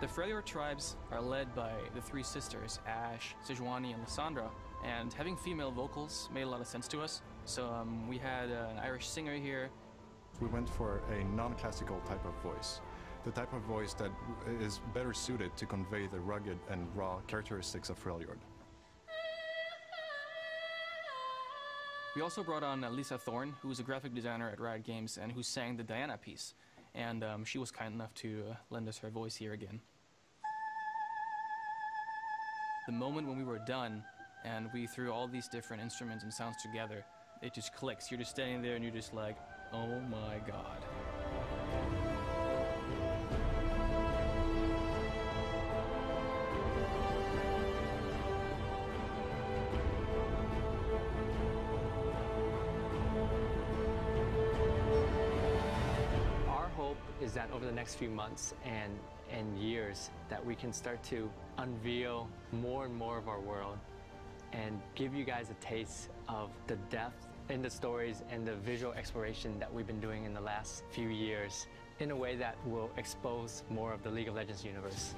The Freljord tribes are led by the three sisters, Ash, Sejuani, and Lysandra, and having female vocals made a lot of sense to us. So we had an Irish singer here. We went for a non-classical type of voice, the type of voice that is better suited to convey the rugged and raw characteristics of Freljord. We also brought on Lisa Thorne, who's a graphic designer at Riot Games and who sang the Diana piece. And she was kind enough to lend us her voice here again. The moment when we were done and we threw all these different instruments and sounds together, it just clicks. You're just standing there and you're just like, oh my god. Is that over the next few months and years that we can start to unveil more and more of our world and give you guys a taste of the depth in the stories and the visual exploration that we've been doing in the last few years in a way that will expose more of the League of Legends universe.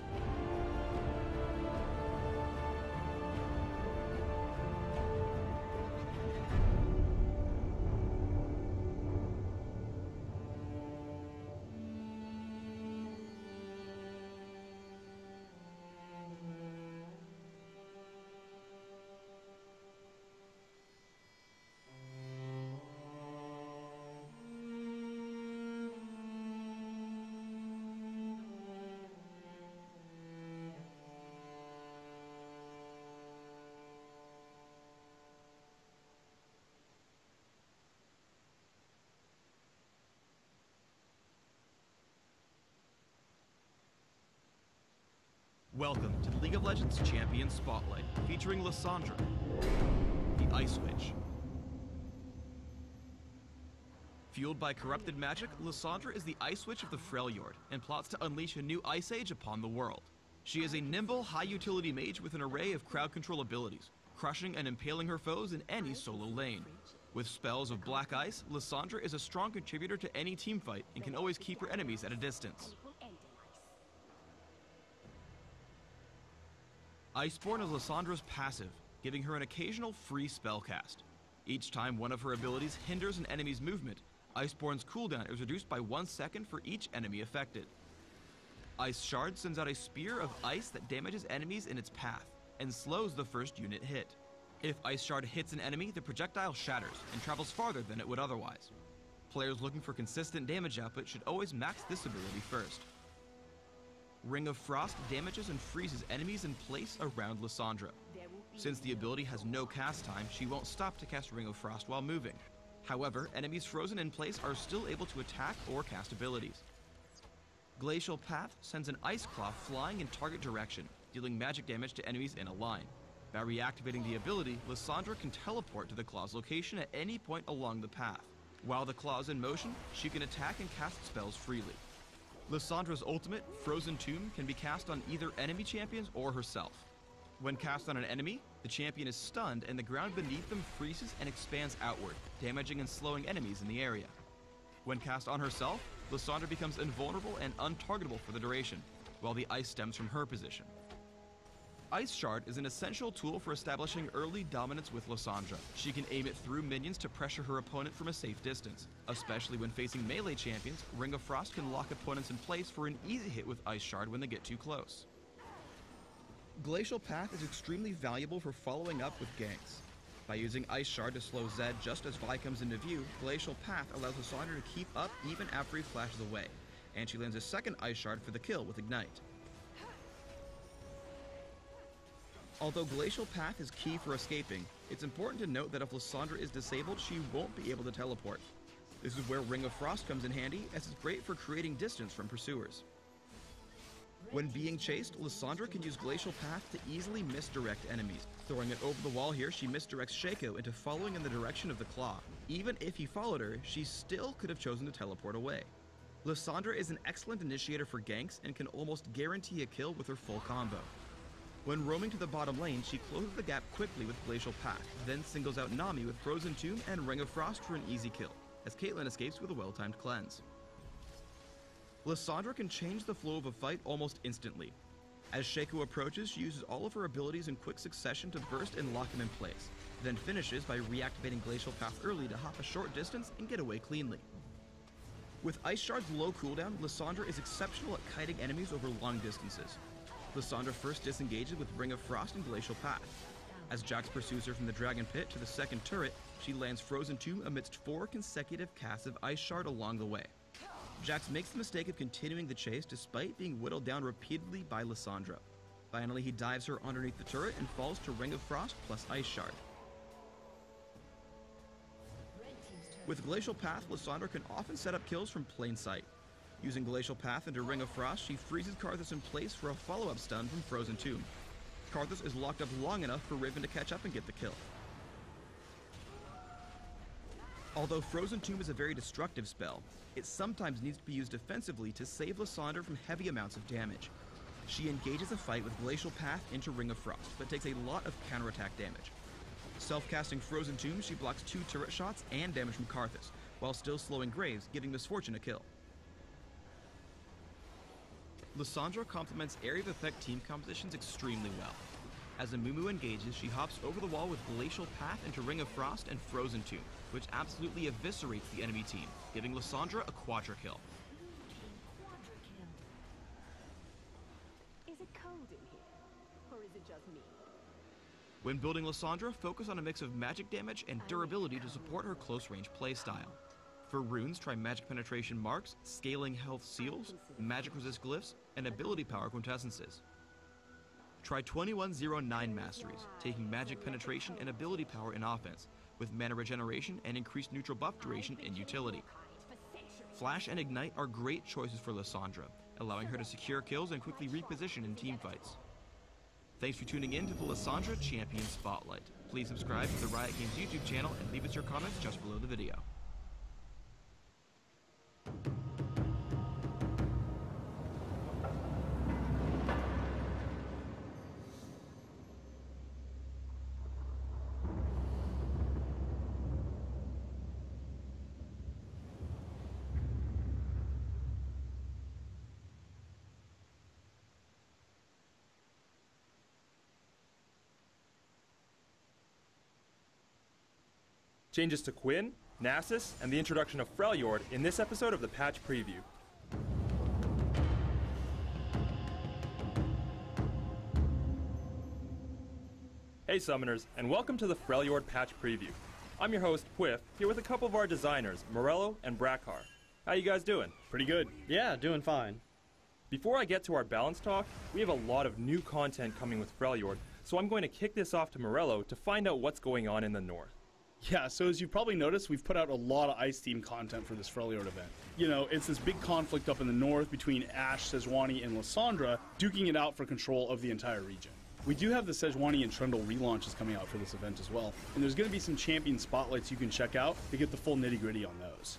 Welcome to the League of Legends Champion Spotlight, featuring Lysandra, the Ice Witch. Fueled by corrupted magic, Lysandra is the Ice Witch of the Freljord and plots to unleash a new Ice Age upon the world. She is a nimble, high-utility mage with an array of crowd control abilities, crushing and impaling her foes in any solo lane. With spells of black ice, Lysandra is a strong contributor to any teamfight and can always keep her enemies at a distance. Iceborne is Lysandra's passive, giving her an occasional free spell cast. Each time one of her abilities hinders an enemy's movement, Iceborne's cooldown is reduced by 1 second for each enemy affected. Ice Shard sends out a spear of ice that damages enemies in its path and slows the first unit hit. If Ice Shard hits an enemy, the projectile shatters and travels farther than it would otherwise. Players looking for consistent damage output should always max this ability first. Ring of Frost damages and freezes enemies in place around Lysandra. Since the ability has no cast time, she won't stop to cast Ring of Frost while moving. However, enemies frozen in place are still able to attack or cast abilities. Glacial Path sends an Ice Claw flying in target direction, dealing magic damage to enemies in a line. By reactivating the ability, Lysandra can teleport to the Claw's location at any point along the path. While the Claw is in motion, she can attack and cast spells freely. Lysandra's ultimate, Frozen Tomb, can be cast on either enemy champions or herself. When cast on an enemy, the champion is stunned and the ground beneath them freezes and expands outward, damaging and slowing enemies in the area. When cast on herself, Lysandra becomes invulnerable and untargetable for the duration, while the ice stems from her position. Ice Shard is an essential tool for establishing early dominance with Lysandra. She can aim it through minions to pressure her opponent from a safe distance. Especially when facing melee champions, Ring of Frost can lock opponents in place for an easy hit with Ice Shard when they get too close. Glacial Path is extremely valuable for following up with ganks. By using Ice Shard to slow Zed just as Vi comes into view, Glacial Path allows Lysandra to keep up even after he flashes away, and she lands a second Ice Shard for the kill with Ignite. Although Glacial Path is key for escaping, it's important to note that if Lysandra is disabled, she won't be able to teleport. This is where Ring of Frost comes in handy, as it's great for creating distance from pursuers. When being chased, Lysandra can use Glacial Path to easily misdirect enemies. Throwing it over the wall here, she misdirects Shaco into following in the direction of the Claw. Even if he followed her, she still could have chosen to teleport away. Lysandra is an excellent initiator for ganks and can almost guarantee a kill with her full combo. When roaming to the bottom lane, she closes the gap quickly with Glacial Path, then singles out Nami with Frozen Tomb and Ring of Frost for an easy kill, as Caitlyn escapes with a well-timed cleanse. Lysandra can change the flow of a fight almost instantly. As Shaco approaches, she uses all of her abilities in quick succession to burst and lock him in place, then finishes by reactivating Glacial Path early to hop a short distance and get away cleanly. With Ice Shard's low cooldown, Lysandra is exceptional at kiting enemies over long distances. Lysandra first disengages with Ring of Frost and Glacial Path. As Jax pursues her from the Dragon Pit to the second turret, she lands Frozen Tomb amidst 4 consecutive casts of Ice Shard along the way. Jax makes the mistake of continuing the chase despite being whittled down repeatedly by Lysandra. Finally, he dives her underneath the turret and falls to Ring of Frost plus Ice Shard. With Glacial Path, Lysandra can often set up kills from plain sight. Using Glacial Path into Ring of Frost, she freezes Karthus in place for a follow-up stun from Frozen Tomb. Karthus is locked up long enough for Riven to catch up and get the kill. Although Frozen Tomb is a very destructive spell, it sometimes needs to be used defensively to save Lysandra from heavy amounts of damage. She engages a fight with Glacial Path into Ring of Frost, but takes a lot of counterattack damage. Self-casting Frozen Tomb, she blocks 2 turret shots and damage from Karthus, while still slowing Graves, giving Misfortune a kill. Lysandra complements area of effect team compositions extremely well. As Amumu engages, she hops over the wall with Glacial Path into Ring of Frost and Frozen Tomb, which absolutely eviscerates the enemy team, giving Lysandra a quadra kill. Is it cold in here? Or is it just me? When building Lysandra, focus on a mix of magic damage and durability to support her close-range playstyle. For runes, try Magic Penetration Marks, Scaling Health Seals, Magic Resist Glyphs, and Ability Power Quintessences. Try 2109 Masteries, taking Magic Penetration and Ability Power in offense, with Mana Regeneration and increased neutral buff duration in utility. Flash and Ignite are great choices for Lysandra, allowing her to secure kills and quickly reposition in teamfights. Thanks for tuning in to the Lysandra Champion Spotlight. Please subscribe to the Riot Games YouTube channel and leave us your comments just below the video. Changes to Quinn, Nasus, and the introduction of Freljord in this episode of the Patch Preview. Hey Summoners, and welcome to the Freljord Patch Preview. I'm your host, Quiff, here with a couple of our designers, Morello and Brackar. How you guys doing? Pretty good. Yeah, doing fine. Before I get to our balance talk, we have a lot of new content coming with Freljord, so I'm going to kick this off to Morello to find out what's going on in the north. Yeah, so as you've probably noticed, we've put out a lot of Ice Team content for this Freljord event. You know, it's this big conflict up in the north between Ashe, Sejuani, and Lysandra, duking it out for control of the entire region. We do have the Sejuani and Trundle relaunches coming out for this event as well, and there's going to be some champion spotlights you can check out to get the full nitty-gritty on those.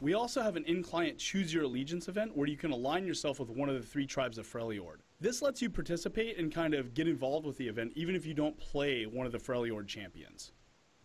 We also have an in-client Choose Your Allegiance event where you can align yourself with one of the 3 tribes of Freljord. This lets you participate and kind of get involved with the event even if you don't play one of the Freljord champions.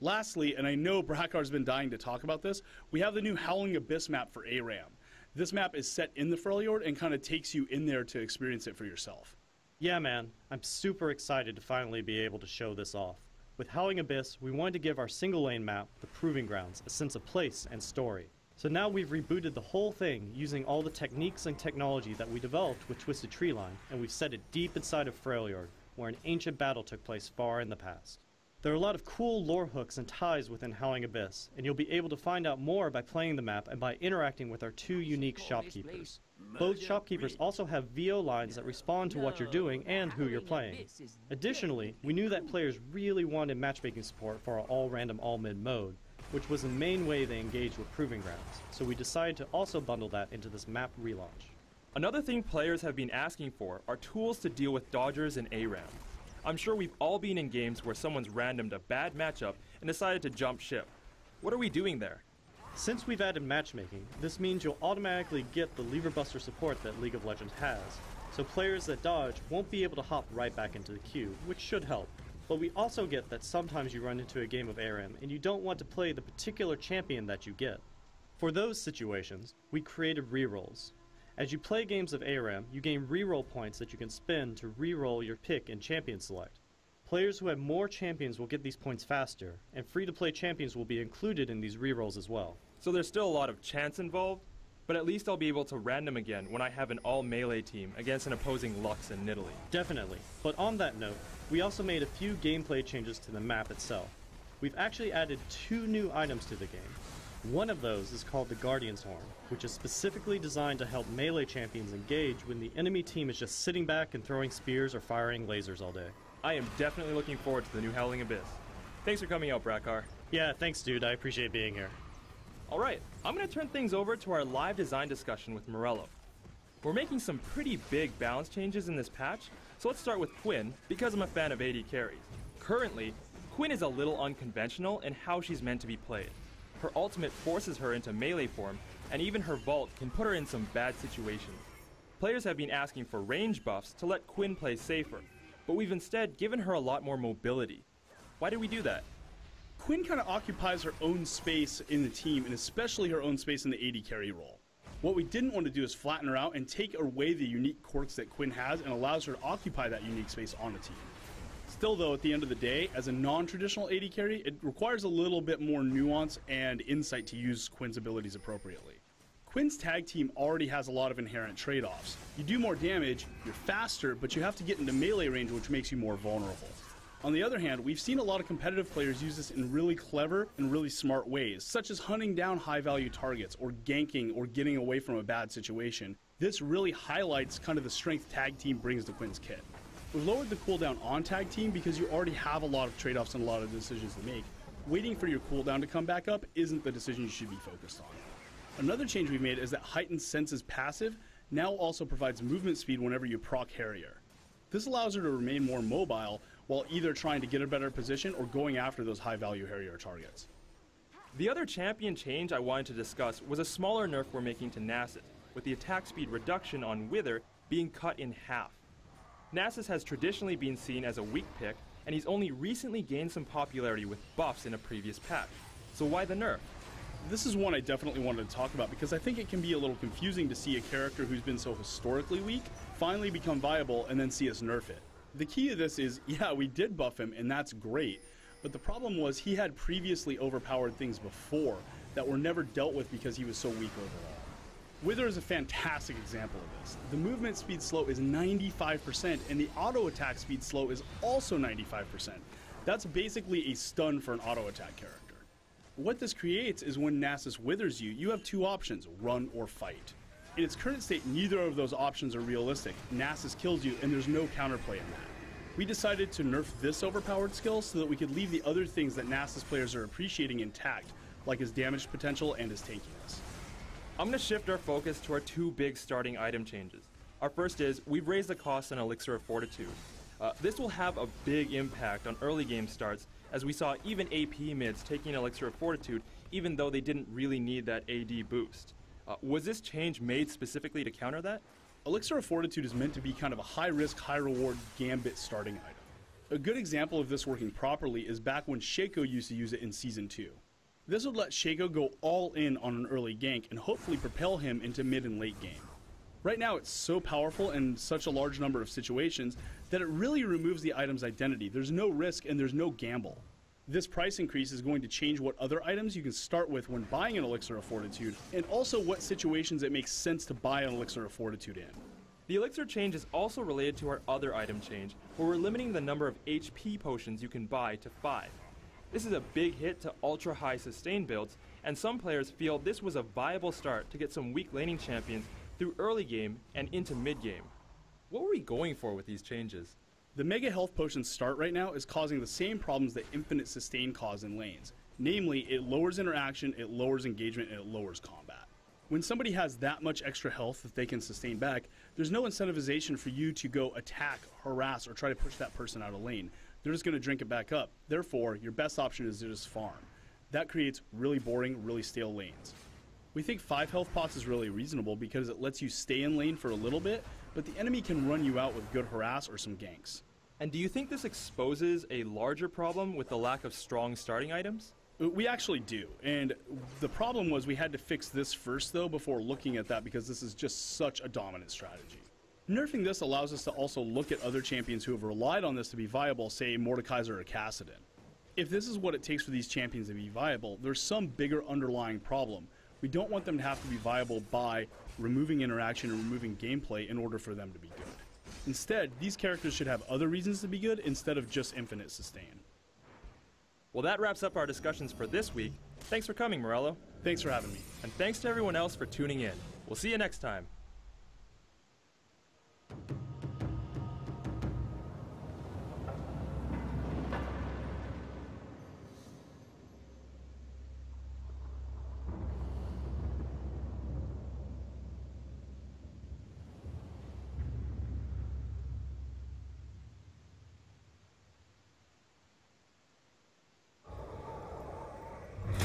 Lastly, and I know Brackar's been dying to talk about this, we have the new Howling Abyss map for ARAM. This map is set in the Freljord and kind of takes you in there to experience it for yourself. Yeah, man, I'm super excited to finally be able to show this off. With Howling Abyss, we wanted to give our single lane map, the Proving Grounds, a sense of place and story. So now we've rebooted the whole thing using all the techniques and technology that we developed with Twisted Treeline, and we've set it deep inside of Freljord, where an ancient battle took place far in the past. There are a lot of cool lore hooks and ties within Howling Abyss, and you'll be able to find out more by playing the map and by interacting with our 2 unique shopkeepers. Both shopkeepers also have VO lines that respond to what you're doing and who you're playing. Additionally, we knew that players really wanted matchmaking support for our all-random all-mid mode, which was the main way they engaged with Proving Grounds, so we decided to also bundle that into this map relaunch. Another thing players have been asking for are tools to deal with dodgers in ARAM. I'm sure we've all been in games where someone's randomed a bad matchup and decided to jump ship. What are we doing there? Since we've added matchmaking, this means you'll automatically get the lever buster support that League of Legends has, so players that dodge won't be able to hop right back into the queue, which should help. But we also get that sometimes you run into a game of ARAM and you don't want to play the particular champion that you get. For those situations, we created rerolls. As you play games of ARAM, you gain reroll points that you can spend to reroll your pick in Champion Select. Players who have more champions will get these points faster, and free-to-play champions will be included in these rerolls as well. So there's still a lot of chance involved, but at least I'll be able to random again when I have an all-melee team against an opposing Lux and Nidalee. Definitely. But on that note, we also made a few gameplay changes to the map itself. We've actually added 2 new items to the game. One of those is called the Guardian's Horn, which is specifically designed to help melee champions engage when the enemy team is just sitting back and throwing spears or firing lasers all day. I am definitely looking forward to the new Howling Abyss. Thanks for coming out, Brackar. Yeah, thanks dude, I appreciate being here. Alright, I'm going to turn things over to our live design discussion with Morello. We're making some pretty big balance changes in this patch, so let's start with Quinn, because I'm a fan of AD carries. Currently, Quinn is a little unconventional in how she's meant to be played. Her ultimate forces her into melee form, and even her vault can put her in some bad situations. Players have been asking for range buffs to let Quinn play safer, but we've instead given her a lot more mobility. Why did we do that? Quinn kind of occupies her own space in the team, and especially her own space in the AD carry role. What we didn't want to do is flatten her out and take away the unique quirks that Quinn has and allows her to occupy that unique space on the team. Still though, at the end of the day, as a non-traditional AD carry, it requires a little bit more nuance and insight to use Quinn's abilities appropriately. Quinn's tag team already has a lot of inherent trade-offs. You do more damage, you're faster, but you have to get into melee range, which makes you more vulnerable. On the other hand, we've seen a lot of competitive players use this in really clever and really smart ways, such as hunting down high-value targets, or ganking, or getting away from a bad situation. This really highlights kind of the strength tag team brings to Quinn's kit. We've lowered the cooldown on tag team because you already have a lot of trade-offs and a lot of decisions to make. Waiting for your cooldown to come back up isn't the decision you should be focused on. Another change we've made is that Heightened Senses passive now also provides movement speed whenever you proc Harrier. This allows her to remain more mobile while either trying to get a better position or going after those high-value Harrier targets. The other champion change I wanted to discuss was a smaller nerf we're making to Nasus, with the attack speed reduction on Wither being cut in half. Nasus has traditionally been seen as a weak pick, and he's only recently gained some popularity with buffs in a previous patch. So why the nerf? This is one I definitely wanted to talk about because I think it can be a little confusing to see a character who's been so historically weak finally become viable and then see us nerf it. The key to this is, yeah, we did buff him and that's great, but the problem was he had previously overpowered things before that were never dealt with because he was so weak overall. Wither is a fantastic example of this. The movement speed slow is 95% and the auto attack speed slow is also 95%. That's basically a stun for an auto attack character. What this creates is when Nasus withers you, you have two options, run or fight. In its current state, neither of those options are realistic. Nasus kills you, and there's no counterplay in that. We decided to nerf this overpowered skill so that we could leave the other things that Nasus players are appreciating intact, like his damage potential and his tankiness. I'm going to shift our focus to our two big starting item changes. Our first is, we've raised the cost on Elixir of Fortitude. This will have a big impact on early game starts, as we saw even AP mids taking Elixir of Fortitude, even though they didn't really need that AD boost. Was this change made specifically to counter that? Elixir of Fortitude is meant to be kind of a high-risk, high-reward gambit starting item. A good example of this working properly is back when Shaco used to use it in Season 2. This would let Shaco go all in on an early gank and hopefully propel him into mid and late game. Right now it's so powerful in such a large number of situations that it really removes the item's identity. There's no risk and there's no gamble. This price increase is going to change what other items you can start with when buying an Elixir of Fortitude, and also what situations it makes sense to buy an Elixir of Fortitude in. The Elixir change is also related to our other item change, where we're limiting the number of HP potions you can buy to 5. This is a big hit to ultra-high sustain builds, and some players feel this was a viable start to get some weak laning champions through early game and into mid game. What were we going for with these changes? The Mega Health Potion start right now is causing the same problems that Infinite Sustain cause in lanes. Namely, it lowers interaction, it lowers engagement, and it lowers combat. When somebody has that much extra health that they can sustain back, there's no incentivization for you to go attack, harass, or try to push that person out of lane. They're just going to drink it back up. Therefore, your best option is to just farm. That creates really boring, really stale lanes. We think 5 health pots is really reasonable because it lets you stay in lane for a little bit, but the enemy can run you out with good harass or some ganks. And do you think this exposes a larger problem with the lack of strong starting items? We actually do, and the problem was we had to fix this first though before looking at that, because this is just such a dominant strategy. Nerfing this allows us to also look at other champions who have relied on this to be viable, say Mordekaiser or Kassadin. If this is what it takes for these champions to be viable, there's some bigger underlying problem. We don't want them to have to be viable by removing interaction and removing gameplay in order for them to be good. Instead, these characters should have other reasons to be good instead of just infinite sustain. Well, that wraps up our discussions for this week. Thanks for coming, Morello. Thanks for having me. And thanks to everyone else for tuning in. We'll see you next time.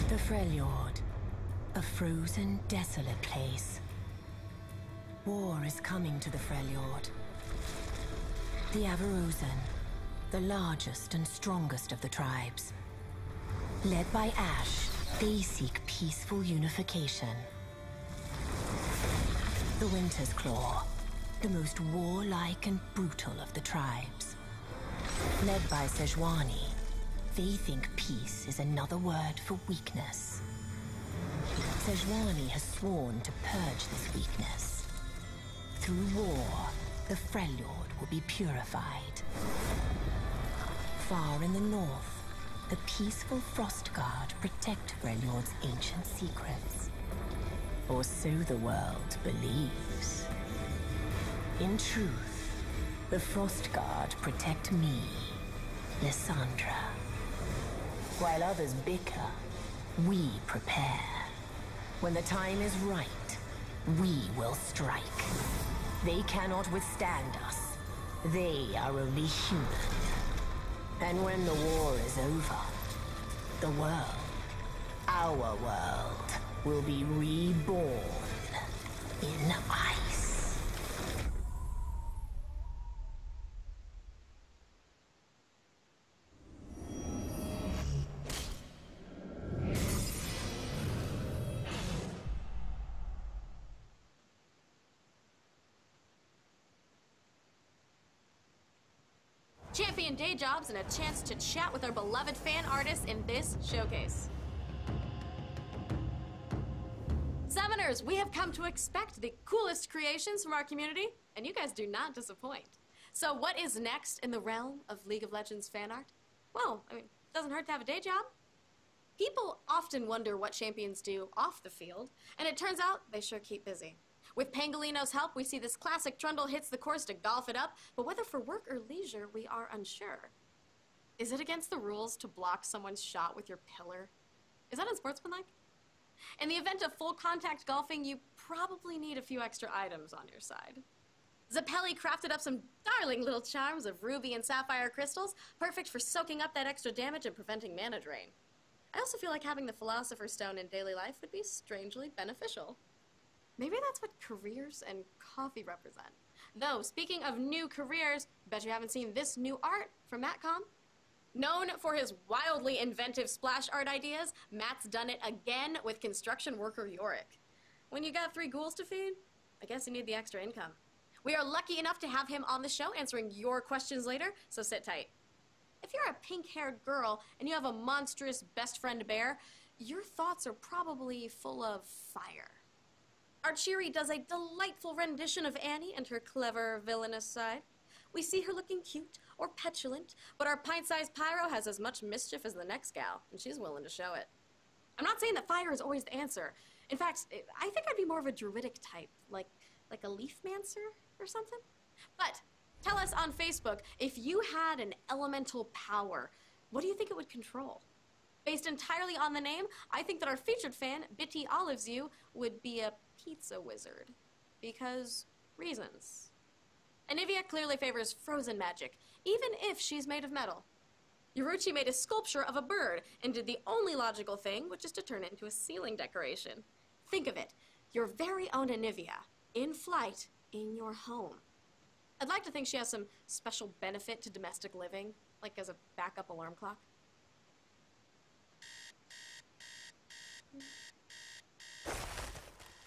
The Freljord, a frozen, desolate place. War is coming to the Freljord. The Avarosan, the largest and strongest of the tribes. Led by Ash, they seek peaceful unification. The Winter's Claw, the most warlike and brutal of the tribes. Led by Sejuani, they think peace is another word for weakness. Sejuani has sworn to purge this weakness. Through war, the Freljord will be purified. Far in the north, the peaceful Frostguard protect Freljord's ancient secrets. Or so the world believes. In truth, the Frostguard protect me, Lysandra. While others bicker, we prepare. When the time is right, we will strike. They cannot withstand us. They are only human. And when the war is over, the world, our world, will be reborn in ice. Champion day jobs and a chance to chat with our beloved fan artists in this showcase. Summoners, we have come to expect the coolest creations from our community, and you guys do not disappoint. So what is next in the realm of League of Legends fan art? Well, I mean, it doesn't hurt to have a day job. People often wonder what champions do off the field, and it turns out they sure keep busy. With Pangolino's help, we see this classic trundle hits the course to golf it up, but whether for work or leisure, we are unsure. Is it against the rules to block someone's shot with your pillar? Is that unsportsmanlike? In the event of full contact golfing, you probably need a few extra items on your side. Zappelli crafted up some darling little charms of ruby and sapphire crystals, perfect for soaking up that extra damage and preventing mana drain. I also feel like having the Philosopher's Stone in daily life would be strangely beneficial. Maybe that's what careers and coffee represent. Though, speaking of new careers, bet you haven't seen this new art from Mattcom. Known for his wildly inventive splash art ideas, Matt's done it again with construction worker Yorick. When you got 3 ghouls to feed, I guess you need the extra income. We are lucky enough to have him on the show answering your questions later, so sit tight. If you're a pink-haired girl and you have a monstrous best friend bear, your thoughts are probably full of fire. Archery does a delightful rendition of Annie and her clever, villainous side. We see her looking cute or petulant, but our pint-sized Pyro has as much mischief as the next gal, and she's willing to show it. I'm not saying that fire is always the answer. In fact, I think I'd be more of a druidic type, like a leaf-mancer or something. But tell us on Facebook, if you had an elemental power, what do you think it would control? Based entirely on the name, I think that our featured fan, Bitty Olives You, would be a pizza wizard. Because reasons. Anivia clearly favors frozen magic, even if she's made of metal. Yuruchi made a sculpture of a bird and did the only logical thing, which is to turn it into a ceiling decoration. Think of it, your very own Anivia, in flight, in your home. I'd like to think she has some special benefit to domestic living, like as a backup alarm clock.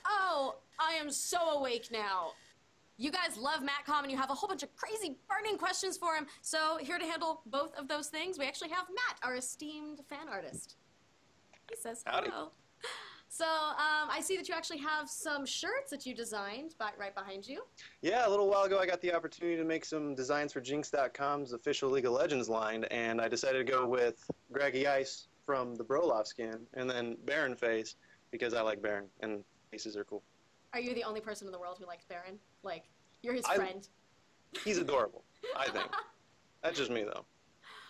Oh, I am so awake now. You guys love Mattcom and you have a whole bunch of crazy burning questions for him, so here to handle both of those things, we actually have Matt, our esteemed fan artist. He says Howdy. hello. So, I see that you actually have some shirts that you designed right behind you. Yeah, a little while ago I got the opportunity to make some designs for Jinx.com's official League of Legends line, and I decided to go with Graggy Ice from the Broloff skin, and then Baron Face, because I like Baron, and faces are cool. Are you the only person in the world who likes Baron? Like, you're his friend. He's adorable, I think. That's just me, though.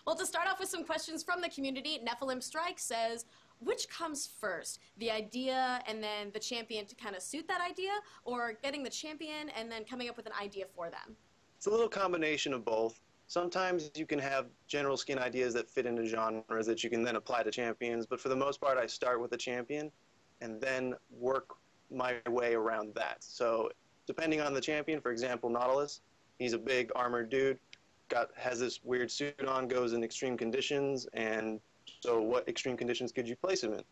Well, to start off with some questions from the community, Nephilim Strike says, which comes first? The idea and then the champion to kind of suit that idea, or getting the champion and then coming up with an idea for them? It's a little combination of both. Sometimes you can have general skin ideas that fit into genres that you can then apply to champions, but for the most part I start with a champion and then work my way around that. So depending on the champion, for example, Nautilus, he's a big armored dude, has this weird suit on, goes in extreme conditions, and so what extreme conditions could you place him in?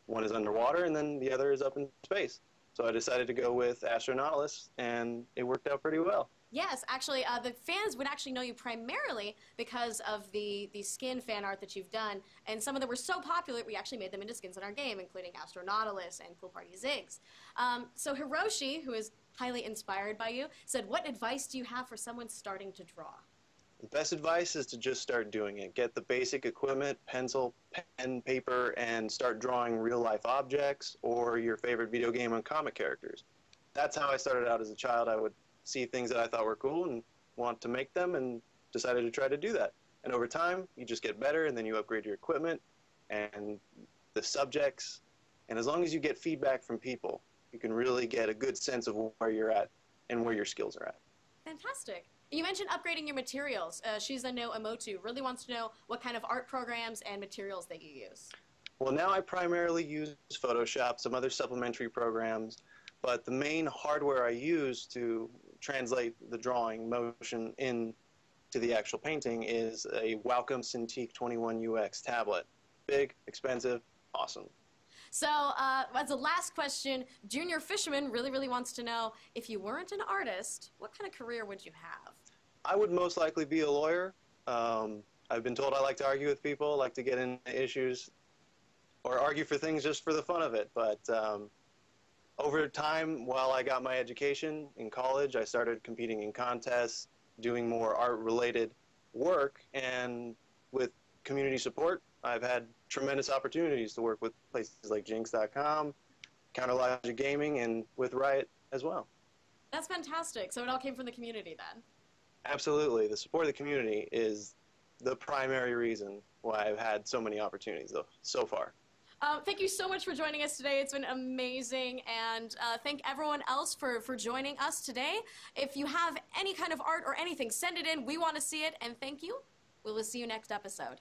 One is underwater, and then the other is up in space. So I decided to go with Astronautilus, and it worked out pretty well. Yes, actually, the fans would actually know you primarily because of the skin fan art that you've done, and some of them were so popular we actually made them into skins in our game, including Astronautilus and Pool Party Ziggs. So Hiroshi, who is highly inspired by you, said, what advice do you have for someone starting to draw? The best advice is to just start doing it. Get the basic equipment, pencil, pen, paper, and start drawing real-life objects or your favorite video game and comic characters. That's how I started out as a child. I would see things that I thought were cool and want to make them, and decided to try to do that. And over time, you just get better, and then you upgrade your equipment and the subjects. And as long as you get feedback from people, you can really get a good sense of where you're at and where your skills are at. Fantastic. You mentioned upgrading your materials. Shiza no Emotu really wants to know what kind of art programs and materials that you use. Well, now I primarily use Photoshop, some other supplementary programs, but the main hardware I use to translate the drawing motion into the actual painting is a Wacom Cintiq 21UX tablet. Big, expensive, awesome. So, as a last question, Junior Fisherman really wants to know, if you weren't an artist, what kind of career would you have? I would most likely be a lawyer. I've been told I like to argue with people, like to get into issues, or argue for things just for the fun of it. But over time, while I got my education in college, I started competing in contests, doing more art-related work, and with community support, I've had tremendous opportunities to work with places like Jinx.com, Counterlogic Gaming, and with Riot as well. That's fantastic. So it all came from the community then? Absolutely. The support of the community is the primary reason why I've had so many opportunities so far. Thank you so much for joining us today. It's been amazing, and thank everyone else for joining us today. If you have any kind of art or anything, send it in. We want to see it, and thank you. We will see you next episode.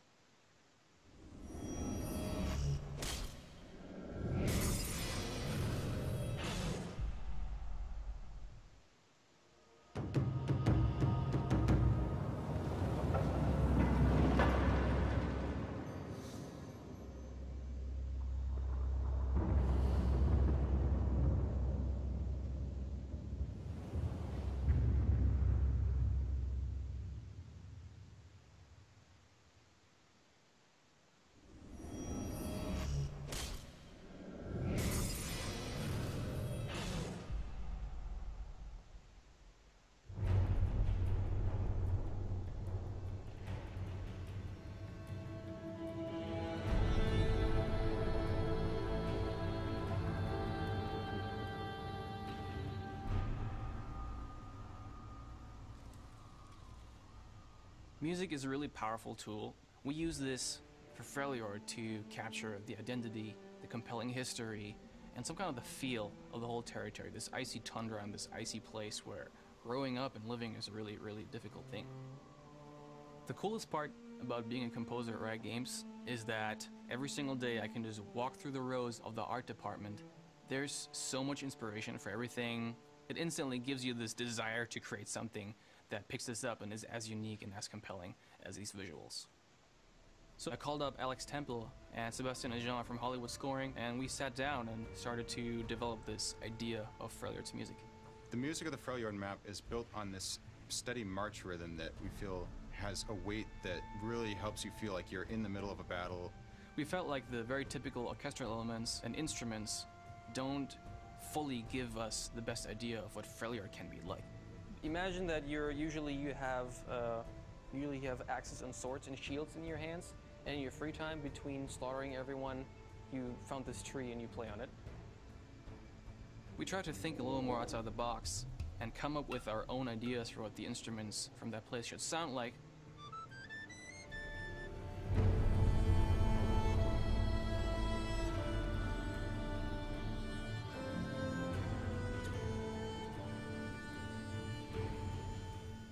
Music is a really powerful tool. We use this for Freljord to capture the identity, the compelling history, and some kind of the feel of the whole territory, this icy tundra and this icy place where growing up and living is a really, really difficult thing. The coolest part about being a composer at Riot Games is that every single day I can just walk through the rows of the art department. There's so much inspiration for everything. It instantly gives you this desire to create something that picks this up and is as unique and as compelling as these visuals. So I called up Alex Temple and Sebastian and Jean from Hollywood Scoring, and we sat down and started to develop this idea of Freljord's music. The music of the Freljord map is built on this steady march rhythm that we feel has a weight that really helps you feel like you're in the middle of a battle. We felt like the very typical orchestral elements and instruments don't fully give us the best idea of what Freljord can be like. Imagine that usually you have axes and swords and shields in your hands, and in your free time between slaughtering everyone, you found this tree and you play on it. We tried to think a little more outside the box and come up with our own ideas for what the instruments from that place should sound like.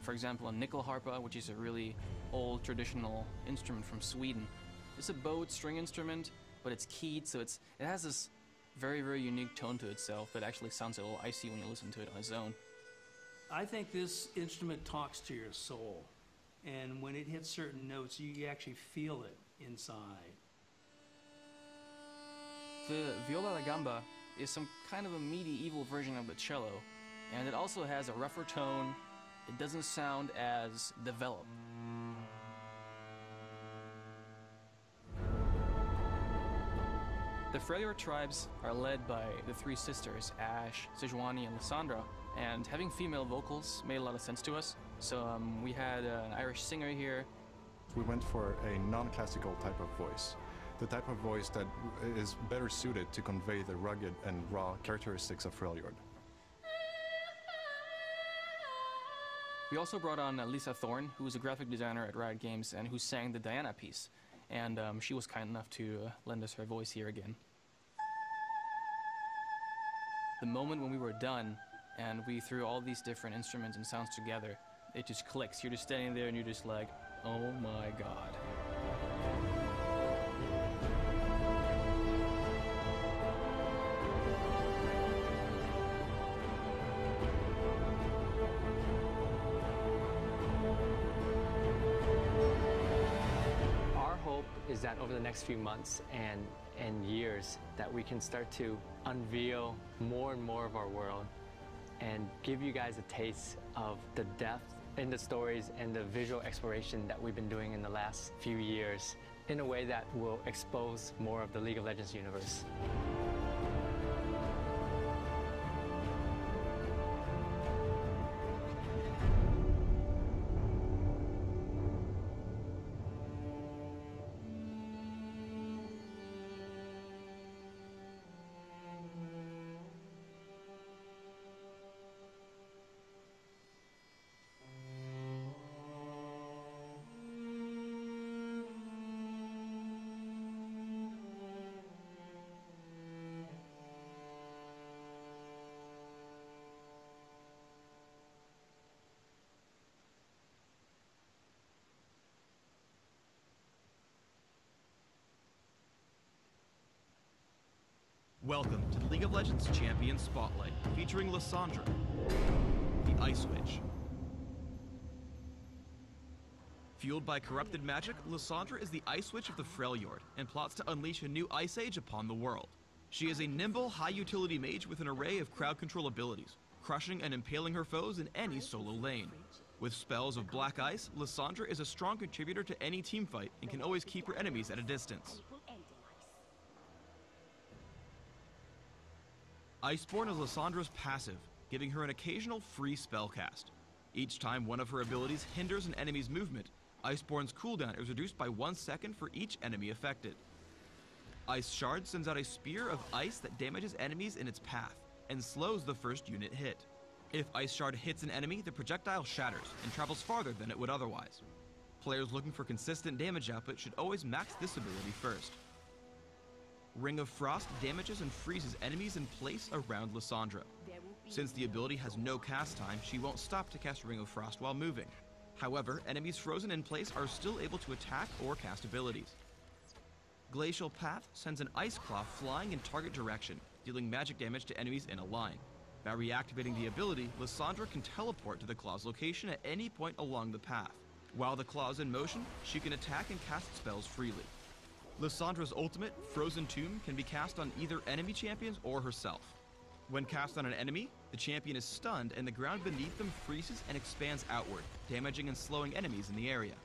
For example, a nyckelharpa, which is a really old traditional instrument from Sweden. It's a bowed string instrument, but it's keyed, so it has this very, very unique tone to itself that actually sounds a little icy when you listen to it on its own. I think this instrument talks to your soul, and when it hits certain notes, you actually feel it inside. The viola da gamba is some kind of a medieval version of the cello, and it also has a rougher tone. It doesn't sound as developed. The Freljord tribes are led by the three sisters, Ash, Sejuani, and Lysandra, and having female vocals made a lot of sense to us. So we had an Irish singer here. We went for a non-classical type of voice, the type of voice that is better suited to convey the rugged and raw characteristics of Freljord. We also brought on Lisa Thorne, who is a graphic designer at Riot Games and who sang the Diana piece. And she was kind enough to lend us her voice here again. The moment when we were done and we threw all these different instruments and sounds together, it just clicks. You're just standing there and you're just like, oh my god. Is that over the next few months and years that we can start to unveil more and more of our world and give you guys a taste of the depth in the stories and the visual exploration that we've been doing in the last few years in a way that will expose more of the League of Legends universe. Welcome to the League of Legends Champion Spotlight, featuring Lissandra, the Ice Witch. Fueled by corrupted magic, Lissandra is the Ice Witch of the Freljord and plots to unleash a new Ice Age upon the world. She is a nimble, high-utility mage with an array of crowd control abilities, crushing and impaling her foes in any solo lane. With spells of Black Ice, Lissandra is a strong contributor to any team fight and can always keep her enemies at a distance. Iceborne is Lissandra's passive, giving her an occasional free spell cast. Each time one of her abilities hinders an enemy's movement, Iceborne's cooldown is reduced by 1 second for each enemy affected. Ice Shard sends out a spear of ice that damages enemies in its path and slows the first unit hit. If Ice Shard hits an enemy, the projectile shatters and travels farther than it would otherwise. Players looking for consistent damage output should always max this ability first. Ring of Frost damages and freezes enemies in place around Lissandra. Since the ability has no cast time, she won't stop to cast Ring of Frost while moving. However, enemies frozen in place are still able to attack or cast abilities. Glacial Path sends an Ice Claw flying in target direction, dealing magic damage to enemies in a line. By reactivating the ability, Lissandra can teleport to the Claw's location at any point along the path. While the Claw is in motion, she can attack and cast spells freely. Lissandra's ultimate, Frozen Tomb, can be cast on either enemy champions or herself. When cast on an enemy, the champion is stunned and the ground beneath them freezes and expands outward, damaging and slowing enemies in the area.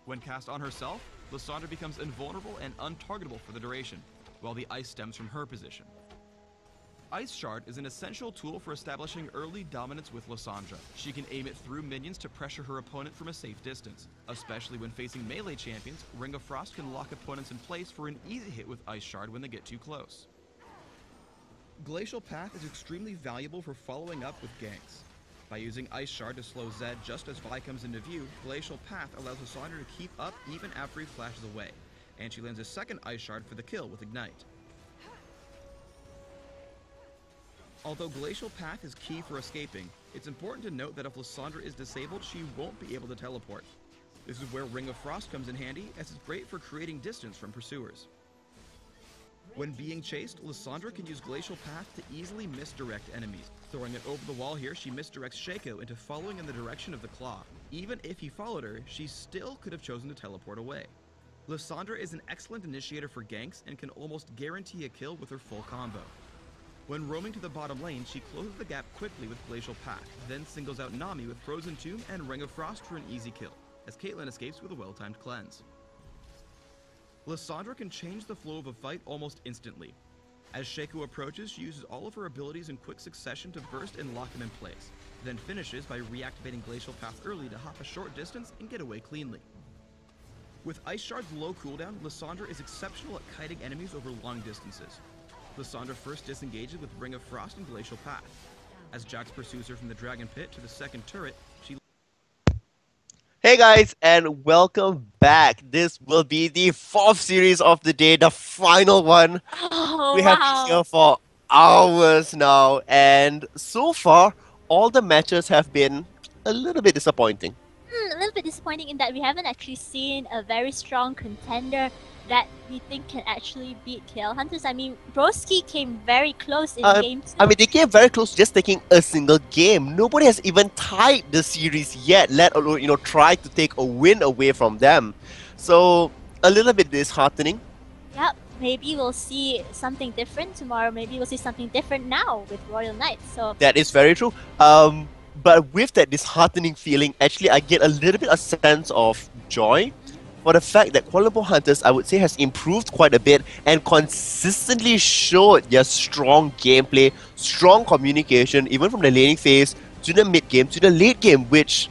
When cast on herself, Lissandra becomes invulnerable and untargetable for the duration, while the ice stems from her position. Ice Shard is an essential tool for establishing early dominance with Lissandra. She can aim it through minions to pressure her opponent from a safe distance. Especially when facing melee champions, Ring of Frost can lock opponents in place for an easy hit with Ice Shard when they get too close. Glacial Path is extremely valuable for following up with ganks. By using Ice Shard to slow Zed just as Vi comes into view, Glacial Path allows Lissandra to keep up even after he flashes away, and she lands a second Ice Shard for the kill with Ignite. Although Glacial Path is key for escaping, it's important to note that if Lissandra is disabled, she won't be able to teleport. This is where Ring of Frost comes in handy, as it's great for creating distance from pursuers. When being chased, Lissandra can use Glacial Path to easily misdirect enemies. Throwing it over the wall here, she misdirects Shaco into following in the direction of the Claw. Even if he followed her, she still could have chosen to teleport away. Lissandra is an excellent initiator for ganks and can almost guarantee a kill with her full combo. When roaming to the bottom lane, she closes the gap quickly with Glacial Path, then singles out Nami with Frozen Tomb and Ring of Frost for an easy kill, as Caitlyn escapes with a well-timed cleanse. Lissandra can change the flow of a fight almost instantly. As Shaco approaches, she uses all of her abilities in quick succession to burst and lock him in place, then finishes by reactivating Glacial Path early to hop a short distance and get away cleanly. With Ice Shard's low cooldown, Lissandra is exceptional at kiting enemies over long distances. Lissandra first disengages with Ring of Frost and Glacial Path. As Jax pursues her from the Dragon Pit to the second turret, she... Hey guys, and welcome back. This will be the fourth series of the day, the final one. Oh, We have been here for hours now, and so far, all the matches have been a little bit disappointing. A little bit disappointing in that we haven't actually seen a very strong contender that we think can actually beat KL Hunters. I mean, Broski came very close in game 2. I mean, they came very close to just taking a single game. Nobody has even tied the series yet, let alone, try to take a win away from them. So, a little bit disheartening. Yep, maybe we'll see something different tomorrow. Maybe we'll see something different now with Royal Knights. So that is very true. But with that disheartening feeling, actually, I get a little bit of sense of joy for the fact that Kuala Lumpur Hunters, I would say, has improved quite a bit and consistently showed their strong gameplay, strong communication, even from the laning phase to the mid game to the late game, which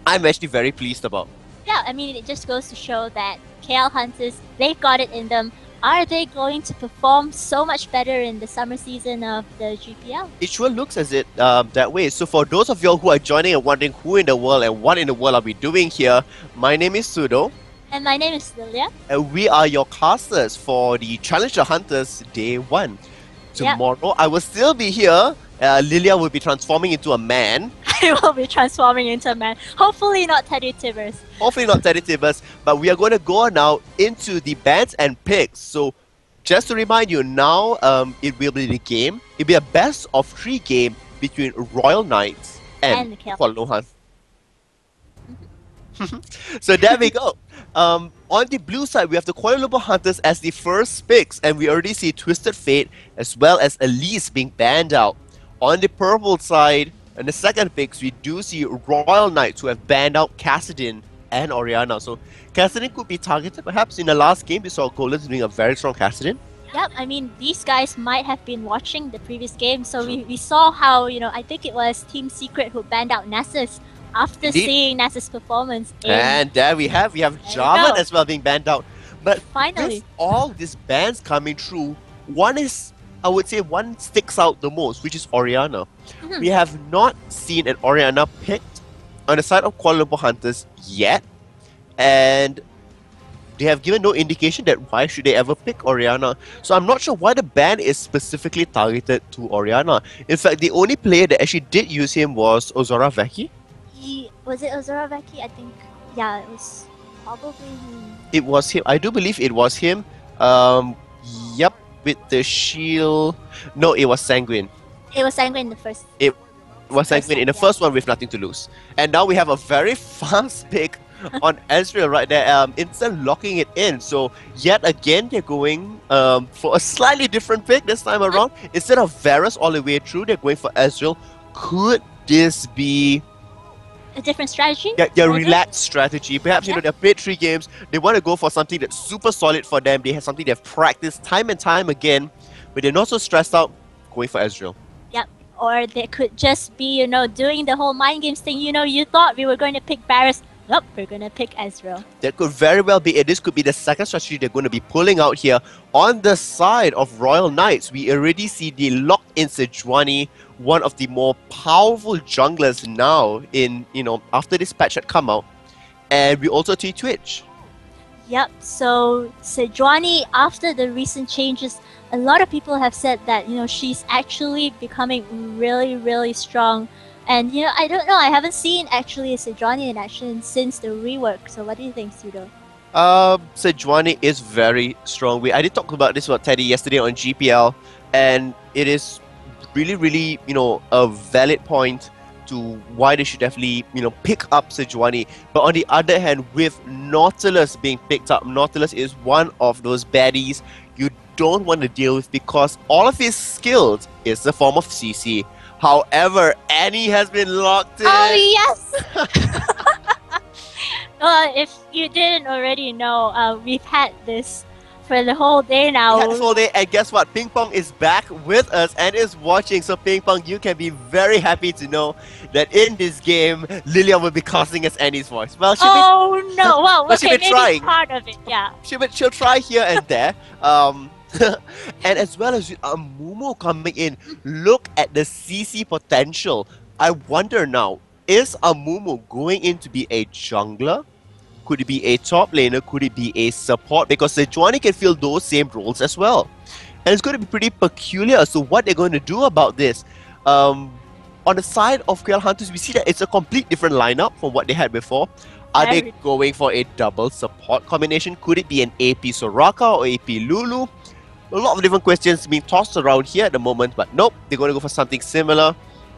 I'm actually very pleased about. yeah, I mean, it just goes to show that KL Hunters, they've got it in them. Are they going to perform so much better in the summer season of the GPL? It sure looks as it that way. So for those of you who are joining and wondering who in the world and what in the world are we doing here, my name is Sudo. And my name is Lilia. And we are your casters for the Challenge the Hunters Day 1. Tomorrow, I will still be here. Lilia will be transforming into a man. I will be transforming into a man. Hopefully not Teddy Tibbers. Hopefully not Teddy Tibbers. But we are going to go now into the bans and picks. So just to remind you, now it will be the game. It'll be a best of 3 game between Royal Knights and Kuala Lumpur. So there we go. On the blue side, we have the Kuala Lumpur Hunters as the first picks, and we already see Twisted Fate as well as Elise being banned out. On the purple side, in the second picks, we do see Royal Knights who have banned out Cassidin and Oriana. So Cassidin could be targeted. Perhaps in the last game, we saw Goldens doing a very strong Cassidin. Yep, I mean, these guys might have been watching the previous game, so we saw how, I think it was Team Secret who banned out Nessus after Indeed. seeing Nessus' performance. And there we have Jarvan as well being banned out. But finally, with all these bans coming through, I would say one sticks out the most, which is Oriana. We have not seen an Oriana picked on the side of Kuala Lumpur Hunters yet, and they have given no indication that why should they ever pick Oriana. So I'm not sure why the ban is specifically targeted to Oriana. In fact, the only player that actually did use him was Ozora Veki. Was it Ozora Veki? I think, yeah, it was probably him. It was him. I do believe it was him. Yep, with the shield. No, it was Sanguine. It was Sanguine in the first. It was Sanguine in the first one with nothing to lose. And now we have a very fast pick on Ezreal right there, instant locking it in. So yet again, they're going for a slightly different pick this time around. Instead of Varus all the way through, they're going for Ezreal. Could this be a different strategy? Yeah, their relaxed strategy. Perhaps, they've played 3 games. They want to go for something that's super solid for them. They have something they've practiced time and time again, but they're not so stressed out going for Ezreal. Yep. Or they could just be, doing the whole mind games thing. You thought we were going to pick Varus. Nope, we're going to pick Ezreal. That could very well be it. This could be the second strategy they're going to be pulling out here. On the side of Royal Knights, we already see the locked-in Sejuani, one of the more powerful junglers now in, after this patch had come out. And we also see Twitch. Yep, so Sejuani, after the recent changes, a lot of people have said that, she's actually becoming really, really strong. And, I don't know, I haven't seen actually a Sejuani in action since the rework. So what do you think, Pseudo? Sejuani is very strong. I did talk about this with Teddy yesterday on GPL, and it is really, really, a valid point to why they should definitely, pick up Sejuani. But on the other hand, with Nautilus being picked up, Nautilus is one of those baddies you don't want to deal with because all of his skills is a form of CC. However, Annie has been locked in. Oh, yes! If you didn't already know, we've had this for the whole day now. We had this whole day, and guess what? Ping Pong is back with us and is watching. So Ping Pong, you can be very happy to know that in this game, Lilia will be casting as Annie's voice. Well, no! Well, but okay, she'll be maybe trying. Part of it, yeah. She'll try here and there. And as well as with Amumu coming in, look at the CC potential. I wonder now, is Amumu going in to be a jungler? Could it be a top laner? Could it be a support? Because Sejuani can fill those same roles as well. And it's going to be pretty peculiar. So what they're going to do about this? On the side of Kuala Hunters, we see that it's a complete different lineup from what they had before. Are they going for a double support combination? Could it be an AP Soraka or AP Lulu? A lot of different questions being tossed around here at the moment, but nope, they're going to go for something similar.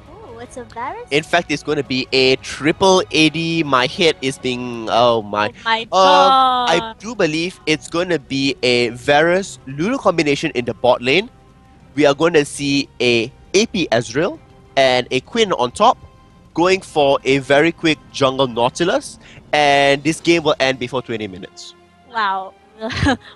Oh, it's a Varus? In fact, it's going to be a triple AD. My head is being... Oh my... Oh my god! I do believe it's going to be a Varus Lulu combination in the bot lane. We are going to see a AP Ezreal and a Quinn on top, going for a very quick jungle Nautilus, and this game will end before 20 minutes. Wow.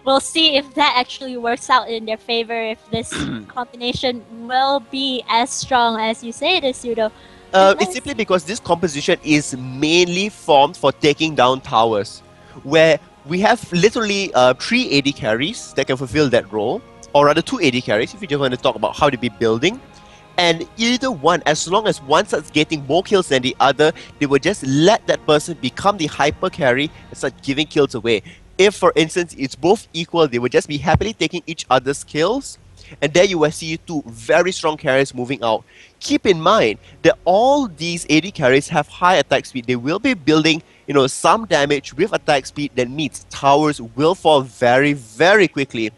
We'll see if that actually works out in their favor, if this combination will be as strong as you say it is, Pseudo. It's simply because this composition is mainly formed for taking down towers, where we have literally 3 AD carries that can fulfill that role, or rather 2 AD carries if you just want to talk about how to be building. And either one, as long as one starts getting more kills than the other, they will just let that person become the hyper carry and start giving kills away. If, for instance, it's both equal, they will just be happily taking each other's kills. And there you will see 2 very strong carries moving out. Keep in mind that all these AD carries have high attack speed. They will be building, some damage with attack speed that means towers will fall very, very quickly.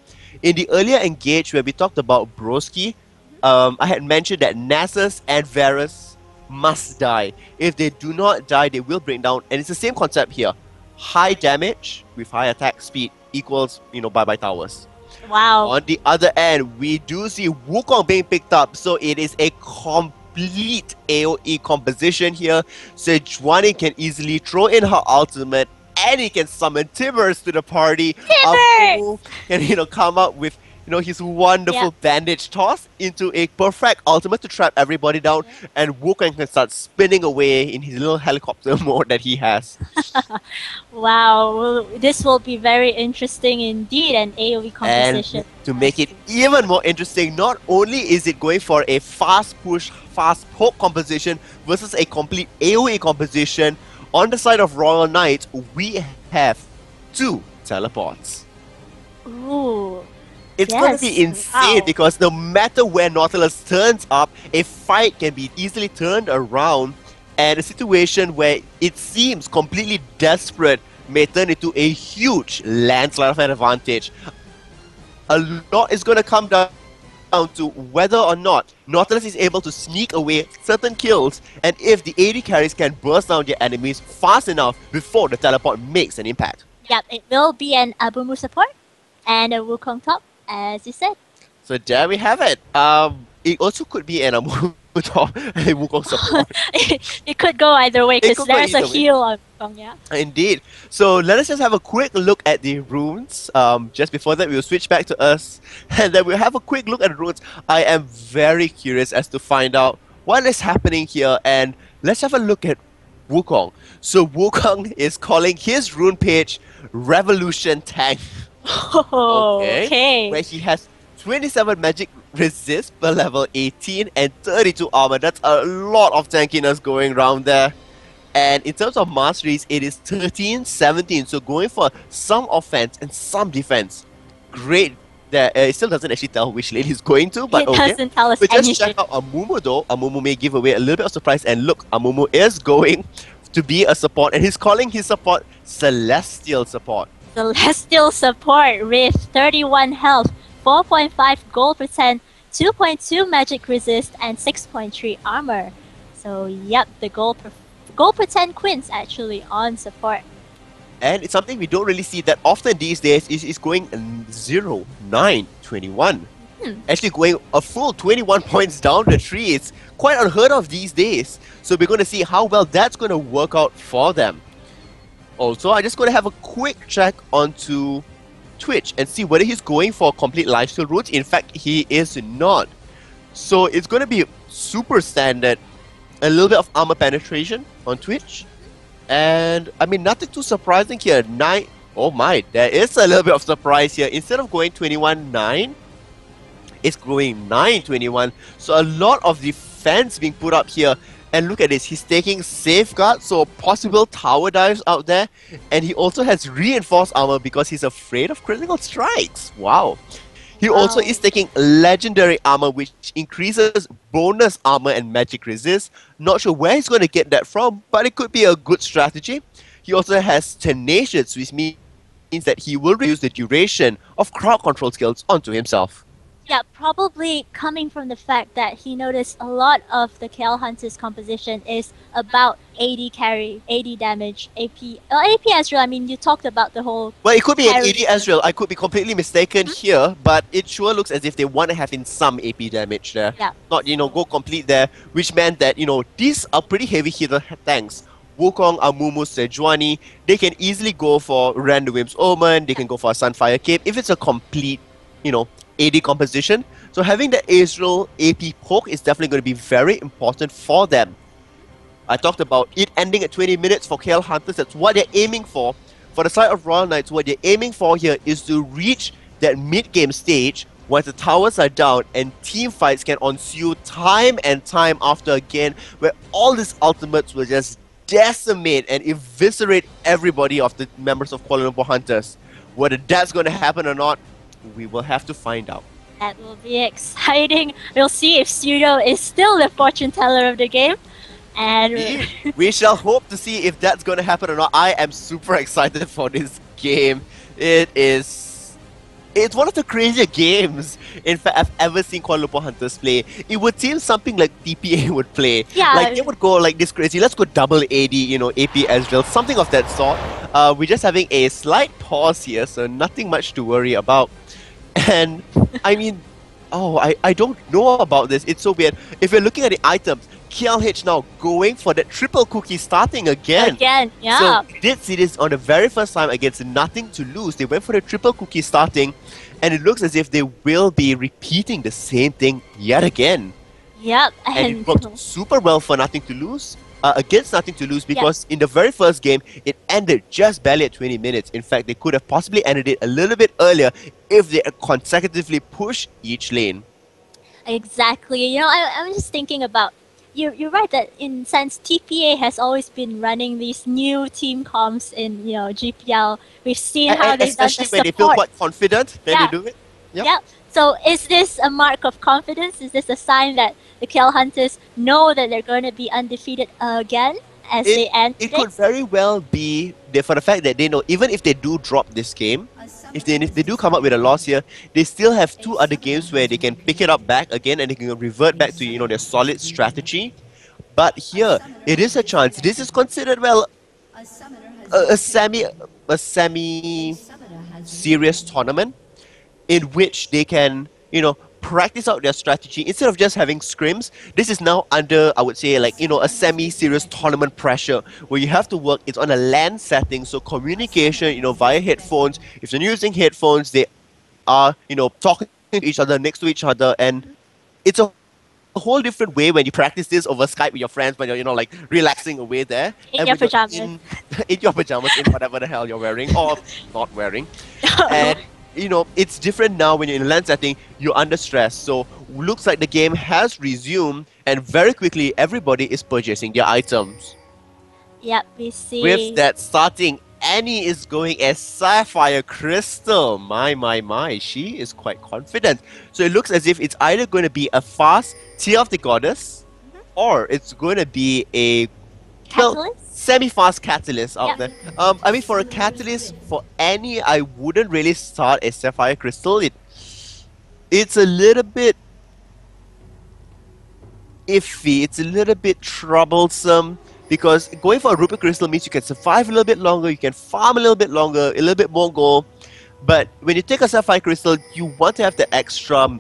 In the earlier engage where we talked about Broski, I had mentioned that Nessus and Varus must die. If they do not die, they will break down. And it's the same concept here. High damage with high attack speed equals, bye-bye towers. Wow. On the other end, we do see Wukong being picked up. So it is a complete AoE composition here. Sejuani can easily throw in her ultimate and he can summon Tibbers to the party. Abu can, come up with, his wonderful bandage toss into a perfect ultimate to trap everybody down. And Wukong can start spinning away in his little helicopter mode that he has. Wow, well, this will be very interesting indeed, an AoE composition. And to make it even more interesting, not only is it going for a fast push, fast poke composition versus a complete AoE composition, on the side of Royal Knight, we have 2 teleports. Ooh. It's going to be insane because no matter where Nautilus turns up, a fight can be easily turned around, and a situation where it seems completely desperate may turn into a huge landslide of an advantage. A lot is going to come down to whether or not Nautilus is able to sneak away certain kills, and if the AD carries can burst down their enemies fast enough before the teleport makes an impact. Yep, it will be an Abumu support and a Wukong top, as you said. So there we have it. It also could be an Abumu top and a Wukong support. It could go either way because there's a heal on Wukong, yeah. Indeed. So let us just have a quick look at the runes. Just before that, we'll switch back to us, and then we'll have a quick look at the runes. I am very curious as to find out what is happening here, and let's have a look at Wukong. So Wukong is calling his rune page Revolution Tank. Okay. Where he has 27 magic resist per level 18 and 32 armor. That's a lot of tankiness going around there. And in terms of masteries, it is 13, 17. So going for some offense and some defense. Great. It still doesn't actually tell which lane he's going to, but it doesn't tell us anything. Just check out Amumu though. Amumu may give away a little bit of surprise. And look, Amumu is going to be a support, and he's calling his support Celestial Support. Celestial Support with 31 health, 4.5 gold percent, 2.2 magic resist, and 6.3 armor. So yep, the gold per 10 queens actually on support. And it's something we don't really see that often these days. Is going 0, 9, 21. Actually going a full 21 points down the tree. It's quite unheard of these days. So we're going to see how well that's going to work out for them. Also, I'm just going to have a quick check onto Twitch and see whether he's going for complete lifesteal runes. In fact, he is not. So it's going to be super standard. A little bit of armor penetration on Twitch. And, I mean, nothing too surprising here. 9. Oh my, there is a little bit of surprise here. Instead of going 21-9, it's going 9-21. So a lot of defense being put up here. And look at this, he's taking safeguard, so possible tower dives out there. And he also has reinforced armor because he's afraid of critical strikes. Wow. He also is taking legendary armor, which increases bonus armor and magic resist. Not sure where he's going to get that from, but it could be a good strategy. He also has tenacious, which means that he will reduce the duration of crowd control skills onto himself. Yeah, probably coming from the fact that he noticed a lot of the KL Hunter's composition is about AD carry, AD damage, AP. AP Ezreal, I mean, you talked about the whole... Well, it could be an AD Ezreal. I could be completely mistaken here, but it sure looks as if they want to have in some AP damage there. Yeah. Not, go complete there, which meant that, these are pretty heavy hitter tanks. Wukong, Amumu, Sejuani, they can easily go for Random Whim's Omen, they can go for a Sunfire Cape if it's a complete, AD composition. So having the Ezreal AP poke is definitely going to be very important for them. I talked about it ending at 20 minutes for KL Hunters. That's what they're aiming for. For the side of Royal Knights, what they're aiming for here is to reach that mid-game stage once the towers are down and team fights can ensue time and time after again, where all these ultimates will just decimate and eviscerate everybody of the members of Kuala Lumpur Hunters. Whether that's going to happen or not, we will have to find out. That will be exciting. We'll see if Pseudo is still the fortune teller of the game. And we shall hope to see if that's going to happen or not. I am super excited for this game. It's It's one of the craziest games, in fact, I've ever seen Kuala Lumpur Hunters play. It would seem something like TPA would play. Yeah. Like, they would go like this crazy, let's go double AD, AP Ezreal, something of that sort. We're just having a slight pause here, so nothing much to worry about. And, I mean, I don't know about this. It's so weird. If you're looking at the items, KLH now going for that triple cookie starting again. Again, yeah. So we did see this on the very first time against nothing to lose. They went for the triple cookie starting, and it looks as if they will be repeating the same thing yet again. Yep. And it worked super well for nothing to lose. Against nothing to lose, because in the very first game, it ended just barely at 20 minutes. In fact, they could have possibly ended it a little bit earlier if they consecutively pushed each lane. Exactly. You know, I'm just thinking about, you're right that in sense TPA has always been running these new team comps in, GPL. We've seen how they've done the especially when they feel support. quite confident when they do it. Yep. So is this a mark of confidence? Is this a sign that the KL Hunters know that they're going to be undefeated again as they end It could very well be for the fact that they know even if they do drop this game, if they do come up with a loss here, they still have 2 other games where they can pick it up back again and they can revert back to their solid strategy. But here, it is a chance. This is considered a semi serious tournament in which they can practice out their strategy instead of just having scrims. This is now under, I would say, like, a semi-serious tournament pressure where you have to work. It's on a LAN setting, so communication, via headphones. If you're using headphones, they are, talking to each other, next to each other, and it's a whole different way when you practice this over Skype with your friends when you're, like, relaxing away there. In your pajamas. In your pajamas, in whatever the hell you're wearing or not wearing. And it's different now when you're in a LAN setting, you're under stress. So, looks like the game has resumed, and very quickly, everybody is purchasing their items. Yep, we see. With that starting, Annie is going as Sapphire Crystal. My. She is quite confident. So, it looks as if it's either going to be a fast Tear of the Goddess, or it's going to be a semi-fast Catalyst out there. I mean, for a Catalyst, for Annie, I wouldn't really start a Sapphire Crystal. It's a little bit iffy. It's a little bit troublesome because going for a Ruby Crystal means you can survive a little bit longer, you can farm a little bit longer, a little bit more gold. But when you take a Sapphire Crystal, you want to have the extra,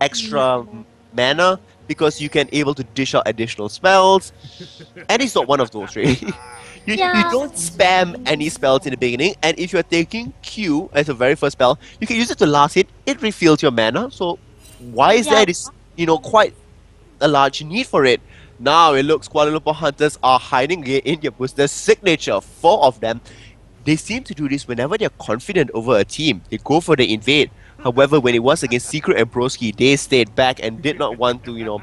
extra mana, because you can able to dish out additional spells. And it's not one of those, really. You don't spam any spells in the beginning, and if you're taking Q as a very first spell, you can use it to last hit, it refills your mana, so why is there this, quite a large need for it? Now it looks Kuala Lumpur Hunters are hiding in their boosters signature, 4 of them. They seem to do this whenever they're confident over a team. They go for the invade. However, when it was against Secret and Broski, they stayed back and did not want to,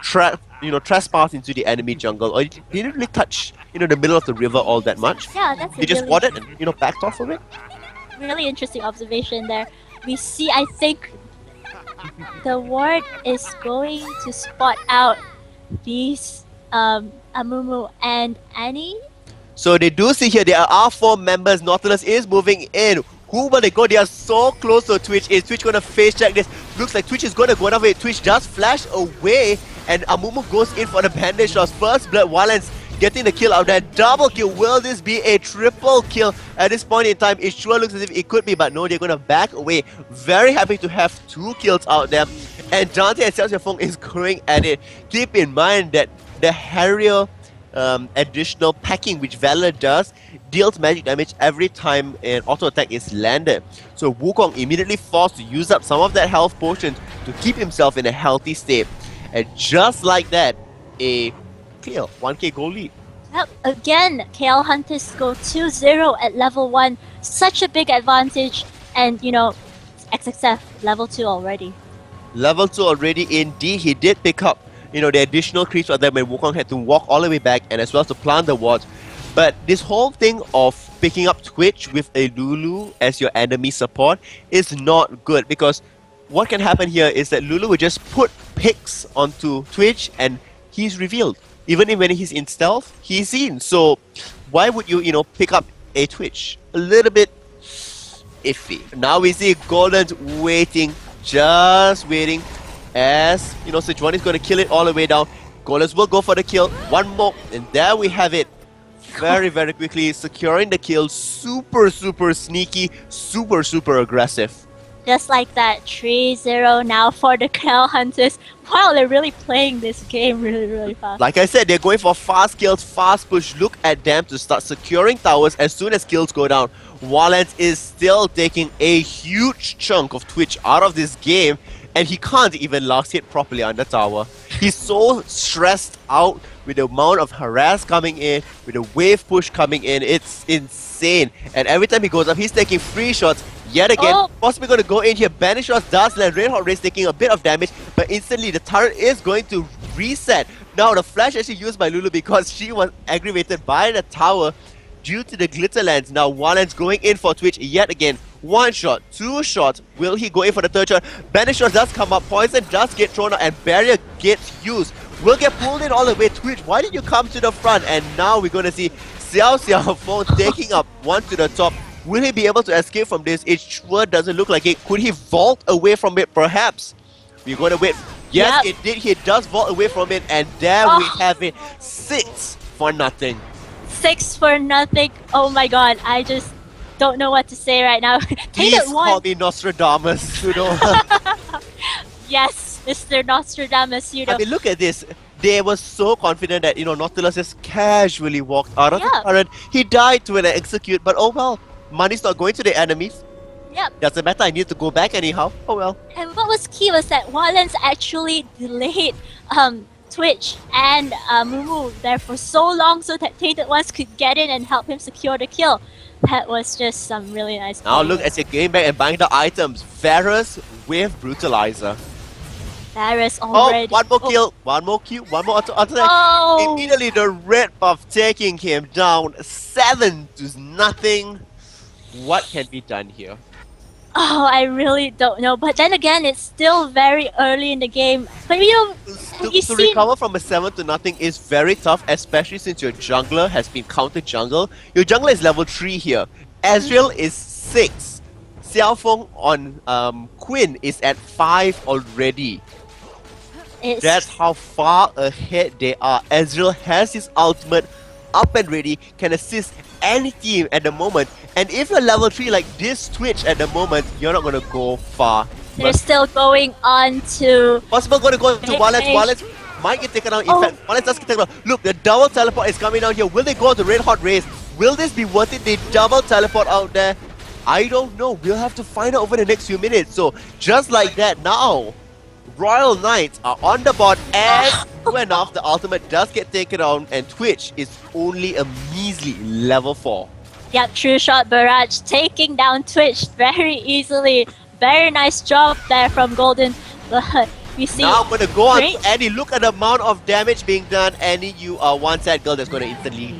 trespass into the enemy jungle, or they didn't really touch, the middle of the river all that much. Yeah, that's They just warded and, backed off of it. Really interesting observation there. We see, I think, the ward is going to spot out these Amumu and Annie. So they do see here there are 4 members. Nautilus is moving in. Who will they go? They are so close to Twitch. Is Twitch going to face check this? Looks like Twitch is going to go away. Twitch just flash away, and Amumu goes in for the bandage shots. First blood, Violence getting the kill out there. Double kill. Will this be a triple kill at this point in time? It sure looks as if it could be, but no, they're going to back away. Very happy to have 2 kills out there. And Dante and Xiaoxiafeng is going at it. Keep in mind that the Harrier additional packing which Valor does deals magic damage every time an auto attack is landed. So Wukong immediately forced to use up some of that health potions to keep himself in a healthy state. And just like that, a clear 1k gold lead. Yep, again, KL Hunters go 2-0 at level 1. Such a big advantage, and XXF level 2 already. Level 2 already, indeed. He did pick up the additional creeps for them when Wukong had to walk all the way back, and as well as to plant the wards. But this whole thing of picking up Twitch with a Lulu as your enemy support is not good, because what can happen here is that Lulu will just put picks onto Twitch and he's revealed. Even when he's in stealth, he's seen. So why would you, pick up a Twitch? A little bit iffy. Now we see Golden waiting, just waiting, as you know, Sejuani is going to kill it all the way down. Golden will go for the kill. One more, and there we have it. Very, very quickly securing the kill. Super, super sneaky. Super, super aggressive. Just like that, 3-0 now for the Cow Hunters. Wow, they're really playing this game really, really fast. Like I said, they're going for fast kills, fast push. Look at them to start securing towers as soon as kills go down. Wallet is still taking a huge chunk of Twitch out of this game, and he can't even last hit properly on the tower. He's so stressed out with the amount of harass coming in, with the wave push coming in. It's insane. And every time he goes up, he's taking free shots. Yet again, possibly going to go in here. Banish shots does land. Red Hot Race taking a bit of damage, but instantly the turret is going to reset. Now the flash actually used by Lulu because she was aggravated by the tower due to the glitter lens. Now Walan's going in for Twitch yet again. One shot, two shots. Will he go in for the third shot? Banish shot does come up. Poison does get thrown out and barrier gets used. Will get pulled in all the way. Twitch, why did you come to the front? And now we're going to see Xiao Xiaofeng taking up one to the top. Will he be able to escape from this? It sure doesn't look like it. Could he vault away from it? Perhaps. We're going to wait. Yes, it did. He does vault away from it. And there we have it. 6 for nothing. 6 for nothing. Oh my god, I just don't know what to say right now. Please call me Nostradamus, Pseudo. Yes, Mr. Nostradamus, Pseudo. I mean, look at this. They were so confident that, you know, Nautilus just casually walked out of the turret. He died to an execute, but oh well. Money's not going to the enemies. Yep. Doesn't matter, I need to go back anyhow. Oh well. And what was key was that Walens actually delayed Twitch and Mumu there for so long so that Tainted Ones could get in and help him secure the kill. That was just some really nice Now look, as you're going back and buying the items. Varus with Brutalizer. Varus already. Oh, one more kill, one more Q, one more attack. Oh. Immediately the red buff taking him down 7 to nothing. What can be done here? Oh, I really don't know. But then again, it's still very early in the game. But you know, to recover from a 7 to nothing is very tough, especially since your jungler has been counter jungle. Your jungler is level 3 here. Ezreal is 6. Xiaofeng on Quinn is at 5 already. That's how far ahead they are. Ezreal has his ultimate up and ready, can assist any team at the moment. And if you're level 3 like this Twitch at the moment, you're not going to go far. They're still going on to... Possible going to go to Wallet. Wallet might get taken out. In fact, Wallet does get taken out. Look, the double teleport is coming down here. Will they go to Red Hot Race? Will this be worth it? They double teleport out there. I don't know. We'll have to find out over the next few minutes. So, just like that now, Royal Knights are on the board as enough. The ultimate does get taken on, and Twitch is only a measly level 4. Yep, True Shot Barrage taking down Twitch very easily. Very nice job there from Golden. But we see... Now I'm going to go on to Annie. Look at the amount of damage being done. Annie, you are one sad girl that's going to instantly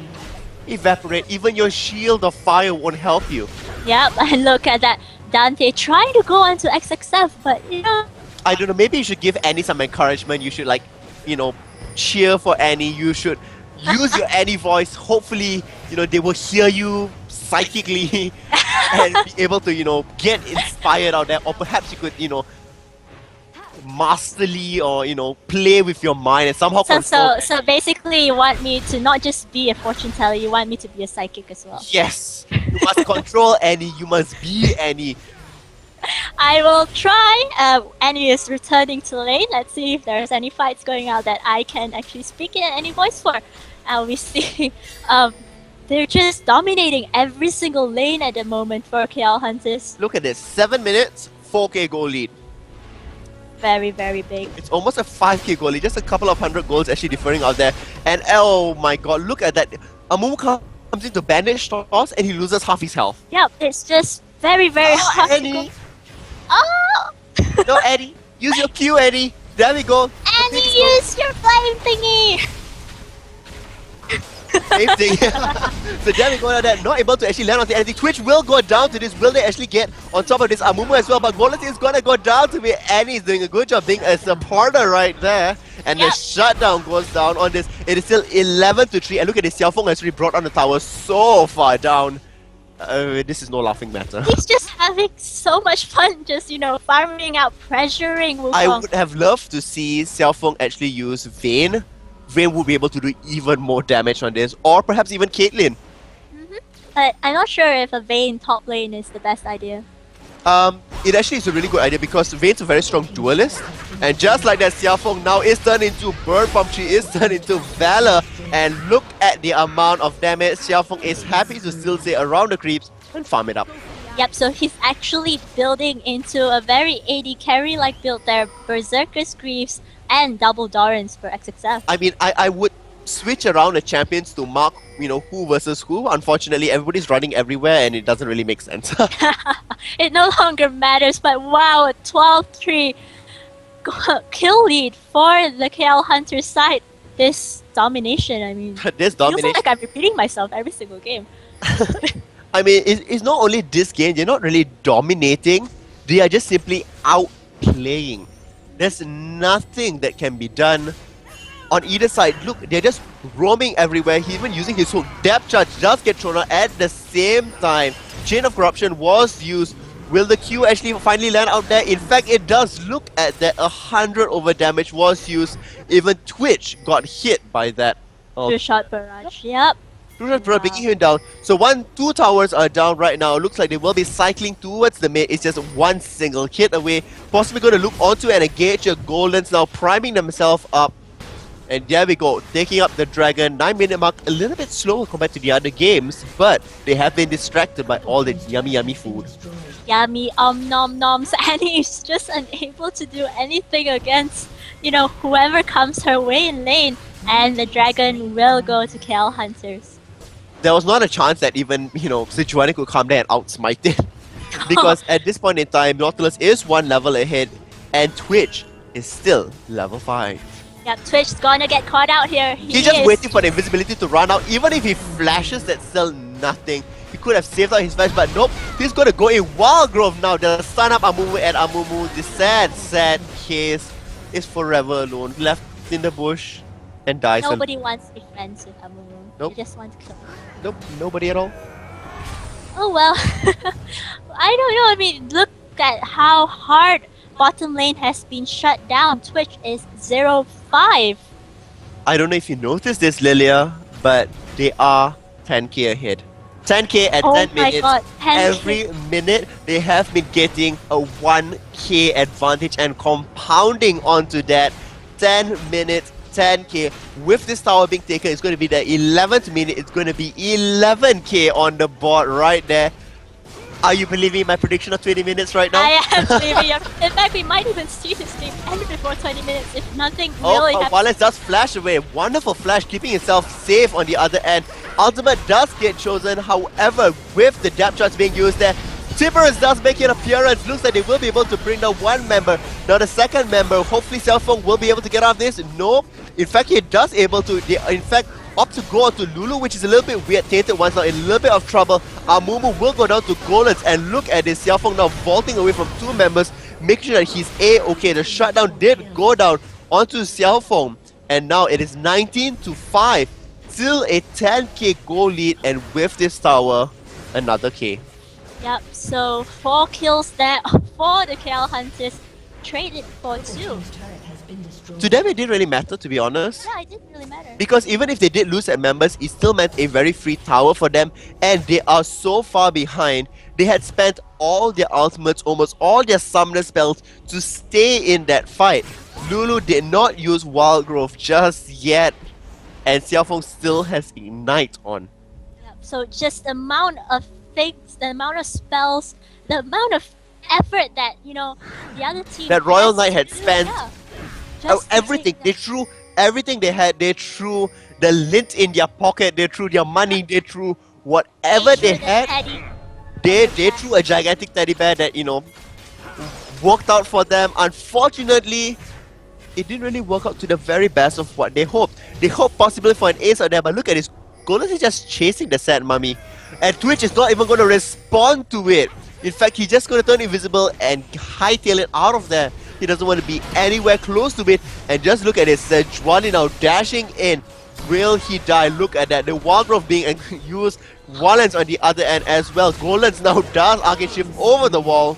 evaporate. Even your shield of fire won't help you. Yep, and look at that. Dante trying to go on to XXF, but you know... I don't know, maybe you should give Annie some encouragement. You should, like, you know, cheer for Annie. You should use your Annie voice. Hopefully, you know, they will hear you psychically and be able to, you know, get inspired out there. Or perhaps you could, you know, masterly or, you know, play with your mind and somehow control. So basically you want me to not just be a fortune teller, you want me to be a psychic as well. Yes! You must control Annie. You must be Annie. I will try. Annie is returning to lane. Let's see if there's any fights going out that I can actually speak in any voice for. We see they're just dominating every single lane at the moment for KL Hunters. Look at this. 7 minutes, 4k goal lead. Very, very big. It's almost a 5k goal lead. Just a couple of 100 goals actually differing out there. And oh my god, look at that. Amumu comes into bandage toss and he loses half his health. Yep, it's just very, very hard Annie. to go. Oh! No, Eddie. Use your Q, Eddie. There we go. Annie, use your flame thingy! Same thing. So there we go like that. Not able to actually land on the anything. Twitch will go down to this. Will they actually get on top of this Amumu as well? But Golas is going to go down to me. Annie is doing a good job being a supporter right there. And the shutdown goes down on this. It is still 11-3. And look at this. Xiaofeng actually brought on the tower so far down. This is no laughing matter. He's just having so much fun just, farming out, pressuring Wukong. I would have loved to see Xiaofeng actually use Vayne. Vayne would be able to do even more damage on this, or perhaps even Caitlyn. But I'm not sure if a Vayne top lane is the best idea. It actually is a really good idea because Vayne's a very strong duelist. And just like that, Xiaofeng now is turned into Bird Bomb, she is turned into Valor. And look at the amount of damage. Xiaofeng is happy to still stay around the creeps and farm it up. Yep, so he's actually building into a very AD carry-like build there. Berserker's Greaves and double Dorans for XXF. I mean, I would switch around the champions to mark, who versus who. Unfortunately, everybody's running everywhere and it doesn't really make sense. It no longer matters, but wow, a 12-3 kill lead for the KL Hunter side. This domination, I mean, this domination. feels like I'm repeating myself every single game. I mean, it's not only this game, they're not really dominating, they are just simply outplaying. There's nothing that can be done on either side. Look, they're just roaming everywhere. He's even using his hook. Depth charge does get thrown out at the same time. Chain of Corruption was used. Will the Q actually finally land out there? In fact, it does. Look at that. 100 over damage was used. Even Twitch got hit by that. Two-shot barrage, yep. Two-shot barrage bringing him down. So 2 towers are down right now. Looks like they will be cycling towards the mid. It's just one single hit away. Possibly going to look onto and engage your Goldens now, priming themselves up. And there we go, taking up the dragon. 9-minute mark, a little bit slower compared to the other games, but they have been distracted by all the yummy food. Yummy nom noms, and he's just unable to do anything against, whoever comes her way in lane. And the dragon will go to KL Hunters. There was not a chance that even, Sichuan could come there and outsmite it. Because at this point in time, Nautilus is 1 level ahead, and Twitch is still level 5. Yep, Twitch's gonna get caught out here. He's just waiting for the invisibility to run out. Even if he flashes, that's still nothing. He could have saved out his flash, but nope. He's gonna go in Wild Grove now. The stun up Amumu and Amumu. The sad case is forever alone. Left in the bush and dies. Nobody wants to be friends with Amumu. Nope. They just want to kill him. Nope, nobody at all. Oh well. I don't know. I mean, look at how hard bottom lane has been shut down. Twitch is 0-5. I don't know if you noticed this, Lilia, but they are 10k ahead. 10k at 10 minutes. God, 10K. Every minute they have been getting a 1k advantage and compounding onto that. 10 minutes, 10k. With this tower being taken, it's going to be the 11th minute. It's going to be 11k on the board right there. Are you believing my prediction of 20 minutes right now? I am believing you. In fact, we might even see this game end before 20 minutes if nothing really happens. Wallace does flash away. Wonderful flash, keeping himself safe on the other end. Ultimate does get chosen, however, with the depth charge being used there, Timberus does make an appearance. Looks like they will be able to bring down one member. Now the second member, hopefully Xiaofeng will be able to get out of this. No, in fact he does able to. They, in fact, opt to go on to Lulu, which is a little bit weird. Tainted One's now in a little bit of trouble. Amumu will go down to Golens, and look at this. Xiaofeng now vaulting away from two members, making sure that he's A-okay. The shutdown did go down onto Xiaofeng, and now it is 19-5. Still a 10k goal lead, and with this tower, another K. Yep, so 4 kills there for the KL Hunters, traded for 2. To them it didn't really matter, to be honest. Yeah, it didn't really matter. Because even if they did lose at members, it still meant a very free tower for them, and they are so far behind. They had spent all their ultimates, almost all their summoner spells to stay in that fight. Lulu did not use Wild Growth just yet, and Xiaofeng still has Ignite on. Yep, so just the amount of things, the amount of spells, the amount of effort that, you know, the other team that Royal Knight had do, spent. Yeah, everything. They threw everything they had. They threw the lint in their pocket. They threw their money. They threw whatever they had. They threw a gigantic teddy bear that, you know, worked out for them. Unfortunately, it didn't really work out to the very best of what they hoped. They hoped possibly for an ace on there, but look at this. Golden is just chasing the sad mummy. And Twitch is not even going to respond to it. In fact, he's just going to turn invisible and hightail it out of there. He doesn't want to be anywhere close to it. And just look at this. Sejuani now dashing in. Will he die? Look at that. The Wild Growth being used Wallens on the other end as well. Golan's now does Arcane Shift over the wall.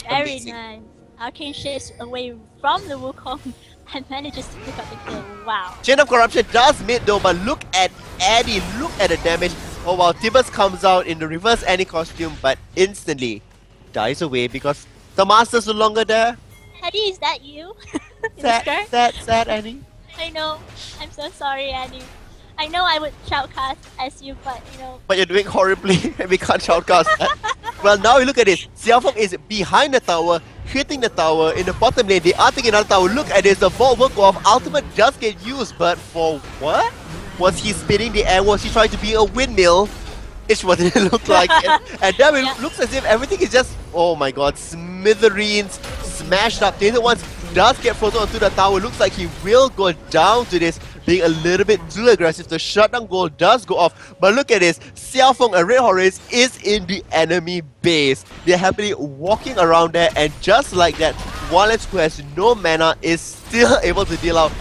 Very Amazing. nice. Arcane shifts away from the Wukong and manages to pick up the kill. Wow. Chain of Corruption does mid though, but look at Eddie, look at the damage. Oh wow, Tibbers comes out in the reverse Annie costume, but instantly dies away because the master's no longer there. Eddie, is that you? In the Sad, skirt? sad Annie. I know. I'm so sorry, Annie. I know I would shoutcast as you, but you know. But you're doing horribly and we can't shoutcast that. Well, now we look at this. Xiaofeng is behind the tower, hitting the tower in the bottom lane. They are taking another tower. Look at this. The vault will go off. Ultimate does get used, but for what? Was he spinning the air? Was he trying to be a windmill? It's what it looked like. And then it looks as if everything is just, oh my god, smithereens, smashed up. Tainted Ones does get frozen onto the tower. Looks like he will go down to this, being a little bit too aggressive. The shutdown goal does go off. But look at this. Xiaofeng and Red Horace is in the enemy base. They're happily walking around there, and just like that, Wallens, who has no mana, is still able to deal out.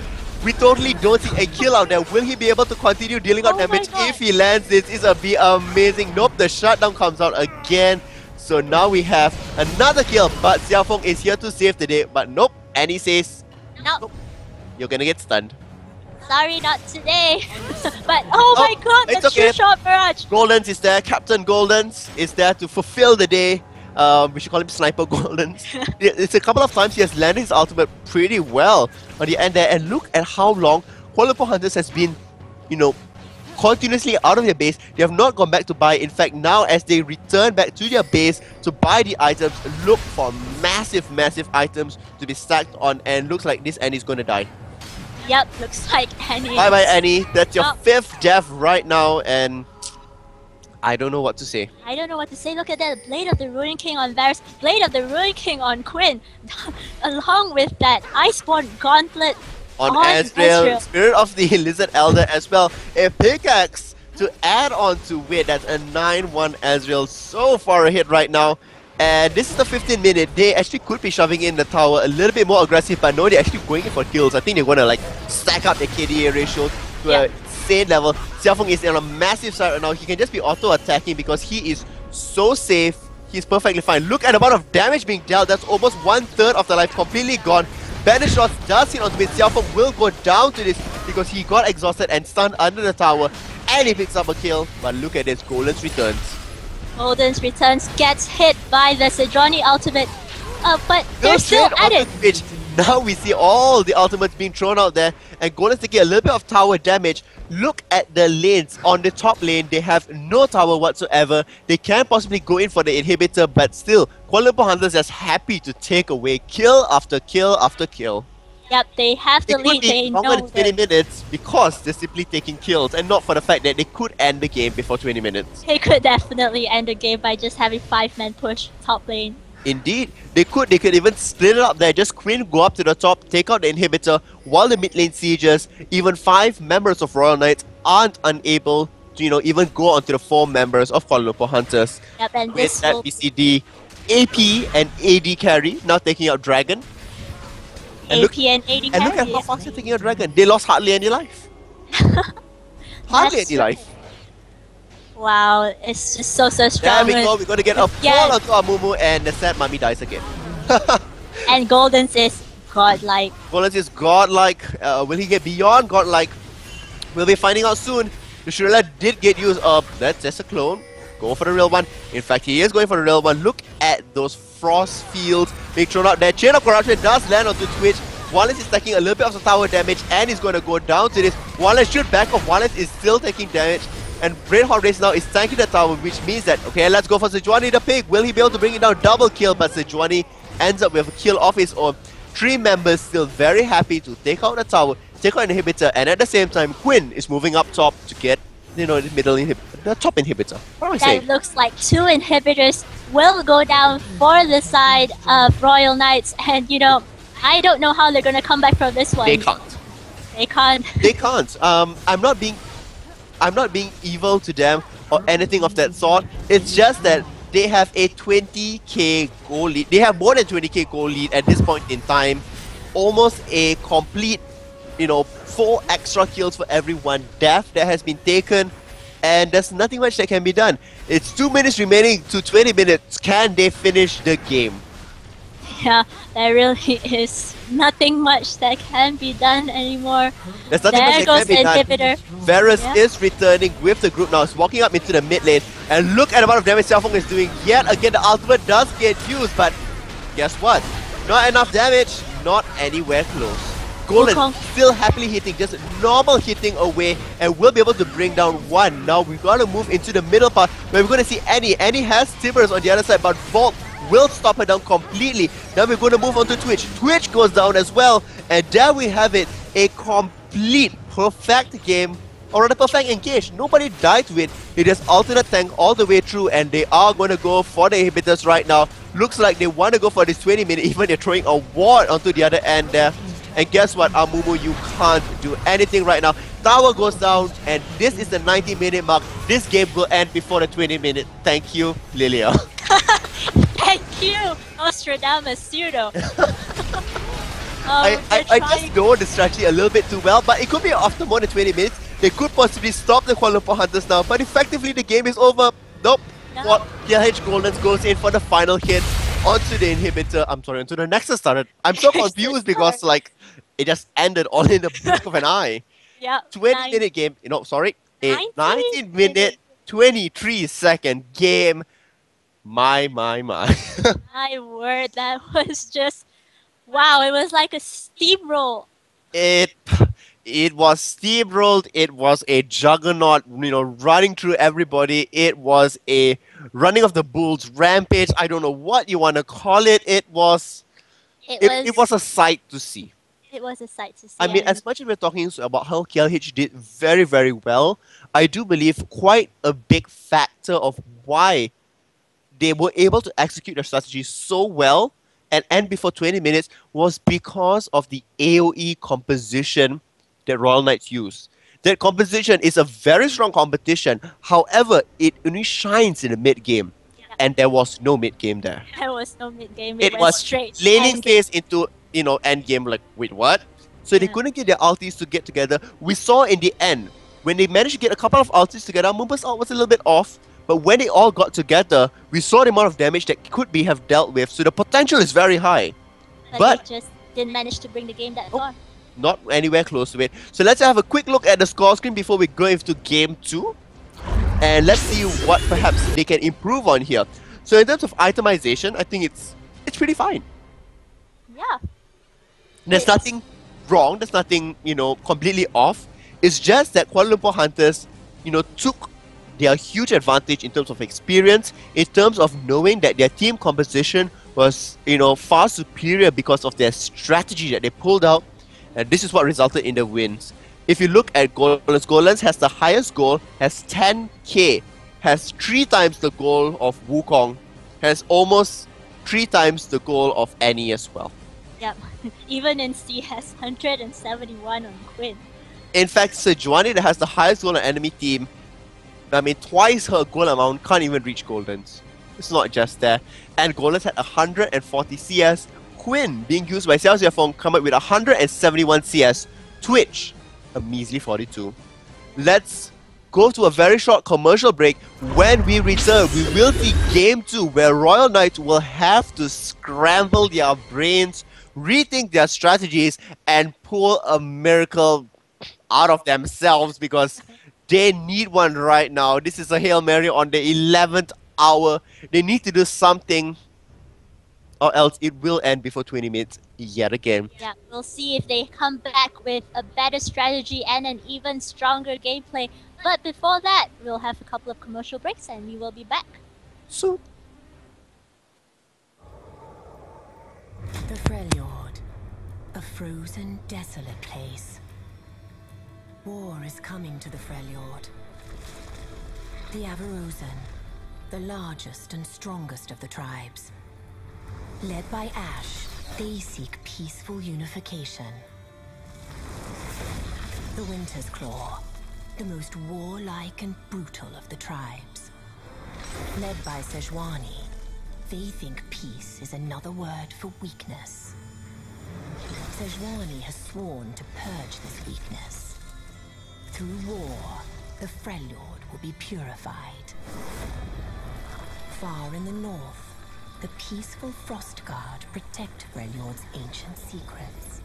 We totally don't see a kill out there. Will he be able to continue dealing out damage if he lands this? Is a be amazing. Nope, the shutdown comes out again. So now we have another kill, but Xiaofeng is here to save the day. But nope, and he says, nope, you're gonna get stunned. Sorry, not today. But oh my god, it's that's okay. true shot barrage. Goldens is there. Captain Goldens is there to fulfill the day. We should call him Sniper Goldens. It's a couple of times he has landed his ultimate pretty well on the end there. And look at how long Kuala Lumpur Hunters has been, you know, continuously out of their base. They have not gone back to buy. In fact, now as they return back to their base to buy the items, look for massive, massive items to be stacked on. And looks like this Annie's going to die. Yep, looks like Annie. Bye bye Annie. That's your 5th death right now, and I don't know what to say. I don't know what to say. Look at that. Blade of the Ruin King on Varus. Blade of the Ruin King on Quinn. Along with that Iceborne Gauntlet On Azrael. Spirit of the Lizard Elder as well. A pickaxe to add on to it. That's a 9-1 Azrael. So far ahead right now. And this is the 15th minute. They actually could be shoving in the tower a little bit more aggressive, but no, they're actually going in for kills. I think they're going to like stack up their KDA ratio to a insane level. Xiaofeng is on a massive side right now. He can just be auto-attacking because he is so safe. He's perfectly fine. Look at the amount of damage being dealt. That's almost 1/3 of the life completely gone. Banish shots does hit onto it. Xiaofeng will go down to this because he got exhausted and stunned under the tower. And he picks up a kill. But look at this. Golan's returns. Golden's returns, gets hit by the Sejuani ultimate. But they're still at it. Which now we see all the ultimates being thrown out there, and Golan's taking a little bit of tower damage. Look at the lanes. On the top lane, they have no tower whatsoever. They can possibly go in for the inhibitor, but still, Kuala Lumpur Hunters is happy to take away kill after kill after kill. Yep, they have the lead. They Longer know than 20 minutes because they're simply taking kills, and not for the fact that they could end the game before 20 minutes. They could definitely end the game by just having 5-man push top lane. Indeed, they could even split it up there. Just Queen go up to the top, take out the inhibitor, while the mid lane sieges. Even 5 members of Royal Knights aren't unable to, you know, even go onto the 4 members of Kuala Lumpur Hunters. Yep, and With this that will... BCD, AP and AD carry now taking out Dragon. And AP and AD and look at how fast they're taking out Dragon. They lost hardly any life. Hardly any life. Wow, it's just so strong. There we go. We're going to get a fall onto our Mumu, and the sad mummy dies again. And Golden's is godlike. Golden's is godlike. Will he get beyond godlike? We'll be finding out soon. The Shurella did get used up. That's just a clone. Go for the real one. In fact, he is going for the real one. Look at those frost fields being thrown out there. Chain of Corruption does land onto Twitch. Wallace is taking a little bit of the tower damage, and he's going to go down to this. Wallace should back off. Wallace is still taking damage. And Red Hot Race now is tanking the tower, which means that, okay, let's go for Sejuani the pig. Will he be able to bring it down? Double kill, but Sejuani ends up with a kill of his own. 3 members still very happy to take out the tower, take out an inhibitor, and at the same time, Quinn is moving up top to get, you know, the middle inhibitor, the top inhibitor. What am I saying? That looks like 2 inhibitors will go down for the side of Royal Knights, and you know, I don't know how they're gonna come back from this one. They can't. They can't. They can't. I'm not being evil to them or anything of that sort. It's just that they have a 20k goal lead. They have more than 20k goal lead at this point in time. Almost a complete, you know, 4 extra kills for every 1 death that has been taken. and there's nothing much that can be done. It's 2 minutes remaining to 20 minutes. Can they finish the game? Yeah, there really is nothing much that can be done anymore. There's nothing There much goes that can the be done. inhibitor. Varus Yeah. is returning with the group now. He's walking up into the mid lane. And look at the amount of damage Xiaofeng is doing. Yet again, the ultimate does get used. But guess what? Not enough damage. Not anywhere close. Golden Wukong. still happily hitting, just normal hitting away. And we'll be able to bring down one. Now we've got to move into the middle part where we're going to see Annie. Annie has Timbers on the other side. But Vault will stop her down completely. Now we're going to move on to Twitch. Twitch goes down as well. And there we have it. A complete perfect game. Or rather perfect engage. Nobody died to it. It is alternate tank all the way through. And they are going to go for the inhibitors right now. Looks like they want to go for this 20 minute. Even they're throwing a ward onto the other end there. And guess what, Amumu, you can't do anything right now. Tower goes down, and this is the 90-minute mark. This game will end before the 20-minute. Thank you, Lilia. Thank you, Nostradamus pseudo. I just know the strategy a little bit too well, but it could be after more than 20 minutes. They could possibly stop the Kuala Lumpur Hunters now, but effectively the game is over. Nope. What? KLH Goldens goes in for the final hit onto the inhibitor. I'm sorry, onto the Nexus started. I'm so confused because like it just ended all in the blink of an eye. Yeah. 20-minute game. You know, sorry. A 19-minute, 23-second game. My. My word, that was just wow, it was like a steamroll. It was steamrolled. It was a juggernaut, you know, running through everybody. It was a running of the bulls rampage. I don't know what you want to call it. It was a sight to see. It was a sight to see. I mean, as much as we're talking about how KLH did very, very well, I do believe quite a big factor of why they were able to execute their strategy so well and end before 20 minutes was because of the AoE composition that Royal Knights use. That composition is a very strong competition. However, it only shines in the mid game. And there was no mid game there. There was no mid game. It went was straight laning end phase into, you know, end game. Like, wait, what? So they couldn't get their ultis to get together. We saw in the end, when they managed to get a couple of ultis together, Mumba's ult was a little bit off. But when they all got together, we saw the amount of damage that could be have dealt with. So the potential is very high. But they just didn't manage to bring the game that far. Not anywhere close to it. So let's have a quick look at the score screen before we go into game 2. And let's see what perhaps they can improve on here. So in terms of itemization, I think it's pretty fine. Yeah. There's nothing wrong. There's nothing, you know, completely off. It's just that Kuala Lumpur Hunters, you know, took their huge advantage in terms of experience, in terms of knowing that their team composition was, you know, far superior because of their strategy that they pulled out. And this is what resulted in the wins. If you look at Golan's, Golan's has the highest goal, has 10k, has 3 times the goal of Wukong, has almost 3 times the goal of Annie as well. Yep. Even in C has 171 on Quinn. In fact, Sejuani that has the highest goal on enemy team, I mean twice her goal amount, can't even reach Golden's. It's not just there. And Golden's had 140 CS. Quinn, being used by Xiao Xiaofeng, come up with 171 CS. Twitch, a measly 42. Let's go to a very short commercial break. When we return, we will see Game 2, where Royal Knights will have to scramble their brains, rethink their strategies, and pull a miracle out of themselves because they need one right now. This is a Hail Mary on the 11th hour. They need to do something, or else it will end before 20 minutes yet again. Yeah, we'll see if they come back with a better strategy and an even stronger gameplay. But before that, we'll have a couple of commercial breaks and we will be back soon. The Freljord, a frozen, desolate place. War is coming to the Freljord. The Avaruzen, the largest and strongest of the tribes. Led by Ash, they seek peaceful unification. The Winter's Claw, the most warlike and brutal of the tribes. Led by Sejuani, they think peace is another word for weakness. Sejuani has sworn to purge this weakness. Through war, the Freljord will be purified. Far in the north, the peaceful Frost Guard protect Freljord's ancient secrets.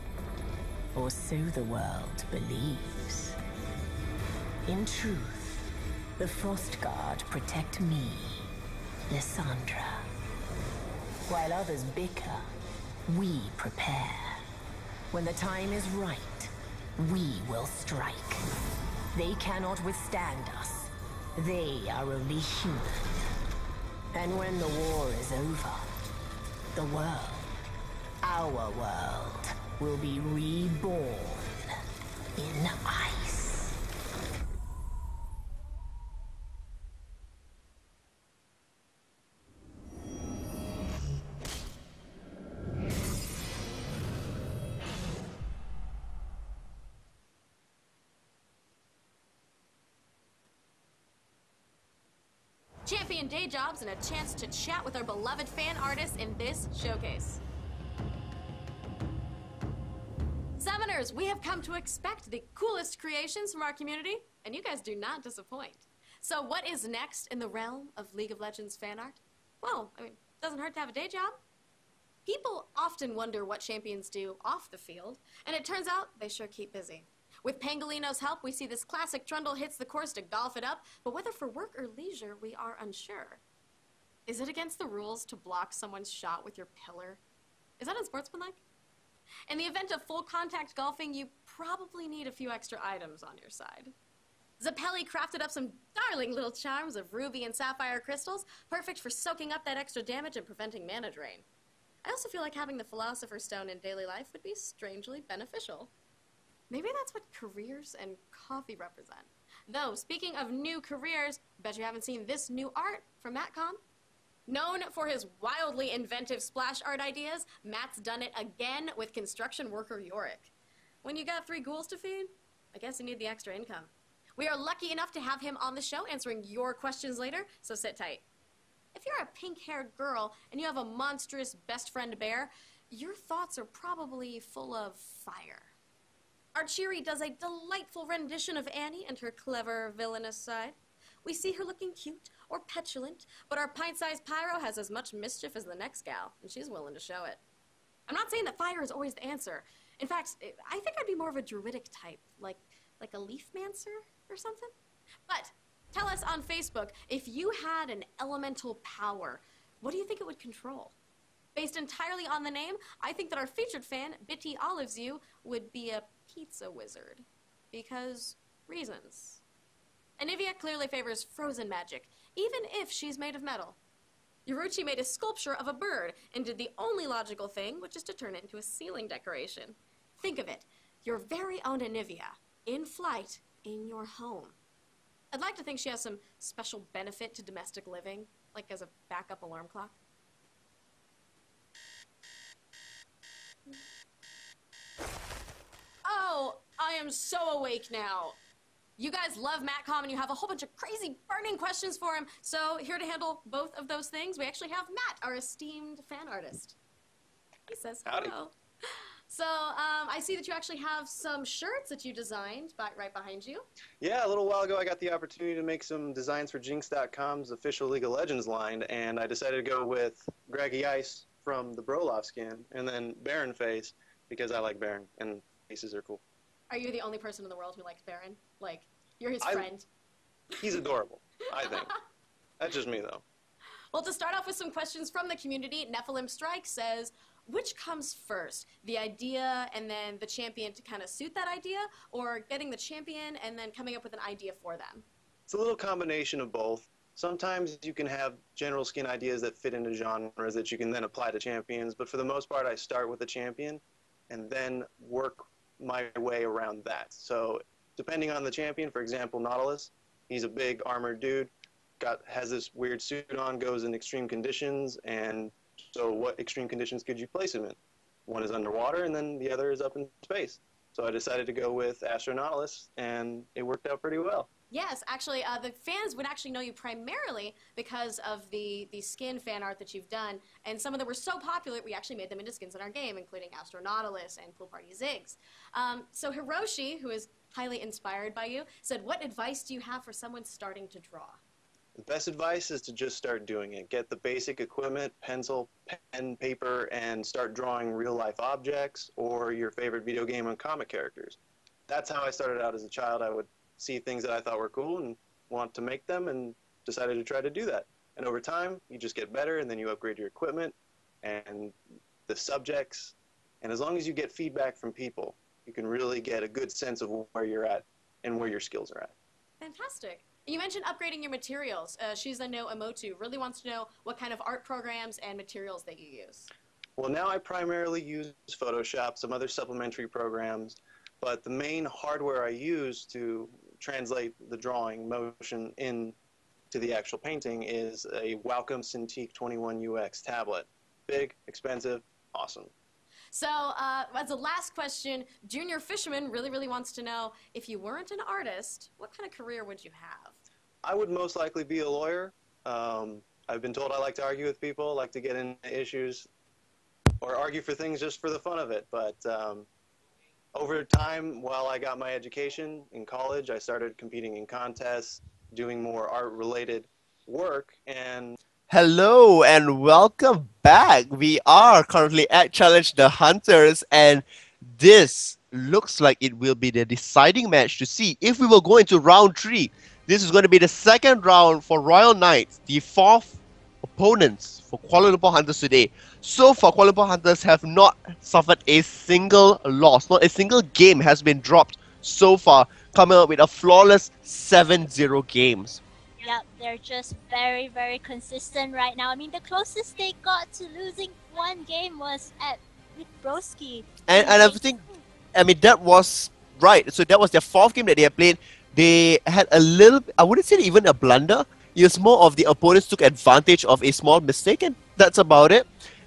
Or so the world believes. In truth, the Frost Guard protect me, Lysandra. While others bicker, we prepare. When the time is right, we will strike. They cannot withstand us. They are only human. And when the war is over, the world, our world, will be reborn in ice. Champion day jobs and a chance to chat with our beloved fan artists in this showcase. Summoners, we have come to expect the coolest creations from our community, and you guys do not disappoint. So what is next in the realm of League of Legends fan art? Well, I mean, it doesn't hurt to have a day job. People often wonder what champions do off the field, and it turns out they sure keep busy. With Pangolino's help, we see this classic Trundle hits the course to golf it up, but whether for work or leisure, we are unsure. Is it against the rules to block someone's shot with your pillar? Is that unsportsmanlike? In the event of full contact golfing, you probably need a few extra items on your side. Zappelli crafted up some darling little charms of ruby and sapphire crystals, perfect for soaking up that extra damage and preventing mana drain. I also feel like having the Philosopher's Stone in daily life would be strangely beneficial. Maybe that's what careers and coffee represent. Though, speaking of new careers, bet you haven't seen this new art from Matcom. Known for his wildly inventive splash art ideas, Matt's done it again with construction worker Yorick. When you got 3 ghouls to feed, I guess you need the extra income. We are lucky enough to have him on the show answering your questions later, so sit tight. If you're a pink-haired girl and you have a monstrous best friend bear, your thoughts are probably full of fire. Archery does a delightful rendition of Annie and her clever, villainous side. We see her looking cute or petulant, but our pint-sized Pyro has as much mischief as the next gal, and she's willing to show it. I'm not saying that fire is always the answer. In fact, I think I'd be more of a druidic type, like a leaf-mancer or something. But tell us on Facebook, if you had an elemental power, what do you think it would control? Based entirely on the name, I think that our featured fan, Bitty Olives You, would be a pizza wizard. Because reasons. Anivia clearly favors frozen magic, even if she's made of metal. Yoruchi made a sculpture of a bird and did the only logical thing, which is to turn it into a ceiling decoration. Think of it, your very own Anivia, in flight, in your home. I'd like to think she has some special benefit to domestic living, like as a backup alarm clock. Oh, I am so awake now. You guys love Matcom and you have a whole bunch of crazy burning questions for him, so here to handle both of those things, we actually have Matt, our esteemed fan artist. He says hello. Howdy. So, I see that you actually have some shirts that you designed right behind you. Yeah, a little while ago I got the opportunity to make some designs for Jinx.com's official League of Legends line, and I decided to go with Greggy Ice from the Broloff skin, and then Baron Face, because I like Baron, and faces are cool. Are you the only person in the world who likes Baron? Like, you're his friend. He's adorable, I think. That's just me, though. Well, to start off with some questions from the community, Nephilim Strike says, which comes first? The idea and then the champion to kind of suit that idea, or getting the champion and then coming up with an idea for them? It's a little combination of both. Sometimes you can have general skin ideas that fit into genres that you can then apply to champions, but for the most part I start with a champion and then work my way around that. So depending on the champion, for example, Nautilus, he's a big armored dude, has this weird suit on, goes in extreme conditions, and so what extreme conditions could you place him in? One is underwater and then the other is up in space. So I decided to go with Astronautilus and it worked out pretty well. Yes, actually, the fans would actually know you primarily because of the skin fan art that you've done, and some of them were so popular we actually made them into skins in our game, including Astronautilus and Pool Party Ziggs. So Hiroshi, who is highly inspired by you, said, what advice do you have for someone starting to draw? The best advice is to just start doing it. Get the basic equipment, pencil, pen, paper, and start drawing real-life objects or your favorite video game and comic characters. That's how I started out as a child. I would see things that I thought were cool and want to make them, and decided to try to do that. And over time, you just get better, and then you upgrade your equipment and the subjects. And as long as you get feedback from people, you can really get a good sense of where you're at and where your skills are at. Fantastic. You mentioned upgrading your materials. Shiza no Emotu really wants to know what kind of art programs and materials that you use. Well, now I primarily use Photoshop, some other supplementary programs, but the main hardware I use to translate the drawing motion into the actual painting is a Wacom Cintiq 21UX tablet. Big, expensive, awesome. So, as a last question, Junior Fisherman really wants to know, if you weren't an artist, what kind of career would you have? I would most likely be a lawyer. I've been told I like to argue with people, like to get into issues, or argue for things just for the fun of it. But over time, while I got my education in college, I started competing in contests, doing more art-related work, and Hello and welcome back. We are currently at Challenge the Hunters, and this looks like it will be the deciding match to see if we will go into round 3. This is going to be the second round for Royal Knights, the 4th opponents for Kuala Lumpur Hunters today. So far, Kuala Lumpur Hunters have not suffered a single loss. Not a single game has been dropped so far, coming up with a flawless 7-0 games. Yep, they're just very consistent right now. I mean, the closest they got to losing one game was with Broski. And I think, that was right. So that was their 4th game that they had played. They had a little, I wouldn't say even a blunder. It was more of the opponents took advantage of a small mistake, and that's about it.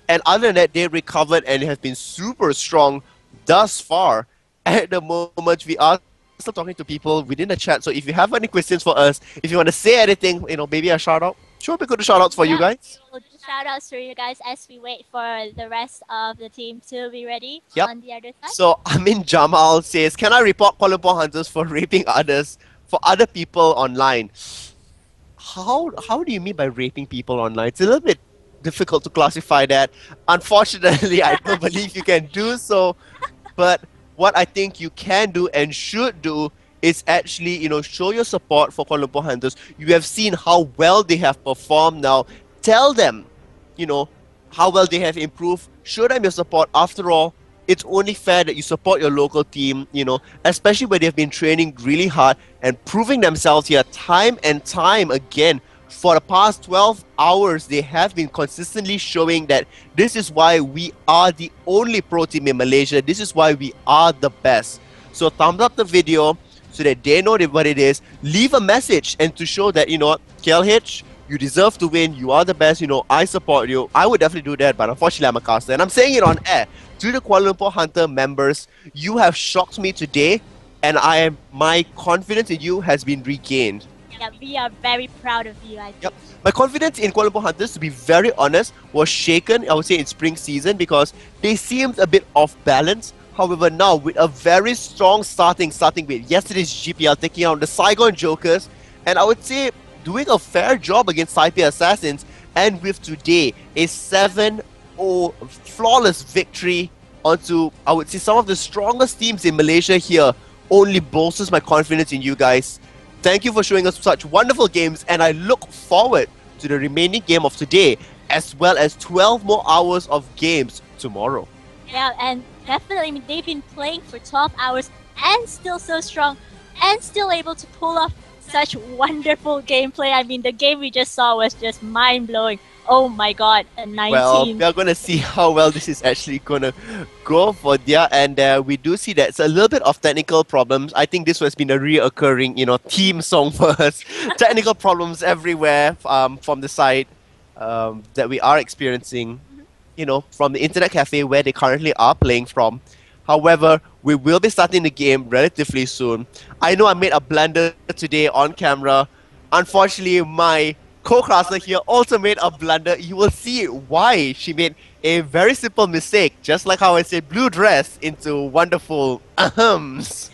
And other than that, they recovered and have been super strong thus far. At the moment, we are still talking to people within the chat. So if you have any questions for us, if you want to say anything, maybe a shout out. Sure, we could do shout outs for you guys. We'll do shout outs for you guys as we wait for the rest of the team to be ready on the other side. So Amin Jamal says, can I report Kuala Lumpur Hunters for raping others, for other people online? How do you mean by raping people online? It's a little bit difficult to classify that. Unfortunately, I don't believe you can do so. But what I think you can do and should do is actually, show your support for Kuala Lumpur Hunters. You have seen how well they have performed now. Tell them, how well they have improved. Show them your support. After all, it's only fair that you support your local team, especially when they've been training really hard and proving themselves here time and time again. For the past 12 hours, they have been consistently showing that this is why we are the only pro team in Malaysia. This is why we are the best. So thumbs up the video so that they know what it is. Leave a message and to show that, KLH, you deserve to win. You are the best. I support you. I would definitely do that, but unfortunately, I'm a caster. And I'm saying it on air. To the Kuala Lumpur Hunter members, you have shocked me today, and my confidence in you has been regained. Yeah, we are very proud of you, I think. Yep. My confidence in Kuala Lumpur Hunters, to be very honest, was shaken, I would say, in spring season because they seemed a bit off balance. However, now with a very strong starting with yesterday's GPL taking out the Saigon Jokers, and I would say doing a fair job against Taipei Assassins, and with today a 7-0 flawless victory onto, I would say, some of the strongest teams in Malaysia here, only bolsters my confidence in you guys. Thank you for showing us such wonderful games, and I look forward to the remaining game of today, as well as 12 more hours of games tomorrow. Yeah, and definitely, I mean, they've been playing for 12 hours and still so strong and still able to pull off such wonderful gameplay. I mean, the game we just saw was just mind-blowing. Oh my god, a 19. Well, we are going to see how well this is actually going to go for Dia, and we do see that it's a little bit of technical problems. I think this has been a reoccurring, theme song for us. Technical problems everywhere from the side that we are experiencing, from the internet cafe where they currently are playing from. However, we will be starting the game relatively soon. I know I made a blunder today on camera. Unfortunately, my co-caster here also made a blunder. You will see why she made a very simple mistake, just like how I said blue dress into wonderful ahams.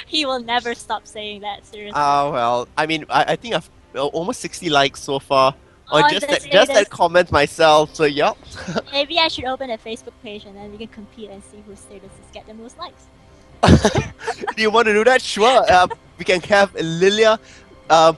He will never stop saying that, seriously. Well, I mean, I think I've almost 60 likes so far. Or On just the that status. comment myself, so yup. Maybe I should open a Facebook page and then we can compete and see whose statuses get the most likes. Do you want to do that? Sure. We can have Lilia.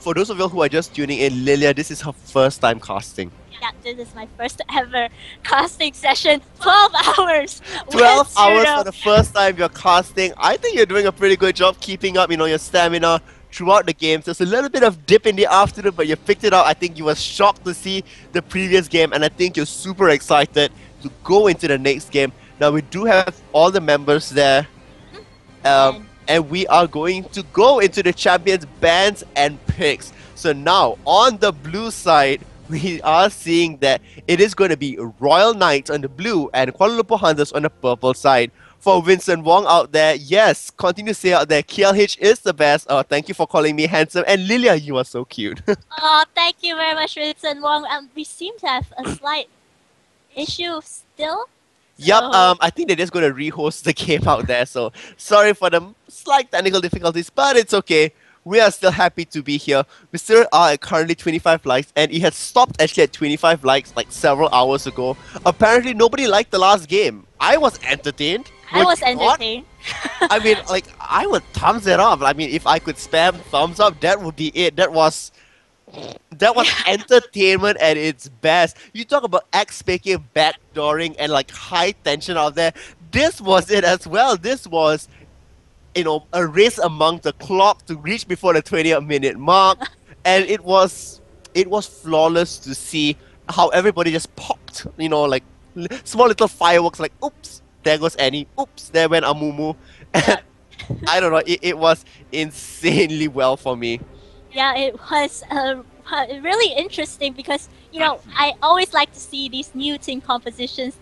For those of you who are just tuning in, Lilia, this is her first time casting. Yeah, this is my first ever casting session. 12 hours! 12 with hours Pseudo. for the first time you're casting. I think you're doing a pretty good job keeping up, your stamina throughout the game. There's a little bit of dip in the afternoon, but you picked it up. I think you were shocked to see the previous game, and I think you're super excited to go into the next game. Now, we do have all the members there. And we are going to go into the champions bans and picks. So now, on the blue side, we are seeing that it is going to be Royal Knights on the blue and Kuala Lumpur Hunters on the purple side. For Vincent Wong out there, yes, continue to say out there, KLH is the best. Oh, thank you for calling me handsome. And Lilia, you are so cute. Oh, thank you very much, Vincent Wong. We seem to have a slight issue still. Yup, I think they're just going to rehost the game out there, so sorry for the slight technical difficulties, but it's okay. We are still happy to be here. We still are at currently 25 likes, and it had stopped actually at 25 likes like several hours ago. Apparently, nobody liked the last game. I was entertained. I was you not? entertained. I mean, like, I would thumbs it up. I mean, if I could spam thumbs up, that would be it. That was entertainment at its best. You talk about X making backdooring and like high tension out there. This was it as well. This was, a race among the clock to reach before the 20th minute mark, and it was flawless to see how everybody just popped. Like small little fireworks. Like, oops, there goes Annie. Oops, there went Amumu. And I don't know. It was insanely well for me. Yeah, it was really interesting because, I always like to see these new team compositions,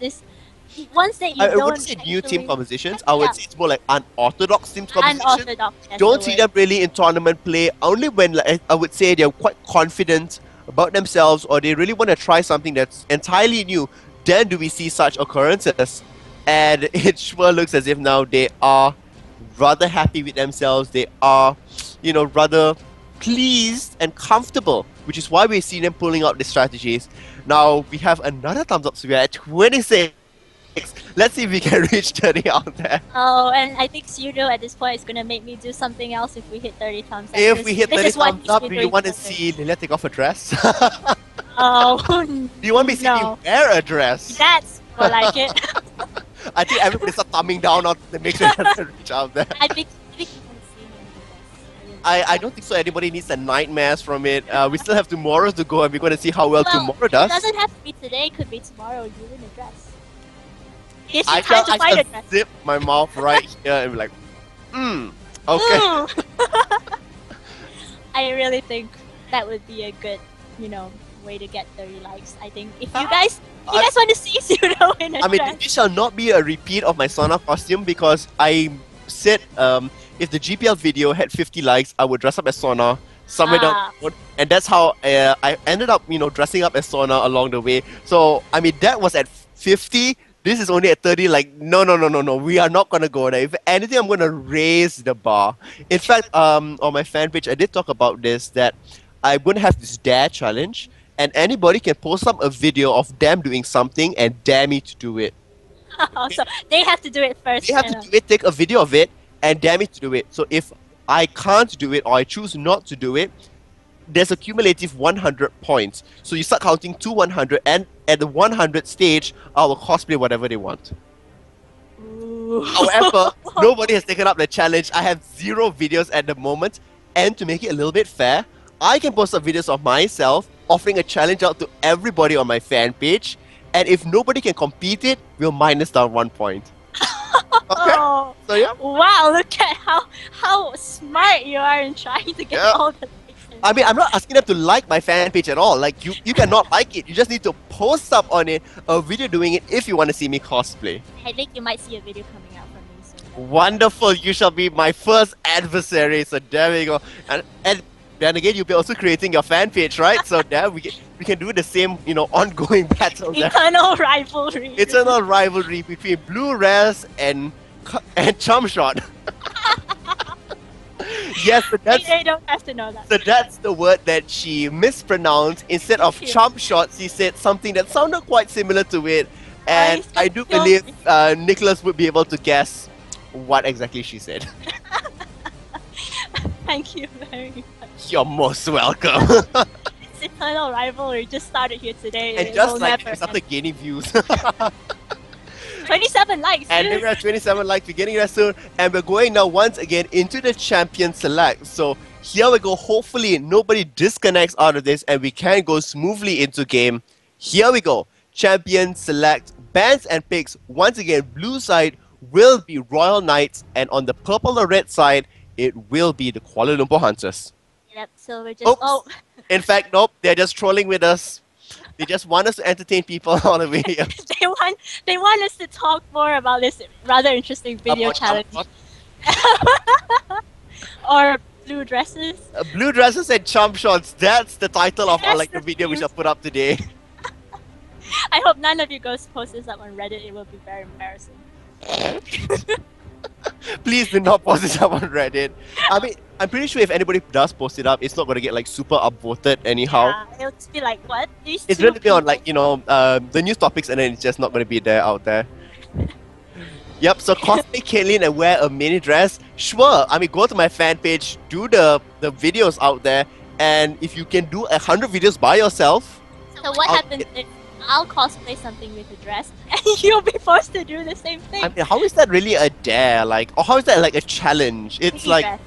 ones that you I don't wouldn't say new team actually- compositions. I would say it's more like unorthodox team compositions. Unorthodox, that's Don't the see word. them really in tournament play. Only when I would say they're quite confident about themselves or they really want to try something that's entirely new. Then do we see such occurrences. And it sure looks as if now they are rather happy with themselves. They are, rather pleased and comfortable, which is why we see them pulling out the strategies. Now we have another thumbs up, so we are at 26. Let's see if we can reach 30 out there. Oh, and I think Pseudo at this point is gonna make me do something else if we hit 30 thumbs up. If we hit This 30 is what thumbs he's up, been do you doing want to for me. see Lilia take off her dress? Oh, Do you want me to see me no. wear a dress? That's more like it. I think everybody's thumbing down on to make sure it doesn't reach out there. I think you can see him. I don't think so. Anybody needs a nightmares from it. We still have tomorrow to go, and we're going to see how well tomorrow It does. doesn't have to be today, it could be tomorrow. You in a dress. Gives you I time to find a shall dress. zip my mouth right here and be like, okay. I really think that would be a good, way to get 30 likes. I think if you guys want to see Pseudo in a I mean, dress. this shall not be a repeat of my sauna costume because I said if the GPL video had 50 likes, I would dress up as Sona somewhere down the road. And that's how I ended up, dressing up as Sona along the way. So, I mean, that was at 50. This is only at 30. Like, no. We are not going to go there. If anything, I'm going to raise the bar. In fact, on my fan page, I did talk about this, that I'm going to have this dare challenge. And anybody can post up a video of them doing something and dare me to do it. So they have to do it first. They have to do it, take a video of it, and dare me to do it. So if I can't do it or I choose not to do it, there's a cumulative 100 points. So you start counting to 100, and at the 100 stage, I will cosplay whatever they want. However, nobody has taken up the challenge. I have 0 videos at the moment, and to make it a little bit fair, I can post up videos of myself offering a challenge out to everybody on my fan page, and if nobody can compete it, we'll minus down 1 point. Okay? Oh, So yeah. wow, look at how smart you are in trying to get all the I mean, I'm not asking them to like my fan page at all. Like, you cannot like it. You just need to post up on it a video doing it if you want to see me cosplay. I think you might see a video coming out from me soon. Wonderful. You shall be my first adversary. So there we go. And then again, you'll be also creating your fan page, right? So there we can do the same, ongoing battle. there. Eternal rivalry. Eternal rivalry between Blue Res and Chumshot. Yes, so They don't have to know that. so that's the word that she mispronounced. Instead of chump shots, she said something that sounded quite similar to it. And I do believe Nicholas would be able to guess what exactly she said. Thank you very much. You're most welcome. This eternal rivalry just started here today. And It just will like never we started gaining views. end. 27 likes. And dude. we have 27 likes. We're getting there soon. And we're going now once again into the champion select. So here we go. Hopefully nobody disconnects out of this and we can go smoothly into game. Here we go. Champion select. Bans and picks. Once again, blue side will be Royal Knights. And on the purple or red side, it will be the Kuala Lumpur Hunters. Yep, so we're just... Oops. Oh, In fact, nope. They're just trolling with us. They just want us to entertain people all the way here. they want us to talk more about this rather interesting video challenge. Or blue dresses. Blue dresses and chump shots. That's the title of That's the the video we shall put up today. I hope none of you guys post this up on Reddit. It will be very embarrassing. Please do not post this up on Reddit. I mean, I'm pretty sure if anybody does post it up, it's not going to get like super upvoted anyhow. Yeah, it'll just be like, what? These It's two going to be on people- like, the news topics and then it's just not going to be there out there. Yep, so cosplay Caitlyn and wear a mini dress. Sure, I mean, go to my fan page, do the videos out there, and if you can do 100 videos by yourself, So what happens if I'll cosplay something with a dress and you'll be forced to do the same thing? I mean, how is that really a dare? Like, or how is that like a challenge? It's Mini like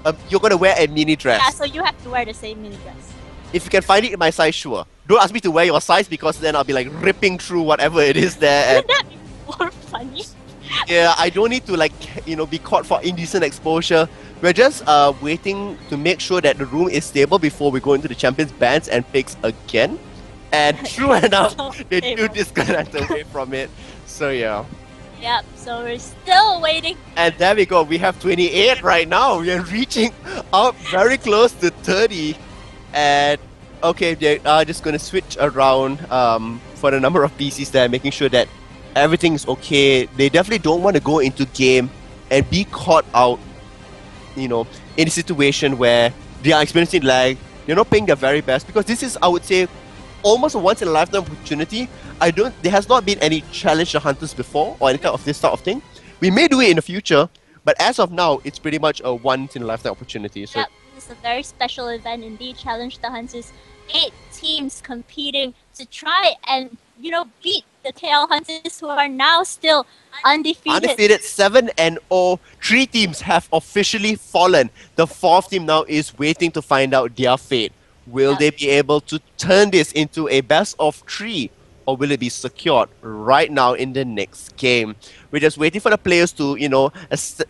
dress. you're gonna wear a mini dress. Yeah, so you have to wear the same mini dress. If you can find it in my size, sure. Don't ask me to wear your size because then I'll be like ripping through whatever it is there. And Wouldn't that be more funny? yeah, I don't need to like be caught for indecent exposure. We're just waiting to make sure that the room is stable before we go into the champions bans and picks again. And true enough, they do disconnect away from it. So yeah. Yep, so we're still waiting. And there we go. We have 28 right now. We are reaching up very close to 30. And okay, they are just going to switch around for the number of PCs there, making sure that everything is okay. They definitely don't want to go into game and be caught out, in a situation where they are experiencing lag. They're not playing their very best because this is, I would say, almost a once in a lifetime opportunity. There has not been any challenge the hunters before or any kind of this sort of thing. We may do it in the future, but as of now, it's pretty much a once in a lifetime opportunity. So Yep, this is a very special event indeed. Challenge the Hunters. 8 teams competing to try and, beat the KL Hunters who are now still undefeated. undefeated 7-0. 3 teams have officially fallen. The 4th team now is waiting to find out their fate. Will they be able to turn this into a best of 3? Or will it be secured right now in the next game? We're just waiting for the players to,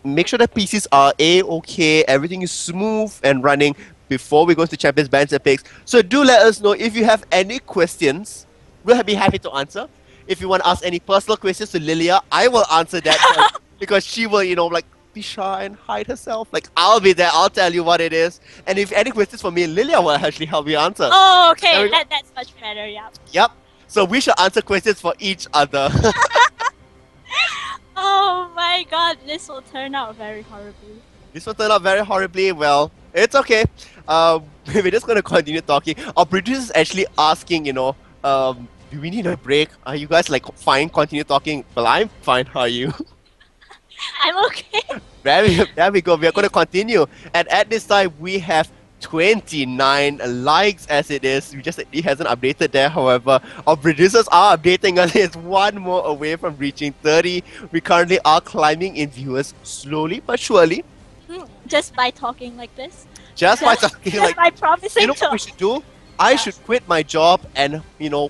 make sure the pieces are A-okay, everything is smooth and running before we go to Champions Bans and Picks. So do let us know if you have any questions. We'll be happy to answer. If you want to ask any personal questions to Lilia, I will answer that because she will, be shy and hide herself. Like, I'll be there, I'll tell you what it is. And if any questions for me, Lilia will actually help you answer. Oh, okay, There we go. that's much better, yeah. Yep. So we shall answer questions for each other. Oh my god, this will turn out very horribly. This will turn out very horribly. Well, it's okay. We're just going to continue talking. Our producer is actually asking, do we need a break? Are you guys fine, continue talking? Well, I'm fine. How are you? I'm okay. There we go. We are going to continue. And at this time, we have 29 likes as it is. It hasn't updated there. However, our producers are updating us. It's one more away from reaching 30. We currently are climbing in viewers slowly but surely. Just by talking like this. Just by talking just by promising You know what we should do? I should quit my job and,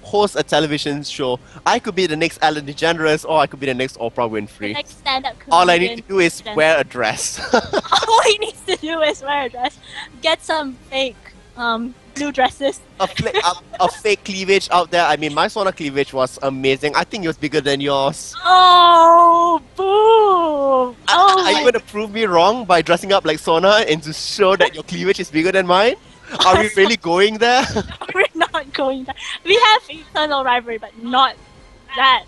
host a television show. I could be the next Ellen DeGeneres or I could be the next Oprah Winfrey. Next stand-up comedian. All I need to do is wear a dress. All he needs to do is wear a dress. Get some fake blue dresses. a fake cleavage out there. I mean, my sauna cleavage was amazing. I think it was bigger than yours. Oh, boo! Are you going to prove me wrong by dressing up like Sona and to show that your cleavage is bigger than mine? Are we really going there? We're not going there. We have eternal rivalry, but not that.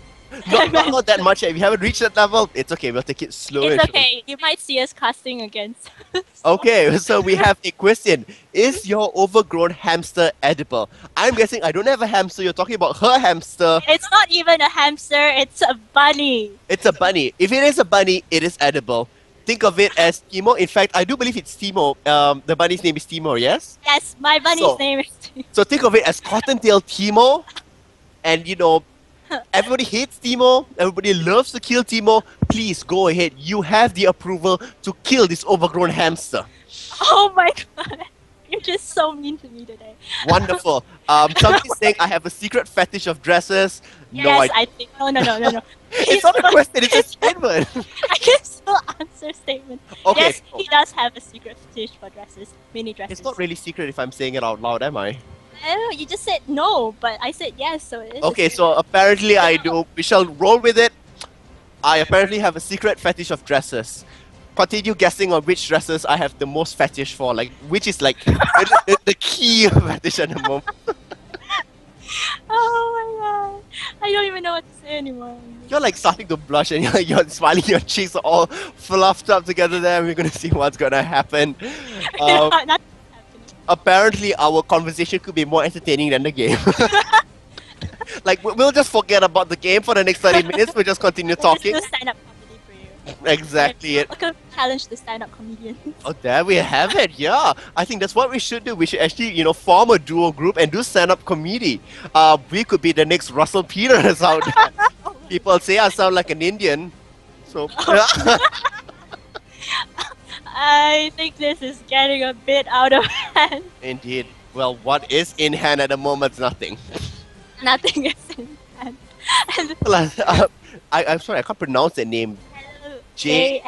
Not that much. If you haven't reached that level, it's okay. We'll take it slow. It's okay. You might see us casting against. Okay, so we have a question. Is your overgrown hamster edible? I'm guessing I don't have a hamster. You're talking about her hamster. It's not even a hamster. It's a bunny. It's a bunny. If it is a bunny, it is edible. Think of it as Timo. In fact, I do believe it's Timo. The bunny's name is Timo, yes? Yes, my bunny's name is Timo. So think of it as Cottontail Timo. And you know, everybody hates Timo. Everybody loves to kill Timo. Please go ahead. You have the approval to kill this overgrown hamster. Oh my god. You're just so mean to me today. Wonderful. Somebody's saying I have a secret fetish of dresses. Yes, I think. No. It's not a question, it's a statement. I can still answer statement. Okay. Yes, he does have a secret fetish for dresses, mini dresses. It's not really secret if I'm saying it out loud, am I? I don't know, you just said no, but I said yes, so it is. Okay, so apparently I do. We shall roll with it. I apparently have a secret fetish of dresses. Continue guessing on which dresses I have the most fetish for, like which is like the key fetish at the moment. Oh my god. I don't even know what to say anymore. You're like starting to blush and you're smiling, your cheeks are all fluffed up together there, and we're gonna see what's gonna happen. Apparently our conversation could be more entertaining than the game. Like we'll just forget about the game for the next 30 minutes, we'll just continue talking. Just do stand-up comedy for you. Exactly it. I could challenge the stand-up comedian. Oh, there we have it. Yeah, I think that's what we should do. We should actually, you know, form a duo group and do stand-up comedy. We could be the next Russell Peters out there. People say I sound like an Indian, so. I think this is getting a bit out of hand. Indeed. Well, what is in hand at the moment? Nothing. Nothing is in hand. I'm sorry, I can't pronounce that name. J.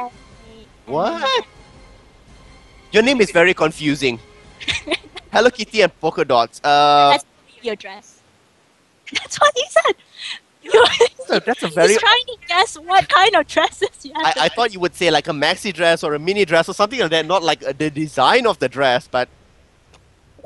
What? Your name is very confusing. Hello Kitty and polka dots. That's your dress. That's what he said. That's a very. He's trying to guess what kind of dresses you have. I thought you would say like a maxi dress or a mini dress or something like that, not like the design of the dress. But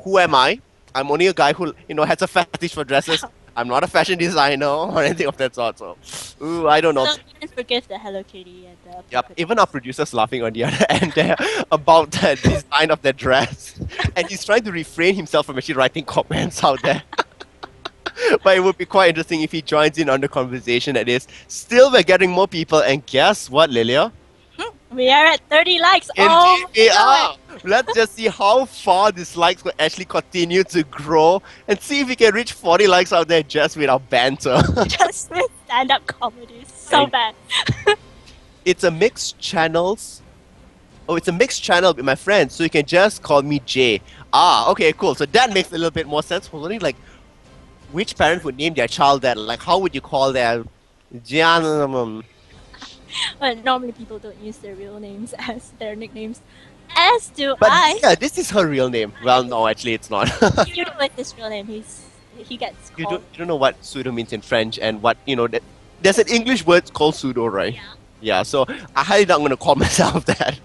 who am I? I'm only a guy who, you know, has a fetish for dresses. I'm not a fashion designer or anything of that sort. So, ooh, I don't know. So you can forgive the Hello Kitty and the. Yep, even our producer's laughing on the other end there about the design of the dress, and he's trying to refrain himself from actually writing comments out there. But it would be quite interesting if he joins in on the conversation. That is, still we're getting more people, and guess what, Lilia? We are at 30 likes. Indeed, we are. Let's just see how far these likes will actually continue to grow, and see if we can reach 40 likes out there just with our banter. Just with stand-up comedy. So bad. It's a mixed channels. Oh, it's a mixed channel with my friends, so you can just call me Jay. Ah, okay, cool. So that makes a little bit more sense. I was wondering, like, which parent would name their child that? Like, how would you call their Jan? But normally people don't use their real names as their nicknames. As do But I. yeah, this is her real name. Well, no, actually, it's not. You know what his real name? He gets You called. don't know what pseudo means in French, and what, you know, there's an English word called pseudo, right? Yeah, so I highly doubt I'm gonna call myself that.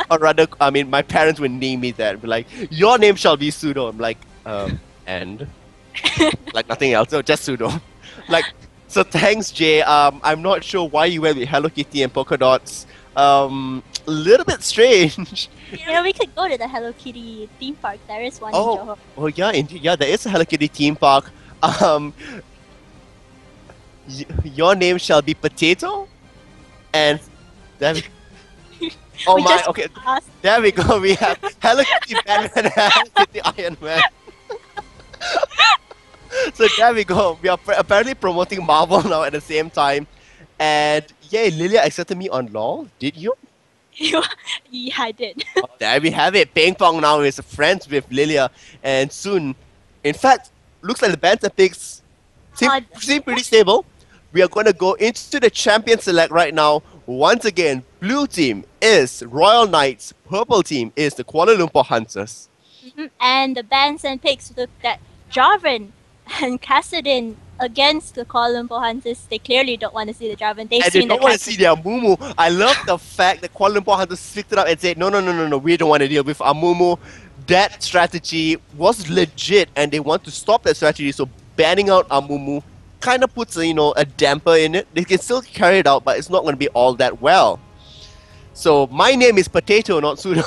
Or rather, I mean, my parents would name me that. Be like, your name shall be pseudo. I'm like, and like nothing else. No, just pseudo. Like, so thanks, Jay. I'm not sure why you went with Hello Kitty and polka dots. A little bit strange. You know, we could go to the Hello Kitty theme park. There is one in Johor. Oh yeah, indeed. Yeah, there is a Hello Kitty theme park. Your name shall be Potato, and then. Oh We my! just Okay, asked. there we go. We have Hello Kitty Batman and Hello Kitty Iron Man. So there we go. We are apparently promoting Marvel now at the same time, and yay, Lilia accepted me on LOL. Did you? Yeah, I did. There we have it. Ping Pong now is friends with Lilia, and soon, in fact, looks like the banter picks seem pretty stable. We are going to go into the champion select right now. Once again, blue team is Royal Knights, purple team is the Kuala Lumpur Hunters. And the bands and picks looked at Jarvan and Kassadin against the Kuala Lumpur Hunters. They clearly don't want to see the Jarvan. They've And they seen the don't want to see their Mumu. I love the fact that Kuala Lumpur Hunters picked it up and said, no, we don't want to deal with our Mumu. That strategy was legit, and they want to stop that strategy, so banning out Amumu kind of puts a damper in it. They can still carry it out, but it's not going to be all that well. So my name is Potato, not Pseudo.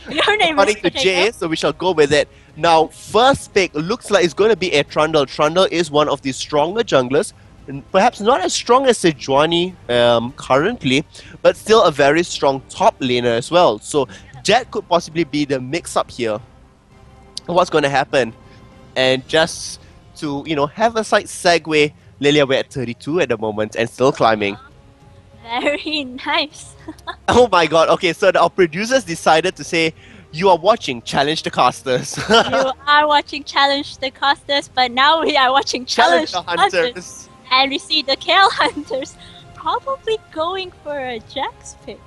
Your name is According to Potato. Jay, so we shall go with it. Now, first pick looks like it's going to be a Trundle. Trundle is one of the stronger junglers. Perhaps not as strong as Sejuani currently, but still a very strong top laner as well. So that could possibly be the mix-up here. What's going to happen? And just to, have a slight segue, Lilia, we're at 32 at the moment and still climbing. Very nice. Oh my god, okay, so our producers decided to say, you are watching Challenge the Casters. You are watching Challenge the Casters, but now we are watching Challenge the the Hunters. Hunters. And we see the Kale Hunters probably going for a Jax pick.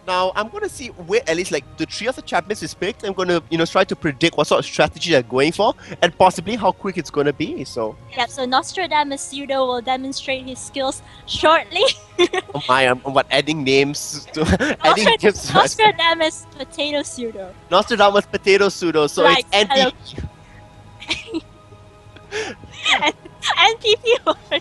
Now, I'm going to see where at least like the three of the champions is picked. I'm going to, try to predict what sort of strategy they're going for and possibly how quick it's going to be, so. Yep, so Nostradamus Pseudo will demonstrate his skills shortly. Oh my, I'm adding names to adding names to Nostradamus Potato Pseudo. Nostradamus Potato Pseudo, so Like, it's hello. NPP.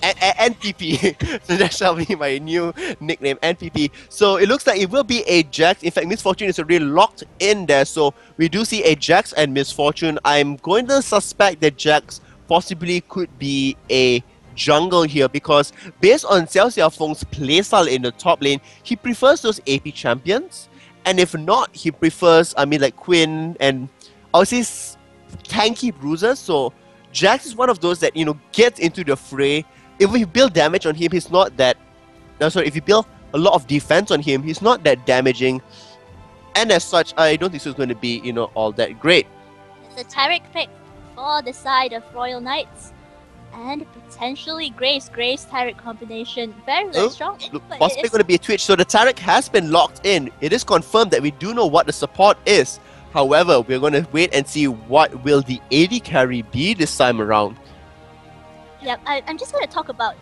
NPP. So that shall be my new nickname, NPP. So it looks like it will be a Jax. In fact, Miss Fortune is already locked in there. So we do see a Jax and Miss Fortune. I'm going to suspect that Jax possibly could be a jungle here because based on Xiao Xiaofeng's playstyle in the top lane, he prefers those AP champions. And if not, he prefers, like Quinn and I would say tanky bruisers. So Jax is one of those that, gets into the fray. If you build damage on him, he's not that... if you build a lot of defense on him, he's not that damaging. And as such, I don't think so it's going to be, all that great. It's a Tarek pick for the side of Royal Knights. And potentially Graves Tarek combination. Very strong. Look, but possibly it is- going to be a Twitch. So the Tarek has been locked in. It is confirmed that we do know what the support is. However, we're going to wait and see what will the AD carry be this time around. Yeah, I'm just going to talk about,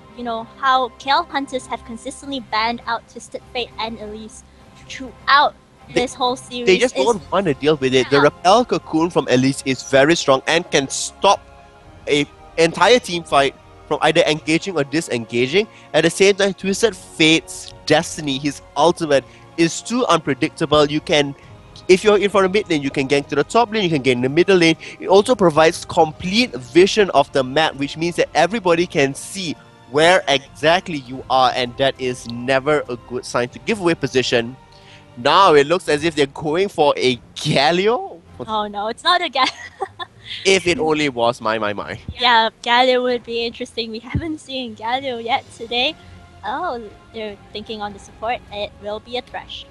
how Kale Hunters have consistently banned out Twisted Fate and Elise throughout this whole series. They just don't want to deal with it. The Repel Cocoon from Elise is very strong and can stop a entire team fight from either engaging or disengaging. At the same time, Twisted Fate's Destiny, his ultimate, is too unpredictable. You can... If you're in front of mid lane, you can gank to the top lane, you can gank in the middle lane. It also provides complete vision of the map, which means that everybody can see where exactly you are, and that is never a good sign to give away position. Now it looks as if they're going for a Galio. Oh no, it's not a Galio. If it only was my. Yeah, Galio would be interesting. We haven't seen Galio yet today. Oh, they're thinking on the support. It will be a Thresh.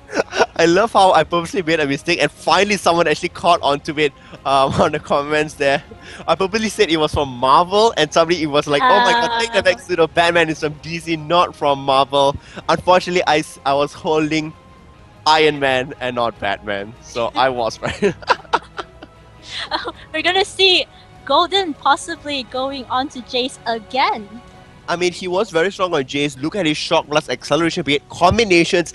I love how I purposely made a mistake and finally someone actually caught onto it on the comments there. I purposely said it was from Marvel and somebody it was like, oh my god, take the back to the Batman is from DC, not from Marvel. Unfortunately, I was holding Iron Man and not Batman, so I was right. Oh, we're gonna see Golden possibly going on to Jace again. I mean, he was very strong on Jace. Look at his Shock Blast Acceleration Brigade combinations.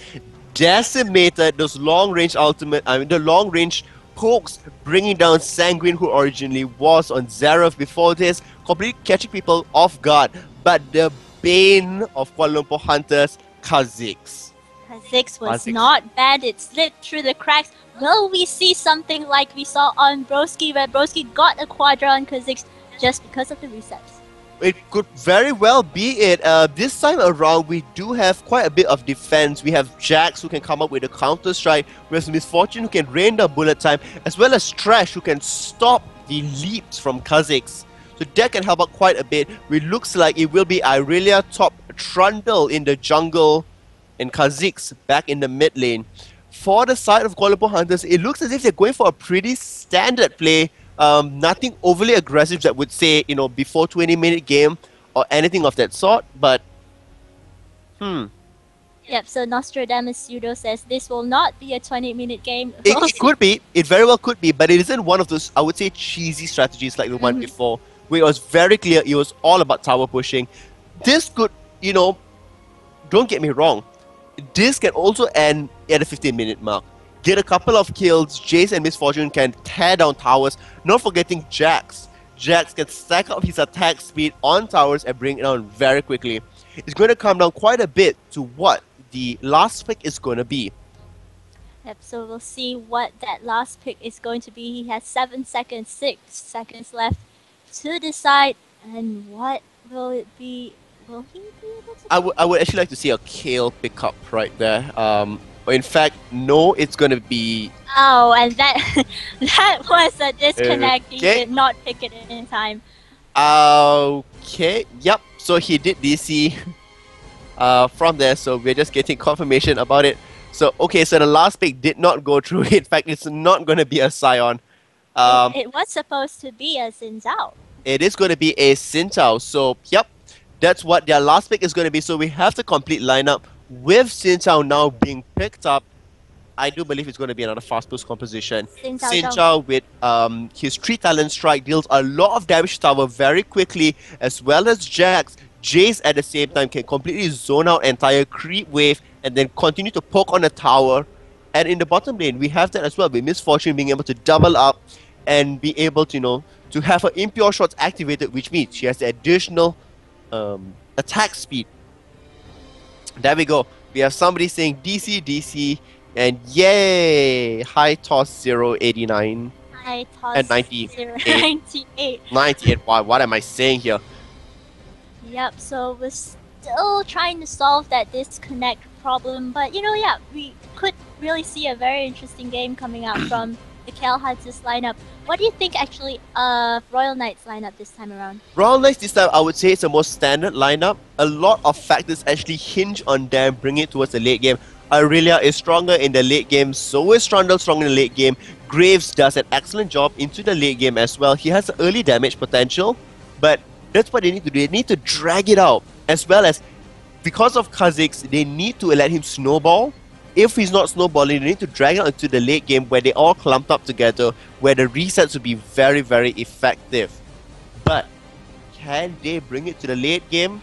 Decimated those long-range the long-range pokes, bringing down Sanguine, who originally was on Xerath before this, completely catching people off guard. But the bane of Kuala Lumpur Hunters, Kha'Zix. Kha'Zix was not bad. It slid through the cracks. Will we see something like we saw on Broski, where Broski got a Quadra on Kha'Zix just because of the resets? It could very well be it. This time around, we do have quite a bit of defense. We have Jax who can come up with a counter strike. We have Miss Fortune who can rain down bullet time, as well as Trash who can stop the leaps from Kha'Zix. So that can help out quite a bit. It looks like it will be Irelia top Trundle in the jungle and Kha'Zix back in the mid lane. For the side of Kuala Lumpur Hunters, it looks as if they're going for a pretty standard play. Nothing overly aggressive that would say, before 20-minute game or anything of that sort, but Yep, so Nostradamus Pseudo says this will not be a 20-minute game. It could be, it very well could be, but it isn't one of those, I would say, cheesy strategies like the one before, where it was very clear it was all about tower pushing. This could, don't get me wrong, this can also end at a 15-minute mark. Get a couple of kills, Jace and Miss Fortune can tear down towers, not forgetting Jax. Jax can stack up his attack speed on towers and bring it down very quickly. It's going to come down quite a bit to what the last pick is going to be. Yep, so we'll see what that last pick is going to be. He has 7 seconds, 6 seconds left to decide. And what will it be? Will he be able to? I would actually like to see a Kale pickup right there. In fact, no, it's going to be... Oh, and that that was a disconnect. He Okay. did not pick it in time. Okay, yep. So he did DC from there, so we're just getting confirmation about it. So, okay, so the last pick did not go through. In fact, it's not going to be a Scion. It was supposed to be a Xin Zhao. It is going to be a Xin Zhao. So, yep, that's what their last pick is going to be. So we have the complete lineup with Xin Zhao now being picked up. I do believe it's going to be another fast boost composition. Xin Zhao Xin Zhao with his 3 talent strike deals a lot of damage to tower very quickly, as well as Jax. Jace at the same time can completely zone out entire creep wave and then continue to poke on the tower. And in the bottom lane, we have that as well, with Miss Fortune being able to double up and be able to, to have her impure shots activated, which means she has the additional attack speed. There we go. We have somebody saying DC, DC, and yay! High toss 089. High toss And 98. 98. 98. Wow, what am I saying here? Yep, so we're still trying to solve that disconnect problem, but yeah, we could really see a very interesting game coming out from the Kale Hunters lineup. What do you think actually of Royal Knights lineup this time around? Royal Knights this time, I would say it's a more standard lineup. A lot of factors actually hinge on them bringing it towards the late game. Aurelia is stronger in the late game, so is Strondel strong in the late game. Graves does an excellent job into the late game as well. He has early damage potential, but that's what they need to do. They need to drag it out, as well as, because of Kha'Zix, they need to let him snowball. If he's not snowballing, they need to drag it out into the late game where they all clumped up together, where the resets will be very, very effective. But can they bring it to the late game?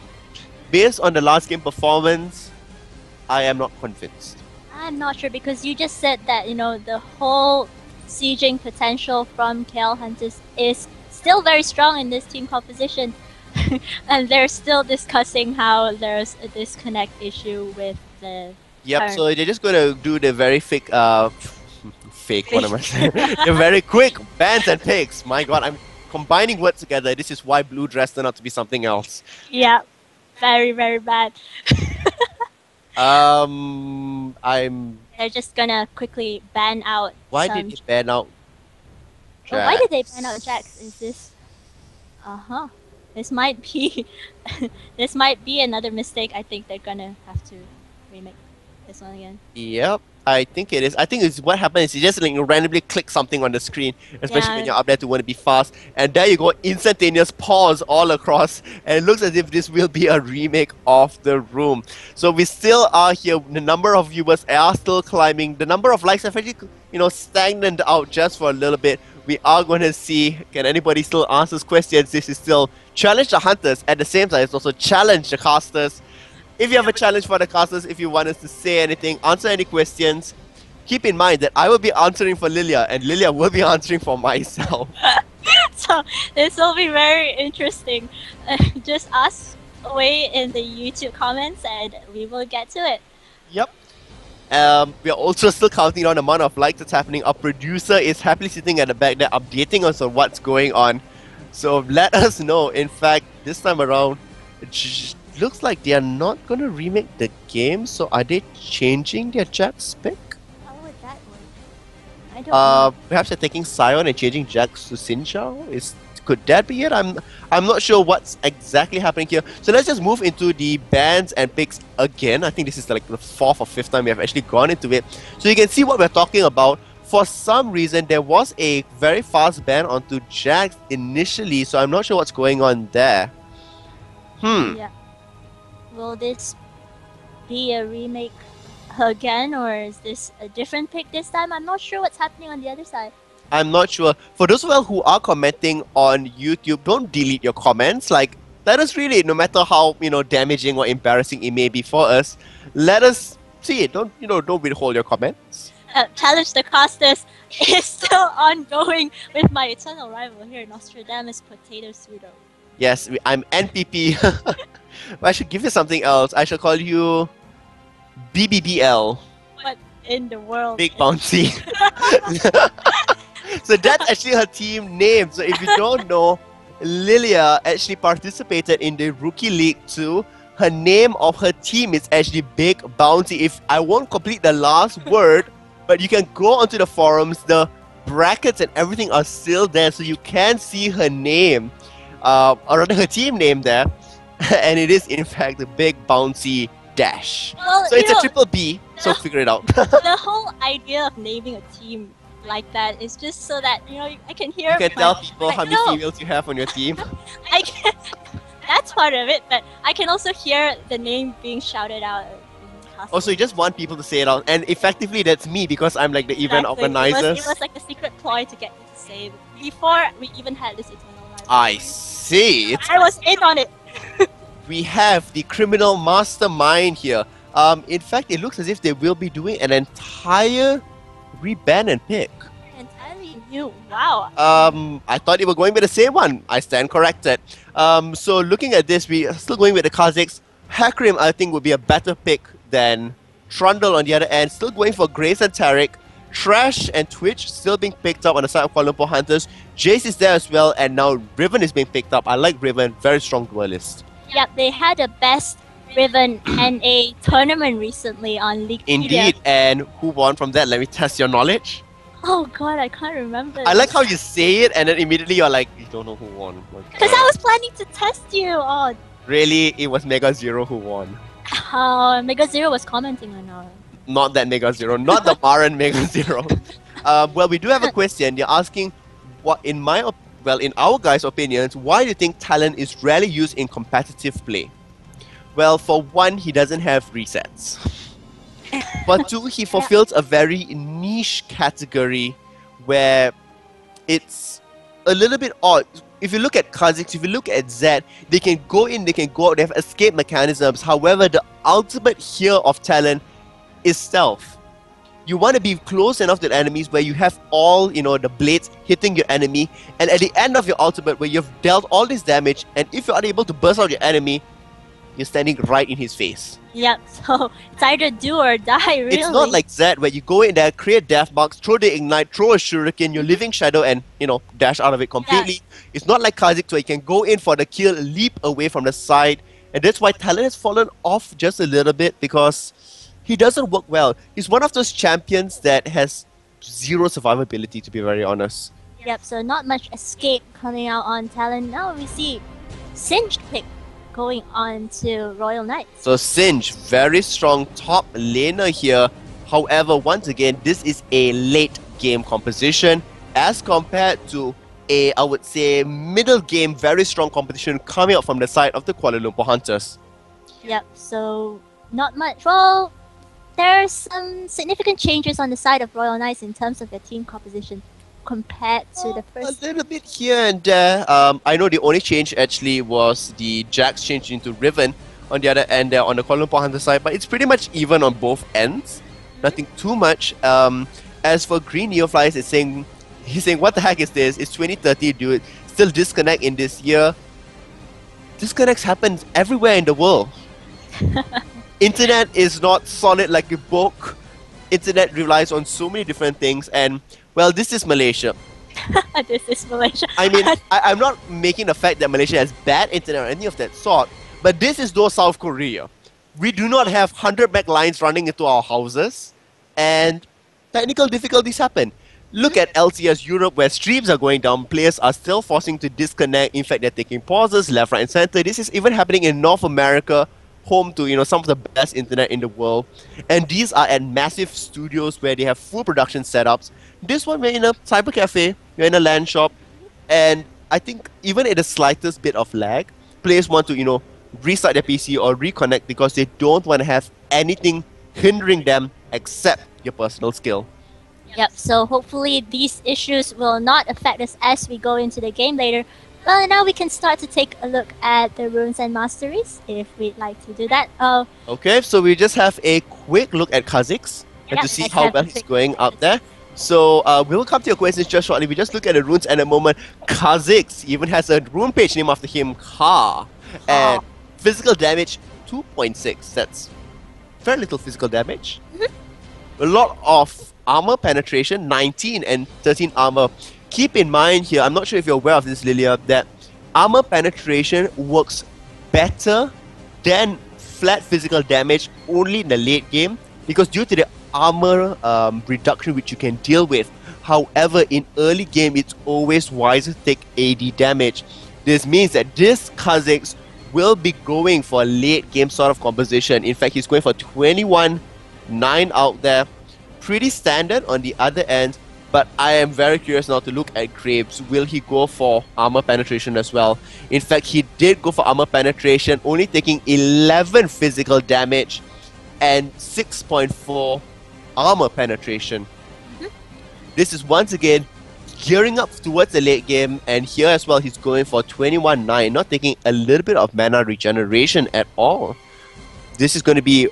Based on the last game performance, I am not convinced. I'm not sure, because you just said that, the whole sieging potential from Kale Hunters is still very strong in this team composition. And they're still discussing how there's a disconnect issue with the Yep, current. so they're just going to do the very fake, what am I saying? The very quick bans and picks. My god, I'm combining words together. This is why blue dress turned out to be something else. Yeah, very, very bad. They're just gonna quickly ban out Why some... did they ban out Oh, why did they Jax? ban out Jax? Is this... Uh-huh. This might be... this might be another mistake. I think they're gonna have to remake this one again. Yep, I think it is. I think it's what happens is you just randomly click something on the screen, especially Yeah. when you're up there to want to be fast, and there you go, instantaneous pause all across, and it looks as if this will be a remake of The Room. So we still are here. The number of viewers are still climbing. The number of likes have actually, stagnant out just for a little bit. We are going to see, can anybody still answer questions? This is still Challenge the Hunters. At the same time, it's also Challenge the Casters. If you have a challenge for the casters, if you want us to say anything, answer any questions, keep in mind that I will be answering for Lilia, and Lilia will be answering for myself. So this will be very interesting. Just ask away in the YouTube comments and we will get to it. Yep. We are also still counting down the amount of likes that's happening. Our producer is happily sitting at the back there updating us on what's going on. So let us know. In fact, this time around, looks like they are not going to remake the game. So are they changing their Jax spec? How would that work? I don't know. Perhaps they're taking Sion and changing Jax to Xin Zhao? Could that be it? I'm not sure what's exactly happening here. So let's just move into the bans and picks again. I think this is like the 4th or 5th time we have actually gone into it. So you can see what we're talking about. For some reason, there was a very fast ban onto Jax initially, so I'm not sure what's going on there. Yeah. Will this be a remake again, or is this a different pick this time? I'm not sure what's happening on the other side. I'm not sure. For those of you who are commenting on YouTube, don't delete your comments. Like, let us read it, no matter how damaging or embarrassing it may be for us. Let us see it. Don't withhold your comments. Challenge the Casters is still ongoing with my eternal rival here, Nostradamus Potato Pseudo. Yes, I'm NPP. But I should give you something else. I shall call you BBBL. What in the world? Big Bouncy. So that's actually her team name. So if you don't know, Lilia actually participated in the Rookie League too. Her name of her team is actually Big Bounty. If I won't complete the last word, but you can go onto the forums, the brackets and everything are still there, so you can see her name, or rather her team name there, and it is in fact the Big Bouncy Dash. Well, So it's a triple B, so figure it out. The whole idea of naming a team like that is just so that I can hear. You can my- tell people how many No, females you have on your team. I can. That's part of it, but I can also hear the name being shouted out. Also, you just want people to say it out, and effectively that's me because I'm like the event Exactly. organizers. It was like a secret ploy to get me to say it before we even had this eternal rival. I see. I was in on it. We have the criminal mastermind here. In fact, it looks as if they will be doing an entire reban and pick. Entirely new. Wow. I thought you were going with the same one. I stand corrected. So looking at this, we are still going with the Kazakhs. Hakrim, I think, would be a better pick than Trundle on the other end. Still going for Grace and Tarek. Trash and Twitch still being picked up on the side of Kuala Lumpur Hunters. Jace is there as well, and now Riven is being picked up. I like Riven, very strong duelist. Yep, they had the best Riven NA tournament recently on League. Indeed, and who won from that? Let me test your knowledge. Oh god, I can't remember. I like how you say it, and then immediately you're like, you don't know who won. Like, Because I was planning to test you. Oh, really, it was Mega Zero who won. Mega Zero was commenting on our. Not that Mega Zero, not the Maran Mega Zero. Well, we do have a question. They're asking, in our guys' opinions, why do you think talent is rarely used in competitive play? Well, for one, he doesn't have resets. For two, he fulfills a very niche category where it's a little bit odd. If you look at Kazakhs, if you look at Zed, they can go in, they can go out, they have escape mechanisms. However, the ultimate here of talent is stealth. You want to be close enough to the enemies where you have all, the blades hitting your enemy, and at the end of your ultimate where you've dealt all this damage, and if you're unable to burst out your enemy, you're standing right in his face. Yep, so it's either do or die, really. It's not like Zed where you go in there, create death box, throw the ignite, throw a shuriken, you're living shadow and, dash out of it completely. Yeah. It's not like Kazakhs where you can go in for the kill, leap away from the side, and that's why talent has fallen off just a little bit because he doesn't work well. He's one of those champions that has zero survivability, to be very honest. Yep, so not much escape coming out on talent. Now we see Singed pick going on to Royal Knights. So Singe, very strong top laner here. However, once again, this is a late game composition as compared to a, I would say, middle game, very strong competition coming out from the side of the Kuala Lumpur Hunters. Yep, so not much. Well, there's some significant changes on the side of Royal Knights in terms of their team composition compared to the first. A little bit here and there. I know the only change actually was the Jax changed into Riven on the other end there on the Kuala Lumpur Hunter side, but it's pretty much even on both ends. Nothing too much. As for Green Neoflies, he's saying, what the heck is this? It's 2030, dude. Still disconnect in this year. Disconnects happen everywhere in the world. Internet is not solid like a book. Internet relies on so many different things, and well, this is Malaysia. This is Malaysia. I mean, I'm not making the fact that Malaysia has bad internet or any of that sort, but this is though South Korea. We do not have 100 meg lines running into our houses, and technical difficulties happen. Look at LCS Europe where streams are going down, players are still forcing to disconnect. In fact, they're taking pauses left, right and center. This is even happening in North America, home to some of the best internet in the world, and these are at massive studios where they have full production setups. This one, we're in a cyber cafe, we're in a LAN shop, and I think even at the slightest bit of lag, players want to restart their PC or reconnect because they don't want to have anything hindering them except your personal skill. Yep, so hopefully these issues will not affect us as we go into the game later. Well, now we can start to take a look at the runes and masteries, if we'd like to do that. Okay, so we just have a quick look at Kazakhs. and to see let's how have well a he's quick going up there. So we'll come to your questions just shortly. We just look at the runes in a moment. Kha'Zix even has a rune page named after him, Ka. And physical damage, 2.6. That's very little physical damage. A lot of armor penetration, 19 and 13 armor. Keep in mind here, I'm not sure if you're aware of this, Lilia, that armor penetration works better than flat physical damage only in the late game, because due to the armor reduction which you can deal with. However, in early game, it's always wise to take AD damage. This means that this Kha'Zix will be going for a late game sort of composition. In fact, he's going for 21-9 out there. Pretty standard on the other end, but I am very curious now to look at Graves. Will he go for armor penetration as well? In fact, he did go for armor penetration, only taking 11 physical damage and 6.4 armor penetration. This is once again gearing up towards the late game, and here as well he's going for 21-9, not taking a little bit of mana regeneration at all. This is going to be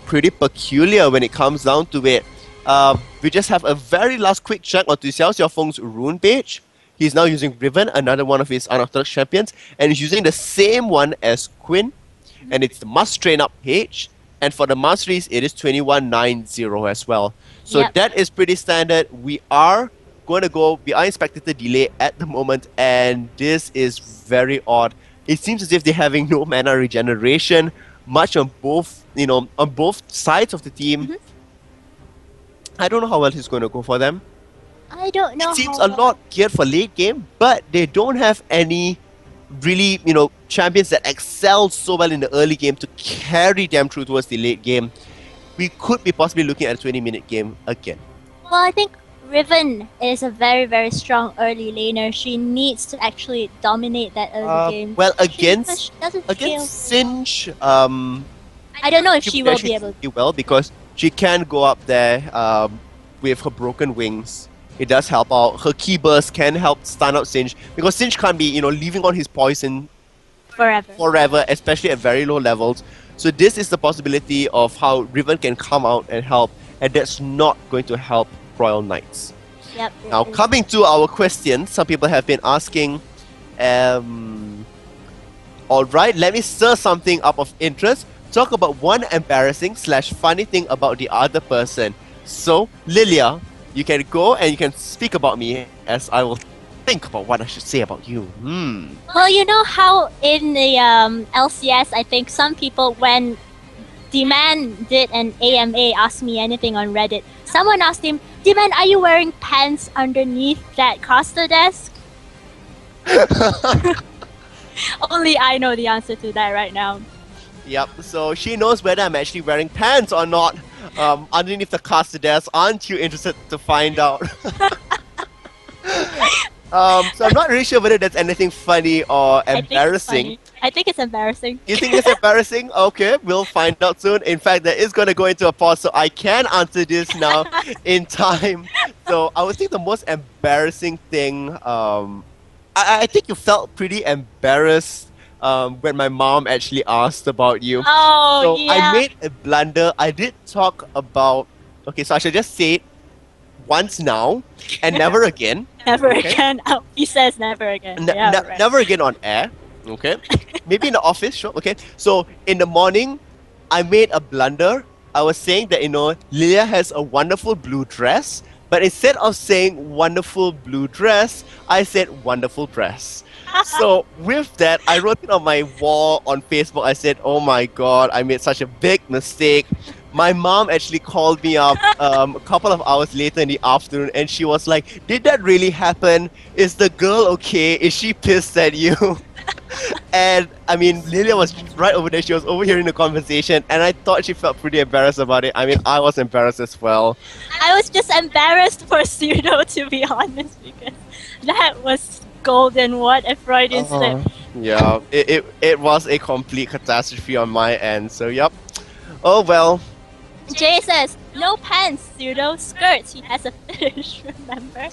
pretty peculiar when it comes down to it. We just have a very last quick check onto Xiao Xiaofeng's rune page. He's now using Riven, another one of his unorthodox champions, and he's using the same one as Quinn, and it's the must train up page. And for the masteries, it is 21-9-0 as well. So that is pretty standard. We are in spectator delay at the moment, and this is very odd. It seems as if they're having no mana regeneration, much on both, on both sides of the team. I don't know how well he's going to go for them. I don't know. It seems a lot geared for late game, but they don't have any really, champions that excel so well in the early game to carry them through towards the late game. We could be possibly looking at a 20-minute game again. Well, I think Riven is a very, very strong early laner. She needs to actually dominate that early game. Well, against scale. Singe, I don't know if she will be able to. do well, because she can go up there with her broken wings. It does help out. Her key burst can help stun out Singe, because Singe can't be, leaving on his poison forever, especially at very low levels. So this is the possibility of how Riven can come out and help, and that's not going to help Royal Knights. Yep. Now, coming to our questions, some people have been asking, alright, let me stir something up of interest. Talk about one embarrassing / funny thing about the other person. So, Lilia, you can go and you can speak about me as I will think about what I should say about you. Well, you know how in the LCS, I think some people, when D-Man did an AMA, asked me anything on Reddit, someone asked him, D-Man, are you wearing pants underneath that caster desk? Only I know the answer to that right now. Yep, so she knows whether I'm actually wearing pants or not underneath the caster desk. Aren't you interested to find out? So I'm not really sure whether that's anything funny or embarrassing. I think it's embarrassing. You think it's embarrassing? Okay, we'll find out soon. In fact, that is going to go into a pause, so I can answer this now in time. So I would think the most embarrassing thing, I think you felt pretty embarrassed when my mom actually asked about you. Oh, so yeah. I made a blunder. I did talk about... Okay, so I should just say it once now and never again. Never again. Oh, he says never again. Right. Never again on air. Okay. Maybe in the office, sure. Okay. So in the morning, I made a blunder. I was saying that, Lilia has a wonderful blue dress. But instead of saying wonderful blue dress, I said wonderful dress. So with that, I wrote it on my wall on Facebook. I said, oh my god, I made such a big mistake. My mom actually called me up a couple of hours later in the afternoon, and she was like, did that really happen? Is the girl okay? Is she pissed at you? And I mean, Lilia was right over there. She was overhearing the conversation, and I thought she felt pretty embarrassed about it. I mean, I was embarrassed as well. I was just embarrassed for Pseudo, to be honest, because that was golden. What a Freudian slip. Yeah, it was a complete catastrophe on my end. So, yep. Oh well. Jay says, no pants, pseudo skirts. He has a fetish, remember?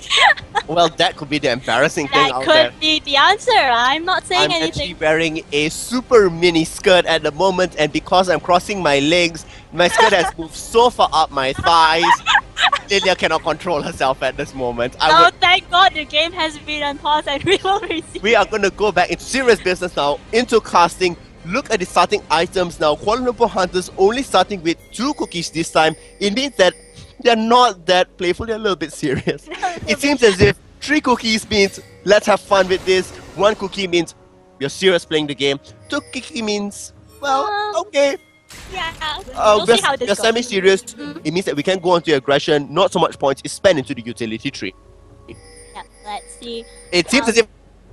Well, that could be the embarrassing thing That out could there. be the answer. I'm not saying I'm anything. actually wearing a super mini skirt at the moment, and because I'm crossing my legs, my skirt has moved so far up my thighs. Lilia cannot control herself at this moment. Oh, thank God the game has been unpaused and we will receive. We are going to go back into serious business now, into casting. Look at the starting items now. Kuala Lumpur Hunters only starting with 2 cookies this time. It means that they're not that playful, they're a little bit serious. It seems as if 3 cookies means let's have fun with this. 1 cookie means you're serious playing the game. 2 cookie means, well, okay. Yeah, we'll see how this we're goes. semi-serious. It means that we can go on to aggression. Not so much points is spent into the utility tree. Yeah, let's see. It seems as if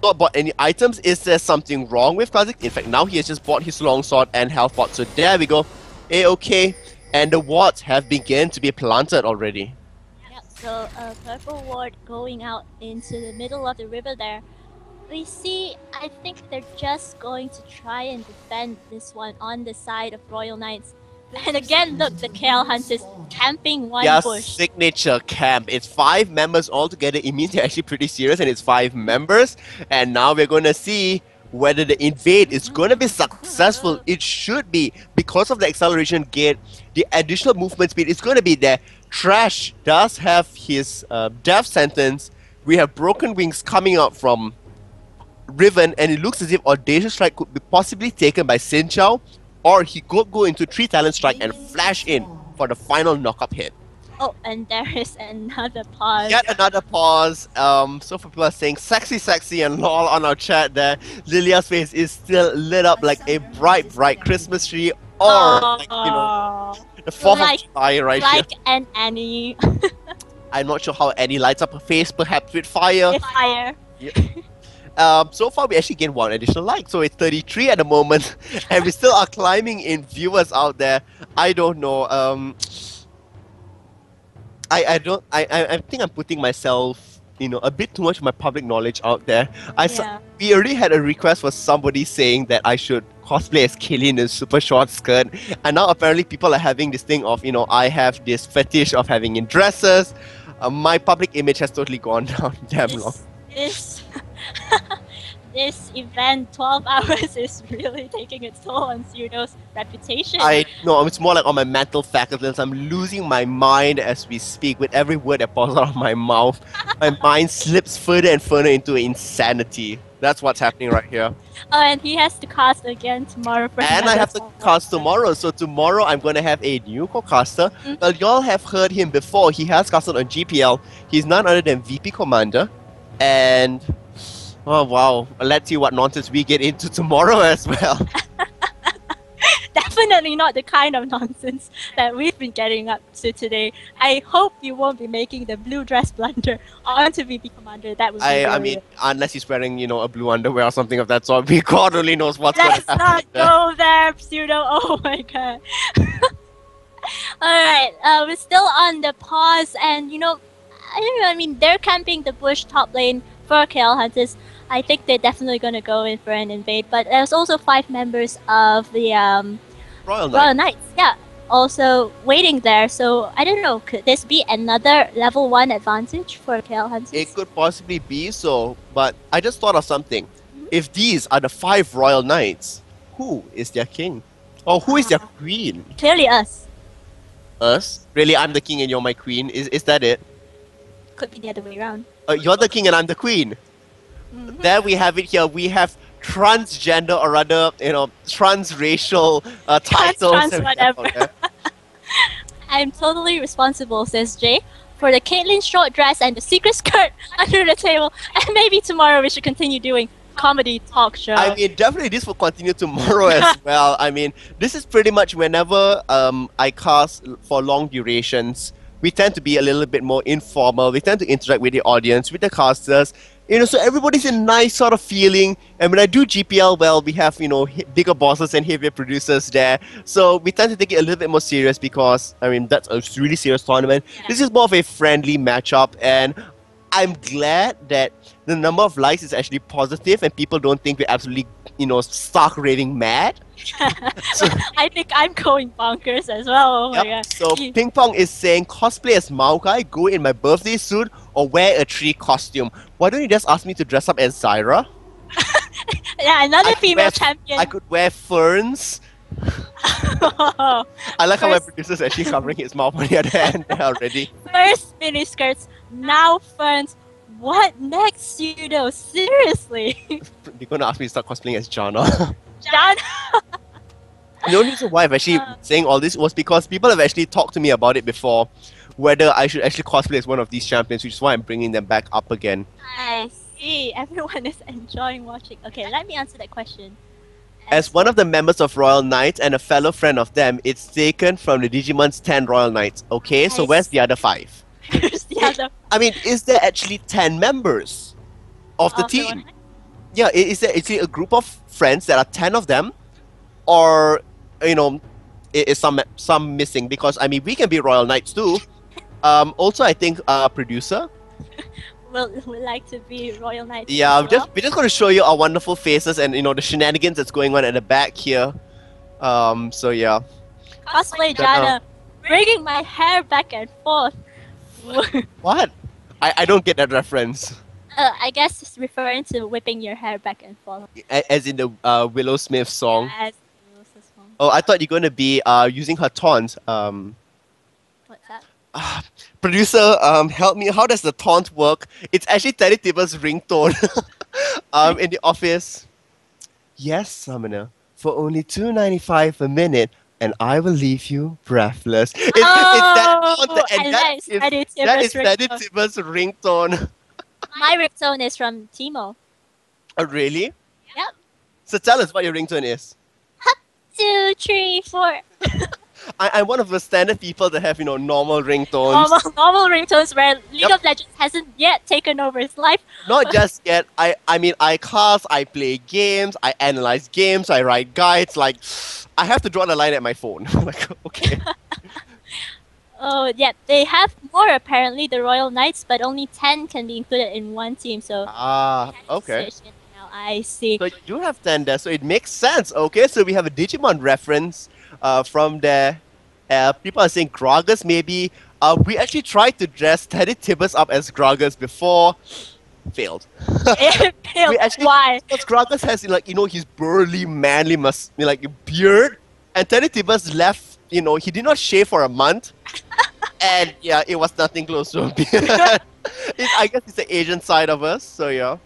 not bought any items. Is there something wrong with Kazik? In fact, now he has just bought his longsword and health pot. So there we go. A-okay. And the wards have begun to be planted already. Yep, so a purple ward going out into the middle of the river there. We see, I think they're just going to try and defend this one on the side of Royal Knights. And again, look, the Kale Hunters camping one Their bush. signature camp. It's 5 members altogether. It means they're actually pretty serious, and it's 5 members. And now we're going to see whether the invade is going to be successful. It should be. Because of the acceleration gate, the additional movement speed is going to be there. Trash does have his death sentence. We have Broken Wings coming out from Riven, and it looks as if Audacious Strike could be possibly taken by Sin Chow, or he could go into 3 Talent Strike and flash in for the final knock-up hit. Oh, and there is another pause. Yet another pause. So for people are saying sexy, sexy, and lol on our chat there, Lilia's face is still lit up like a bright, bright Christmas tree, or like, you know, the 4th of July right here. Like an Annie. I'm not sure how Annie lights up her face, perhaps with fire. With fire. Yeah. So far we actually gained 1 additional like, so it's 33 at the moment, and we still are climbing in viewers out there. I don't know. I think I'm putting myself, you know, a bit too much of my public knowledge out there. We already had a request for somebody saying that I should cosplay as Killian in a super short skirt, and now apparently people are having this thing of, you know, I have this fetish of having in dresses. My public image has totally gone down damn long. This event, 12 hours, is really taking its toll on Pseudo's reputation. I know, it's more like on my mental faculties. I'm losing my mind as we speak. With every word that pours out of my mouth, my mind slips further and further into insanity. That's what's happening right here. Oh, and he has to cast again tomorrow. For And I have to cast tomorrow. So tomorrow I'm going to have a new co-caster. Well, y'all have heard him before. He has casted on GPL. He's none other than VP Commander. And oh wow, let's see what nonsense we get into tomorrow as well. Definitely not the kind of nonsense that we've been getting up to today. I hope you won't be making the blue dress blunder onto VP Commander. That would be I mean, unless he's wearing, you know, a blue underwear or something of that sort, God only knows what's going to happen. Let's not go there, Pseudo. Oh my god. Alright, we're still on the pause, and you know, I don't know, I mean, they're camping the bush top lane for Kale Hunters. I think they're definitely going to go in for an invade, but there's also 5 members of the Royal Knights, yeah, also waiting there. So I don't know, could this be another level 1 advantage for Kale Hunters? It could possibly be so, but I just thought of something. If these are the 5 Royal Knights, who is their king? Or who is their queen? Clearly us. Us? Really, I'm the king and you're my queen? Is that it? Could be the other way around. You're the king and I'm the queen. There we have it here. We have transgender, or rather, you know, transracial titles. Trans whatever. I'm totally responsible, says Jay, for the Caitlyn short dress and the secret skirt under the table. And maybe tomorrow we should continue doing comedy talk show. I mean, definitely this will continue tomorrow as well. I mean, this is pretty much whenever I cast for long durations, we tend to be a little bit more informal. We tend to interact with the audience, with the casters. You know, so everybody's in a nice sort of feeling. And when I do GPL, well, we have, you know, bigger bosses and heavier producers there. So we tend to take it a little bit more serious because, I mean, that's a really serious tournament. Yeah. This is more of a friendly matchup. And I'm glad that the number of likes is actually positive and people don't think we're absolutely, stark raving mad. I think I'm going bonkers as well. Oh my god. So Ping Pong is saying cosplay as Maokai, go in my birthday suit, or wear a tree costume. Why don't you just ask me to dress up as Zyra? Yeah, another female champion. I could wear ferns. I like how my producer's actually covering his mouth on the other hand there already. First miniskirts, now ferns. What next, pseudo? Seriously? You're gonna ask me to start cosplaying as Jana. John. The only reason why I'm actually saying all this was because people have actually talked to me about it before, whether I should actually cosplay as one of these champions, which is why I'm bringing them back up again. I see. Everyone is enjoying watching. Okay, let me answer that question. As one of the members of Royal Knights and a fellow friend of them, it's taken from the Digimon's 10 Royal Knights. Okay, so where's the other 5? I mean, is there actually 10 members of the team? Yeah, is it a group of friends that are 10 of them? Or, is some missing? Because, I mean, we can be Royal Knights too. Also, I think producer. We like to be Royal Knights. Yeah, we're just going to show you our wonderful faces and, the shenanigans that's going on at the back here. So, yeah. Cosplay Jana, bringing my hair back and forth. What? I don't get that reference. I guess it's referring to whipping your hair back and forth. As in the Willow Smith song. Yes. Oh, I thought you're going to be using her taunt. What's that? Producer, help me. How does the taunt work? It's actually Teddy Tibber's ringtone in the office. Yes, Summoner. For only $2.95 a minute, and I will leave you breathless. It's that taunt, and that is Teddy Tibber's ringtone. My ringtone is from Timo. Oh, really? Yep. So tell us what your ringtone is. 2, 3, 4. I'm one of the standard people that have, normal ringtones. Normal ringtones where League of Legends hasn't yet taken over his life. Not just yet. I mean, I cast, I play games, I analyze games, I write guides. Like, I have to draw the line at my phone. Like, okay. Oh, yeah. They have more, apparently, the Royal Knights, but only 10 can be included in one team. So, okay. I see. So you do have 10 there, so it makes sense. Okay, so we have a Digimon reference from there. People are saying Gragas maybe. We actually tried to dress Teddy Tibbers up as Gragas before. Failed. It failed. Why? Because Gragas has his burly, manly beard. And Teddy Tibbers left, he did not shave for a month. And yeah, it was nothing close to a beard. I guess it's the Asian side of us, so yeah.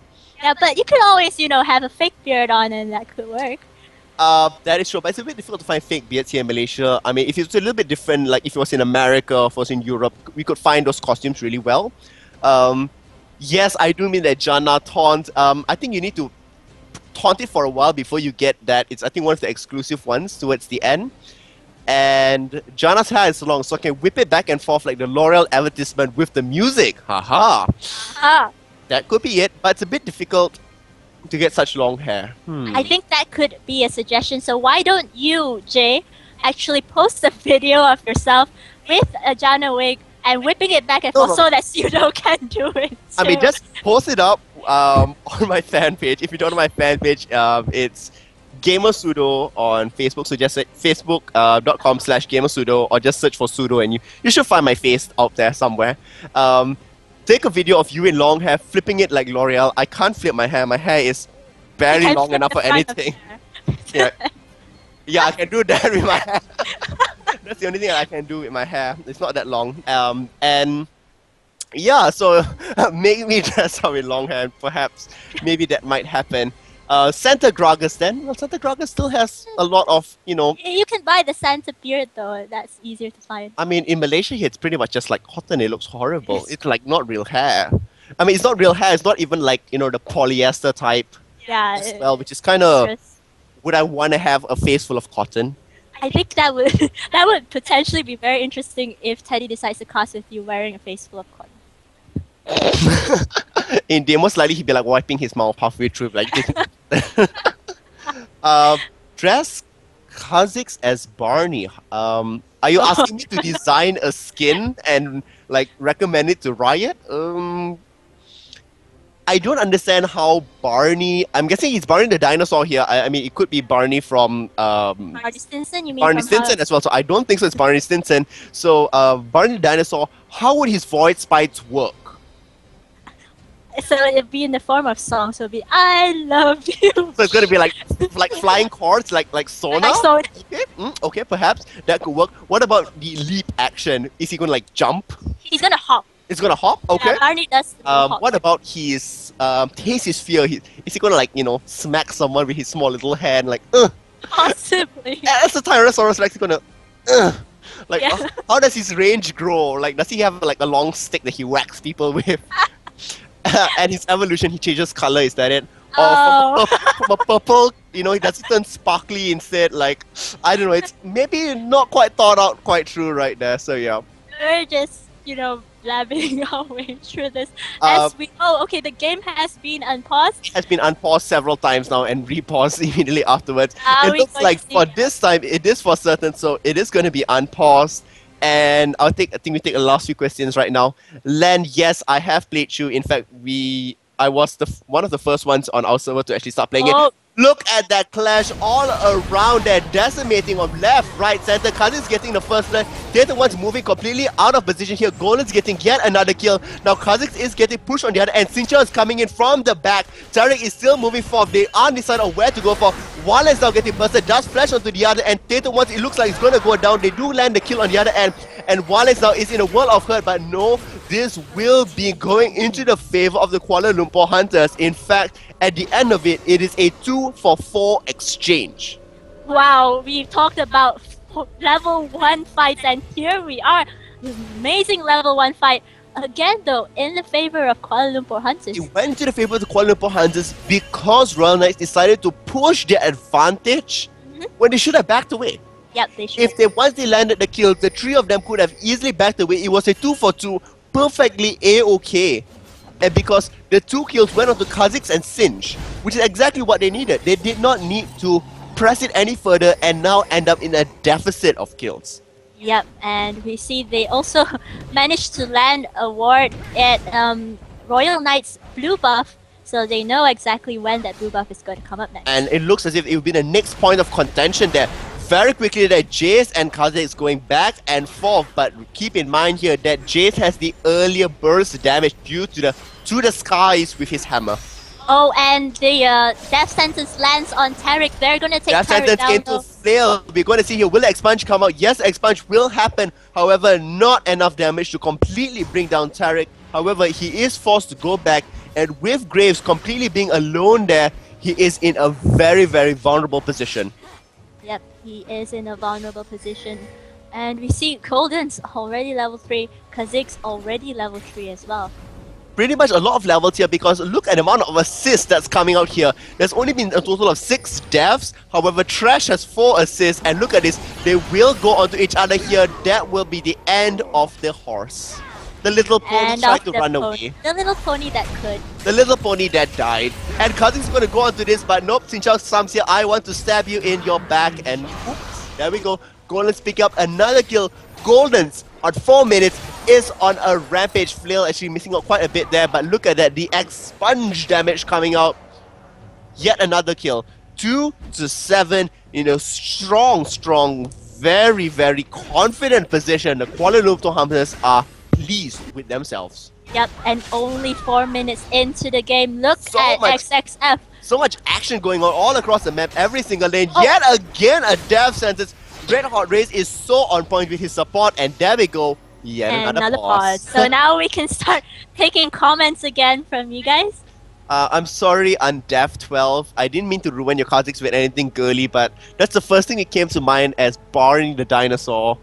Yeah, but you could always, have a fake beard on and that could work. That is true, but it's a bit difficult to find fake beards here in Malaysia. I mean, if it's a little bit different, like if it was in America or if it was in Europe, we could find those costumes really well. Yes, I do mean that Jana taunt. I think you need to taunt it for a while before you get that. It's, I think, one of the exclusive ones towards the end. And Jana's hair is long, so I can whip it back and forth like the L'Oreal advertisement with the music. Haha. That could be it, but it's a bit difficult to get such long hair. I think that could be a suggestion. So why don't you, Jay, actually post a video of yourself with a Jana wig and whipping it back and forth so that Pseudo can do it too. I mean, just post it up on my fan page. If you don't know my fan page, it's Gamer Pseudo on Facebook. So just facebook.com/Gamer Pseudo or just search for Pseudo and you should find my face out there somewhere. Take a video of you in long hair, flipping it like L'Oreal. I can't flip my hair. My hair is barely long enough for anything. Yeah, I can do that with my hair. That's the only thing I can do with my hair. It's not that long. And yeah, so make me dress up with long hair. Perhaps, maybe that might happen. Santa Gragas then? Well, Santa Gragas still has a lot of, You can buy the Santa beard though. That's easier to find. I mean, in Malaysia, it's pretty much just like cotton. It looks horrible. It's like not real hair. I mean, it's not real hair. It's not even like, the polyester type as well, which is kind of... Would I want to have a face full of cotton? I think that would potentially be very interesting if Teddy decides to cast with you wearing a face full of cotton. In day, most likely he'd be like wiping his mouth halfway through, like dress Kha'Zix as Barney. Are you asking me to design a skin and like recommend it to Riot? I don't understand how Barney. I'm guessing he's Barney the dinosaur here. I mean, it could be Barney from Barney Stinson, you mean Barney from Stinson as well. So I don't think so. It's Barney Stinson. So Barney the dinosaur. How would his void spites work? So it'd be in the form of songs. So it'd be I love you. So it's gonna be like flying chords, like sonar. Like sonar. Okay, okay, perhaps that could work. What about the leap action? Is he gonna like jump? He's gonna hop. It's gonna hop. Okay. Yeah, Barney does. Hop. What about his taste his fear? Is he gonna like smack someone with his small little hand like Possibly. As a Tyrannosaurus Rex, he's gonna like Yeah. how does his range grow? Like does he have like a long stick that he whacks people with? And his evolution, he changes color. Is that it? Or from a purple, does he turn sparkly instead? Like I don't know. It's maybe not quite thought out, quite true right there. So yeah. We're just blabbing our way through this. Okay, the game has been unpaused. Has been unpaused several times now and repaused immediately afterwards. Are It we looks going like to see for this time it is for certain, so it is going to be unpaused. And I think we take the last few questions right now. Len, yes, I have played you. In fact, I was one of the first ones on our server to actually start playing it. Look at that clash all around there, decimating of left, right, center. Kha'Zix getting the first play. They're the ones moving completely out of position here. Golan's getting yet another kill. Now Kha'Zix is getting pushed on the other end. Xingqiu is coming in from the back. Tarek is still moving forward. They aren't decided on where to go for. Wallace now getting bursted. Does flash onto the other end. Tatum once it looks like it's going to go down. They do land the kill on the other end. And Wallace now is in a world of hurt. But no, this will be going into the favor of the Kuala Lumpur Hunters. In fact, at the end of it, it is a 2-for-4 exchange. Wow, we talked about level 1 fights, and here we are. Amazing level 1 fight. Again, though, in the favor of Kuala Lumpur Hunters. It went to the favor of the Kuala Lumpur Hunters because Royal Knights decided to push their advantage when they should have backed away. Yep, they should. Once they landed the kills, the three of them could have easily backed away. It was a 2-for-2, perfectly A-okay. And because the 2 kills went on to Kha'Zix and Singe, which is exactly what they needed. They did not need to press it any further and now end up in a deficit of kills. Yep, and we see they also managed to land a ward at Royal Knight's blue buff, so they know exactly when that blue buff is going to come up next. And it looks as if it will be the next point of contention there. Very quickly there, Jace and Kha'Zix going back and forth, but keep in mind here that Jace has the earlier burst damage due to the skies with his hammer. Oh, and the death sentence lands on Tarek. They're gonna take Death Tarek sentence down. into fail. We're going to see here, will Expunge come out? Yes, Expunge will happen. However, not enough damage to completely bring down Tarek. However, he is forced to go back, and with Graves completely being alone there, he is in a very, very vulnerable position. Yep, he is in a vulnerable position. And we see Golden's already level 3, Kha'Zix already level 3 as well. Pretty much a lot of levels here because look at the amount of assists that's coming out here. There's only been a total of 6 deaths. However, Trash has 4 assists, and look at this. They will go onto each other here. That will be the end of the horse. The little pony tried to run away. The little pony that could. The little pony that died. And Kha'Zix's going to go onto this, but nope. Xingqiu sums here. I want to stab you in your back. And oops, there we go. Golden's pick up another kill. Golden's on 4 minutes is on a rampage. Flail actually missing out quite a bit there, but look at that. The expunge damage coming out. Yet another kill. 2-7. Strong, very, very confident position. The Kuala Lumpur Hunters are pleased with themselves. Yep, and only 4 minutes into the game. Look at XXF. So much action going on all across the map, every single lane. Yet again, a death sentence. Red Hot Race is so on point with his support, and there we go. Yet another pause. So now we can start taking comments again from you guys. I'm sorry, Undeaf12. I didn't mean to ruin your Kha'Zix with anything girly, but that's the first thing that came to mind as Barney the dinosaur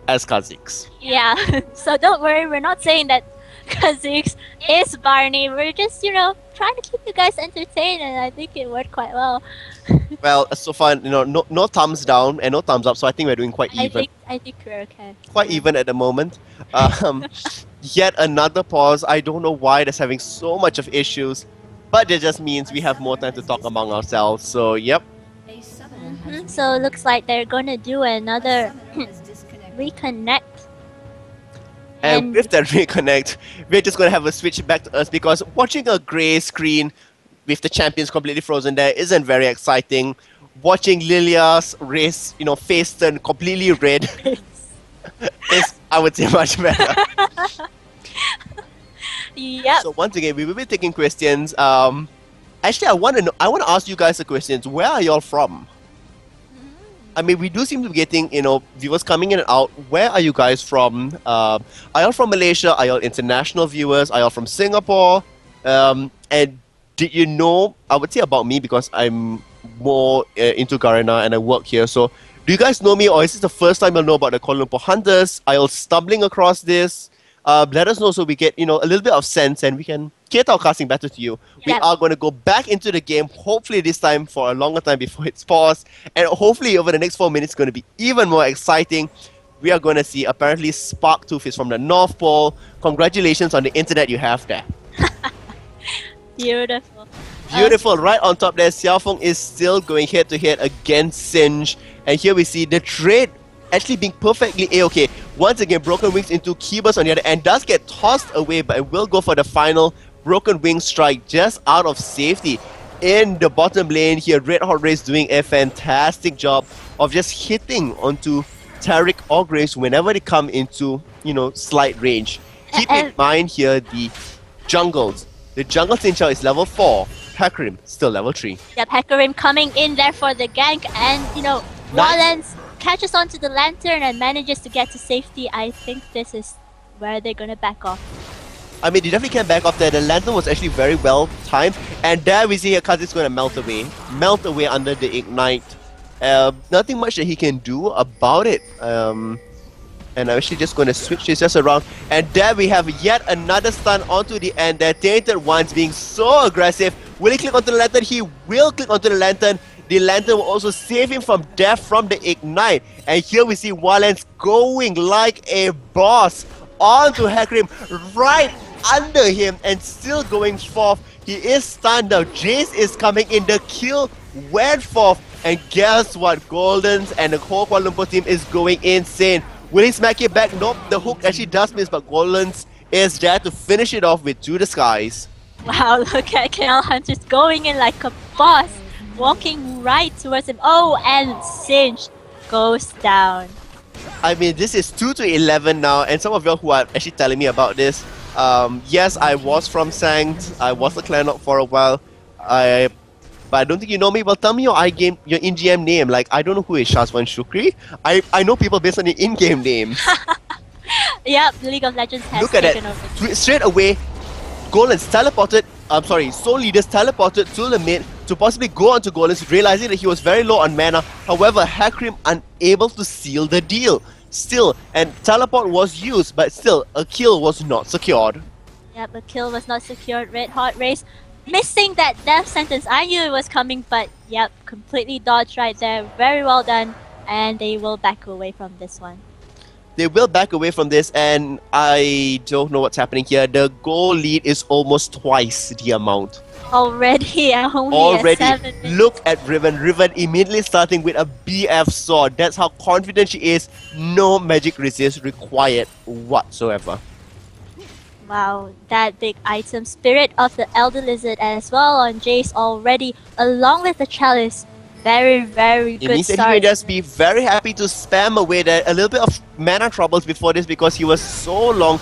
as Kha'Zix. Yeah, so don't worry, we're not saying that Kha'Zix is Barney. We're just, trying to keep you guys entertained, and I think it worked quite well. Well, so far, no thumbs down and no thumbs up, so I think we're doing quite even. I think we're okay. Quite even at the moment. Yet another pause. I don't know why that's having so much of issues, but it just means we have more time to talk among ourselves, so yep. So it looks like they're gonna do another reconnect. And with that reconnect, we're just going to have a switch back to us because watching a grey screen with the champions completely frozen there isn't very exciting. Watching Lilia's race, face turn completely red is, I would say, much better. Yep. So once again, we will be taking questions. Actually, I want to ask you guys the questions. Where are y'all from? I mean, we do seem to be getting, viewers coming in and out. Where are you guys from? Are y'all from Malaysia? Are y'all international viewers? Are y'all from Singapore? And did you know, I would say about me because I'm more into Garena and I work here. So do you guys know me, or is this the first time you'll know about the Kuala Lumpur Hunters? Are y'all stumbling across this? Let us know so we get, a little bit of sense and we can cater our casting better to you. We are going to go back into the game, hopefully this time for a longer time before it's paused. And hopefully over the next 4 minutes, it's going to be even more exciting. We are going to see apparently Sparktooth is from the North Pole. Congratulations on the internet you have there. Beautiful. Beautiful. Right on top there, Xiaofeng is still going head to head against Singe. And here we see the trade actually being perfectly A-okay. Once again, Broken Wings into Kibas on the other end does get tossed away, but it will go for the final Broken Wing strike just out of safety. In the bottom lane here, Red Hot Race doing a fantastic job of just hitting onto Tariq or Graves whenever they come into, slight range. Keep in mind here the jungles. The jungle Sinchao is level 4. Hakarim still level 3. Yep, Hakarim coming in there for the gank, and Wallens catches onto the lantern and manages to get to safety. I think this is where they're gonna back off. I mean, they definitely can back off there. The lantern was actually very well timed. And there we see here Kazik's going to melt away under the ignite. Nothing much that he can do about it. And I'm actually just going to switch this just around. And there we have yet another stun onto the end there. Tainted Ones being so aggressive. Will he click onto the lantern? He will click onto the lantern. The lantern will also save him from death from the ignite. And here we see Wallens going like a boss onto Hakarim right under him and still going forth. He is stunned now. Jace is coming in. The kill went forth. And guess what? Golden's and the whole Kuala Lumpur team is going insane. Will he smack it back? Nope. The hook actually does miss, but Golden's is there to finish it off with To the Skies. Wow, look at KL Hunters going in like a boss. Walking right towards him. Oh, and Singe goes down. I mean, this is 2-11 now, and some of you who are actually telling me about this, yes, I was from Sankt, I was a clan for a while, but I don't think you know me. Well, tell me your in-game name. Like, I don't know who is Shazwan Shukri. I know people based on the in-game names. Yep, League of Legends has taken over. Straight away, Golan's teleported, Soul Leaders teleported to the mid to possibly go onto Golan's, realizing that he was very low on mana. However, Hakarim unable to seal the deal. Still, and teleport was used, but still, a kill was not secured. Yep, a kill was not secured. Red Hot Race missing that death sentence. I knew it was coming, but yep, completely dodged right there. Very well done, and they will back away from this one. They will back away from this, and I don't know what's happening here. The goal lead is almost twice the amount. Already at 7 minutes. Look at Riven. Riven immediately starting with a BF sword. That's how confident she is. No magic resist required whatsoever. Wow, that big item. Spirit of the Elder Lizard as well on Jace already, along with the Chalice. Very, very good It means that he start. may just be very happy to spam away there. A little bit of mana troubles before this because he was so long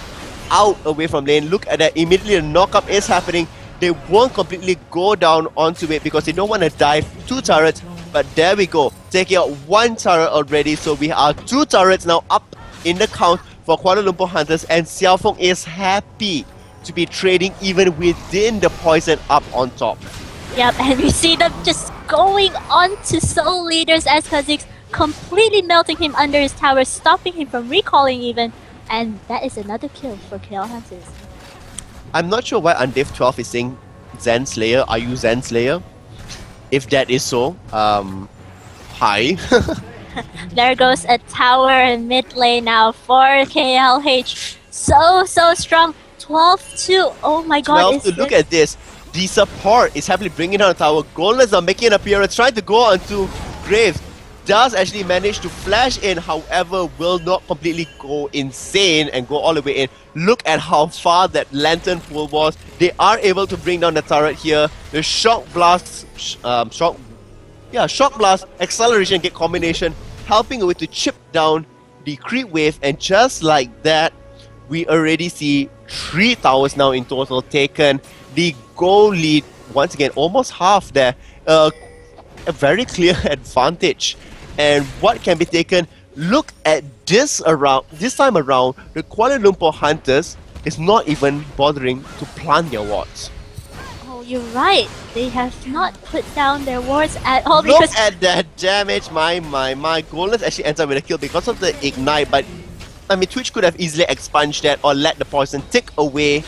out away from lane. Look at that. Immediately the knockup is happening. They won't completely go down onto it because they don't want to dive 2 turrets. But there we go. Taking out 1 turret already. So we are 2 turrets now up in the count for Kuala Lumpur Hunters. And Xiaofeng is happy to be trading even within the poison up on top. Yep, and we see them just going on to Soul Leaders as Kha'Zix completely melting him under his tower, stopping him from recalling even. And that is another kill for KL Hunters. I'm not sure why Undev12 is saying Zen Slayer. Are you Zen Slayer? If that is so, hi. There goes a tower in mid lane now for KLH. So strong. 12-2. Oh my god. 12 to look at this. The support is happily bringing down the tower. Goldness are making an appearance, trying to go onto Graves. does actually manage to flash in, however, will not completely go insane and go all the way in. Look at how far that lantern pool was. They are able to bring down the turret here. The shock blast, shock blast, acceleration gate combination, helping away to chip down the creep wave, and just like that, we already see 3 towers now in total taken. The goal lead, once again, almost half there. A very clear advantage. And what can be taken? Look at this time around, the Kuala Lumpur Hunters is not even bothering to plant their wards. Oh, you're right. They have not put down their wards at all Look because at that damage, my. Golems actually ends up with a kill because of the ignite, but I mean, Twitch could have easily expunged that or let the poison tick away.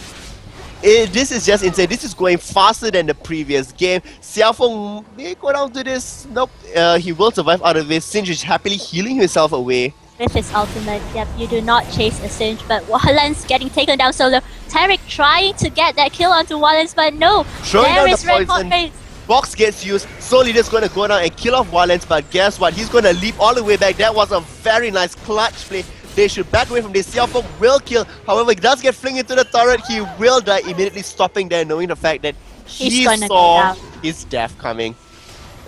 This is just insane. This is going faster than the previous game. Xiaofeng may go down to this. Nope. He will survive out of this. Singe is happily healing himself away. with his ultimate, yep, you do not chase a Singe, but Wallen's getting taken down solo. Tarek trying to get that kill onto Wallen's, but no, Throwing there down is the Red Hot poison. Rays. Box gets used, Soul Leader's going to go down and kill off Valence, but guess what? He's going to leap all the way back. That was a very nice clutch play. They should back away from this. Xiaofeng will kill. However, he does get flinged into the turret. He will die, immediately stopping there, knowing the fact that he saw his death coming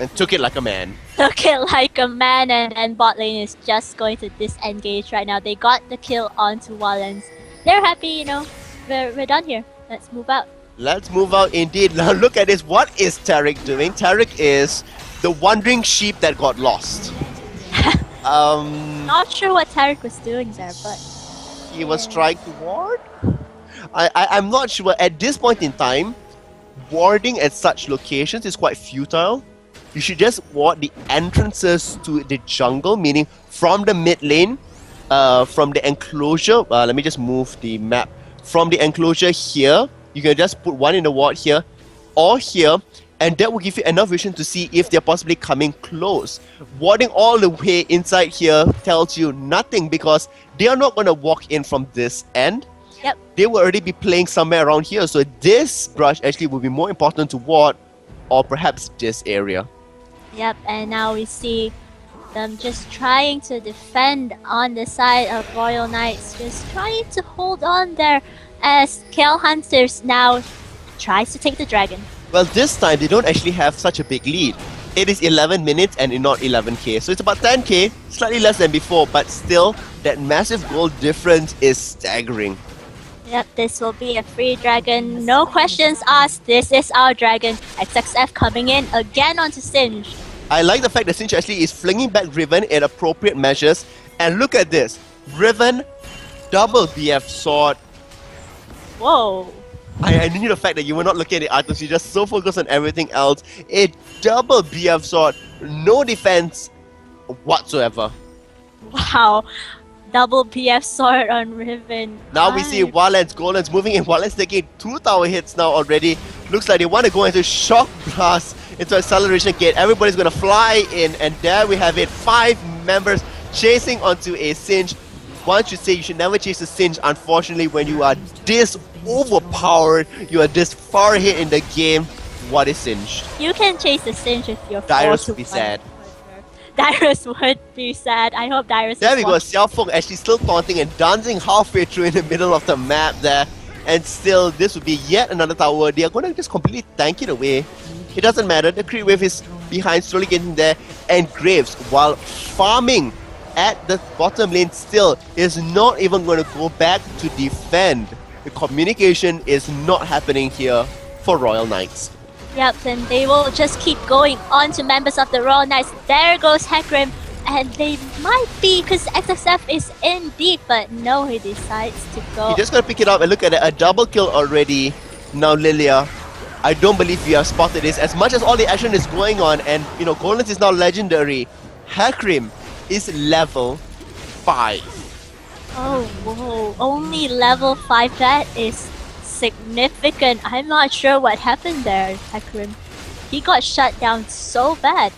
and took it like a man. Took it like a man, and bot lane is just going to disengage right now. They got the kill onto Wallen's. They're happy, you know. We're done here. Let's move out. Let's move out indeed. Now look at this. What is Tarek doing? Tarek is the wandering sheep that got lost. Not sure what Tarek was doing there, but he was trying to ward? I'm not sure. At this point in time, warding at such locations is quite futile. You should just ward the entrances to the jungle, meaning from the mid lane, from the enclosure. Let me just move the map. From the enclosure here, you can just put one in the ward here or here, and that will give you enough vision to see if they're possibly coming close. Warding all the way inside here tells you nothing because they are not going to walk in from this end. Yep. They will already be playing somewhere around here, so this brush actually will be more important to ward, or perhaps this area. yep, and now we see them just trying to defend on the side of Royal Knights, just trying to hold on there as Kale Hunters now tries to take the dragon. Well, this time they don't actually have such a big lead. It is 11 minutes and not 11k, so it's about 10k, slightly less than before, but still, that massive goal difference is staggering. Yep, this will be a free dragon. No questions asked. This is our dragon. XXF coming in again onto Singe. I like the fact that Sinch actually is flinging back Riven in appropriate measures. And look at this. Riven, double BF sword. Whoa. I knew the fact that you were not looking at the items. You just so focused on everything else. A double BF sword. No defense whatsoever. Wow. Double PF sword on Riven. Now we see Walens, Golens moving in. Walens taking 2 tower hits now already. Looks like they want to go into Shock Blast, into Acceleration Gate. Everybody's going to fly in, and there we have it. 5 members chasing onto a Singe. One should say you should never chase a Singe, unfortunately, when you are this overpowered, you are this far ahead in the game. What is Singe? You can chase the Singe if you're Dyrus would be sad. Dyrus would be sad. I hope Dyrus There is we go, Xiaofeng actually still taunting and dancing halfway through in the middle of the map there. And still, this would be yet another tower. They are going to just completely tank it away. It doesn't matter, the creep wave is behind, slowly getting there. And Graves, while farming at the bottom lane still, is not even going to go back to defend. The communication is not happening here for Royal Knights. Yep, and they will just keep going on to members of the Royal Knights. There goes Hecarim, and they might be, because XXF is in deep, but no, he decides to go. He just gotta pick it up and look at it, a double kill already. Now Lilia, I don't believe we have spotted this. As much as all the action is going on, and you know, Golens is now legendary, Hecarim is level 5. Oh, whoa, only level 5, that is significant. I'm not sure what happened there, Hecarim. He got shut down so bad.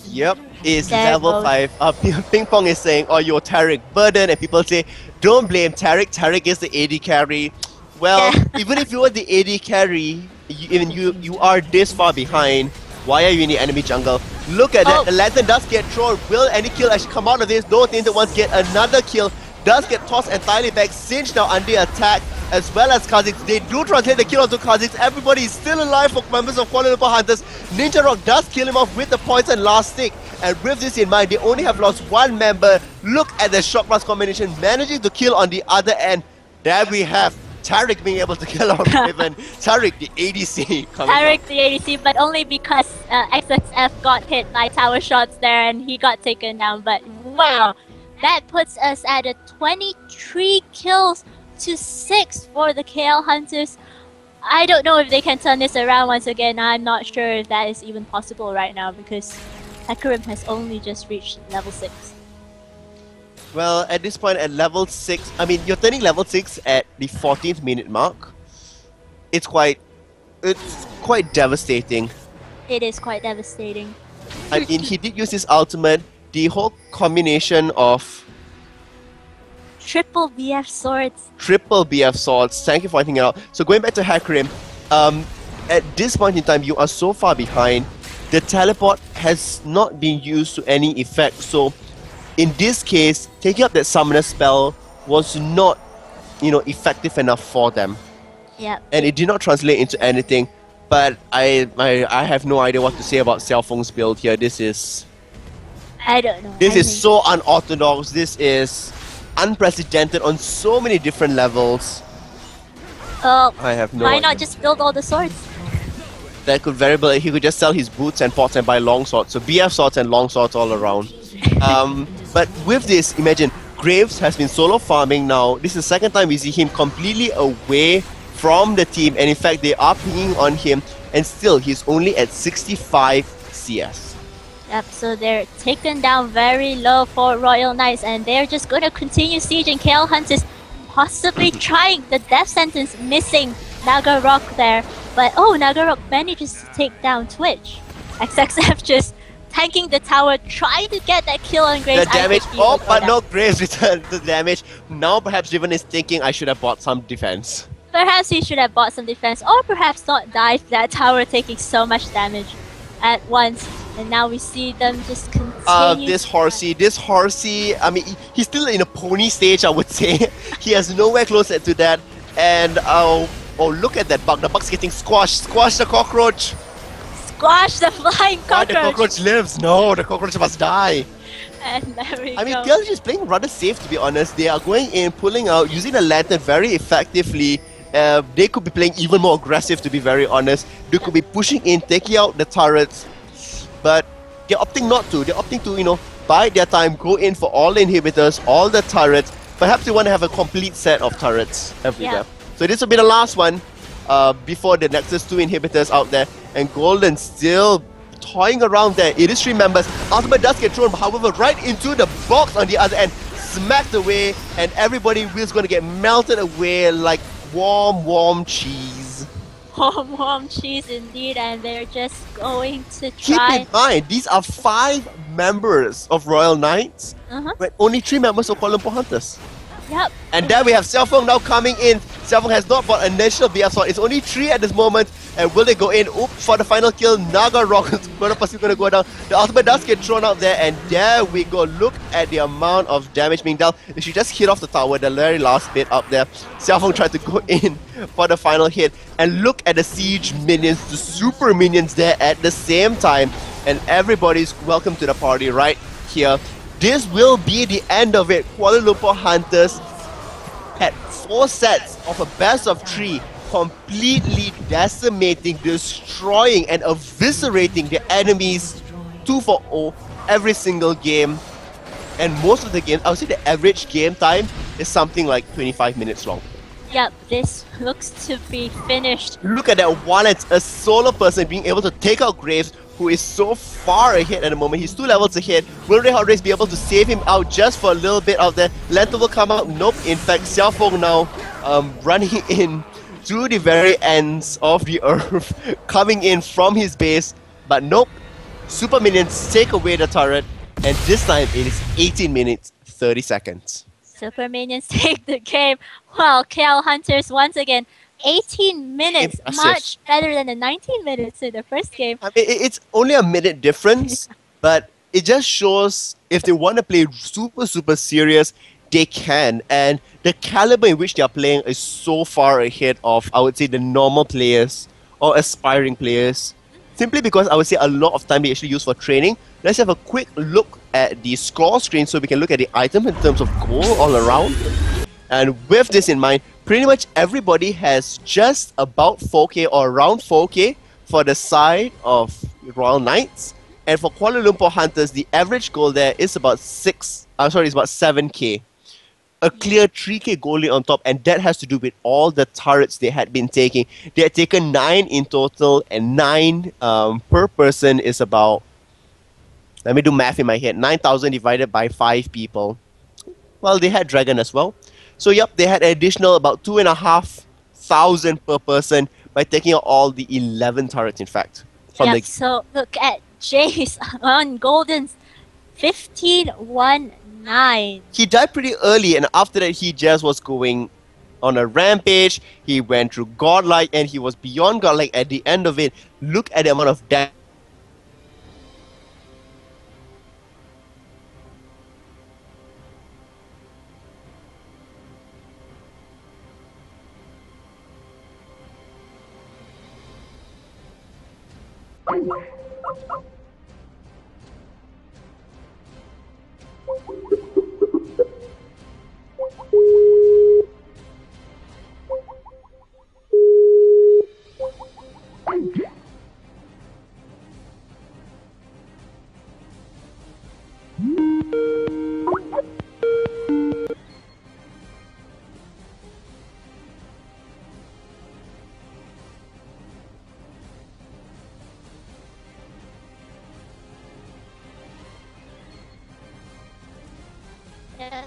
Yep, it's There level goes. 5. Ping Pong is saying, oh, you're Tarek burden, and people say, don't blame Tarek. Tarek is the AD carry. Well, even if you were the AD carry, you are this far behind. Why are you in the enemy jungle? Look at that. The lantern does get thrown. Will any kill actually come out of this? No tainted ones get another kill. Does get tossed entirely back. Singe now under attack, as well as Kha'Zix. They do translate the kill onto Kha'Zix. Everybody is still alive for members of Kuala Lumpur Hunters. Ninja Rock does kill him off with the poison last stick. And with this in mind, they only have lost one member. Look at the shock blast combination, managing to kill on the other end. There we have Tariq being able to kill off Raven. Tariq, the ADC. Tariq, the ADC, but only because XXF got hit by tower shots there and he got taken down. But wow, that puts us at a 23 kills to 6 for the KL Hunters. I don't know if they can turn this around once again. I'm not sure if that is even possible right now because Hecarim has only just reached level 6. Well, at this point, at level 6, I mean, you're turning level 6 at the 14th minute mark. It's quite devastating. It is quite devastating. I mean, he did use his ultimate. The whole combination of triple BF swords. Triple BF swords. Thank you for pointing it out. So going back to Hecarim, at this point in time, you are so far behind. The teleport has not been used to any effect. So in this case, taking up that summoner spell was not, effective enough for them. Yeah. And it did not translate into anything. But I have no idea what to say about Xiaofeng's build here. This is... I don't know. This is so unorthodox. This is unprecedented on so many different levels. I have no why idea. not just build all the swords? That could very well... He could just sell his boots and pots and buy long swords. So BF swords and long swords all around. But with this, imagine, Graves has been solo farming now. This is the second time we see him completely away from the team. And in fact, they are pinging on him. And still, he's only at 65 CS. Yep, so they're taken down very low for Royal Knights. And they're just going to continue sieging KL Hunters. Possibly trying the death sentence, missing Naga Rock there. But Naga Rock manages to take down Twitch. XXF just tanking the tower, trying to get that kill on Graves. The damage, but no, Graves returned the damage. Now perhaps Driven is thinking I should have bought some defense. Perhaps he should have bought some defense, or perhaps not dive that tower taking so much damage at once. And now we see them just continue. This horsey, I mean, he's still in a pony stage, I would say. He has nowhere closer to that. And, look at that bug. The bug's getting squashed. Squash the cockroach. Squash the flying cockroach. The cockroach lives. No, the cockroach must die. And there we go. I mean, they're just playing rather safe, to be honest. They are going in, pulling out, using the lantern very effectively. They could be playing even more aggressive, to be very honest. They could be pushing in, taking out the turrets. But they're opting not to. They're opting to, bide their time, go in for all the inhibitors, all the turrets. Perhaps they want to have a complete set of turrets everywhere. So this will be the last one before the Nexus 2 inhibitors out there. And Golden still toying around there. It is 3 members. Ultimate does get thrown, however, right into the box on the other end. Smacked away, and everybody is going to get melted away like warm cheese. Warm cheese indeed, and they're just going to try. Keep in mind, these are 5 members of Royal Knights, but only 3 members of Kuala Lumpur Hunters. Yep. And there we have Xiaofeng now coming in. Xiaofeng has not bought a national BF sword. It's only 3 at this moment. And will they go in? Oop, for the final kill. Naga Rock is going to go down. The ultimate does get thrown out there. And there we go. Look at the amount of damage being dealt. She just hit off the tower, the very last bit up there. Xiaofeng tried to go in for the final hit. And look at the siege minions, the super minions there at the same time. And everybody's welcome to the party right here. This will be the end of it. Kuala Lumpur Hunters had 4 sets of a best of 3, completely decimating, destroying and eviscerating the enemies 2-0 every single game. And most of the games, I would say the average game time is something like 25 minutes long. Yep, this looks to be finished. Look at that one, it's a solo person being able to take out Graves, who is so far ahead at the moment. He's 2 levels ahead. Will Ray Hot Race be able to save him out just for a little bit out there? Lantern will come out. Nope. In fact, Xiaofeng now running in to the very ends of the earth, coming in from his base. But nope. Super Minions take away the turret. And this time it is 18 minutes, 30 seconds. Super Minions take the game. Well, KL Hunters once again 18 minutes, Impressive. much better than the 19 minutes in the first game. I mean, it's only a minute difference, but it just shows if they want to play super serious, they can. And the caliber in which they are playing is so far ahead of, I would say, the normal players or aspiring players. Simply because I would say a lot of time they actually use for training. Let's have a quick look at the score screen so we can look at the item in terms of goal all around. And with this in mind, pretty much everybody has just about 4K or around 4K for the side of Royal Knights. And for Kuala Lumpur Hunters, the average goal there is about it's about 7K. A clear 3K goal lead on top, and that has to do with all the turrets they had been taking. They had taken 9 in total, and 9 per person is about, let me do math in my head, 9,000 divided by 5 people. Well, they had Dragon as well. So yep, they had an additional about 2,500 per person by taking out all the 11 turrets, in fact. Yep, so look at Jace on Golden's 15-1-9. He died pretty early, and after that he just was going on a rampage. He went through Godlike, and he was beyond Godlike at the end of it. Look at the amount of damage. Yeah.